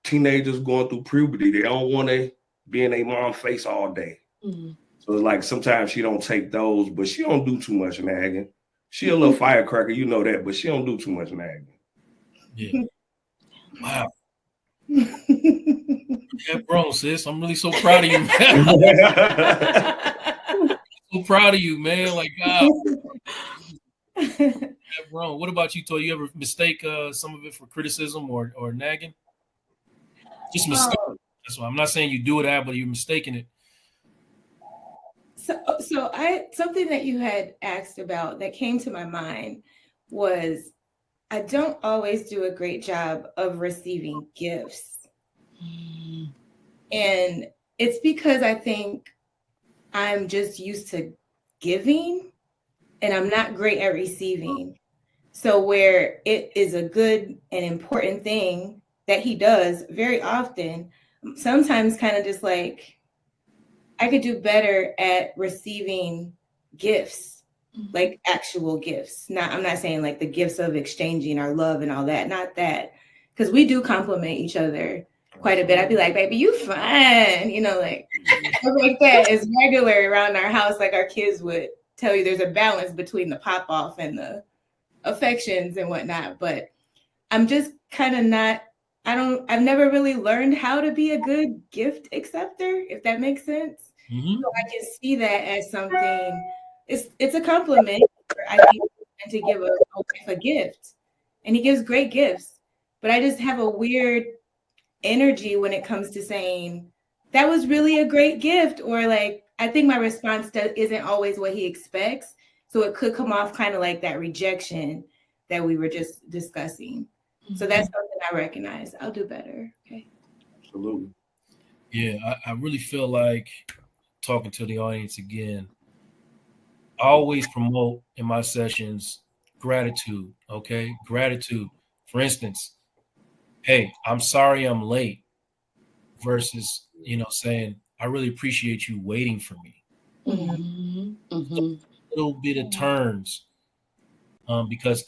teenagers going through puberty. They don't want to be in their mom's face all day. So it's like sometimes she don't take those, but she don't do too much nagging. She a little firecracker, you know that, but she don't do too much nagging. Yeah. Wow. Yeah, bro, sis. I'm really so proud of you, man. So proud of you, man. Like, God. Yeah, bro. What about you, Toy? You ever mistake some of it for criticism or nagging? Just mistake. That's why I'm not saying you do it out, but you're mistaking it. So something that you had asked about that came to my mind was I don't always do a great job of receiving gifts. And it's because I think I'm just used to giving and I'm not great at receiving. So where it is a good and important thing that he does very often, sometimes kind of just like, I could do better at receiving gifts, like actual gifts. I'm not saying like the gifts of exchanging our love and all that, not that, because we do compliment each other quite a bit. I'd be like, baby, you fine, like stuff like that is regular around our house. Like our kids would tell you there's a balance between the pop off and the affections and whatnot. But I'm just kind of not, I've never really learned how to be a good gift acceptor, if that makes sense. So I can see that as something, it's a compliment. I think to give a gift, and he gives great gifts, but I just have a weird energy when it comes to saying that was really a great gift, or like I think my response isn't always what he expects, so it could come off kind of like that rejection that we were just discussing. So that's something I recognize. I'll do better. Okay. Absolutely. Yeah, I really feel like, talking to the audience again, I always promote in my sessions gratitude. Okay, gratitude. For instance, hey, I'm sorry I'm late, versus saying I really appreciate you waiting for me. Little bit of turns, because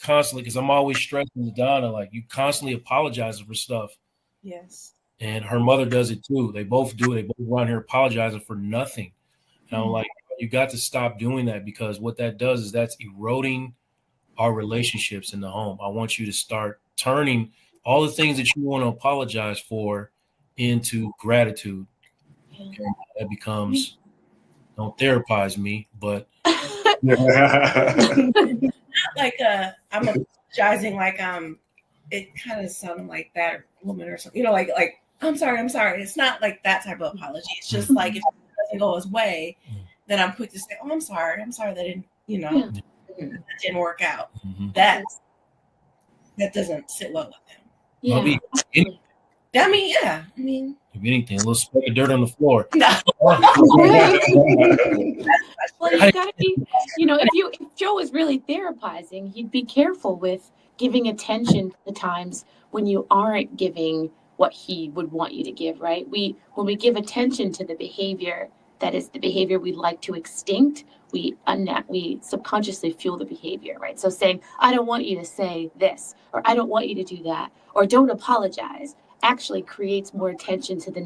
I'm always stressing to Donna, like, you constantly apologizing for stuff. Yes. And her mother does it too. They both do it. They both run here apologizing for nothing. And I'm like, you got to stop doing that, because what that does is that's eroding our relationships in the home. I want you to start turning all the things that you want to apologize for into gratitude. Okay? That becomes, don't therapize me, but like I'm apologizing, like it kind of sounded like that woman or something, like I'm sorry. It's not like that type of apology. It's just like if she does doesn't go his way, then I'm quick to say, "Oh, I'm sorry that didn't, that didn't work out." That doesn't sit well with him. I mean, if anything, a little speck of dirt on the floor. Well, you gotta be, if Joe was really therapizing, he'd be careful with giving attention to the times when you aren't giving what he would want you to give, right? When we give attention to the behavior that is the behavior we'd like to extinct, we subconsciously fuel the behavior, right? So saying, I don't want you to say this, or I don't want you to do that, or don't apologize, actually creates more attention to the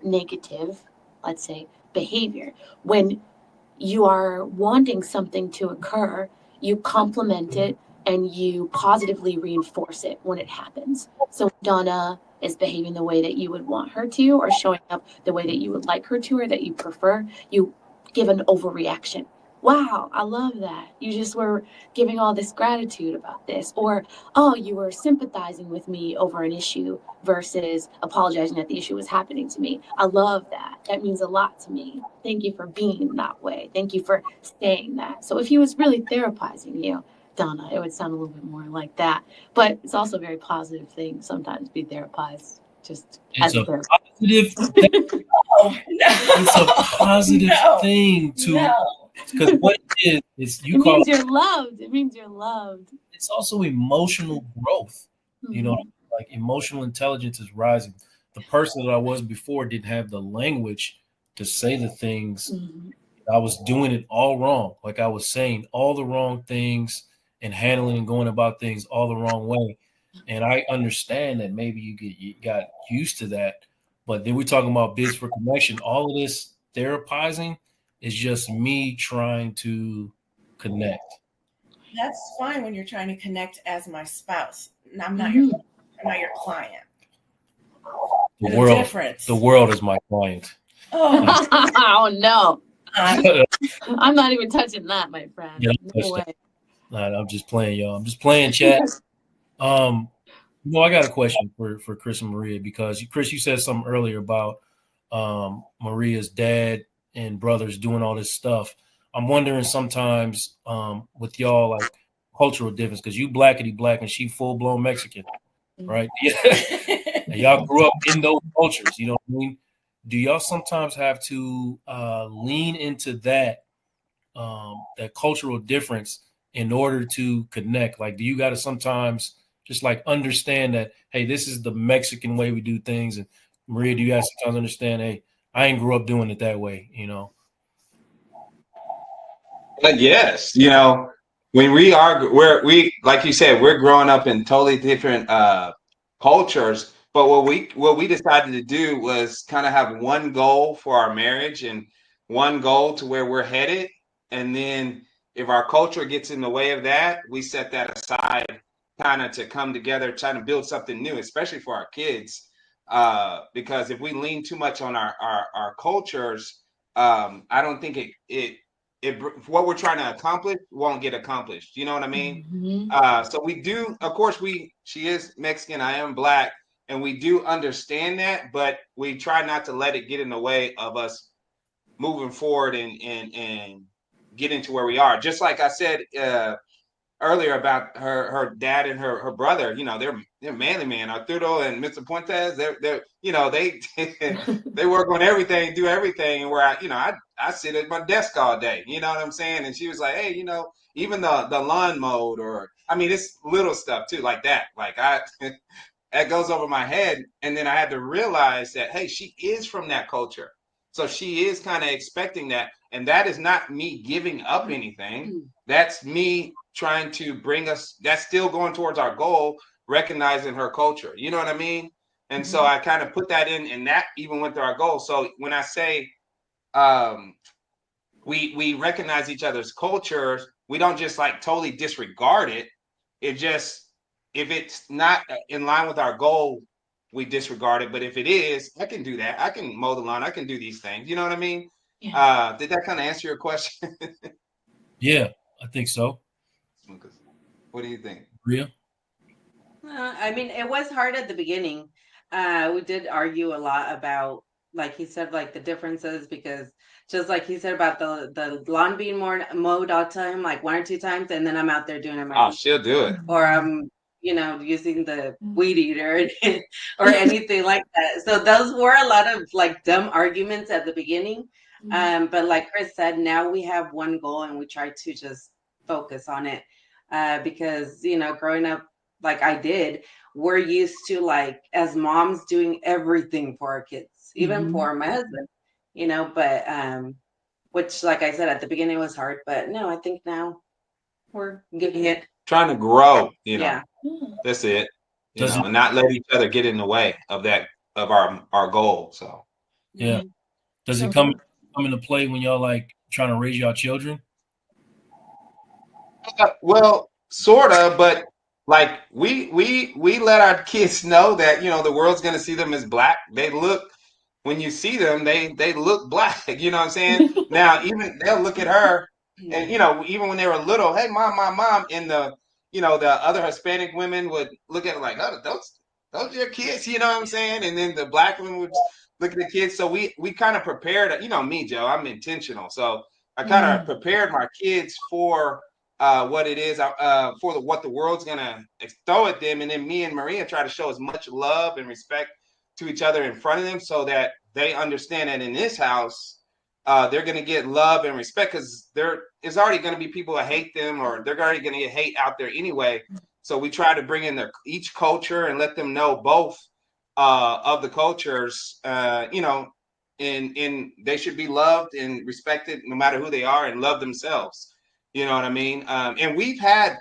negative, let's say, behavior. When you are wanting something to occur, you compliment it and you positively reinforce it when it happens. So Donna is behaving the way that you would want her to, or showing up the way that you would like her to, or that you prefer, you give an overreaction. Wow, I love that. You just were giving all this gratitude about this. Or, oh, you were sympathizing with me over an issue versus apologizing that the issue was happening to me. I love that. That means a lot to me. Thank you for being that way. Thank you for saying that. So if he was really therapizing you, Donna, it would sound a little bit more like that. But it's also a very positive thing sometimes to be therapized. Just It's as a a therapist. positive thing. It's a positive thing to, because what it is you It call means you're loved. It means you're loved. it's also emotional growth. You know, Mhm. like emotional intelligence is rising. The person that I was before didn't have the language to say the things. Mhm. I was doing it all wrong. Like I was saying all the wrong things and handling and going about things all the wrong way. And I understand that maybe you got used to that. But then we're talking about bids for connection. All of this therapizing is just me trying to connect. That's fine when you're trying to connect as my spouse. And I'm Mm-hmm. not your client. The There's a world, difference. the world is my client. Oh, Oh no. I'm not even touching that, my friend. Yeah, No way. I'm just playing, y'all. I'm just playing, chat. I got a question for Chris and Maria, because Chris, you said something earlier about Maria's dad and brothers doing all this stuff. I'm wondering sometimes with y'all, like cultural difference, because you blackity black and she full blown Mexican, right? Yeah. And y'all grew up in those cultures, you know what I mean? Do y'all sometimes have to lean into that cultural difference in order to connect? Like, do you got to sometimes just like understand that, hey, this is the Mexican way we do things? And Maria, do you guys sometimes understand, hey, I ain't grew up doing it that way, you know? But yes, when we like you said, we're growing up in totally different cultures. But what we decided to do was kind of have one goal for our marriage and one goal to where we're headed. And then if our culture gets in the way of that, we set that aside, kind of to come together, trying to build something new, especially for our kids. Because if we lean too much on our cultures, I don't think what we're trying to accomplish won't get accomplished. You know what I mean? So we do, of course, she is Mexican, I am black, and we do understand that, but we try not to let it get in the way of us moving forward and getting to where we are. Just like I said earlier about her dad and her brother, they're manly man. Arturo and Mr. Puentes, they're they they work on everything, do everything, and where I sit at my desk all day. You know what I'm saying? And she was like, hey, even the lawn mode, or I mean, it's little stuff too, like that. Like that goes over my head. And then I had to realize that, hey, she is from that culture. So she is kind of expecting that. And that is not me giving up anything. That's me trying to bring us, that's still going towards our goal, recognizing her culture. You know what I mean? And so I kind of put that in, and that even went to our goal. So when I say we recognize each other's cultures, we don't just like totally disregard it. It just, if it's not in line with our goal, we disregard it. But if it is, I can do that. I can mow the lawn. I can do these things. You know what I mean? Yeah. Did that kind of answer your question? Yeah, I think so. What do you think? Maria? I mean, it was hard at the beginning. We did argue a lot about like he said, like the differences, because just like he said about the lawn being more mowed, I'll tell him like 1 or 2 times, and then I'm out there doing it Oh, myself, she'll do it. or I'm using the weed eater or anything like that. So those were a lot of like dumb arguments at the beginning. But like Chris said, now we have one goal and we try to just focus on it. Because growing up like I did, we're used to, like, as moms, doing everything for our kids, even for my husband, but which, like I said, at the beginning was hard, but no, I think now we're getting it. Trying to grow, Yeah. That's it. Does it- And not let each other get in the way of our goal. So Yeah. Does it come into play when y'all like trying to raise y'all children? well, sorta, but like we let our kids know that the world's gonna see them as black. They look when you see them, they look black. You know what I'm saying? Now even they'll look at her, and even when they were little, hey mom, and the other Hispanic women would look at it like, oh, those are your kids. You know what I'm saying? And then the black women would look at the kids. So we kind of prepared. Me, Joe, I'm intentional. So I kind of prepared my kids for what it is, what the world's gonna throw at them, and then me and Maria try to show as much love and respect to each other in front of them, so that they understand that in this house, they're gonna get love and respect, because there's already gonna be people that hate them, or they're already gonna get hate out there anyway. So we try to bring in each culture and let them know both of the cultures, and they should be loved and respected no matter who they are, and love themselves. You know what I mean? And we've had,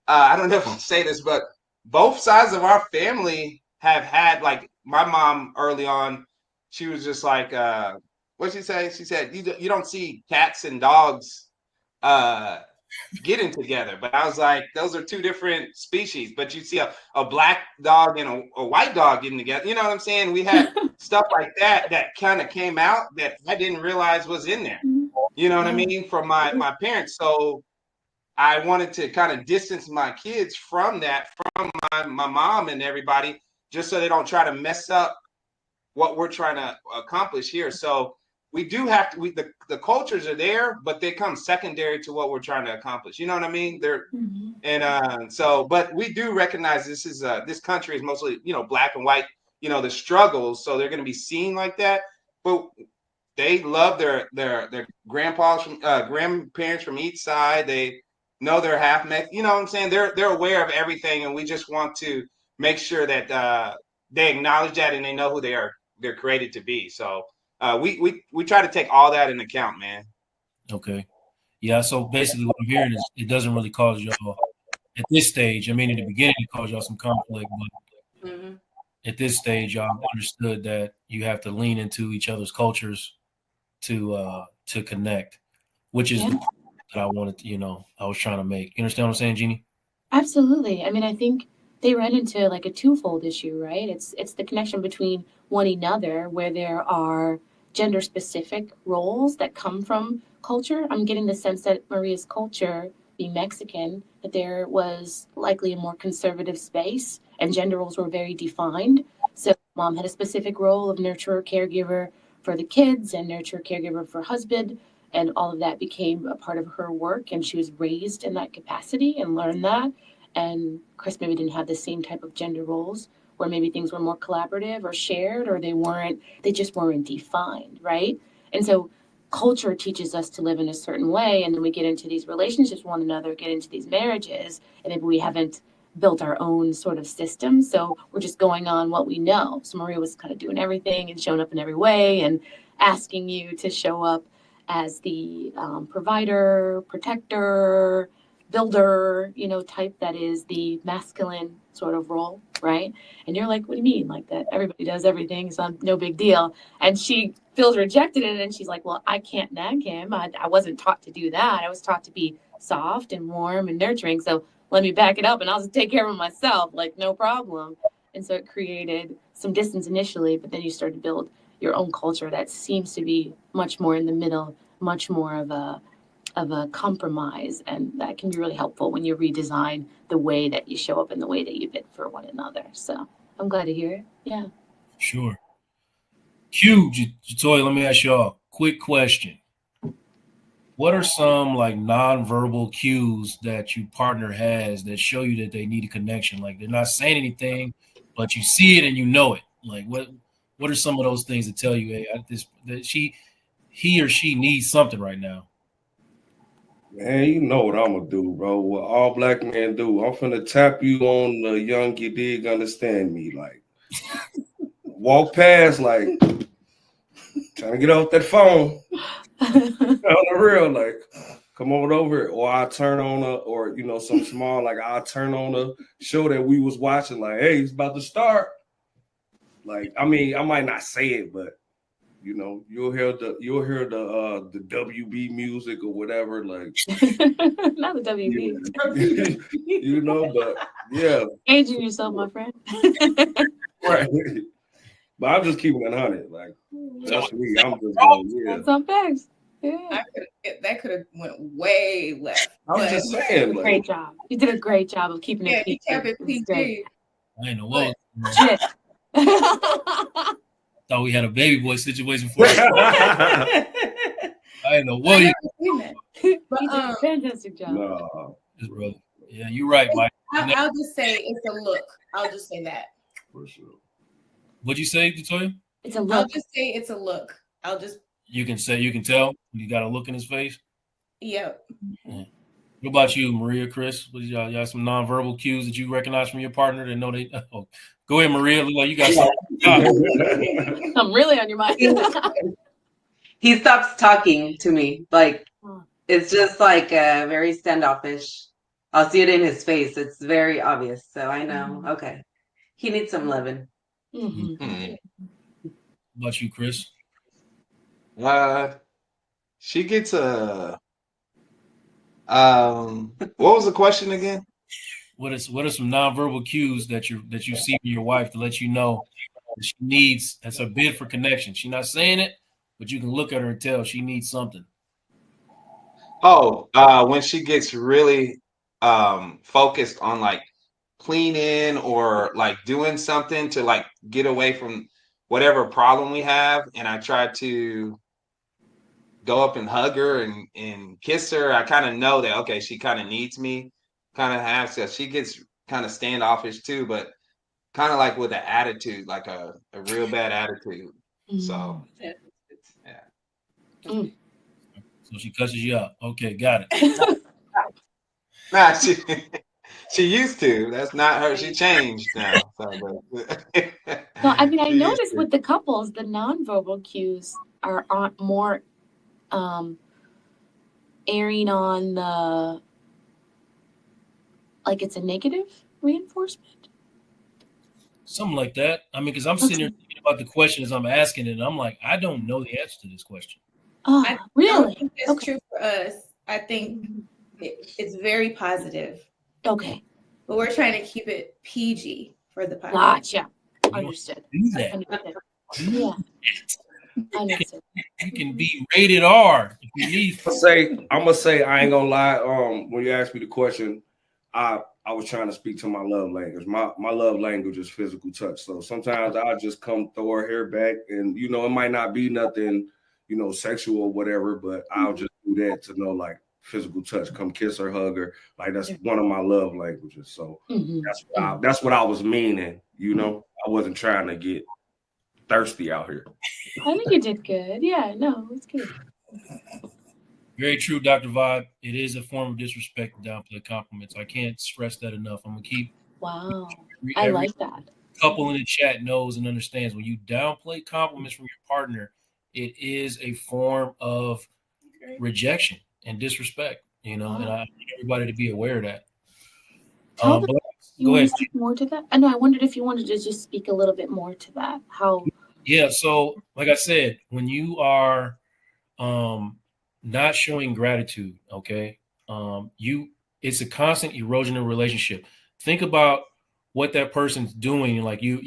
I don't know if I'll say this, but both sides of our family have had, like, my mom early on, she was just like, what'd she say? She said, you don't see cats and dogs getting together. But I was like, those are two different species. But you see a black dog and a white dog getting together. You know what I'm saying? We had stuff like that kind of came out that I didn't realize was in there. You know what I mean? From my parents. So I wanted to kind of distance my kids from that, from my mom and everybody, just so they don't try to mess up what we're trying to accomplish here. So we do have to, the cultures are there, but they come secondary to what we're trying to accomplish. You know what I mean? But we do recognize this country is mostly, black and white, the struggles. So they're going to be seen like that. But they love their grandpas grandparents from each side. They know they're half Mexican. You know what I'm saying? They're aware of everything, and we just want to make sure that they acknowledge that and they know who they're created to be. So we try to take all that into account, man. Okay. Yeah. So basically, what I'm hearing is it doesn't really cause y'all at this stage. I mean, in the beginning, it caused y'all some conflict, but at this stage, y'all understood that you have to lean into each other's cultures to connect, which is the point that I wanted to, I was trying to make. You understand what I'm saying, Jeannie? Absolutely. I mean, I think they run into like a twofold issue, right? It's the connection between one another, where there are gender specific roles that come from culture. I'm getting the sense that Maria's culture, being Mexican, that there was likely a more conservative space and gender roles were very defined. So mom had a specific role of nurturer, caregiver for the kids, and nurturer, caregiver for husband. And all of that became a part of her work, and she was raised in that capacity and learned that. And Chris maybe didn't have the same type of gender roles, where maybe things were more collaborative or shared, or they just weren't defined, right? And so culture teaches us to live in a certain way, and then we get into these relationships with one another, get into these marriages, and maybe we haven't built our own sort of system, so we're just going on what we know. So Maria was kind of doing everything and showing up in every way and asking you to show up as the provider, protector, builder, type that is the masculine sort of role, right? And you're like, what do you mean? Like that everybody does everything, so no big deal. And she feels rejected in it, and she's like, well, I can't nag him. I wasn't taught to do that. I was taught to be soft and warm and nurturing. So let me back it up and I'll just take care of myself, like no problem. And so it created some distance initially, but then you start to build your own culture that seems to be much more in the middle, much more of a compromise, and that can be really helpful when you redesign the way that you show up and the way that you fit for one another. So I'm glad to hear it. Yeah. Sure. Q, Jatoya, let me ask y'all a quick question. What are some like nonverbal cues that your partner has that show you that they need a connection? Like they're not saying anything, but you see it and you know it. Like what are some of those things that tell you, hey, he or she needs something right now? Man, you know what I'm gonna do, bro. What all black men do. I'm finna tap you on the young you dig understand me. Like walk past, like trying to get off that phone. On the real, like come over, or I turn on or some small, like I'll turn on a show that we was watching, like, hey, it's about to start. Like, I mean, I might not say it, but you'll hear the WB music or whatever, like Not the WB. but yeah. Aging yourself, my friend. Right. But I'm just keeping it 100. Like that's me. I'm just going, yeah. That's some facts. Yeah. That could have went way left. I'm just saying. Like, great job. You did a great job of keeping it PG. Yeah, you kept it PG. I ain't know what. Thought we had a baby boy situation for us. I didn't know what you did a fantastic job. No. Brother. Yeah, you're right, Mike. I'll just say it's a look. I'll just say that. For sure. What'd you say, Victoria? It's a look. I'll just say it's a look. You can tell. You got a look in his face. Yep. Yeah. What about you, Maria, Chris? What y'all got some nonverbal cues that you recognize from your partner that know they? Oh, go ahead, Maria. Look like you got something. I'm really on your mind. He stops talking to me. Like it's just like very standoffish. I'll see it in his face. It's very obvious. So I know. Okay, he needs some loving. What about you, Chris? She gets a. What was the question again? What are some nonverbal cues that you see in your wife to let you know that she needs? That's a bid for connection. She's not saying it, but you can look at her and tell she needs something. Oh, when she gets really focused on like cleaning or like doing something to like get away from whatever problem we have, and I try to go up and hug her and kiss her, I kind of know that, okay, she kind of needs me, kind of has to. She gets kind of standoffish too, but kind of like with an attitude, like a real bad attitude. So, yeah. So she cusses you out. Okay, got it. Nah, she used to. That's not her. She changed now. So, no, I mean, I noticed with the couples, the nonverbal cues are more airing on the like it's a negative reinforcement. Something like that. I mean, because I'm sitting here thinking about the question as I'm asking it, and I'm like, I don't know the answer to this question. Oh, really? I think that's true for us. I think it's very positive. Okay. But we're trying to keep it PG for the podcast. Gotcha. Understood. Do that. Yeah. Understood. You can be rated R if you need. I'm gonna say I ain't gonna lie. When you asked me the question, I was trying to speak to my love language. My love language is physical touch. So sometimes I just come throw her hair back, and it might not be nothing, sexual or whatever, but I'll just do that to know like physical touch. Come kiss her, hug her. Like that's one of my love languages. So that's what I was meaning. I wasn't trying to get thirsty out here. I think you did good. Yeah, no, it's good. Very true, Dr. Vibe. It is a form of disrespect to downplay compliments. I can't stress that enough. I'm gonna keep. Wow, I like that. Couple in the chat knows and understands when you downplay compliments from your partner, it is a form of rejection and disrespect. And I want everybody to be aware of that. You want to speak more to that? I know. I wondered if you wanted to just speak a little bit more to that. How? Yeah. So, like I said, when you are not showing gratitude, okay, it's a constant erosion of relationship. Think about what that person's doing. Like you're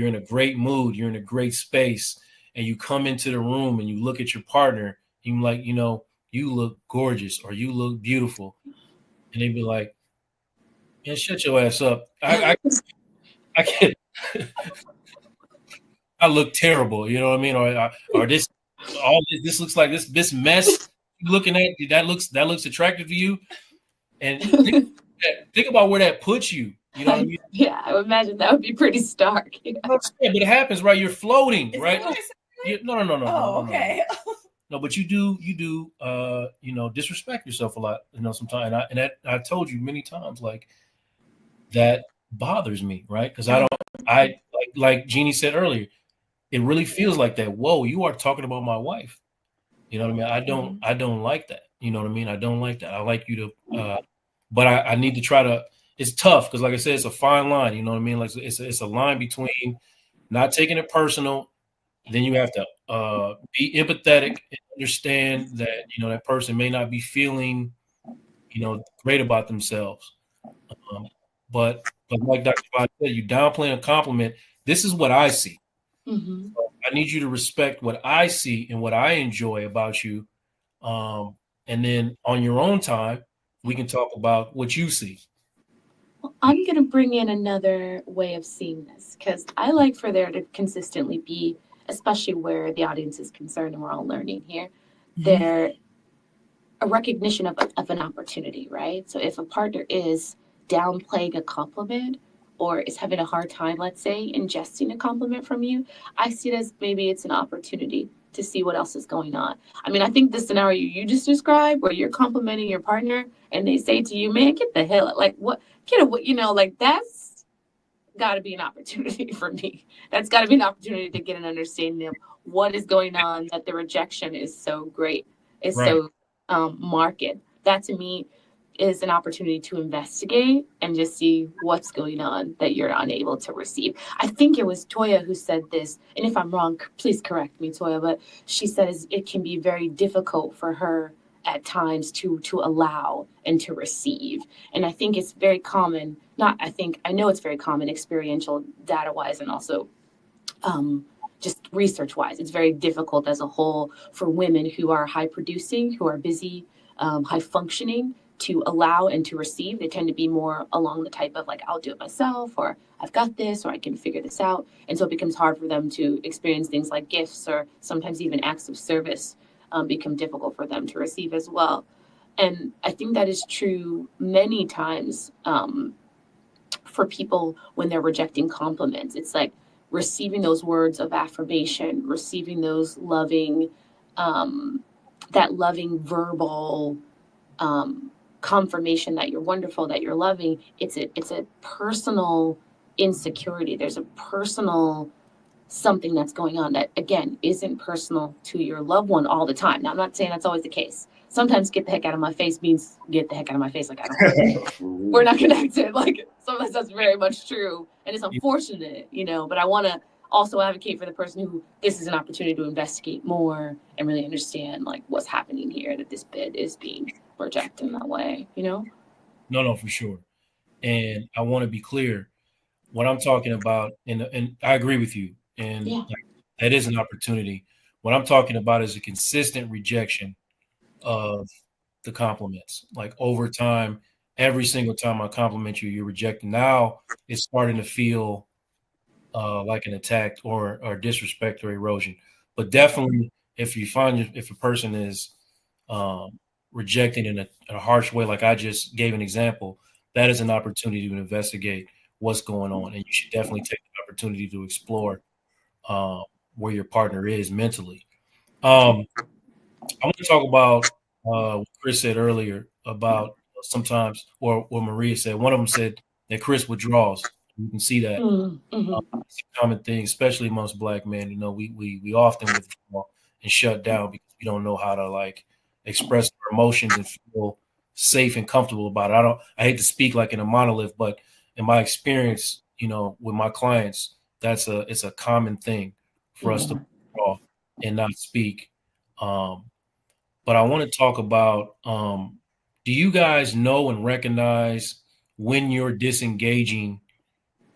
in a great mood, you're in a great space, and you come into the room and you look at your partner. And you're like, you look gorgeous or you look beautiful, and they'd be like, "Man, shut your ass up." I I look terrible, you know what I mean? Or this this looks like this mess you're looking at that looks attractive to you. And think about where that puts you. You know what I mean? Yeah, I would imagine that would be pretty stark. Yeah. But it happens, right? You're floating, Is right? that what I said? No. Okay. No, but you do, disrespect yourself a lot, sometimes. And I told you many times, like, that bothers me, right? Because I like Jeannie said earlier, it really feels like that. Whoa, you are talking about my wife. You know what I mean? I don't like that. You know what I mean? I don't like that. I like you to, but I need to try to. It's tough because, like I said, it's a fine line. You know what I mean? Like it's a line between not taking it personal. Then you have to be empathetic and understand that that person may not be feeling great about themselves. Um, but like Dr. Vaughn said, you downplaying a compliment. This is what I see. Mm-hmm. So I need you to respect what I see and what I enjoy about you. And then on your own time, we can talk about what you see. Well, I'm going to bring in another way of seeing this because I like for there to consistently be, especially where the audience is concerned and we're all learning here, there a recognition of an opportunity, right? So if a partner is downplaying a compliment or is having a hard time, let's say, ingesting a compliment from you, I see it as maybe it's an opportunity to see what else is going on. I mean, I think the scenario you just described where you're complimenting your partner and they say to you, man, get the hell out, like what, like that's got to be an opportunity for me. That's got to be an opportunity to get an understanding of what is going on, that the rejection is so great, is Right. so marked. That to me is an opportunity to investigate and just see what's going on that you're unable to receive. I think it was Toya who said this, and if I'm wrong, please correct me, Toya, but she says it can be very difficult for her at times to allow and to receive. And I think it's very common, I know it's very common experiential data wise and also just research wise. It's very difficult as a whole for women who are high producing, who are busy, high functioning to allow and to receive. They tend to be more along the type of like, I'll do it myself, or I've got this, or I can figure this out. And so it becomes hard for them to experience things like gifts or sometimes even acts of service become difficult for them to receive as well. And I think that is true many times for people when they're rejecting compliments. It's like receiving those words of affirmation, receiving those loving, that loving verbal confirmation that you're wonderful, that you're loving. It's a personal insecurity. There's a personal something that's going on that again isn't personal to your loved one all the time. Now I'm not saying that's always the case. Sometimes get the heck out of my face means get the heck out of my face. Like I don't we're not connected. Like sometimes that's very much true. And it's unfortunate, but I want to also advocate for the person who this is an opportunity to investigate more and really understand like what's happening here, that this bid is being rejected in that way, No, for sure. And I want to be clear. What I'm talking about, and I agree with you, and that is an opportunity. What I'm talking about is a consistent rejection of the compliments. Like over time, every single time I compliment you, you're rejecting. Now it's starting to feel like an attack or disrespect or erosion. But definitely, if a person is rejecting in a harsh way, like I just gave an example, that is an opportunity to investigate what's going on, and you should definitely take the opportunity to explore where your partner is mentally. I want to talk about what Chris said earlier about sometimes, or what Maria said. One of them said that Chris withdraws. You can see that. It's a common thing, especially amongst Black men. We often withdraw and shut down because we don't know how to like express our emotions and feel safe and comfortable about it. I hate to speak like in a monolith, but in my experience, with my clients, it's a common thing for us to withdraw and not speak. But I want to talk about, do you guys know and recognize when you're disengaging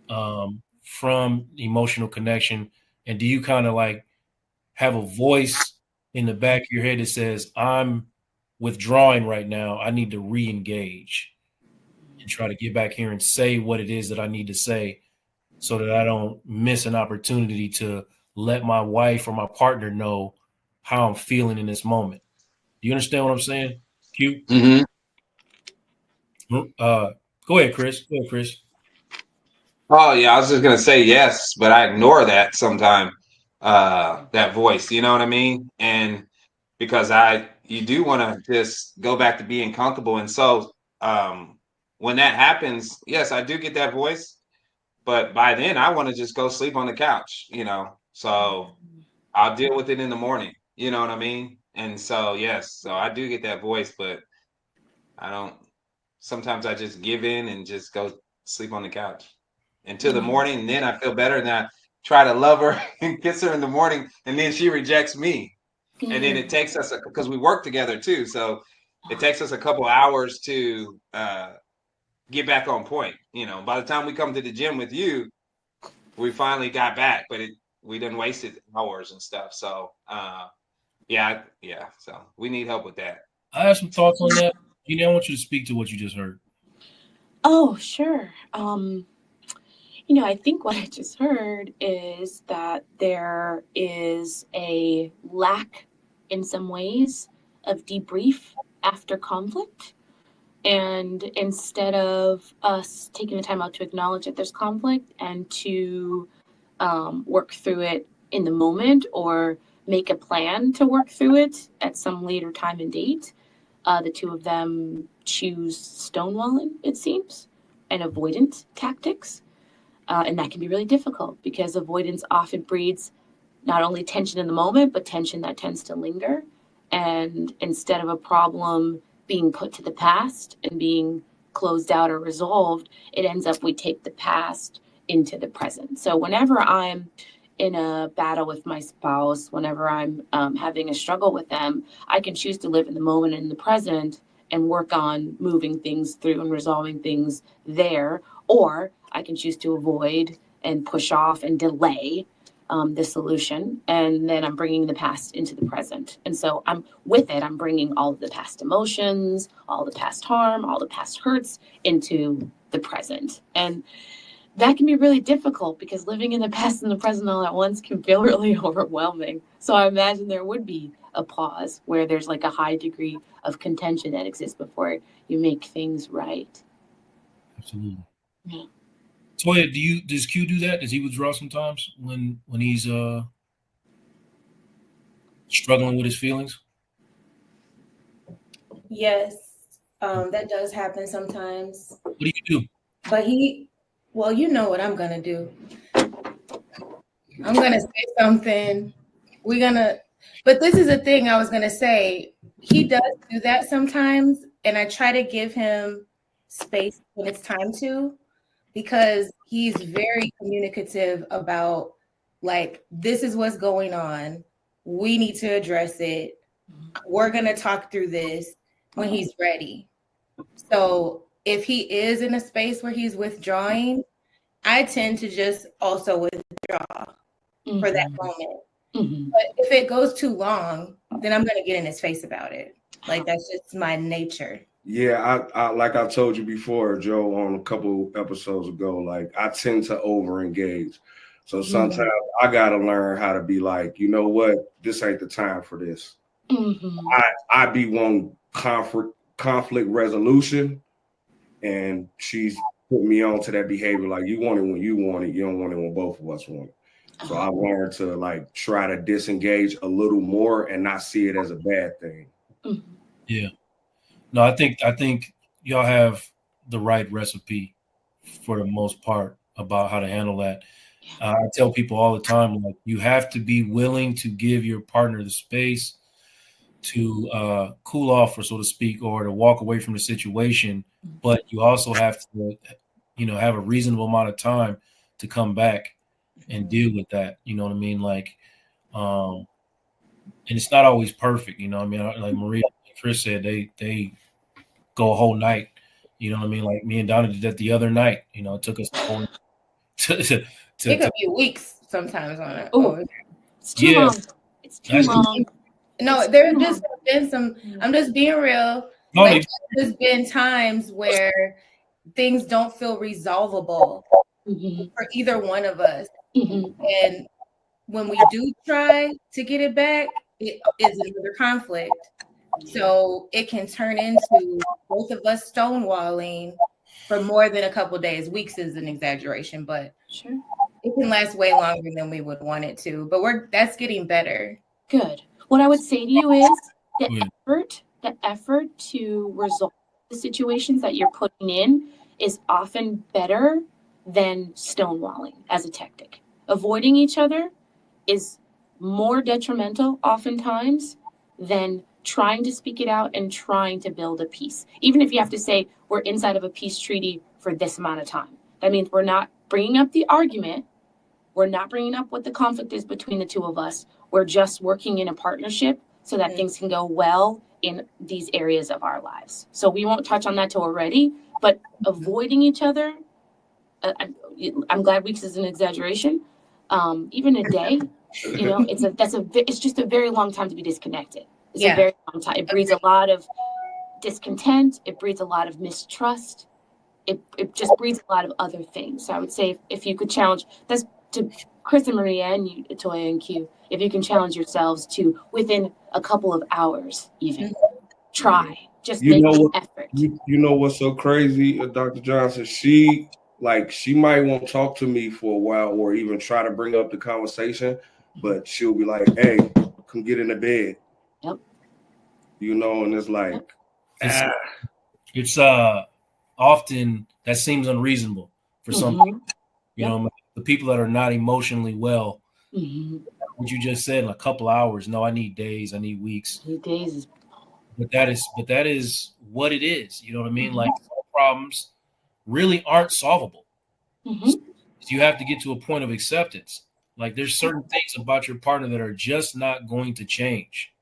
from emotional connection? And do you kind of like have a voice in the back of your head that says, I'm withdrawing right now, I need to re-engage and try to get back here and say what it is that I need to say so that I don't miss an opportunity to let my wife or my partner know how I'm feeling in this moment. Do you understand what I'm saying? Q? Mm-hmm. Go ahead, Chris. Go ahead, Chris. Oh yeah, I was just gonna say yes, but I ignore that sometime. That voice, you know what I mean? And because you do want to just go back to being comfortable, and so when that happens, yes, I do get that voice, but by then I want to just go sleep on the couch, you know. So I'll deal with it in the morning, you know what I mean? And so yes, so I do get that voice, but I don't. Sometimes I just give in and just go sleep on the couch until the morning, and then I feel better, and I try to love her and kiss her in the morning, and then she rejects me, and then it takes us because we work together too, so it takes us a couple hours to get back on point. You know, by the time we come to the gym with you, we finally got back, but we done wasted hours and stuff. So yeah. So we need help with that. I have some thoughts on that. I want you to speak to what you just heard. Oh, sure. I think what I just heard is that there is a lack in some ways of debrief after conflict. And instead of us taking the time out to acknowledge that there's conflict and to work through it in the moment or make a plan to work through it at some later time and date, the two of them choose stonewalling, it seems, and avoidant tactics. And that can be really difficult because avoidance often breeds not only tension in the moment, but tension that tends to linger. And instead of a problem being put to the past and being closed out or resolved, it ends up we take the past into the present. So whenever I'm in a battle with my spouse, whenever I'm having a struggle with them, I can choose to live in the moment and in the present and work on moving things through and resolving things there. Or I can choose to avoid and push off and delay the solution, and then I'm bringing the past into the present. And so I'm bringing all of the past emotions, all the past harm, all the past hurts into the present. And that can be really difficult because living in the past and the present all at once can feel really overwhelming. So I imagine there would be a pause where there's like a high degree of contention that exists before you make things right. Absolutely. Yeah. Toya, does Q do that? Does he withdraw sometimes when he's struggling with his feelings? Yes, that does happen sometimes. What do you do? But you know what I'm gonna do. I'm gonna say something. But this is the thing I was gonna say. He does do that sometimes, and I try to give him space when it's time to, because he's very communicative about, like, this is what's going on. We need to address it. We're going to talk through this when he's ready. So if he is in a space where he's withdrawing, I tend to just also withdraw for that moment. But if it goes too long, then I'm going to get in his face about it. Like, that's just my nature. Yeah, I like I told you before, Joe, on a couple episodes ago, like I tend to over engage. So sometimes I gotta learn how to be like, you know what, this ain't the time for this. I be one conflict resolution, and she's put me on to that behavior. Like, you want it when you want it, you don't want it when both of us want it. So I learned to like try to disengage a little more and not see it as a bad thing. Yeah. No, I think y'all have the right recipe for the most part about how to handle that. I tell people all the time, like, you have to be willing to give your partner the space to cool off, or so to speak, or to walk away from the situation. But you also have to, have a reasonable amount of time to come back and deal with that. You know what I mean? Like, and it's not always perfect. You know what I mean? Like Maria and Chris said, they go a whole night. You know what I mean? Like me and Donna did that the other night. It took us a whole night It could be weeks sometimes on it. Oh, it's too long. It's too long. No, there's just been some. I'm just being real. Like, there's been times where things don't feel resolvable for either one of us, and when we do try to get it back, it is another conflict. So it can turn into both of us stonewalling for more than a couple days. Weeks is an exaggeration, but Sure. it can last way longer than we would want it to. But that's getting better. Good. What I would say to you is Yeah. the effort to resolve the situations that you're putting in is often better than stonewalling as a tactic. Avoiding each other is more detrimental oftentimes than trying to speak it out and trying to build a peace. Even if you have to say we're inside of a peace treaty for this amount of time. That means we're not bringing up the argument. We're not bringing up what the conflict is between the two of us. We're just working in a partnership so that things can go well in these areas of our lives. So we won't touch on that till we're ready, but avoiding each other, I'm glad weeks is an exaggeration. Even a day, it's just a very long time to be disconnected. It's a very long time. It breeds a lot of discontent. It breeds a lot of mistrust. It just breeds a lot of other things. So I would say if you could challenge, that's to Chris and Maria and you, Toya and Q, if you can challenge yourselves to within a couple of hours, even try, just You make know an what? effort. You know what's so crazy, Dr. Johnson? She might won't talk to me for a while or even try to bring up the conversation, but she'll be like, "Hey, come get in the bed." Yep. You know, and it's like, It's often that seems unreasonable for some people. You know, the people that are not emotionally well. What you just said in a couple hours. No, I need days. I need weeks. Days is. But that is what it is. You know what I mean? Like some problems really aren't solvable. So you have to get to a point of acceptance. Like there's certain things about your partner that are just not going to change,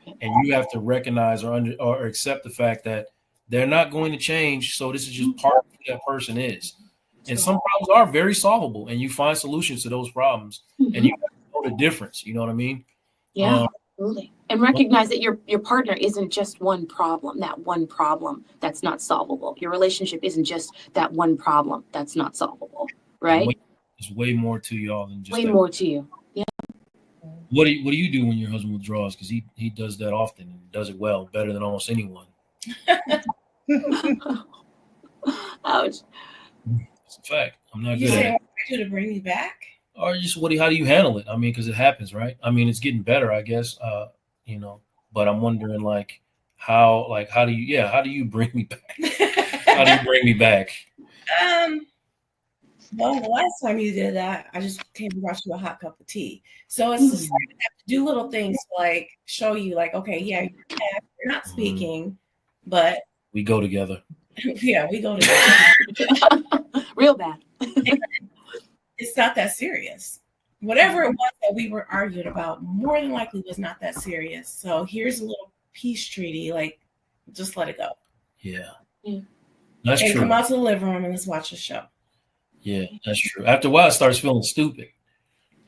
and you have to recognize or accept the fact that they're not going to change. So this is just part of who that person is. And some problems are very solvable, and you find solutions to those problems, and you have to know the difference. You know what I mean? Yeah, absolutely. And recognize that your partner isn't just one problem that's not solvable. Your relationship isn't just that one problem that's not solvable, right? There's way more to y'all than just way that. more to you. Yeah. What do you do when your husband withdraws? Because he does that often and does it well, better than almost anyone. Ouch. It's a fact. I'm not You good say at what it. I do to bring me back? Or just how do you handle it? I mean, because it happens, right? I mean, it's getting better, I guess. But I'm wondering how do you bring me back? How do you bring me back? Well, the last time you did that, I just came and brought you a hot cup of tea. So it's just like I have to do little things to like show you, like, okay, yeah, you're not speaking, but We go together. yeah, we go together. Real bad. It's not that serious. Whatever it was that we were arguing about, more than likely was not that serious. So here's a little peace treaty, like just let it go. Yeah. That's and true. Come out to the living room and let's watch a show. Yeah, that's true. After a while, it starts feeling stupid.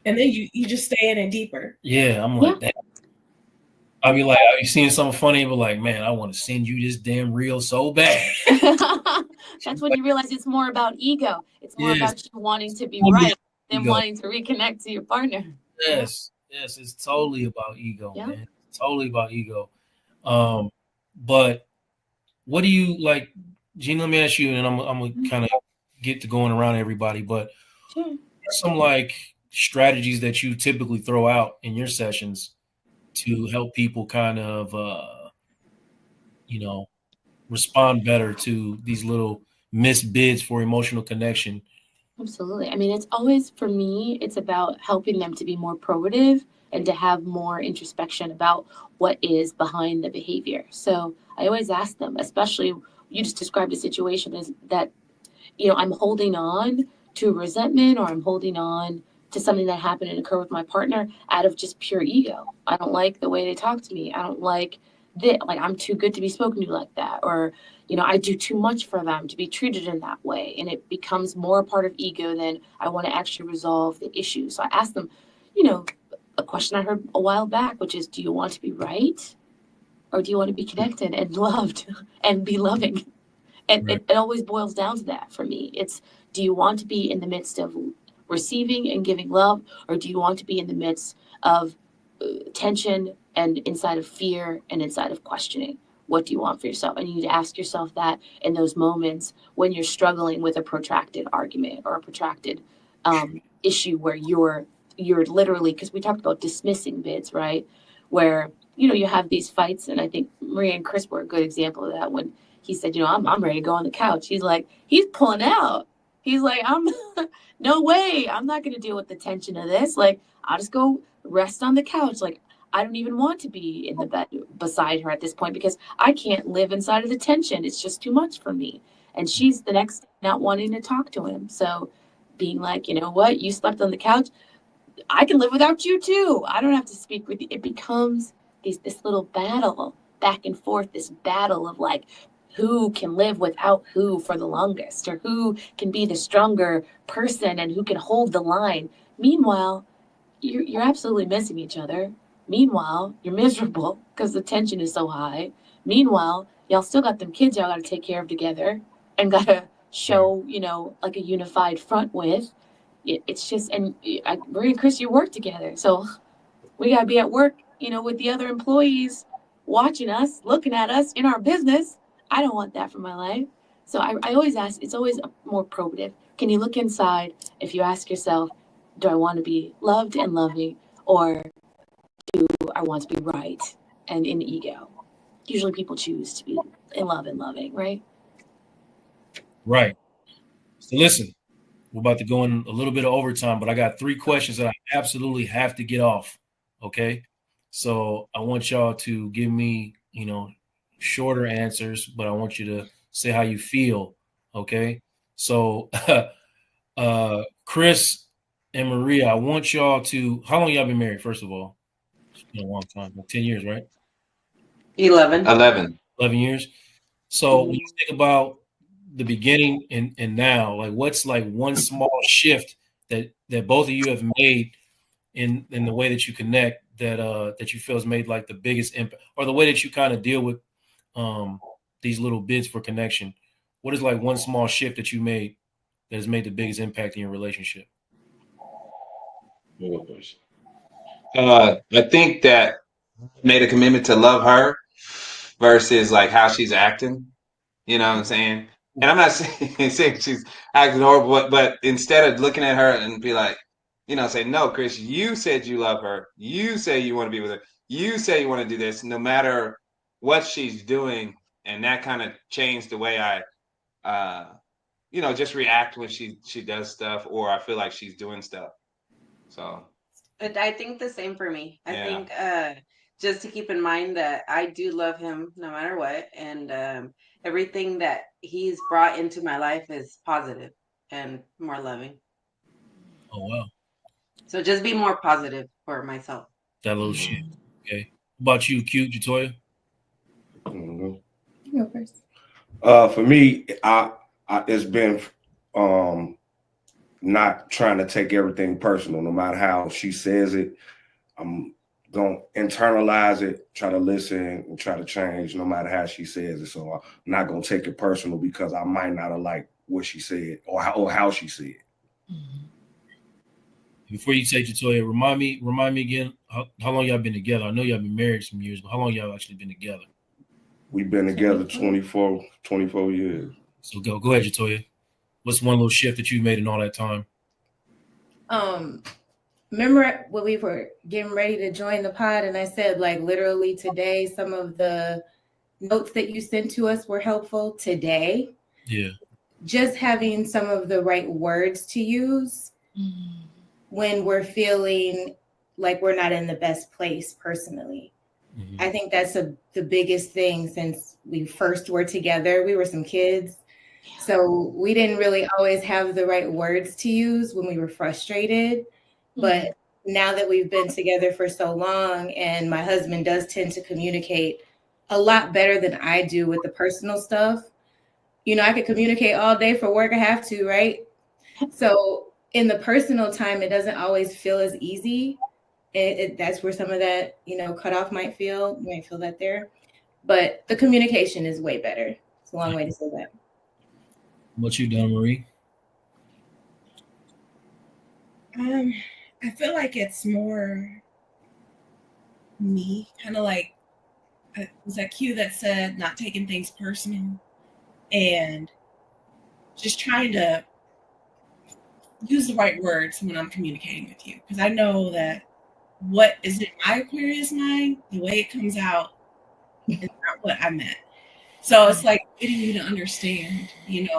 And then you just stay in it deeper. Yeah, I'm like, damn. I mean, like, are you seeing something funny? But like, man, I want to send you this damn reel so bad. That's when you realize it's more about ego. It's more about you wanting to be right than wanting to reconnect to your partner. Yes, it's totally about ego, man. It's totally about ego. But what do you like, Gene? Let me ask you, and I'm gonna kind of get to going around everybody. But some like strategies that you typically throw out in your sessions to help people kind of, respond better to these little missed bids for emotional connection. Absolutely. I mean, it's always, for me, it's about helping them to be more probative and to have more introspection about what is behind the behavior. So I always ask them, especially you just described a situation as that, I'm holding on to resentment or I'm holding on to something that happened and occurred with my partner out of just pure ego. I don't like the way they talk to me. I don't like that. Like, I'm too good to be spoken to like that. Or, I do too much for them to be treated in that way. And it becomes more a part of ego than I want to actually resolve the issue. So I asked them, a question I heard a while back, which is, do you want to be right? Or do you want to be connected and loved and be loving? And it always boils down to that for me. It's, do you want to be in the midst of receiving and giving love, or do you want to be in the midst of tension and inside of fear and inside of questioning? What do you want for yourself? And you need to ask yourself that in those moments when you're struggling with a protracted argument or a protracted issue where you're literally, because we talked about dismissing bids, right? Where, you have these fights, and I think Maria and Chris were a good example of that when he said, I'm ready to go on the couch. He's pulling out. He's like, no way. I'm not going to deal with the tension of this. Like, I'll just go rest on the couch. Like, I don't even want to be in the bed beside her at this point because I can't live inside of the tension. It's just too much for me. And she's the next not wanting to talk to him. So being like, you know what, you slept on the couch. I can live without you too. I don't have to speak with you. It becomes this little battle back and forth, this battle of like, who can live without who for the longest, or who can be the stronger person and who can hold the line. Meanwhile, you're absolutely missing each other. Meanwhile, you're miserable because the tension is so high. Meanwhile, y'all still got them kids y'all got to take care of together and got to show, like a unified front with. It's just, and Marie and Chris, you work together. So we got to be at work, with the other employees watching us, looking at us in our business. I don't want that for my life. So I always ask, it's always more probative. Can you look inside if you ask yourself, do I want to be loved and loving, or do I want to be right and in ego? Usually people choose to be in love and loving, right? Right. So listen, we're about to go in a little bit of overtime, but I got 3 questions that I absolutely have to get off. Okay. So I want y'all to give me, shorter answers, but I want you to say how you feel. Okay. So Chris and Maria, I want y'all to, how long y'all been married, first of all? It's been a long time, like 10 years, right? 11. 11. 11 years. So when you think about the beginning and now, like what's like one small shift that both of you have made in the way that you connect that you feel has made like the biggest impact, or the way that you kind of deal with these little bids for connection? What is like one small shift that you made that has made the biggest impact in your relationship? I think that made a commitment to love her versus like how she's acting. You know what I'm saying? And I'm not saying she's acting horrible, but instead of looking at her and be like, say, no, Chris, you said you love her. You say you want to be with her. You say you want to do this, no matter what she's doing. And that kind of changed the way I, just react when she does stuff, or I feel like she's doing stuff. So I think the same for me. I Yeah. think just to keep in mind that I do love him no matter what, and everything that he's brought into my life is positive and more loving. Oh wow, So just be more positive for myself. that little shift. Okay. What about you, Cute Jatoya? Mhm. You go first. For me, I it's been not trying to take everything personal, no matter how she says it. I'm gonna internalize it, try to listen, and try to change, no matter how she says it. So I'm not gonna take it personal because I might not have liked what she said or how she said it. Before you say Jatoya, remind me again how long y'all been together. I know y'all been married some years, but how long y'all actually been together? We've been together 24 years. So go ahead, Jatoya. What's one little shift that you made in all that time? Remember when we were getting ready to join the pod and I said, like, literally today, some of the notes that you sent to us were helpful today. Yeah. Just having some of the right words to use when we're feeling like we're not in the best place personally. I think that's the biggest thing since we first were together. We were some kids. So we didn't really always have the right words to use when we were frustrated. But now that we've been together for so long, and my husband does tend to communicate a lot better than I do with the personal stuff. I could communicate all day for work. I have to, right? So in the personal time, it doesn't always feel as easy. That's where some of that, cutoff might feel. You might feel that there. But the communication is way better. It's a long way to say that. What you done, Marie? I feel like it's more me, kind of like, was that Q that said not taking things personal and just trying to use the right words when I'm communicating with you. Because I know that what is in my Aquarius mind, the way it comes out is not what I meant. So it's like getting you to understand, and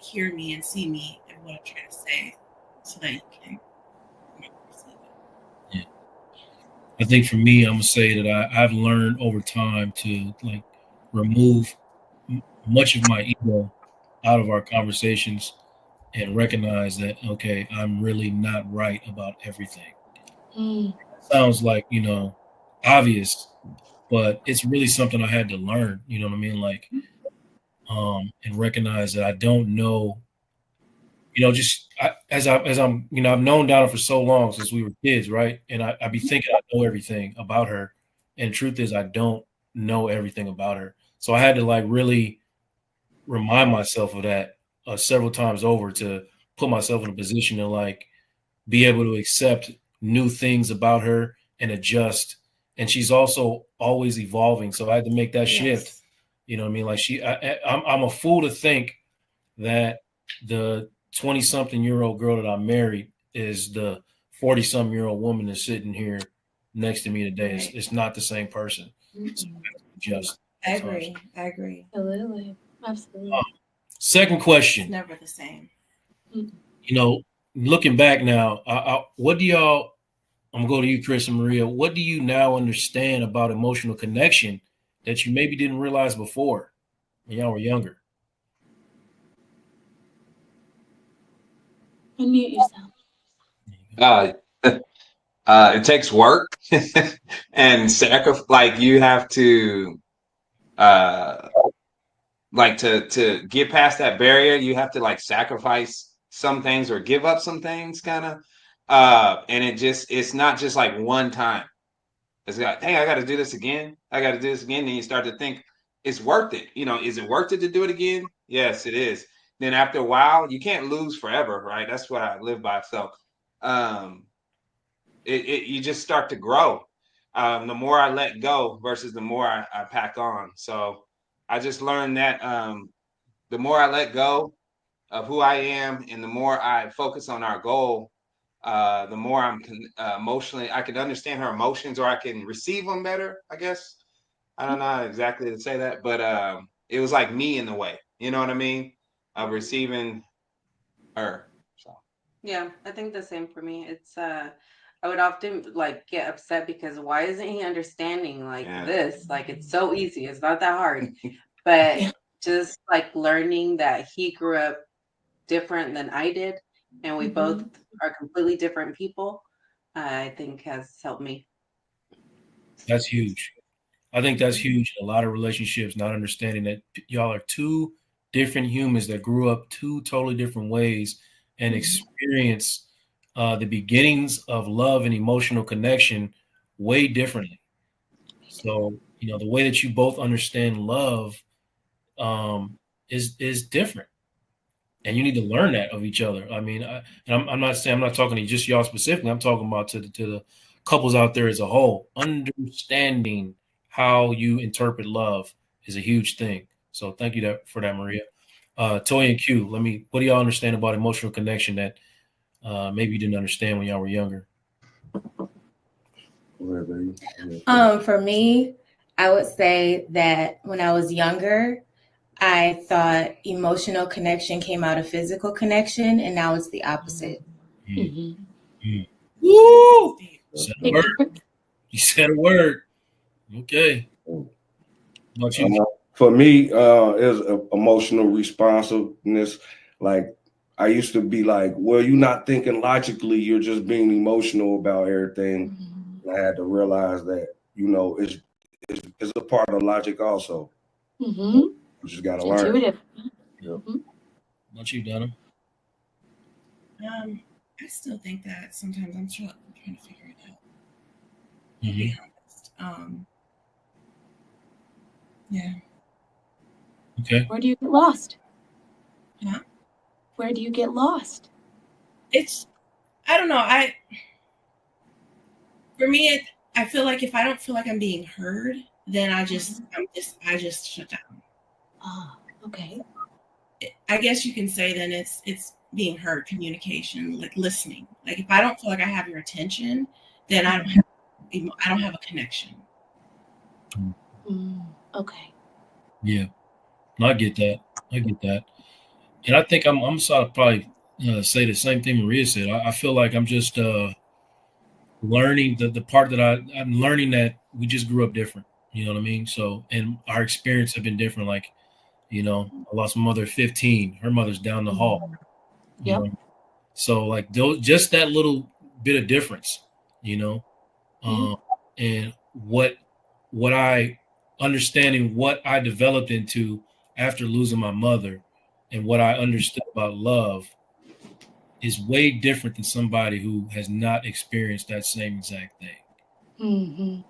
hear me and see me and what I'm trying to say so that you can receive it. Yeah. I think for me, I'm gonna say that I've learned over time to like remove much of my ego out of our conversations and recognize that, okay, I'm really not right about everything. Sounds like, obvious, but it's really something I had to learn, you know what I mean? Like, and recognize that I don't know, as I'm, I've known Donna for so long since we were kids, right? And I be thinking I know everything about her. And the truth is I don't know everything about her. So I had to like really remind myself of that several times over to put myself in a position to like be able to accept new things about her and adjust. And she's also always evolving. So I had to make that shift. You know what I mean? Like I'm a fool to think that the 20-something-year-old girl that I married is the 40-something-year-old woman that's sitting here next to me today. Right. It's not the same person. So just I agree. Absolutely. Absolutely. Second question. It's never the same. Looking back now, what do y'all? I'm gonna go to you, Chris and Maria. What do you now understand about emotional connection that you maybe didn't realize before when y'all were younger? Unmute yourself. It takes work and sacrifice. Like you have to, like to get past that barrier. You have to like sacrifice some things or give up some things, kind of. And it's not just like one time. It's like, hey, I got to do this again. I got to do this again. Then you start to think it's worth it. Is it worth it to do it again? Yes, it is. Then after a while, you can't lose forever, right? That's what I live by. So, um, you just start to grow. The more I let go versus the more I pack on. So I just learned that the more I let go of who I am and the more I focus on our goal, the more I'm emotionally, I can understand her emotions or I can receive them better, I guess. I don't know exactly to say that, but it was like me in the way, you know what I mean? Of receiving her. So. Yeah, I think the same for me. It's I would often like get upset because why isn't he understanding like this? Like it's so easy. It's not that hard. But just like learning that he grew up different than I did and we both are completely different people, I think has helped me. That's huge. I think that's huge in a lot of relationships, not understanding that y'all are two different humans that grew up two totally different ways and experience the beginnings of love and emotional connection way differently. So, the way that you both understand love is different. And you need to learn that of each other. I mean, I'm not saying I'm not talking to just y'all specifically. I'm talking about to the couples out there as a whole. Understanding how you interpret love is a huge thing. So thank you for that, Maria. Toy and Q, what do y'all understand about emotional connection that maybe you didn't understand when y'all were younger? For me, I would say that when I was younger, I thought emotional connection came out of physical connection, and now it's the opposite. Woo! Said a word. You said a word. Okay. What you? For me, is emotional responsiveness. Like I used to be like, well, you're not thinking logically, you're just being emotional about everything. And I had to realize that, it's a part of logic also. You just gotta learn. Intuitive. What you, Donna? I still think that sometimes I'm trying to figure it out. To be honest. Yeah. Okay. Where do you get lost? Huh? Where do you get lost? It's I don't know. For me, I feel like if I don't feel like I'm being heard, then I just shut down. Oh, okay. I guess you can say then it's being heard, communication, like listening. Like if I don't feel like I have your attention, then I don't have a connection. Okay. Yeah, I get that. I get that. And I think I'm sort of probably say the same thing Maria said. I feel like I'm just learning the part that I'm learning that we just grew up different. You know what I mean? So, and our experience have been different. Like, you know, I lost my mother at 15. Her mother's down the hall. You Yep. know? So like those, just that little bit of difference, you know, and what I understanding what I developed into after losing my mother, and what I understood about love is way different than somebody who has not experienced that same exact thing. Mm-hmm.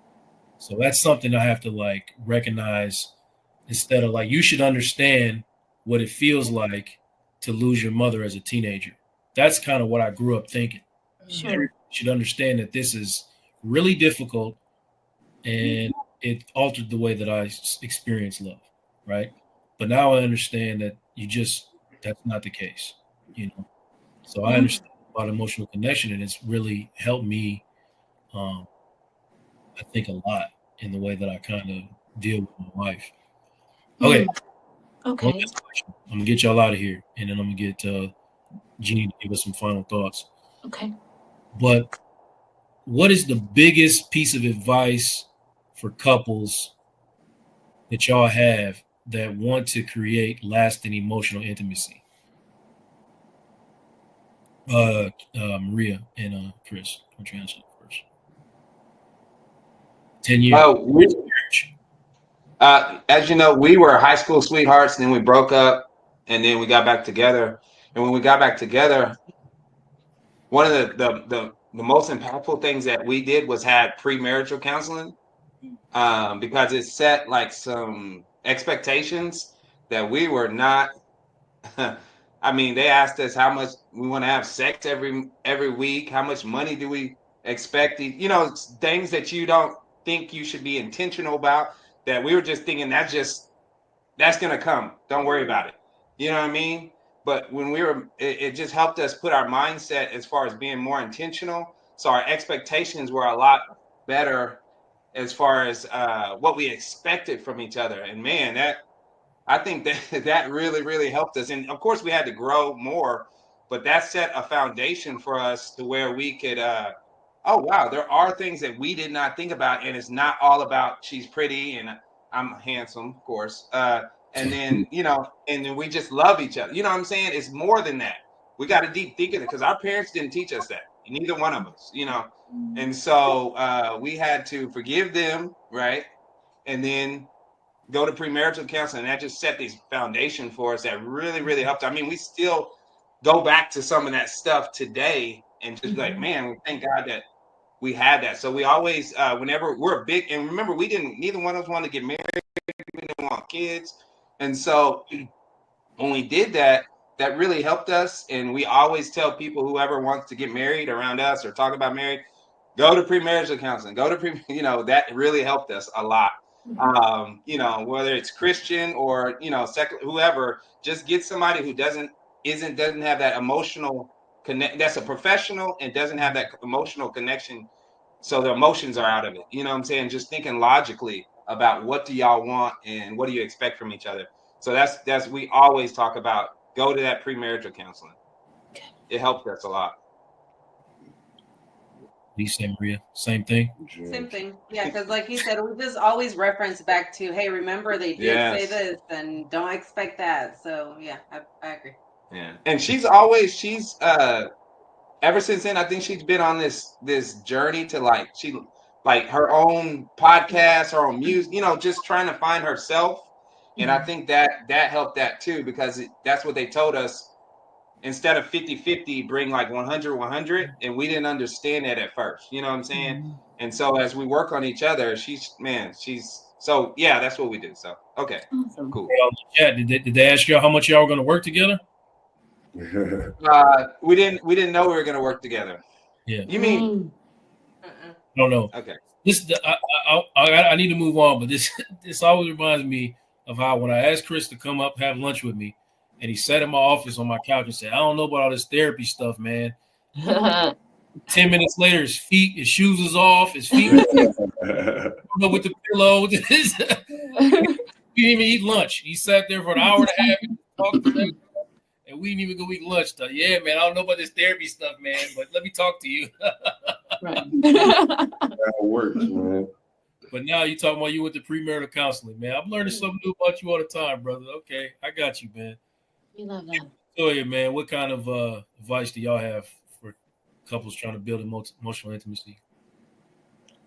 So that's something I have to like recognize, instead of like, you should understand what it feels like to lose your mother as a teenager. That's kind of what I grew up thinking. Sure. Everybody should understand that this is really difficult, and it altered the way that I experience love, right? But now I understand that that's not the case, you know. So I understand about emotional connection, and it's really helped me, I think, a lot in the way that I kind of deal with my wife. Okay. One Okay. last question. I'm gonna get y'all out of here, and then I'm gonna get Jeannie to give us some final thoughts. Okay. But what is the biggest piece of advice for couples that y'all have that want to create lasting emotional intimacy? Maria and Chris, I'll translate first. 10 years. As you know, we were high school sweethearts, and then we broke up, and then we got back together. And when we got back together, one of the most impactful things that we did was had premarital counseling, because it set like some expectations that we were not. I mean, they asked us how much we want to have sex every week, how much money do we expect, you know, things that you don't think you should be intentional about, that we were just thinking that's gonna come. Don't worry about it. You know what I mean? But when it just helped us put our mindset as far as being more intentional. So our expectations were a lot better as far as what we expected from each other. And man, I think that that really helped us. And of course, we had to grow more, but that set a foundation for us to where we could. Oh wow, there are things that we did not think about, and it's not all about she's pretty and I'm handsome, of course. And then and then we just love each other. You know what I'm saying? It's more than that. We got a deep thinking because our parents didn't teach us that. Neither one of us, you know. And so we had to forgive them, right? And then go to premarital counseling, and that just set this foundation for us that really helped. I mean, we still go back to some of that stuff today and just like, man, we thank God that we had that. So we always, whenever we're big, and remember, neither one of us wanted to get married, we didn't want kids. And so when we did that, that really helped us. And we always tell people, whoever wants to get married around us or talk about marriage, go to premarital counseling, that really helped us a lot. Whether it's Christian or, secular, whoever, just get somebody who doesn't have that emotional connect, that's a professional and doesn't have that emotional connection. So the emotions are out of it. You know what I'm saying? Just thinking logically about what do y'all want and what do you expect from each other. So that's we always talk about, go to that premarital counseling. It helped us a lot. Lisa and Maria, same thing. Same thing. Yeah, because like you said, we just always reference back to, hey, remember they did say this, and don't expect that. So yeah, I agree. Yeah, and she's ever since then, I think she's been on this journey to like her own podcast, her own music, just trying to find herself. And I think that helped that too, because that's what they told us. Instead of 50-50, bring like 100-100, and we didn't understand that at first. You know what I'm saying? And so as we work on each other, so yeah, that's what we do. So okay, cool. Yeah, did they ask y'all how much y'all were going to work together? We didn't know we were gonna work together. Yeah. You mean? No, no. Okay. I need to move on, but this always reminds me of how when I asked Chris to come up have lunch with me, and he sat in my office on my couch and said, "I don't know about all this therapy stuff, man." 10 minutes later, his shoes is off, his feet with the pillow. He didn't even eat lunch. He sat there for an hour and a half and talked to me, and we didn't even go eat lunch. Yeah, man, I don't know about this therapy stuff, man, but let me talk to you. That works, man. But now you talking about you went to premarital counseling, man. I'm learning something new about you all the time, brother. Okay, I got you, man. We love that. So yeah, man, what kind of advice do y'all have for couples trying to build emotional intimacy?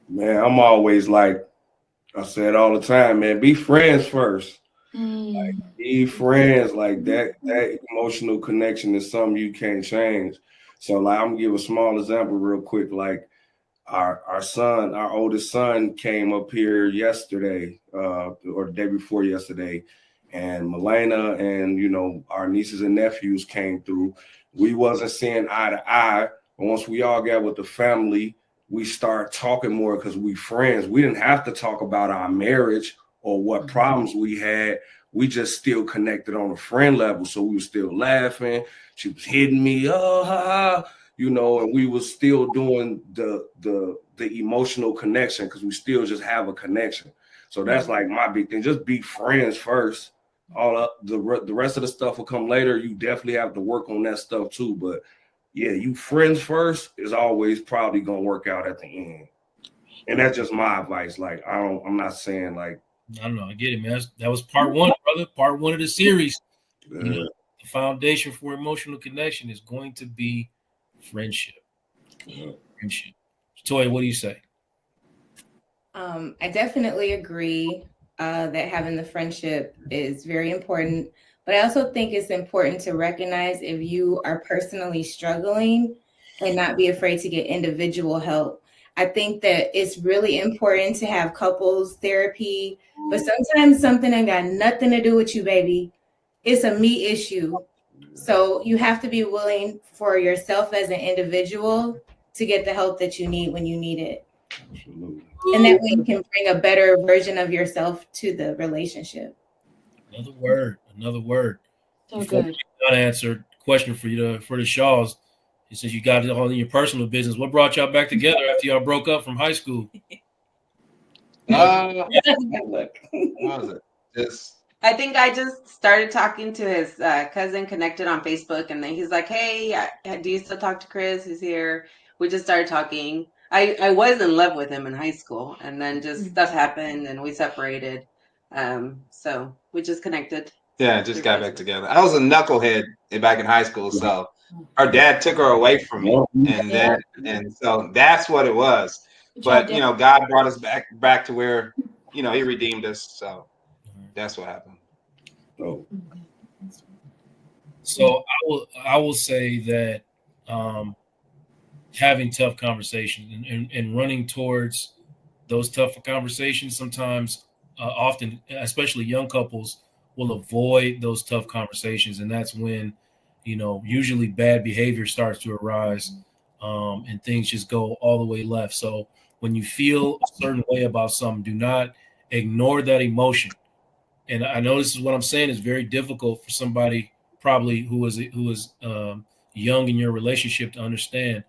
Man, I'm always like, I said all the time, man, be friends first. Like, be friends. Like that emotional connection is something you can't change. So like, I'm gonna give a small example real quick. Like our son, our oldest son came up here yesterday, or the day before yesterday, and Milena and, you know, our nieces and nephews came through. We wasn't seeing eye to eye. But once we all got with the family, we start talking more because we friends. We didn't have to talk about our marriage or what problems we had. We just still connected on a friend level. So we were still laughing. She was hitting me, oh, ha, ha, you know, and we was still doing the emotional connection because we still just have a connection. So that's like my big thing. Just be friends first. All up the rest of the stuff will come later. You definitely have to work on that stuff too. But yeah, you friends first is always probably gonna work out at the end. And that's just my advice. Like I'm not saying like, I don't know. I get it, man. That was part one, brother. Part one of the series. You know, the foundation for emotional connection is going to be friendship. Friendship. Toya, what do you say? I definitely agree that having the friendship is very important. But I also think it's important to recognize if you are personally struggling and not be afraid to get individual help. I think that it's really important to have couples therapy, but sometimes something ain't got nothing to do with you, baby. It's a me issue. So you have to be willing for yourself as an individual to get the help that you need when you need it. Absolutely. And that way you can bring a better version of yourself to the relationship. Another word. So Before good. we answer question for you for the Shaws. Since you got it all in your personal business, what brought y'all back together after y'all broke up from high school? What was it? I think I just started talking to his cousin, connected on Facebook, and then he's like, "Hey, do you still talk to Chris? He's here." We just started talking. I was in love with him in high school, and then just stuff happened, and we separated. So we just connected. Yeah, just got back together. I was a knucklehead back in high school, so her dad took her away from me, and so that's what it was. But you know, God brought us back to where, you know, He redeemed us. So that's what happened. So I will say that having tough conversations and running towards those tougher conversations sometimes, often, especially young couples, will avoid those tough conversations, and that's when, you know, usually bad behavior starts to arise, and things just go all the way left. So when you feel a certain way about something, do not ignore that emotion. And I know this is what I'm saying is very difficult for somebody probably who is young in your relationship to understand.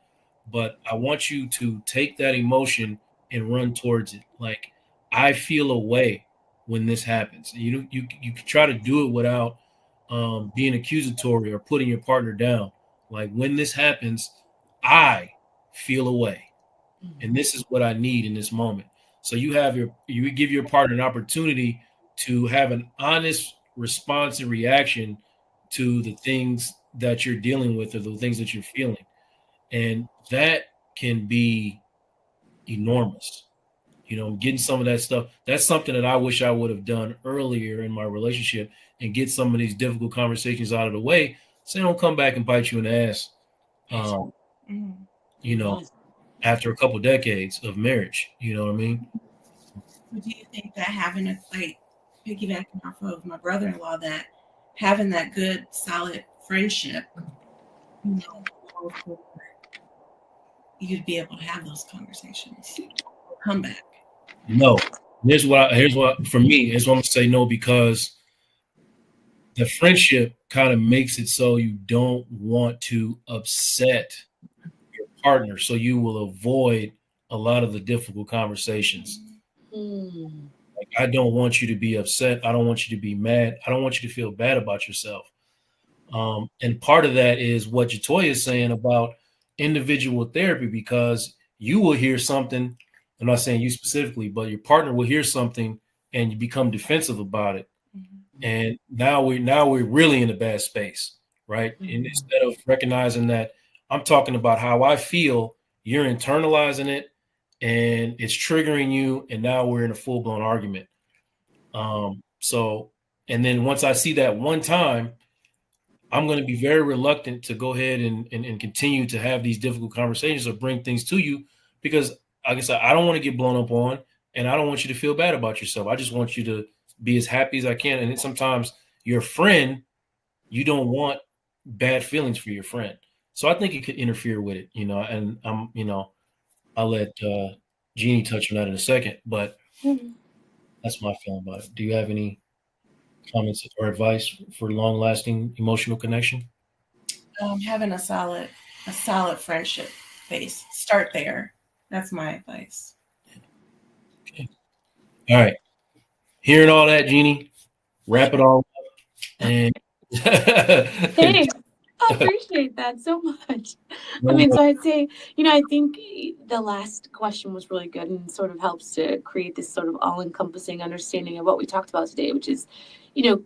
But I want you to take that emotion and run towards it. Like, I feel a way when this happens. You can try to do it without being accusatory or putting your partner down. Like, when this happens, I feel a way, and this is what I need in this moment. So you give your partner an opportunity to have an honest response and reaction to the things that you're dealing with or the things that you're feeling. And that can be enormous. You know, getting some of that stuff. That's something that I wish I would have done earlier in my relationship and get some of these difficult conversations out of the way so they don't come back and bite you in the ass, you know, after a couple decades of marriage. You know what I mean? But do you think that having a, like, piggybacking off of my brother-in-law, that having that good, solid friendship, you know, before you'd be able to have those conversations. Come back. No. Here's what for me, here's what I'm gonna say no, because the friendship kind of makes it so you don't want to upset your partner. So you will avoid a lot of the difficult conversations. Like, I don't want you to be upset. I don't want you to be mad. I don't want you to feel bad about yourself. And part of that is what Jatoya is saying about individual therapy, because you will hear something. I'm not saying you specifically, but your partner will hear something and you become defensive about it. And now we're really in a bad space, right? And instead of recognizing that I'm talking about how I feel, you're internalizing it and it's triggering you, and now we're in a full-blown argument. So, and then once I see that one time, I'm going to be very reluctant to go ahead and continue to have these difficult conversations or bring things to you, because, like I said, I don't want to get blown up on, and I don't want you to feel bad about yourself. I just want you to be as happy as I can. And then sometimes your friend, you don't want bad feelings for your friend. So I think it could interfere with it, and I'll let Jeannie touch on that in a second, but that's my feeling about it. Do you have any comments or advice for long-lasting emotional connection? Having a solid friendship base. Start there. That's my advice. Okay. All right. Hearing all that, Jeannie, wrap it all up. And Thanks. I appreciate that so much. I mean, so I'd say, I think the last question was really good and sort of helps to create this sort of all-encompassing understanding of what we talked about today, which is,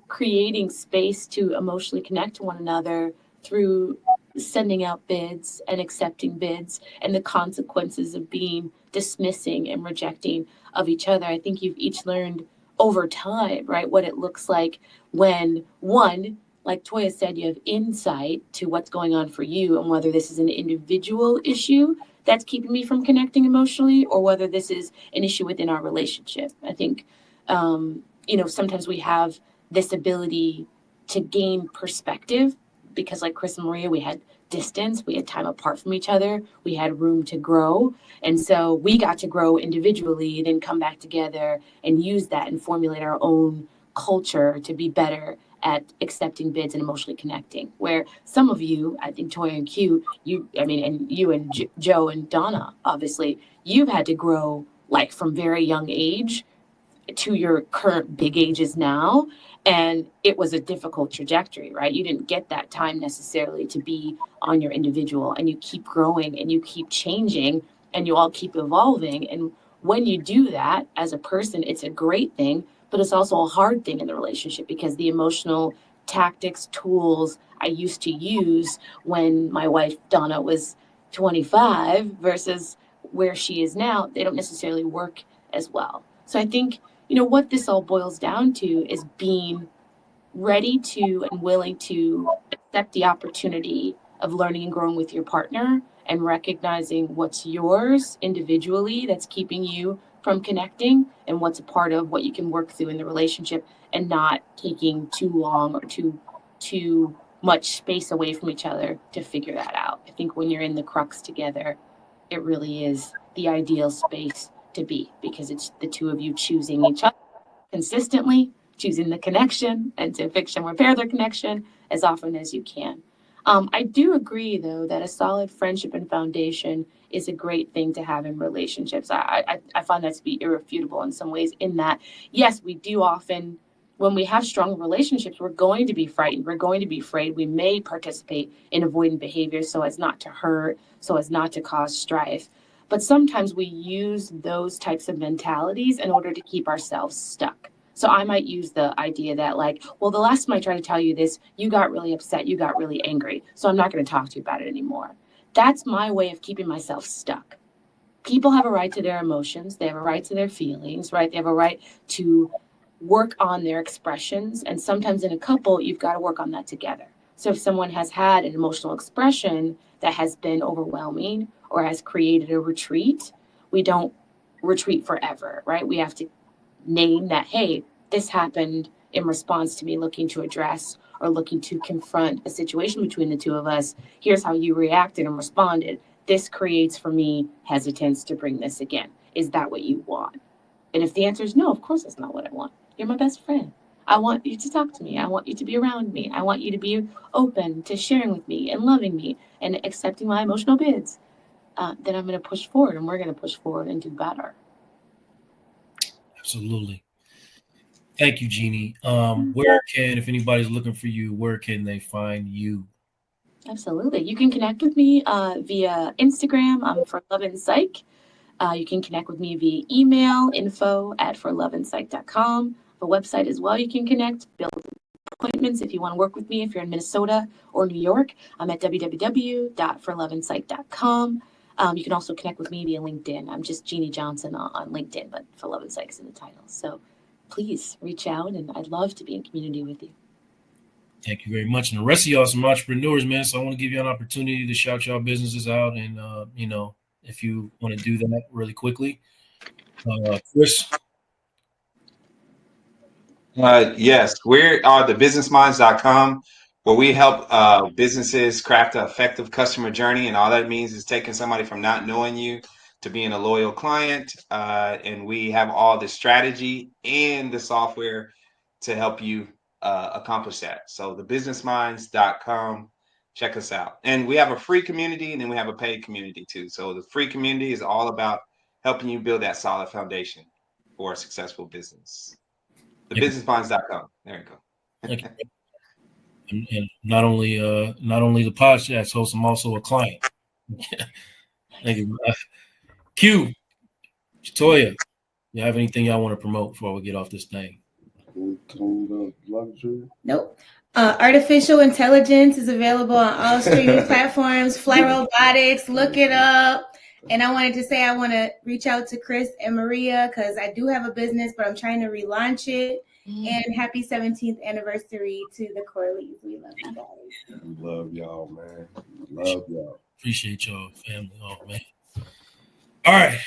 creating space to emotionally connect to one another through sending out bids and accepting bids and the consequences of being dismissing and rejecting of each other. I think you've each learned over time, right, what it looks like when one, like Toya said, you have insight to what's going on for you and whether this is an individual issue that's keeping me from connecting emotionally or whether this is an issue within our relationship. I think, sometimes we have this ability to gain perspective because, like Chris and Maria, we had distance, we had time apart from each other, we had room to grow. And so we got to grow individually, then come back together and use that and formulate our own culture to be better at accepting bids and emotionally connecting. Where some of you, I think Toya and Q, you and Joe and Donna, obviously, you've had to grow like from very young age to your current big ages now. And it was a difficult trajectory, right? You didn't get that time necessarily to be on your individual, and you keep growing and you keep changing and you all keep evolving. And when you do that as a person, it's a great thing, but it's also a hard thing in the relationship because the emotional tactics, tools I used to use when my wife Donna was 25 versus where she is now, they don't necessarily work as well. So I think, what this all boils down to is being ready to and willing to accept the opportunity of learning and growing with your partner and recognizing what's yours individually that's keeping you from connecting and what's a part of what you can work through in the relationship and not taking too long or too much space away from each other to figure that out. I think when you're in the crux together, it really is the ideal space to be because it's the two of you choosing each other consistently, choosing the connection and to fix and repair their connection as often as you can. I do agree, though, that a solid friendship and foundation is a great thing to have in relationships. I find that to be irrefutable in some ways in that, yes, we do often, when we have strong relationships, we're going to be frightened. We're going to be afraid. We may participate in avoidant behavior so as not to hurt, so as not to cause strife. But sometimes we use those types of mentalities in order to keep ourselves stuck. So I might use the idea that the last time I tried to tell you this, you got really upset, you got really angry. So I'm not going to talk to you about it anymore. That's my way of keeping myself stuck. People have a right to their emotions. They have a right to their feelings, right? They have a right to work on their expressions. And sometimes in a couple, you've got to work on that together. So if someone has had an emotional expression that has been overwhelming or has created a retreat, we don't retreat forever, right? We have to name that, hey, this happened in response to me looking to address or looking to confront a situation between the two of us. Here's how you reacted and responded. This creates for me hesitance to bring this again. Is that what you want? And if the answer is no, of course that's not what I want. You're my best friend. I want you to talk to me. I want you to be around me. I want you to be open to sharing with me and loving me and accepting my emotional bids. Then I'm going to push forward, and we're going to push forward and do better. Absolutely. Thank you, Jeannie. If anybody's looking for you, where can they find you? Absolutely. You can connect with me via Instagram. I'm for Love and Psych. You can connect with me via email, info@forloveandpsych.com. The website as well. You can connect, build appointments if you want to work with me. If you're in Minnesota or New York, I'm at www.forloveandpsych.com. You can also connect with me via LinkedIn. I'm just Jeannie Johnson on LinkedIn, but For Love and Psych is in the title. So please reach out, and I'd love to be in community with you. Thank you very much. And the rest of y'all some entrepreneurs, man. So I want to give you an opportunity to shout y'all businesses out. And, if you want to do that really quickly. Chris? Yes, we're thebusinessminds.com, where we help businesses craft an effective customer journey. And all that means is taking somebody from not knowing you to being a loyal client. And we have all the strategy and the software to help you accomplish that. So thebusinessminds.com, check us out. And we have a free community, and then we have a paid community too. So the free community is all about helping you build that solid foundation for a successful business. Thebusinessminds.com. There you go. Thank you. And not only the podcast host, I'm also a client. Thank you. Q, Toya, you have anything y'all want to promote before we get off this thing? Nope. Artificial intelligence is available on all streaming platforms. Fly Robotics, look it up. And I wanted to say I want to reach out to Chris and Maria because I do have a business, but I'm trying to relaunch it. And happy 17th anniversary to the Corleys. We love you guys. Love y'all, man. Love y'all. Appreciate y'all, family. Oh, man. All right.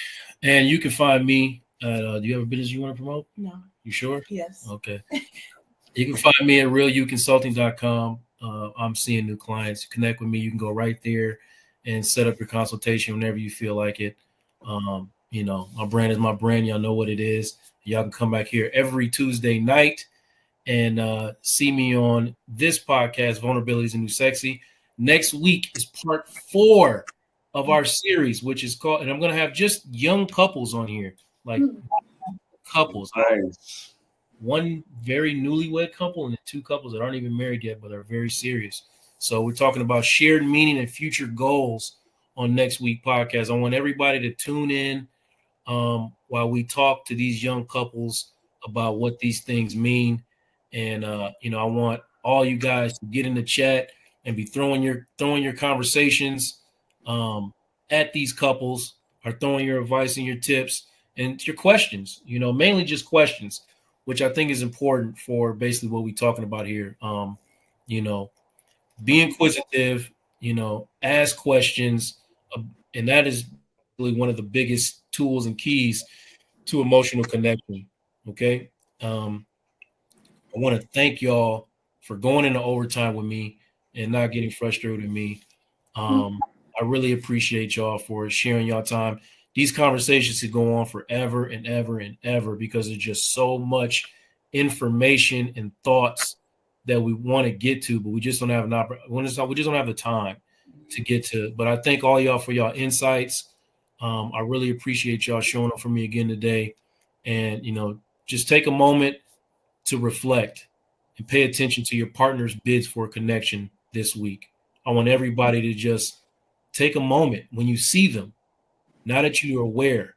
And you can find me at, do you have a business you want to promote? No. You sure? Yes. Okay. You can find me at realuconsulting.com. I'm seeing new clients. Connect with me. You can go right there and set up your consultation whenever you feel like it. My brand is my brand. Y'all know what it is. Y'all can come back here every Tuesday night and see me on this podcast, Vulnerabilities and New Sexy. Next week is part 4 of our series, which is called, and I'm going to have just young couples on here, like couples. Nice. One very newlywed couple and 2 couples that aren't even married yet, but are very serious. So we're talking about shared meaning and future goals on next week podcast. I want everybody to tune in while we talk to these young couples about what these things mean. And, I want all you guys to get in the chat and be throwing your conversations at these couples, or throwing your advice and your tips and your questions, mainly just questions, which I think is important for basically what we're talking about here. Be inquisitive, ask questions. And that is really one of the biggest tools and keys to emotional connection. Okay. I want to thank y'all for going into overtime with me and not getting frustrated with me. I really appreciate y'all for sharing y'all time. These conversations could go on forever and ever and ever because there's just so much information and thoughts that we want to get to, but we just don't have we just don't have the time to get to. But I thank all y'all for y'all insights. I really appreciate y'all showing up for me again today. And, just take a moment to reflect and pay attention to your partner's bids for a connection this week. I want everybody to just take a moment when you see them, now that you are aware,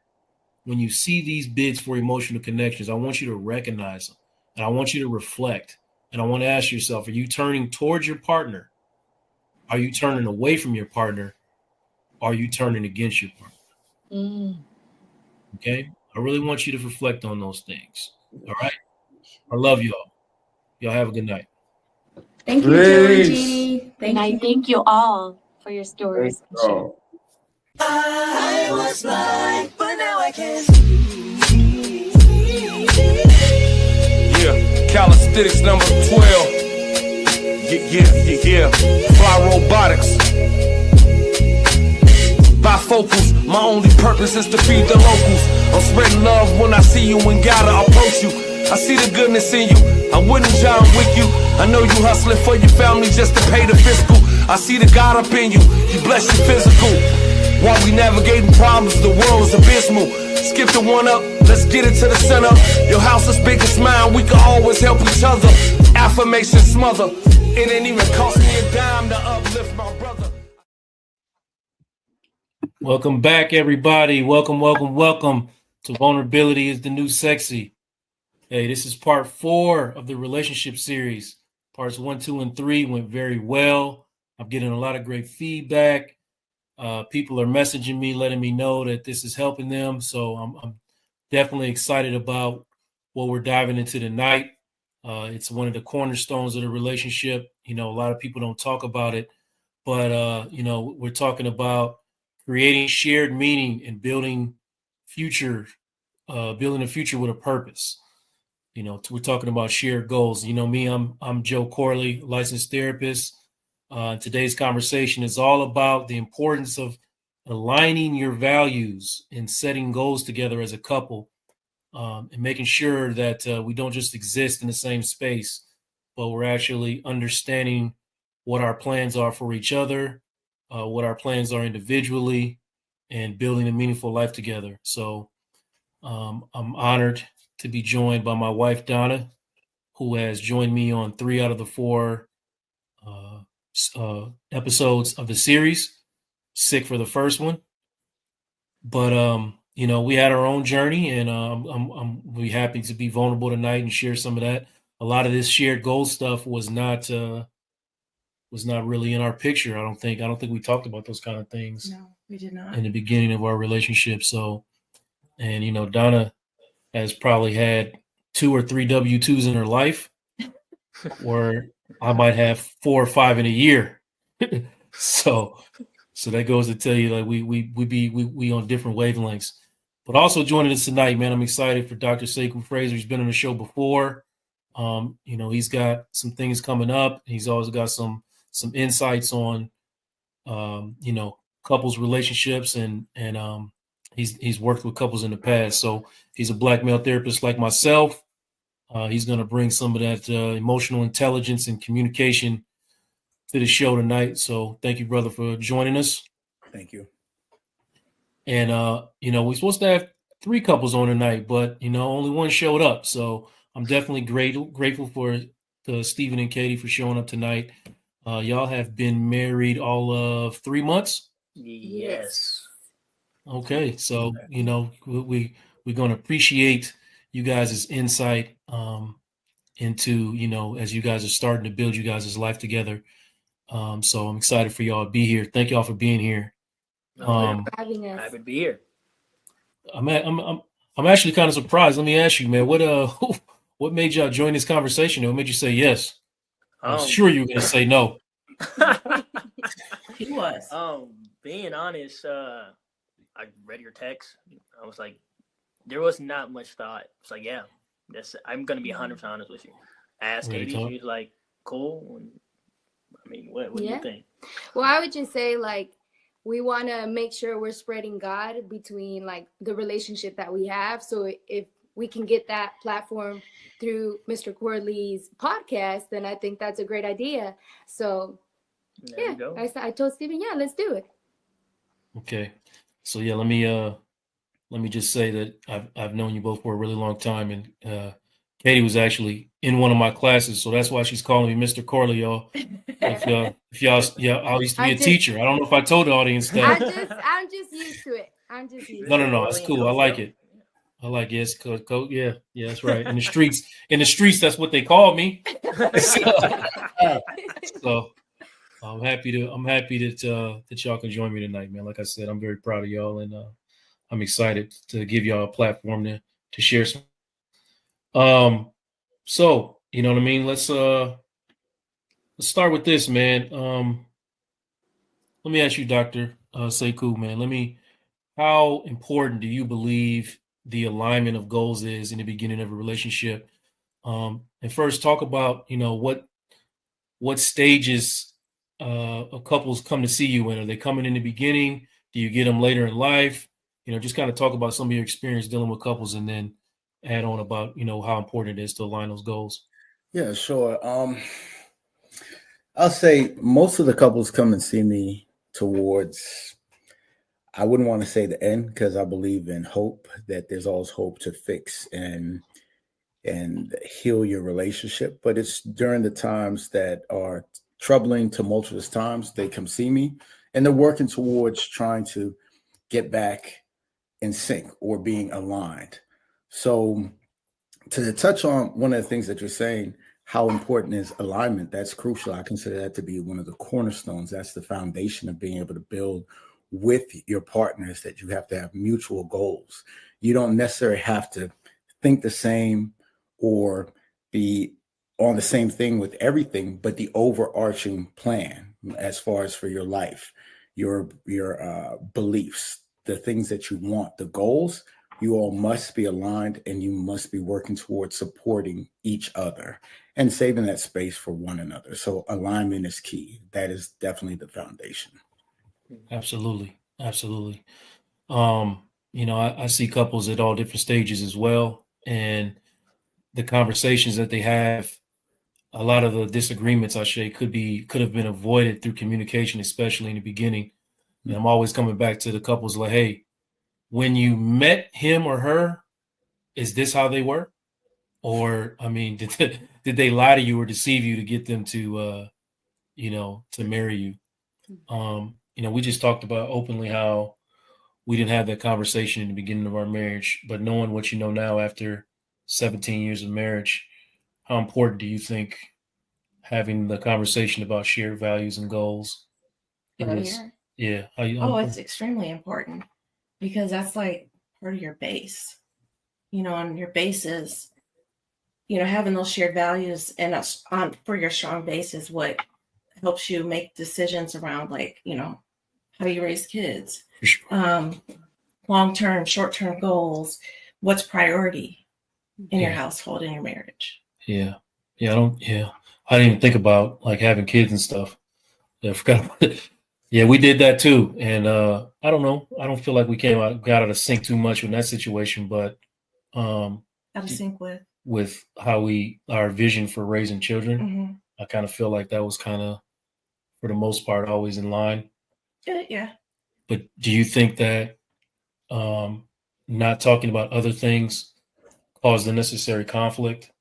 when you see these bids for emotional connections, I want you to recognize them and I want you to reflect. And I want to ask yourself, are you turning towards your partner? Are you turning away from your partner? Are you turning against your partner? Okay. I really want you to reflect on those things. All right. I love y'all. Y'all have a good night. Thank you, Joey G. Thank you all for your stories. I was blind, but now I can Yeah, calisthenics number 12. Yeah. Fly robotics. Bifocals, my only purpose is to feed the locals. I'm spreading love when I see you and gotta approach you. I see the goodness in you, I wouldn't John Wick you. I know you hustling for your family just to pay the fiscal. I see the God up in you, He bless your physical. While we navigating problems, the world is abysmal. Skip the one up, let's get it to the center. Your house is big as mine, we can always help each other. Affirmation smother, it ain't even cost me a dime to uplift my brother. Welcome back, everybody. Welcome to Vulnerability is the New Sexy. Hey, this is part 4 of the relationship series. Parts 1, 2, and 3 went very well. I'm getting a lot of great feedback. People are messaging me, letting me know that this is helping them. So I'm definitely excited about what we're diving into tonight. It's one of the cornerstones of the relationship. You know, a lot of people don't talk about it, but you know, we're talking about creating shared meaning and building a future with a purpose. You know, we're talking about shared goals. You know, me, I'm Joe Corley, licensed therapist. Today's conversation is all about the importance of aligning your values and setting goals together as a couple, and making sure that we don't just exist in the same space, but we're actually understanding what our plans are for each other, what our plans are individually, and building a meaningful life together. So I'm honored to be joined by my wife, Donna, who has joined me on 3 out of the 4 episodes of the series. Sick for the first one. But, you know, we had our own journey, and I'm really happy to be vulnerable tonight and share some of that. A lot of this shared goal stuff was not really in our picture. I don't think we talked about those kind of things. No, we did not. In the beginning of our relationship. So, and you know, Donna has probably had 2 or 3 W-2s in her life, where I might have 4 or 5 in a year. so that goes to tell you, like, we on different wavelengths. But also joining us tonight, man, I'm excited for Dr. Sekou Fraser. He's been on the show before. You know, he's got some things coming up. He's always got some insights on, you know, couples relationships, and he's worked with couples in the past. So he's a Black male therapist like myself. He's going to bring some of that emotional intelligence and communication to the show tonight. So thank you, brother, for joining us. Thank you. And, you know, we're supposed to have 3 couples on tonight, but, you know, only one showed up. So I'm definitely grateful for Stephen and Katie for showing up tonight. Y'all have been married all of 3 months? Yes. Okay. So, you know, we're going to appreciate you guys' insight into, you know, as you guys are starting to build you guys' life together. So I'm excited for y'all to be here. Thank y'all for being here. Happy to be here. I'm actually kind of surprised. Let me ask you, man, what made y'all join this conversation? What made you say yes? I was sure you were going to say no. He was. Being honest, I read your text. I was like, there was not much thought. It's like, yeah, I'm going to be 100% honest with you. I asked Katie, she was like, cool. And, I mean, what do you think? Well, I would just say, like, we want to make sure we're spreading God between, like, the relationship that we have. So if we can get that platform through Mr. Corley's podcast, then I think that's a great idea. So there you go. I told Stephen, yeah, let's do it. Okay. So yeah, let me just say that I've known you both for a really long time, and Katie was actually in one of my classes, so that's why she's calling me Mr. Corley, y'all. If y'all, I used to be a teacher. I don't know if I told the audience that. I'm just used to it. No, it's cool. I like it. Yes, coach. Yeah, that's right. In the streets, that's what they call me. So I'm happy that y'all can join me tonight, man. Like I said, I'm very proud of y'all, and I'm excited to give y'all a platform to share some. So you know what I mean. Let's start with this, man. Let me ask you, Dr. Sekou, man. How important do you believe the alignment of goals is in the beginning of a relationship? And first, talk about, you know, what what stages of couples come to see you in? Are they coming in the beginning? Do you get them later in life? Just kind of talk about some of your experience dealing with couples, and then add on about how important it is to align those goals. Yeah, sure. I'll say most of the couples come and see me towards, I wouldn't want to say the end, because I believe in hope, that there's always hope to fix and heal your relationship. But it's during the times that are troubling, tumultuous times, they come see me, and they're working towards trying to get back in sync or being aligned. So to touch on one of the things that you're saying, how important is alignment? That's crucial. I consider that to be one of the cornerstones. That's the foundation of being able to build with your partners, that you have to have mutual goals. You don't necessarily have to think the same or be on the same thing with everything, but the overarching plan as far as for your life, your beliefs, the things that you want, the goals, you all must be aligned, and you must be working towards supporting each other and saving that space for one another. So alignment is key. That is definitely the foundation. Absolutely. Absolutely. I see couples at all different stages as well. And the conversations that they have, a lot of the disagreements, I say, could have been avoided through communication, especially in the beginning. And I'm always coming back to the couples like, hey, when you met him or her, is this how they were? Or, did they lie to you or deceive you to get them to, to marry you? We just talked about openly how we didn't have that conversation in the beginning of our marriage, but knowing what you know now after 17 years of marriage, how important do you think having the conversation about shared values and goals is? Earlier. Yeah. It's extremely important, because that's like part of your base, and your base is, having those shared values, and that's for your strong base is what helps you make decisions around, like, how you raise kids, long-term, short-term goals, what's priority in your household, in your marriage. Yeah. I didn't even think about like having kids and stuff. Yeah, I forgot about it. Yeah, we did that too. And I don't know. I don't feel like we got out of sync too much in that situation, but Out of sync with how our vision for raising children, Mm-hmm. I kind of feel like that was kind of, for the most part, always in line. Yeah. But do you think that not talking about other things caused the necessary conflict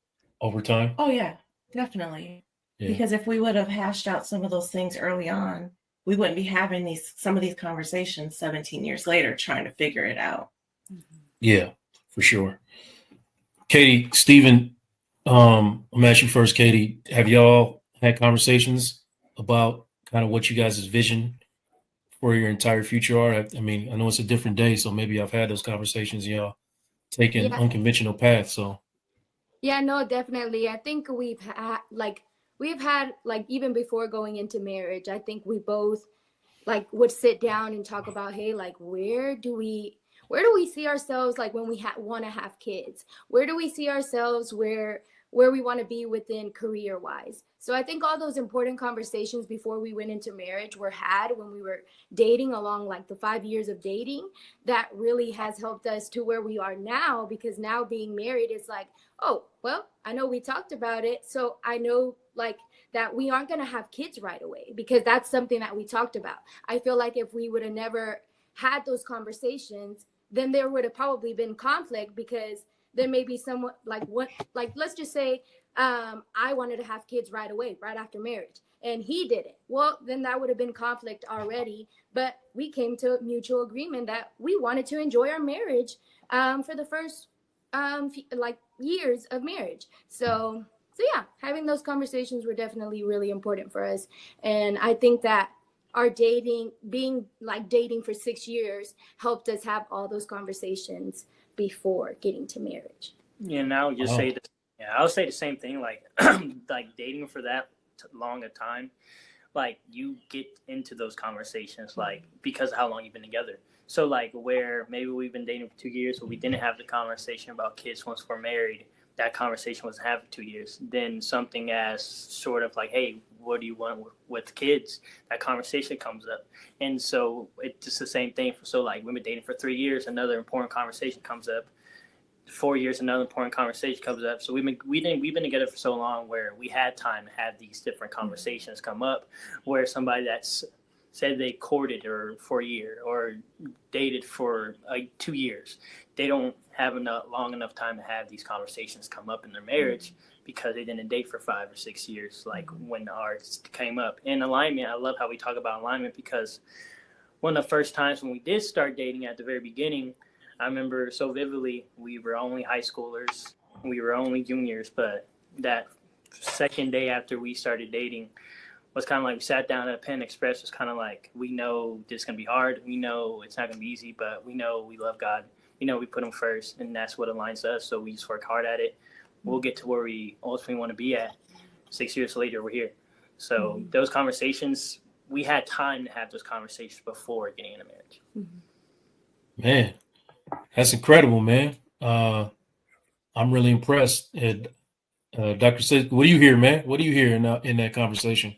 over time? Oh yeah, definitely. Yeah. Because if we would have hashed out some of those things early on, we wouldn't be having some of these conversations 17 years later trying to figure it out. Yeah, for sure. Katie, Stephen, I'm gonna ask you first, Katie. Have y'all had conversations about kind of what you guys' vision for your entire future are? I know it's a different day, so maybe I've had those conversations. Y'all taking unconventional paths. So Yeah, no, definitely. I think we've had even before going into marriage, I think we both would sit down and talk about, hey, where do we see ourselves when we want to have kids? Where do we see ourselves where we want to be within career wise? So I think all those important conversations before we went into marriage were had when we were dating, along the 5 years of dating. That really has helped us to where we are now, because now being married is oh, well, I know we talked about it, so I know that we aren't going to have kids right away, because that's something that we talked about. I feel like if we would have never had those conversations, then there would have probably been conflict, because there may be someone let's just say I wanted to have kids right away, right after marriage, and he didn't. Well, then that would have been conflict already. But we came to a mutual agreement that we wanted to enjoy our marriage for the first years of marriage. So yeah, having those conversations were definitely really important for us. And I think that our dating for 6 years helped us have all those conversations before getting to marriage. Yeah, and I would just say this. Yeah, I would say the same thing. Dating for that long a time, you get into those conversations because of how long you've been together. So where maybe we've been dating for 2 years, but we didn't have the conversation about kids once we're married. That conversation was having 2 years. Then something as sort of hey, what do you want with kids? That conversation comes up. And so it's just the same thing. So like we've been dating for 3 years, another important conversation comes up. 4 years, another important conversation comes up. So we've been together for so long where we had time to have these different conversations come up, where somebody that's said they courted her for a year or dated for 2 years, they don't have long enough time to have these conversations come up in their marriage because they didn't date for 5 or 6 years, like when ours came up. And alignment, I love how we talk about alignment, because one of the first times when we did start dating at the very beginning, I remember so vividly, we were only high schoolers, we were only juniors, but that second day after we started dating was kind of like we sat down at Penn Express. Was kind of like, we know this is going to be hard. We know it's not going to be easy, but we know we love God. We know we put him first, and that's what aligns us. So we just work hard at it. We'll get to where we ultimately want to be at. 6 years later, we're here. So those conversations, we had time to have those conversations before getting into marriage. Man, that's incredible, man. I'm really impressed. And Dr. Sid, what do you hear, man? What do you hear in that conversation?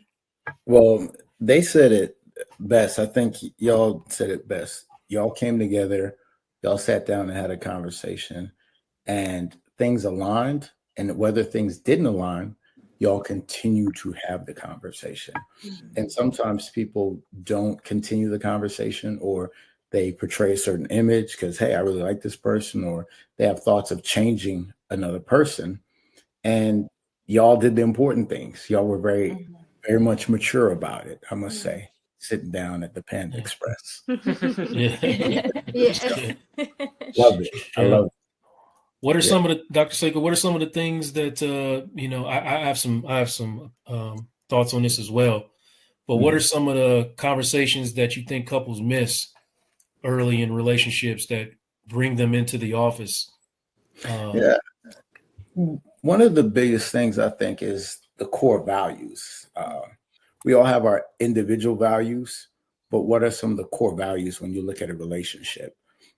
Well, they said it best. I think y'all said it best. Y'all came together, y'all sat down and had a conversation, and things aligned. And whether things didn't align, y'all continue to have the conversation. And sometimes people don't continue the conversation, or they portray a certain image because, hey, I really like this person, or they have thoughts of changing another person. And y'all did the important things. Y'all were very much mature about it, I must say, sitting down at the Panda Express. Yes. Love it. I love it. What are some of the, Dr. Seiko, what are some of the things that, I have some thoughts on this as well, but what are some of the conversations that you think couples miss early in relationships that bring them into the office? One of the biggest things I think is the core values. We all have our individual values, but what are some of the core values when you look at a relationship?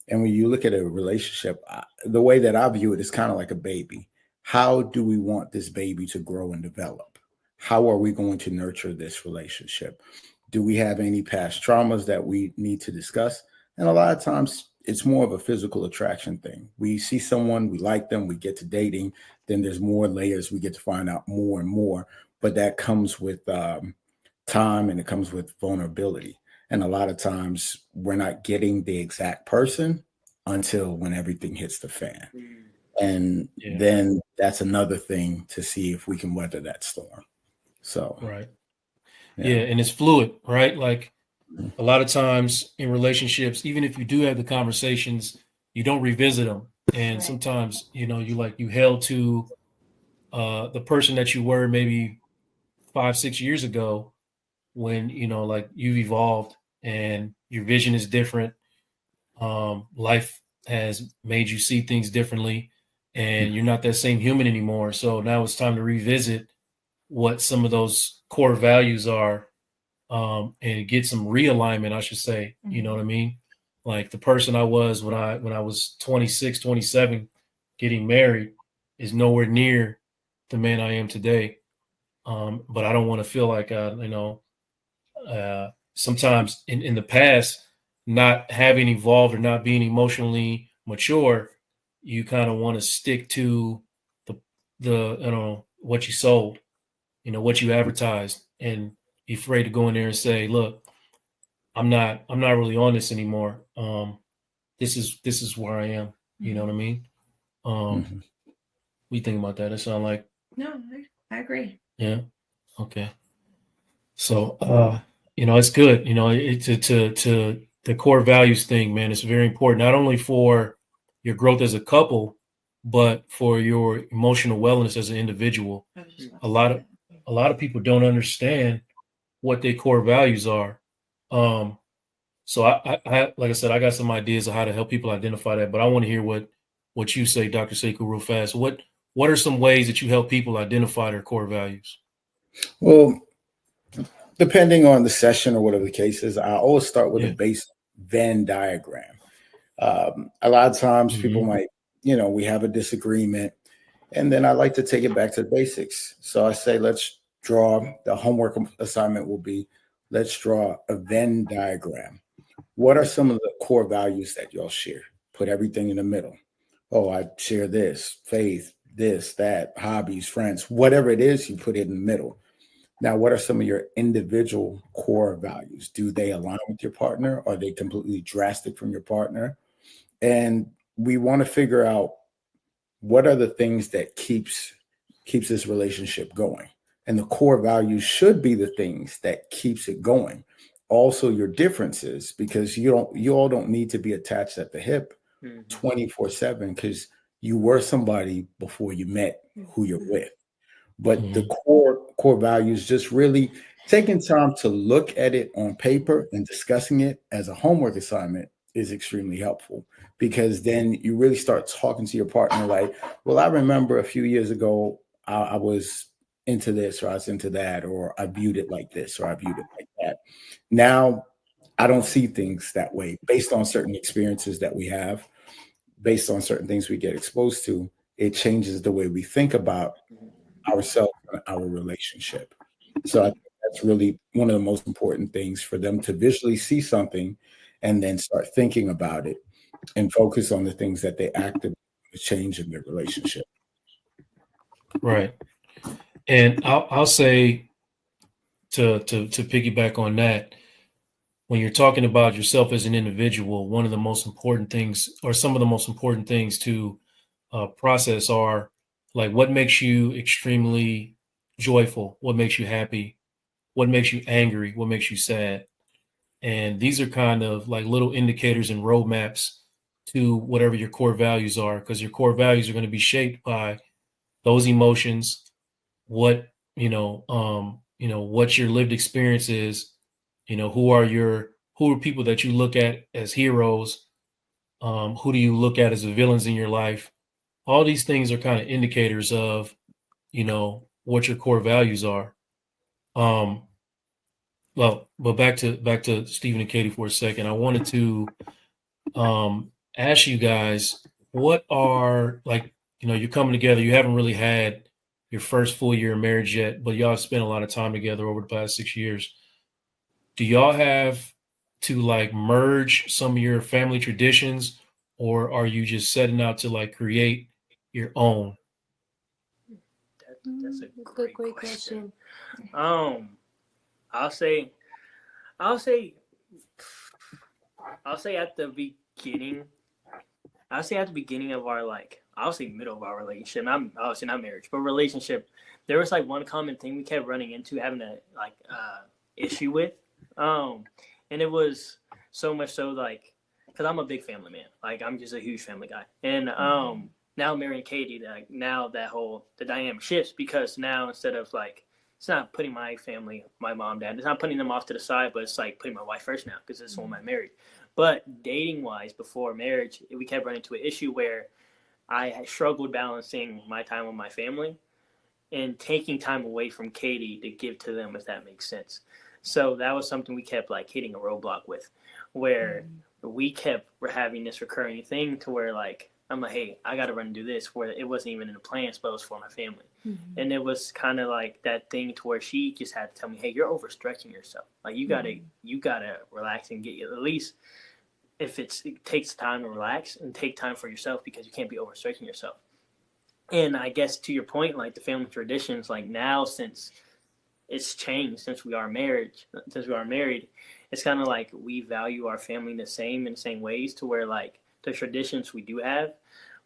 And when you look at a relationship, the way that I view it is kind of like a baby. How do we want this baby to grow and develop? How are we going to nurture this relationship? Do we have any past traumas that we need to discuss? And a lot of times it's more of a physical attraction thing. We see someone, we like them, we get to dating, then there's more layers. We get to find out more and more, but that comes with time, and it comes with vulnerability. And a lot of times we're not getting the exact person until when everything hits the fan. And then that's another thing to see if we can weather that storm. So, right. Yeah. And it's fluid, right? Like a lot of times in relationships, even if you do have the conversations, you don't revisit them. And sometimes, you held to the person that you were maybe 5-6 years ago, when, you've evolved and your vision is different. Life has made you see things differently, and you're not that same human anymore. So now it's time to revisit what some of those core values are, and get some realignment, I should say. You know what I mean? Like the person I was when I was 26, 27, getting married is nowhere near the man I am today. But I don't want to feel like, sometimes in the past, not having evolved or not being emotionally mature, you kind of want to stick to the what you sold, what you advertised, and be afraid to go in there and say, look, I'm not really on this anymore. This is where I am. You know what I mean? What do you think about that? It sound like, No, I agree. yeah. Okay. So, it's good. To the core values thing, man, it's very important, not only for your growth as a couple, but for your emotional wellness as an individual. A lot of people don't understand what their core values are. So I like I said, I got some ideas of how to help people identify that, but I want to hear what you say, Dr. Sekou, real fast. What are some ways that you help people identify their core values? Well, depending on the session or whatever the case is, I always start with a base Venn diagram. A lot of times people might, we have a disagreement, and then I like to take it back to the basics. So I say, let's the homework assignment will be, let's draw a Venn diagram. What are some of the core values that y'all share? Put everything in the middle. Oh, I share this, faith, this, that, hobbies, friends, whatever it is, you put it in the middle. Now, what are some of your individual core values? Do they align with your partner? Are they completely drastic from your partner? And we want to figure out what are the things that keeps this relationship going. And the core values should be the things that keeps it going. Also your differences, because you all don't need to be attached at the hip 24/7, because you were somebody before you met who you're with. But the core values, just really taking time to look at it on paper and discussing it as a homework assignment is extremely helpful, because then you really start talking to your partner like, well, I remember a few years ago, I was into this, or I was into that, or I viewed it like this, or I viewed it like that. Now, I don't see things that way based on certain experiences that we have, based on certain things we get exposed to. It changes the way we think about ourselves and our relationship. So I think that's really one of the most important things, for them to visually see something and then start thinking about it and focus on the things that they actively change in their relationship. Right. And I'll say, to piggyback on that, when you're talking about yourself as an individual, one of the most important things, or some of the most important things to process, are like, what makes you extremely joyful, what makes you happy, what makes you angry, what makes you sad. And these are kind of like little indicators and roadmaps to whatever your core values are, because your core values are going to be shaped by those emotions, what, what your lived experience is, who are people that you look at as heroes, who do you look at as the villains in your life. All these things are kind of indicators of, what your core values are. Well, but back to Stephen and Katie for a second. I wanted to ask you guys, what are, like, you're coming together. You haven't really had your first full year of marriage yet, but y'all spent a lot of time together over the past 6 years. Do y'all have to like merge some of your family traditions, or are you just setting out to like create your own? That's a Good, great question. I'll say I'll say at the beginning. I'll say at the beginning of our, like, I'll say middle of our relationship. I'm obviously not marriage, but relationship. There was like one common thing we kept running into, having a like issue with, and it was so much so, like, because I'm a big family man. Like, I'm just a huge family guy, and now marrying Katie, like, now the dynamic shifts, because now, instead of like, it's not putting my family, my mom, dad, it's not putting them off to the side, but it's like putting my wife first now, because it's the one I married. But dating wise, before marriage, we kept running into an issue where I had struggled balancing my time with my family and taking time away from Katie to give to them, if that makes sense. So that was something we kept like hitting a roadblock with, where we kept having this recurring thing to where, like, I'm like, hey, I got to run and do this, where it wasn't even in the plans, but it was for my family. And it was kind of like that thing to where she just had to tell me, hey, you're overstretching yourself. Like, you gotta relax and get you, at least if it takes time to relax and take time for yourself, because you can't be overstretching yourself. And I guess to your point, like the family traditions, like now, since it's changed, since we are married, it's kind of like we value our family in the same ways, to where like the traditions we do have,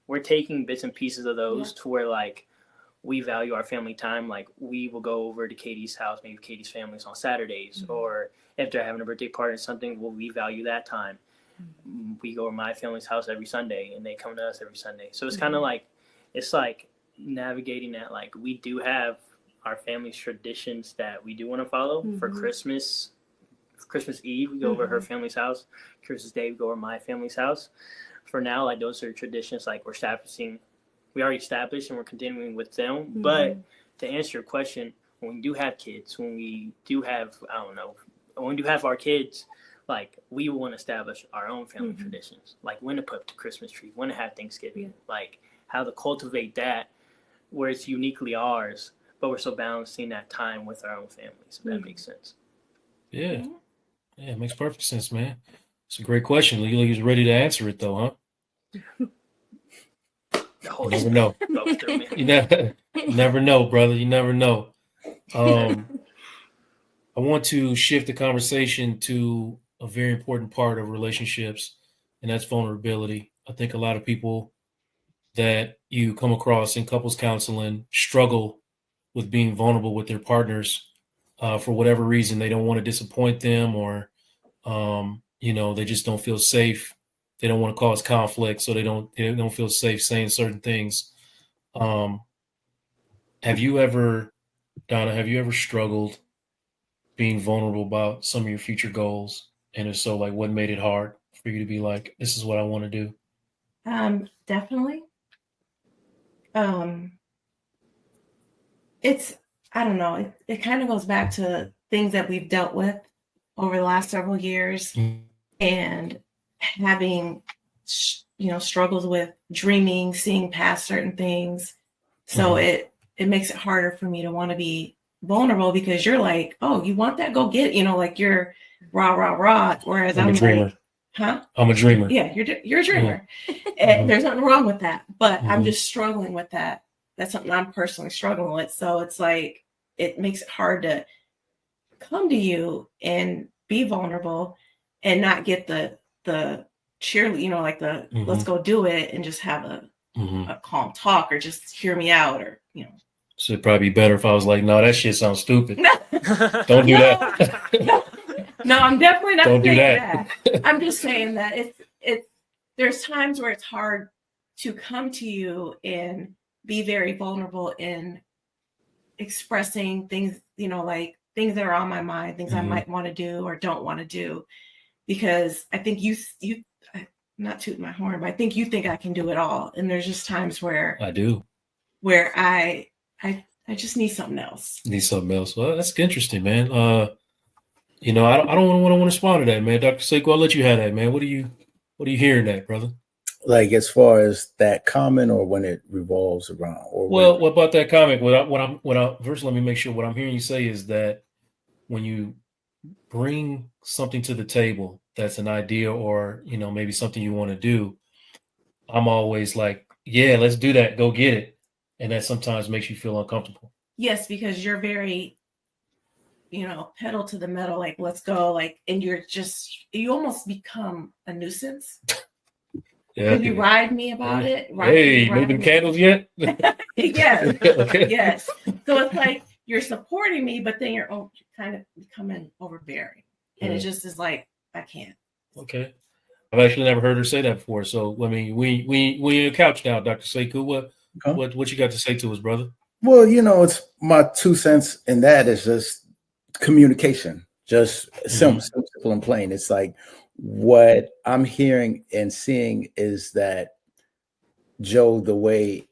we're taking bits and pieces of those to where, like, we value our family time. Like, we will go over to Katie's house, maybe Katie's family's on Saturdays, or if they're having a birthday party or something, well, we value that time. We go to my family's house every Sunday, and they come to us every Sunday. So it's kind of like, it's like navigating that. Like, we do have our family's traditions that we do want to follow. For Christmas Eve, we go over her family's house. Christmas Day, we go over my family's house. For now, like, those are traditions, like, we already established, and we're continuing with them. But to answer your question, when we do have kids, when we do have our kids, like, we want to establish our own family traditions, like when to put up the Christmas tree, when to have Thanksgiving, like how to cultivate that where it's uniquely ours, but we're still balancing that time with our own families. If that makes sense. Yeah. Yeah, it makes perfect sense, man. It's a great question. Lee's ready to answer it, though, huh? You never know. You never know, brother. You never know. I want to shift the conversation to a very important part of relationships, and that's vulnerability. I think a lot of people that you come across in couples counseling struggle with being vulnerable with their partners for whatever reason. They don't want to disappoint them, or they just don't feel safe. They don't want to cause conflict, so they don't feel safe saying certain things. Have you ever, Donna, struggled being vulnerable about some of your future goals? And if so, like, what made it hard for you to be like, this is what I want to do? Definitely. It's, I don't know, it kind of goes back to things that we've dealt with over the last several years and having, struggles with dreaming, seeing past certain things. So it makes it harder for me to want to be vulnerable, because you're like, oh, you want that? Go get it. Like you're rah, rah, rah. Whereas I'm a dreamer. like, huh? I'm a dreamer. Yeah, you're a dreamer. And there's nothing wrong with that. But I'm just struggling with that. That's something I'm personally struggling with. So it's like, it makes it hard to come to you and be vulnerable and not get the cheer, like the let's go do it, and just have a calm talk, or just hear me out, or So it'd probably be better if I was like, no, that shit sounds stupid. Don't do that. No, I'm definitely not Don't do saying that. I'm just saying that there's times where it's hard to come to you and be very vulnerable in expressing things, like things that are on my mind, things I might want to do or don't want to do, because I think you not tooting my horn, but I think you think I can do it all. And there's just times where I do, where I just need something else. Well, that's interesting, man. I don't want to respond to that, man. Dr. Seiko, I'll let you have that, man. What are you hearing that, brother? Like, as far as that comment, or when it revolves around, or well, what about that comment? First, let me make sure what I'm hearing you say is that when you bring something to the table that's an idea, or maybe something you want to do, I'm always like, yeah, let's do that, go get it. And that sometimes makes you feel uncomfortable. Yes, because you're very, pedal to the metal, like, let's go, like, and you almost become a nuisance. Yeah. You ride me about it. Hey, moving candles yet? Yes. Okay. Yes. So it's like you're supporting me, but then you're kind of becoming overbearing. And it just is like, I can't. Okay. I've actually never heard her say that before. So, I mean, we in a couch now, Dr. Sekou. What you got to say to us, brother? Well, it's my 2 cents in that is just communication, just simple and plain. It's like, what I'm hearing and seeing is that Joe, the way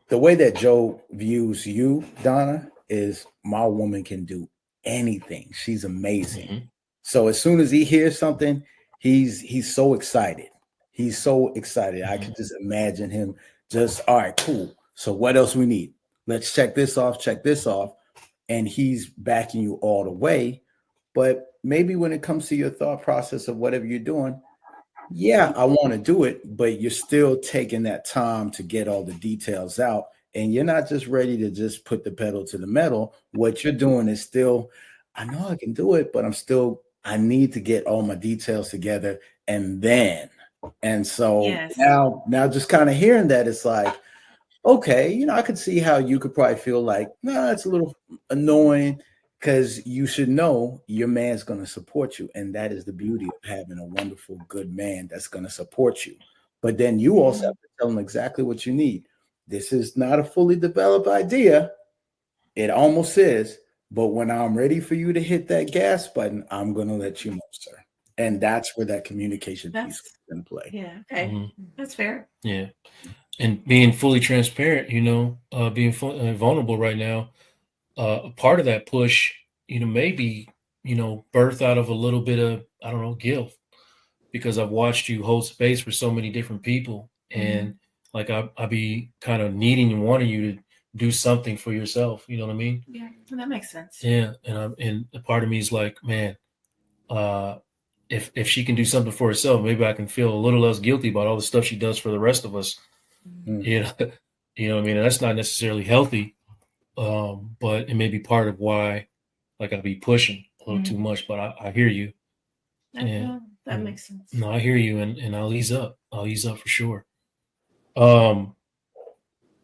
that Joe views you, Donna, is my woman can do anything. She's amazing. So as soon as he hears something, he's so excited. He's so excited. I can just imagine him just, all right, cool. So what else we need? Let's check this off. And he's backing you all the way. But maybe when it comes to your thought process of whatever you're doing, yeah, I want to do it, but you're still taking that time to get all the details out. And you're not just ready to just put the pedal to the metal. What you're doing is still, I know I can do it, but I need to get all my details together. And so now just kind of hearing that, it's like, okay, I could see how you could probably feel like, it's a little annoying, because you should know your man's going to support you. And that is the beauty of having a wonderful, good man that's going to support you. But then you also have to tell him exactly what you need. This is not a fully developed idea. It almost is. But when I'm ready for you to hit that gas button, I'm going to let you know, sir. And that's where that communication piece is going to play. Yeah. Okay. That's fair. Yeah. And being fully transparent, being vulnerable right now, a part of that push, maybe, birth out of a little bit of, I don't know, guilt, because I've watched you hold space for so many different people. And like, I be kind of needing and wanting you do something for yourself. You know what I mean? Yeah, that makes sense. Yeah, and a part of me is like, man, if she can do something for herself, maybe I can feel a little less guilty about all the stuff she does for the rest of us. You know, you know what I mean? And that's not necessarily healthy, but it may be part of why, like, I'll be pushing a little too much. But I hear you. That makes sense. No, I hear you, and I'll ease up. I'll ease up for sure. I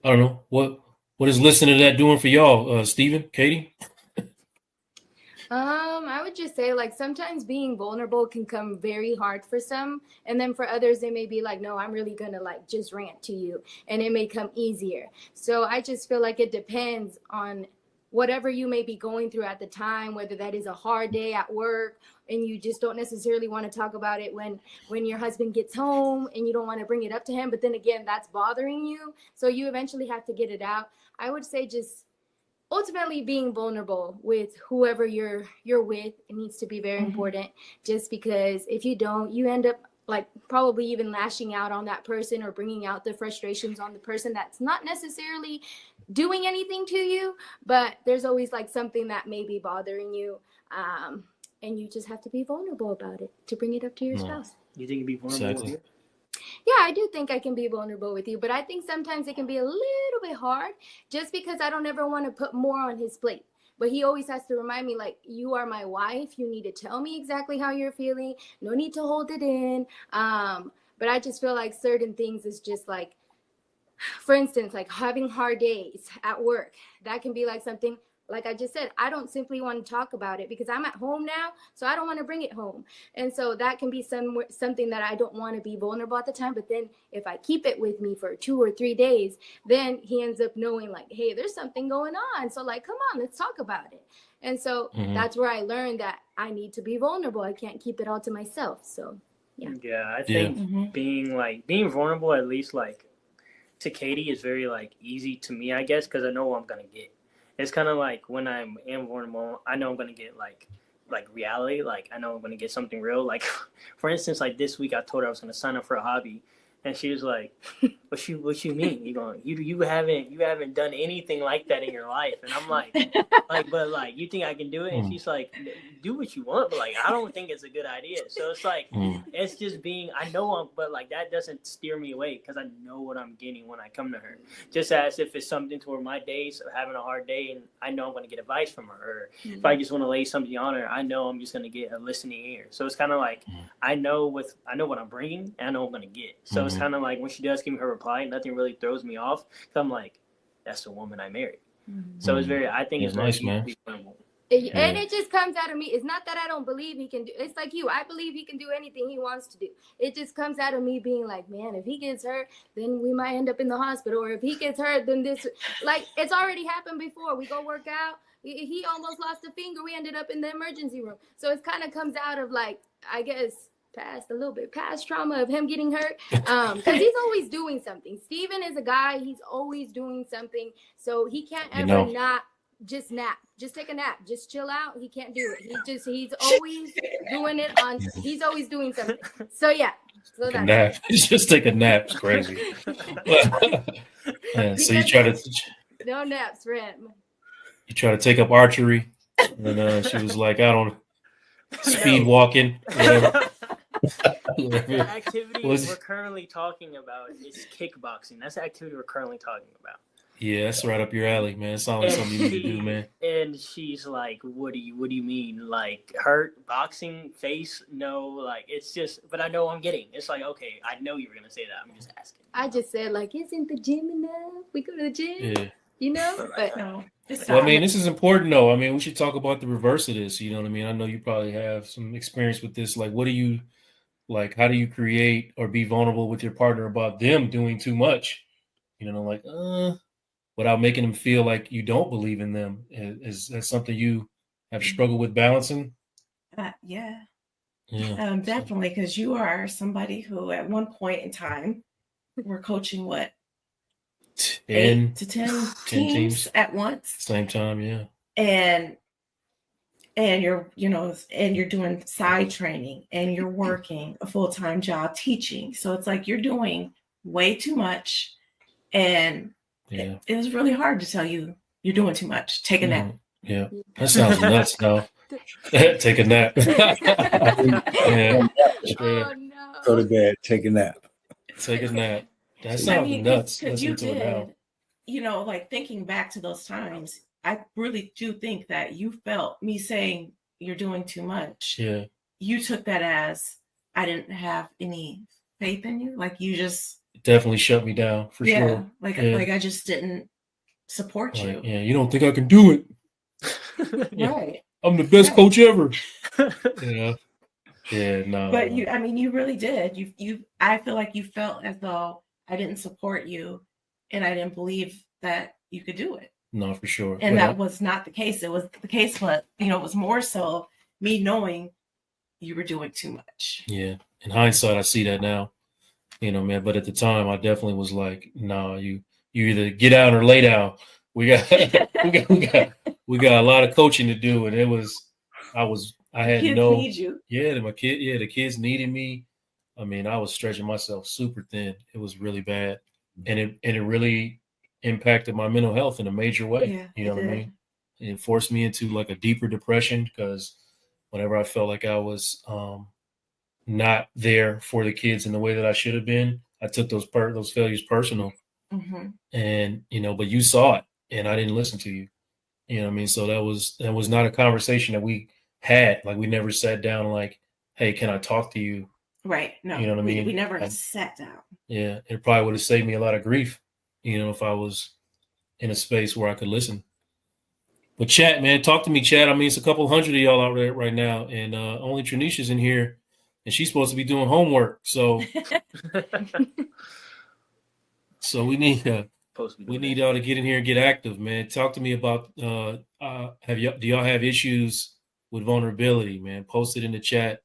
don't know what is listening to that doing for y'all, Steven, Katie. I would just say, like, sometimes being vulnerable can come very hard for some, and then for others they may be like, no, I'm really gonna like just rant to you, and it may come easier. So I just feel like it depends on whatever you may be going through at the time, whether that is a hard day at work and you just don't necessarily want to talk about it when your husband gets home and you don't want to bring it up to him, but then again, that's bothering you, so you eventually have to get it out. I would say just ultimately being vulnerable with whoever you're with, it needs to be very important, just because if you don't, you end up like probably even lashing out on that person or bringing out the frustrations on the person that's not necessarily doing anything to you, but there's always like something that may be bothering you, and you just have to be vulnerable about it to bring it up to your spouse. You think you'd be vulnerable with you? Yeah, I do think I can be vulnerable with you, but I think sometimes it can be a little bit hard just because I don't ever want to put more on his plate. But he always has to remind me, like, you are my wife. You need to tell me exactly how you're feeling. No need to hold it in. But I just feel like certain things is just like, for instance, like having hard days at work. That can be like something, like I just said, I don't simply want to talk about it because I'm at home now, so I don't want to bring it home. And so that can be something that I don't want to be vulnerable at the time. But then if I keep it with me for 2 or 3 days, then he ends up knowing like, hey, there's something going on. So like, come on, let's talk about it. And so that's where I learned that I need to be vulnerable. I can't keep it all to myself. So, yeah. Yeah, I think being vulnerable, at least like to Katie, is very like easy to me, I guess, because I know what I'm going to get. It's kind of like when I am vulnerable, I know I'm going to get like reality. Like I know I'm going to get something real. Like for instance, like this week I told her I was going to sign up for a hobby, and she was like, what you mean? You haven't done anything like that in your life. And I'm like, but like, you think I can do it? And she's like, do what you want, but like, I don't think it's a good idea. So it's like, it's just being, but like, that doesn't steer me away because I know what I'm getting when I come to her. Just as if it's something to where my days are having a hard day and I know I'm going to get advice from her. Or if I just want to lay something on her, I know I'm just going to get a listening ear. So it's kind of like, I know what I'm bringing and I know what I'm going to get. So it's kind of like when she does give me her reply, nothing really throws me off. So I'm like, that's the woman I married. So it's I think it's nice, very man. And it just comes out of me. It's not that I don't believe he can do. It's like you. I believe he can do anything he wants to do. It just comes out of me being like, man, if he gets hurt, then we might end up in the hospital. Or if he gets hurt, then this, like, it's already happened before. We go work out. He almost lost a finger. We ended up in the emergency room. So it kind of comes out of like, I guess, past trauma of him getting hurt, because he's always doing something. Steven is a guy, he's always doing something, so he can't ever not just nap, just take a nap, just chill out. He can't do it. He's always doing it on, he's always doing something. So yeah, so a nap. Just take a nap. It's crazy. Yeah, so you try to no naps for him. You try to take up archery, and she was like, I don't speed walking, whatever. The activity we're currently talking about is kickboxing. That's the activity we're currently talking about. Yeah, that's right up your alley, man. It sounds like something you need to do, man. And she's like, what do you mean? Like hurt, boxing, face? No, like it's just, but I know I'm getting. It's like, okay, I know you were gonna say that. I'm just asking. I just said like, isn't the gym enough? We go to the gym. Yeah. You know? But no. Well, I mean, this is important though. I mean, we should talk about the reverse of this. You know what I mean? I know you probably have some experience with this. Like, how do you create or be vulnerable with your partner about them doing too much? You know, like, without making them feel like you don't believe in them. Is that something you have struggled with balancing? Yeah. Definitely, because you are somebody who at one point in time were coaching what? 8 to 10 teams at once. Same time, yeah. And you're, and you're doing side training and you're working a full-time job teaching. So it's like you're doing way too much. And Yeah. It was really hard to tell you you're doing too much. Take a nap. Yeah. That sounds nuts now. Take a nap. Yeah. Straight up. Go to bed, take a nap. Take a nap. That I sounds mean, nuts. because you Listen to it now. did, like thinking back to those times, I really do think that you felt me saying you're doing too much. Yeah. You took that as I didn't have any faith in you. Like you just It definitely shut me down for sure. Like Yeah. like I just didn't support you. Yeah, you don't think I can do it? Yeah. Right. I'm the best coach ever. Yeah. Yeah, no. But you really did. I feel like you felt as though I didn't support you and I didn't believe that you could do it. No, for sure. And that was not the case. It was the case, but it was more so me knowing you were doing too much. Yeah. In hindsight, I see that now. Man. But at the time, I definitely was like, "Nah, you either get out or lay down. We got we got a lot of coaching to do." And I had Kids no need you. Yeah, the kids needed me. I mean, I was stretching myself super thin. It was really bad, and it really impacted my mental health in a major way. Yeah, You know it what I did. mean? It forced me into like a deeper depression because whenever I felt like I was not there for the kids in the way that I should have been, I took those failures personal. Mhm. And but you saw it, and I didn't listen to you. You know what I mean? So that was not a conversation that we had. Like we never sat down like, "Hey, can I talk to you?" Right. No. You know what I mean? We never sat down. Yeah, it probably would have saved me a lot of grief, if I was in a space where I could listen. But chat, man, talk to me, chat. I mean, it's a couple hundred of y'all out there right now, and only Tranisha's in here, and she's supposed to be doing homework. So, so we need y'all to get in here and get active, man. Talk to me about do y'all have issues with vulnerability, man? Post it in the chat.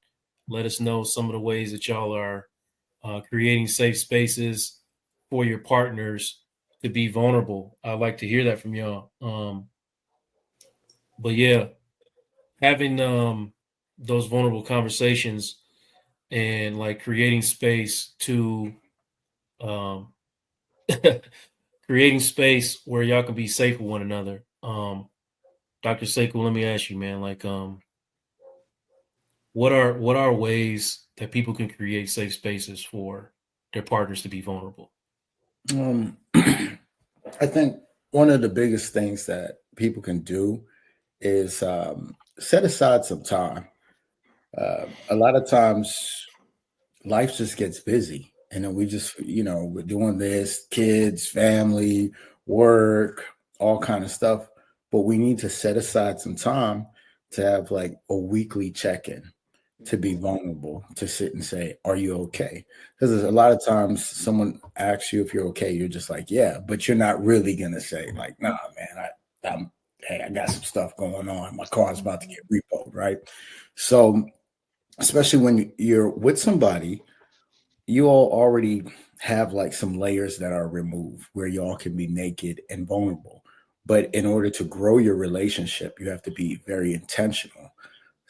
Let us know some of the ways that y'all are creating safe spaces for your partners to be vulnerable. I'd like to hear that from y'all. But yeah, having those vulnerable conversations and like creating space to creating space where y'all can be safe with one another. Dr. Sekou, let me ask you, man, like what are ways that people can create safe spaces for their partners to be vulnerable? I think one of the biggest things that people can do is set aside some time. A lot of times life just gets busy, and then we just, we're doing this, kids, family, work, all kind of stuff. But we need to set aside some time to have like a weekly check-in, to be vulnerable, to sit and say, "Are you okay?" Because a lot of times someone asks you if you're okay, you're just like, "Yeah," but you're not really gonna say like, "Nah, man, I got some stuff going on. My car's about to get repoed," right? So, especially when you're with somebody, you all already have like some layers that are removed where y'all can be naked and vulnerable. But in order to grow your relationship, you have to be very intentional.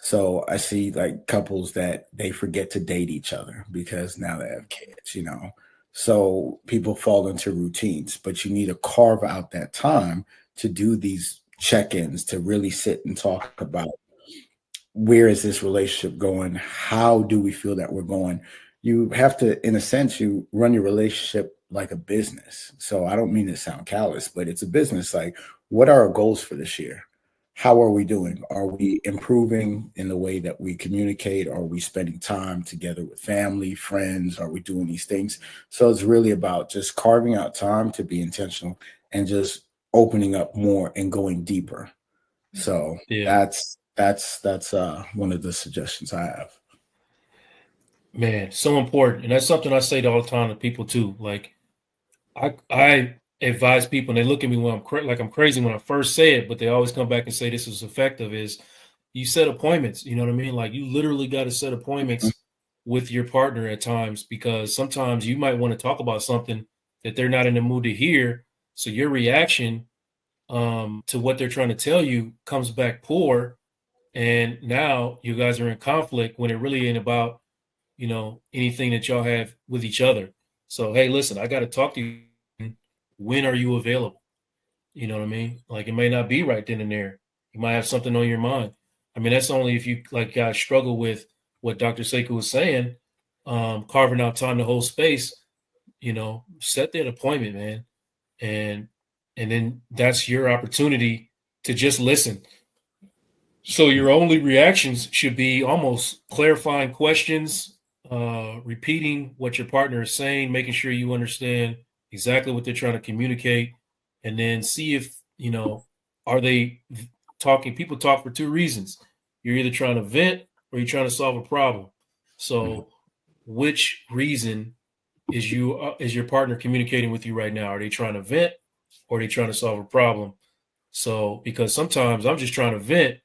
So I see like couples that they forget to date each other because now they have kids. So people fall into routines, but you need to carve out that time to do these check-ins, to really sit and talk about where is this relationship going? How do we feel that we're going? You have to, in a sense, you run your relationship like a business. So I don't mean to sound callous, but it's a business. Like, what are our goals for this year? How are we doing? Are we improving in the way that we communicate? Are we spending time together with family, friends? Are we doing these things? So it's really about just carving out time to be intentional and just opening up more and going deeper. So Yeah. that's one of the suggestions I have. Man, so important. And that's something I say all the time to people too. Like I advise people, and they look at me when I'm crazy when I first say it, but they always come back and say this is effective, is you set appointments. You know what I mean? Like you literally got to set appointments with your partner at times, because sometimes you might want to talk about something that they're not in the mood to hear. So your reaction to what they're trying to tell you comes back poor. And now you guys are in conflict when it really ain't about, anything that y'all have with each other. So, hey, listen, I got to talk to you. when are you available? You know what I mean? Like it may not be right then and there. You might have something on your mind. I mean, that's only if you like guys struggle with what Dr. Seiko was saying, carving out time to hold space. You know, set that appointment, man, and then that's your opportunity to just listen. So your only reactions should be almost clarifying questions, repeating what your partner is saying, making sure you understand exactly what they're trying to communicate, and then see if, you know, are they talking? People talk for two reasons. You're either trying to vent or you're trying to solve a problem. So which reason is your partner communicating with you right now? Are they trying to vent or are they trying to solve a problem? So because sometimes I'm just trying to vent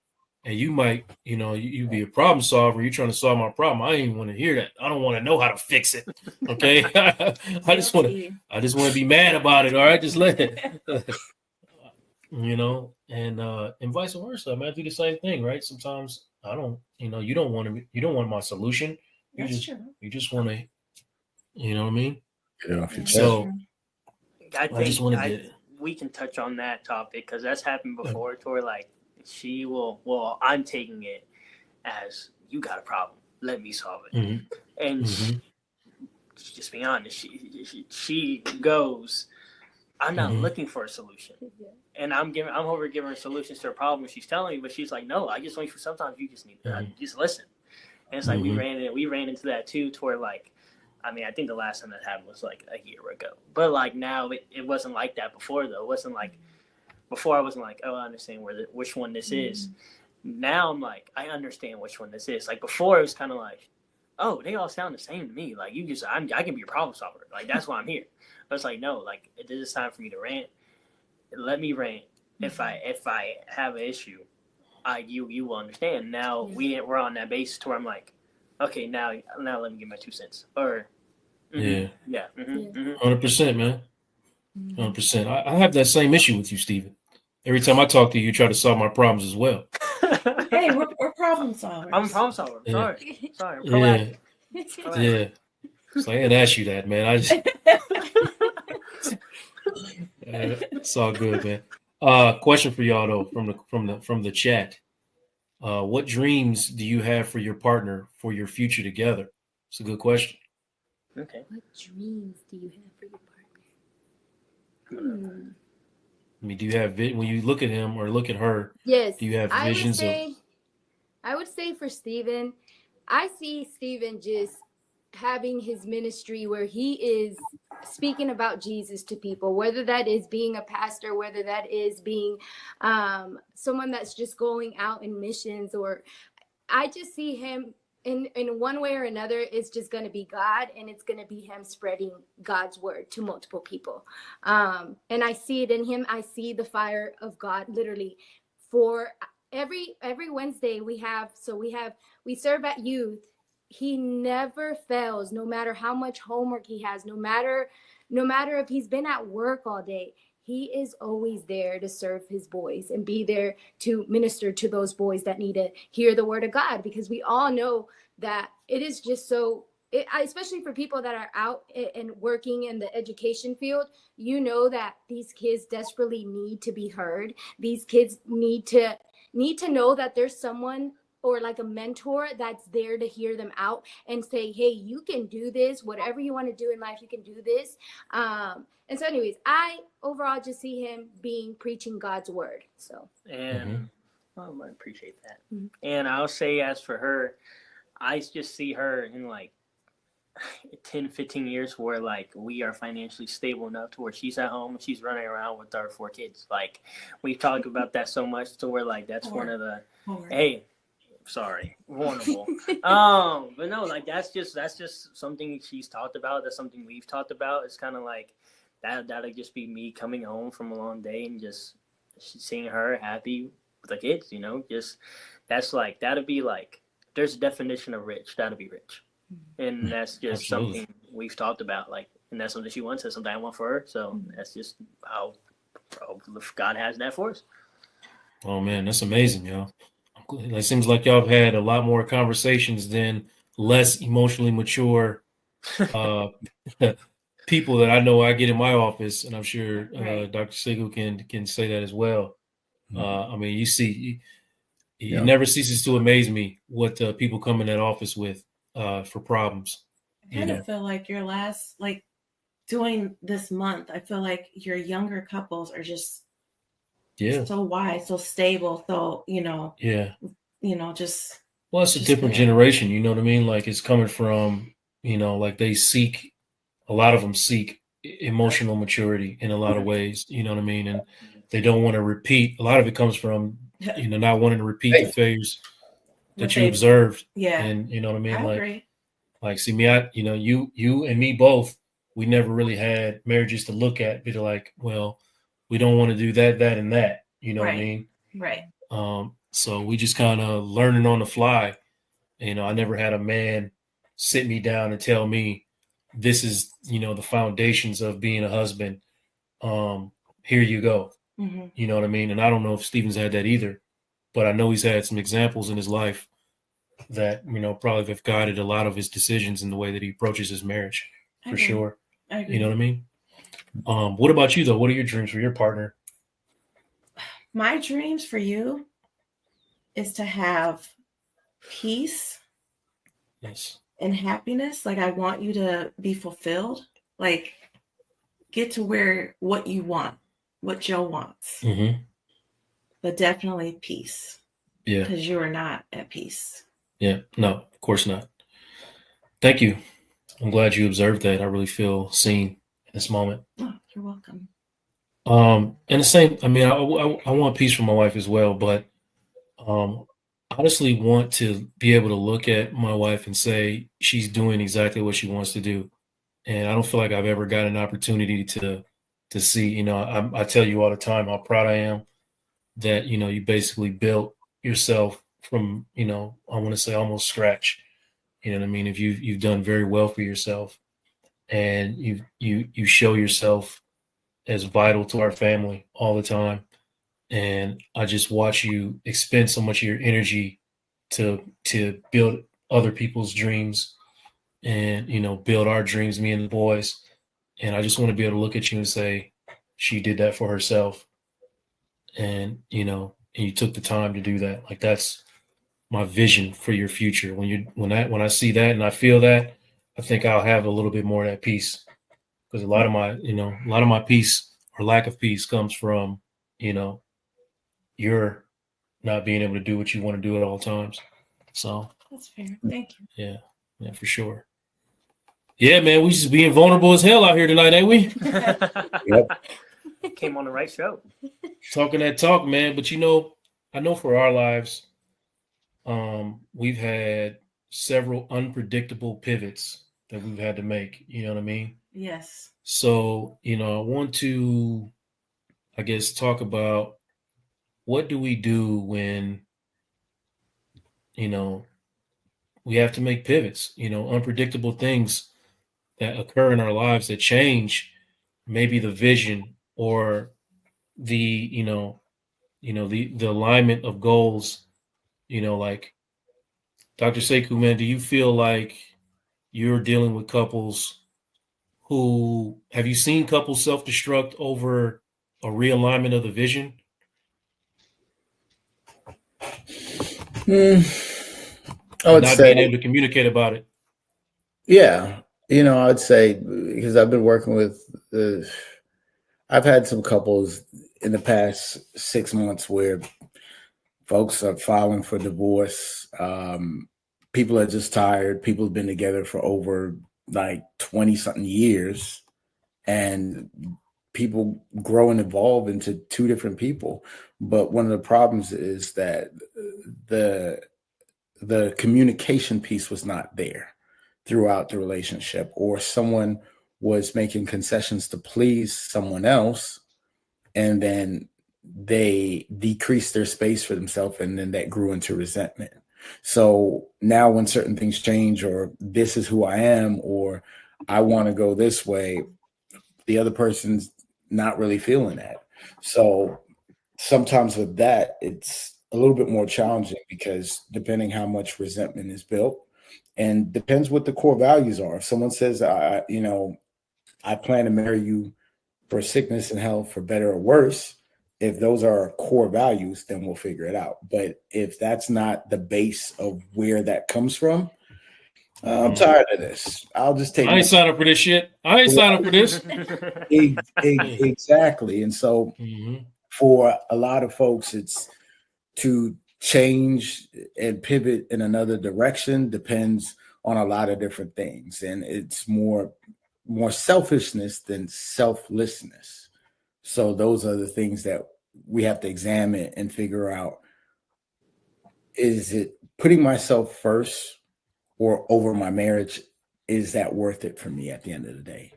and you might, you know, you be a problem solver, you're trying to solve my problem. I ain't want to hear that. I don't want to know how to fix it. Okay. I just want to be mad about it. All right. Just let it, you know, and vice versa. I mean, I do the same thing, right? Sometimes I don't, you know, you don't want my solution. You just want to, you know what I mean? Get it off your chest. So I I just think want to get it. we can touch on that topic because that's happened before to where like she will, well, I'm taking it as you got a problem. Let me solve it. Mhm. And Mhm. just be honest, she goes, I'm not Mhm. looking for a solution. And I'm over giving her solutions to her problem she's telling me, but she's like, no, I just want you, sometimes you just need to just listen. And it's like we ran into that too, to where like, I mean, I think the last time that happened was like a year ago. But like now it wasn't like that before though. It wasn't like before I wasn't like, oh, I understand which one this is. Now I'm like, I understand which one this is. Like before it was kind of like, oh, they all sound the same to me. Like I can be a problem solver. Like that's why I'm here. But it's like, no, like this is time for me to rant. Let me rant. If I have an issue, you will understand. Now we're on that base to where I'm like, okay, now let me give my 2 cents. Or Yeah. 100%, man. 100%. I have that same issue with you, Steven. Every time I talk to you, you try to solve my problems as well. Hey, we're problem solvers. I'm a problem solver. Yeah. Sorry. I'm Yeah. proactive. Yeah. So I didn't ask you that, man. I just it's all good, man. Question for y'all though, from the chat. What dreams do you have for your partner for your future together? It's a good question. Okay. What dreams do you have for your partner? I mean, do you have when you look at him or look at her? Yes. Do you have visions I would say for Steven, I see Steven just having his ministry where he is speaking about Jesus to people, whether that is being a pastor, whether that is being someone that's just going out in missions, or I just see him in one way or another. It's just going to be God, and it's going to be him spreading God's word to multiple people. And I see it in him. I see the fire of God literally for every Wednesday we serve at youth. He never fails, no matter how much homework he has, no matter if he's been at work all day. He is always there to serve his boys and be there to minister to those boys that need to hear the word of God, because we all know that it is just so, especially for people that are out and working in the education field, you know that these kids desperately need to be heard. These kids need to know that there's someone or like a mentor that's there to hear them out and say, hey, you can do this, whatever you want to do in life, you can do this. And so anyways, I overall just see him preaching God's word. So and I appreciate that. And I'll say, as for her, I just see her in like 10, 15 years where like we are financially stable enough to where she's at home and she's running around with our 4 kids. Like we talk about that so much to where like that's one of the vulnerable. But no, like that's just something she's talked about. That's something we've talked about. It's kind of like that'll just be me coming home from a long day and just seeing her happy with the kids, you know, just that'll be like, there's a definition of rich. That'll be rich. And that's just something we've talked about, like, and that's something she wants, that's something I want for her. So that's just how God has that for us. Oh man, that's amazing, y'all. It seems like y'all have had a lot more conversations than less emotionally mature people that I know I get in my office, and I'm sure Right. Dr. Siegel can say that as well. I mean, you see, it Yeah. never ceases to amaze me what people come in that office with for problems. I kind of feel like your last, like doing this month, I feel like your younger couples are just Yeah. so wise, so stable, so Yeah. just Well, it's a just different there. generation, you know what I mean? Like it's coming from, like they seek, a lot of them seek emotional maturity in a lot of ways, you know what I mean? And they don't want to repeat. A lot of it comes from, not wanting to repeat the failures What that you they, observed. yeah, And you know what I mean? I agree. Like, see me, you and me both, we never really had marriages to look at, be like, well, we don't want to do that, that, and that. You know what I Right. mean? Right. So we just kind of learning on the fly. I never had a man sit me down and tell me this is, the foundations of being a husband. Here you go. Mhm. You know what I mean? And I don't know if Steven's had that either, but I know he's had some examples in his life that, probably have guided a lot of his decisions in the way that he approaches his marriage, I for agree. sure. I You know agree. what I mean? What about you though? What are your dreams for your partner? My dreams for you is to have peace Yes. and happiness. Like I want you to be fulfilled. Like get to where what you want, what Joe wants. Mm-hmm. But definitely peace. Yeah. Because you are not at peace. Yeah. No, of course not. Thank you. I'm glad you observed that. I really feel seen in this moment. Oh, you're welcome. And the same, I mean, I want peace for my wife as well, but I honestly want to be able to look at my wife and say she's doing exactly what she wants to do. And I don't feel like I've ever got an opportunity to see, I tell you all the time how proud I am that, you basically built yourself from, I want to say almost scratch. You know what I mean? If you've done very well for yourself and you show yourself as vital to our family all the time. And I just watch you expend so much of your energy to build other people's dreams and build our dreams, me and the boys. And I just want to be able to look at you and say, she did that for herself. And and you took the time to do that. Like that's my vision for your future. When I see that and I feel that, I think I'll have a little bit more of that peace. Because a lot of my peace or lack of peace comes from, you're not being able to do what you want to do at all times. So That's fair. Thank you. yeah, for sure. Yeah, man, we just being vulnerable as hell out here tonight, ain't we? Yep. Came on the right show. Talking that talk, man. But I know for our lives, we've had several unpredictable pivots that we've had to make. You know what I mean? Yes. So, I want to, I guess, talk about what do we do when, we have to make pivots, unpredictable things that occur in our lives that change maybe the vision or the, the alignment of goals, like Dr. Sekou, man, do you feel like you're dealing with couples who have you seen couples self-destruct over a realignment of the vision? I would Not say, being able to communicate about it. yeah, I'd say because I've been working with, I've had some couples in the past 6 months where folks are filing for divorce. People are just tired. People have been together for over like 20 something years, and people grow and evolve into two different people. But one of the problems is that the communication piece was not there throughout the relationship, or someone was making concessions to please someone else, and then they decreased their space for themselves, and then that grew into resentment. So now when certain things change, or this is who I am, or I want to go this way, the other person's not really feeling that. So sometimes with that, it's a little bit more challenging because depending how much resentment is built and depends what the core values are. If someone says, I I plan to marry you for sickness and health, for better or worse. If those are our core values, then we'll figure it out. But if that's not the base of where that comes from, I'm tired of this. I'll just take. I ain't signing up for this shit. I ain't signing up for this. Exactly. And so for a lot of folks, it's to change and pivot in another direction depends on a lot of different things. And it's more selfishness than selflessness. So those are the things that we have to examine and figure out. Is it putting myself first or over my marriage? Is that worth it for me at the end of the day?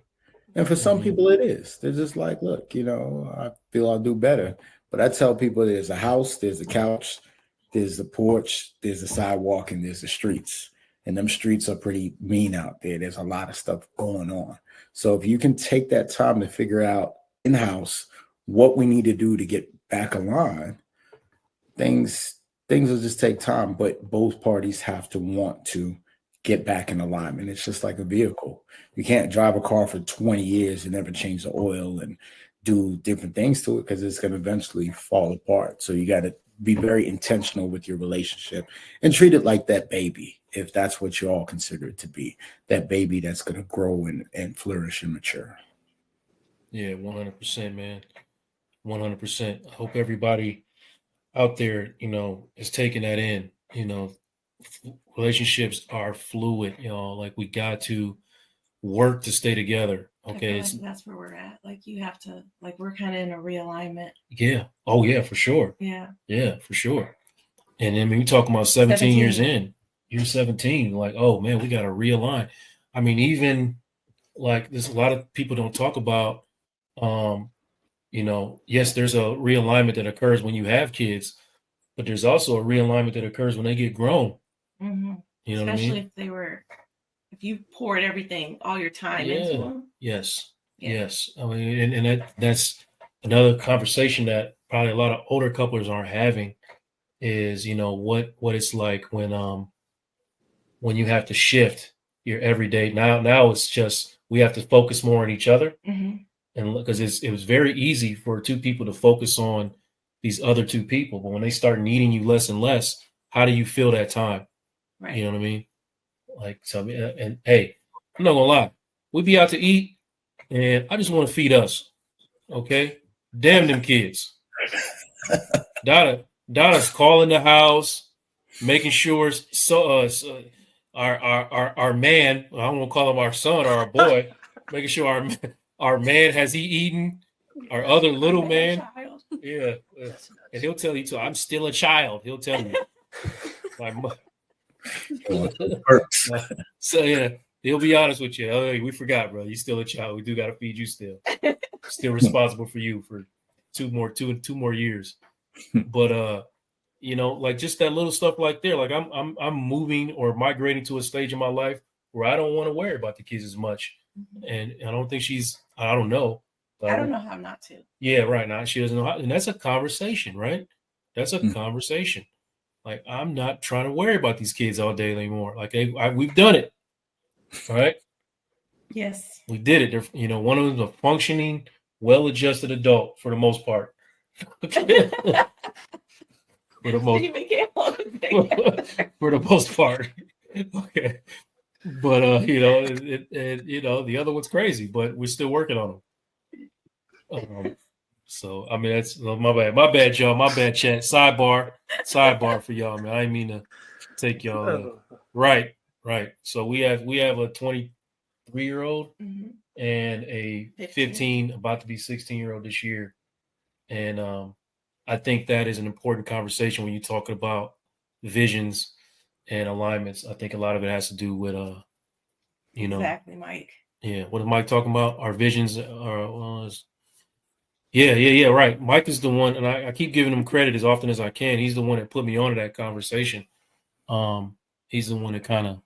And for some people it is. They're just like, look, I feel I'll do better. But I tell people there's a house, there's a couch, there's the porch, there's the sidewalk, and there's the streets. And them streets are pretty mean out there. There's a lot of stuff going on. So if you can take that time to figure out in-house what we need to do to get back aligned, things will just take time, but both parties have to want to get back in alignment. It's just like a vehicle. You can't drive a car for 20 years and never change the oil and do different things to it because it's going to eventually fall apart. So you got to be very intentional with your relationship and treat it like that baby, if that's what you all consider it to be, that baby that's going to grow and flourish and mature. Yeah, 100%, man. 100%. I hope everybody out there, is taking that in. Relationships are fluid, like we got to work to stay together. Okay. I feel like that's where we're at. Like you have to, like we're kind of in a realignment. Yeah. Oh yeah, for sure. Yeah. Yeah, for sure. And I mean, we talking about 17 years in. You're 17, like, oh man, we got to realign. I mean, even like there's a lot of people don't talk about, yes, there's a realignment that occurs when you have kids, but there's also a realignment that occurs when they get grown. Mm-hmm. You know Especially what I mean? if you poured everything, all your time into them. Yes. Yeah. Yes. I mean, and that's another conversation that probably a lot of older couples aren't having is, what it's like when you have to shift your everyday. Now it's just, we have to focus more on each other. Mm-hmm. And because it was very easy for two people to focus on these other two people, but when they start needing you less and less, how do you feel that time? Right. You know what I mean? Like, so, and hey, I'm not gonna lie, we be out to eat, and I just want to feed us. Okay, damn them kids. Donna's calling the house, making sure our man, I don't want to call him our son or our boy, making sure our man has he eaten, our other little man. Yeah, and he'll tell you too. I'm still a child. He'll tell you. So yeah, he'll be honest with you. Oh, we forgot, bro. You're still a child. We do got to feed you still. Still responsible for you for two more years. But like just that little stuff like there. Like I'm moving or migrating to a stage in my life where I don't want to worry about the kids as much. And I don't think I don't know. I don't know how not to. Yeah, right now she doesn't know how, and that's a conversation, right? That's a conversation. Like, I'm not trying to worry about these kids all day anymore. Like, we've done it, all right? Yes, we did it. They're, one of them's a functioning, well-adjusted adult for the most part. Okay. For the most part. Okay. But the other one's crazy, but we're still working on them. So I mean that's my bad, y'all. My bad, chat. Sidebar for y'all, man. I didn't mean to take y'all. Right. So we have a 23-year-old and a 15, about to be 16-year-old this year, and I think that is an important conversation when you're talking about visions and alignments. I think a lot of it has to do with exactly, Mike. Yeah, what is Mike talking about? Our visions are. Yeah, right. Mike is the one, and I keep giving him credit as often as I can. He's the one that put me onto that conversation. He's the one that kind of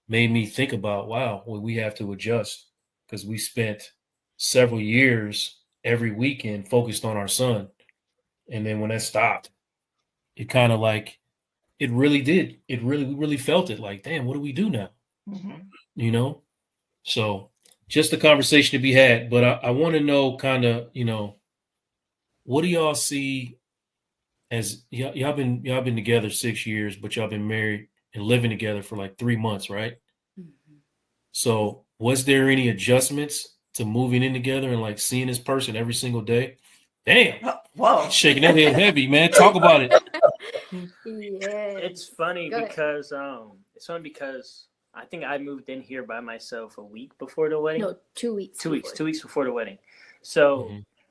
made me think about, wow, well, we have to adjust because we spent several years every weekend focused on our son. And then when that stopped, it kind of like, it really did. We really felt it like, damn, what do we do now? Mm-hmm. So just a conversation to be had. But I want to know kind of, what do y'all see as y'all been together 6 years, but y'all been married and living together for like 3 months, right? So was there any adjustments to moving in together and like seeing this person every single day? Damn. Whoa. Shaking that head heavy, man. Talk about it. It's funny because I think I moved in here by myself a week before the wedding. No, 2 weeks. 2 weeks before the wedding. So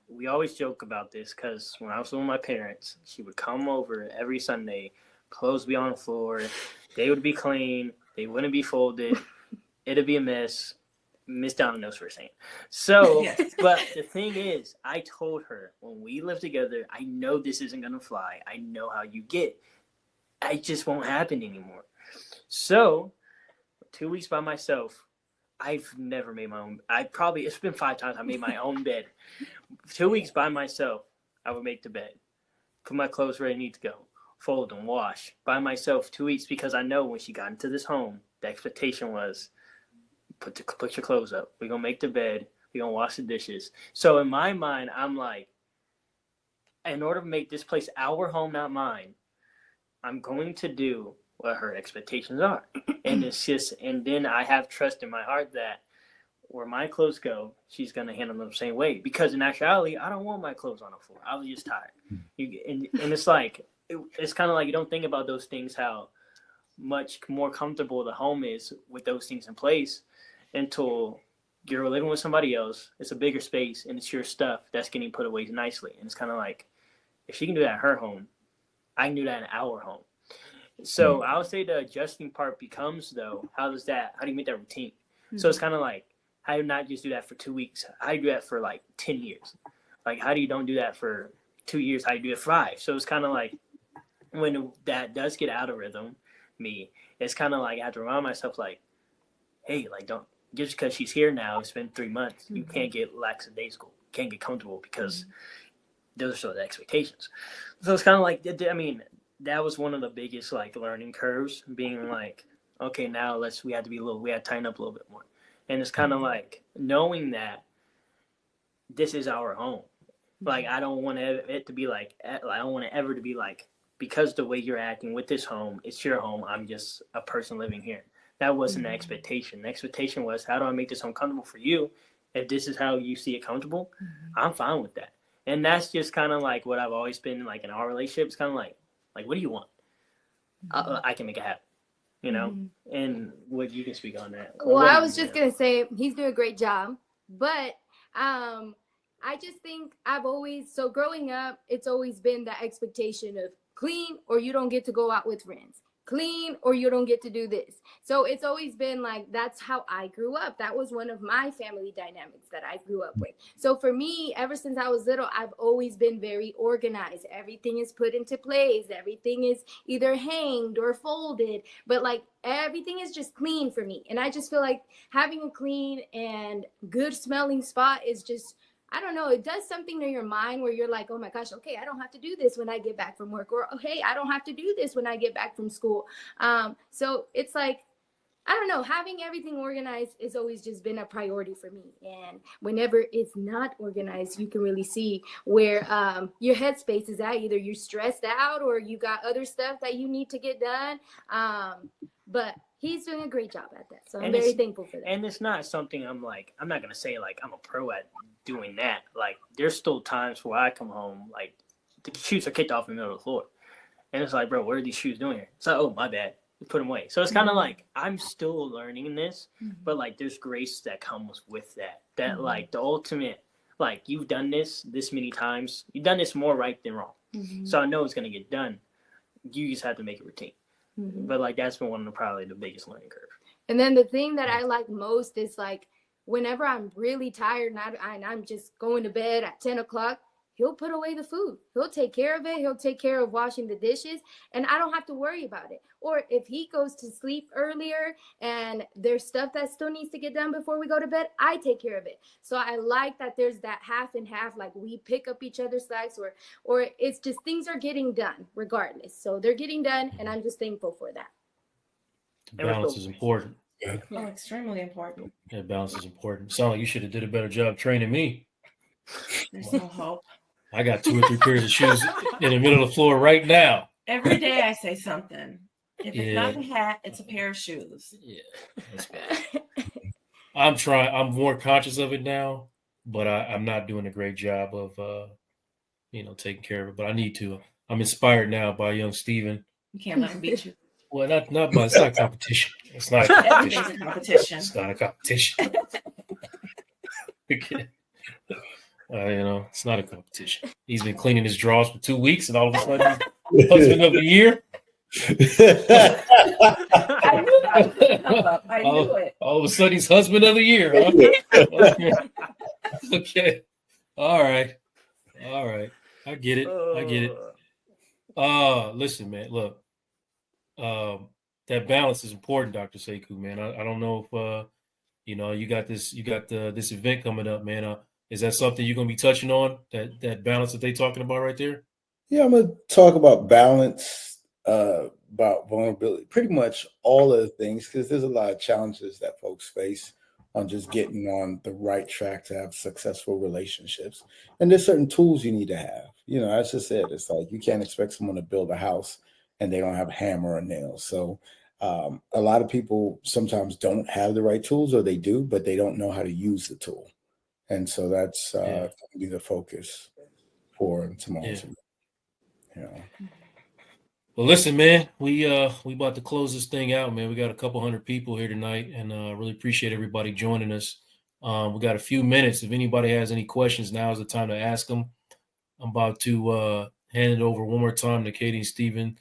we always joke about this because when I was with my parents, she would come over every Sunday, clothes be on the floor, they would be clean, they wouldn't be folded, it'd be a mess. Miss Donna knows what we're saying. So, but the thing is, I told her when we live together, I know this isn't gonna fly. I know how you get. It just won't happen anymore. So, 2 weeks by myself, I've never made my own. It's been 5 times I made my own bed. 2 weeks by myself, I would make the bed, put my clothes where they need to go, fold them, wash by myself 2 weeks because I know when she got into this home, the expectation was put your clothes up. We're going to make the bed. We're going to wash the dishes. So in my mind, I'm like, in order to make this place our home, not mine, I'm going to do what her expectations are. And it's just, and then I have trust in my heart that where my clothes go, she's going to handle them the same way. Because in actuality, I don't want my clothes on the floor. I was just tired. And it's like, it's kind of like you don't think about those things, how much more comfortable the home is with those things in place until you're living with somebody else. It's a bigger space and it's your stuff that's getting put away nicely. And it's kind of like, if she can do that at her home, I can do that in our home. So I would say the adjusting part becomes, though, how do you make that routine? So it's kind of like, how do you not just do that for 2 weeks? How do you do that for like 10 years? Like, how do you don't do that for 2 years? How do you do it for 5? So it's kind of like, when that does get out of rhythm, it's kind of like I have to remind myself, like, hey, like, don't, just because she's here now, it's been 3 months, you can't get lackadaisical, can't get comfortable because those are sort of the expectations. So it's kind of like, I mean, that was one of the biggest like learning curves, being like, okay, now we had to tighten up a little bit more. And it's kind of like knowing that this is our home. Like, I don't want it to be like, I don't want it ever to be like, because the way you're acting with this home, it's your home, I'm just a person living here. That wasn't the expectation. The expectation was, how do I make this home comfortable for you? If this is how you see it comfortable, I'm fine with that. And that's just kind of like what I've always been like in our relationship. It's kind of like, what do you want? I can make it happen, And what you can speak on that. Well, I was just going to say he's doing a great job, but I just think growing up, it's always been that expectation of clean or you don't get to go out with friends. Clean or you don't get to do this. So it's always been like, that's how I grew up. That was one of my family dynamics that I grew up with. So for me, ever since I was little, I've always been very organized. Everything is put into place. Everything is either hanged or folded, but like everything is just clean for me. And I just feel like having a clean and good smelling spot is just, I don't know, it does something to your mind where you're like, oh my gosh, okay, I don't have to do this when I get back from work, or, oh, hey, I don't have to do this when I get back from school. So it's like, I don't know, having everything organized has always just been a priority for me. And whenever it's not organized, you can really see where your headspace is at. Either you're stressed out or you got other stuff that you need to get done. But he's doing a great job at that. So I'm very thankful for that. And it's not something I'm not going to say like I'm a pro at doing that. Like, there's still times where I come home, like the shoes are kicked off in the middle of the floor. And it's like, bro, what are these shoes doing here? It's like, oh, my bad. Put them away. So it's kind of like, I'm still learning this, but like there's grace that comes with that. That like the ultimate, like, you've done this many times. You've done this more right than wrong. So I know it's going to get done. You just have to make it routine. But like, that's been one of probably the biggest learning curve. And then the thing that I like most is like, whenever I'm really tired and I'm just going to bed at 10 o'clock, he'll put away the food. He'll take care of it. He'll take care of washing the dishes, and I don't have to worry about it. Or if he goes to sleep earlier and there's stuff that still needs to get done before we go to bed, I take care of it. So I like that there's that half and half, like we pick up each other's slacks, or it's just things are getting done regardless. So they're getting done, and I'm just thankful for that. Balance is important. Oh, extremely important. Yeah, balance is important. Sound like you should have did a better job training me. There's no hope. I got 2 or 3 pairs of shoes in the middle of the floor right now. Every day I say something. If it's not Yeah. a hat, it's a pair of shoes. Yeah, that's bad. I'm trying. I'm more conscious of it now, but I'm not doing a great job of taking care of it. But I need to. I'm inspired now by young Steven. You can't let them beat you. Well, not by. It's not a competition. It's not a competition. Everything's a competition. It's not a competition. It's not a competition. He's been cleaning his drawers for 2 weeks, and all of a sudden, he's husband of the year. I knew that was gonna come up. I knew it. All of a sudden, he's husband of the year. Huh? Okay. All right. I get it. Listen, man. Look, that balance is important, Dr. Sekou, man. I don't know if you got this event coming up, man. Is that something you're gonna be touching on? That balance that they talking about right there? Yeah, I'm gonna talk about balance, about vulnerability, pretty much all of the things, because there's a lot of challenges that folks face on just getting on the right track to have successful relationships. And there's certain tools you need to have. As I said, it's like you can't expect someone to build a house and they don't have a hammer or nails. So a lot of people sometimes don't have the right tools, or they do, but they don't know how to use the tool. And so that's going to be the focus for tomorrow. Well, listen, man, we about to close this thing out, man. We got a couple hundred people here tonight, and really appreciate everybody joining us. We got a few minutes. If anybody has any questions, now is the time to ask them. I'm about to hand it over one more time to Katie and Steven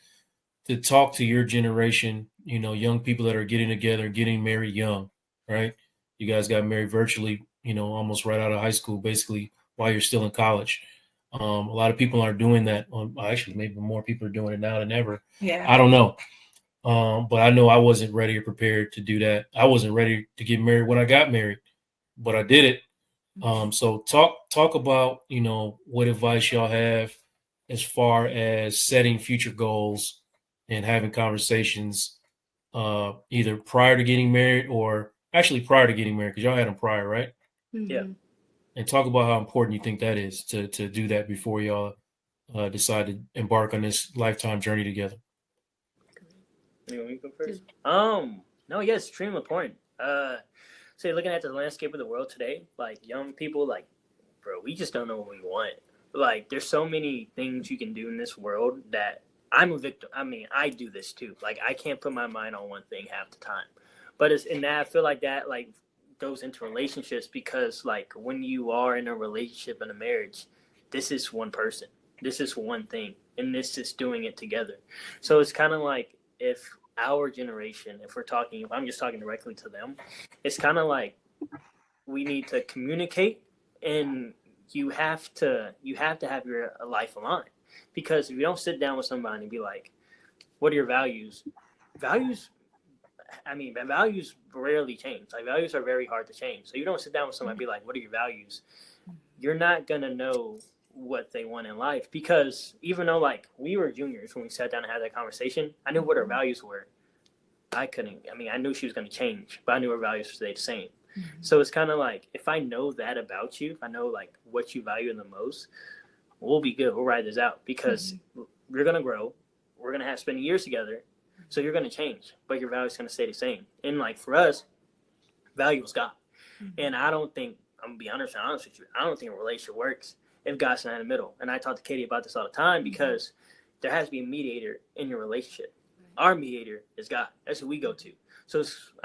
to talk to your generation, young people that are getting together, getting married young, right? You guys got married virtually, almost right out of high school, basically while you're still in college. A lot of people aren't doing that. Actually, maybe more people are doing it now than ever. Yeah. I don't know. But I know I wasn't ready or prepared to do that. I wasn't ready to get married when I got married, but I did it. So talk about, what advice y'all have as far as setting future goals and having conversations, either prior to getting married or actually prior to getting married, because y'all had them prior, right? Yeah. And talk about how important you think that is to do that before y'all decide to embark on this lifetime journey together. You want me to go first? No, yeah, it's extremely important. So looking at the landscape of the world today, like young people, like, bro, we just don't know what we want. Like, there's so many things you can do in this world that I'm a victim. I mean, I do this too. Like, I can't put my mind on one thing half the time. But it's in that I feel like that like goes into relationships, because like when you are in a relationship and a marriage, this is one person. This is one thing. And this is doing it together. So it's kind of like if our generation, if I'm just talking directly to them, it's kind of like we need to communicate, and you have to have your life aligned. Because if you don't sit down with somebody and be like, what are your values? Values rarely change. Like, values are very hard to change. So you don't sit down with somebody and be like, what are your values? You're not going to know what they want in life, because even though like we were juniors when we sat down and had that conversation, I knew what our values were. I knew she was going to change, but I knew her values stayed the same. So it's kind of like, if I know that about you, if I know like what you value the most, we'll be good. We'll ride this out, because we're going to grow. We're going to have spend years together. So you're going to change, but your value's going to stay the same. And like for us, value is God. And I don't think, I'm going to be honest with you, I don't think a relationship works if God's not in the middle. And I talk to Katie about this all the time, because there has to be a mediator in your relationship. Our mediator is God. That's who we go to. So,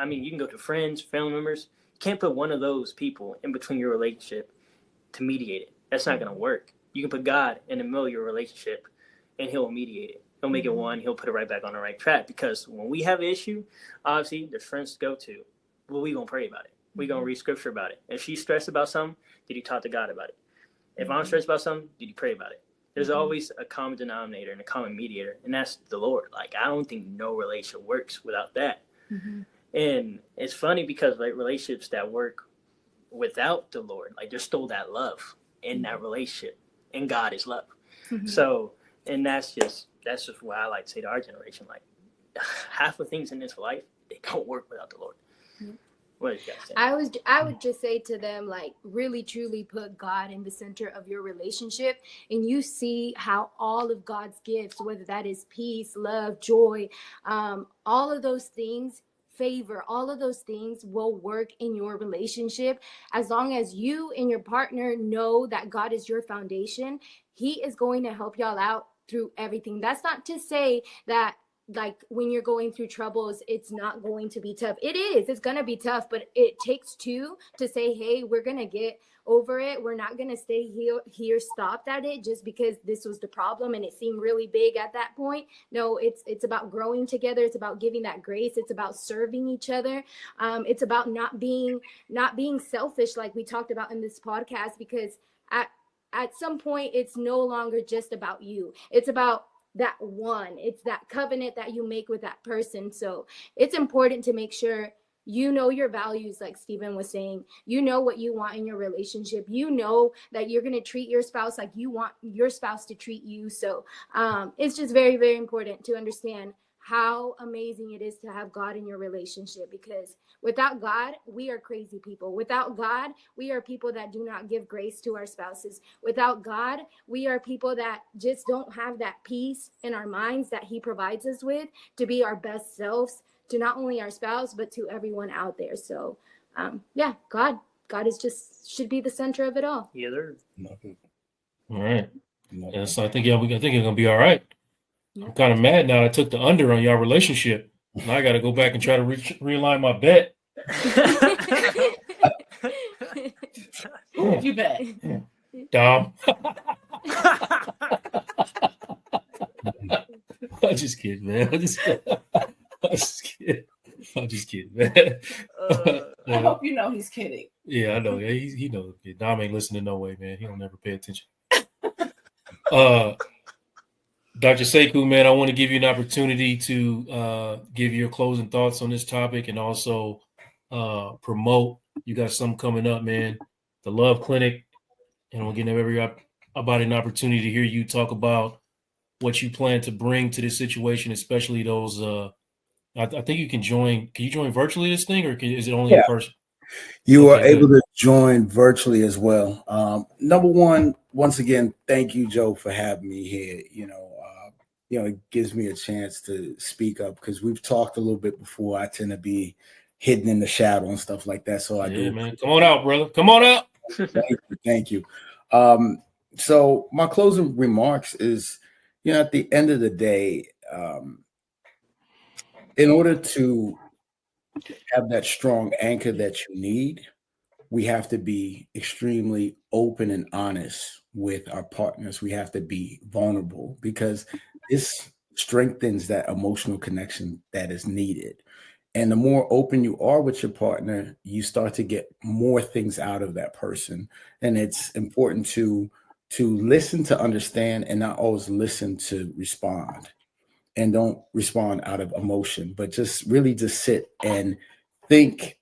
you can go to friends, family members. You can't put one of those people in between your relationship to mediate it. That's not going to work. You can put God in the middle of your relationship, and he'll mediate it. He'll make it one. He'll put it right back on the right track. Because when we have an issue, obviously, there's friends to go to. Well, we going to pray about it. We going to read scripture about it. If she's stressed about something, did you talk to God about it? If I'm stressed about something, did you pray about it? There's always a common denominator and a common mediator, and that's the Lord. Like, I don't think no relationship works without that. And it's funny, because like relationships that work without the Lord, like there's still that love in that relationship, and God is love. So, and that's just what I like to say to our generation. Like, half of things in this life, they don't work without the Lord. What did you guys say? I would just say to them, like, really truly put God in the center of your relationship, and you see how all of God's gifts, whether that is peace, love, joy, all of those things, favor, all of those things will work in your relationship as long as you and your partner know that God is your foundation. He is going to help y'all out through everything. That's not to say that, like, when you're going through troubles, it's not going to be tough. It is. It's going to be tough, but it takes two to say, hey, we're going to get over it. We're not going to stay here stopped at it just because this was the problem and it seemed really big at that point. No, it's about growing together. It's about giving that grace. It's about serving each other. It's about not being selfish, like we talked about in this podcast, because at some point it's no longer just about you. It's about that one. It's that covenant that you make with that person. So it's important to make sure you know your values, like Stephen was saying. You know what you want in your relationship. You know that you're going to treat your spouse like you want your spouse to treat you. So it's just very, very important to understand how amazing it is to have God in your relationship, because without God, we are crazy people. Without God, we are people that do not give grace to our spouses. Without God, we are people that just don't have that peace in our minds that he provides us with to be our best selves to not only our spouse, but to everyone out there. So yeah, God is just should be the center of it all. Yeah, they're all right. Yeah, so I think it's gonna be all right. I'm kind of mad now. I took the under on your relationship. Now I got to go back and try to realign my bet. Who you bet? Dom. I'm just kidding, man. I'm just kidding, man. I hope you know he's kidding. Yeah, I know. Yeah, he knows. Dom ain't listening no way, man. He don't never pay attention. Dr. Sekou, man, I want to give you an opportunity to give your closing thoughts on this topic and also promote. You got something coming up, man. The Love Clinic. And we're getting about an opportunity to hear you talk about what you plan to bring to this situation, especially those. I think you can join. Can you join virtually this thing, or is it only in person? You are able to join virtually as well. Number one, once again, thank you, Joe, for having me here. It gives me a chance to speak up because we've talked a little bit before. I tend to be hidden in the shadow and stuff like that. So I do. Man. Come on out, brother. Come on out. Thank you. So my closing remarks is, at the end of the day, in order to have that strong anchor that you need, we have to be extremely open and honest with our partners. We have to be vulnerable because this strengthens that emotional connection that is needed. And the more open you are with your partner, you start to get more things out of that person. And it's important to listen to understand and not always listen to respond. And don't respond out of emotion, but just really just sit and think.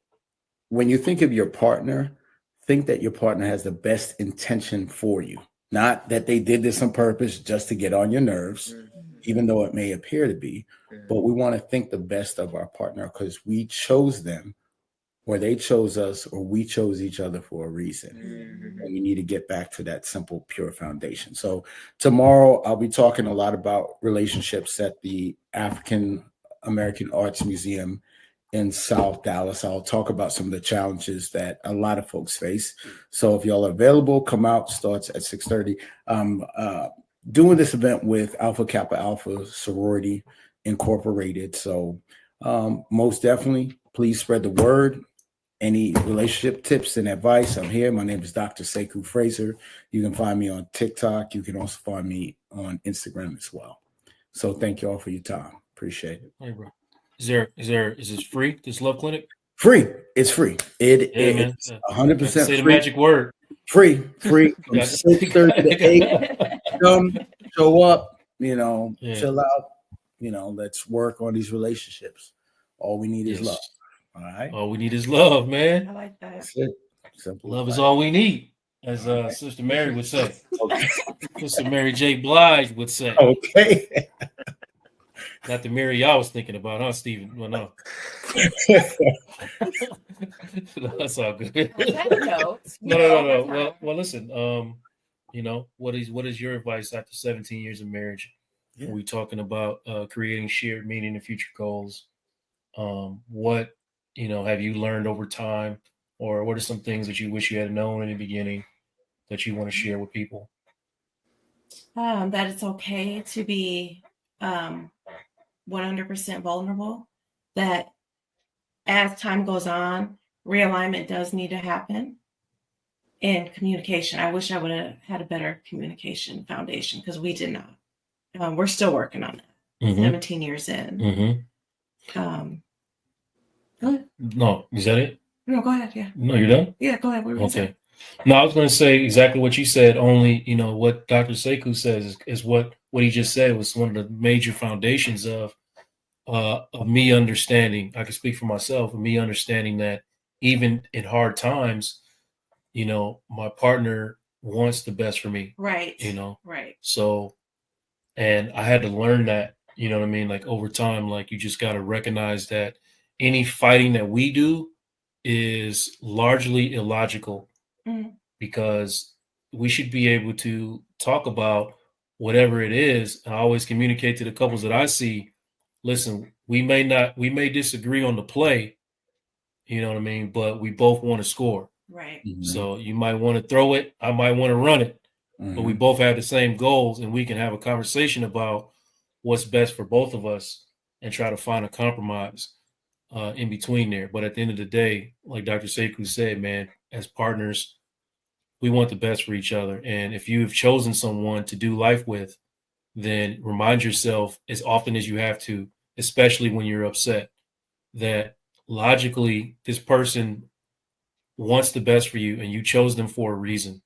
When you think of your partner, think that your partner has the best intention for you, not that they did this on purpose just to get on your nerves, even though it may appear to be. But we want to think the best of our partner because we chose them, or they chose us, or we chose each other for a reason. And we need to get back to that simple, pure foundation. So tomorrow I'll be talking a lot about relationships at the African American Arts Museum in South Dallas. I'll talk about some of the challenges that a lot of folks face. So if y'all are available, come out. Starts at 6:30. Doing this event with Alpha Kappa Alpha Sorority Incorporated. So most definitely, please spread the word. Any relationship tips and advice, I'm here. My name is Dr. Sekou Fraser. You can find me on TikTok. You can also find me on Instagram as well. So thank you all for your time. Appreciate it. Hey, bro. Is this free? This Love Clinic? Free. It's free. It is 100% say free. The magic word. Free. From 6:30 to 8. Come, show up, chill out, let's work on these relationships. All we need is love. All right. All we need is love, man. I like that. That's it. Simple. Love is all we need, as Sister Mary would say. Okay. Sister Mary J. Blige would say. Okay. not the Mary y'all was thinking about, huh, Stephen? Well, no. No, that's all good. No, Well, listen. You know, what is your advice after 17 years of marriage? Yeah. We're talking about creating shared meaning and future goals. What have you learned over time, or what are some things that you wish you had known in the beginning that you want to share with people? That it's okay to be 100% vulnerable. That as time goes on, realignment does need to happen. And communication. I wish I would have had a better communication foundation because we did not. We're still working on it. Mhm. 17 years in. Go ahead. No, is that it? No, go ahead. Yeah. No, you're done? Yeah, go ahead. What were you saying? Okay. No, I was going to say exactly what you said. Only, what Dr. Sekou says is what he just said was one of the major foundations of me understanding. I can speak for myself, of me understanding that even in hard times, my partner wants the best for me. Right. Right. So, and I had to learn that, what I mean? Like over time, like you just got to recognize that any fighting that we do is largely illogical Mhm. because we should be able to talk about whatever it is. I always communicate to the couples that I see, listen, we may disagree on the play, you know what I mean? But we both want to score. Right. So you might want to throw it, I might want to run it, but we both have the same goals and we can have a conversation about what's best for both of us and try to find a compromise in between there. But at the end of the day, like Dr. Sekou said, man, as partners, we want the best for each other. And if you've chosen someone to do life with, then remind yourself as often as you have to, especially when you're upset, that logically this person wants the best for you and you chose them for a reason.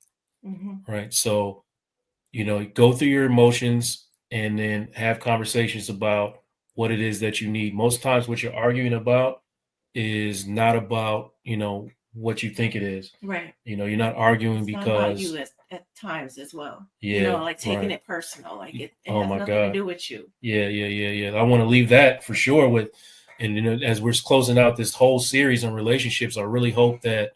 Right. So, go through your emotions and then have conversations about what it is that you need. Most times what you're arguing about is not about, what you think it is. Right. You're not arguing It's not about because you at times as well. Yeah, Like taking right. it personal. Like it Oh has my nothing to God. do with you. Yeah. I want to leave that for sure with, and as we're closing out this whole series on relationships, I really hope that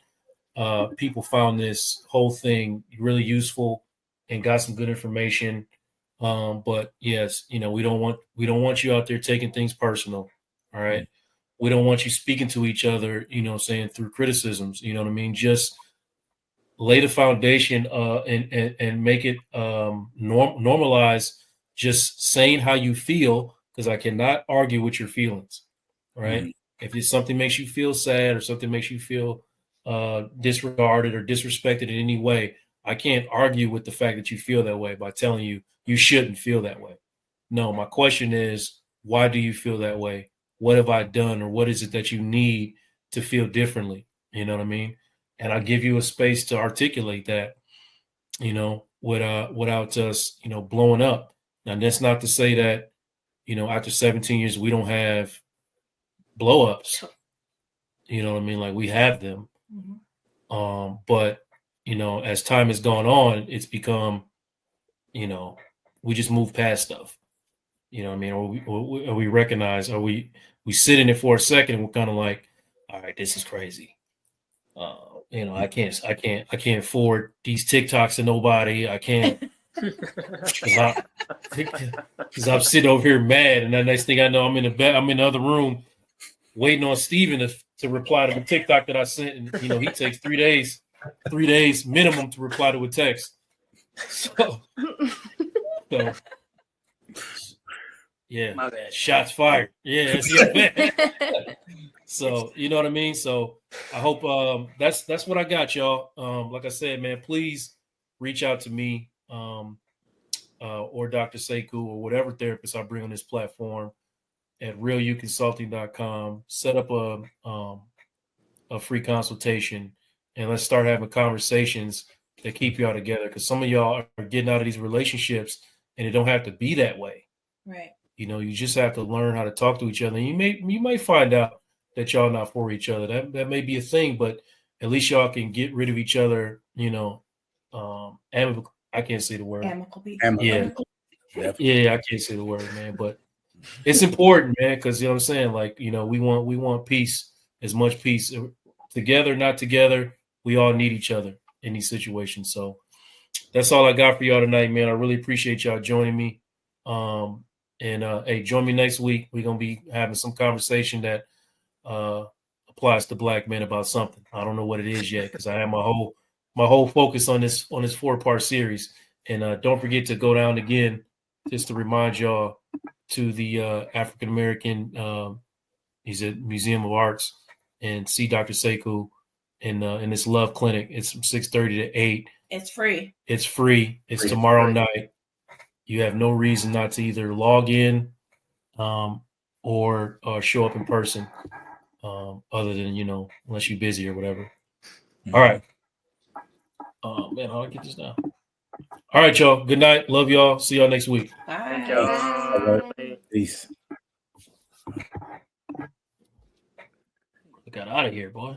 people found this whole thing really useful and got some good information. But yes, we don't want you out there taking things personal. All right. We don't want you speaking to each other, saying through criticisms, you know what I mean? Just lay the foundation and make it normalize just saying how you feel, because I cannot argue with your feelings. Right. If it's something makes you feel sad or something makes you feel disregarded or disrespected in any way, I can't argue with the fact that you feel that way by telling you you shouldn't feel that way. No, my question is, why do you feel that way? What have I done, or what is it that you need to feel differently? You know what I mean? And I give you a space to articulate that, without us, blowing up. Now, that's not to say that, after 17 years, we don't have blow ups. You know what I mean? Like we have them. But as time has gone on, it's become, we just move past stuff. You know what I mean? Or we recognize, or we sit in it for a second and we're kind of like, all right, this is crazy. I can't forward these TikToks to nobody. I can't, because I'm sitting over here mad, and the next thing I know, I'm in the other room waiting on Steven to reply to the TikTok that I sent, and he takes 3 days minimum to reply to a text. So yeah, My bad. shots fired. Yeah, that's your bad. So you know what I mean. So I hope that's what I got, y'all. Like I said, man, please reach out to me or Dr. Sekou or whatever therapist I bring on this platform at realuconsulting.com. Set up a free consultation and let's start having conversations that keep y'all together. Because some of y'all are getting out of these relationships and it don't have to be that way. Right. You just have to learn how to talk to each other. And you may find out that y'all not for each other. That may be a thing, but at least y'all can get rid of each other. I can't say the word. Amicably. Yeah, Definitely. yeah, I can't say the word, man. But it's important, man, because you know what I'm saying. Like, you know, we want peace, as much peace together, not together. We all need each other in these situations. So that's all I got for y'all tonight, man. I really appreciate y'all joining me. And hey, join me next week. We're gonna be having some conversation that applies to black men about something. I don't know what it is yet because I have my whole focus on this 4-part series. And don't forget to go down again, just to remind y'all, to the African American he's at Museum of Arts, and see Dr. Sekou in this Love Clinic. It's from 6:30 to 8. It's free. It's free. It's tomorrow night. You have no reason not to either log in or show up in person, other than, you know, unless you're busy or whatever. All right. Oh, man, how do I get this down? All right, y'all. Good night. Love y'all. See y'all next week. Thank y'all. Peace. I got out of here, boy.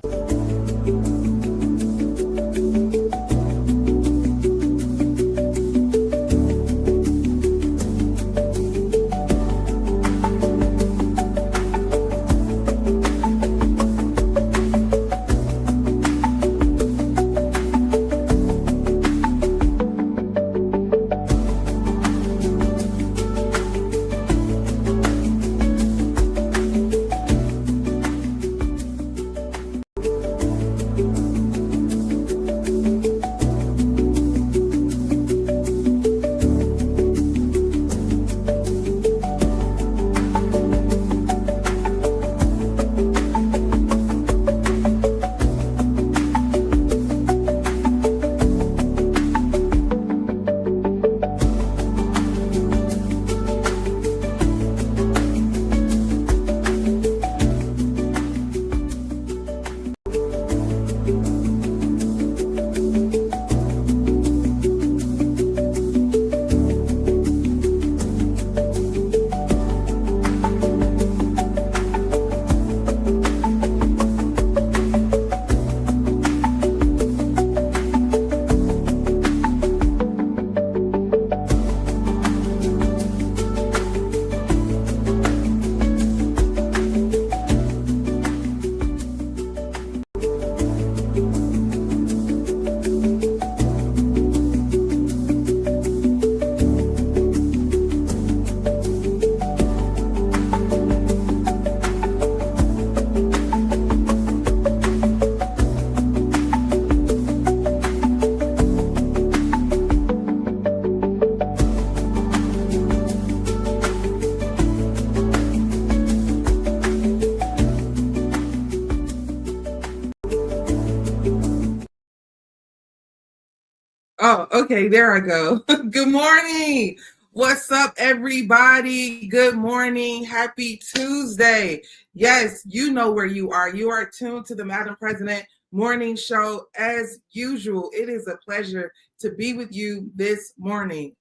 Oh, okay, there I go. Good morning. What's up, everybody? Good morning. Happy Tuesday. Yes, you know where you are. You are tuned to the Madam President Morning Show. As usual, it is a pleasure to be with you this morning.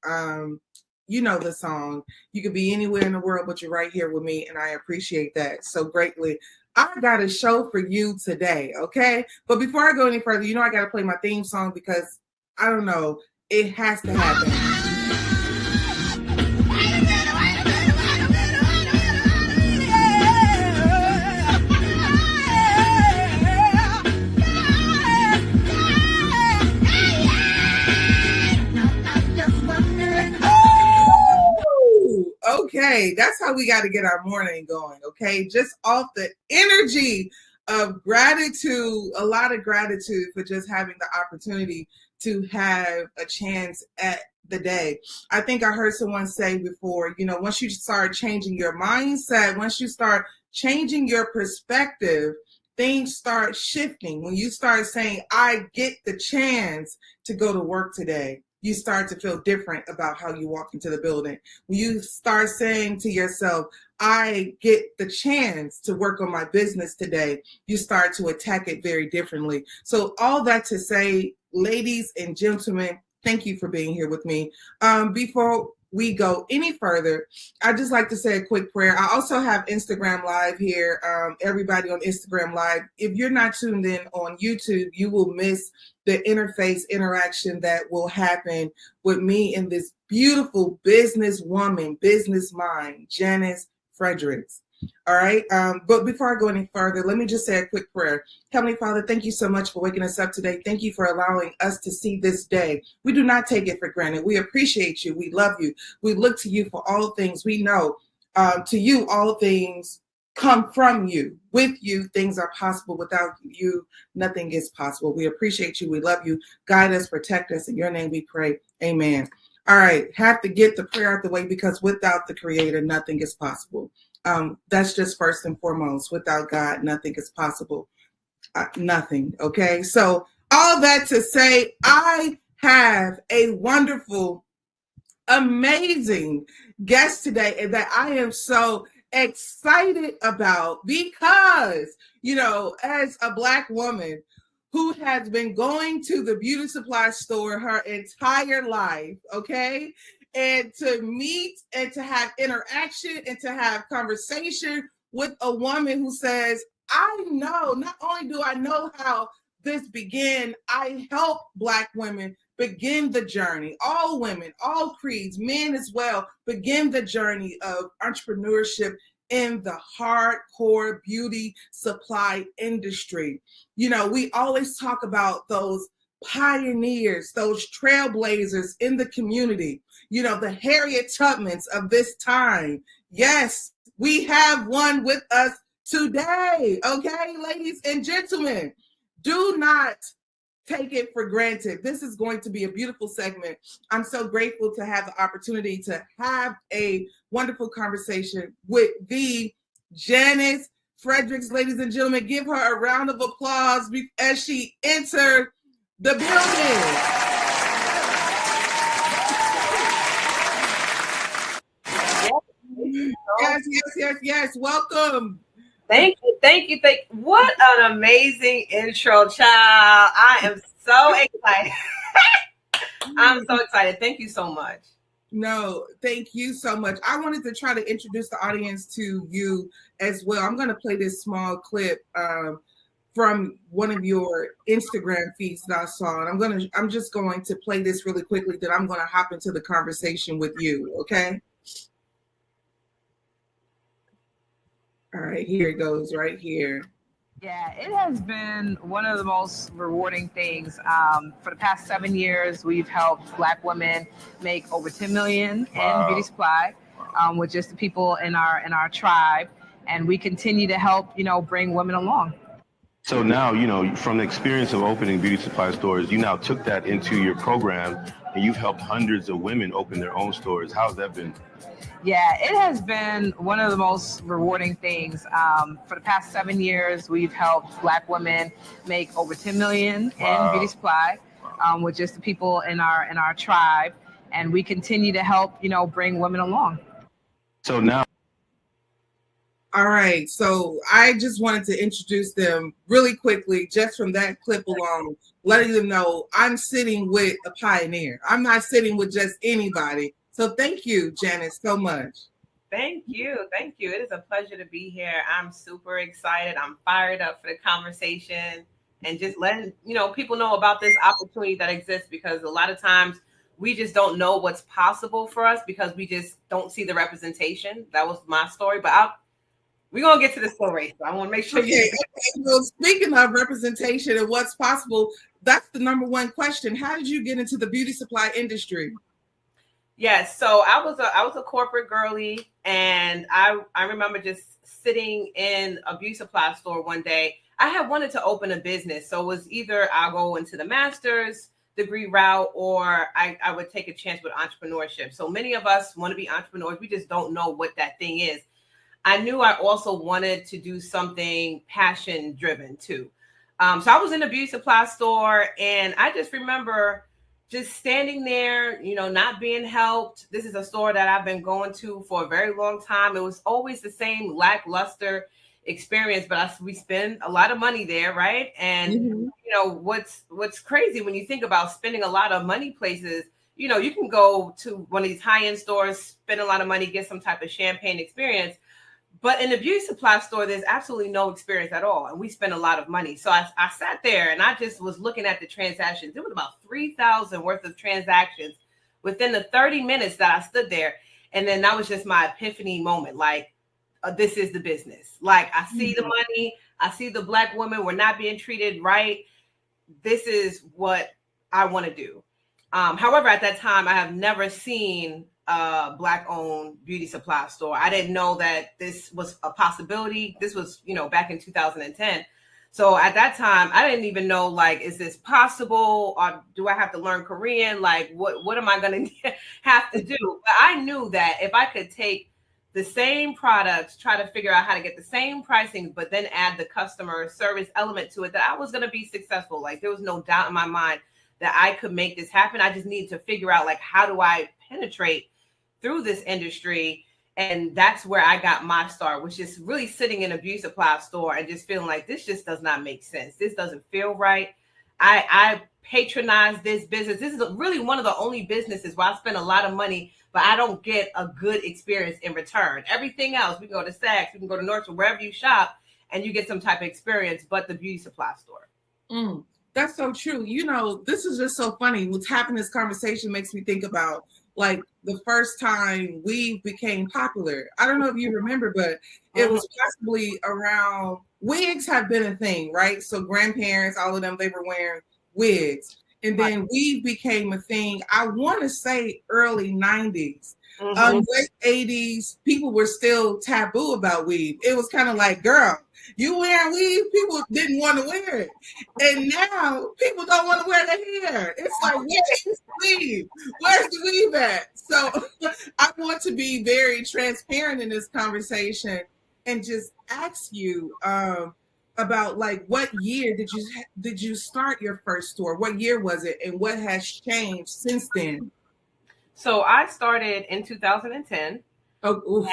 You know the song. You could be anywhere in the world, but you're right here with me, and I appreciate that so greatly. I got a show for you today, okay? But before I go any further, you know I got to play my theme song because I don't know. It has to happen. Okay, that's how we got to get our morning going, okay? Just off the energy of gratitude, a lot of gratitude for just having the opportunity to have a chance at the day. I think I heard someone say before, you know, once you start changing your mindset, once you start changing your perspective, things start shifting. When you start saying, I get the chance to go to work today, you start to feel different about how you walk into the building. When you start saying to yourself, I get the chance to work on my business today, you start to attack it very differently. So all that to say, ladies and gentlemen, thank you for being here with me. Before we go any further, I'd just like to say a quick prayer. I also have Instagram Live here. Everybody on Instagram Live, if you're not tuned in on YouTube, you will miss the interface interaction that will happen with me and this beautiful businesswoman, business mind, Janice Fredericks. All right. But before I go any further, let me just say a quick prayer. Heavenly Father, thank you so much for waking us up today. Thank you for allowing us to see this day. We do not take it for granted. We appreciate you. We love you. We look to you for all things. We know to you, all things come from you. With you, things are possible. Without you, nothing is possible. We appreciate you. We love you. Guide us, protect us. In your name we pray. Amen. All right. Have to get the prayer out the way because without the Creator, nothing is possible. That's just first and foremost. Without God, nothing is possible. Nothing. Okay. So all that to say, I have a wonderful, amazing guest today and that I am so excited about because, you know, as a Black woman who has been going to the beauty supply store her entire life, okay, and to meet and to have interaction and to have conversation with a woman who says, I know, not only do I know how this began, I help Black women begin the journey, all women, all creeds, men as well, begin the journey of entrepreneurship in the hardcore beauty supply industry. You know, we always talk about those pioneers, those trailblazers in the community, you know, the Harriet Tubmans of this time. Yes, we have one with us today. Okay, ladies and gentlemen, do not take it for granted. This is going to be a beautiful segment. I'm so grateful to have the opportunity to have a wonderful conversation with the Janice Fredericks. Ladies and gentlemen, give her a round of applause as she entered the building. Yes. Welcome. Thank you. What an amazing intro, child. I am so excited. I'm so excited. Thank you so much. No, thank you so much. I wanted to try to introduce the audience to you as well. I'm going to play this small clip from one of your Instagram feeds that I saw. And I'm just going to play this really quickly, then I'm going to hop into the conversation with you, okay? All right, here it goes right here. Yeah, it has been one of the most rewarding things. For the past 7 years, we've helped Black women make over 10 million in beauty supply with just the people in our tribe, and we continue to help, bring women along. So now, from the experience of opening beauty supply stores, you now took that into your program, and you've helped hundreds of women open their own stores. How's that been? Yeah, it has been one of the most rewarding things. For the past 7 years, we've helped Black women make over 10 million in beauty supply with just the people in our tribe, and we continue to help, bring women along. So now. All right, so I just wanted to introduce them really quickly, just from that clip alone, letting them know I'm sitting with a pioneer. I'm not sitting with just anybody. So thank you, Janice, so much. Thank you. It is a pleasure to be here. I'm super excited. I'm fired up for the conversation and just letting people know about this opportunity that exists, because a lot of times we just don't know what's possible for us because we just don't see the representation. That was my story, but we're going to get to the story. So I want to make sure. Okay. Well, speaking of representation and what's possible, that's the number one question. How did you get into the beauty supply industry? Yes, so I was a corporate girly, and I remember just sitting in a beauty supply store one day. I had wanted to open a business, so it was either I'll go into the master's degree route or I would take a chance with entrepreneurship. So many of us want to be entrepreneurs. We just don't know what that thing is. I knew I also wanted to do something passion driven too. So I was in a beauty supply store, and I just remember just standing there, not being helped. This is a store that I've been going to for a very long time. It was always the same lackluster experience, but we spend a lot of money there, right? And what's crazy when you think about spending a lot of money places, you can go to one of these high-end stores, spend a lot of money, get some type of champagne experience. But in the beauty supply store, there's absolutely no experience at all. And we spend a lot of money. So I sat there and I just was looking at the transactions. There was about 3,000 worth of transactions within the 30 minutes that I stood there. And then that was just my epiphany moment. Like, this is the business. Like, I see the money, I see the Black women, we're not being treated right. This is what I want to do. However, at that time, I have never seen a Black-owned beauty supply store. I didn't know that this was a possibility. This was, back in 2010. So at that time, I didn't even know, like, is this possible? Or do I have to learn Korean? Like, what am I going to have to do? But I knew that if I could take the same products, try to figure out how to get the same pricing, but then add the customer service element to it, that I was going to be successful. Like, there was no doubt in my mind that I could make this happen. I just needed to figure out, like, how do I penetrate through this industry? And that's where I got my start, which is really sitting in a beauty supply store and just feeling like this just does not make sense. This doesn't feel right. I patronize this business. This is really one of the only businesses where I spend a lot of money, but I don't get a good experience in return. Everything else, we can go to Saks, we can go to Nordstrom, wherever you shop, and you get some type of experience, but the beauty supply store. That's so true. This is just so funny. What's having this conversation makes me think about, like, the first time weave became popular. I don't know if you remember, but it was possibly around, wigs have been a thing, right? So grandparents, all of them, they were wearing wigs. And then weave became a thing, I want to say early 90s. Late 80s, people were still taboo about weave. It was kind of like, girl, you wearing weave? People didn't want to wear it. And now people don't want to wear the hair. It's like, where's the weave? Where's the weave at? So I want to be very transparent in this conversation and just ask you about, like, what year did you start your first store? What year was it, and what has changed since then? So I started in 2010. Oh,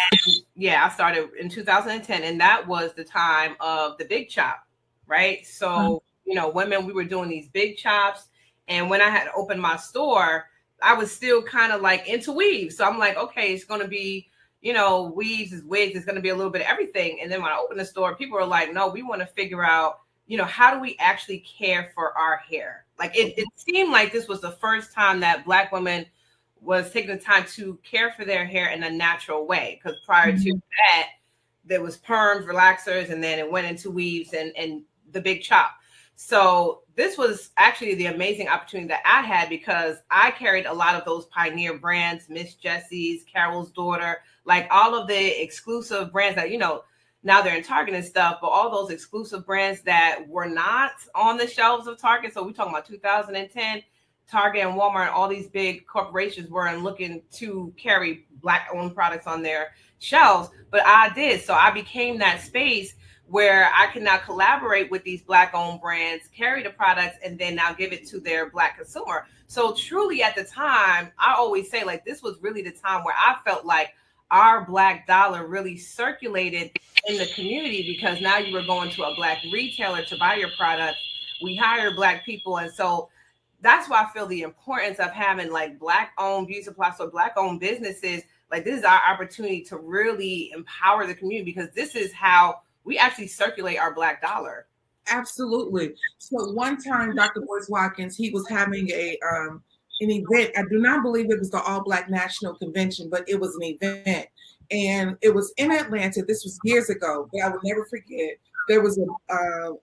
yeah, I started in 2010, and that was the time of the big chop, right? So, women, we were doing these big chops, and when I had opened my store, I was still kind of like into weaves. So I'm like, okay, it's going to be, weaves is wigs, it's going to be a little bit of everything. And then when I opened the store, people were like, no, we want to figure out, how do we actually care for our hair? Like, it seemed like this was the first time that Black women was taking the time to care for their hair in a natural way. Because prior to that, there was perms, relaxers, and then it went into weaves and the big chop. So this was actually the amazing opportunity that I had, because I carried a lot of those pioneer brands, Miss Jessie's, Carol's Daughter, like all of the exclusive brands that, now they're in Target and stuff, but all those exclusive brands that were not on the shelves of Target. So we're talking about 2010, Target and Walmart, all these big corporations weren't looking to carry Black-owned products on their shelves, but I did. So I became that space where I can now collaborate with these Black-owned brands, carry the products, and then now give it to their Black consumer. So truly at the time, I always say, like, this was really the time where I felt like our Black dollar really circulated in the community, because now you were going to a Black retailer to buy your product. We hire Black people. And so that's why I feel the importance of having, like, Black-owned beauty supply store, Black-owned businesses. Like, this is our opportunity to really empower the community, because this is how we actually circulate our Black dollar. Absolutely. So one time, Dr. Boyce Watkins, he was having an event. I do not believe it was the All Black National Convention, but it was an event. And it was in Atlanta. This was years ago, but I will never forget. There was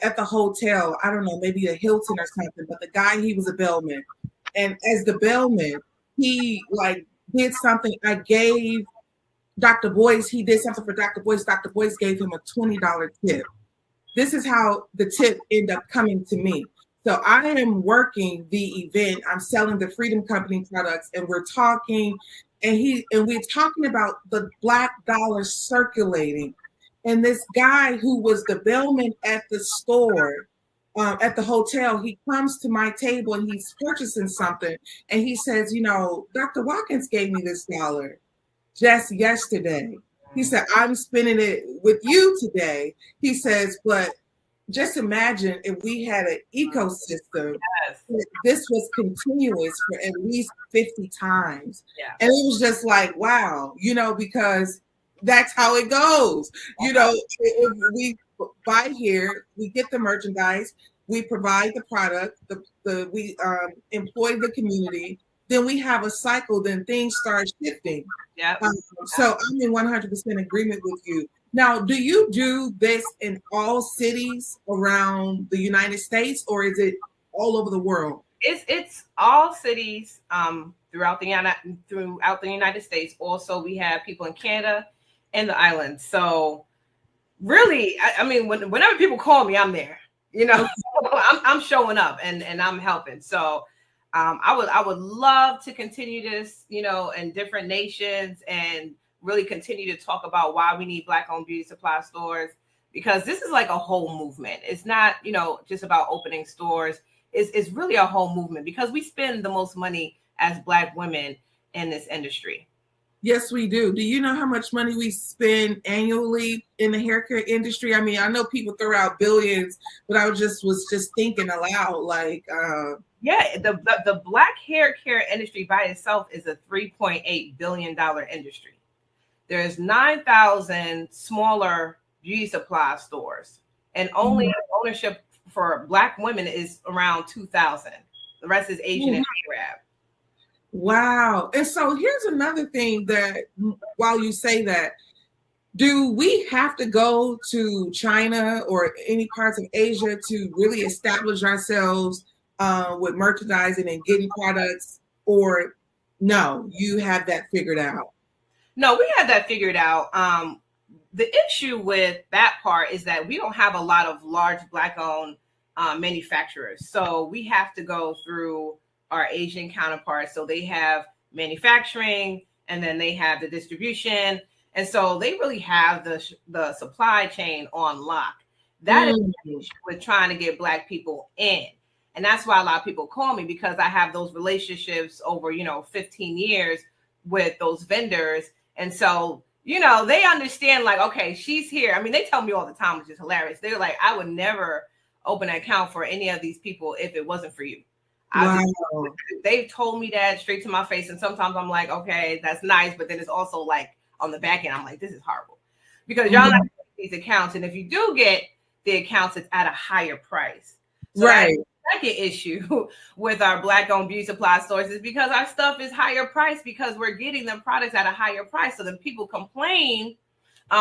at the hotel, I don't know, maybe a Hilton or something, but the guy, he was a bellman. And as the bellman, he did something. I gave Dr. Boyce, he did something for Dr. Boyce. Dr. Boyce gave him a $20 tip. This is how the tip ended up coming to me. So I am working the event. I'm selling the Freedom Company products, and we're talking, and we're talking about the Black dollar circulating. And this guy who was the bellman at the store, at the hotel, he comes to my table and he's purchasing something. And he says, Dr. Watkins gave me this dollar just yesterday. He said, I'm spending it with you today. He says, but just imagine if we had an ecosystem, this was continuous for at least 50 times. Yeah. And it was just like, wow, because that's how it goes. If we buy here, we get the merchandise, we provide the product, we employ the community, then we have a cycle, then things start shifting. Yeah. So I'm in 100% agreement with you. Now, do you do this in all cities around the United States, or is it all over the world? It's all cities throughout the United States. Also, we have people in Canada and the islands. So really, I mean, whenever people call me, I'm there. You know, I'm showing up and I'm helping. So I would love to continue this, you know, in different nations and really continue to talk about why we need Black-owned beauty supply stores, because this is like a whole movement. It's not, you know, just about opening stores. It's really a whole movement because we spend the most money as Black women in this industry. Yes, we do. Do you know how much money we spend annually in the hair care industry? I mean, I know people throw out billions, but I was just thinking aloud, like, yeah, the Black hair care industry by itself is a $3.8 billion industry. There's 9,000 smaller beauty supply stores, and only ownership for Black women is around 2,000. The rest is Asian and Arab. Wow. And so here's another thing that while you say that, do we have to go to China or any parts of Asia to really establish ourselves with merchandising and getting products, or no, you have that figured out? No, we have that figured out. The issue with that part is that we don't have a lot of large Black-owned manufacturers. So we have to go through our Asian counterparts. So they have manufacturing, and then they have the distribution. And so they really have the supply chain on lock. That is the issue with trying to get Black people in. And that's why a lot of people call me, because I have those relationships over, 15 years with those vendors. And so, they understand, like, okay, she's here. I mean, they tell me all the time, which is hilarious. They're like, I would never open an account for any of these people if it wasn't for you. Wow. They've told me that straight to my face. And sometimes I'm like, okay, that's nice. But then it's also like on the back end, I'm like, this is horrible. Because y'all not these accounts. And if you do get the accounts, it's at a higher price. So right. Second issue with our Black-owned beauty supply stores is because our stuff is higher priced, because we're getting them products at a higher price. So then people complain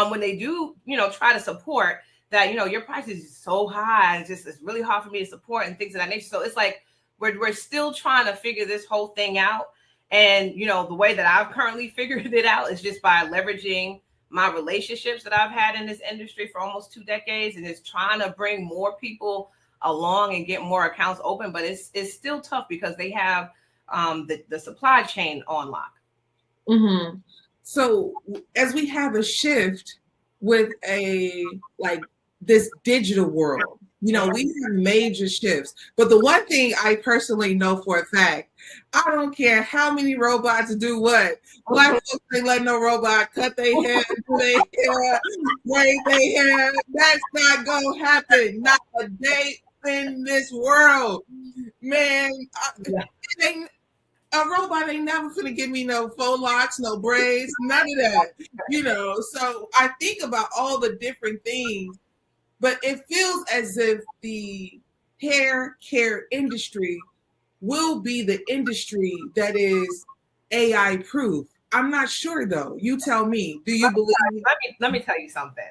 when they do, try to support that, your price is so high. It's really hard for me to support and things of that nature. So it's like we're still trying to figure this whole thing out. And, the way that I've currently figured it out is just by leveraging my relationships that I've had in this industry for almost 2 decades, and it's trying to bring more people along and get more accounts open. But it's still tough because they have the supply chain on lock. Mm-hmm. So as we have a shift with this digital world, we have major shifts. But the one thing I personally know for a fact, I don't care how many robots do what. Black folks ain't let no robot cut their hair, do their hair, braid their hair. That's not gonna happen. Not a day in this world, man. A robot ain't never gonna give me no faux locks, no braids, none of that. So I think about all the different things, but it feels as if the hair care industry will be the industry that is AI proof. I'm not sure though. You tell me. Do you believe? Let me tell you something.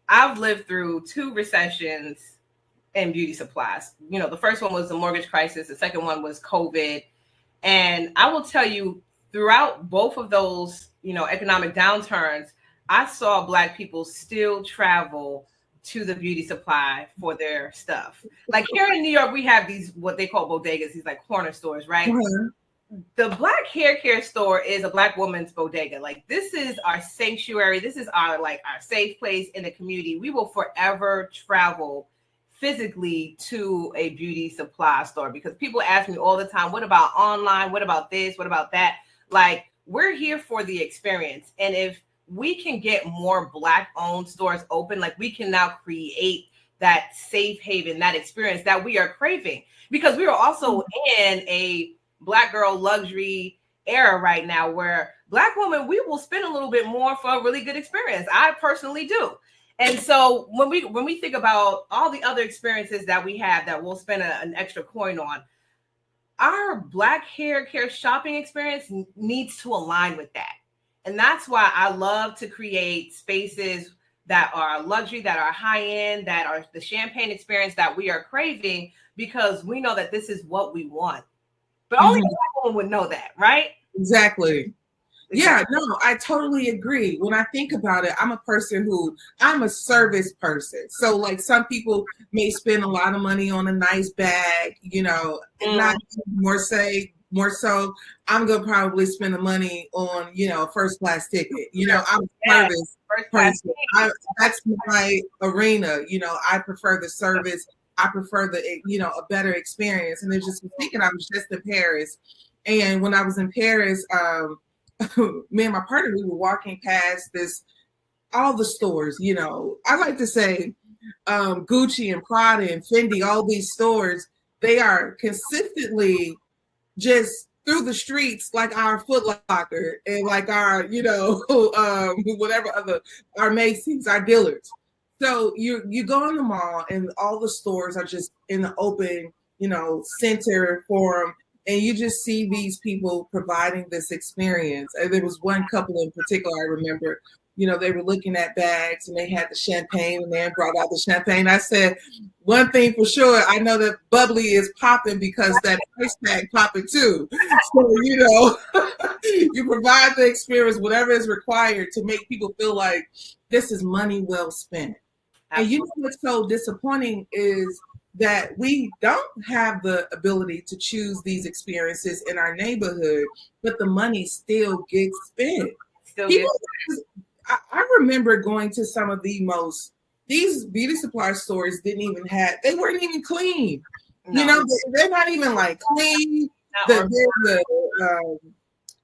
I've lived through 2 recessions in beauty supplies. The first one was the mortgage crisis. The second one was COVID. And I will tell you, throughout both of those, economic downturns, I saw Black people still travel to the beauty supply for their stuff. Like here in New York, we have these, what they call bodegas, these like corner stores, right? Mm-hmm. The Black hair care store is a Black woman's bodega. Like this is our sanctuary. This is our safe place in the community. We will forever travel physically to a beauty supply store, because people ask me all the time, what about online? What about this? What about that? Like, we're here for the experience. And if we can get more Black owned stores open, like we can now create that safe haven, that experience that we are craving, because we are also in a Black girl luxury era right now where Black women, we will spend a little bit more for a really good experience. I personally do. And so when we think about all the other experiences that we have that we'll spend an extra coin on, our Black hair care shopping experience needs to align with that. And that's why I love to create spaces that are luxury, that are high end, that are the champagne experience that we are craving, because we know that this is what we want. But only black women would know that, right? Exactly. Yeah, no, I totally agree. When I think about it, I'm a service person. So like some people may spend a lot of money on a nice bag, and not more so, I'm gonna probably spend the money on, a first class ticket. I'm a service person. That's my arena. I prefer the service. I prefer a better experience. And it's just thinking, I was just in Paris. And when I was in Paris, me and my partner, we were walking past all the stores, I like to say Gucci and Prada and Fendi, all these stores, they are consistently just through the streets like our Foot Locker and like our, whatever our Macy's, our Dillards. So you go in the mall and all the stores are just in the open, center forum, and you just see these people providing this experience. And there was one couple in particular I remember, they were looking at bags and they had the champagne and they brought out the champagne. I said, one thing for sure, I know that bubbly is popping because that price tag popping too. So, you provide the experience, whatever is required to make people feel like this is money well spent. Absolutely. And what's so disappointing is that we don't have the ability to choose these experiences in our neighborhood, but the money still gets spent. I remember going to some of these beauty supply stores they weren't even clean. No. They're not even like clean. There's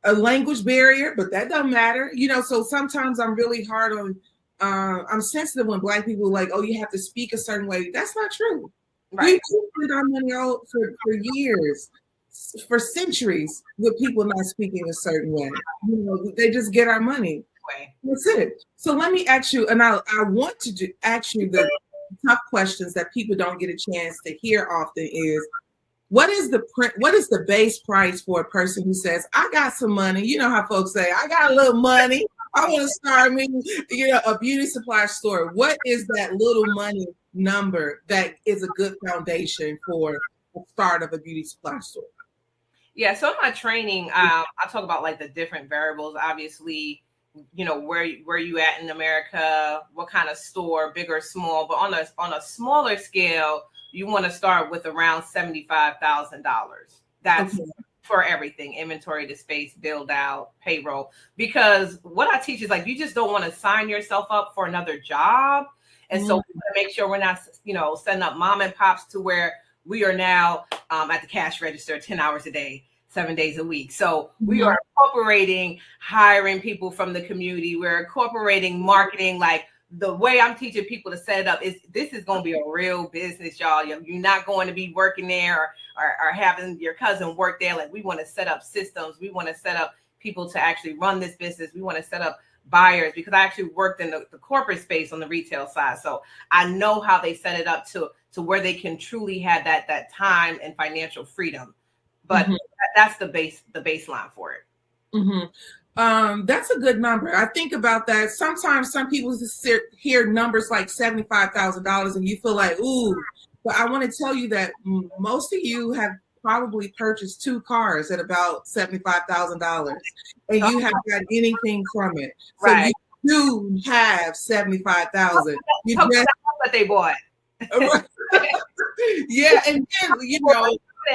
a language barrier, but that doesn't matter. So sometimes I'm really hard on, I'm sensitive when Black people are like, oh, you have to speak a certain way. That's not true. Right. We spend our money out for years, for centuries, with people not speaking a certain way. They just get our money. That's it. So let me ask you, and I want to ask you the tough questions that people don't get a chance to hear often is, what is the base price for a person who says, I got some money? You know how folks say, I got a little money, I want to start a beauty supply store. What is that little money number that is a good foundation for the start of a beauty supply store? Yeah, so in my training, I talk about like the different variables, obviously, where you at in America, what kind of store, big or small, but on a smaller scale, you want to start with around $75,000. That's for everything: inventory, the space, build out, payroll. Because what I teach is like, you just don't want to sign yourself up for another job. And so we want to make sure we're not, setting up mom and pops to where we are now at the cash register 10 hours a day, 7 days a week. So we are incorporating hiring people from the community. We're incorporating marketing. Like, the way I'm teaching people to set it up is, this is going to be a real business, y'all. You're not going to be working there or having your cousin work there. Like, we want to set up systems. We want to set up people to actually run this business. We want to set up buyers, because I actually worked in the corporate space on the retail side. So I know how they set it up to where they can truly have that time and financial freedom. But that's the baseline for it. That's a good number. I think about that. Sometimes some people hear numbers like $75,000 and you feel like, ooh, but I want to tell you that most of you have probably purchased 2 cars at about $75,000 and you haven't got anything from it. So right. You do have $75,000. You just what they bought. Yeah, and then,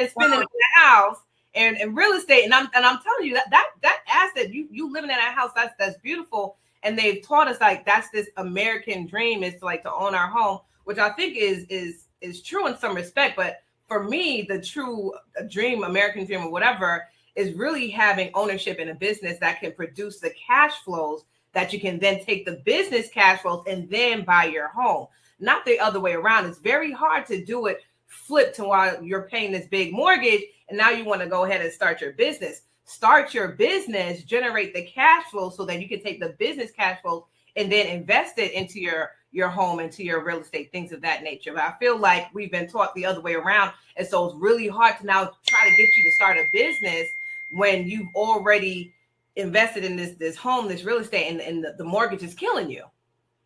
spending in the house and real estate, and I'm telling you that asset, you living in a house, that's beautiful. And they've taught us like that's this American dream, is to own our home, which I think is true in some respect. But for me, the true dream, American dream or whatever, is really having ownership in a business that can produce the cash flows that you can then take the business cash flows and then buy your home. Not the other way around. It's very hard to do it flip to while you're paying this big mortgage and now you want to go ahead and start your business. Start your business, generate the cash flow so that you can take the business cash flow and then invest it into your home, into your real estate, things of that nature. But I feel like we've been taught the other way around. And so it's really hard to now try to get you to start a business when you've already invested in this home, this real estate, and the mortgage is killing you.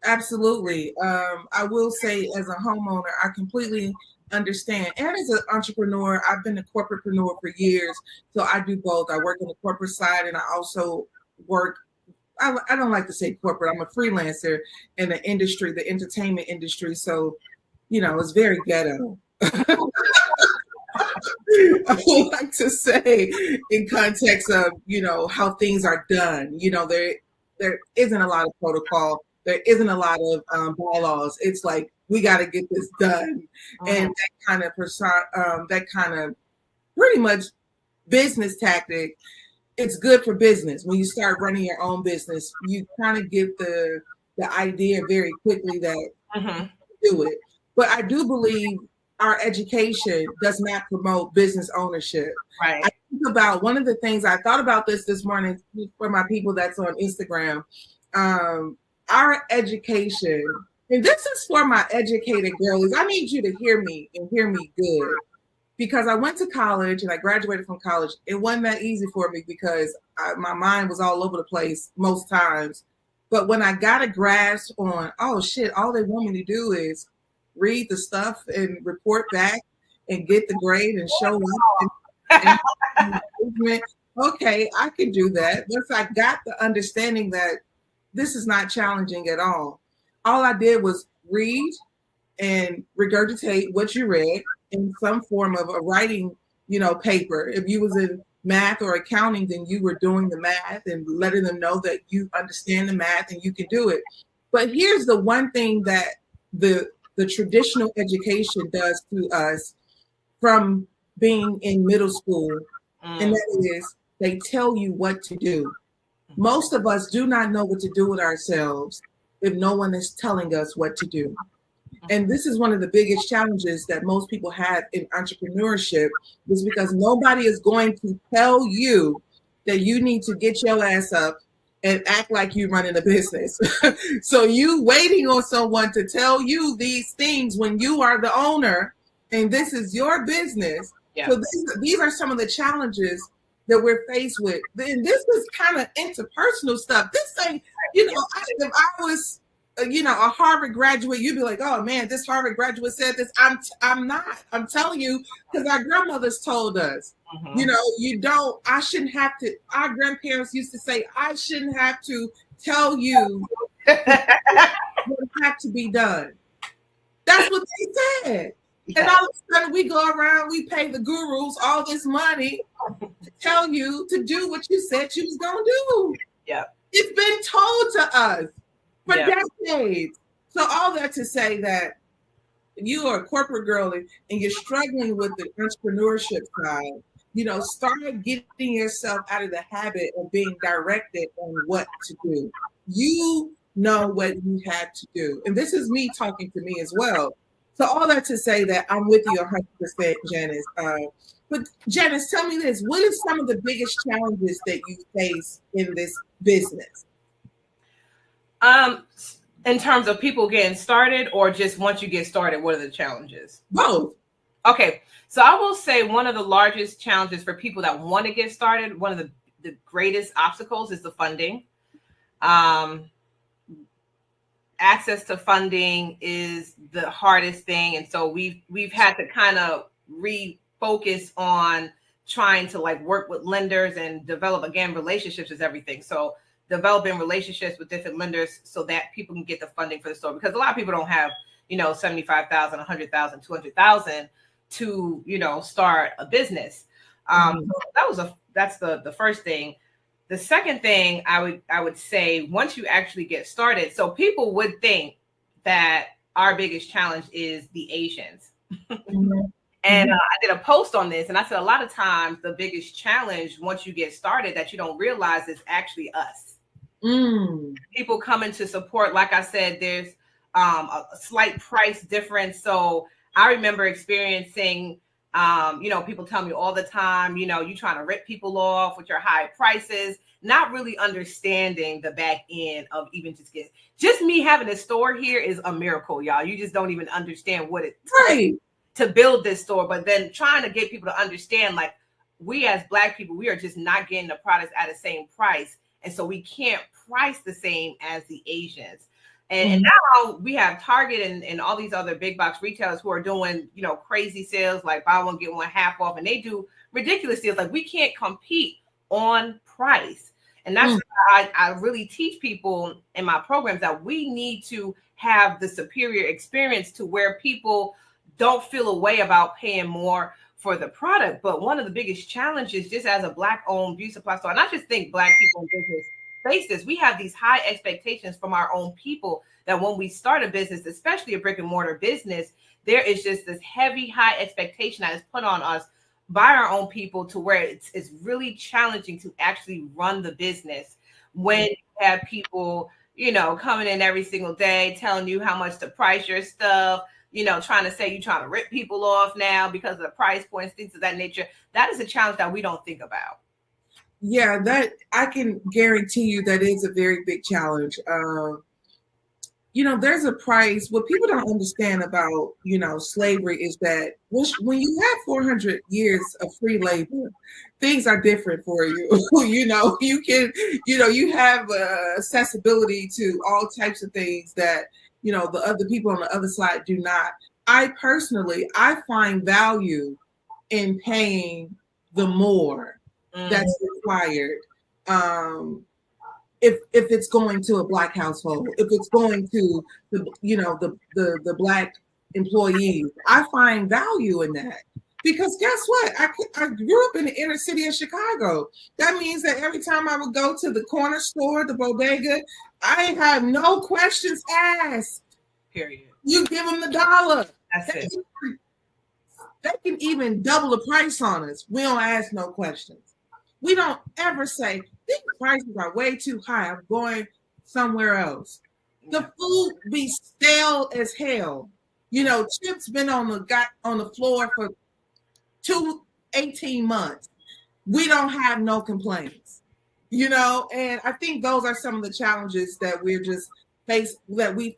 Absolutely. I will say, as a homeowner, I completely understand. And as an entrepreneur, I've been a corporatepreneur for years. So I do both. I work on the corporate side, and I also work, I don't like to say corporate, I'm a freelancer in the industry, the entertainment industry. So, you know, it's very ghetto. I would like to say, in context of, you know, how things are done, you know, there isn't a lot of protocol. There isn't a lot of bylaws. It's like, we got to get this done. And that kind of pretty much business tactic, it's good for business. When you start running your own business, you kind of get the idea very quickly that do it. But I do believe our education does not promote business ownership. Right. I think about one of the things, I thought about this morning for my people that's on Instagram. Our education, and this is for my educated girlies. I need you to hear me and hear me good, because I went to college and I graduated from college. It wasn't that easy for me because my mind was all over the place most times. But when I got a grasp on, oh shit, all they want me to do is read the stuff and report back and get the grade and show up. And okay, I can do that. Once I got the understanding that this is not challenging at all. All I did was read and regurgitate what you read in some form of a writing, you know, paper. If you was in math or accounting, then you were doing the math and letting them know that you understand the math and you can do it. But here's the one thing that the traditional education does to us from being in middle school, and that is they tell you what to do. Most of us do not know what to do with ourselves if no one is telling us what to do. And this is one of the biggest challenges that most people have in entrepreneurship, is because nobody is going to tell you that you need to get your ass up and act like you're running a business. So you waiting on someone to tell you these things when you are the owner and this is your business. Yeah. So these are some of the challenges that we're faced with. And this is kind of interpersonal stuff. This thing, you know, if I was, you know, a Harvard graduate, you'd be like, oh man, this Harvard graduate said this. I'm not. I'm telling you, because our grandmothers told us, you know, I shouldn't have to, our grandparents used to say, I shouldn't have to tell you what had to be done. That's what they said. And all of a sudden we go around, we pay the gurus all this money to tell you to do what you said you was going to do. Yeah. It's been told to us for decades. So all that to say that you are a corporate girl and you're struggling with the entrepreneurship side, you know, start getting yourself out of the habit of being directed on what to do. You know what you have to do. And this is me talking to me as well. So all that to say that I'm with you 100%, Janice. But Janice, tell me this. What is some of the biggest challenges that you face in this business? In terms of people getting started, or just once you get started, what are the challenges? Both. Okay. So I will say one of the largest challenges for people that want to get started, one of the greatest obstacles is the funding. Access to funding is the hardest thing. And so we've had to kind of refocus on trying to like work with lenders and develop, again, relationships is everything. So developing relationships with different lenders so that people can get the funding for the store, because a lot of people don't have, you know, $75,000, $100,000, $200,000 to, you know, start a business. So that's the first thing. The second thing I would say, once you actually get started, so people would think that our biggest challenge is the Asians. And I did a post on this, and I said a lot of times the biggest challenge once you get started that you don't realize is actually us. People coming to support. Like I said, there's a slight price difference. So I remember experiencing, you know, people tell me all the time, you know, you trying to rip people off with your high prices, not really understanding the back end of even just me having a store here is a miracle, y'all. You just don't even understand what it takes to build this store. But then trying to get people to understand, like, we as Black people, we are just not getting the products at the same price and so we can't price the same as the Asians. And now we have Target and all these other big box retailers who are doing, you know, crazy sales like buy one, get one half off. And they do ridiculous deals. Like we can't compete on price. And that's why I really teach people in my programs that we need to have the superior experience to where people don't feel a way about paying more for the product. But one of the biggest challenges, just as a Black owned beauty supply store, and I just think Black people in business face this, we have these high expectations from our own people that when we start a business, especially a brick and mortar business, there is just this heavy, high expectation that is put on us by our own people to where it's really challenging to actually run the business when you have people, you know, coming in every single day telling you how much to price your stuff, you know, trying to say you're trying to rip people off now because of the price points, things of that nature. That is a challenge that we don't think about. Yeah, that I can guarantee you that is a very big challenge. You know, there's a price. What people don't understand about, you know, slavery is that when you have 400 years of free labor, things are different for you. You know, you can, you know, you have accessibility to all types of things that, you know, the other people on the other side do not. I find value in paying the more that's required. If it's going to a Black household, if it's going to the, you know, the Black employees, I find value in that. Because guess what? I grew up in the inner city of Chicago. That means that every time I would go to the corner store, the bodega, I have no questions asked. Period. You give them the $1. That's it. They can even double the price on us. We don't ask no questions. We don't ever say, these prices are way too high. I'm going somewhere else. The food be stale as hell. You know, chips been on the floor for 18 months. We don't have no complaints. You know, and I think those are some of the challenges that we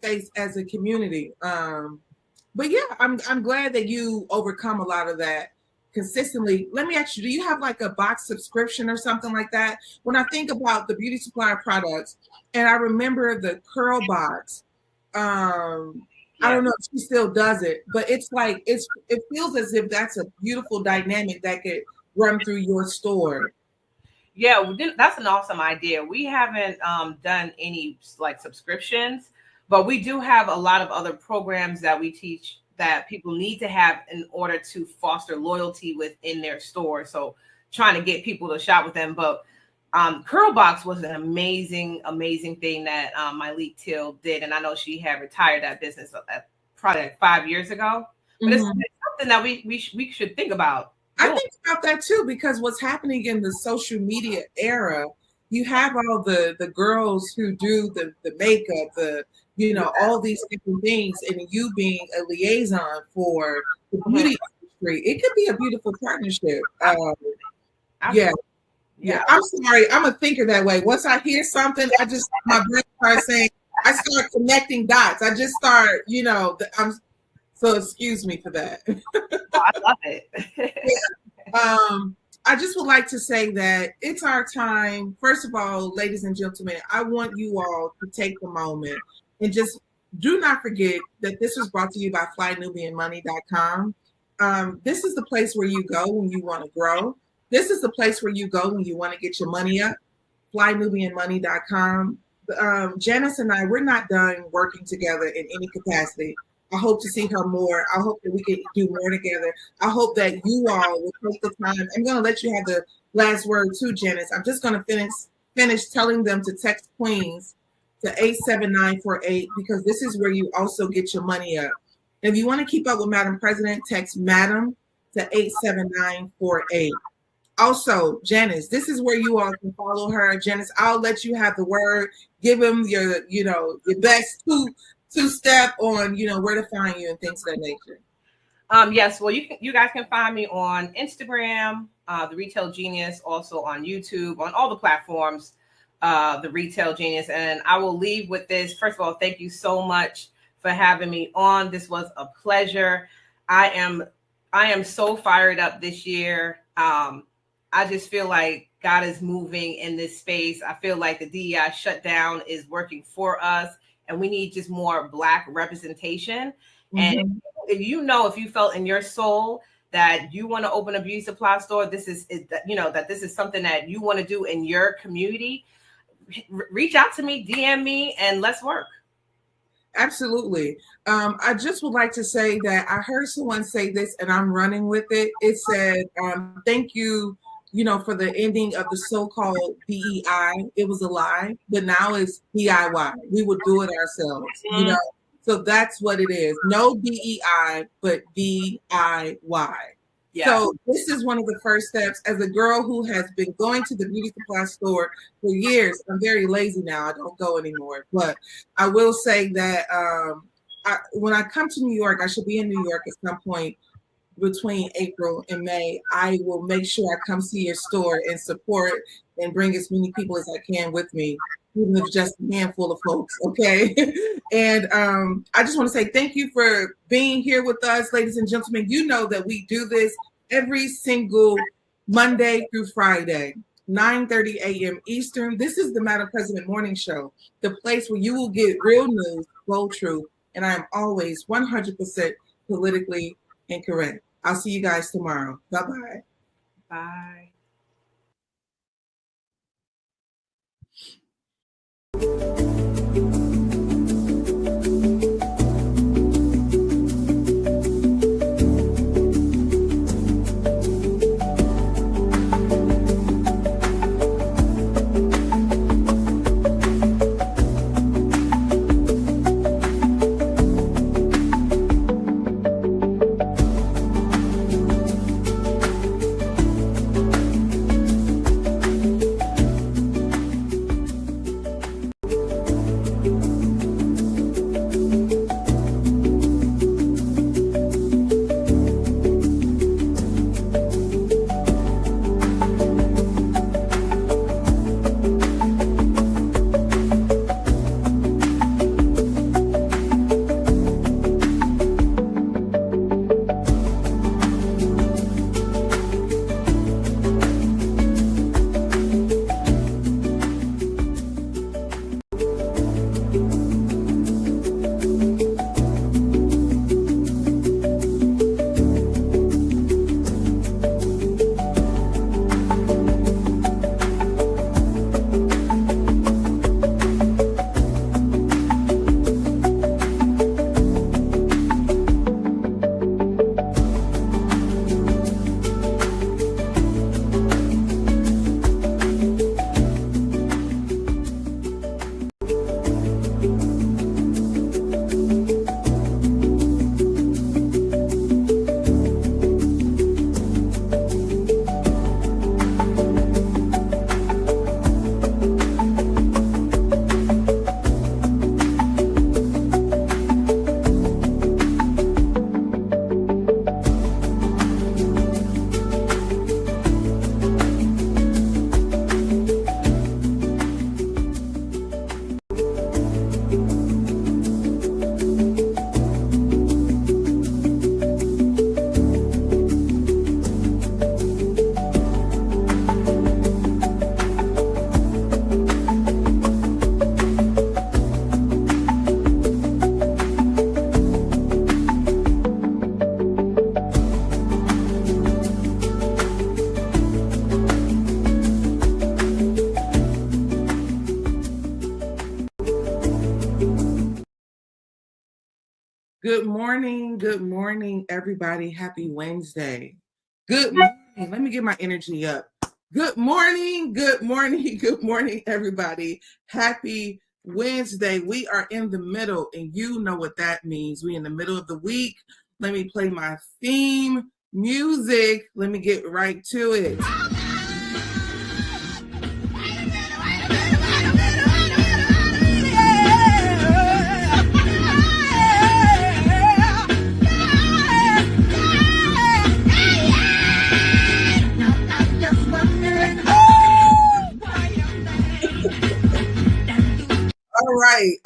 face as a community. But yeah, I'm glad that you overcome a lot of that consistently. Let me ask you, do you have like a box subscription or something like that? When I think about the beauty supply products, and I remember the curl box, I don't know if she still does it, but it's like it feels as if that's a beautiful dynamic that could run through your store. Yeah, that's an awesome idea. We haven't done any like subscriptions, but we do have a lot of other programs that we teach that people need to have in order to foster loyalty within their store. So trying to get people to shop with them. But Curlbox was an amazing thing that Myleik Till did. And I know she had retired that business probably like 5 years ago. But it's something that we should think about. I think about that too, because what's happening in the social media era, you have all the girls who do the makeup, you know, all these different things, and you being a liaison for the beauty industry, it could be a beautiful partnership. Yeah. I'm sorry, I'm a thinker that way. Once I hear something, my brain starts saying, I start connecting dots. I just start, you know, so excuse me for that. I love it. I just would like to say that it's our time. First of all, ladies and gentlemen, I want you all to take the moment and just do not forget that this was brought to you by FlyNubianMoney.com. This is the place where you go when you want to grow. This is the place where you go when you want to get your money up. FlyNubianMoney.com. Janice and I, we're not done working together in any capacity. I hope to see her more. I hope that we can do more together. I hope that you all will take the time. I'm going to let you have the last word too, Janice. I'm just going to finish telling them to text Queens to 87948 because this is where you also get your money up. If you want to keep up with Madam President, text Madam to 87948. Also, Janice, this is where you all can follow her. Janice, I'll let you have the word. Give them your best two-step on, where to find you and things of that nature. Yes, well, you guys can find me on Instagram, The Retail Genius, also on YouTube, on all the platforms, The Retail Genius. And I will leave with this. First of all, thank you so much for having me on. This was a pleasure. I am so fired up this year. I just feel like God is moving in this space. I feel like the DEI shutdown is working for us, and we need just more Black representation. And if you felt in your soul that you want to open a beauty supply store, this is that this is something that you want to do in your community, reach out to me, DM me, and let's work. Absolutely. I just would like to say that I heard someone say this and I'm running with it. It said, thank you, for the ending of the so-called DEI. It was a lie, but now it's DIY. We will do it ourselves, So that's what it is. No DEI, but DIY. Yeah. So this is one of the first steps. As a girl who has been going to the beauty supply store for years, I'm very lazy now. I don't go anymore. But I will say that when I come to New York, I should be in New York at some point between April and May. I will make sure I come see your store and support and bring as many people as I can with me, even if just a handful of folks, okay? And I just want to say thank you for being here with us, ladies and gentlemen. You know that we do this every single Monday through Friday, 9:30 a.m. Eastern. This is the Madam President Morning Show, the place where you will get real news, bold truth, and I am always 100% politically incorrect. I'll see you guys tomorrow. Bye-bye. Bye. Good morning, everybody. Happy Wednesday. Good morning. Let me get my energy up. Good morning, everybody. Happy Wednesday. We are in the middle, and you know what that means. We in the middle of the week. Let me play my theme music. Let me get right to it.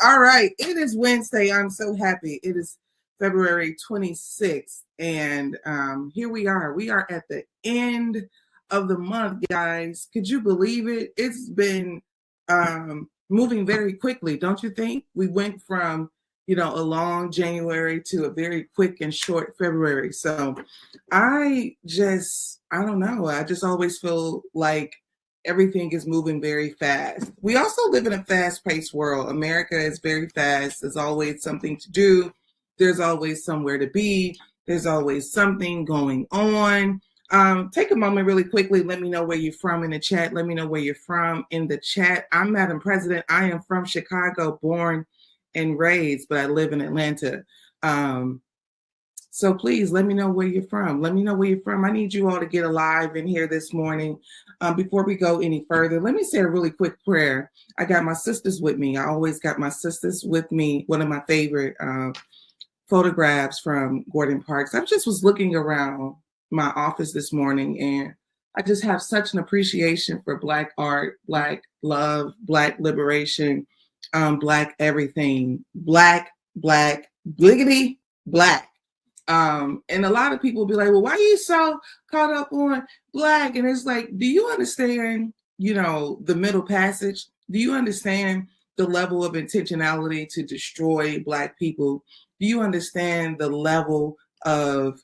All right. It is Wednesday. I'm so happy. It is February 26th, and here we are. We are at the end of the month, guys. Could you believe it? It's been moving very quickly, don't you think? We went from, a long January to a very quick and short February. So I don't know. I just always feel like everything is moving very fast. We also live in a fast-paced world. America is very fast. There's always something to do. There's always somewhere to be. There's always something going on. Take a moment really quickly. Let me know where you're from in the chat. Let me know where you're from in the chat. I'm Madam President. I am from Chicago, born and raised, but I live in Atlanta. So please let me know where you're from. Let me know where you're from. I need you all to get alive in here this morning. Before we go any further, let me say a really quick prayer. I got my sisters with me. I always got my sisters with me. One of my favorite photographs from Gordon Parks. I just was looking around my office this morning, and I just have such an appreciation for Black art, Black love, Black liberation, Black everything, Black, bliggity, Black. And a lot of people be like, well, why are you so caught up on Black? And it's like, do you understand, the middle passage? Do you understand the level of intentionality to destroy Black people? Do you understand the level of,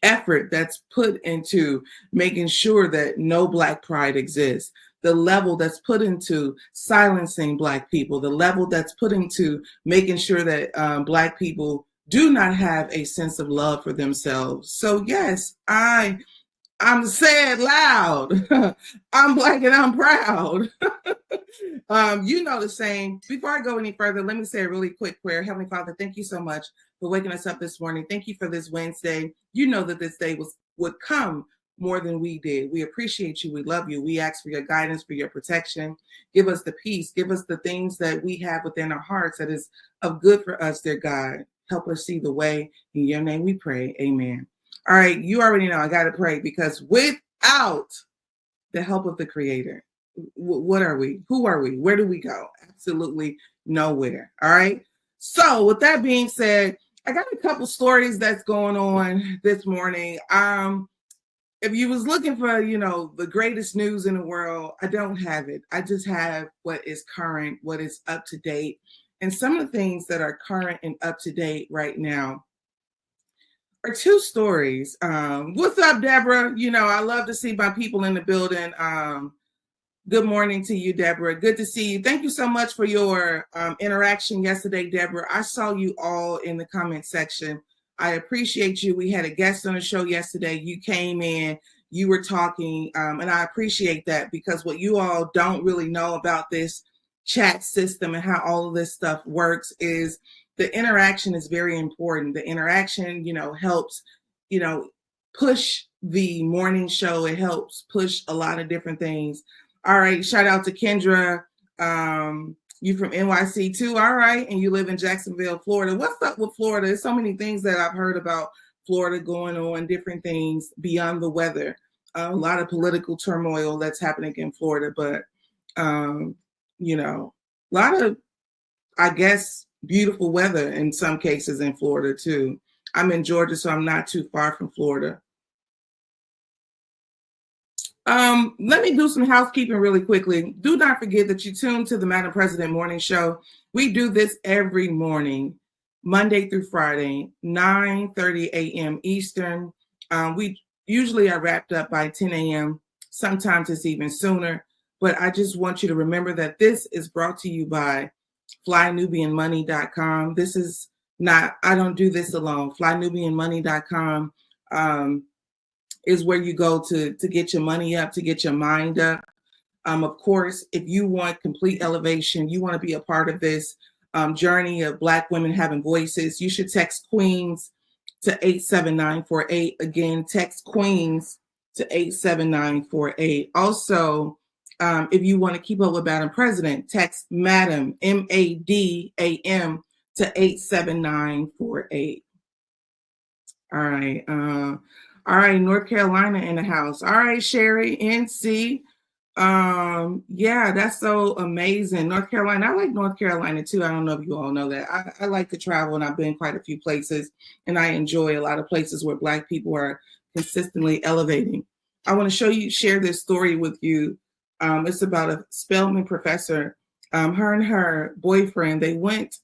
effort that's put into making sure that no Black pride exists? The level that's put into silencing Black people, the level that's put into making sure that Black people do not have a sense of love for themselves. So yes, I'm saying loud. I'm Black and I'm proud. The same. Before I go any further, let me say a really quick prayer. Heavenly Father, thank you so much for waking us up this morning. Thank you for this Wednesday. You know that this day would come more than we did. We appreciate you. We love you. We ask for your guidance, for your protection. Give us the peace. Give us the things that we have within our hearts that is of good for us, dear God. Help us see the way. In your name we pray. Amen. All right. You already know I got to pray, because without the help of the Creator, what are we? Who are we? Where do we go? Absolutely nowhere. All right. So with that being said, I got a couple stories that's going on this morning. If you was looking for, the greatest news in the world, I don't have it. I just have what is current, what is up to date. And some of the things that are current and up to date right now are two stories. What's up, Deborah? I love to see my people in the building. Good morning to you, Deborah. Good to see you. Thank you so much for your interaction yesterday, Deborah. I saw you all in the comment section. I appreciate you. We had a guest on the show yesterday. You came in, you were talking, and I appreciate that, because what you all don't really know about this chat system and how all of this stuff works is the interaction is very important. The interaction, helps, push the morning show. It helps push a lot of different things. All right. Shout out to Kendra. You from NYC too. All right. And you live in Jacksonville, Florida. What's up with Florida? There's so many things that I've heard about Florida going on, different things beyond the weather. A lot of political turmoil that's happening in Florida, but, a lot of, I guess, beautiful weather in some cases in Florida too. I'm in Georgia, so I'm not too far from Florida. Let me do some housekeeping really quickly. Do not forget that you tune to the Madam President Morning Show. We do this every morning, Monday through Friday, 9:30 a.m. Eastern. We usually are wrapped up by 10 a.m. Sometimes it's even sooner. But I just want you to remember that this is brought to you by FlyNubianMoney.com. This is not, I don't do this alone. FlyNubianMoney.com is where you go to get your money up, to get your mind up. Of course, if you want complete elevation, you want to be a part of this journey of Black women having voices, you should text Queens to 87948. Again, text Queens to 87948. Also, if you want to keep up with Madam President, text Madam, MADAM, to 87948. All right. All right, North Carolina in the house. All right, Sherry, NC. Yeah, that's so amazing. North Carolina. I like North Carolina too. I don't know if you all know that. I like to travel, and I've been quite a few places, and I enjoy a lot of places where Black people are consistently elevating. I want to share this story with you. It's about a Spelman professor. Her and her boyfriend, they went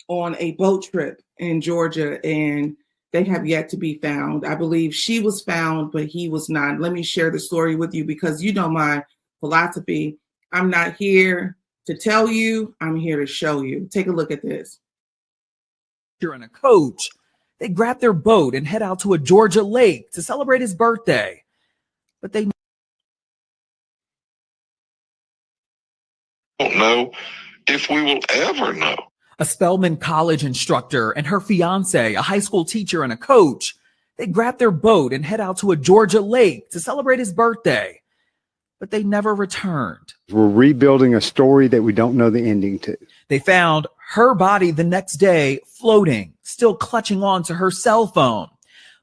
on a boat trip in Georgia, and they have yet to be found. I believe she was found, but he was not. Let me share the story with you because you know my philosophy. I'm not here to tell you, I'm here to show you. Take a look at this. And a coach, they grab their boat and head out to a Georgia lake to celebrate his birthday. But they don't know if we will ever know. A Spelman College instructor and her fiance, a high school teacher and a coach, they grab their boat and head out to a Georgia lake to celebrate his birthday. But they never returned. We're rebuilding a story that we don't know the ending to. They found her body the next day floating, still clutching on to her cell phone.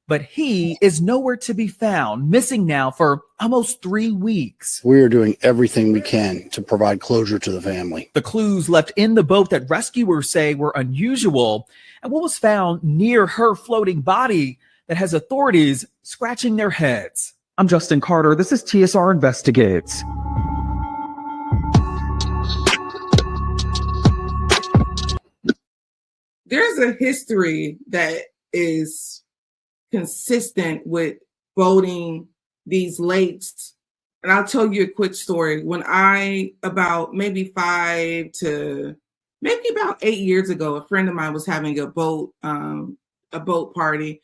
But he is nowhere to be found, missing now for almost 3 weeks. We are doing everything we can to provide closure to the family. The clues left in the boat that rescuers say were unusual, and what was found near her floating body that has authorities scratching their heads. I'm Justin Carter. This is TSR Investigates. There's a history that is consistent with boating these lakes. And I'll tell you a quick story. When about maybe 8 years ago, a friend of mine was having a boat party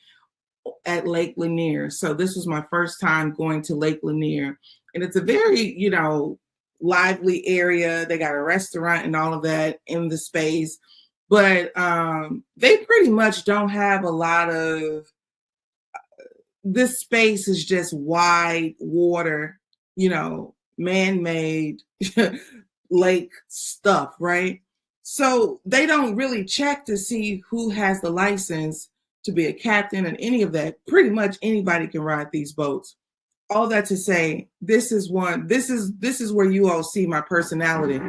at Lake Lanier. So this was my first time going to Lake Lanier. And it's a very, lively area. They got a restaurant and all of that in the space. But they pretty much don't have a lot of, this space is just wide water, man-made lake stuff, right? So they don't really check to see who has the license to be a captain and any of that. Pretty much anybody can ride these boats. All that to say, this is where you all see my personality.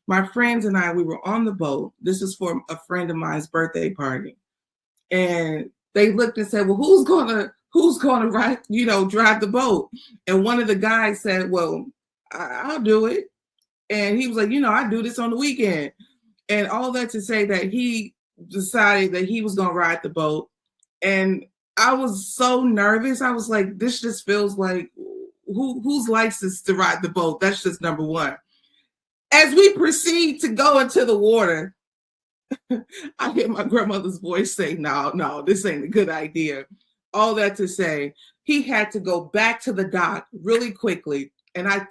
My friends and I, we were on the boat. This is for a friend of mine's birthday party. And they looked and said, well, who's gonna ride, drive the boat? And one of the guys said, well, I'll do it. And he was like, I do this on the weekend. And all that to say that he decided that he was going to ride the boat. And I was so nervous. I was like, this just feels like who's licensed to ride the boat? That's just number one. As we proceed to go into the water, I hear my grandmother's voice say, no, this ain't a good idea. All that to say, he had to go back to the dock really quickly. And I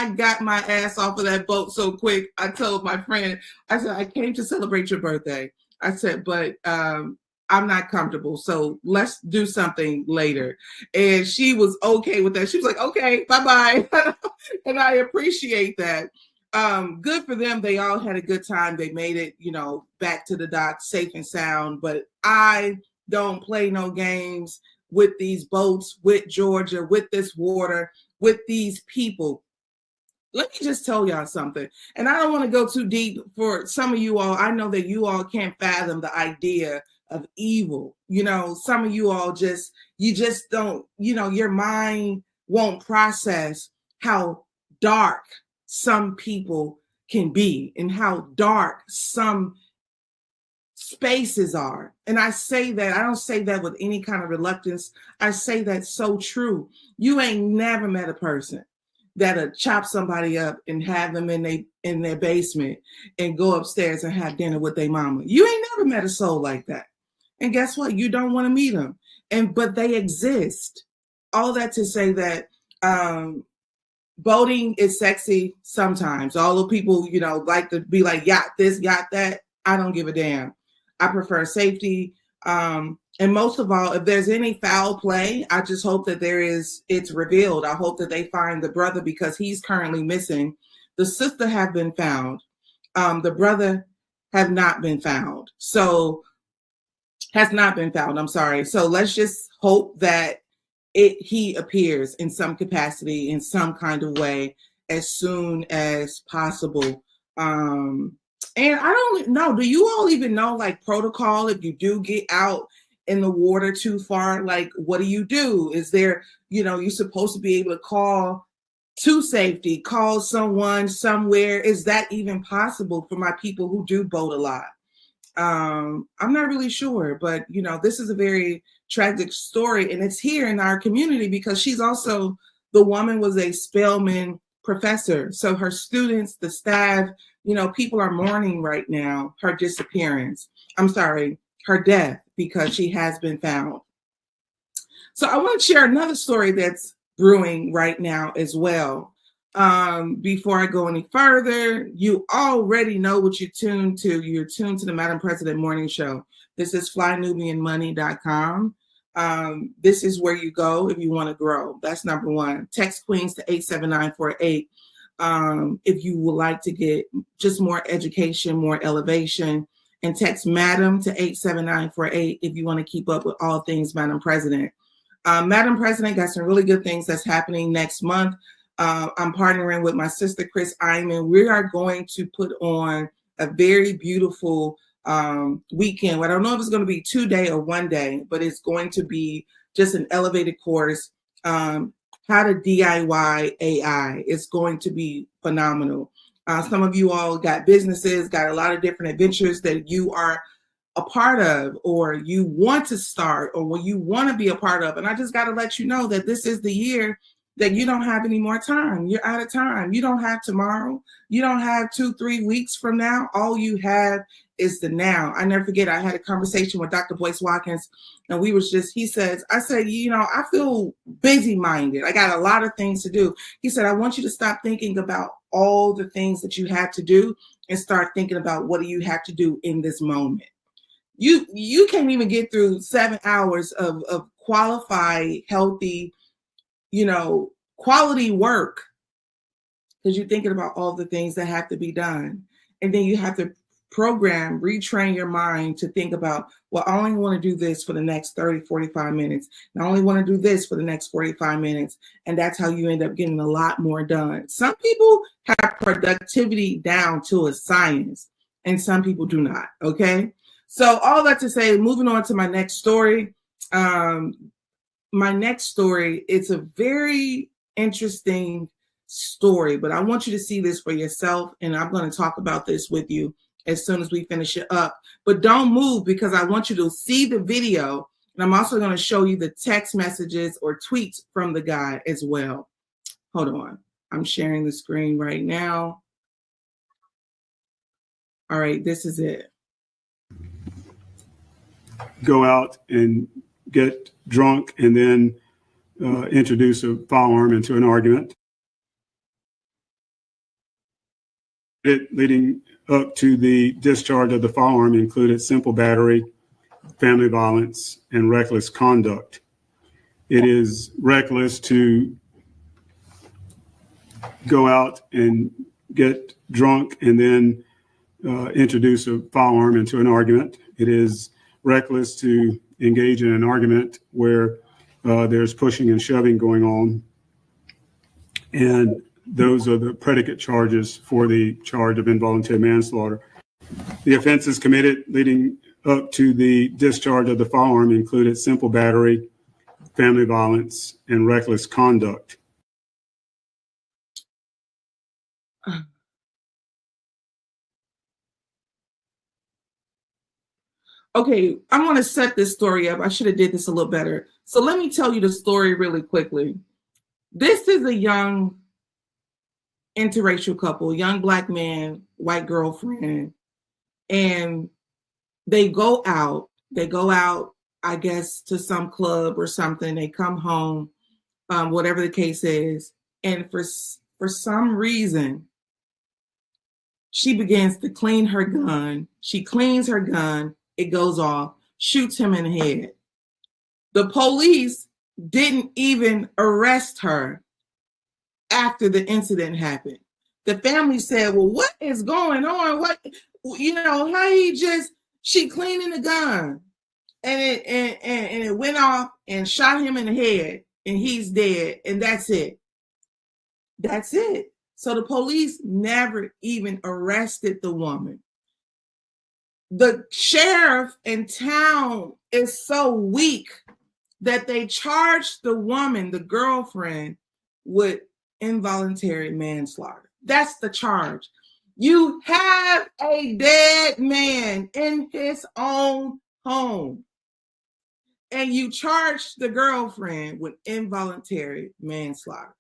got my ass off of that boat so quick. I told my friend, I said, I came to celebrate your birthday. I said, but I'm not comfortable. So let's do something later. And she was okay with that. She was like, okay, bye-bye. And I appreciate that. Good for them. They all had a good time. They made it, back to the dock safe and sound. But I don't play no games with these boats, with Georgia, with this water, with these people. Let me just tell y'all something. And I don't want to go too deep for some of you all. I know that you all can't fathom the idea of evil. Some of you all you just don't, your mind won't process how dark some people can be and how dark some spaces are. And I say that, I don't say that with any kind of reluctance. I say that so true. You ain't never met a person that'll chop somebody up and have them in their basement and go upstairs and have dinner with their mama. You ain't never met a soul like that. And guess what? You don't want to meet them. But they exist. All that to say that boating is sexy sometimes. All the people, like to be like, yacht this, yacht that. I don't give a damn. I prefer safety. And most of all, if there's any foul play, I just hope that it's revealed. I hope that they find the brother because he's currently missing. The sister have been found. The brother have not been found. I'm sorry. So let's just hope that he appears in some capacity, in some kind of way, as soon as possible. And I don't know, do you all even know like protocol if you do get out in the water too far, like what do? Is there, you're supposed to be able to call to safety, call someone somewhere. Is that even possible for my people who do boat a lot? I'm not really sure, but this is a very tragic story, and it's here in our community because she's also, the woman was a Spelman professor. So her students, the staff, people are mourning right now her disappearance. I'm sorry, her death, because she has been found. So I want to share another story that's brewing right now as well. Before I go any further, you already know what you're tuned to. You're tuned to the Madam President Morning Show. This is flynubianmoney.com. This is where you go if you want to grow. That's number one. Text Queens to 87948. If you would like to get just more education, more elevation, and text Madam to 87948 if you want to keep up with all things Madam President. Madam President got some really good things that's happening next month. I'm partnering with my sister, Chris Iman. We are going to put on a very beautiful weekend. I don't know if it's going to be 2 day or 1 day, but it's going to be just an elevated course. How to DIY AI. It's going to be phenomenal. Some of you all got businesses, got a lot of different adventures that you are a part of, or you want to start, or what you want to be a part of. And I just got to let you know that this is the year that you don't have any more time. You're out of time. You don't have tomorrow. You don't have 2-3 weeks from now. All you have is the now. I never forget, I had a conversation with Dr. Boyce Watkins, and I said, I feel busy minded. I got a lot of things to do. He said, I want you to stop thinking about all the things that you have to do and start thinking about what do you have to do in this moment. You can't even get through 7 hours of qualified, healthy, quality work because you're thinking about all the things that have to be done. And then you have to retrain your mind to think about, well, I only want to do this for the next 30, 45 minutes. And I only want to do this for the next 45 minutes. And that's how you end up getting a lot more done. Some people have productivity down to a science, and some people do not. Okay. So all that to say, moving on to my next story. My next story, it's a very interesting story, but I want you to see this for yourself, and I'm going to talk about this with you as soon as we finish it up. But don't move, because I want you to see the video, and I'm also going to show you the text messages or tweets from the guy as well. Hold on. I'm sharing the screen right now. All right, this is it. Go out and get drunk and then introduce a firearm into an argument. It leading up to the discharge of the firearm included simple battery, family violence, and reckless conduct. It is reckless to go out and get drunk and then introduce a firearm into an argument. It is reckless to engage in an argument where there's pushing and shoving going on. And those are the predicate charges for the charge of involuntary manslaughter. The offenses committed leading up to the discharge of the firearm included simple battery, family violence, and reckless conduct. Okay, I want to set this story up. I should have did this a little better. So let me tell you the story really quickly. This is a young interracial couple, young Black man, white girlfriend, and they go out, I guess, to some club or something. They come home, whatever the case is. And for some reason, she begins to clean her gun. She cleans her gun. It goes off, shoots him in the head. The police didn't even arrest her after the incident happened. The family said, well, what is going on? She cleaning the gun and it went off and shot him in the head and he's dead. And that's it. That's it. So the police never even arrested the woman. The sheriff in town is so weak that they charged the woman, the girlfriend, with involuntary manslaughter. That's the charge. You have a dead man in his own home, and you charge the girlfriend with involuntary manslaughter.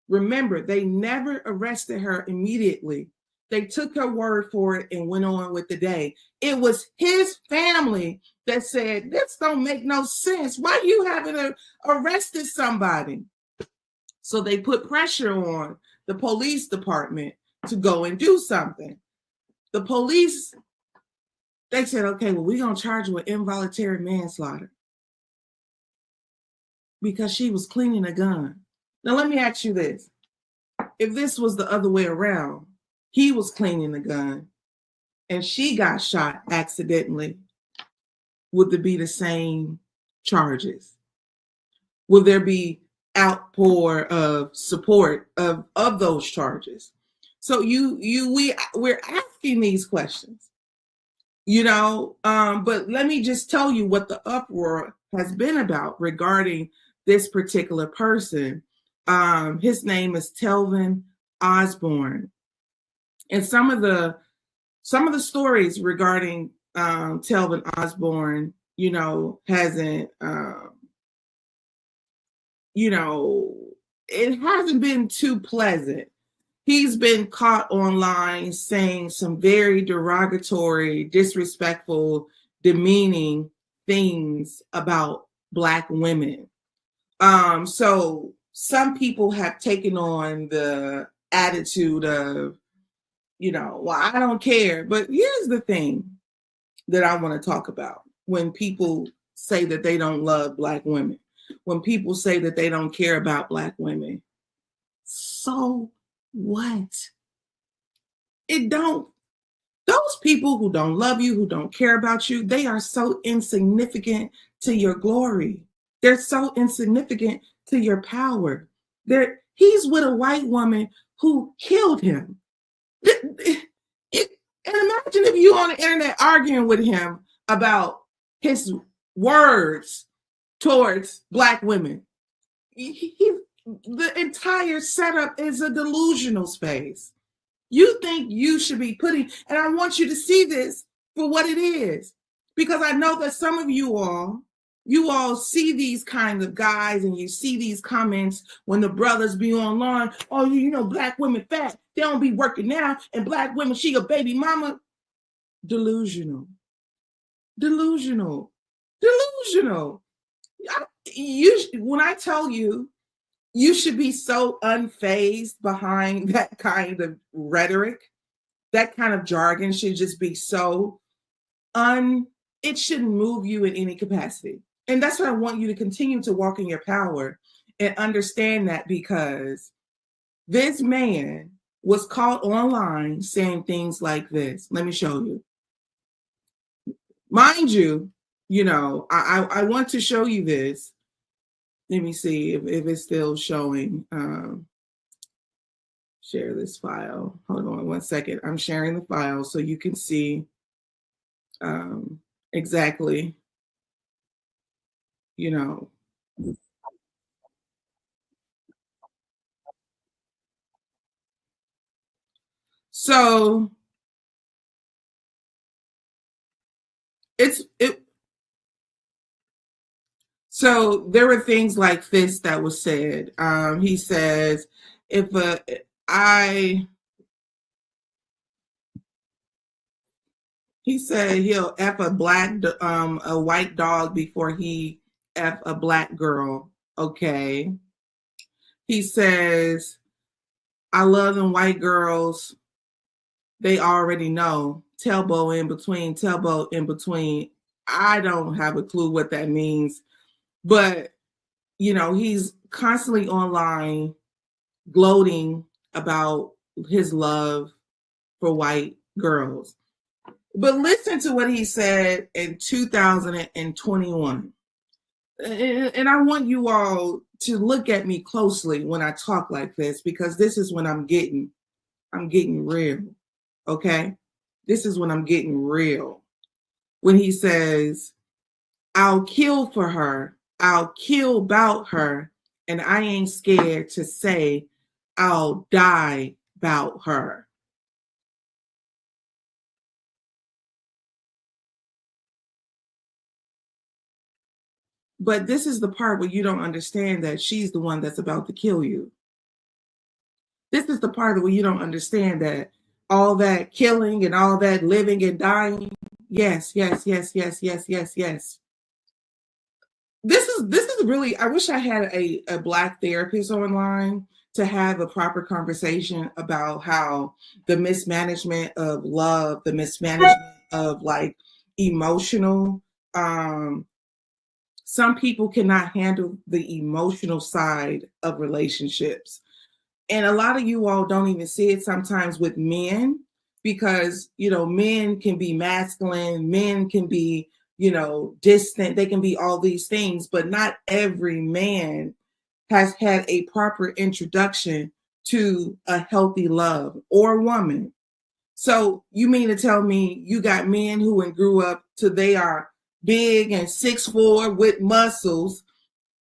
Remember, they never arrested her immediately. They took her word for it and went on with the day. It was his family that said, this don't make no sense. Why you haven't arrested somebody? So they put pressure on the police department to go and do something. The police, they said, okay, well, we're going to charge her with involuntary manslaughter because she was cleaning a gun. Now, let me ask you this. If this was the other way around, he was cleaning the gun and she got shot accidentally, would there be the same charges? Will there be outpour of support of those charges? So we're asking these questions, but let me just tell you what the uproar has been about regarding this particular person. His name is Telvin Osborne. And some of the stories regarding Telvin Osborne, hasn't, it hasn't been too pleasant. He's been caught online saying some very derogatory, disrespectful, demeaning things about Black women. So some people have taken on the attitude of, well, I don't care. But here's the thing that I want to talk about when people say that they don't love Black women, when people say that they don't care about Black women. So what? Those people who don't love you, who don't care about you, they are so insignificant to your glory. They're so insignificant to your power. He's with a white woman who killed him. And imagine if you on the internet arguing with him about his words towards Black women. The entire setup is a delusional space. You think you should be putting, and I want you to see this for what it is, because I know that some of you all see these kinds of guys and you see these comments when the brothers be online. Oh, Black women fat. They don't be working now. And Black women, she a baby mama. Delusional. When I tell you, you should be so unfazed behind that kind of rhetoric, that kind of jargon should just be so it shouldn't move you in any capacity. And that's what I want you to continue to walk in your power and understand that, because this man was caught online saying things like this. Let me show you. Mind you, I want to show you this. Let me see if it's still showing. Share this file. Hold on 1 second. I'm sharing the file so you can see exactly, So so there were things like this that was said. He says, he said he'll F a white dog before he F a Black girl. Okay. He says, I love them white girls. They already know. Tailbow in between. I don't have a clue what that means. But, he's constantly online gloating about his love for white girls. But listen to what he said in 2021. And I want you all to look at me closely when I talk like this, because this is when I'm getting real. Okay? this is when I'm getting real. When he says, I'll kill for her, I'll kill about her, and I ain't scared to say I'll die about her. But this is the part where you don't understand that she's the one that's about to kill you. This is the part where you don't understand that all that killing and all that living and dying. Yes, yes, yes, yes, yes, yes, yes. This is really, I wish I had a Black therapist online to have a proper conversation about how the mismanagement of love, the mismanagement of like emotional, some people cannot handle the emotional side of relationships. And a lot of you all don't even see it sometimes with men because, men can be masculine, men can be, distant, they can be all these things, but not every man has had a proper introduction to a healthy love or woman. So you mean to tell me you got men who grew up till they are big and 6'4" with muscles,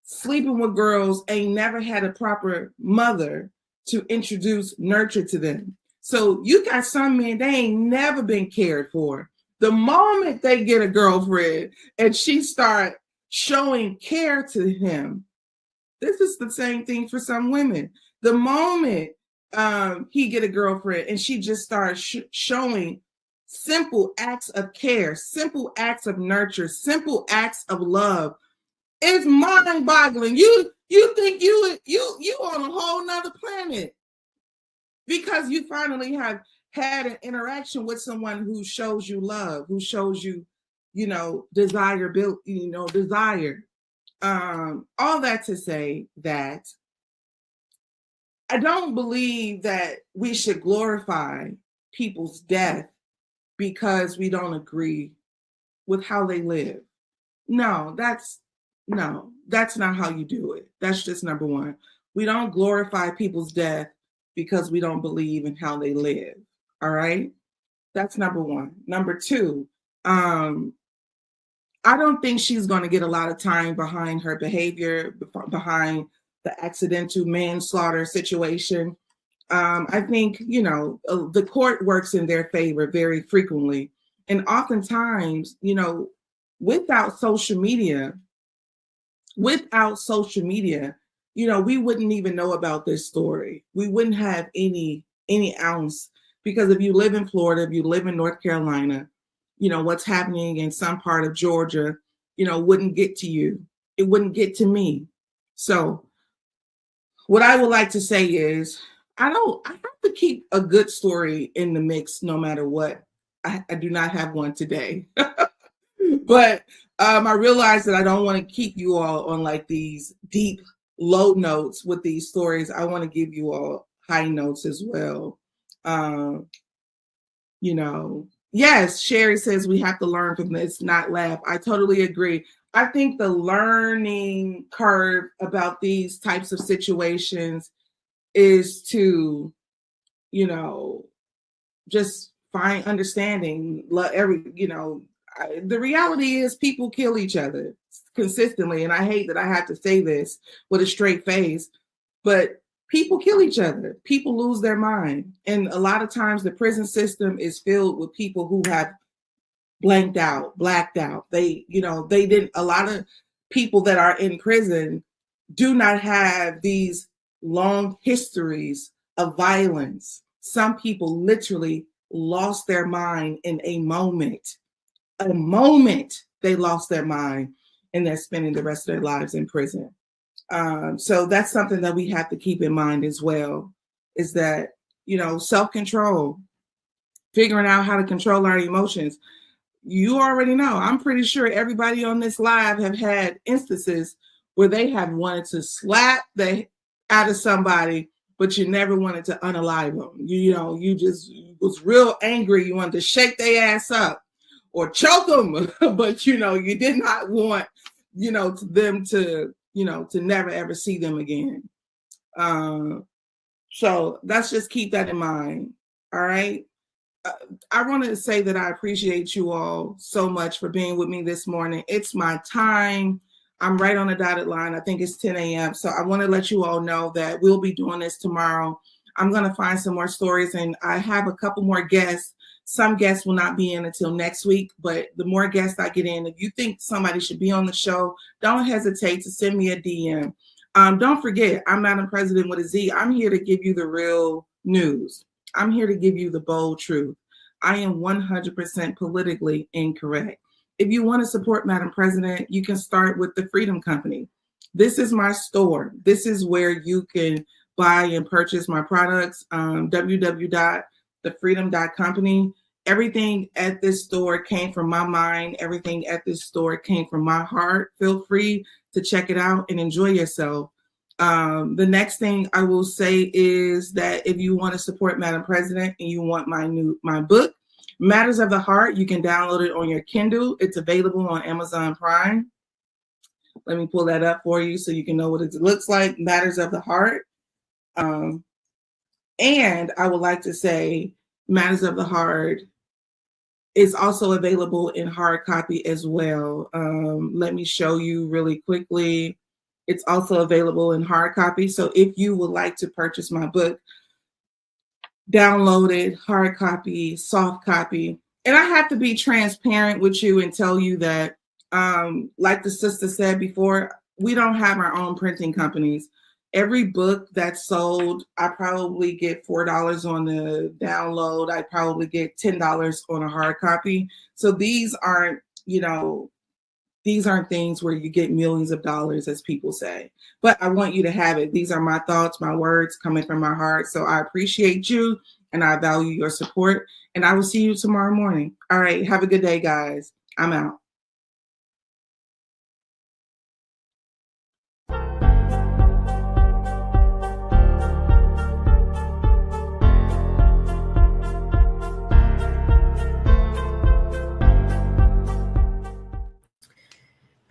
sleeping with girls, ain't never had a proper mother to introduce nurture to them. So you got some men, they ain't never been cared for. The moment they get a girlfriend and she start showing care to him, this is the same thing for some women. The moment he get a girlfriend and she just starts showing simple acts of care, simple acts of nurture, simple acts of love, it's mind-boggling. You think you on a whole nother planet because you finally have had an interaction with someone who shows you love, who shows you, desire. All that to say that I don't believe that we should glorify people's death because we don't agree with how they live. No, that's not how you do it. That's just number one. We don't glorify people's death because we don't believe in how they live. All right. That's number one. Number two, I don't think she's going to get a lot of time behind her behavior, behind the accidental manslaughter situation. I think, the court works in their favor very frequently. And oftentimes, without social media, we wouldn't even know about this story. We wouldn't have any ounce, because if you live in Florida, if you live in North Carolina, what's happening in some part of Georgia, wouldn't get to you. It wouldn't get to me. So what I would like to say is I have to keep a good story in the mix no matter what. I do not have one today. But I realize that I don't want to keep you all on like these deep, low notes with these stories. I want to give you all high notes as well. Yes, Sherry says we have to learn from this, not laugh. I totally agree. I think the learning curve about these types of situations is to, just find understanding. The reality is people kill each other consistently. And I hate that I have to say this with a straight face, but people kill each other. People lose their mind. And a lot of times the prison system is filled with people who have blacked out. A lot of people that are in prison do not have these long histories of violence. Some people literally lost their mind in a moment. They lost their mind and they're spending the rest of their lives in prison. So that's something that we have to keep in mind as well, is that, self-control, figuring out how to control our emotions. You already know, I'm pretty sure everybody on this live have had instances where they have wanted to slap the out of somebody, but you never wanted to unalive them. You just was real angry. You wanted to shake their ass up or choke them, but you did not want, them to never ever see them again. So let's just keep that in mind. All right. I want to say that I appreciate you all so much for being with me this morning. It's my time. I'm right on the dotted line. I think it's 10 a.m. So I want to let you all know that we'll be doing this tomorrow. I'm going to find some more stories, and I have a couple more guests. Some guests will not be in until next week, but the more guests I get in, if you think somebody should be on the show, don't hesitate to send me a DM. Don't forget, I'm Madam President with a Z. I'm here to give you the real news. I'm here to give you the bold truth. I am 100% politically incorrect. If you want to support Madam President, you can start with the Freedom Company. This is my store. This is where you can buy and purchase my products. www.thefreedom.company. Everything at this store came from my mind. Everything at this store came from my heart. Feel free to check it out and enjoy yourself. The next thing I will say is that if you want to support Madam President and you want my book, Matters of the Heart, you can download it on your Kindle. It's available on Amazon Prime. Let me pull that up for you so you can know what it looks like. Matters of the Heart. And I would like to say Matters of the Heart is also available in hard copy as well. Let me show you really quickly. It's also available in hard copy. So if you would like to purchase my book, download it, hard copy, soft copy. And I have to be transparent with you and tell you that, like the sister said before, we don't have our own printing companies. Every book that's sold, I probably get $4 on the download. I probably get $10 on a hard copy. So these aren't things where you get millions of dollars, as people say. But I want you to have it. These are my thoughts, my words coming from my heart. So I appreciate you and I value your support. And I will see you tomorrow morning. All right. Have a good day, guys. I'm out.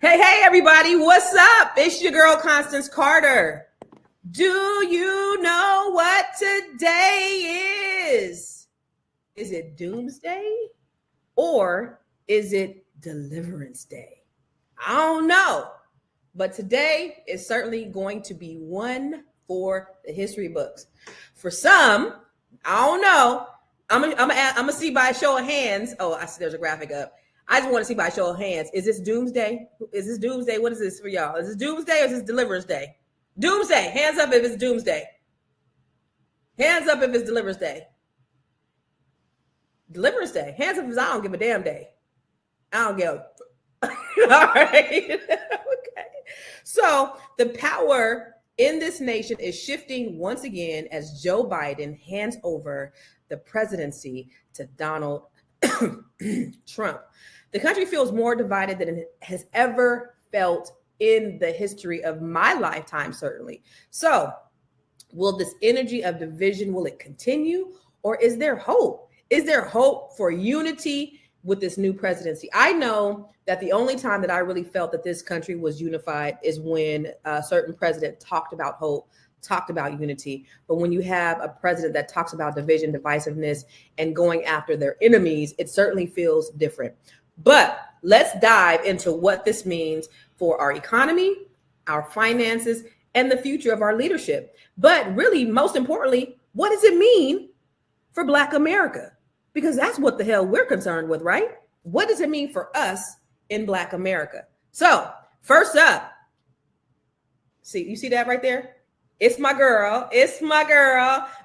Hey, everybody, what's up? It's your girl, Constance Carter. Do you know what today is? Is it Doomsday or is it Deliverance Day? I don't know, but today is certainly going to be one for the history books. For some, I don't know. I'm gonna see by a show of hands. Oh, I see there's a graphic up. I just want to see by a show of hands. Is this Doomsday? Is this Doomsday? What is this for y'all? Is this Doomsday or is this Deliverance Day? Doomsday. Hands up if it's Doomsday. Hands up if it's Deliverance Day. Deliverance Day. Hands up if it's I don't give a damn day. I don't give a... All right. Okay. So the power in this nation is shifting once again as Joe Biden hands over the presidency to Donald Trump. The country feels more divided than it has ever felt in the history of my lifetime, certainly. So will this energy of division, will it continue? Or is there hope? Is there hope for unity with this new presidency? I know that the only time that I really felt that this country was unified is when a certain president talked about hope, talked about unity. But when you have a president that talks about division, divisiveness, and going after their enemies, it certainly feels different. But let's dive into what this means for our economy, our finances, and the future of our leadership. But really, most importantly, what does it mean for Black America? Because that's what the hell we're concerned with, right? What does it mean for us in Black America? So first up, you see that right there? It's my girl,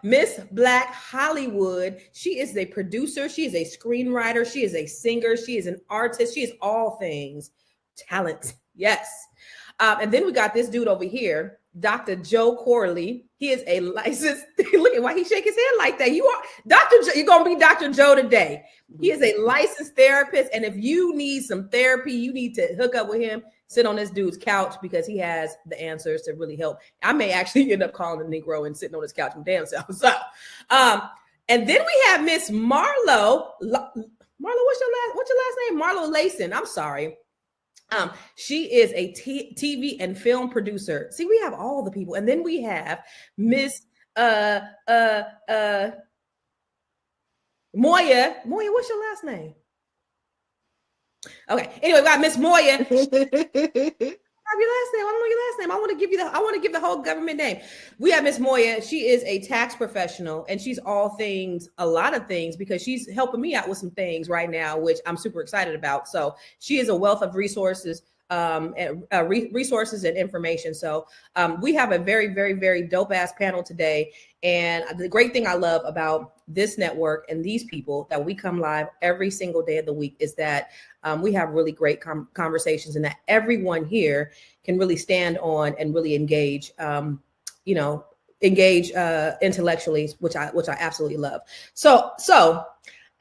Miss Black Hollywood. She is a producer, she is a screenwriter, she is a singer, she is an artist, she is all things talent. Yes. And then we got this dude over here, Dr. Joe Corley. He is a licensed, look at why he shake his head like that. You are Dr. Joe, you're gonna be Dr. Joe today. He is a licensed therapist. And if you need some therapy, you need to hook up with him. Sit on this dude's couch because he has the answers to really help. I may actually end up calling the Negro and sitting on his couch and damn self. So, and then we have Miss Marlo. Marlo, what's your last name? Marlo Layson. I'm sorry. She is a TV and film producer. See, we have all the people, and then we have Miss Moya, what's your last name? Okay. Anyway, we got Miss Moya. Have your last name. I don't know your last name. I want to give the whole government name. We have Miss Moya. She is a tax professional, and she's a lot of things, because she's helping me out with some things right now, which I'm super excited about. So she is a wealth of resources. Resources and information. So we have a very, very, very dope ass panel today. And the great thing I love about this network and these people that we come live every single day of the week is that we have really great conversations, and that everyone here can really stand on and really engage, intellectually, which I absolutely love. So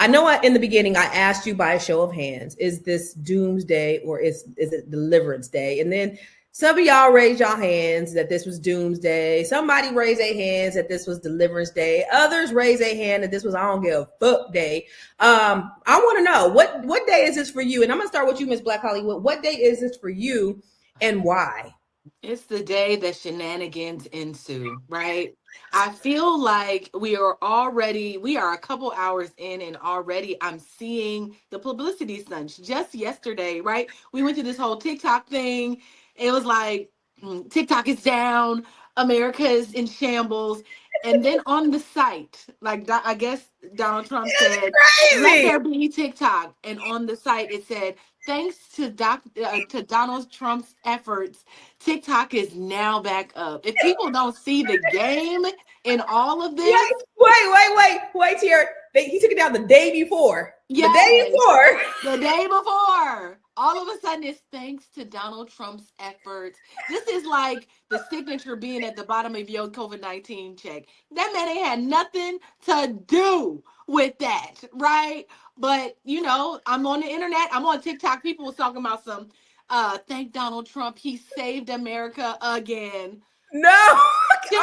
I know in the beginning I asked you by a show of hands, is this doomsday or is it deliverance day? And then some of y'all raised your hands that this was doomsday. Somebody raised their hands that this was deliverance day. Others raised their hand that this was I don't give a fuck day. I want to know what day is this for you? And I'm gonna start with you, Miss Black Hollywood. What day is this for you and why? It's the day that shenanigans ensue, right? I feel like we are a couple hours in, and already I'm seeing the publicity stunts. Just yesterday, right? We went to this whole TikTok thing. It was like, TikTok is down, America is in shambles. And then on the site, like I guess Donald Trump said, let there be TikTok. And on the site, it said, thanks to Donald Trump's efforts, TikTok is now back up. If people don't see the game in all of this. Wait here. He took it down the day before. Yes, the day before. All of a sudden, it's thanks to Donald Trump's efforts. This is like the signature being at the bottom of your COVID-19 check. That man ain't had nothing to do with that, right? But, I'm on the internet. I'm on TikTok. People was talking about some, thank Donald Trump. He saved America again. No. They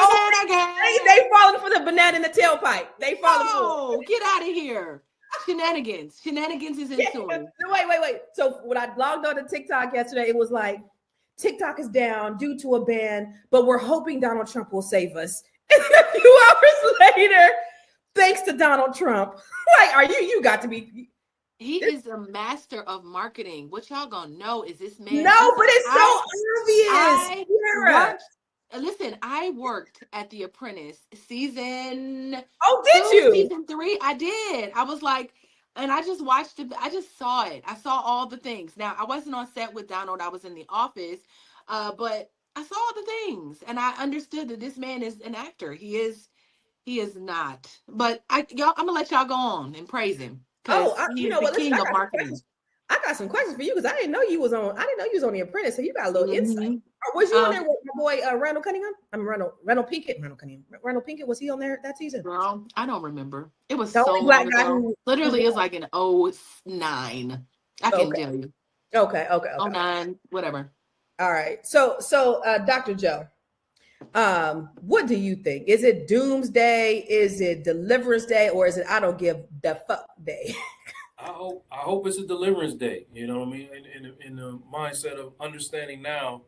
falling for the banana in the tailpipe. They falling for it. Get out of here. Shenanigans is ensuing. Wait. So when I logged on to TikTok yesterday, it was like, TikTok is down due to a ban, but we're hoping Donald Trump will save us. And then a few hours later, thanks to Donald Trump. Like, you got to be. He is a master of marketing. What y'all gonna know is this man. No, but it's so obvious. I worked at The Apprentice season. Oh, did you? Season 3, I did. I was like, and I just watched it. I just saw it. I saw all the things. Now, I wasn't on set with Donald. I was in the office, but I saw all the things, and I understood that this man is an actor. He is not. But I'm gonna let y'all go on and praise him. He's the king of marketing. I got some questions for you because I didn't know you was on The Apprentice, so you got a little insight. Was you on there with my boy Randall Cunningham? Randall Pinkett. Randall Pinkett, was he on there that season? Girl, I don't remember. It was so long ago. Literally, it's like in 2009. I can tell you. Okay. 2009, whatever. All right. So, Dr. Joe, what do you think? Is it doomsday? Is it deliverance day? Or is it I don't give the fuck day? I hope it's a deliverance day. You know what I mean? In the mindset of understanding now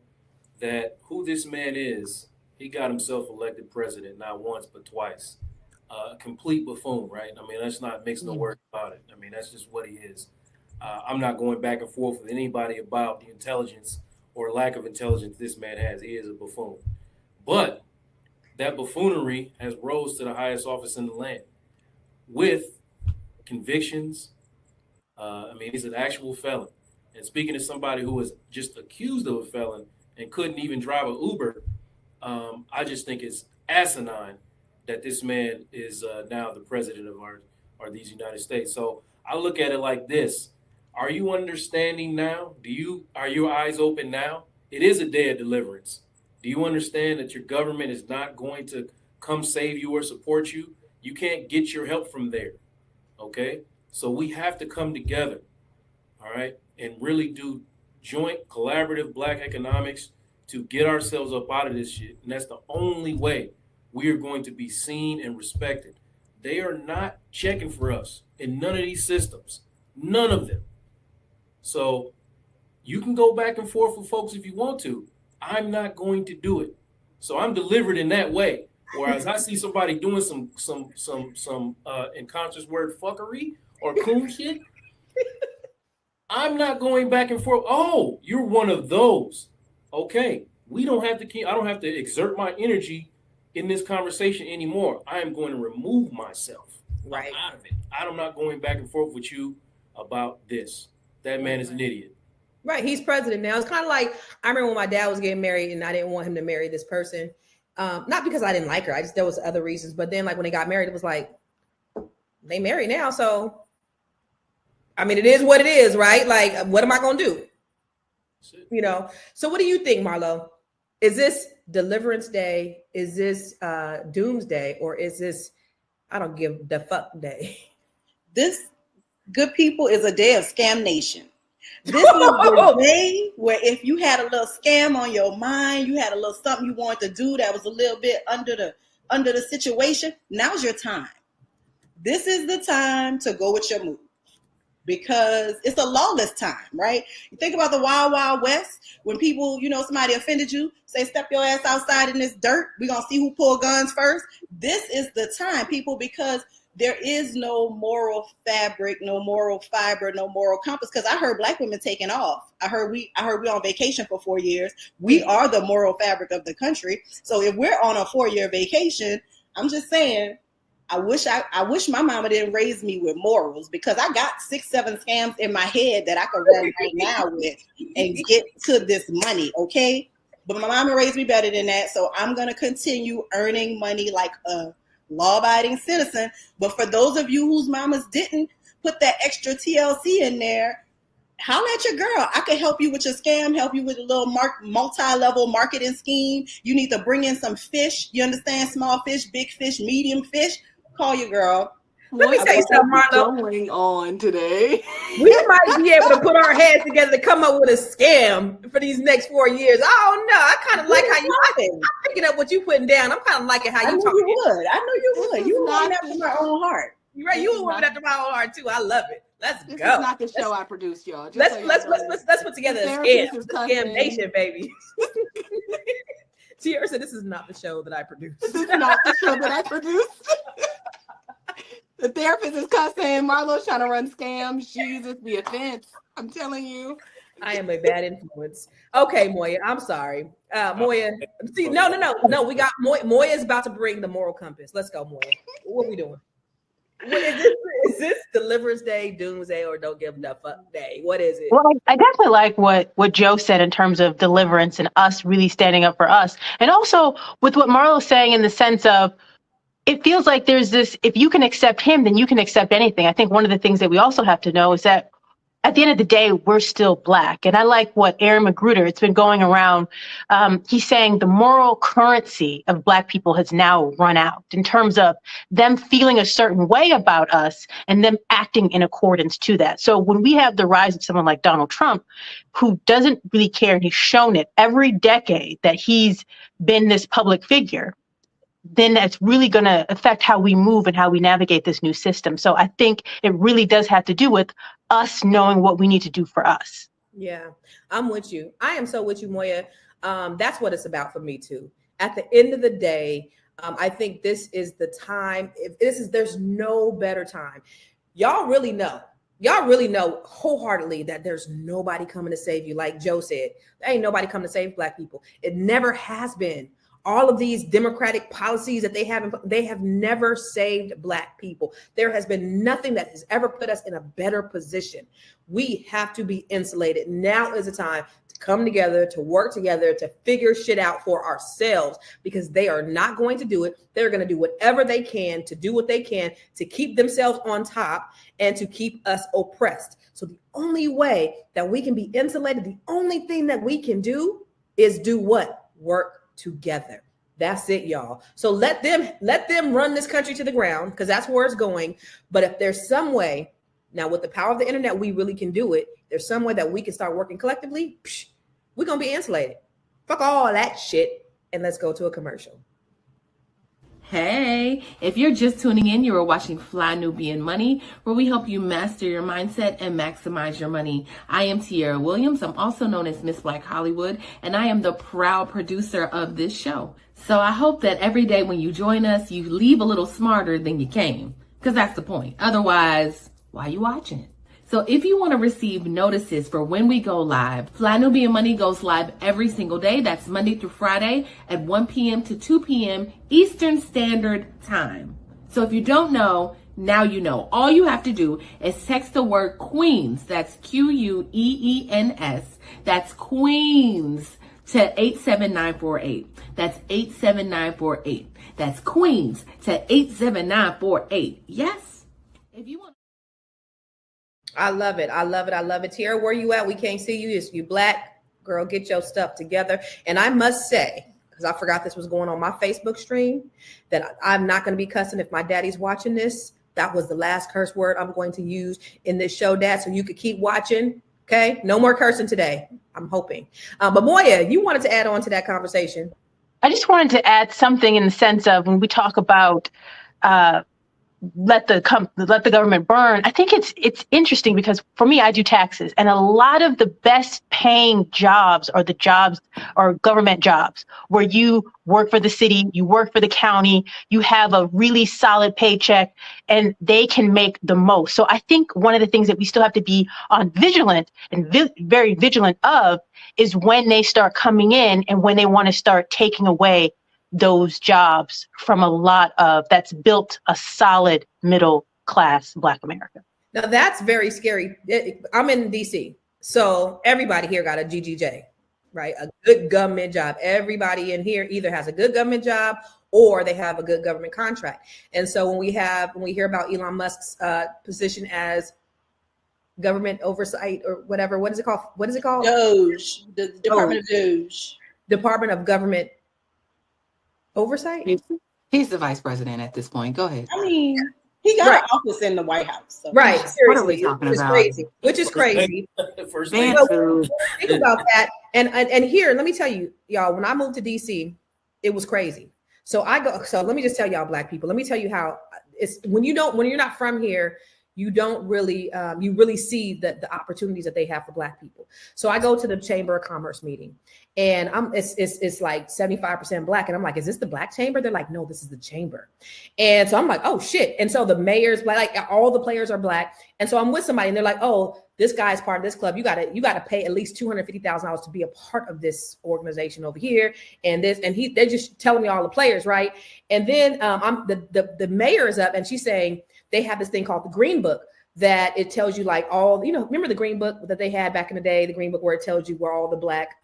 that who this man is, he got himself elected president not once but twice. A complete buffoon, right? I mean, let's not mix no words about it. I mean, that's just what he is. I'm not going back and forth with anybody about the intelligence or lack of intelligence this man has. He is a buffoon. But that buffoonery has rose to the highest office in the land with convictions. He's an actual felon. And speaking to somebody who was just accused of a felon and couldn't even drive an Uber, I just think it's asinine that this man is now the president of these United States. So I look at it like this. Are you understanding now? Are your eyes open now? It is a day of deliverance. Do you understand that your government is not going to come save you or support you? You can't get your help from there. Okay? So we have to come together, all right, and really do joint collaborative Black economics to get ourselves up out of this shit. And that's the only way we are going to be seen and respected. They are not checking for us in none of these systems, none of them. So you can go back and forth with folks if you want to. I'm not going to do it. So I'm delivered in that way. Whereas I see somebody doing some in conscious word fuckery or coon shit, I'm not going back and forth. Oh, you're one of those. Okay, we don't have to keep. I don't have to exert my energy in this conversation anymore. I am going to remove myself. Right. I'm out of it. I'm not going back and forth with you about this. That man is an idiot. Right. He's president now. It's kind of like I remember when my dad was getting married and I didn't want him to marry this person. Not because I didn't like her. There was other reasons. But then like when they got married, it was like, they married now. So, I mean, it is what it is, right? Like, what am I going to do? You know? So what do you think, Marlo? Is this Deliverance Day? Is this Doomsday? Or is this, I don't give the fuck day? This, good people, is a day of Scam Nation. This is the day where if you had a little scam on your mind, you had a little something you wanted to do that was a little bit under the situation, now's your time. This is the time to go with your move because it's a lawless time, right? You think about the Wild Wild West when people, somebody offended you, say step your ass outside in this dirt. We're going to see who pull guns first. This is the time, people, because there is no moral fabric, no moral fiber, no moral compass. Because I heard Black women taking off. I heard we on vacation for 4 years. We are the moral fabric of the country. So if we're on a 4-year vacation, I'm just saying, I wish my mama didn't raise me with morals because I got 6-7 scams in my head that I could run right now with and get to this money. Okay, but my mama raised me better than that. So I'm gonna continue earning money like a law-abiding citizen. But for those of you whose mamas didn't put that extra TLC in there, holla at your girl. I could help you with your scam, help you with a little multi-level marketing scheme. You need to bring in some fish. You understand? Small fish, big fish, medium fish. Call your girl. Let me say something, Marlo. Going on today? We might be able to put our heads together to come up with a scam for these next 4 years. Oh no, I kind of like how you. I'm picking up what you putting down. I'm kind of liking how you talking. I know you would. You want after my own heart. You're right. You a woman after my own heart too. I love it. Let's This go. is not the show I produced, y'all. Just Let's so let's put together a scam. The Scam Nation, baby. Tierra said, "This is not the show that I produced. This is not the show that I produced." The therapist is cussing. Marlo's trying to run scams. Jesus, the offense. I'm telling you. I am a bad influence. Okay, Moya, I'm sorry. Moya, see, no. We got Moya. Moya is about to bring the moral compass. Let's go, Moya. What are we doing? Is this Deliverance Day, Doomsday, or Don't Give a Fuck Day? What is it? Well, I definitely like what Joe said in terms of deliverance and us really standing up for us. And also with what Marlo's saying in the sense of, it feels like there's this, if you can accept him, then you can accept anything. I think one of the things that we also have to know is that at the end of the day, we're still Black. And I like what Aaron Magruder, it's been going around. He's saying the moral currency of Black people has now run out in terms of them feeling a certain way about us and them acting in accordance to that. So when we have the rise of someone like Donald Trump, who doesn't really care, and he's shown it every decade that he's been this public figure, then that's really going to affect how we move and how we navigate this new system. So I think it really does have to do with us knowing what we need to do for us. Yeah, I'm with you. I am so with you, Moya. That's what it's about for me too. At the end of the day, I think this is the time. There's no better time. Y'all really know wholeheartedly that there's nobody coming to save you. Like Joe said, there ain't nobody coming to save Black people. It never has been. All of these democratic policies that they have never saved Black people. There has been nothing that has ever put us in a better position. We have to be insulated. Now is the time to come together, to work together, to figure shit out for ourselves, because they are not going to do it. They're going to do whatever they can to do what they can to keep themselves on top and to keep us oppressed. So the only way that we can be insulated, the only thing that we can do is do what? Work together. That's it, y'all. So let them run this country to the ground, because that's where it's going. But if there's some way, now with the power of the internet, we really can do it. There's some way that we can start working collectively. We're gonna be insulated. Fuck all that shit, and let's go to a commercial. Hey, if you're just tuning in, you are watching Fly Nubian Money, where we help you master your mindset and maximize your money. I am Tierra Williams. I'm also known as Miss Black Hollywood, and I am the proud producer of this show. So I hope that every day when you join us, you leave a little smarter than you came, because that's the point. Otherwise, why are you watching? So if you want to receive notices for when we go live, Fly Nubian Money goes live every single day. That's Monday through Friday at 1 p.m. to 2 p.m. Eastern Standard Time. So if you don't know, now you know. All you have to do is text the word Queens, that's Queens, that's Queens, to 87948. That's 87948. That's Queens to 87948. Yes? If you want. I love it. I love it. I love it. Tierra, where you at? We can't see you. Is you black? Girl, get your stuff together. And I must say, because I forgot this was going on my Facebook stream, that I'm not going to be cussing if my daddy's watching this. That was the last curse word I'm going to use in this show, Dad, so you could keep watching. Okay? No more cursing today. I'm hoping. But Moya, you wanted to add on to that conversation. I just wanted to add something in the sense of when we talk about let the government burn. I think it's interesting because for me, I do taxes, and a lot of the best paying jobs are the jobs or government jobs where you work for the city, you work for the county, you have a really solid paycheck, and they can make the most. So I think one of the things that we still have to be on vigilant and very vigilant of is when they start coming in and when they want to start taking away those jobs from a lot of that's built a solid middle class Black America. Now that's very scary. I'm in DC, so everybody here got a GGJ, right? A good government job. Everybody in here either has a good government job or they have a good government contract. And so when we hear about Elon Musk's position as government oversight or whatever, what is it called? What is it called? Doge, the Department of Doge. Department of Government Oversight? He's the vice president at this point. Go ahead. I mean, he got an office in the White House. So Right. Seriously. What are we talking which about? Is crazy. Which is crazy. First Think about that. And here, let me tell you, y'all, when I moved to DC, it was crazy. So let me just tell y'all, Black people, let me tell you how it's when you're not from here, you don't really you really see the opportunities that they have for Black people. So I go to the Chamber of Commerce meeting, and it's like 75% Black, and I'm like, is this the Black chamber? They're like, no, this is the chamber. And so I'm like, oh shit. And so the mayor's Black, like all the players are Black. And so I'm with somebody, and they're like, oh, this guy's part of this club. You gotta pay at least $250,000 to be a part of this organization over here. And they're just telling me all the players, right? And then the mayor is up, and she's saying, they have this thing called the Green Book that it tells you like all, remember the Green Book that they had back in the day, the Green Book where it tells you where all the Black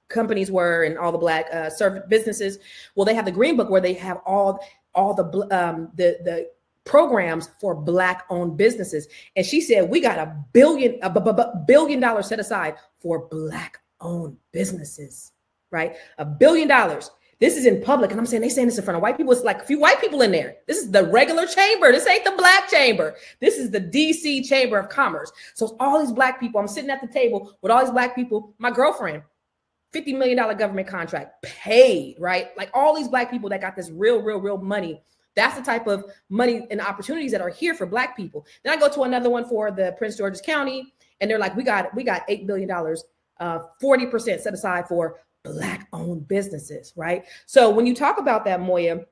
companies were and all the Black service businesses. Well, they have the Green Book where they have all the programs for Black owned businesses. And she said, we got $1 billion set aside for Black owned businesses, right? $1 billion. This is in public, and they saying this in front of white people. It's like a few white people in there. This is the regular chamber. This ain't the Black chamber. This is the DC Chamber of Commerce. So it's all these Black people. I'm sitting at the table with all these Black people. My girlfriend, $50 million government contract paid, right? Like all these Black people that got this real money. That's the type of money and opportunities that are here for Black people. Then I go to another one for the Prince George's County, and they're like, we got $8 billion, 40% set aside for Black owned businesses, right? So when you talk about that, Moya,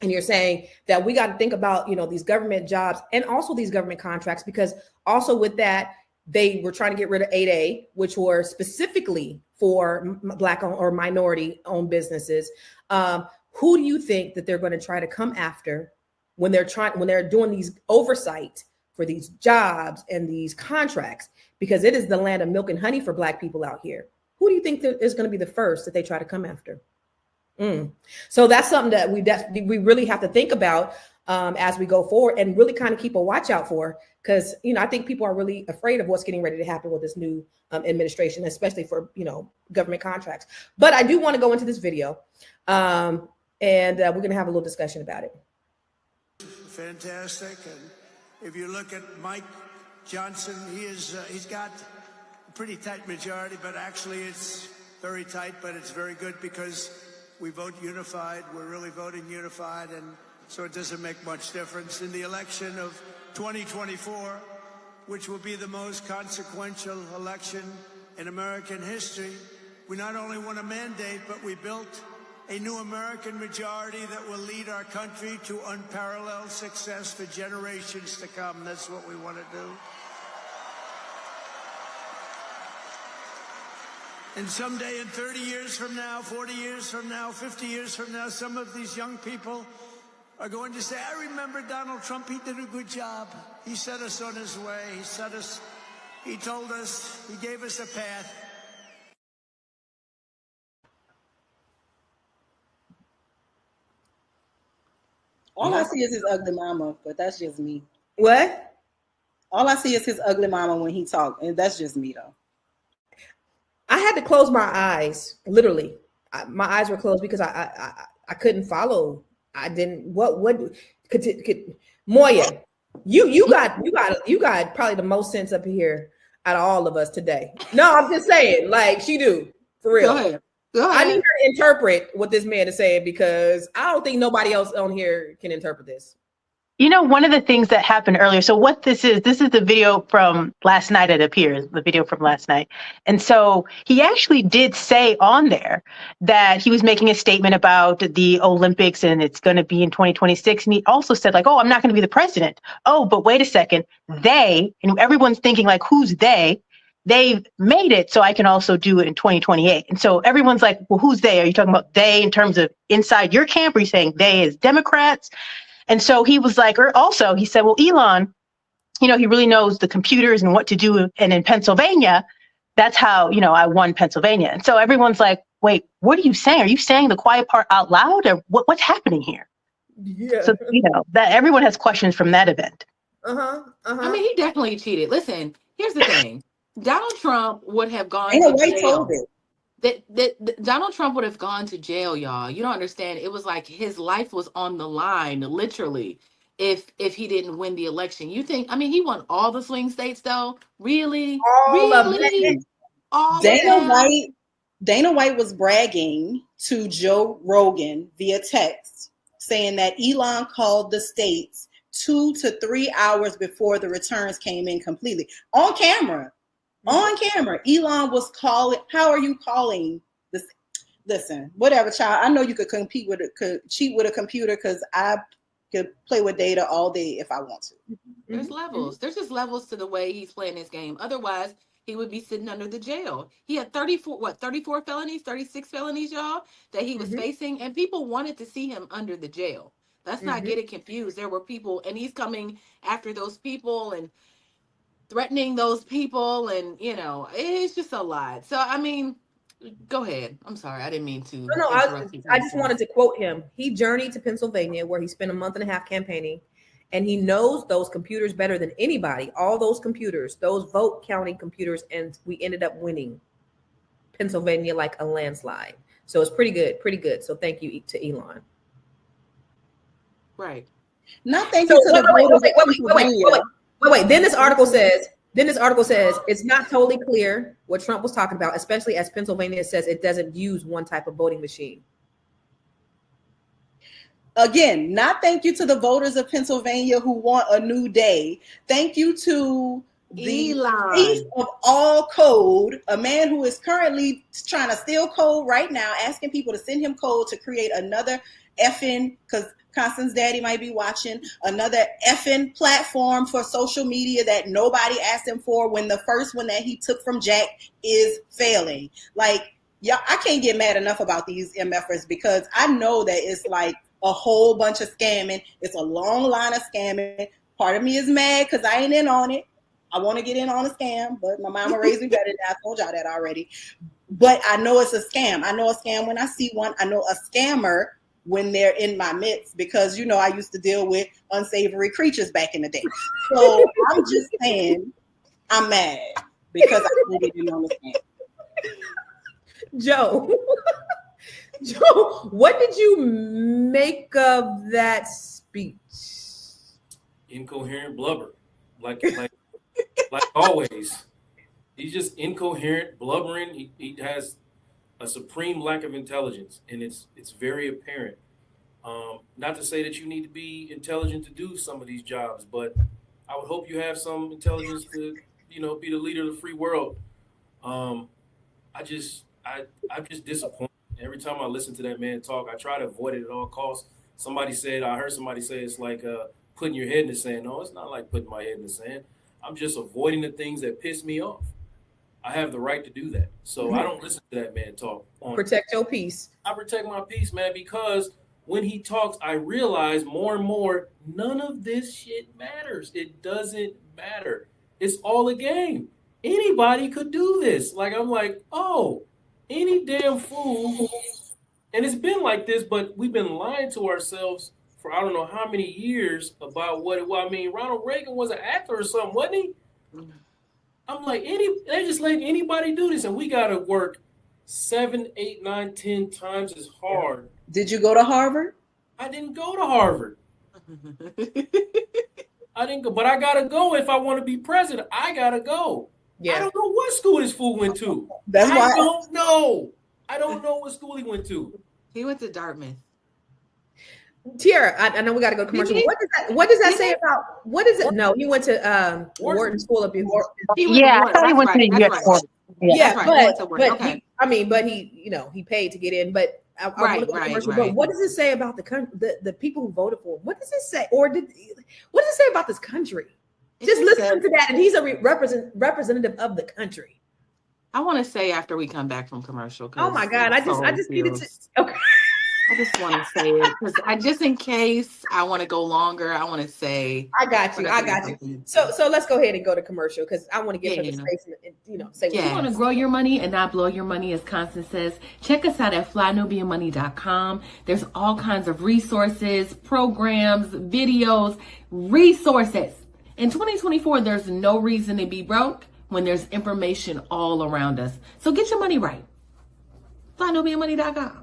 and you're saying that we got to think about, these government jobs and also these government contracts, because also with that, they were trying to get rid of 8A, which were specifically for Black owned or minority owned businesses. Who do you think that they're going to try to come after when they're doing these oversight for these jobs and these contracts? Because it is the land of milk and honey for Black people out here. Who do you think is going to be the first that they try to come after? So that's something that we really have to think about as we go forward and really kind of keep a watch out for, because, I think people are really afraid of what's getting ready to happen with this new administration, especially for, government contracts. But I do want to go into this video and we're going to have a little discussion about it. Fantastic. And if you look at Mike Johnson, he's got pretty tight majority, but actually it's very tight, but it's very good because we vote unified. We're really voting unified, and so it doesn't make much difference. In the election of 2024, which will be the most consequential election in American history, we not only won a mandate, but we built a new American majority that will lead our country to unparalleled success for generations to come. That's what we want to do. And someday, in 30 years from now, 40 years from now, 50 years from now, some of these young people are going to say, I remember Donald Trump, he did a good job. He set us on his way. He told us, he gave us a path. All I see is his ugly mama, but that's just me. What? All I see is his ugly mama when he talks, and that's just me, though. I had to close my eyes, literally. My eyes were closed because I couldn't follow. I didn't. What could Moya? You got probably the most sense up here out of all of us today. No, I'm just saying, like she do for real. Go ahead. Go ahead. I need her to interpret what this man is saying because I don't think nobody else on here can interpret this. You know, one of the things that happened earlier. So what this is the video from last night. It appears the video from last night. And so he actually did say on there that he was making a statement about the Olympics and it's going to be in 2026. And he also said like, oh, I'm not going to be the president. Oh, but wait a second. They, and everyone's thinking like, who's they? They've made it so I can also do it in 2028. And so everyone's like, well, who's they? Are you talking about they in terms of inside your camp? Or are you saying they as Democrats? And so he was like, or also he said, well, Elon, you know, he really knows the computers and what to do. And in Pennsylvania, that's how, you know, I won Pennsylvania. And so everyone's like, wait, what are you saying? Are you saying the quiet part out loud or what's happening here? Yeah. So, you know, that everyone has questions from that event. I mean, he definitely cheated. Listen, here's the thing. Donald Trump would have gone Ain't to no way jail. told it. That Donald Trump would have gone to jail, y'all. You don't understand. It was like his life was on the line, literally, if he didn't win the election. You think, I mean, he won all the swing states, though? Really? All of Really? them. All Dana of them? White was bragging to Joe Rogan via text saying that Elon called the states 2 to 3 hours before the returns came in completely on camera. On camera, Elon was calling. How are you calling this? Listen, whatever, child. I know you could cheat with a computer because I could play with data all day if I want to. There's levels. There's just levels to the way he's playing this game. Otherwise, he would be sitting under the jail. He had 34 felonies, 36 felonies, y'all, that he was facing, and people wanted to see him under the jail. Let's not get it confused. There were people, and he's coming after those people and threatening those people, and you know, it's just a lot. So I mean, go ahead. I'm sorry, I didn't mean to interrupt you. I just wanted to quote him. He journeyed to Pennsylvania where he spent a month and a half campaigning, and he knows those computers better than anybody. All those computers, those vote counting computers, and we ended up winning Pennsylvania like a landslide. So it's pretty good. So thank you to Elon. Right. Not thank you to the voters of Pennsylvania. Wait. Then this article says it's not totally clear what Trump was talking about, especially as Pennsylvania says it doesn't use one type of voting machine. Again, not thank you to the voters of Pennsylvania who want a new day. Thank you to the thief of all code, a man who is currently trying to steal code right now, asking people to send him code to create another effing, because Constance's daddy might be watching, another effing platform for social media that nobody asked him for when the first one that he took from Jack is failing. Like, yeah, I can't get mad enough about these MFers because I know that it's like a whole bunch of scamming. It's a long line of scamming. Part of me is mad because I ain't in on it. I want to get in on a scam, but my mama raised me better. I told y'all that already. But I know it's a scam. I know a scam when I see one. I know a scammer when they're in my midst because, you know, I used to deal with unsavory creatures back in the day. So I'm just saying I'm mad because I couldn't get in on the scam. Joe, what did you make of that speech? Incoherent blubber, like always. He's just incoherent, blubbering. He has a supreme lack of intelligence, and it's very apparent. Not to say that you need to be intelligent to do some of these jobs, but I would hope you have some intelligence to, be the leader of the free world. I'm just disappointed. Every time I listen to that man talk, I try to avoid it at all costs. I heard somebody say it's like putting your head in the sand. No, it's not like putting my head in the sand. I'm just avoiding the things that piss me off. I have the right to do that. So I don't listen to that man talk. Protect your peace. I protect my peace, man, because when he talks, I realize more and more, none of this shit matters. It doesn't matter. It's all a game. Anybody could do this. Like, I'm like, oh, any damn fool. And it's been like this, but we've been lying to ourselves for I don't know how many years about what it was. I mean, Ronald Reagan was an actor or something, wasn't he? I'm like, they just letting anybody do this, and we got to work 7, 8, 9, 10 times as hard. Did you go to Harvard? I didn't go to Harvard. I didn't go, but I gotta go if I want to be president. I gotta go. Yeah. I don't know what school this fool went to. I don't know. I don't know what school he went to. He went to Dartmouth. Tiara, I know we got to go commercial. What does that say about? What is it? No, he went to Wharton School of Business. Yeah, I thought he went to the U.S. Yeah, right. but he paid to get in. But I want to go commercial. But what does it say about the people who voted for him? What does it say, what does it say about this country? Just listen to that, and he's a representative of the country. I want to say after we come back from commercial. Oh my God, I just needed to. Okay. I just want to say it because just in case I want to go longer, I want to say. I got you. So let's go ahead and go to commercial because I want to get her the space and say. If you want to grow your money and not blow your money, as Constance says, check us out at flynubianmoney.com. There's all kinds of resources, programs, videos, resources. In 2024, there's no reason to be broke when there's information all around us. So get your money right. flynubianmoney.com.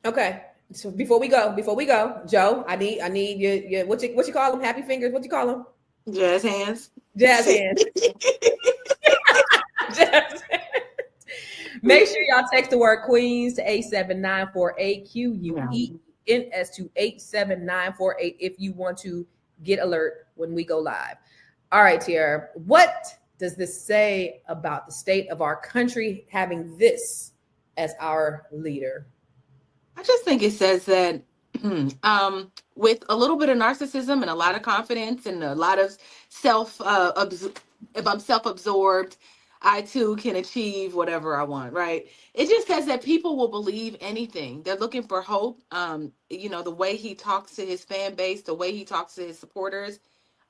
Okay. So before we go, Joe, I need your what you call them? Happy fingers. What you call them? Jazz hands. Jazz hands. Jazz hands. Make sure y'all text the word Queens to 87948 QUENS to 87948 if you want to get alert when we go live. All right, Tiara, what does this say about the state of our country having this as our leader? I just think it says that with a little bit of narcissism and a lot of confidence and a lot of if I'm self-absorbed, I too can achieve whatever I want, right? It just says that people will believe anything. They're looking for hope. The way he talks to his fan base, the way he talks to his supporters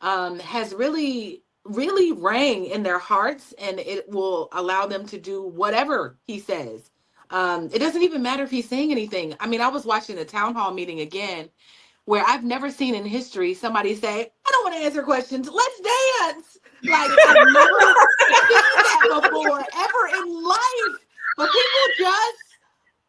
has really, really rang in their hearts, and it will allow them to do whatever he says. It doesn't even matter if he's saying anything. I mean, I was watching the town hall meeting again, where I've never seen in history somebody say, I don't want to answer questions. Let's dance. Like, I've never seen that before, ever in life. But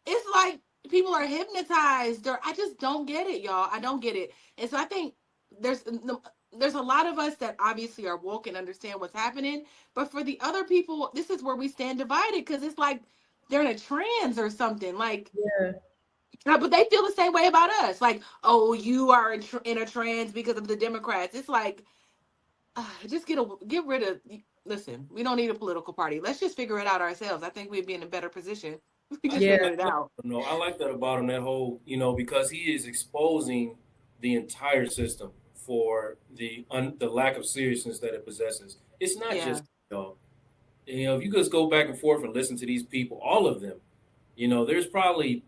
it's like people are hypnotized. I just don't get it, y'all. I don't get it. And so I think there's a lot of us that obviously are woke and understand what's happening. But for the other people, this is where we stand divided, because it's like, they're in a trance or something, like, but they feel the same way about us. Like, oh, you are in a trance because of the Democrats. It's like, just get rid of. Listen, we don't need a political party. Let's just figure it out ourselves. I think we'd be in a better position. We just figure it out. No, I like that about him. That whole, because he is exposing the entire system for the lack of seriousness that it possesses. It's not just y'all. If you just go back and forth and listen to these people, all of them, there's probably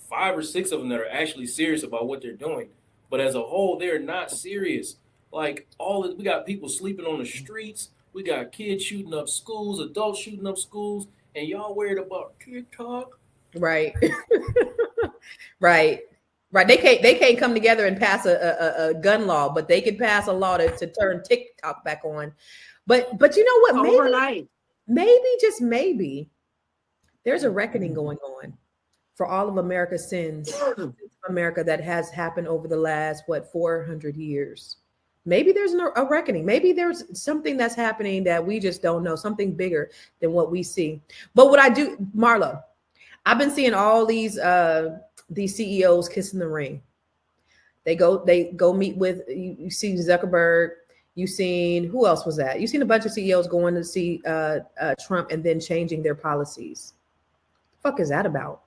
5 or 6 of them that are actually serious about what they're doing. But as a whole, they're not serious. Like, we got people sleeping on the streets. We got kids shooting up schools, adults shooting up schools, and y'all worried about TikTok? Right. Right. They can't come together and pass a gun law, but they can pass a law to turn TikTok back on. But you know what? Overnight. Just maybe, there's a reckoning going on for all of America's sins, America that has happened over the last, 400 years. Maybe there's a reckoning. Maybe there's something that's happening that we just don't know, something bigger than what we see. But what I do, Marlo, I've been seeing all these CEOs kissing the ring. They go meet with, you see Zuckerberg, you seen, who else was that? You seen a bunch of CEOs going to see Trump and then changing their policies. The fuck is that about?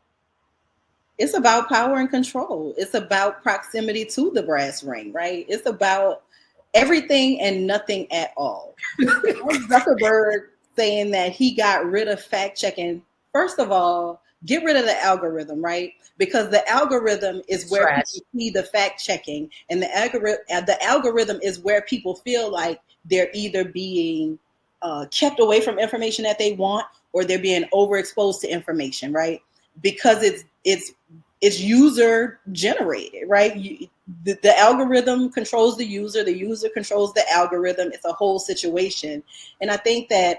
It's about power and control. It's about proximity to the brass ring, right? It's about everything and nothing at all. Zuckerberg saying that he got rid of fact checking. First of all, get rid of the algorithm, right? Because the algorithm is where people see the fact checking, and the algorithm is where people feel like they're either being kept away from information that they want, or they're being overexposed to information, right? Because it's user generated, right? The algorithm controls the user controls the algorithm. It's a whole situation. And I think that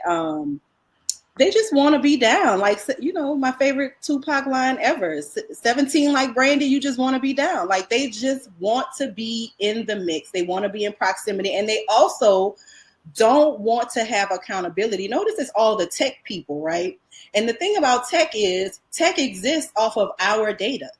they just want to be down. Like, you know, my favorite Tupac line ever, 17 like Brandy, you just want to be down. Like, they just want to be in the mix. They want to be in proximity. And they also don't want to have accountability. Notice it's all the tech people, right? And the thing about tech is tech exists off of our data.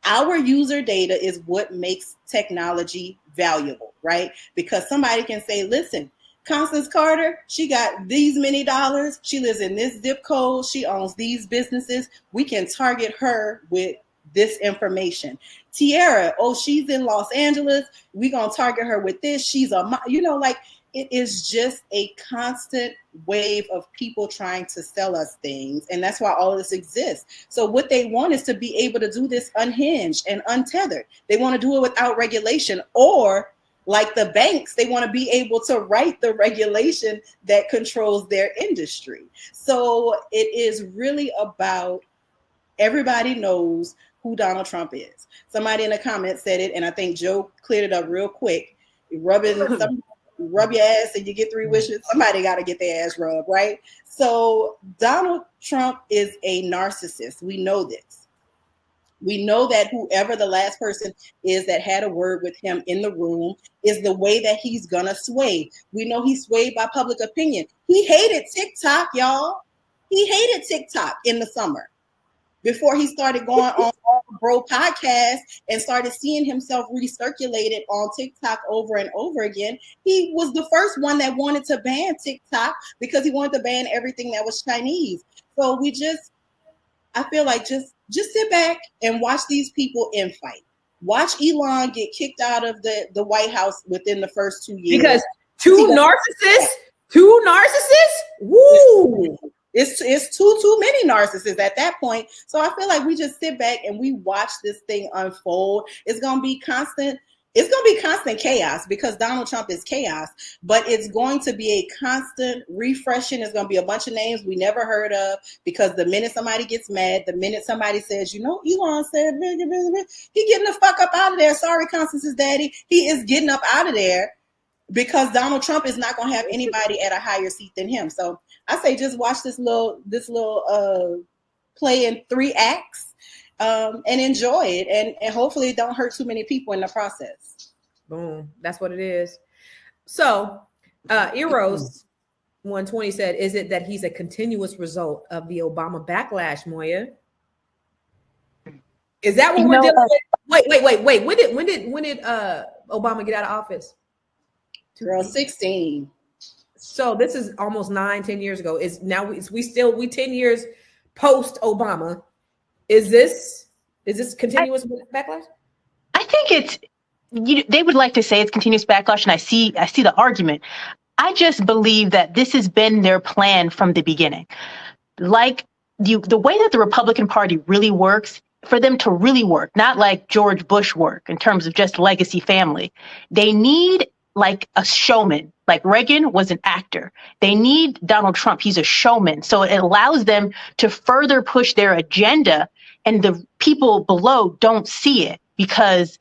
Our user data is what makes technology valuable, right? Because somebody can say, listen, Constance Carter, she got these many dollars. She lives in this zip code. She owns these businesses. We can target her with this information. Tiara, oh, she's in Los Angeles. We're going to target her with this. She's like, it is just a constant wave of people trying to sell us things. And that's why all of this exists. So what they want is to be able to do this unhinged and untethered. They want to do it without regulation, or like the banks, they want to be able to write the regulation that controls their industry. So it is really about, everybody knows who Donald Trump is. Somebody in the comments said it, and I think Joe cleared it up real quick. Rub your ass and you get 3 wishes. Somebody got to get their ass rubbed, right? So Donald Trump is a narcissist. We know this. We know that whoever the last person is that had a word with him in the room is the way that he's gonna sway. We know he's swayed by public opinion. He hated TikTok, y'all. He hated TikTok in the summer before he started going on Bro podcast and started seeing himself recirculated on TikTok over and over again. He was the first one that wanted to ban TikTok because he wanted to ban everything that was Chinese. So I feel like just sit back and watch these people infight. Watch Elon get kicked out of the White House within the first 2 years. Because two narcissists? Woo! It's too many narcissists at that point. So I feel like we just sit back and we watch this thing unfold. It's gonna be constant. It's going to be constant chaos because Donald Trump is chaos, but it's going to be a constant refreshing. It's going to be a bunch of names we never heard of, because the minute somebody gets mad, the minute somebody says, you know, Elon said, he getting the fuck up out of there. Sorry, Constance's daddy. He is getting up out of there because Donald Trump is not going to have anybody at a higher seat than him. So I say just watch this little play in 3 acts. And enjoy it, and hopefully it don't hurt too many people in the process. Boom, that's what it is. So Eros 120 said, is it that he's a continuous result of the Obama backlash, Moya? Is that what we're dealing with? Wait. When did Obama get out of office? 2016. So this is almost 9-10 years ago. Is now we 10 years post Obama. Is this continuous backlash? I think they would like to say it's continuous backlash, and I see the argument. I just believe that this has been their plan from the beginning. Like the way that the Republican Party really works, for them to really work, not like George Bush work in terms of just legacy family, they need like a showman. Like Reagan was an actor. They need Donald Trump. He's a showman. So it allows them to further push their agenda, and the people below don't see it because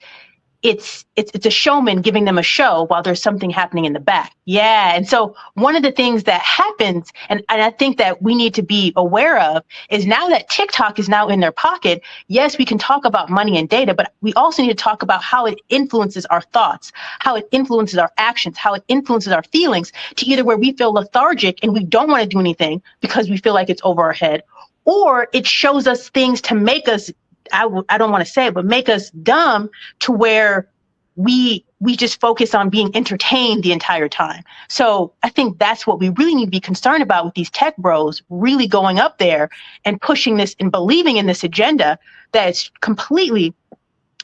it's a showman giving them a show while there's something happening in the back. Yeah. And so one of the things that happens, and I think that we need to be aware of, is now that TikTok is now in their pocket, yes, we can talk about money and data, but we also need to talk about how it influences our thoughts, how it influences our actions, how it influences our feelings, to either where we feel lethargic and we don't want to do anything because we feel like it's over our head, or it shows us things to make us, I don't want to say it, but make us dumb to where we just focus on being entertained the entire time. So I think that's what we really need to be concerned about with these tech bros really going up there and pushing this and believing in this agenda that is completely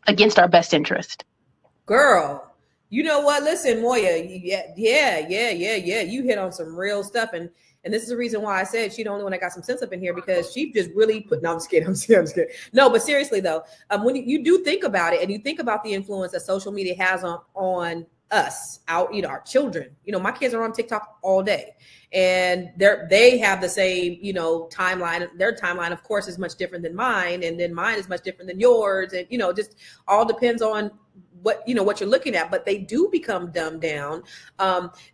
against our best interest. Girl, you know what? Listen, Moya, yeah. You hit on some real stuff. And this is the reason why I said she the only one that got some sense up in here, because she just really put, no, I'm just kidding. No, but seriously though, when you do think about it and you think about the influence that social media has on us, our children, my kids are on TikTok all day and they have the same, timeline. Their timeline, of course, is much different than mine. And then mine is much different than yours. And, just all depends on what you're looking at, but they do become dumbed down.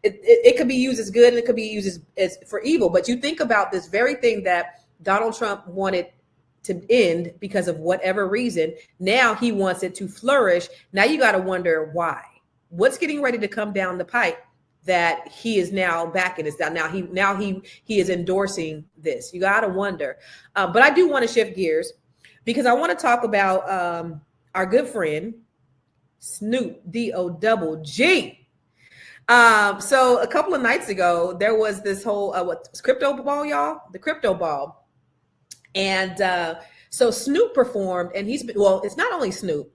It could be used as good and it could be used as for evil. But you think about this very thing that Donald Trump wanted to end because of whatever reason. Now he wants it to flourish. Now you got to wonder why. What's getting ready to come down the pipe that he is now backing this down? Now he is endorsing this. You got to wonder. But I do want to shift gears because I want to talk about our good friend Snoop D-O-double-G. So a couple of nights ago, there was this whole crypto ball, y'all, the crypto ball. And so Snoop performed, and it's not only Snoop,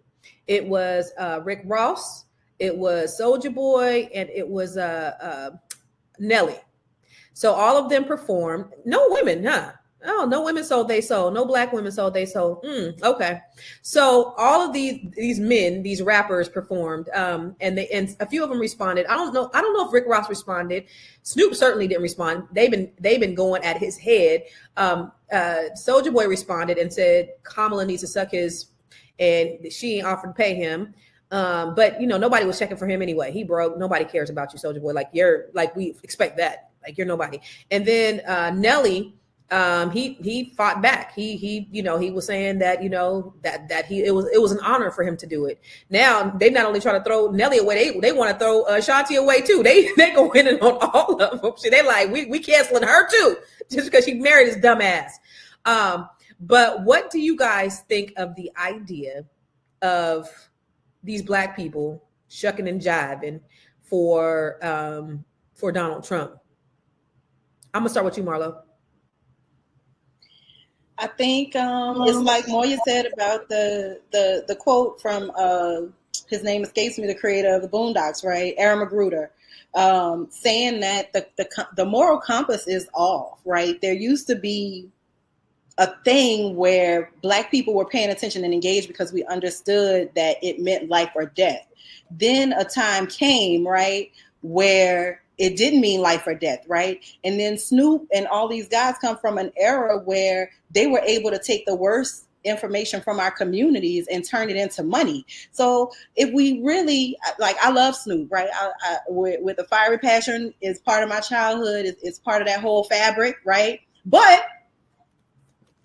it was Rick Ross, it was Soulja Boy, and it was Nelly. So all of them performed. No women, huh? Oh, no women sold they sold. No black women sold they sold. Okay. So all of these men, these rappers performed, and a few of them responded. I don't know if Rick Ross responded. Snoop certainly didn't respond. They've been going at his head. Soulja Boy responded and said Kamala needs to suck his, and she ain't offered to pay him. But nobody was checking for him anyway. He broke. Nobody cares about you, Soulja Boy. We expect that. Like you're nobody. And then Nelly. He fought back. He was saying that it was an honor for him to do it. Now they not only try to throw Nelly away, they want to throw Shanti away too. They go in and on all of them. They like we canceling her too just because she married his dumb ass. But what do you guys think of the idea of these black people shucking and jiving for Donald Trump? I'm gonna start with you, Marlo. I think it's like Moya said about the quote from his name escapes me, the creator of the Boondocks, right? Aaron Magruder, saying that the moral compass is off, right? There used to be a thing where black people were paying attention and engaged because we understood that it meant life or death. Then a time came, right, where it didn't mean life or death, right? And then Snoop and all these guys come from an era where they were able to take the worst information from our communities and turn it into money. So if we really, I love Snoop, right? With the Fiery Passion is part of my childhood. It's part of that whole fabric, right? But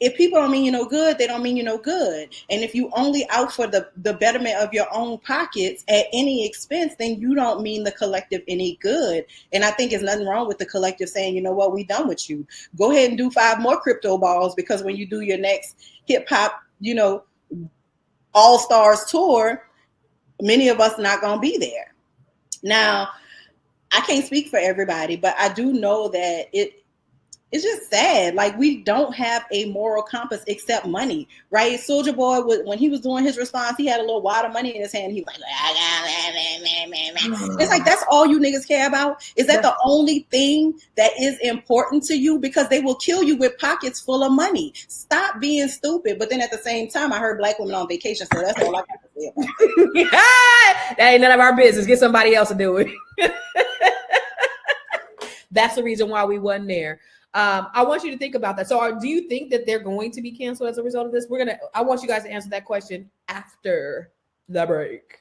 if people don't mean you no good, they don't mean you no good. And if you only out for the betterment of your own pockets at any expense, then you don't mean the collective any good. And I think there's nothing wrong with the collective saying, you know what, we done with you. Go ahead and do 5 more crypto balls, because when you do your next hip hop, all-stars tour, many of us not going to be there. Now, I can't speak for everybody, but I do know that it's just sad. Like, we don't have a moral compass except money, right? Soulja Boy, when he was doing his response, he had a little wad of money in his hand. He was like, it's like, that's all you niggas care about? Is that the only thing that is important to you? Because they will kill you with pockets full of money. Stop being stupid. But then at the same time, I heard black women on vacation, so that's all I got to say about it. That ain't none of our business. Get somebody else to do it. That's the reason why we wasn't there. I want you to think about that. So do you think that they're going to be canceled as a result of this? I want you guys to answer that question after the break.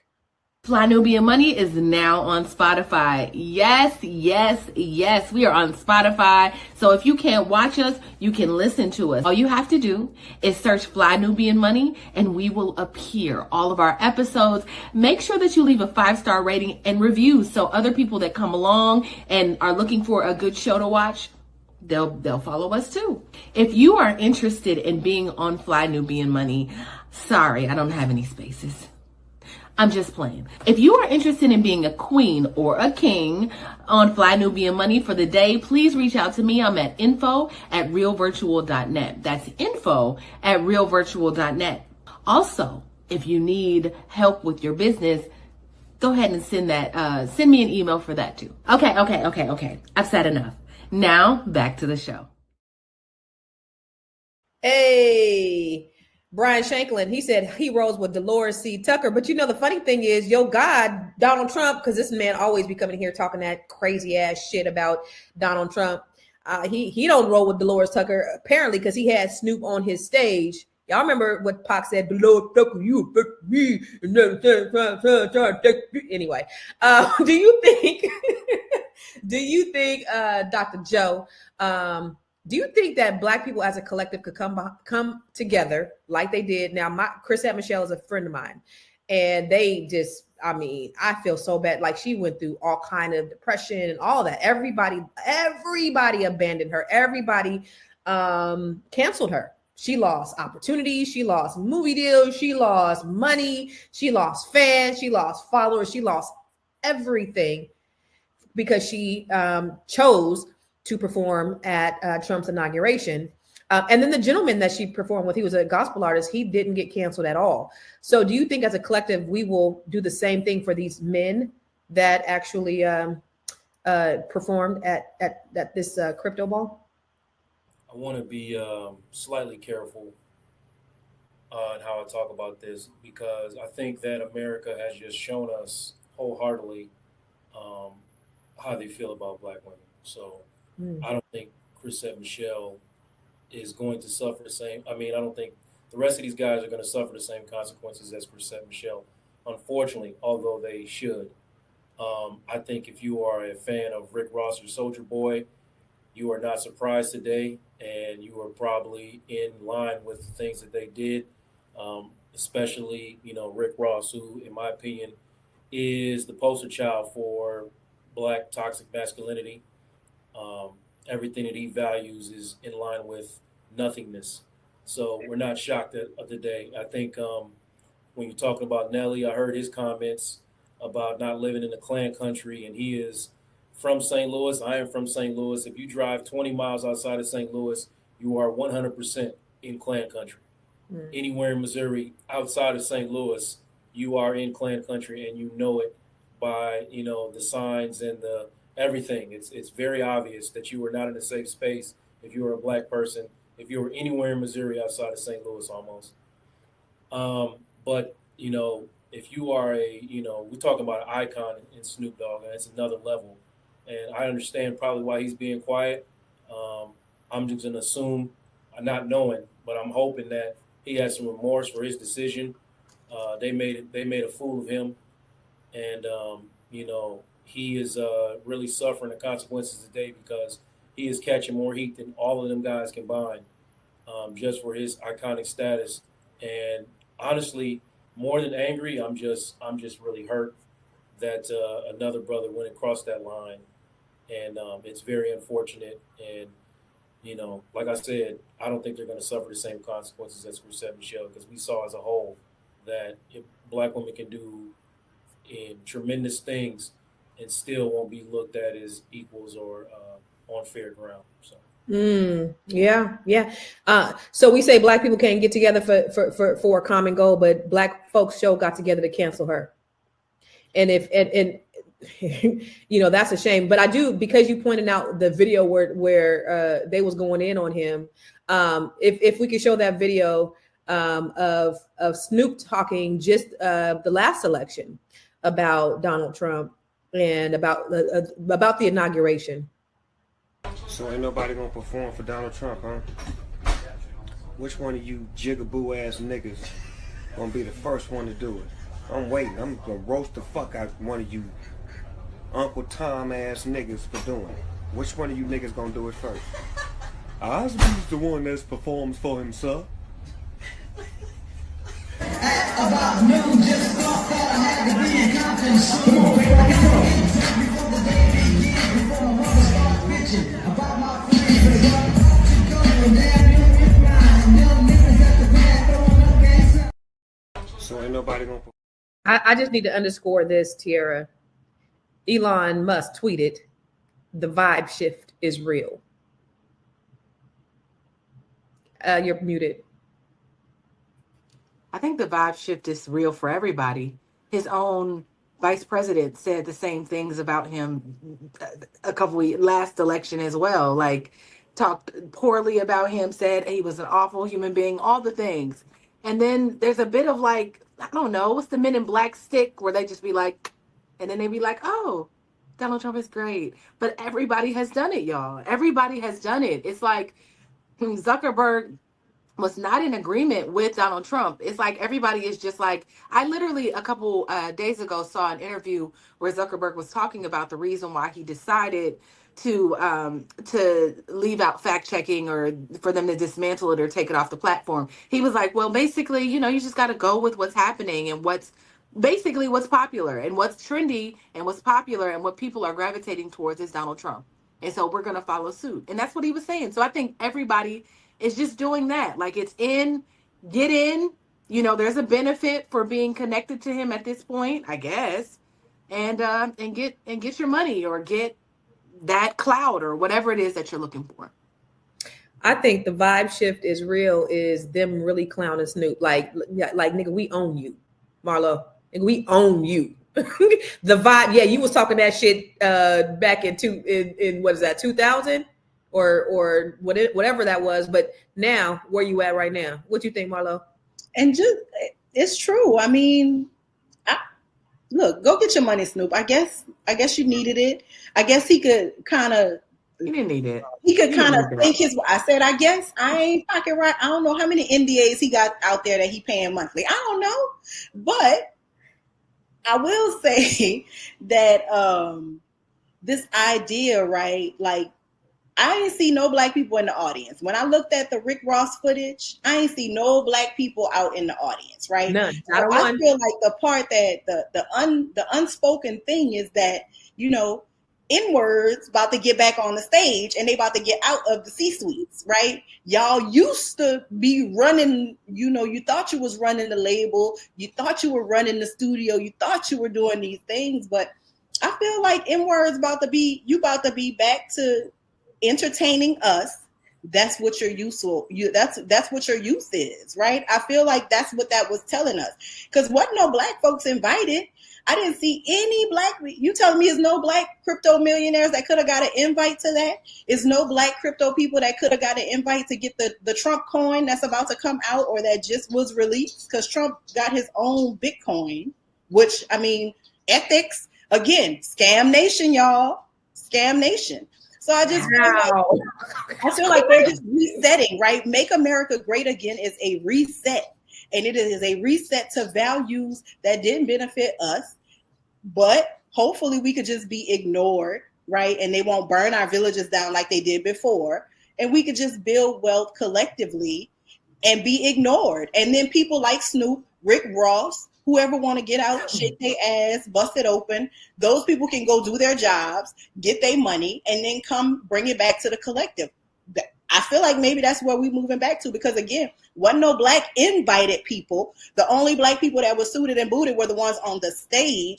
Fly Nubian Money is now on Spotify. Yes, yes, yes. We are on Spotify. So if you can't watch us, you can listen to us. All you have to do is search Fly Nubian Money and we will appear. All of our episodes. Make sure that you leave a 5-star rating and review so other people that come along and are looking for a good show to watch, they'll follow us too. If you are interested in being on Fly Nubian Money, sorry, I don't have any spaces. I'm just playing. If you are interested in being a queen or a king on Fly Nubian Money for the day, please reach out to me. I'm at info@realvirtual.net. That's info@realvirtual.net. Also, if you need help with your business, go ahead and send me an email for that too. Okay. I've said enough. Now back to the show. Hey, Brian Shanklin, he said he rolls with Dolores C. Tucker. But you know, the funny thing is, yo, God, Donald Trump, because this man always be coming here talking that crazy ass shit about Donald Trump. He don't roll with Dolores Tucker, apparently, because he had Snoop on his stage. Y'all remember what Pac said, Dolores Tucker, you affect me. Anyway, do you think, Dr. Joe, do you think that Black people as a collective could come together like they did? Now, Chrisette Michele is a friend of mine, and they just, I feel so bad. Like, she went through all kind of depression and all that. Everybody abandoned her. Everybody canceled her. She lost opportunities. She lost movie deals. She lost money. She lost fans. She lost followers. She lost everything because she chose to perform at Trump's inauguration. And then the gentleman that she performed with, he was a gospel artist. He didn't get canceled at all. So do you think as a collective, we will do the same thing for these men that actually performed at this crypto ball? I want to be slightly careful on how I talk about this, because I think that America has just shown us wholeheartedly how they feel about Black women. So I don't think Chrisette Michele is going to suffer the same. I don't think the rest of these guys are going to suffer the same consequences as Chrisette Michele, unfortunately, although they should. I think if you are a fan of Rick Ross or Soulja Boy, you are not surprised today, and you are probably in line with the things that they did, especially, Rick Ross, who, in my opinion, is the poster child for Black toxic masculinity. Everything that he values is in line with nothingness. So we're not shocked at the day. I think when you're talking about Nelly, I heard his comments about not living in the Klan country, and he is from St. Louis. I am from St. Louis. If you drive 20 miles outside of St. Louis, you are 100% in Klan country. Anywhere in Missouri outside of St. Louis, you are in Klan country, and you know it by, the signs and the everything. It's very obvious that you are not in a safe space if you are a Black person, if you were anywhere in Missouri outside of St. Louis almost. But, if you are we're talking about an icon in Snoop Dogg, and it's another level. And I understand probably why he's being quiet. I'm just going to assume, not knowing, but I'm hoping that he has some remorse for his decision. They made a fool of him. And, he is really suffering the consequences today because he is catching more heat than all of them guys combined, just for his iconic status. And honestly, more than angry, I'm just really hurt that another brother went across that line, and it's very unfortunate. And like I said, I don't think they're going to suffer the same consequences as Chrisette Michele, because we saw as a whole that if Black women can do tremendous things and still won't be looked at as equals or on fair ground. So. Yeah. So we say Black people can't get together for a common goal, but Black folks got together to cancel her. And that's a shame. But I do, because you pointed out the video where they was going in on him. If we could show that video of Snoop talking just the last election about Donald Trump and about the inauguration. So ain't nobody gonna perform for Donald Trump, huh? Which one of you jigaboo ass niggas gonna be the first one to do it? I'm waiting. I'm gonna roast the fuck out one of you Uncle Tom ass niggas for doing it. Which one of you niggas gonna do it first? Osby's the one that performs for himself. About noon, just thought that I had to be in Compton soon. Before the day began, before my mother started bitching about my friends that got to go and damn young grind. Young niggas at the back throwing up gangs. So ain't nobody gonna. I just need to underscore this, Tiara. Elon Musk tweeted, "The vibe shift is real." You're muted. I think the vibe shift is real for everybody. His own vice president said the same things about him last election as well. Like, talked poorly about him, said he was an awful human being, all the things. And then there's a bit of like, I don't know, what's the Men in Black stick where they just be like, and then they be like, oh, Donald Trump is great. But everybody has done it, y'all. Everybody has done it. It's like Zuckerberg was not in agreement with Donald Trump. It's like everybody is just like, I literally a couple days ago saw an interview where Zuckerberg was talking about the reason why he decided to leave out fact checking or for them to dismantle it or take it off the platform. He was like, well, basically, you just got to go with what's happening and what's popular and what's trendy and what's popular and what people are gravitating towards is Donald Trump. And so we're going to follow suit. And that's what he was saying. So I think everybody is just doing that. Like, it's in, get in, there's a benefit for being connected to him at this point, I guess. And get your money or get that cloud or whatever it is that you're looking for. I think the vibe shift is real, is them really clowning Snoop. Like nigga, we own you, Marlo. Nigga, we own you. The vibe, yeah, you was talking that shit back in what is that, 2000 or whatever that was. But now, where you at right now? What you think, Marlo? And just, it's true. I mean, look, go get your money, Snoop. I guess you needed it. I guess he could kind of. He didn't need it. He could kind of think I said, I guess I ain't pocket right. I don't know how many NDAs he got out there that he paying monthly. I don't know, but I will say that this idea, right? Like, I ain't see no black people in the audience. When I looked at the Rick Ross footage, I ain't see no black people out in the audience, right? None. So I feel like the part that the unspoken thing is that, N-words about to get back on the stage and they about to get out of the C-suites, right? Y'all used to be running, you thought you was running the label, you thought you were running the studio, you thought you were doing these things, but I feel like N-words about to be back to entertaining us. That's what your use that's what your use is, right? I feel like that's what that was telling us. Because wasn't no black folks invited. I didn't see any black. You telling me there's no black crypto millionaires that could have got an invite to that? Is no black crypto people that could have got an invite to get the Trump coin that's about to come out or that just was released? Because Trump got his own Bitcoin, which, I mean, ethics, again, scam nation, y'all. Scam nation. So I just feel like they're just resetting, right? Make America Great Again is a reset. And it is a reset to values that didn't benefit us. But hopefully we could just be ignored, right? And they won't burn our villages down like they did before. And we could just build wealth collectively and be ignored. And then people like Snoop, Rick Ross, whoever want to get out, shake their ass, bust it open, those people can go do their jobs, get their money, and then come bring it back to the collective. I feel like maybe that's where we're moving back to, because again, wasn't no black invited people. The only black people that were suited and booted were the ones on the stage.